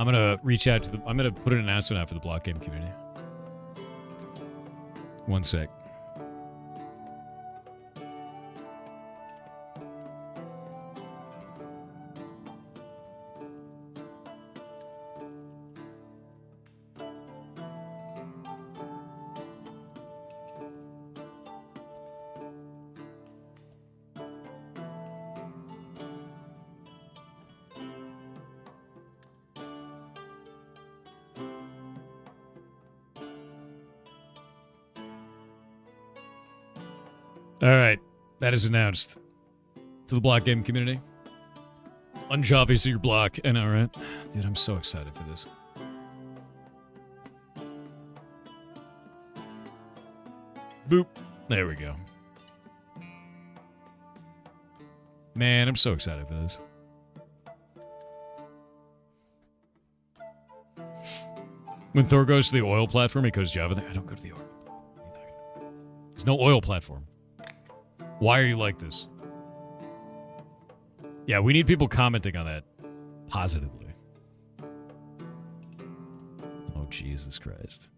I'm going to reach out to I'm going to put an announcement out for the Block Game community. One sec. All right, that is announced to the Block Game community. Unjav is your block, and all right, dude, I'm so excited for this. Boop. There we go. Man, I'm so excited for this. When Thor goes to the oil platform, he goes Java. I don't go to the oil. There's no oil platform. Why are you like this? Yeah, we need people commenting on that positively. Oh, Jesus Christ.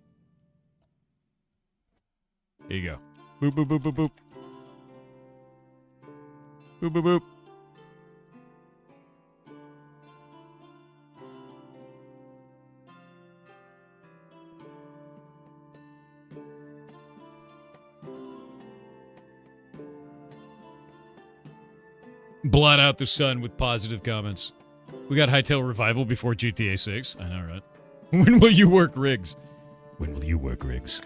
Here you go. Boop, boop, boop, boop, boop. Boop, boop, boop. Blot out the sun with positive comments. We got Hightail Revival before GTA 6. I know, right? When will you work rigs? When will you work rigs?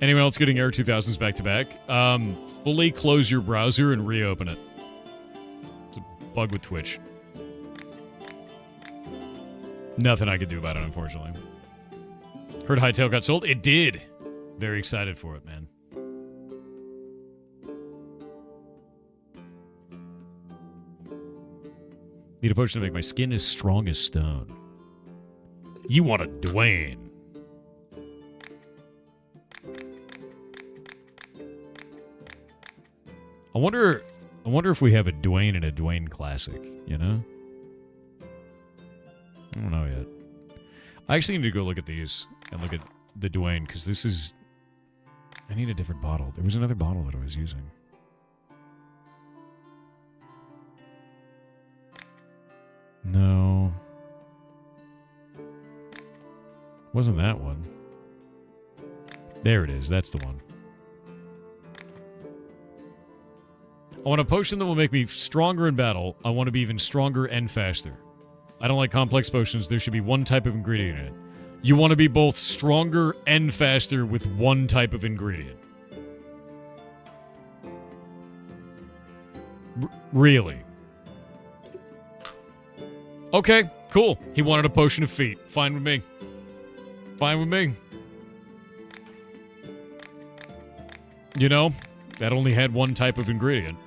Anyone else getting Air 2000s back to back? Fully close your browser and reopen it. It's a bug with Twitch. Nothing I could do about it, unfortunately. Heard Hightail got sold? It did. Very excited for it, man. Need a potion to make my skin as strong as stone. You want a Dwayne. I wonder if we have a Dwayne and a Dwayne Classic, you know? I don't know yet. I actually need to go look at these and look at the Dwayne, because this is... I need a different bottle. There was another bottle that I was using. No. Wasn't that one. There it is. That's the one. I want a potion that will make me stronger in battle. I want to be even stronger and faster. I don't like complex potions. There should be one type of ingredient in it. You want to be both stronger and faster with one type of ingredient. Really? Okay, cool. He wanted a potion of feet. Fine with me. Fine with me. You know, that only had one type of ingredient.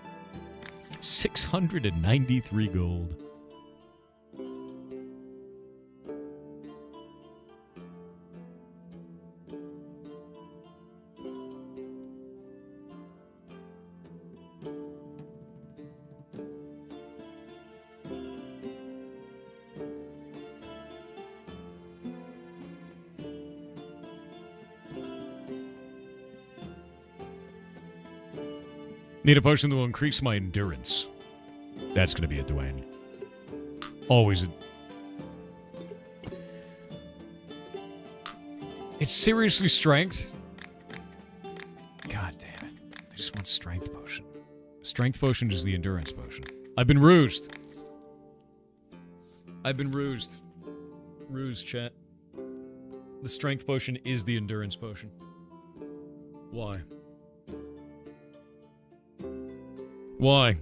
693 gold. Need a potion that will increase my endurance. That's going to be a Dwayne. Always a... It's seriously strength? God damn it. I just want strength potion. Strength potion is the endurance potion. I've been rused. I've been rused. Ruse, chat. The strength potion is the endurance potion. Why? Why?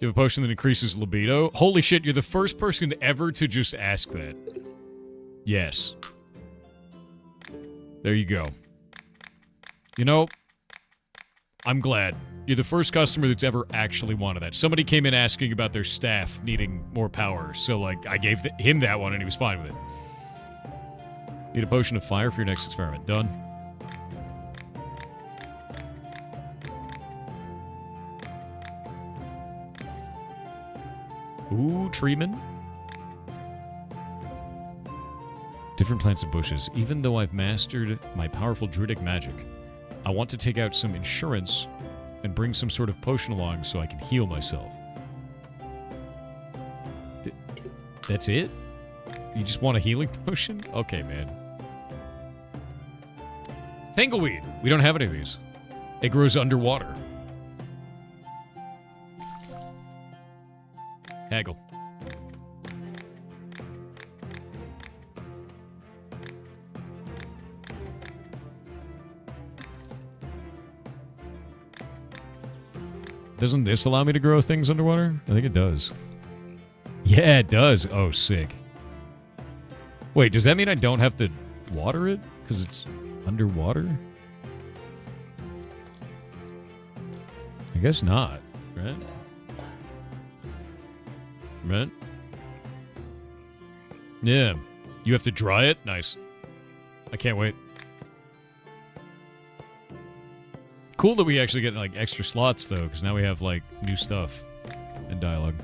You have a potion that increases libido? Holy shit, you're the first person ever to just ask that. Yes. There you go. You know, I'm glad. You're the first customer that's ever actually wanted that. Somebody came in asking about their staff needing more power, so, like, I gave him that one and he was fine with it. Need a potion of fire for your next experiment. Done. Ooh, treatment. Different plants and bushes. Even though I've mastered my powerful druidic magic, I want to take out some insurance and bring some sort of potion along so I can heal myself. That's it? You just want a healing potion? Okay, man. Tangleweed. We don't have any of these. It grows underwater. Haggle. Doesn't this allow me to grow things underwater? I think it does. Yeah, it does. Oh, sick. Wait, does that mean I don't have to water it? Because it's underwater? I guess not, right? Right? Yeah. You have to dry it? Nice. I can't wait. Cool that we actually get, like, extra slots, though, because now we have, like, new stuff and dialogue.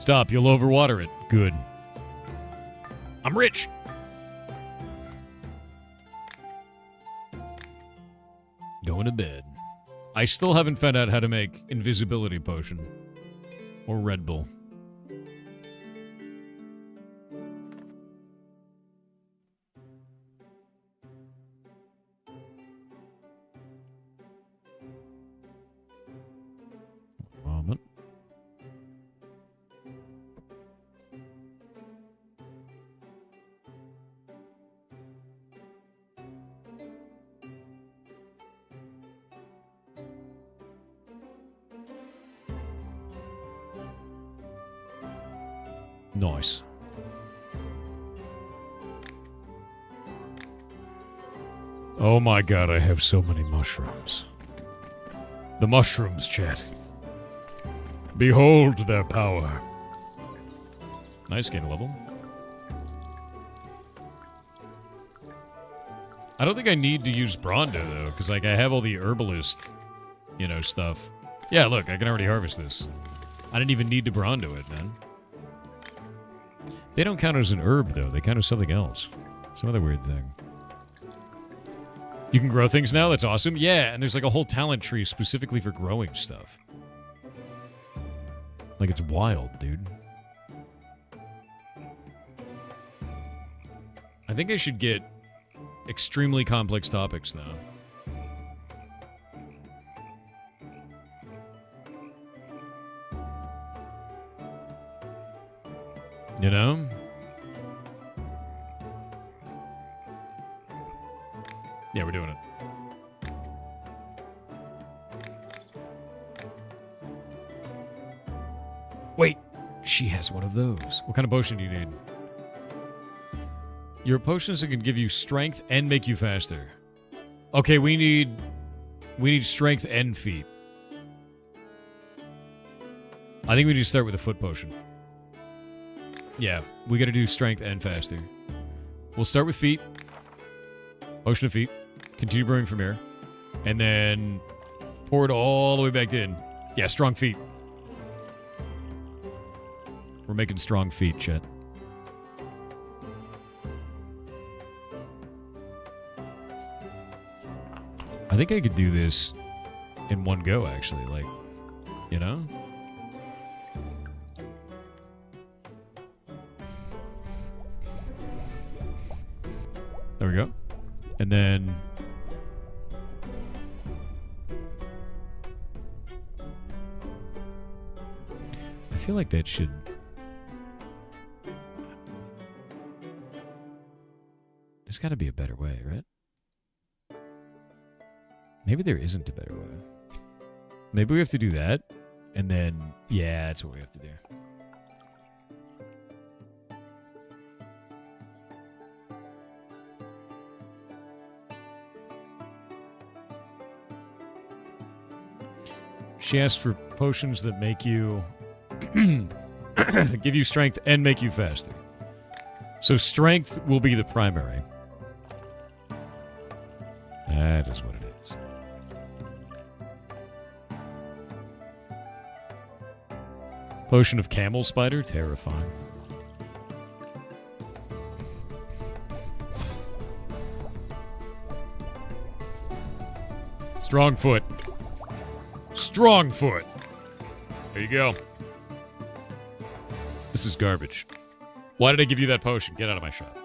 Stop, you'll overwater it. Good. I'm rich! Going to bed. I still haven't found out how to make invisibility potion. Or Red Bull. Moment. Nice. Oh my god, I have so many mushrooms. The mushrooms, chat. Behold their power. Nice, gain a level. I don't think I need to use Brondo, though, because, like, I have all the herbalist, you know, stuff. Yeah, look, I can already harvest this. I didn't even need to Brondo it, man. They don't count as an herb, though. They count as something else. Some other weird thing. You can grow things now? That's awesome. Yeah, and there's like a whole talent tree specifically for growing stuff. Like, it's wild, dude. I think I should get extremely complex topics now. You know? Yeah, we're doing it. Wait, she has one of those. What kind of potion do you need? Your potions that can give you strength and make you faster. Okay, we need strength and feet. I think we need to start with a foot potion. Yeah, we gotta do strength and faster. We'll start with feet. Potion of feet. Continue brewing from here. And then pour it all the way back in. Yeah, strong feet. We're making strong feet, chat. I think I could do this in one go, actually. Like, you know? There we go. And then... I feel like that should... There's got to be a better way, right? Maybe there isn't a better way. Maybe we have to do that, and then... Yeah, that's what we have to do. She asked for potions that make you... give you strength and make you faster. So strength will be the primary. That is what it is. Potion of camel spider? Terrifying. Strong foot. Strong foot. There you go. This is garbage. Why did I give you that potion? Get out of my shop.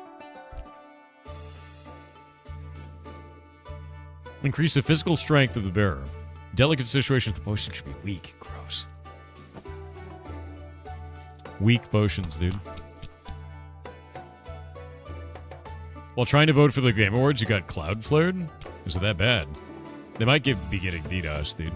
Increase the physical strength of the bearer. Delicate situations, the potion should be weak. Gross. Weak potions, dude. While trying to vote for the Game Awards, you got cloud flared? Is it that bad? They might be getting DDoS, dude.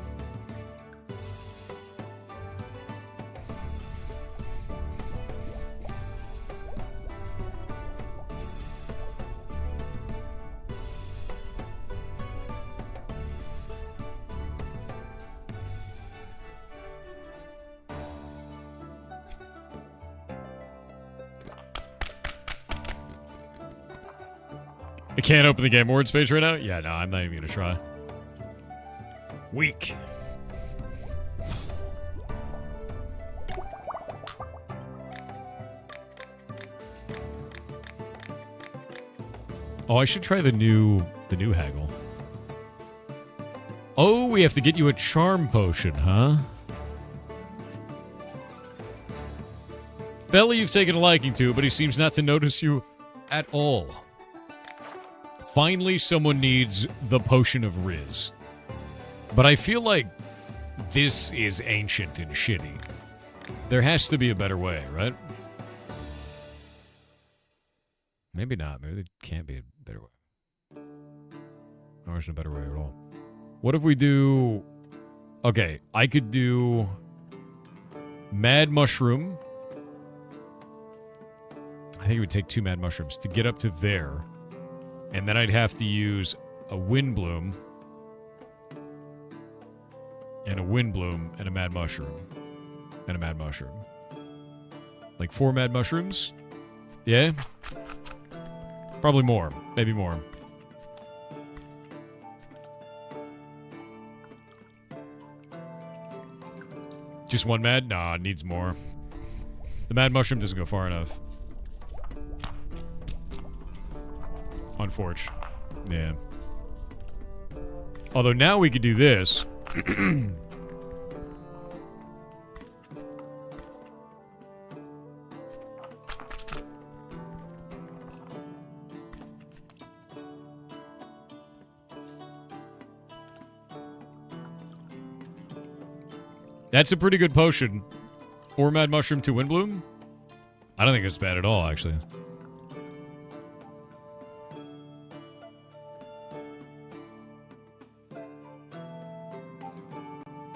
I can't open the Game Awards page right now? Yeah, no, I'm not even gonna try. Weak. Oh, I should try the new haggle. Oh, we have to get you a charm potion, huh? Fella you've taken a liking to, but he seems not to notice you at all. Finally, someone needs the potion of Riz. But I feel like this is ancient and shitty. There has to be a better way, right? Maybe not. Maybe there can't be a better way. Or there's no better way at all. What if we do... Okay, I could do... Mad Mushroom. I think it would take 2 Mad Mushrooms to get up to there. And then I'd have to use a Wind Bloom. And a Wind Bloom and a Mad Mushroom. And a Mad Mushroom. Like 4 Mad Mushrooms? Yeah? Probably more. Maybe more. Just 1 Mad? Nah, it needs more. The Mad Mushroom doesn't go far enough. Unfortunate. Yeah. Although now we could do this. That's a pretty good potion. 4 Mad Mushroom, 2 Wind Bloom? I don't think it's bad at all, actually.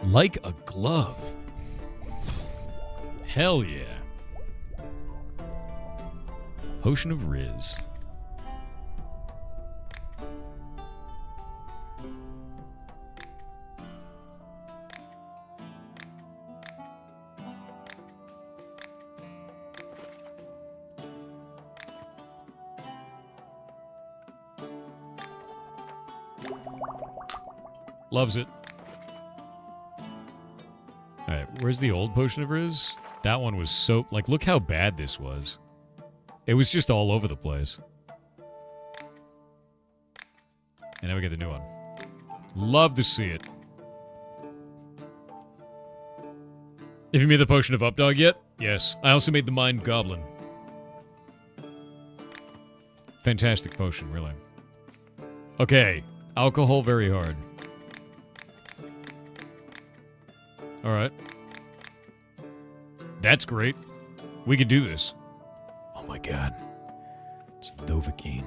Like a glove. Hell yeah. Potion of Riz. Loves it. Alright, where's the old Potion of Riz? That one was so... Like, look how bad this was. It was just all over the place. And now we get the new one. Love to see it. Have you made the Potion of Updog yet? Yes. I also made the Mind Goblin. Fantastic potion, really. Okay. Alcohol very hard. Alright. That's great. We can do this. Oh my god. It's the Dovahkiin.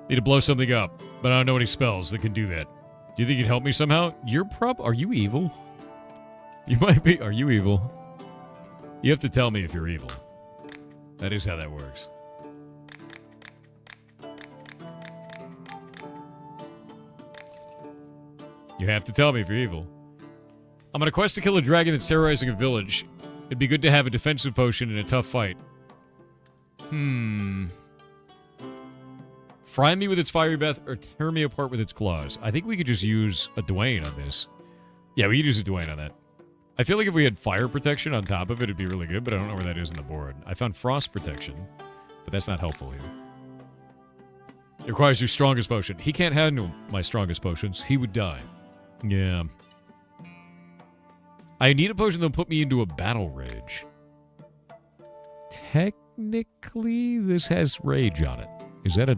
Need to blow something up, but I don't know any spells that can do that. Do you think you'd help me somehow? Are you evil? You might be. Are you evil? You have to tell me if you're evil. That is how that works. You have to tell me if you're evil. I'm on a quest to kill a dragon that's terrorizing a village. It'd be good to have a defensive potion in a tough fight. Fry me with its fiery breath or tear me apart with its claws. I think we could just use a Dwayne on this. Yeah, we could use a Dwayne on that. I feel like if we had fire protection on top of it, it'd be really good, but I don't know where that is on the board. I found frost protection, but that's not helpful here. It requires your strongest potion. He can't handle my strongest potions. He would die. Yeah. I need a potion that'll put me into a battle rage. Technically, this has rage on it. Is that a...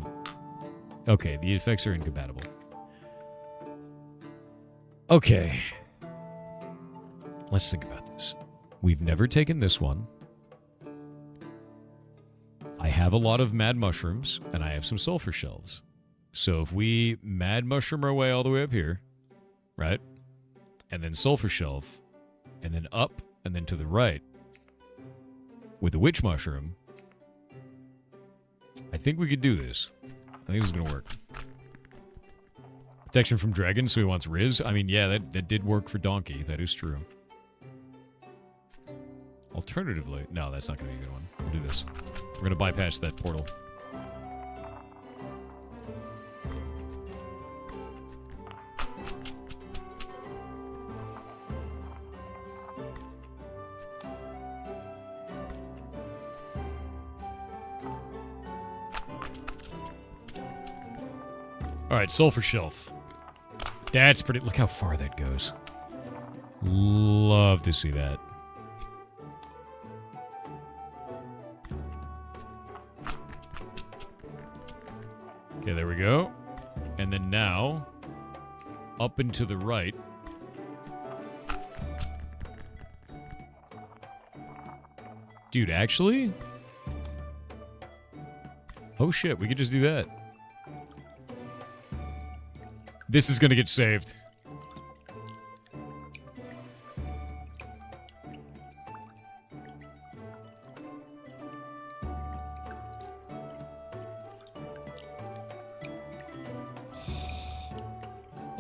Okay, the effects are incompatible. Okay. Let's think about this. We've never taken this one. I have a lot of mad mushrooms, and I have some sulfur shells. So if we mad mushroom our way all the way up here, right? And then sulfur shelf, and then up, and then to the right, with the witch mushroom, I think we could do this. I think this is going to work. Protection from dragons, so he wants Riz. I mean, yeah, that did work for Donkey. That is true. Alternatively... No, that's not going to be a good one. We'll do this. We're going to bypass that portal. Alright, sulfur shelf. That's pretty... Look how far that goes. Love to see that. Okay, there we go. And then now, up and to the right. Dude, actually? Oh shit, we could just do that. This is gonna get saved.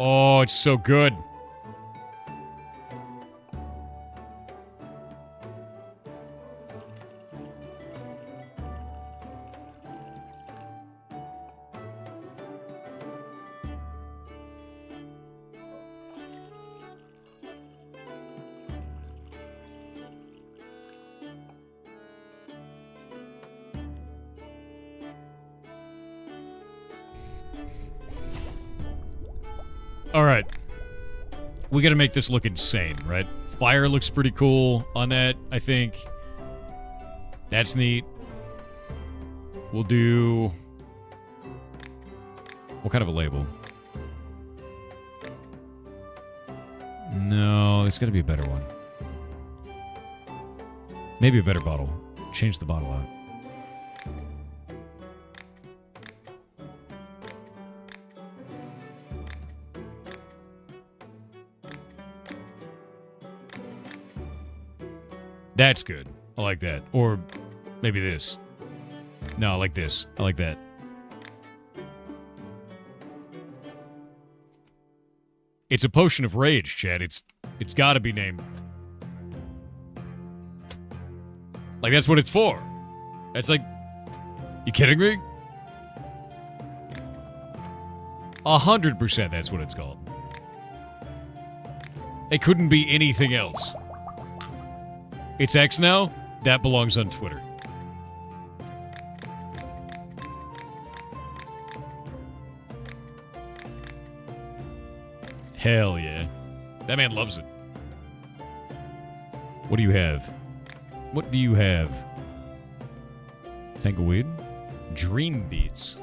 Oh, it's so good. All right. We got to make this look insane, right? Fire looks pretty cool on that, I think. That's neat. We'll do... What kind of a label? No, it's got to be a better one. Maybe a better bottle. Change the bottle out. That's good. I like that. Or maybe this. No, I like this. I like that. It's a potion of rage, Chad. It's got to be named. Like, that's what it's for. That's like... You kidding me? 100% that's what it's called. It couldn't be anything else. It's X now? That belongs on Twitter. Hell yeah. That man loves it. What do you have? What do you have? Tangleweed? Dream beets.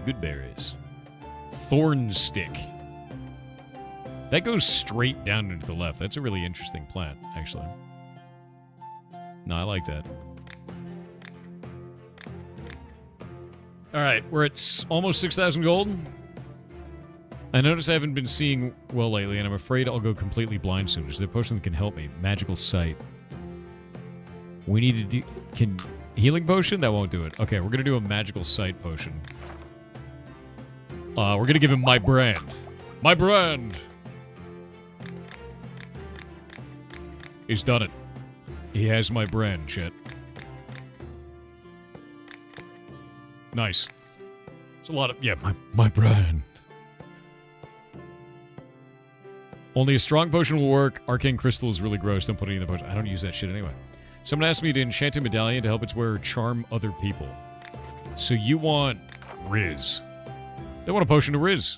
Good berries. Thorn stick. That goes straight down into the left. That's a really interesting plant, actually. No, I like that. Alright, we're at almost 6,000 gold. I notice I haven't been seeing well lately, and I'm afraid I'll go completely blind soon. Is there a potion that can help me? Magical sight. We need to do... Can... Healing potion? That won't do it. Okay, we're gonna do a magical sight potion. We're gonna give him my brand. My brand! He's done it. He has my brand, Chet. Nice. It's a lot of... Yeah, my brand. Only a strong potion will work. Arcane crystal is really gross. Don't put any in the potion. I don't use that shit anyway. Someone asked me to enchant a medallion to help its wearer charm other people. So you want Riz. They want a potion to Riz.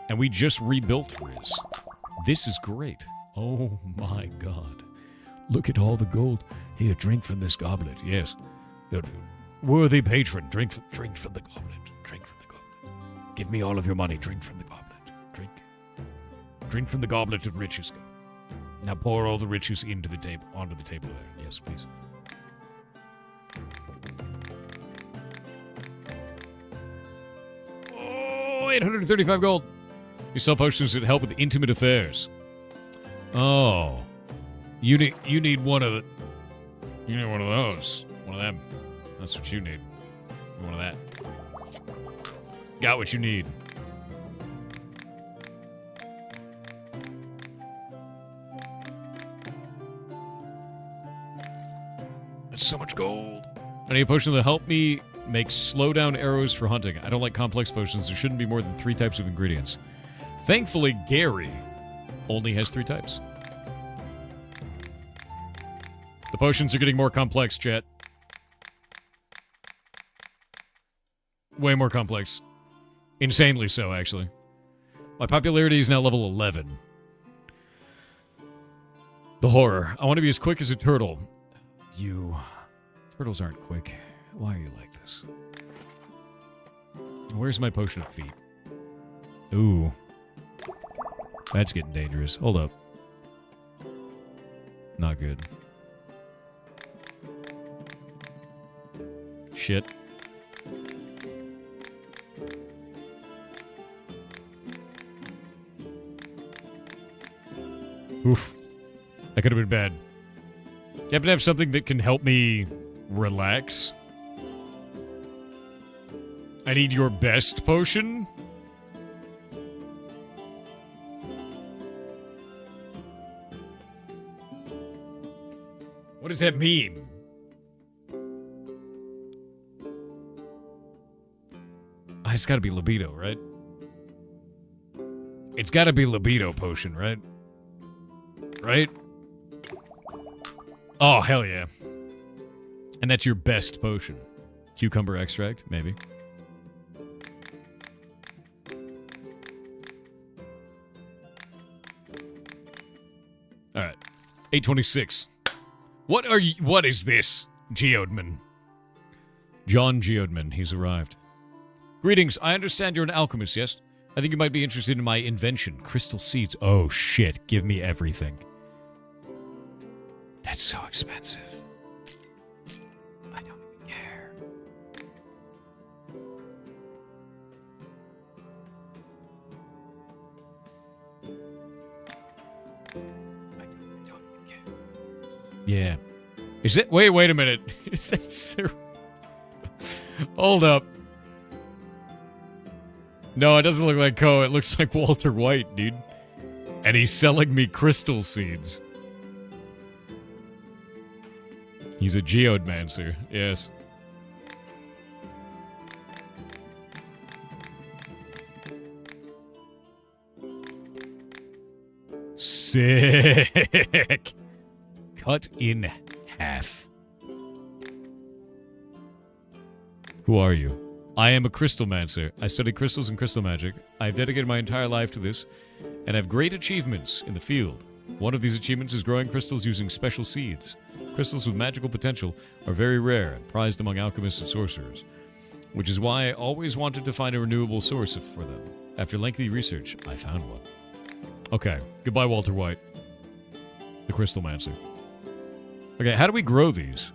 And we just rebuilt Riz. This is great. Oh my god. Look at all the gold. Here, drink from this goblet. Yes. Worthy patron, drink from the goblet. Drink from the goblet. Give me all of your money. Drink from the goblet. Drink. Drink from the goblet of riches. Now pour all the riches into the table, onto the table there. Yes, please. Oh, 835 gold. You sell potions that help with intimate affairs. Oh. You need one of the... You need one of those. One of them. That's what you need. One of that. Got what you need. That's so much gold. I need a potion to help me make slow down arrows for hunting. I don't like complex potions. There shouldn't be more than 3 types of ingredients. Thankfully, Gary only has 3 types. The potions are getting more complex, chat. Way more complex. Insanely so, actually. My popularity is now level 11. The horror. I want to be as quick as a turtle. You... Turtles aren't quick. Why are you like this? Where's my potion of feet? Ooh. That's getting dangerous. Hold up. Not good. Shit. Oof. That could have been bad. Do you happen to have something that can help me relax? I need your best potion? What does that mean? It's gotta be libido, right? It's gotta be libido potion, right? Right? Oh, hell yeah. And that's your best potion. Cucumber extract, maybe. Alright. 826. What are you... What is this? Geodeman. John Geodeman. He's arrived. Greetings. I understand you're an alchemist, yes? I think you might be interested in my invention. Crystal seeds. Oh, shit. Give me everything. That's so expensive. I don't even care. I don't even care. Yeah. Is it? Wait a minute. Is that Sir? Hold up. No, it doesn't look like Ko. It looks like Walter White, dude. And he's selling me crystal seeds. He's a geomancer, yes. Sick. Cut in half. Who are you? I am a crystalmancer. I study crystals and crystal magic. I have dedicated my entire life to this, and have great achievements in the field. One of these achievements is growing crystals using special seeds. Crystals with magical potential are very rare and prized among alchemists and sorcerers, which is why I always wanted to find a renewable source for them. After lengthy research, I found one. Okay, goodbye, Walter White. The crystalmancer. Okay, how do we grow these?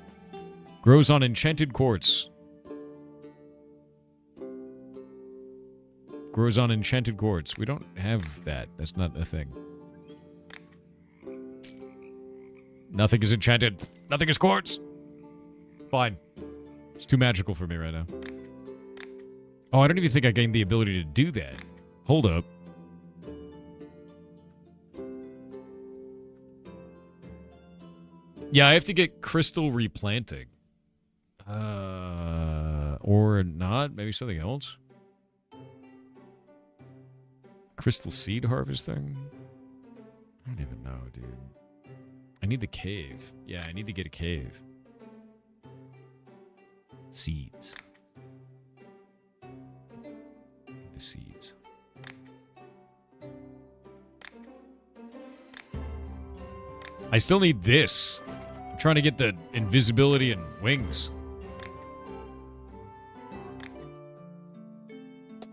Grows on enchanted quartz. Grows on enchanted quartz. We don't have that. That's not a thing. Nothing is enchanted. Nothing is quartz. Fine. It's too magical for me right now. Oh, I don't even think I gained the ability to do that. Hold up. Yeah, I have to get crystal replanting. Or not. Maybe something else. Crystal seed harvesting? I don't even know, dude. I need the cave. Yeah, I need to get a cave. Seeds. The seeds. I still need this. I'm trying to get the invisibility and wings.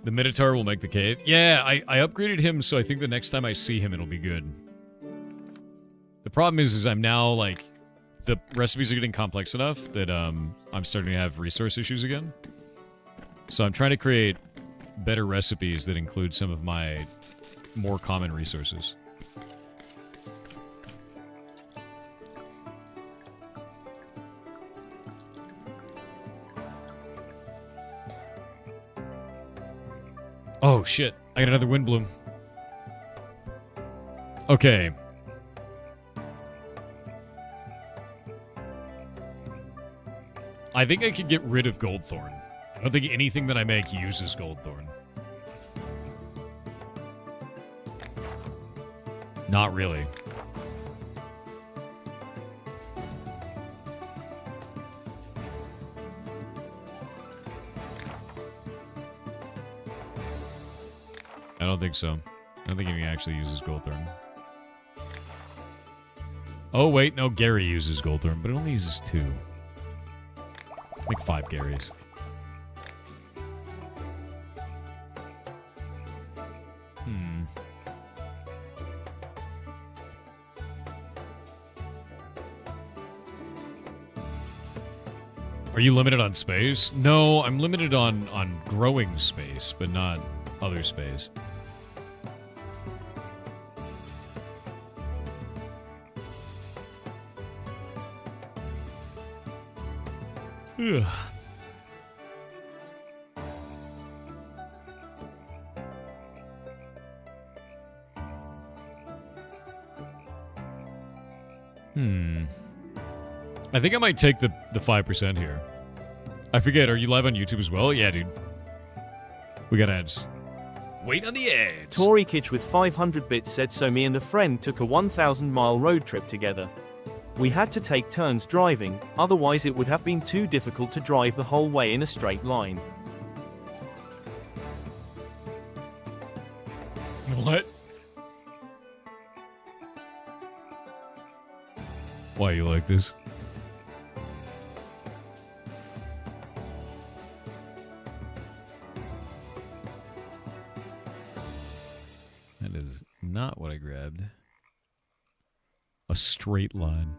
The Minotaur will make the cave. Yeah, I upgraded him, so I think the next time I see him, it'll be good. The problem is I'm now, like, the recipes are getting complex enough that, I'm starting to have resource issues again. So I'm trying to create better recipes that include some of my more common resources. Oh, shit. I got another wind bloom. Okay. I think I could get rid of Goldthorn. I don't think anything that I make uses Goldthorn. Not really. I don't think so. I don't think he actually uses Goldthorn. Oh, wait, no, Gary uses Goldthorn, but it only uses 2. Like 5 Garys. Are you limited on space? No, I'm limited on growing space, but not other space. Ugh. I think I might take the 5% here. I forget, are you live on YouTube as well? Yeah, dude. We got ads. Wait on the ads. Tory Kitch with 500 bits said so me and a friend took a 1,000-mile road trip together. We had to take turns driving, otherwise it would have been too difficult to drive the whole way in a straight line. What? Why you like this? That is not what I grabbed. A straight line.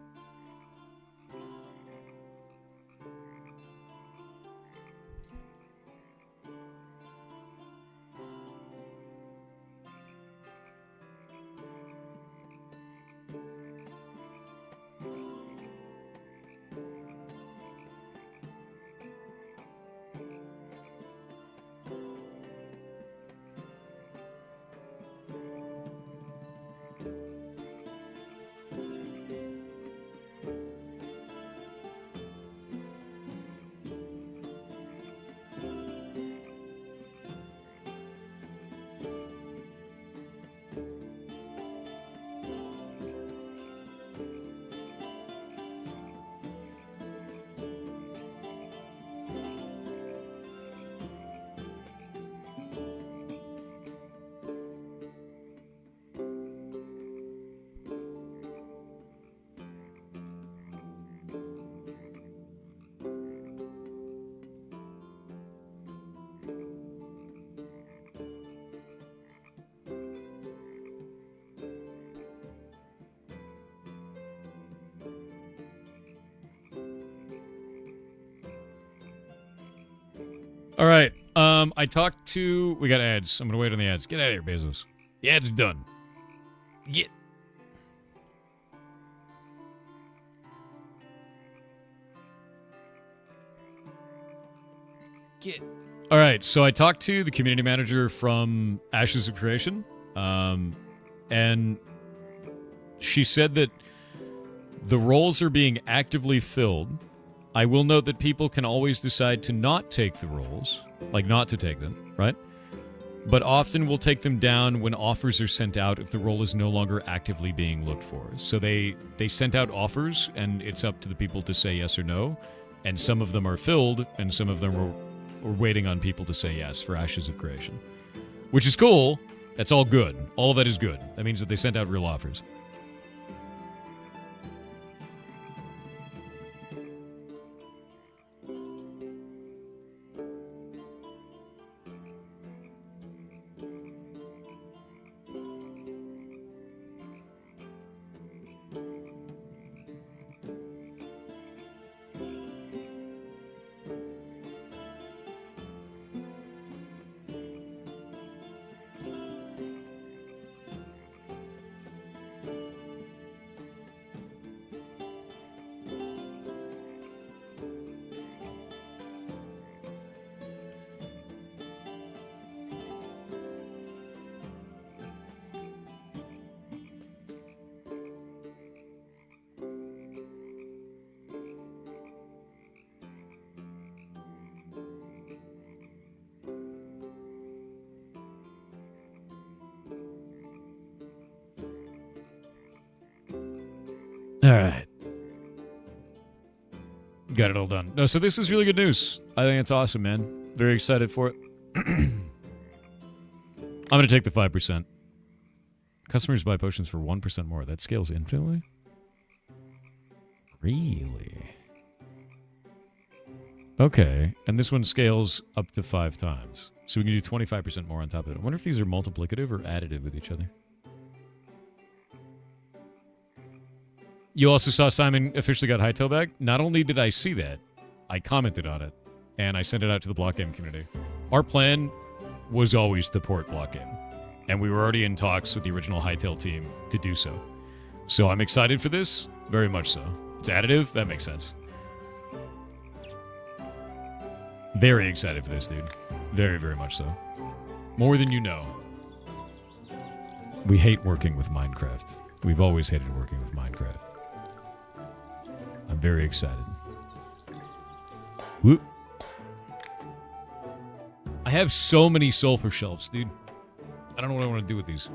All right. I talked to... We got ads. I'm going to wait on the ads. Get out of here, Bezos. The ads are done. Get. All right. So I talked to the community manager from Ashes of Creation. And she said that the roles are being actively filled. I will note that people can always decide to not take the roles, like not to take them, right? But often will take them down when offers are sent out if the role is no longer actively being looked for. So they sent out offers, and it's up to the people to say yes or no. And some of them are filled, and some of them are waiting on people to say yes for Ashes of Creation. Which is cool. That's all good. All of that is good. That means that they sent out real offers. All right. Got it all done. No, so this is really good news. I think it's awesome, man. Very excited for it. I'm going to take the 5%. Customers buy potions for 1% more. That scales infinitely? Really? Okay, and this one scales up to 5 times. So we can do 25% more on top of it. I wonder if these are multiplicative or additive with each other. You also saw Simon officially got Hightail back. Not only did I see that, I commented on it, and I sent it out to the Block Game community. Our plan was always to port Block Game, and we were already in talks with the original Hightail team to do so. So I'm excited for this, very much so. It's additive, that makes sense. Very excited for this, dude. Very, very much so. More than you know. We hate working with Minecraft. We've always hated working with Minecraft. I'm very excited. Whoop. I have so many sulfur shelves, dude. I don't know what I want to do with these.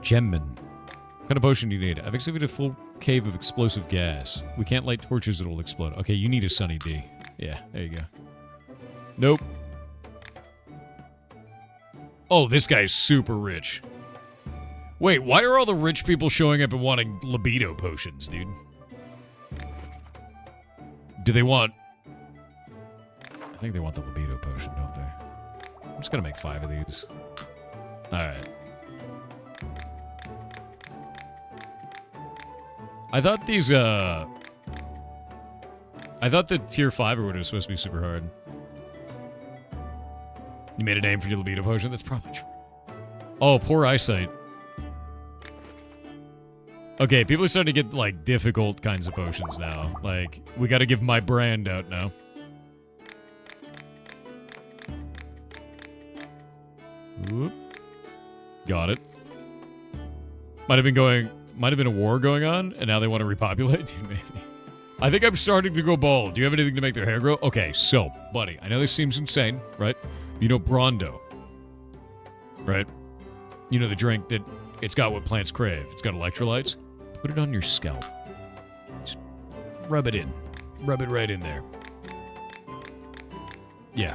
Gemman. What kind of potion do you need? I've excavated a full cave of explosive gas. We can't light torches, it'll explode. Okay, you need a Sunny D. Yeah, there you go. Nope. Oh, this guy's super rich. Wait, why are all the rich people showing up and wanting libido potions, dude? Do they want... I think they want the libido potion, don't they? I'm just gonna make 5 of these. Alright. I thought these, I thought the tier 5 or whatever was supposed to be super hard. You made a name for your libido potion? That's probably true. Oh, poor eyesight. Okay, people are starting to get, like, difficult kinds of potions now. Like, we gotta give my brand out now. Whoop. Got it. Might have been a war going on, and now they want to repopulate? Dude, maybe. I think I'm starting to go bald. Do you have anything to make their hair grow? Okay, so, buddy, I know this seems insane, right? You know Brondo, right? You know the drink that it's got what plants crave. It's got electrolytes. Put it on your scalp. Just rub it in. Rub it right in there. Yeah.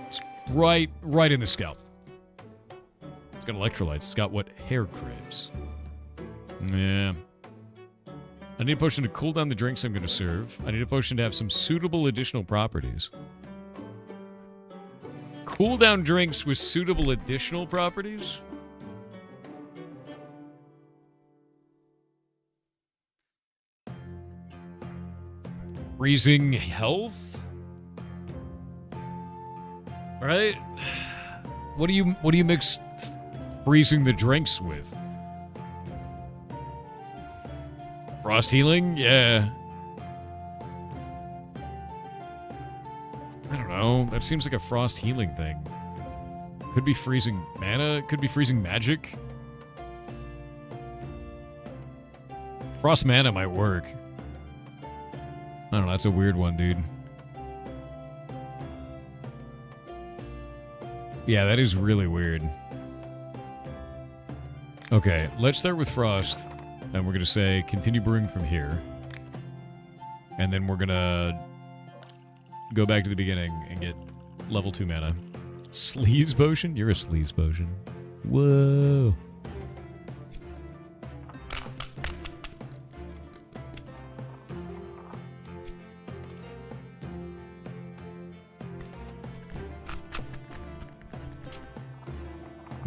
Just right in the scalp. It's got electrolytes. It's got what hair craves. Yeah. I need a potion to cool down the drinks I'm going to serve. I need a potion to have some suitable additional properties. Cool down drinks with suitable additional properties? Freezing health? Right? What do you mix freezing the drinks with? Frost healing? Yeah. I don't know. That seems like a frost healing thing. Could be freezing mana. Could be freezing magic. Frost mana might work. I don't know. That's a weird one, dude. Yeah, that is really weird. Okay, let's start with frost. And we're going to say, continue brewing from here. And then we're going to go back to the beginning and get level 2 mana. Sleaze potion? You're a sleaze potion. Whoa.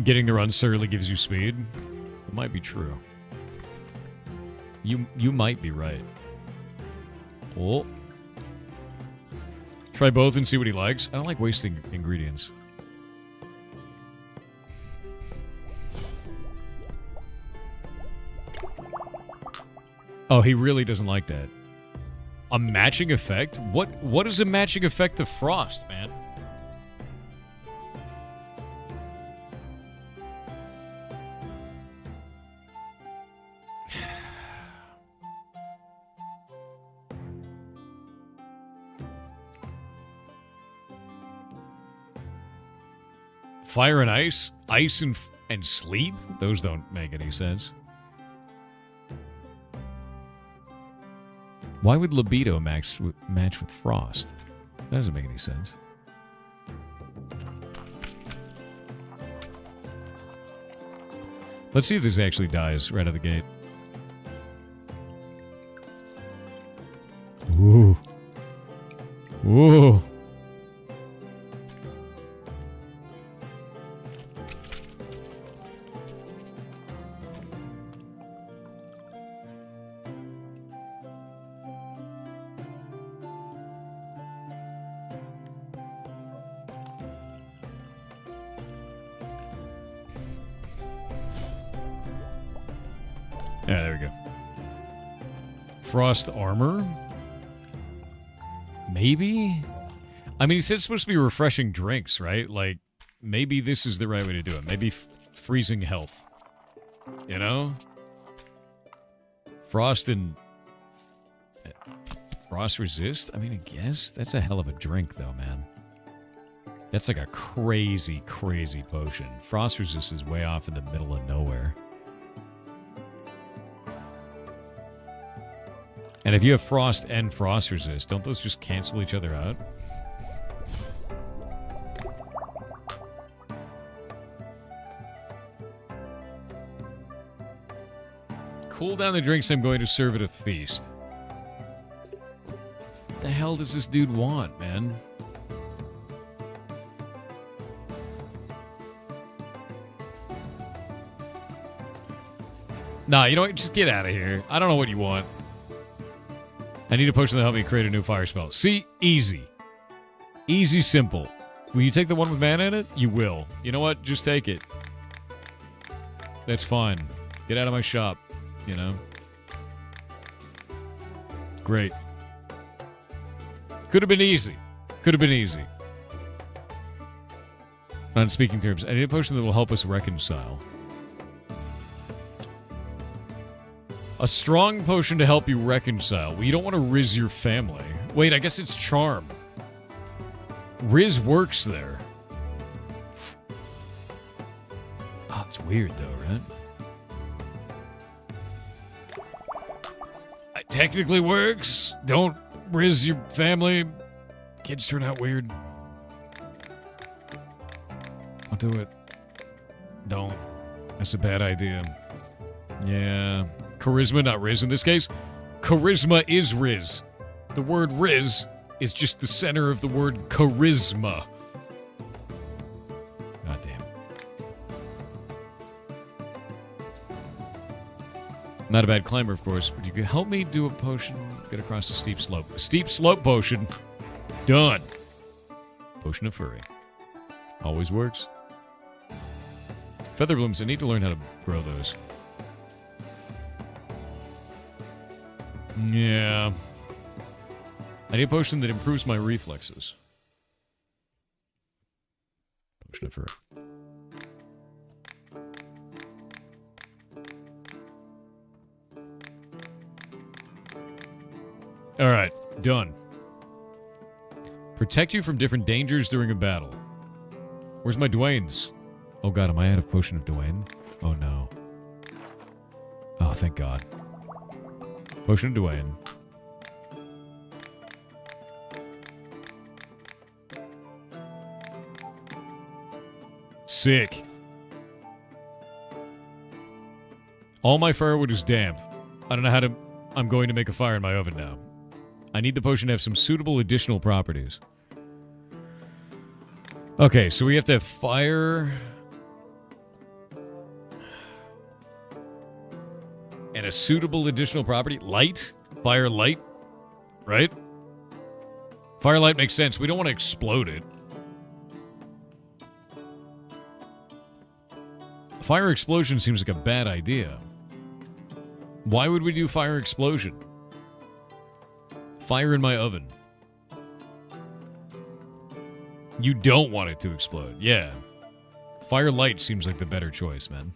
Getting to run surly gives you speed? It might be true. You might be right. Oh. Try both and see what he likes. I don't like wasting ingredients. Oh, he really doesn't like that. A matching effect? What is a matching effect to frost, man? Fire and ice? Ice and sleep? Those don't make any sense. Why would libido match with frost? That doesn't make any sense. Let's see if this actually dies right out of the gate. Ooh. Ooh. Yeah, there we go. Frost armor? Maybe? I mean, he said it's supposed to be refreshing drinks, right? Like, maybe this is the right way to do it. Maybe freezing health. You know? Frost and... Frost resist? I mean, I guess. That's a hell of a drink, though, man. That's like a crazy, crazy potion. Frost resist is way off in the middle of nowhere. And if you have frost and frost resist, don't those just cancel each other out? Cool down the drinks I'm going to serve at a feast. What the hell does this dude want, man? Nah, you know what? Just get out of here. I don't know what you want. I need a potion to help me create a new fire spell. See? Easy. Easy, simple. Will you take the one with mana in it? You will. You know what? Just take it. That's fine. Get out of my shop. You know? Great. Could have been easy. Could have been easy. On speaking terms, I need a potion that will help us reconcile. A strong potion to help you reconcile. Well, you don't want to riz your family. Wait, I guess it's charm. Riz works there. Oh, it's weird though, right? It technically works. Don't riz your family. Kids turn out weird. Don't do it. Don't. That's a bad idea. Yeah. Charisma, not Riz in this case. Charisma is Riz. The word Riz is just the center of the word charisma. God damn. Not a bad climber, of course, but you could help me do a potion, get across a steep slope. A steep slope potion. Done. Potion of Furry. Always works. Feather blooms, I need to learn how to grow those. Yeah. I need a potion that improves my reflexes. Potion of Fur. Alright, done. Protect you from different dangers during a battle. Where's my Dwayne's? Oh god, am I out of Potion of Dwayne? Oh no. Oh, thank god. Potion of Dwayne. Sick. All my firewood is damp. I don't know how to... I'm going to make a fire in my oven now. I need the potion to have some suitable additional properties. Okay, so we have to have fire... and a suitable additional property. Light? Fire light? Right? Firelight makes sense. We don't want to explode it. Fire explosion seems like a bad idea. Why would we do fire explosion? Fire in my oven. You don't want it to explode. Yeah. Firelight seems like the better choice, man.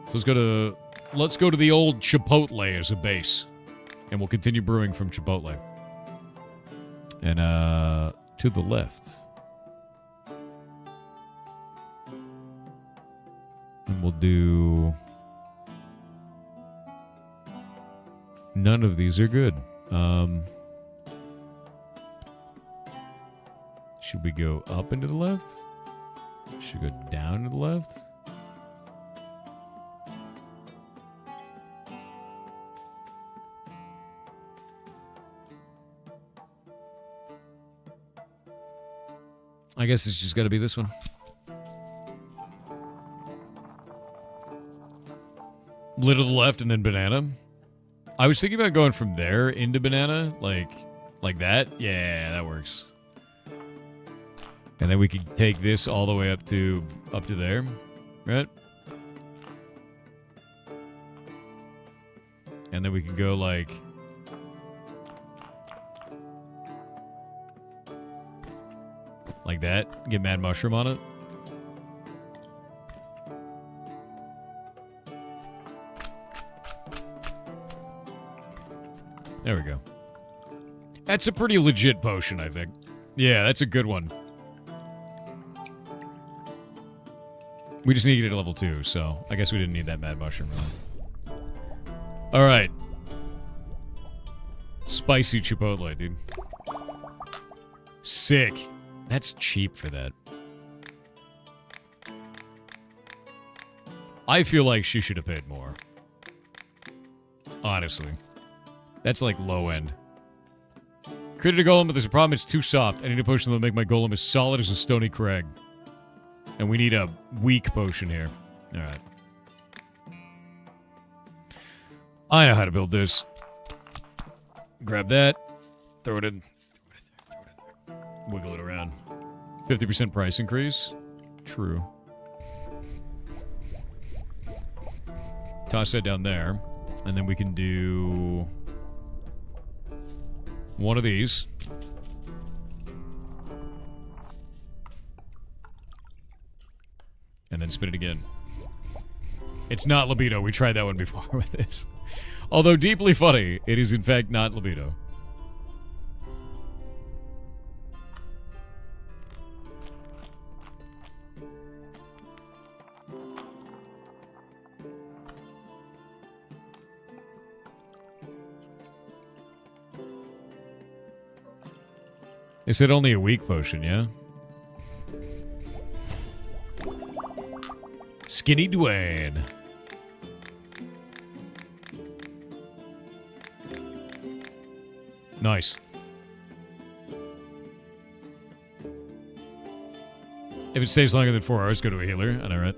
So let's go to the old Chipotle as a base. And we'll continue brewing from Chipotle. And to the left. And we'll do... None of these are good. Should we go up and to the left? Should we go down to the left? I guess it's just got to be this one. Little to the left and then banana. I was thinking about going from there into banana, like that. Yeah, that works. And then we could take this all the way up to there, right? And then we could go like that. Get Mad Mushroom on it. There we go. That's a pretty legit potion, I think. Yeah, that's a good one. We just need to get it to level 2, so I guess we didn't need that Mad Mushroom. Really. All right. Spicy Chipotle, dude. Sick. That's cheap for that. I feel like she should have paid more. Honestly. That's like low end. Created a golem, but there's a problem. It's too soft. I need a potion that'll make my golem as solid as a stony crag. And we need a weak potion here. Alright. I know how to build this. Grab that. Throw it in. Wiggle it around. 50% price increase. True. Toss that down there. And then we can do one of these. And then spin it again. It's not libido. We tried that one before with this. Although deeply funny, it is in fact not libido. They said only a weak potion, yeah? Skinny Dwayne. Nice. If it stays longer than 4 hours, go to a healer. I know, right?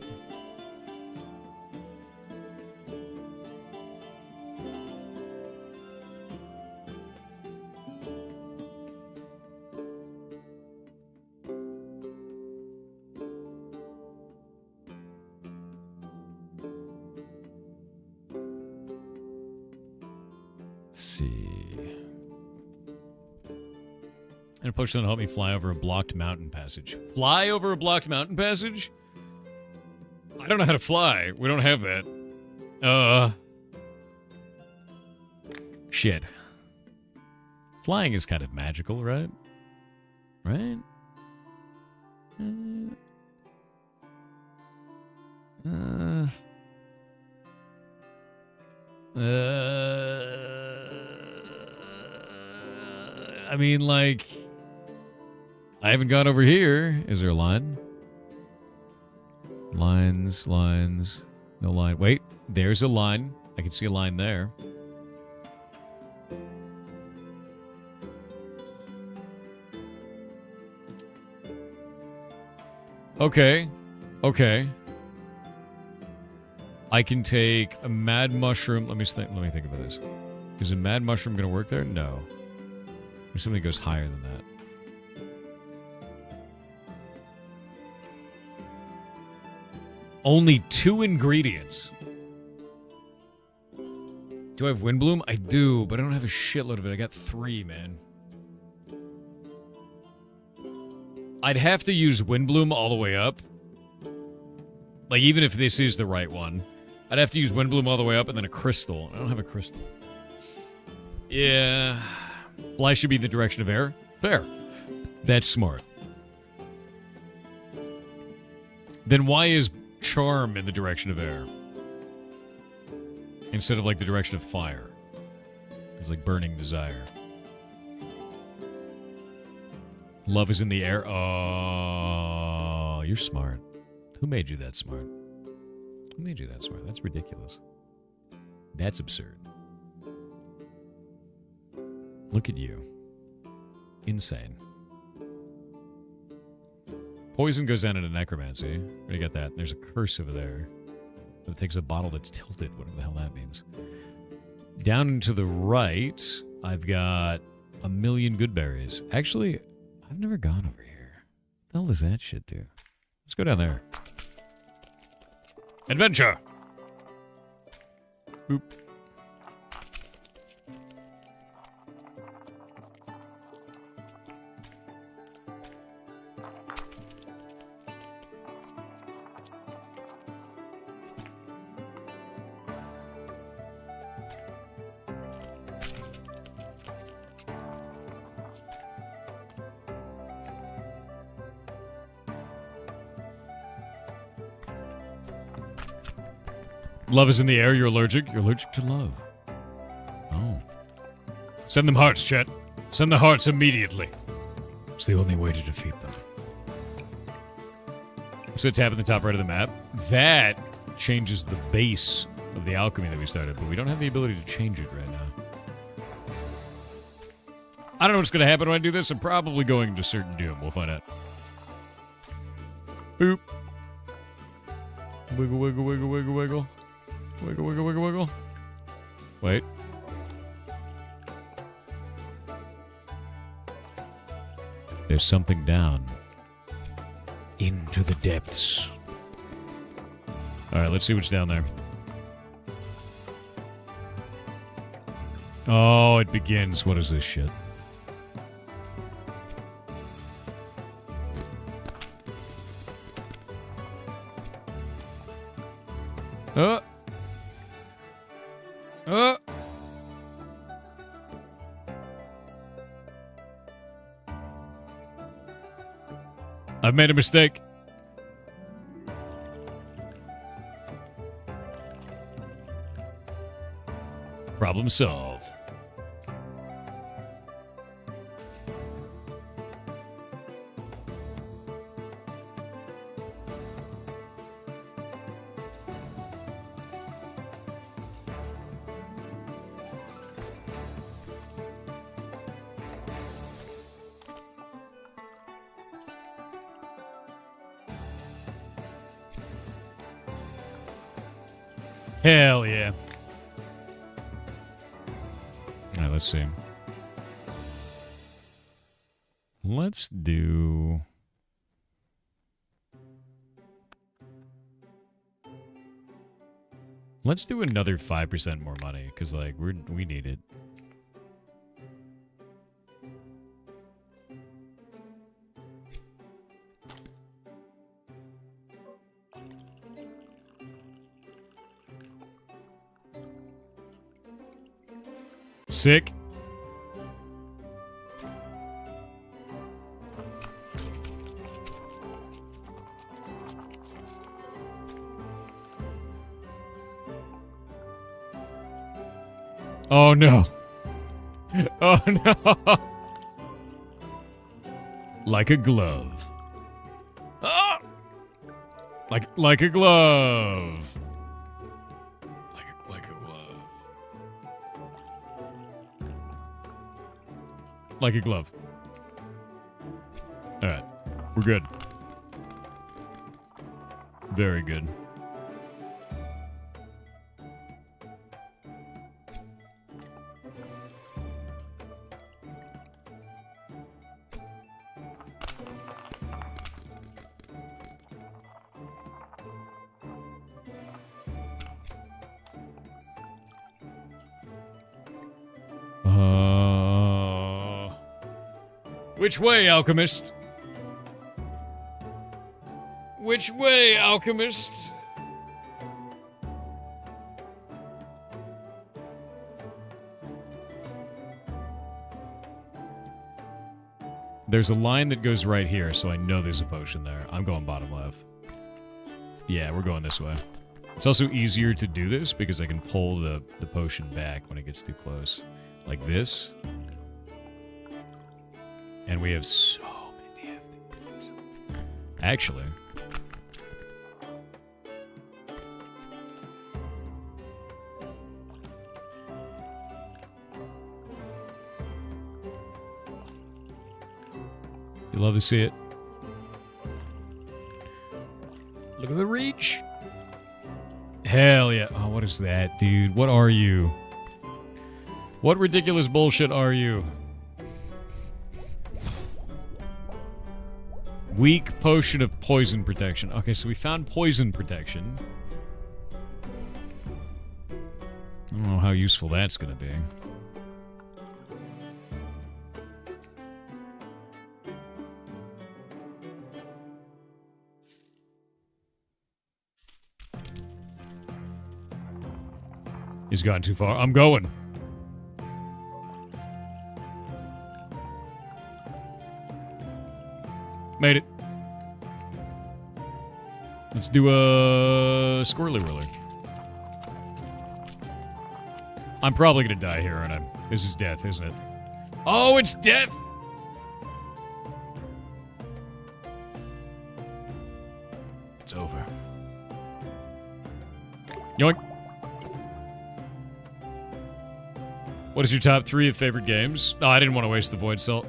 And a potion that'll help me fly over a blocked mountain passage. Fly over a blocked mountain passage? I don't know how to fly. We don't have that. Shit. Flying is kind of magical, right? Right? I mean, like, I haven't gone over here. Is there a line? Lines. No line. Wait, there's a line. I can see a line there. Okay. I can take a mad mushroom. Let me think about this. Is a mad mushroom going to work there? No. Or something goes higher than that. Only 2 ingredients. Do I have Windbloom? I do, but I don't have a shitload of it. I got 3, man. I'd have to use Windbloom all the way up. Like, even if this is the right one, I'd have to use Windbloom all the way up and then a crystal. I don't have a crystal. Yeah. Fly should be in the direction of air. Fair. That's smart. Then why is charm in the direction of air? Instead of, like, the direction of fire. It's like burning desire. Love is in the air. Oh, you're smart. Who made you that smart? Who made you that smart? That's ridiculous. That's absurd. Look at you. Insane. Poison goes down into necromancy. Already got that. There's a curse over there. It takes a bottle that's tilted, whatever the hell that means. Down and to the right, I've got 1,000,000 good berries. Actually, I've never gone over here. What the hell does that shit do? Let's go down there. Adventure! Boop. Love is in the air, you're allergic? You're allergic to love. Oh. Send them hearts, chat. Send the hearts immediately. It's the only way to defeat them. So tap at the top right of the map. That changes the base of the alchemy that we started, but we don't have the ability to change it right now. I don't know what's going to happen when I do this. I'm probably going to certain doom. We'll find out. Boop. Wiggle, wiggle, wiggle, wiggle, wiggle. Wiggle, wiggle, wiggle, wiggle. Wait. There's something down. Into the depths. Alright, let's see what's down there. Oh, it begins. What is this shit? I've made a mistake. Problem solved. Hell yeah. Alright, let's see. Let's do... Let's do another 5% more money, because, like, we need it. Sick. Oh no. Oh no. Like a glove. Ah! Like a glove. Like a glove. Like a glove. All right. We're good. Very good. Which way, alchemist? Which way, alchemist? There's a line that goes right here, so I know there's a potion there. I'm going bottom left. Yeah, we're going this way. It's also easier to do this because I can pull the potion back when it gets too close. Like this. And we have so many FTs. Actually. You love to see it. Look at the reach. Hell yeah. Oh, what is that, dude? What are you? What ridiculous bullshit are you? Weak potion of poison protection. Okay, so we found poison protection. I don't know how useful that's gonna be. He's gone too far. I'm going. Made it. Let's do a squirrely whirler. I'm probably gonna die here, aren't I? This is death, isn't it? Oh, it's death! It's over. Yoink. What is your top 3 of favorite games? Oh, I didn't want to waste the void salt.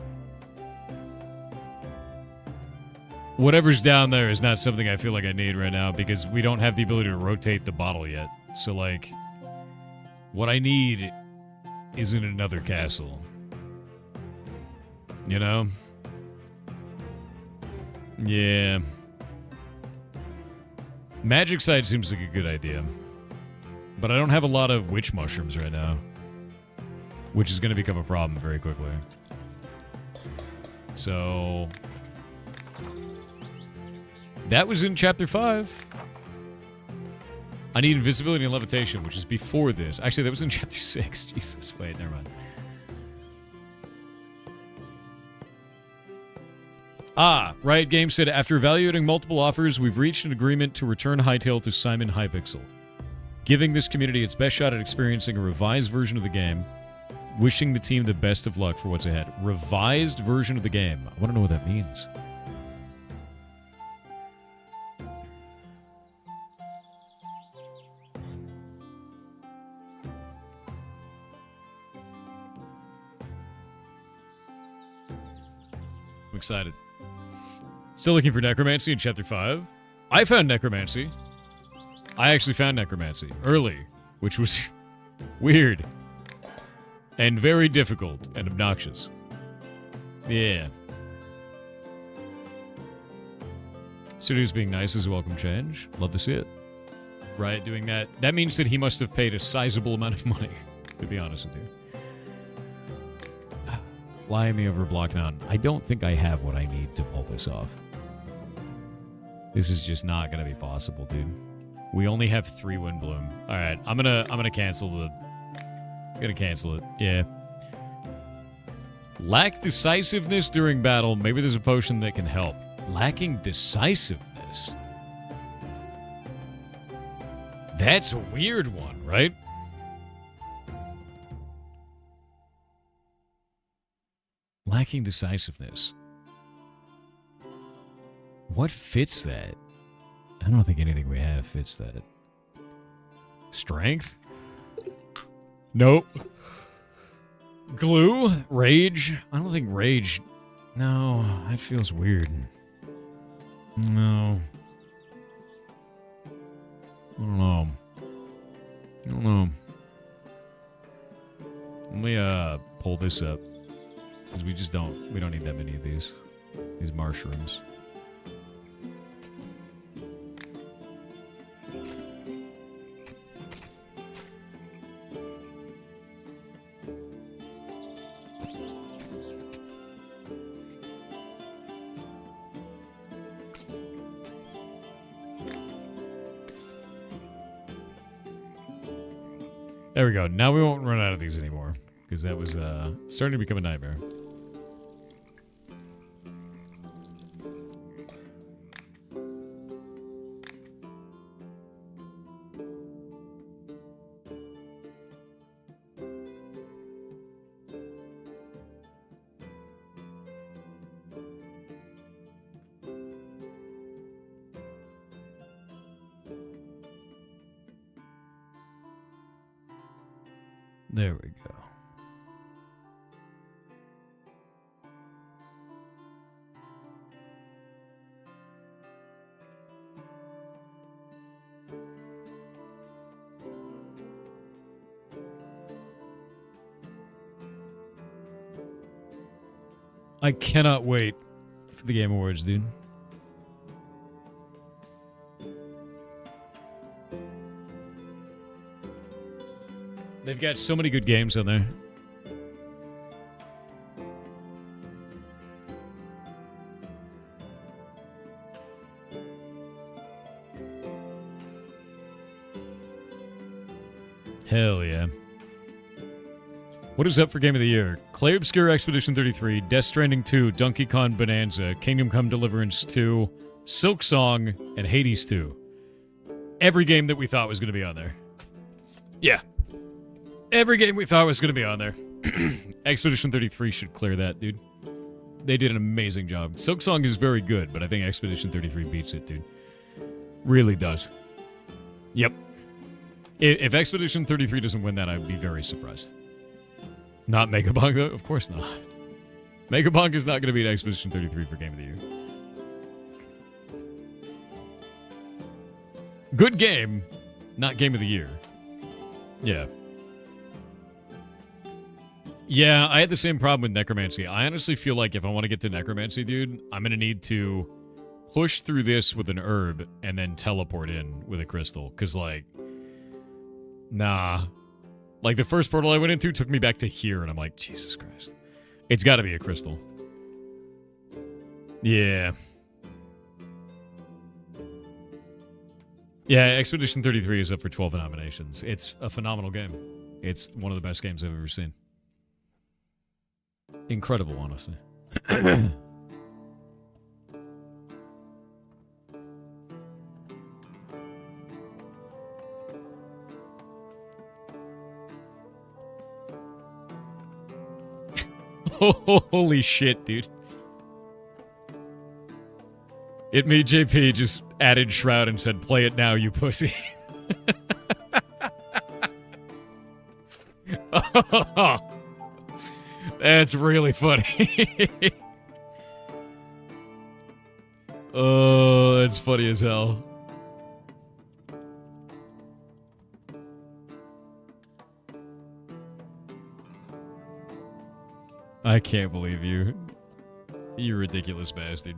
Whatever's down there is not something I feel like I need right now because we don't have the ability to rotate the bottle yet. So, like, what I need isn't another castle. You know? Yeah. Magic side seems like a good idea. But I don't have a lot of witch mushrooms right now. Which is going to become a problem very quickly. So... that was in Chapter 5. I need invisibility and levitation, which is before this. Actually, that was in Chapter 6. Jesus, wait, never mind. Ah, Riot Games said, after evaluating multiple offers, we've reached an agreement to return Hytale to Simon Hypixel, giving this community its best shot at experiencing a revised version of the game. Wishing the team the best of luck for what's ahead. Revised version of the game. I want to know what that means. I'm excited. Still looking for necromancy in Chapter 5. I found necromancy. I actually found necromancy early, which was weird. And very difficult and obnoxious. Yeah. Studios being nice is a welcome change. Love to see it. Riot doing that. That means that he must have paid a sizable amount of money, to be honest with you. Fly me over a block mountain. I don't think I have what I need to pull this off. This is just not going to be possible, dude. We only have 3 Windbloom. All right, I'm gonna cancel the... gonna cancel it. Yeah. Lack decisiveness during battle. Maybe there's a potion that can help. Lacking decisiveness. That's a weird one, right? Lacking decisiveness. What fits that? I don't think anything we have fits that. Strength? Nope. Glue? Rage? I don't think rage... No, that feels weird. No. I don't know. I don't know. Let me, pull this up. Because we just don't... we don't need that many of these. These mushrooms. There we go. Now we won't run out of these anymore. Because that was starting to become a nightmare. There we go. I cannot wait for the Game Awards, dude. They've got so many good games on there. Hell yeah. What is up for Game of the Year? Clay Obscure Expedition 33, Death Stranding 2, Donkey Kong Bonanza, Kingdom Come Deliverance 2, Silk Song, and Hades 2. Every game that we thought was going to be on there. Yeah. Every game we thought was going to be on there. Expedition 33 should clear that, dude. They did an amazing job. Silk Song is very good, but I think Expedition 33 beats it, dude. Really does. Yep. If Expedition 33 doesn't win that, I'd be very surprised. Not Megabong, though? Of course not. Megabong is not going to beat Expedition 33 for Game of the Year. Good game, not Game of the Year. Yeah. Yeah, I had the same problem with Necromancy. I honestly feel like if I want to get to Necromancy, dude, I'm going to need to push through this with an herb and then teleport in with a crystal. Because, like, nah. Like, the first portal I went into took me back to here, and I'm like, Jesus Christ. It's got to be a crystal. Yeah. Yeah, Expedition 33 is up for 12 nominations. It's a phenomenal game. It's one of the best games I've ever seen. Incredible, honestly. Holy shit, dude. It made JP just added Shroud and said, play it now, you pussy. That's really funny. Oh, that's funny as hell. I can't believe you. You ridiculous bastard.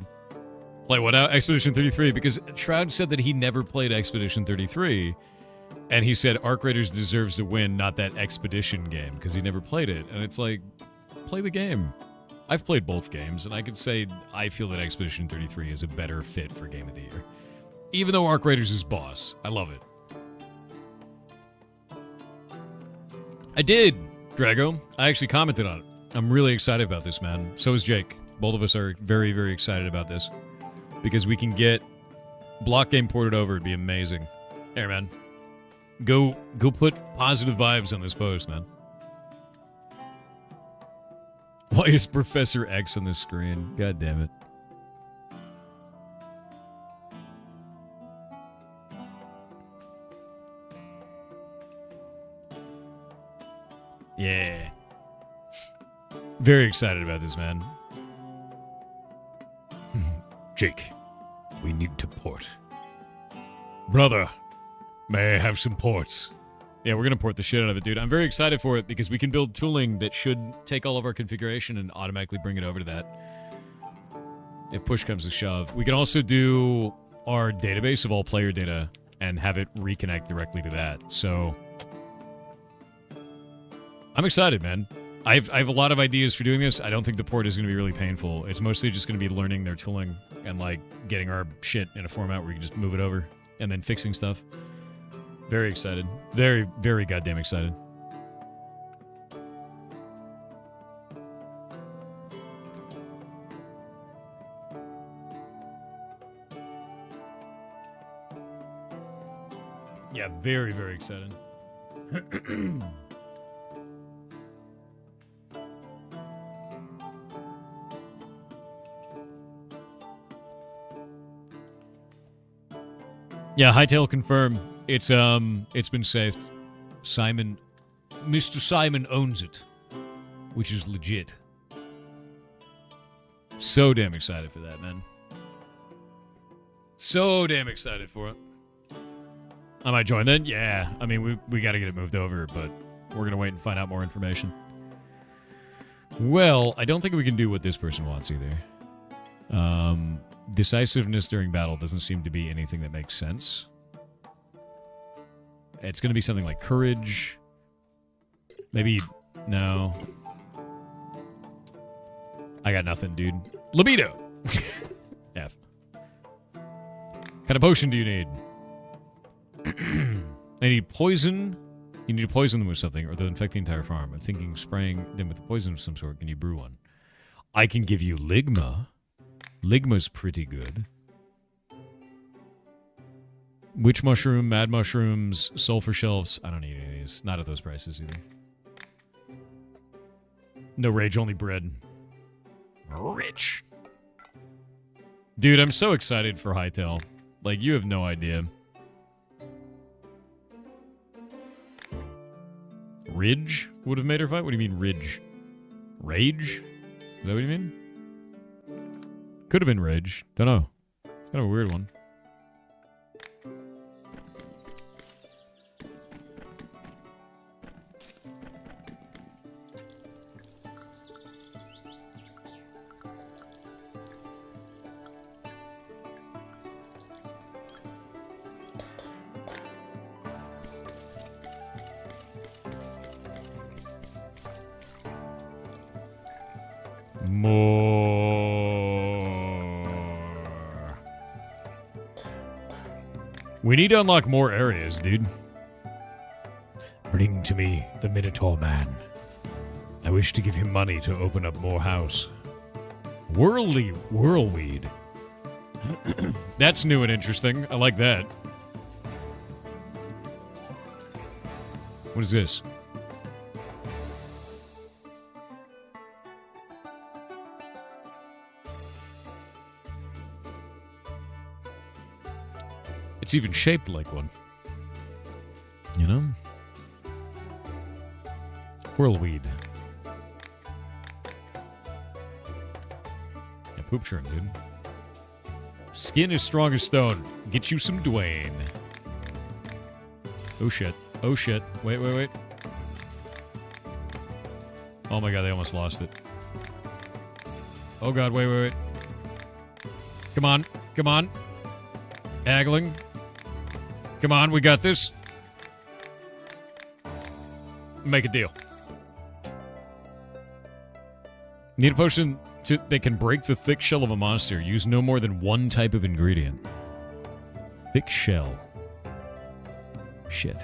Play what out? Expedition 33, because Shroud said that he never played Expedition 33, and he said Arc Raiders deserves to win, not that Expedition game, because he never played it. And it's like, play the game. I've played both games, and I could say I feel that Expedition 33 is a better fit for Game of the Year. Even though Arc Raiders is boss. I love it. I did, Drago. I actually commented on it. I'm really excited about this, man. So is Jake. Both of us are very, very excited about this. Because we can get block game ported over. It'd be amazing. Here, man. Go put positive vibes on this post, man. Why is Professor X on this screen? God damn it. Yeah. Very excited about this, man. Jake, we need to port. Brother, may I have some ports? Yeah, we're going to port the shit out of it, dude. I'm very excited for it because we can build tooling that should take all of our configuration and automatically bring it over to that. If push comes to shove. We can also do our database of all player data and have it reconnect directly to that. So, I'm excited, man. I have a lot of ideas for doing this. I don't think the port is going to be really painful. It's mostly just going to be learning their tooling and, like, getting our shit in a format where you can just move it over and then fixing stuff. Very excited. Very, very goddamn excited. Yeah, very, very excited. Yeah, Hightail confirm. It's been saved. Mr. Simon owns it, which is legit. So damn excited for that, man. So damn excited for it. I might join then. Yeah, I mean we got to get it moved over, but we're gonna wait and find out more information. Well, I don't think we can do what this person wants either. Decisiveness during battle doesn't seem to be anything that makes sense. It's going to be something like courage. Maybe... No. I got nothing, dude. Libido! F. What kind of potion do you need? I need poison. You need to poison them with something, or they'll infect the entire farm. I'm thinking spraying them with poison of some sort. Can you brew one? I can give you Ligma. Ligma's pretty good. Witch mushroom, mad mushrooms, sulfur shelves. I don't need any of these. Not at those prices either. No rage, only bread. Rich. Dude, I'm so excited for Hytale. Like, you have no idea. Ridge would have made her fight? What do you mean, Ridge? Rage? Is that what you mean? Could have been Rage. Don't know. It's kind of a weird one. We need to unlock more areas, dude. Bring to me the Minotaur man. I wish to give him money to open up more house. Whirlweed. That's new and interesting. I like that. What is this? It's even shaped like one. You know? Whirlweed. Yeah, poop churn, dude. Skin is strong as stone. Get you some Dwayne. Oh shit. Oh shit. Wait. Oh my god, they almost lost it. Oh god, wait. Come on. Haggling. Come on, we got this. Make a deal. Need a potion that can break the thick shell of a monster. Use no more than one type of ingredient. Thick shell. Shit.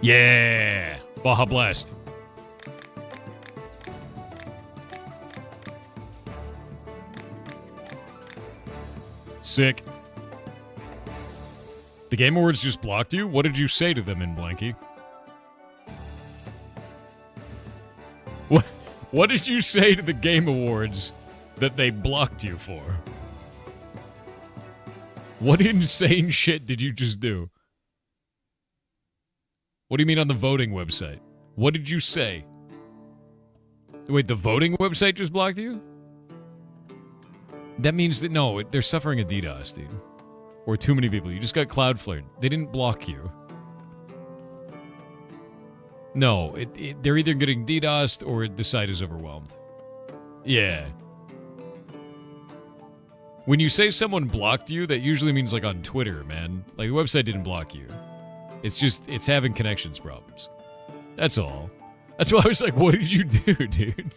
Yeah! Baja Blast. Sick. The Game Awards just blocked you? What did you say to them in Blanky? What did you say to the Game Awards that they blocked you for? What insane shit did you just do? What do you mean on the voting website? What did you say? Wait, the voting website just blocked you? That means that, no, they're suffering a DDoS, dude. Or too many people. You just got Cloudflared. They didn't block you. No, they're either getting DDoSed or the site is overwhelmed. Yeah. When you say someone blocked you, that usually means like on Twitter, man. Like the website didn't block you. It's just, it's having connections problems. That's all. That's why I was like, what did you do, dude?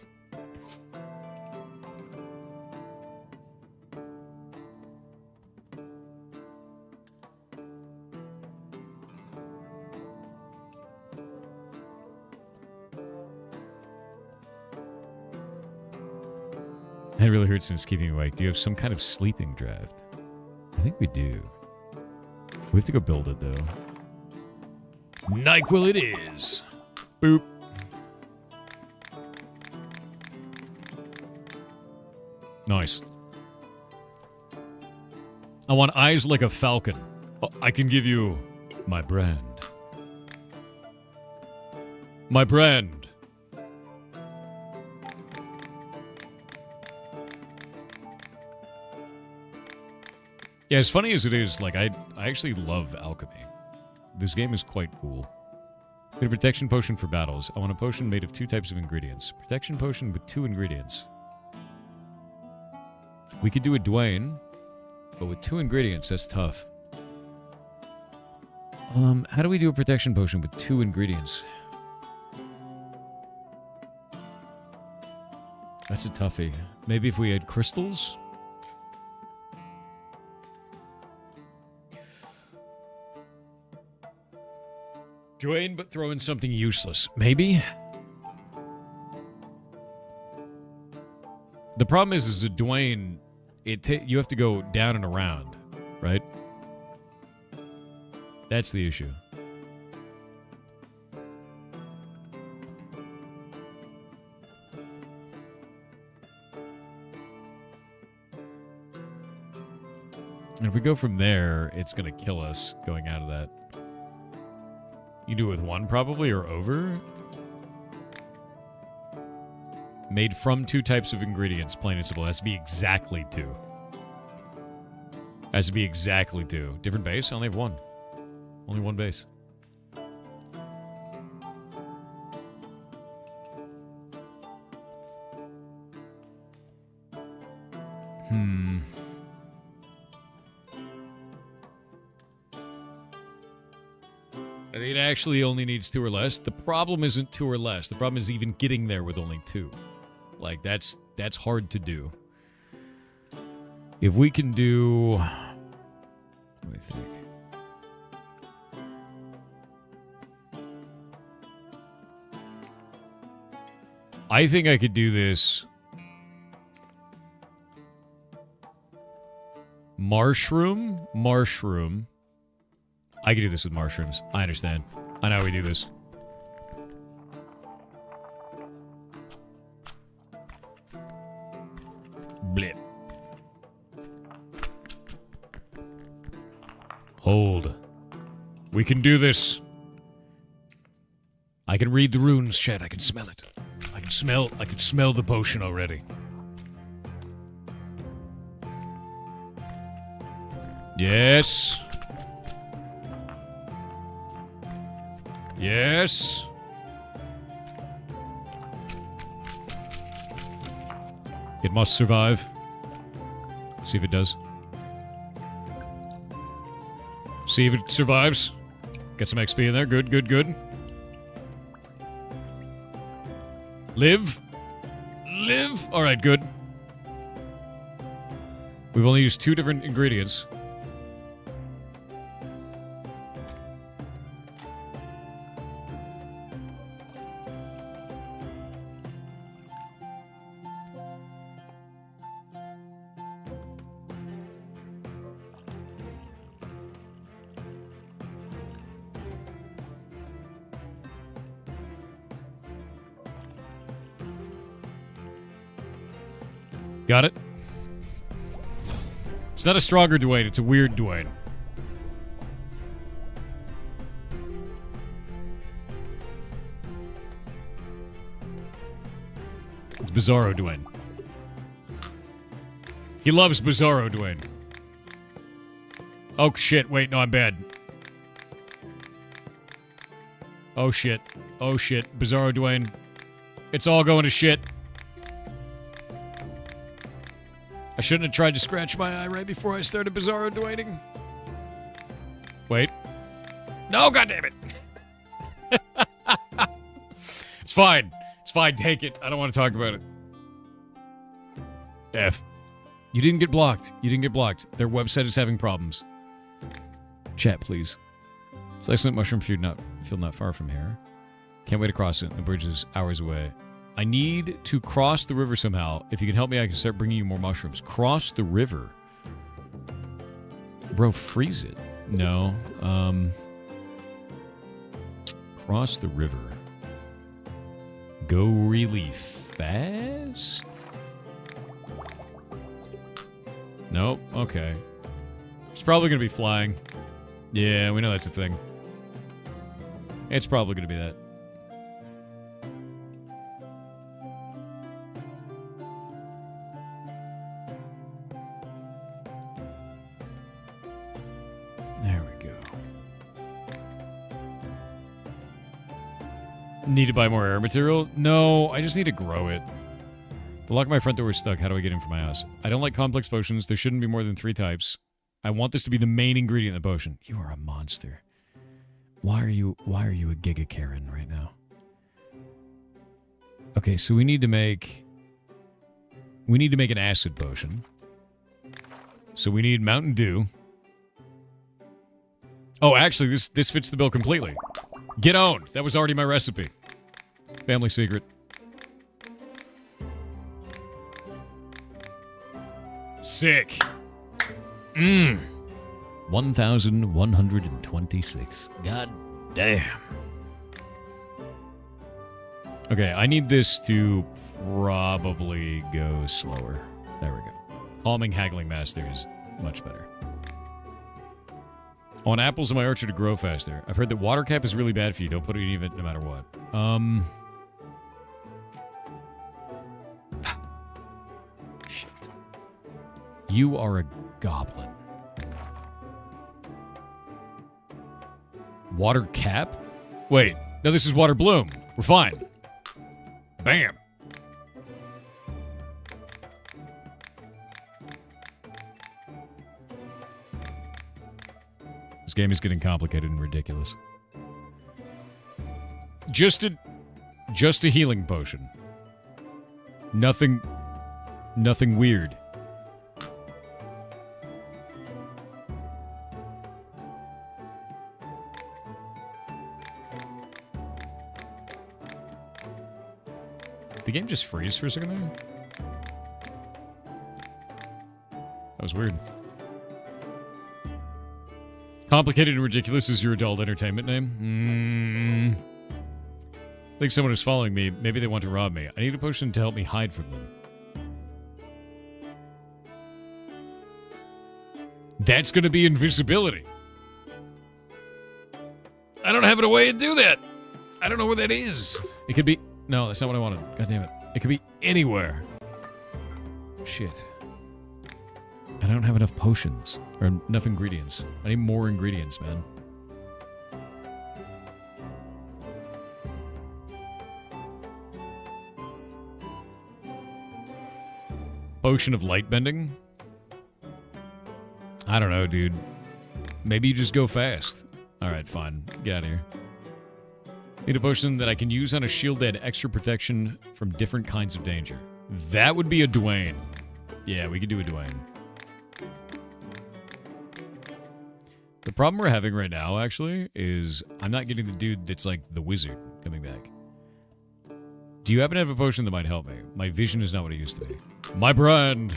Head really hurts and it's keeping me awake. Do you have some kind of sleeping draft? I think we do. We have to go build it, though. NyQuil it is. Boop. Nice. I want eyes like a falcon. Oh, I can give you my brand. My brand. Yeah, as funny as it is, like, I actually love alchemy. This game is quite cool. Get a protection potion for battles. I want a potion made of 2 types of ingredients. Protection potion with 2 ingredients. We could do a Dwayne, but with 2 ingredients, that's tough. How do we do a protection potion with 2 ingredients? That's a toughie. Maybe if we had crystals? Dwayne, but throw in something useless. Maybe? The problem is a Dwayne, you have to go down and around, right? That's the issue. And if we go from there, it's going to kill us going out of that. You do it with 1 probably, or over? Made from 2 types of ingredients, plain and simple. It has to be exactly 2. Has to be exactly 2. Different base? I only have 1. Only 1 base. I think it actually only needs 2 or less. The problem isn't 2 or less. The problem is even getting there with only 2. Like, that's hard to do. If we can do... Let me think. I think I could do this... Mushroom? I could do this with mushrooms. I understand. I know how we do this. Blip. Hold. We can do this. I can read the runes, chat. I can smell it. I can smell the potion already. Yes. Yes. It must survive. See if it does. See if it survives. Get some XP in there. Good, good, good. Live. Live. All right, good. We've only used 2 different ingredients. Got it? It's not a stronger Dwayne, it's a weird Dwayne. It's Bizarro Dwayne. He loves Bizarro Dwayne. Oh shit, wait, no, I'm bad. Oh shit. Oh shit. Bizarro Dwayne. It's all going to shit. I shouldn't have tried to scratch my eye right before I started Bizarro Dwayning. Wait. No, goddammit! It's fine. It's fine, take it. I don't want to talk about it. F. You didn't get blocked. You didn't get blocked. Their website is having problems. Chat, please. It's excellent mushroom food field not far from here. Can't wait to cross it. The bridge is hours away. I need to cross the river somehow. If you can help me, I can start bringing you more mushrooms. Cross the river. Bro, freeze it. No. Cross the river. Go really fast? Nope. Okay. It's probably going to be flying. Yeah, we know that's a thing. It's probably going to be that. Need to buy more air material? No, I just need to grow it. The lock of my front door is stuck. How do I get in from my house? I don't like complex potions. There shouldn't be more than 3 types. I want this to be the main ingredient in the potion. You are a monster. Why are you a Giga Karen right now? Okay, so we need to make an acid potion. So we need Mountain Dew. Oh, actually, this fits the bill completely. Get owned. That was already my recipe. Family secret. Sick. 1,126. God damn. Okay, I need this to probably go slower. There we go. Calming Haggling Master is much better. I want apples in my orchard to grow faster. I've heard that water cap is really bad for you. Don't put any of it no matter what. Shit. You are a goblin. Water cap? Wait. No, this is water bloom. We're fine. Bam. This game is getting complicated and ridiculous. Just a healing potion. Nothing weird. The game just freeze for a second there? That was weird. Complicated and ridiculous is your adult entertainment name? I think someone is following me. Maybe they want to rob me. I need a potion to help me hide from them. That's gonna be invisibility. I don't have a way to do that. I don't know where that is. It could be... No, that's not what I wanted. God damn it. It could be anywhere. Shit. I don't have enough potions. Or enough ingredients. I need more ingredients, man. Potion of light bending? I don't know, dude. Maybe you just go fast. Alright, fine. Get out of here. Need a potion that I can use on a shield that had extra protection from different kinds of danger. That would be a Dwayne. Yeah, we could do a Dwayne. The problem we're having right now, actually, is I'm not getting the dude that's like the wizard coming back. Do you happen to have a potion that might help me? My vision is not what it used to be. My brand!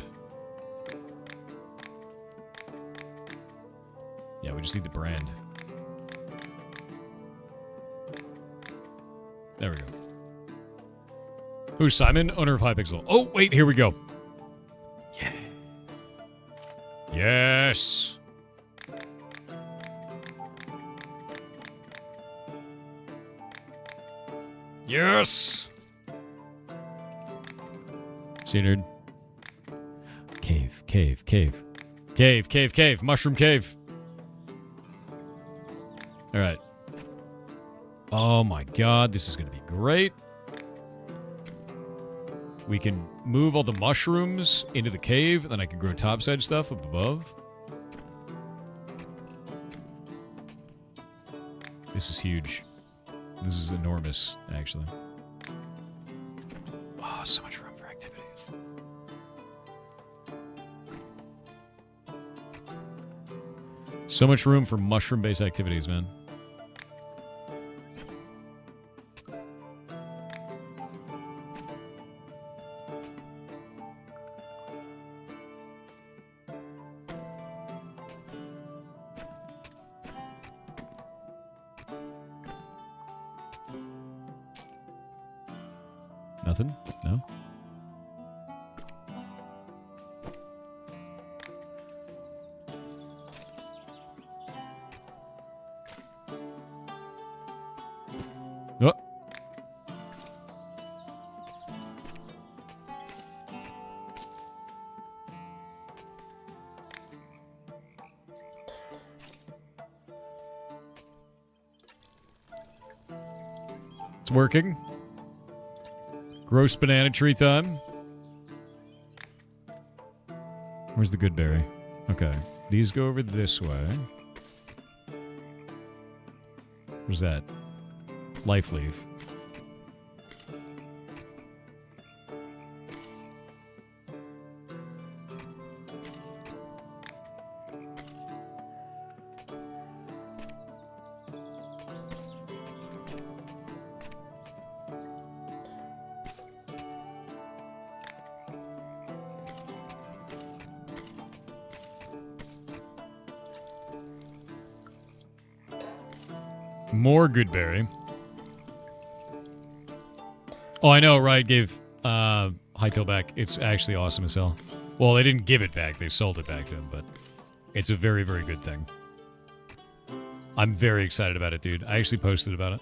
Yeah, we just need the brand. There we go. Who's Simon? Owner of Hypixel. Oh, wait, here we go. Yeah. Yes! Yes! See, nerd? Cave, cave, cave. Cave, cave, cave. Mushroom cave. Alright. Oh my god, this is going to be great. We can move all the mushrooms into the cave, and then I can grow topside stuff up above. This is huge. This is enormous, actually. Oh, so much room for activities. So much room for mushroom-based activities, man. Nothing? No? Oh. It's working. Gross banana tree time. Where's the good berry? Okay. These go over this way. Where's that? Life leaf. More good berry. Oh, I know, right? Gave Hightail back. It's actually awesome as hell. Well, they didn't give it back. They sold it back to him, but it's a very, very good thing. I'm very excited about it, dude. I actually posted about it.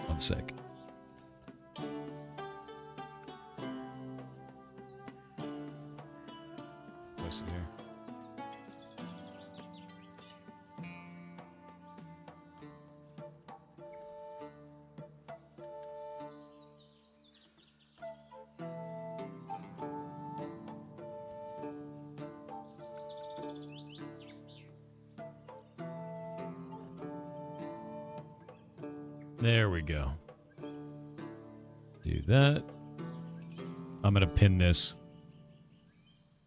One sec. Posted here. There we go. Do that. I'm going to pin this.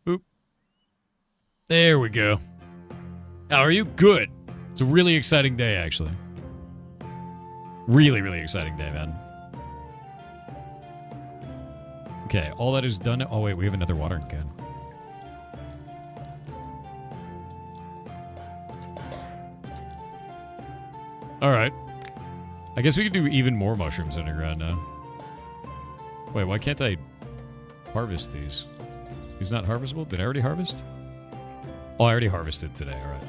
Boop. There we go. How are you? Good. It's a really exciting day, actually. Really, really exciting day, man. Okay, all that is done. Oh, wait, we have another watering can. All right. I guess we could do even more mushrooms underground now. Wait, why can't I harvest these? These not harvestable? Did I already harvest? Oh, I already harvested today. All right.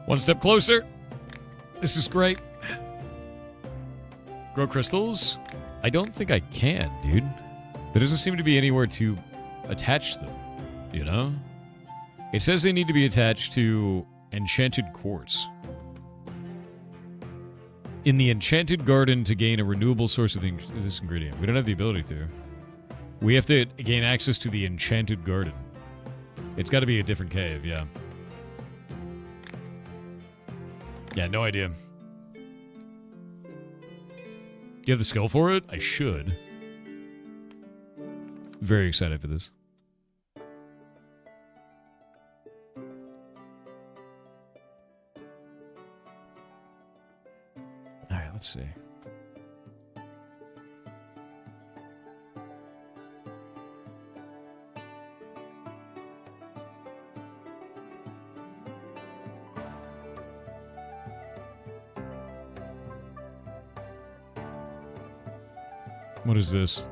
One step closer. This is great. Grow crystals? I don't think I can, dude. There doesn't seem to be anywhere to attach them, you know? It says they need to be attached to enchanted quartz. In the enchanted garden to gain a renewable source of this ingredient. We don't have the ability to. We have to gain access to the enchanted garden. It's got to be a different cave, yeah. Yeah, no idea. Do you have the skill for it? I should. Very excited for this. Alright, let's see. What is this?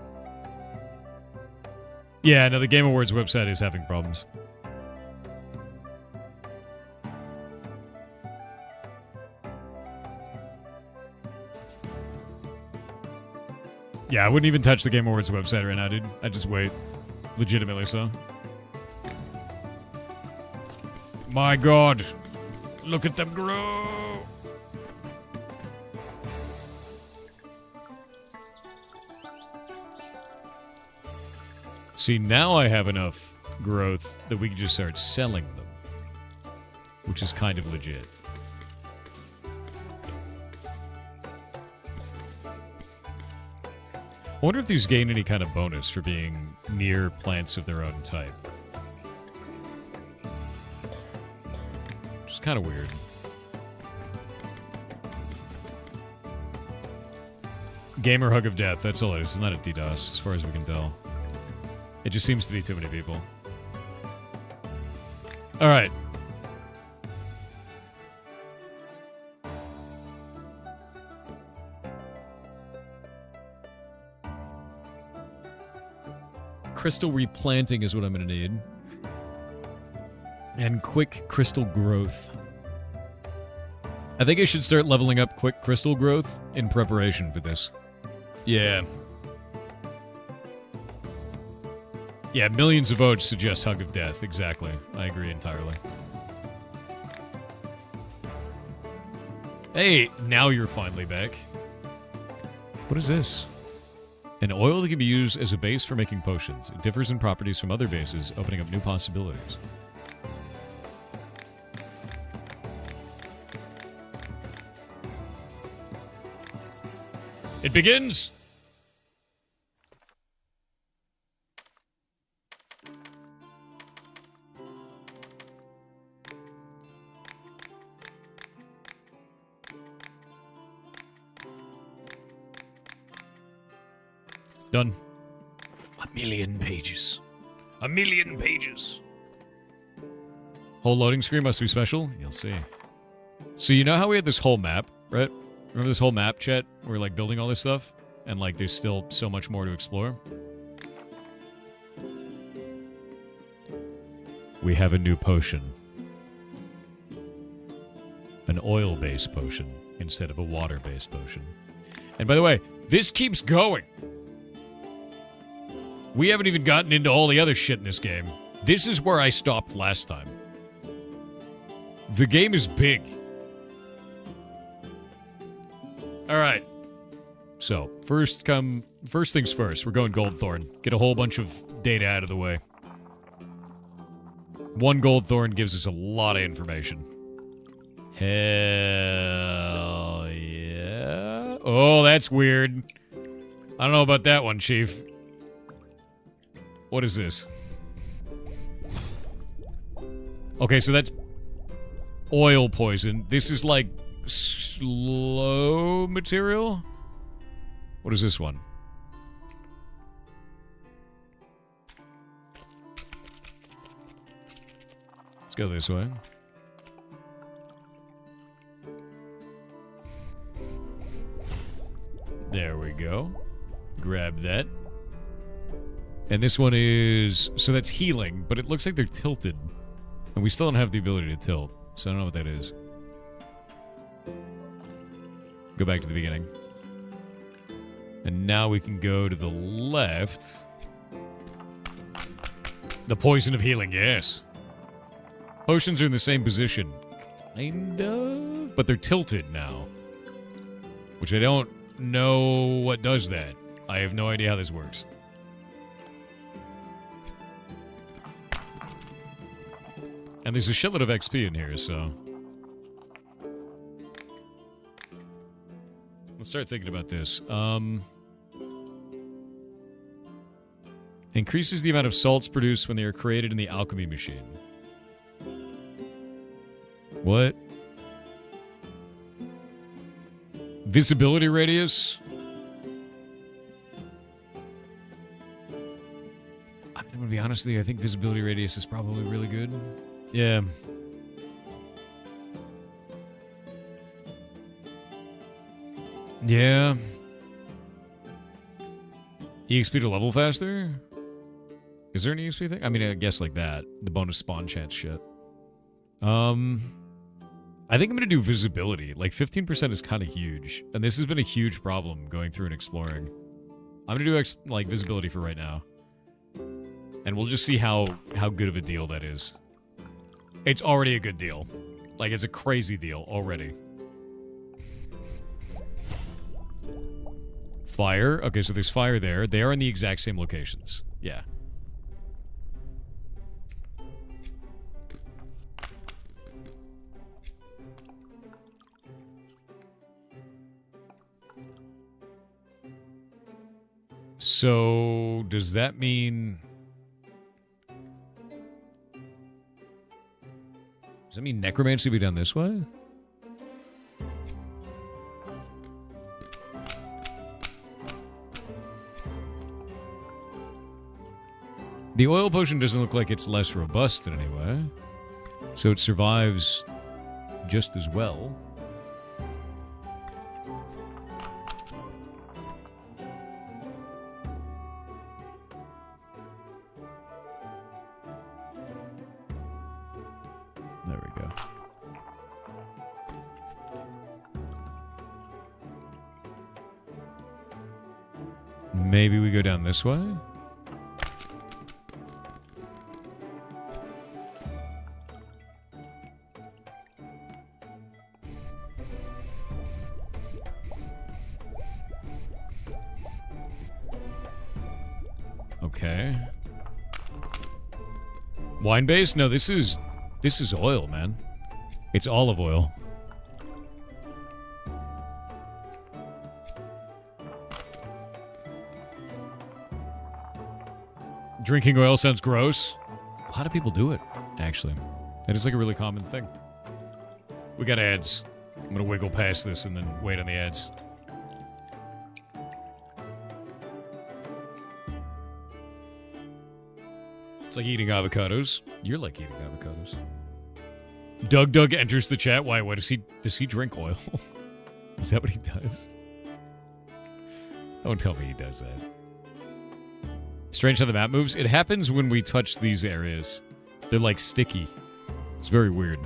Yeah, no, the Game Awards website is having problems. Yeah, I wouldn't even touch the Game Awards website right now, dude. I'd just wait. Legitimately so. My god. Look at them grow. See, now I have enough growth that we can just start selling them. Which is kind of legit. I wonder if these gain any kind of bonus for being near plants of their own type. Which is kind of weird. Gamer hug of death, that's all it is. It's not a DDoS, as far as we can tell. It just seems to be too many people. Alright. Crystal replanting is what I'm going to need. And quick crystal growth. I think I should start leveling up quick crystal growth in preparation for this. Yeah. Yeah, millions of votes suggest Hug of Death. Exactly. I agree entirely. Hey, now you're finally back. What is this? An oil that can be used as a base for making potions. It differs in properties from other bases, opening up new possibilities. It begins! Done. 1,000,000 pages. 1,000,000 pages. Whole loading screen must be special? You'll see. So you know how we had this whole map, right? Remember this whole map, chat? We're like building all this stuff? And like there's still so much more to explore? We have a new potion. An oil-based potion instead of a water-based potion. And by the way, this keeps going. We haven't even gotten into all the other shit in this game. This is where I stopped last time. The game is big. Alright. So, first things first. We're going Goldthorn. Get a whole bunch of data out of the way. One Goldthorn gives us a lot of information. Hell yeah. Oh, that's weird. I don't know about that one, Chief. What is this? Okay, so that's oil poison. This is like slow material? What is this one? Let's go this way. There we go. Grab that. And this one is... So that's healing, but it looks like they're tilted. And we still don't have the ability to tilt. So I don't know what that is. Go back to the beginning. And now we can go to the left. The poison of healing, yes. Potions are in the same position. Kind of. But they're tilted now. Which I don't know what does that. I have no idea how this works. And there's a shitload of XP in here, so... Let's start thinking about this. Increases the amount of salts produced when they are created in the alchemy machine. What? Visibility radius? I'm gonna be honest with you, I think visibility radius is probably really good. Yeah. Yeah. EXP to level faster? Is there an EXP thing? I mean, I guess like that. The bonus spawn chance shit. I think I'm gonna do visibility. Like 15% is kind of huge. And this has been a huge problem going through and exploring. I'm gonna do like visibility for right now. And we'll just see how good of a deal that is. It's already a good deal. Like, it's a crazy deal already. Fire. Okay, so there's fire there. They are in the exact same locations. Yeah. So, does that mean... Does that mean necromancy will be done this way? The oil potion doesn't look like it's less robust in any way. So it survives just as well. There we go. Maybe we go down this way? Okay. Wine base? No, this is oil, man. It's olive oil. Drinking oil sounds gross. A lot of people do it, actually. That is like a really common thing. We got ads. I'm gonna wiggle past this and then wait on the ads. It's like eating avocados. You're like eating avocados. Doug enters the chat. Why? What does he drink oil? Is that what he does? Don't tell me he does that. Strange how the map moves. It happens when we touch these areas. They're like sticky. It's very weird.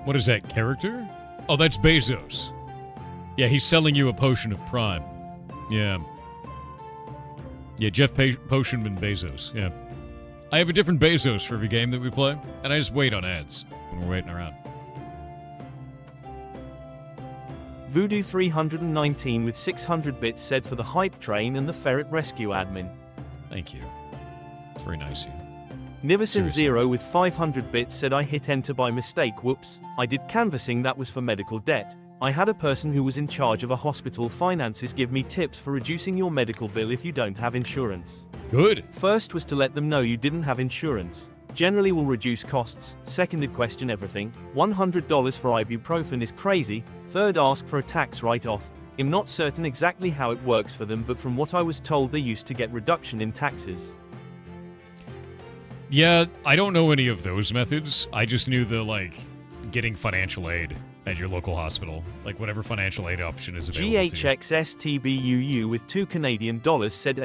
What is that, character? Oh, that's Bezos. Yeah, he's selling you a potion of Prime. Yeah. Yeah, Jeff Potionman Bezos, yeah. I have a different Bezos for every game that we play, and I just wait on ads when we're waiting around. Voodoo 319 with 600 bits said for the hype train and the ferret rescue admin. Thank you. It's very nice of you. Niverson Zero with 500 bits said I hit enter by mistake, whoops. I did canvassing that was for medical debt. I had a person who was in charge of a hospital finances give me tips for reducing your medical bill if you don't have insurance. Good. First was to let them know you didn't have insurance. Generally will reduce costs. Seconded question everything. $100 for ibuprofen is crazy. Third ask for a tax write-off. I'm not certain exactly how it works for them, but from what I was told they used to get reduction in taxes. Yeah, I don't know any of those methods. I just knew the, like, getting financial aid at your local hospital. Like, whatever financial aid option is available to you. GHXSTBUU with $2 Canadian said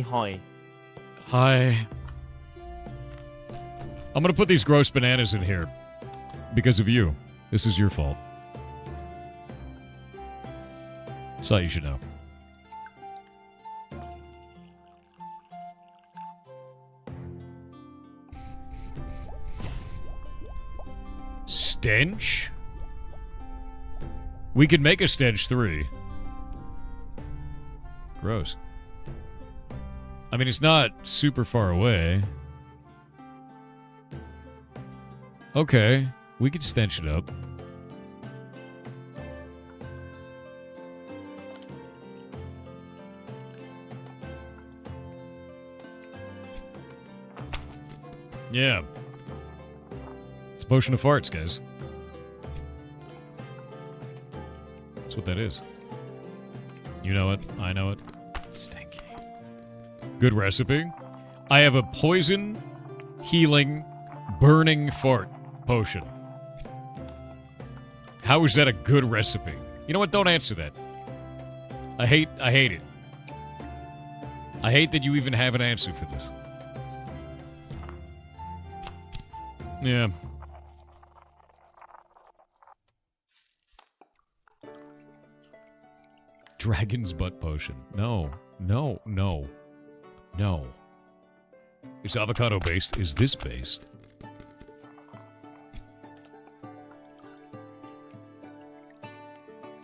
hi. Hi. I'm gonna put these gross bananas in here. Because of you. This is your fault. That's all you should know. Stench? We could make a stench 3. Gross. I mean, it's not super far away. Okay, we could stench it up. Yeah. It's a potion of farts, guys. That's what that is. You know it. I know it. Stinky. Good recipe. I have a poison, healing, burning fart potion. How is that a good recipe? You know what? Don't answer that. I hate it. I hate that you even have an answer for this. Yeah. Dragon's butt potion. No. No. No. No. It's avocado based. Is this based?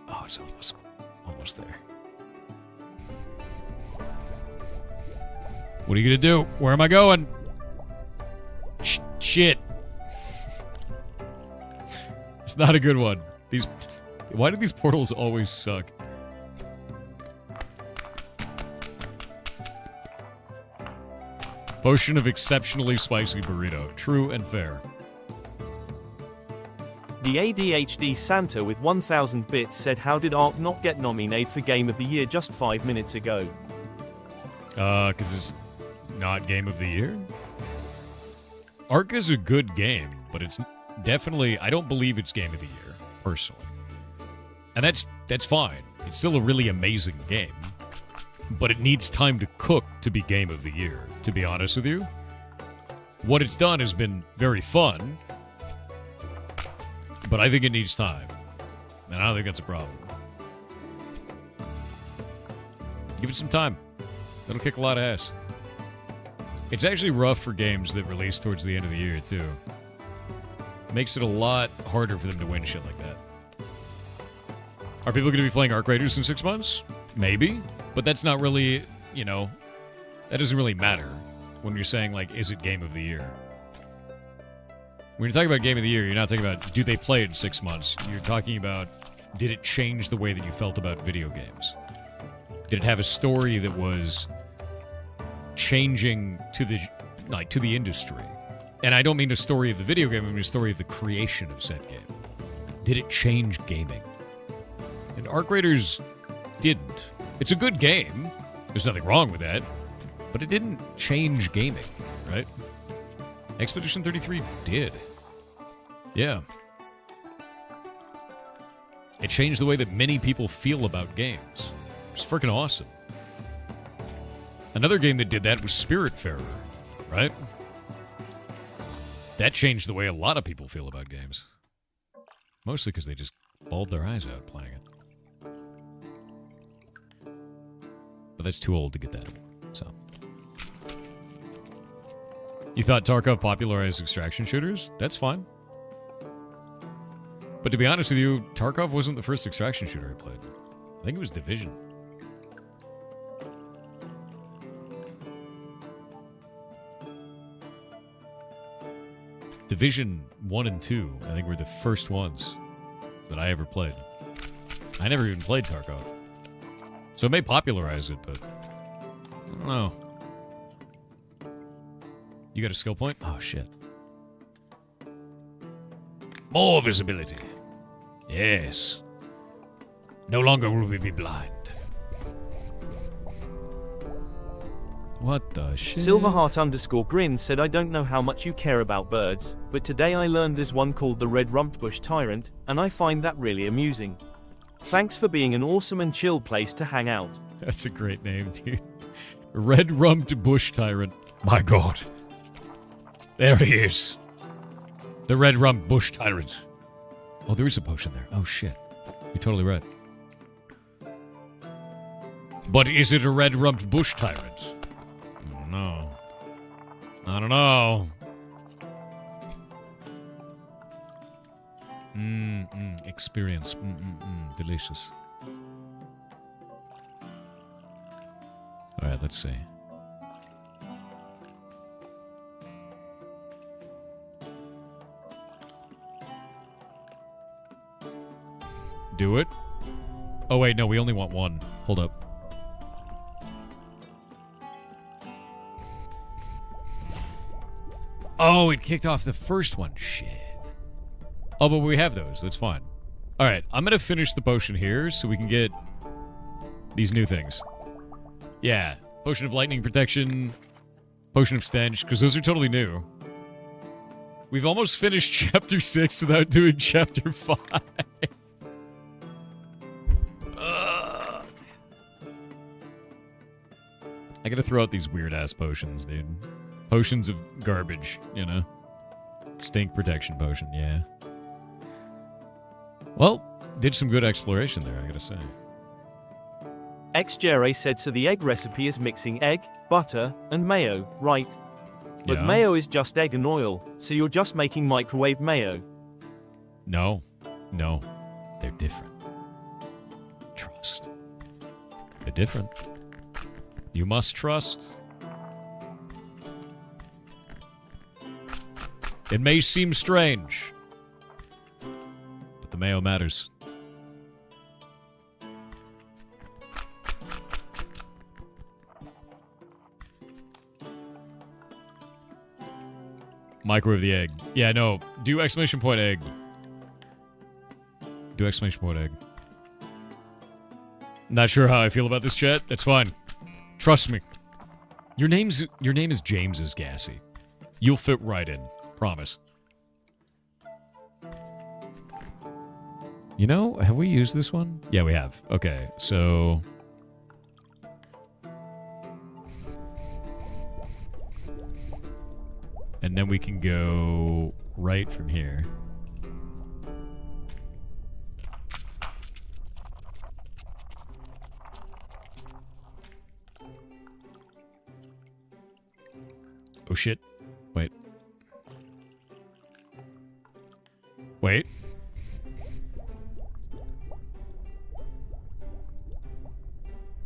Oh, it's almost there. What are you gonna do? Where am I going? Shit. It's not a good one. Why do these portals always suck? Potion of exceptionally spicy burrito. True and fair. The ADHD Santa with 1000 bits said, how did Ark not get nominated for Game of the Year just 5 minutes ago? Because it's not Game of the Year? Ark is a good game, but it's definitely, I don't believe it's Game of the Year, personally. And that's fine. It's still a really amazing game. But it needs time to cook to be Game of the Year, to be honest with you. What it's done has been very fun, but I think it needs time. And I don't think that's a problem. Give it some time. It'll kick a lot of ass. It's actually rough for games that release towards the end of the year, too. Makes it a lot harder for them to win shit like that. Are people going to be playing Arc Raiders in 6 months? Maybe. But that's not really, you know, that doesn't really matter when you're saying, like, is it Game of the Year? When you're talking about Game of the Year, you're not talking about, do they play it in 6 months? You're talking about, did it change the way that you felt about video games? Did it have a story that was changing to the industry? And I don't mean the story of the video game, I mean the story of the creation of said game. Did it change gaming? And Arc Raiders didn't. It's a good game. There's nothing wrong with that. But it didn't change gaming, right? Expedition 33 did. Yeah. It changed the way that many people feel about games. It's freaking awesome. Another game that did that was Spiritfarer, right? That changed the way a lot of people feel about games. Mostly because they just bawled their eyes out playing it. But that's too old to get that award, so. You thought Tarkov popularized extraction shooters? That's fine. But to be honest with you, Tarkov wasn't the first extraction shooter I played. I think it was Division. Division 1 and 2, I think, were the first ones that I ever played. I never even played Tarkov. So it may popularize it, but I don't know. You got a skill point? Oh, shit. More visibility. Yes. No longer will we be blind. What the shit? Silverheart_grin said, I don't know how much you care about birds, but today I learned there's one called the red-rumped bush tyrant, and I find that really amusing. Thanks for being an awesome and chill place to hang out. That's a great name, dude. Red-rumped bush tyrant. My god. There he is. The red-rumped bush tyrant. Oh, there is a potion there. Oh, shit. You're totally right. But is it a red-rumped bush tyrant? I don't know. I don't know. Experience. Delicious. Alright, let's see. Do it? Oh wait, no, we only want one. Hold up. Oh, it kicked off the first one. Shit. Oh, but we have those. That's fine. Alright, I'm gonna finish the potion here so we can get these new things. Yeah. Potion of lightning protection. Potion of stench, because those are totally new. We've almost finished chapter 6 without doing chapter 5. I gotta throw out these weird-ass potions, dude. Potions of garbage, you know? Stink protection potion, yeah. Well, did some good exploration there, I gotta say. XJRA said, so the egg recipe is mixing egg, butter, and mayo, right? But Yeah. mayo is just egg and oil, so you're just making microwave mayo. No. No. They're different. Trust. They're different. You must trust. It may seem strange, but the mayo matters. Microwave the egg. Yeah, no. Do exclamation point egg. Do exclamation point egg. Not sure how I feel about this, chat. That's fine. Trust me. Your name is James Gassy. You'll fit right in. Promise. You know, have we used this one? Yeah, we have. Okay, so... And then we can go right from here. Oh shit. Wait. Wait.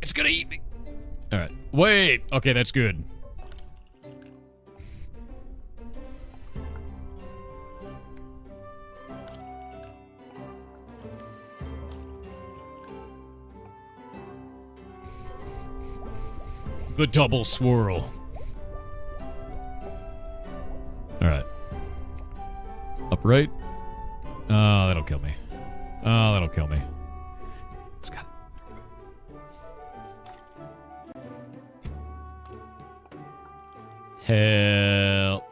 It's gonna eat me. Alright. Wait. Okay, that's good. The double swirl. Alright. Upright. Oh, that'll kill me. Oh, that'll kill me. It's got... Hell...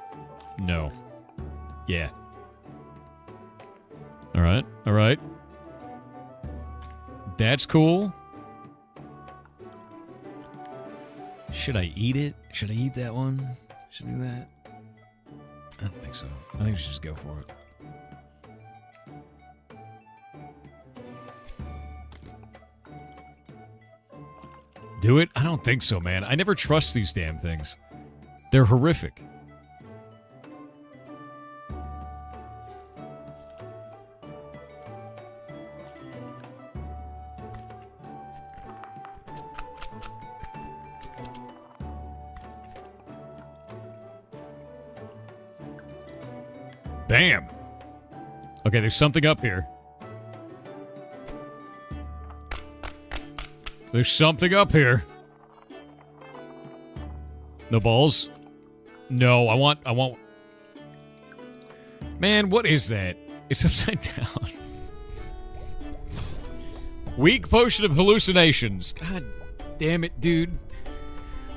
No. Yeah. Alright, alright. That's cool. Should I eat it? Should I eat that one? Should I do that? I don't think so. I think we should just go for it. Do it? I don't think so, man. I never trust these damn things. They're horrific. Bam! Okay, there's something up here. There's something up here. No balls? No, I want... Man, what is that? It's upside down. Weak potion of hallucinations. God damn it, dude.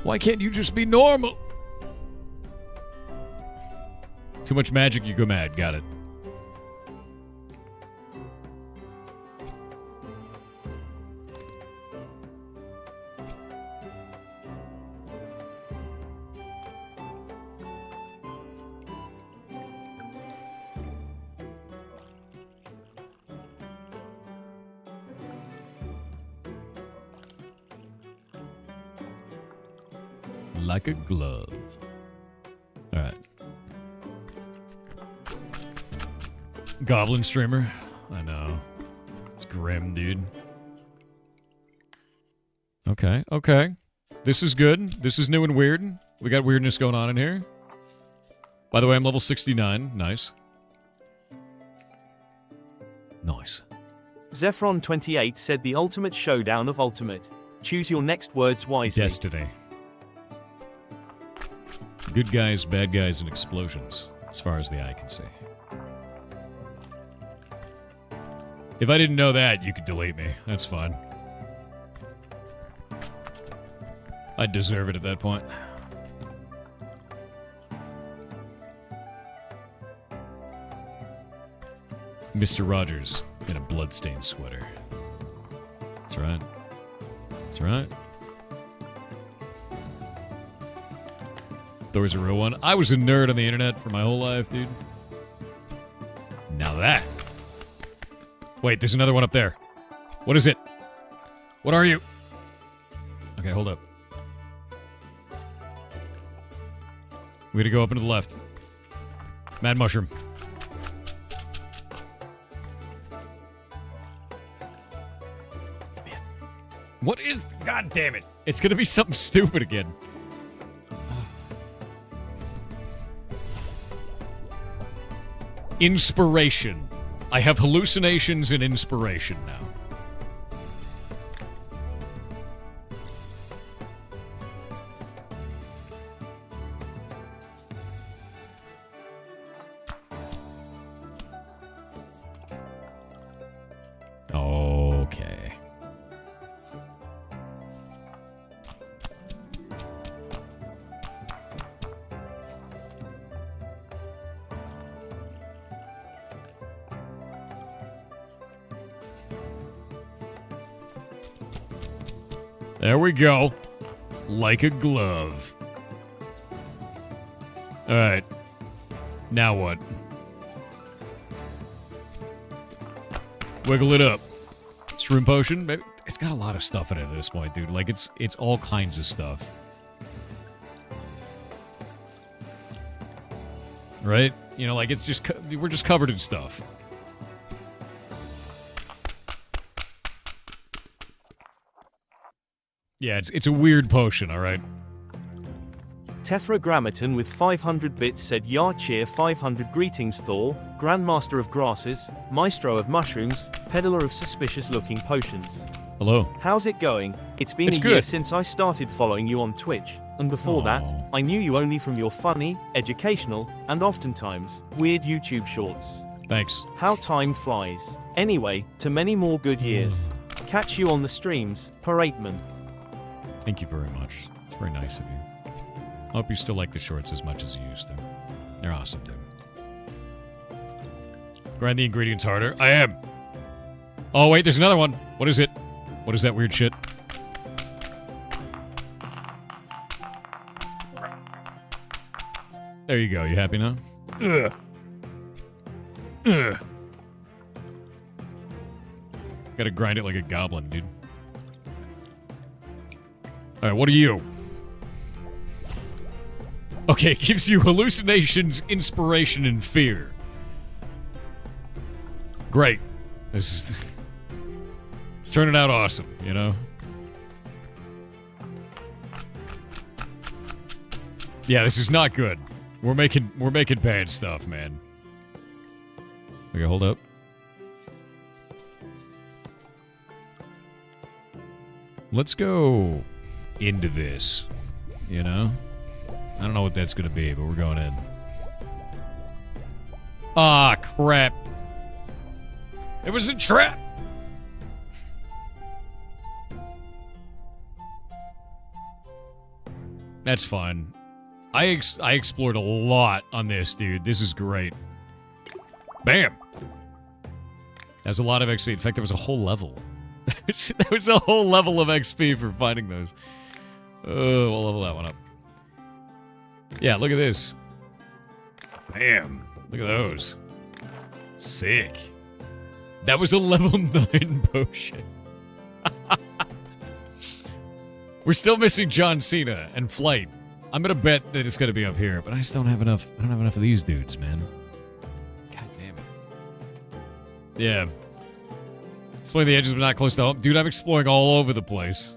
Why can't you just be normal? Too much magic, you go mad. Got it. Like a glove. All right. Goblin streamer. I know. It's grim, dude. Okay, okay. This is good. This is new and weird. We got weirdness going on in here. By the way, I'm level 69. Nice. Nice. Zephron28 said the ultimate showdown of ultimate. Choose your next words wisely. Destiny. Good guys, bad guys, and explosions, as far as the eye can see. If I didn't know that, you could delete me. That's fine. I'd deserve it at that point. Mr. Rogers in a bloodstained sweater. That's right. That's right. Thor's a real one. I was a nerd on the internet for my whole life, dude. Now that. Wait, there's another one up there. What is it? What are you? Okay, hold up. We gotta go up and to the left. Mad mushroom. Man. What is... God damn it. It's gonna be something stupid again. Inspiration. I have hallucinations and inspiration now. There we go. Like a glove. Alright. Now what? Wiggle it up. Shroom potion? Maybe. It's got a lot of stuff in it at this point, dude. Like, it's all kinds of stuff. Right? You know, like, it's just... We're just covered in stuff. Yeah, it's a weird potion, alright? Tetragrammaton with 500 bits said Yar cheer 500 greetings Thor, Grandmaster of Grasses, Maestro of Mushrooms, Peddler of suspicious looking potions. Hello. How's it going? It's been a year since I started following you on Twitch, and before that, I knew you only from your funny, educational, and oftentimes, weird YouTube shorts. Thanks. How time flies. Anyway, to many more good years. Catch you on the streams, Parateman. Thank you very much. It's very nice of you. I hope you still like the shorts as much as you used to. They're awesome, dude. Grind the ingredients harder. I am. Oh, wait, there's another one. What is it? What is that weird shit? There you go. You happy now? Ugh. Ugh. Gotta grind it like a goblin, dude. Alright, what are you? Okay, it gives you hallucinations, inspiration, and fear. Great. This is... It's turning out awesome, you know? Yeah, this is not good. We're making bad stuff, man. Okay, hold up. Let's go into this, you know? I don't know what that's gonna be, but we're going in. Ah, crap. It was a trap! That's fine. I explored a lot on this, dude. This is great. Bam! That's a lot of XP. In fact, there was a whole level. There was a whole level of XP for finding those. Oh, we'll level that one up. Yeah, look at this. Bam. Look at those. Sick. That was a level 9 potion. We're still missing John Cena and Flight. I'm gonna bet that it's gonna be up here, but I just don't have enough. I don't have enough of these dudes, man. God damn it. Yeah. Exploring the edges but not close to home. Dude, I'm exploring all over the place.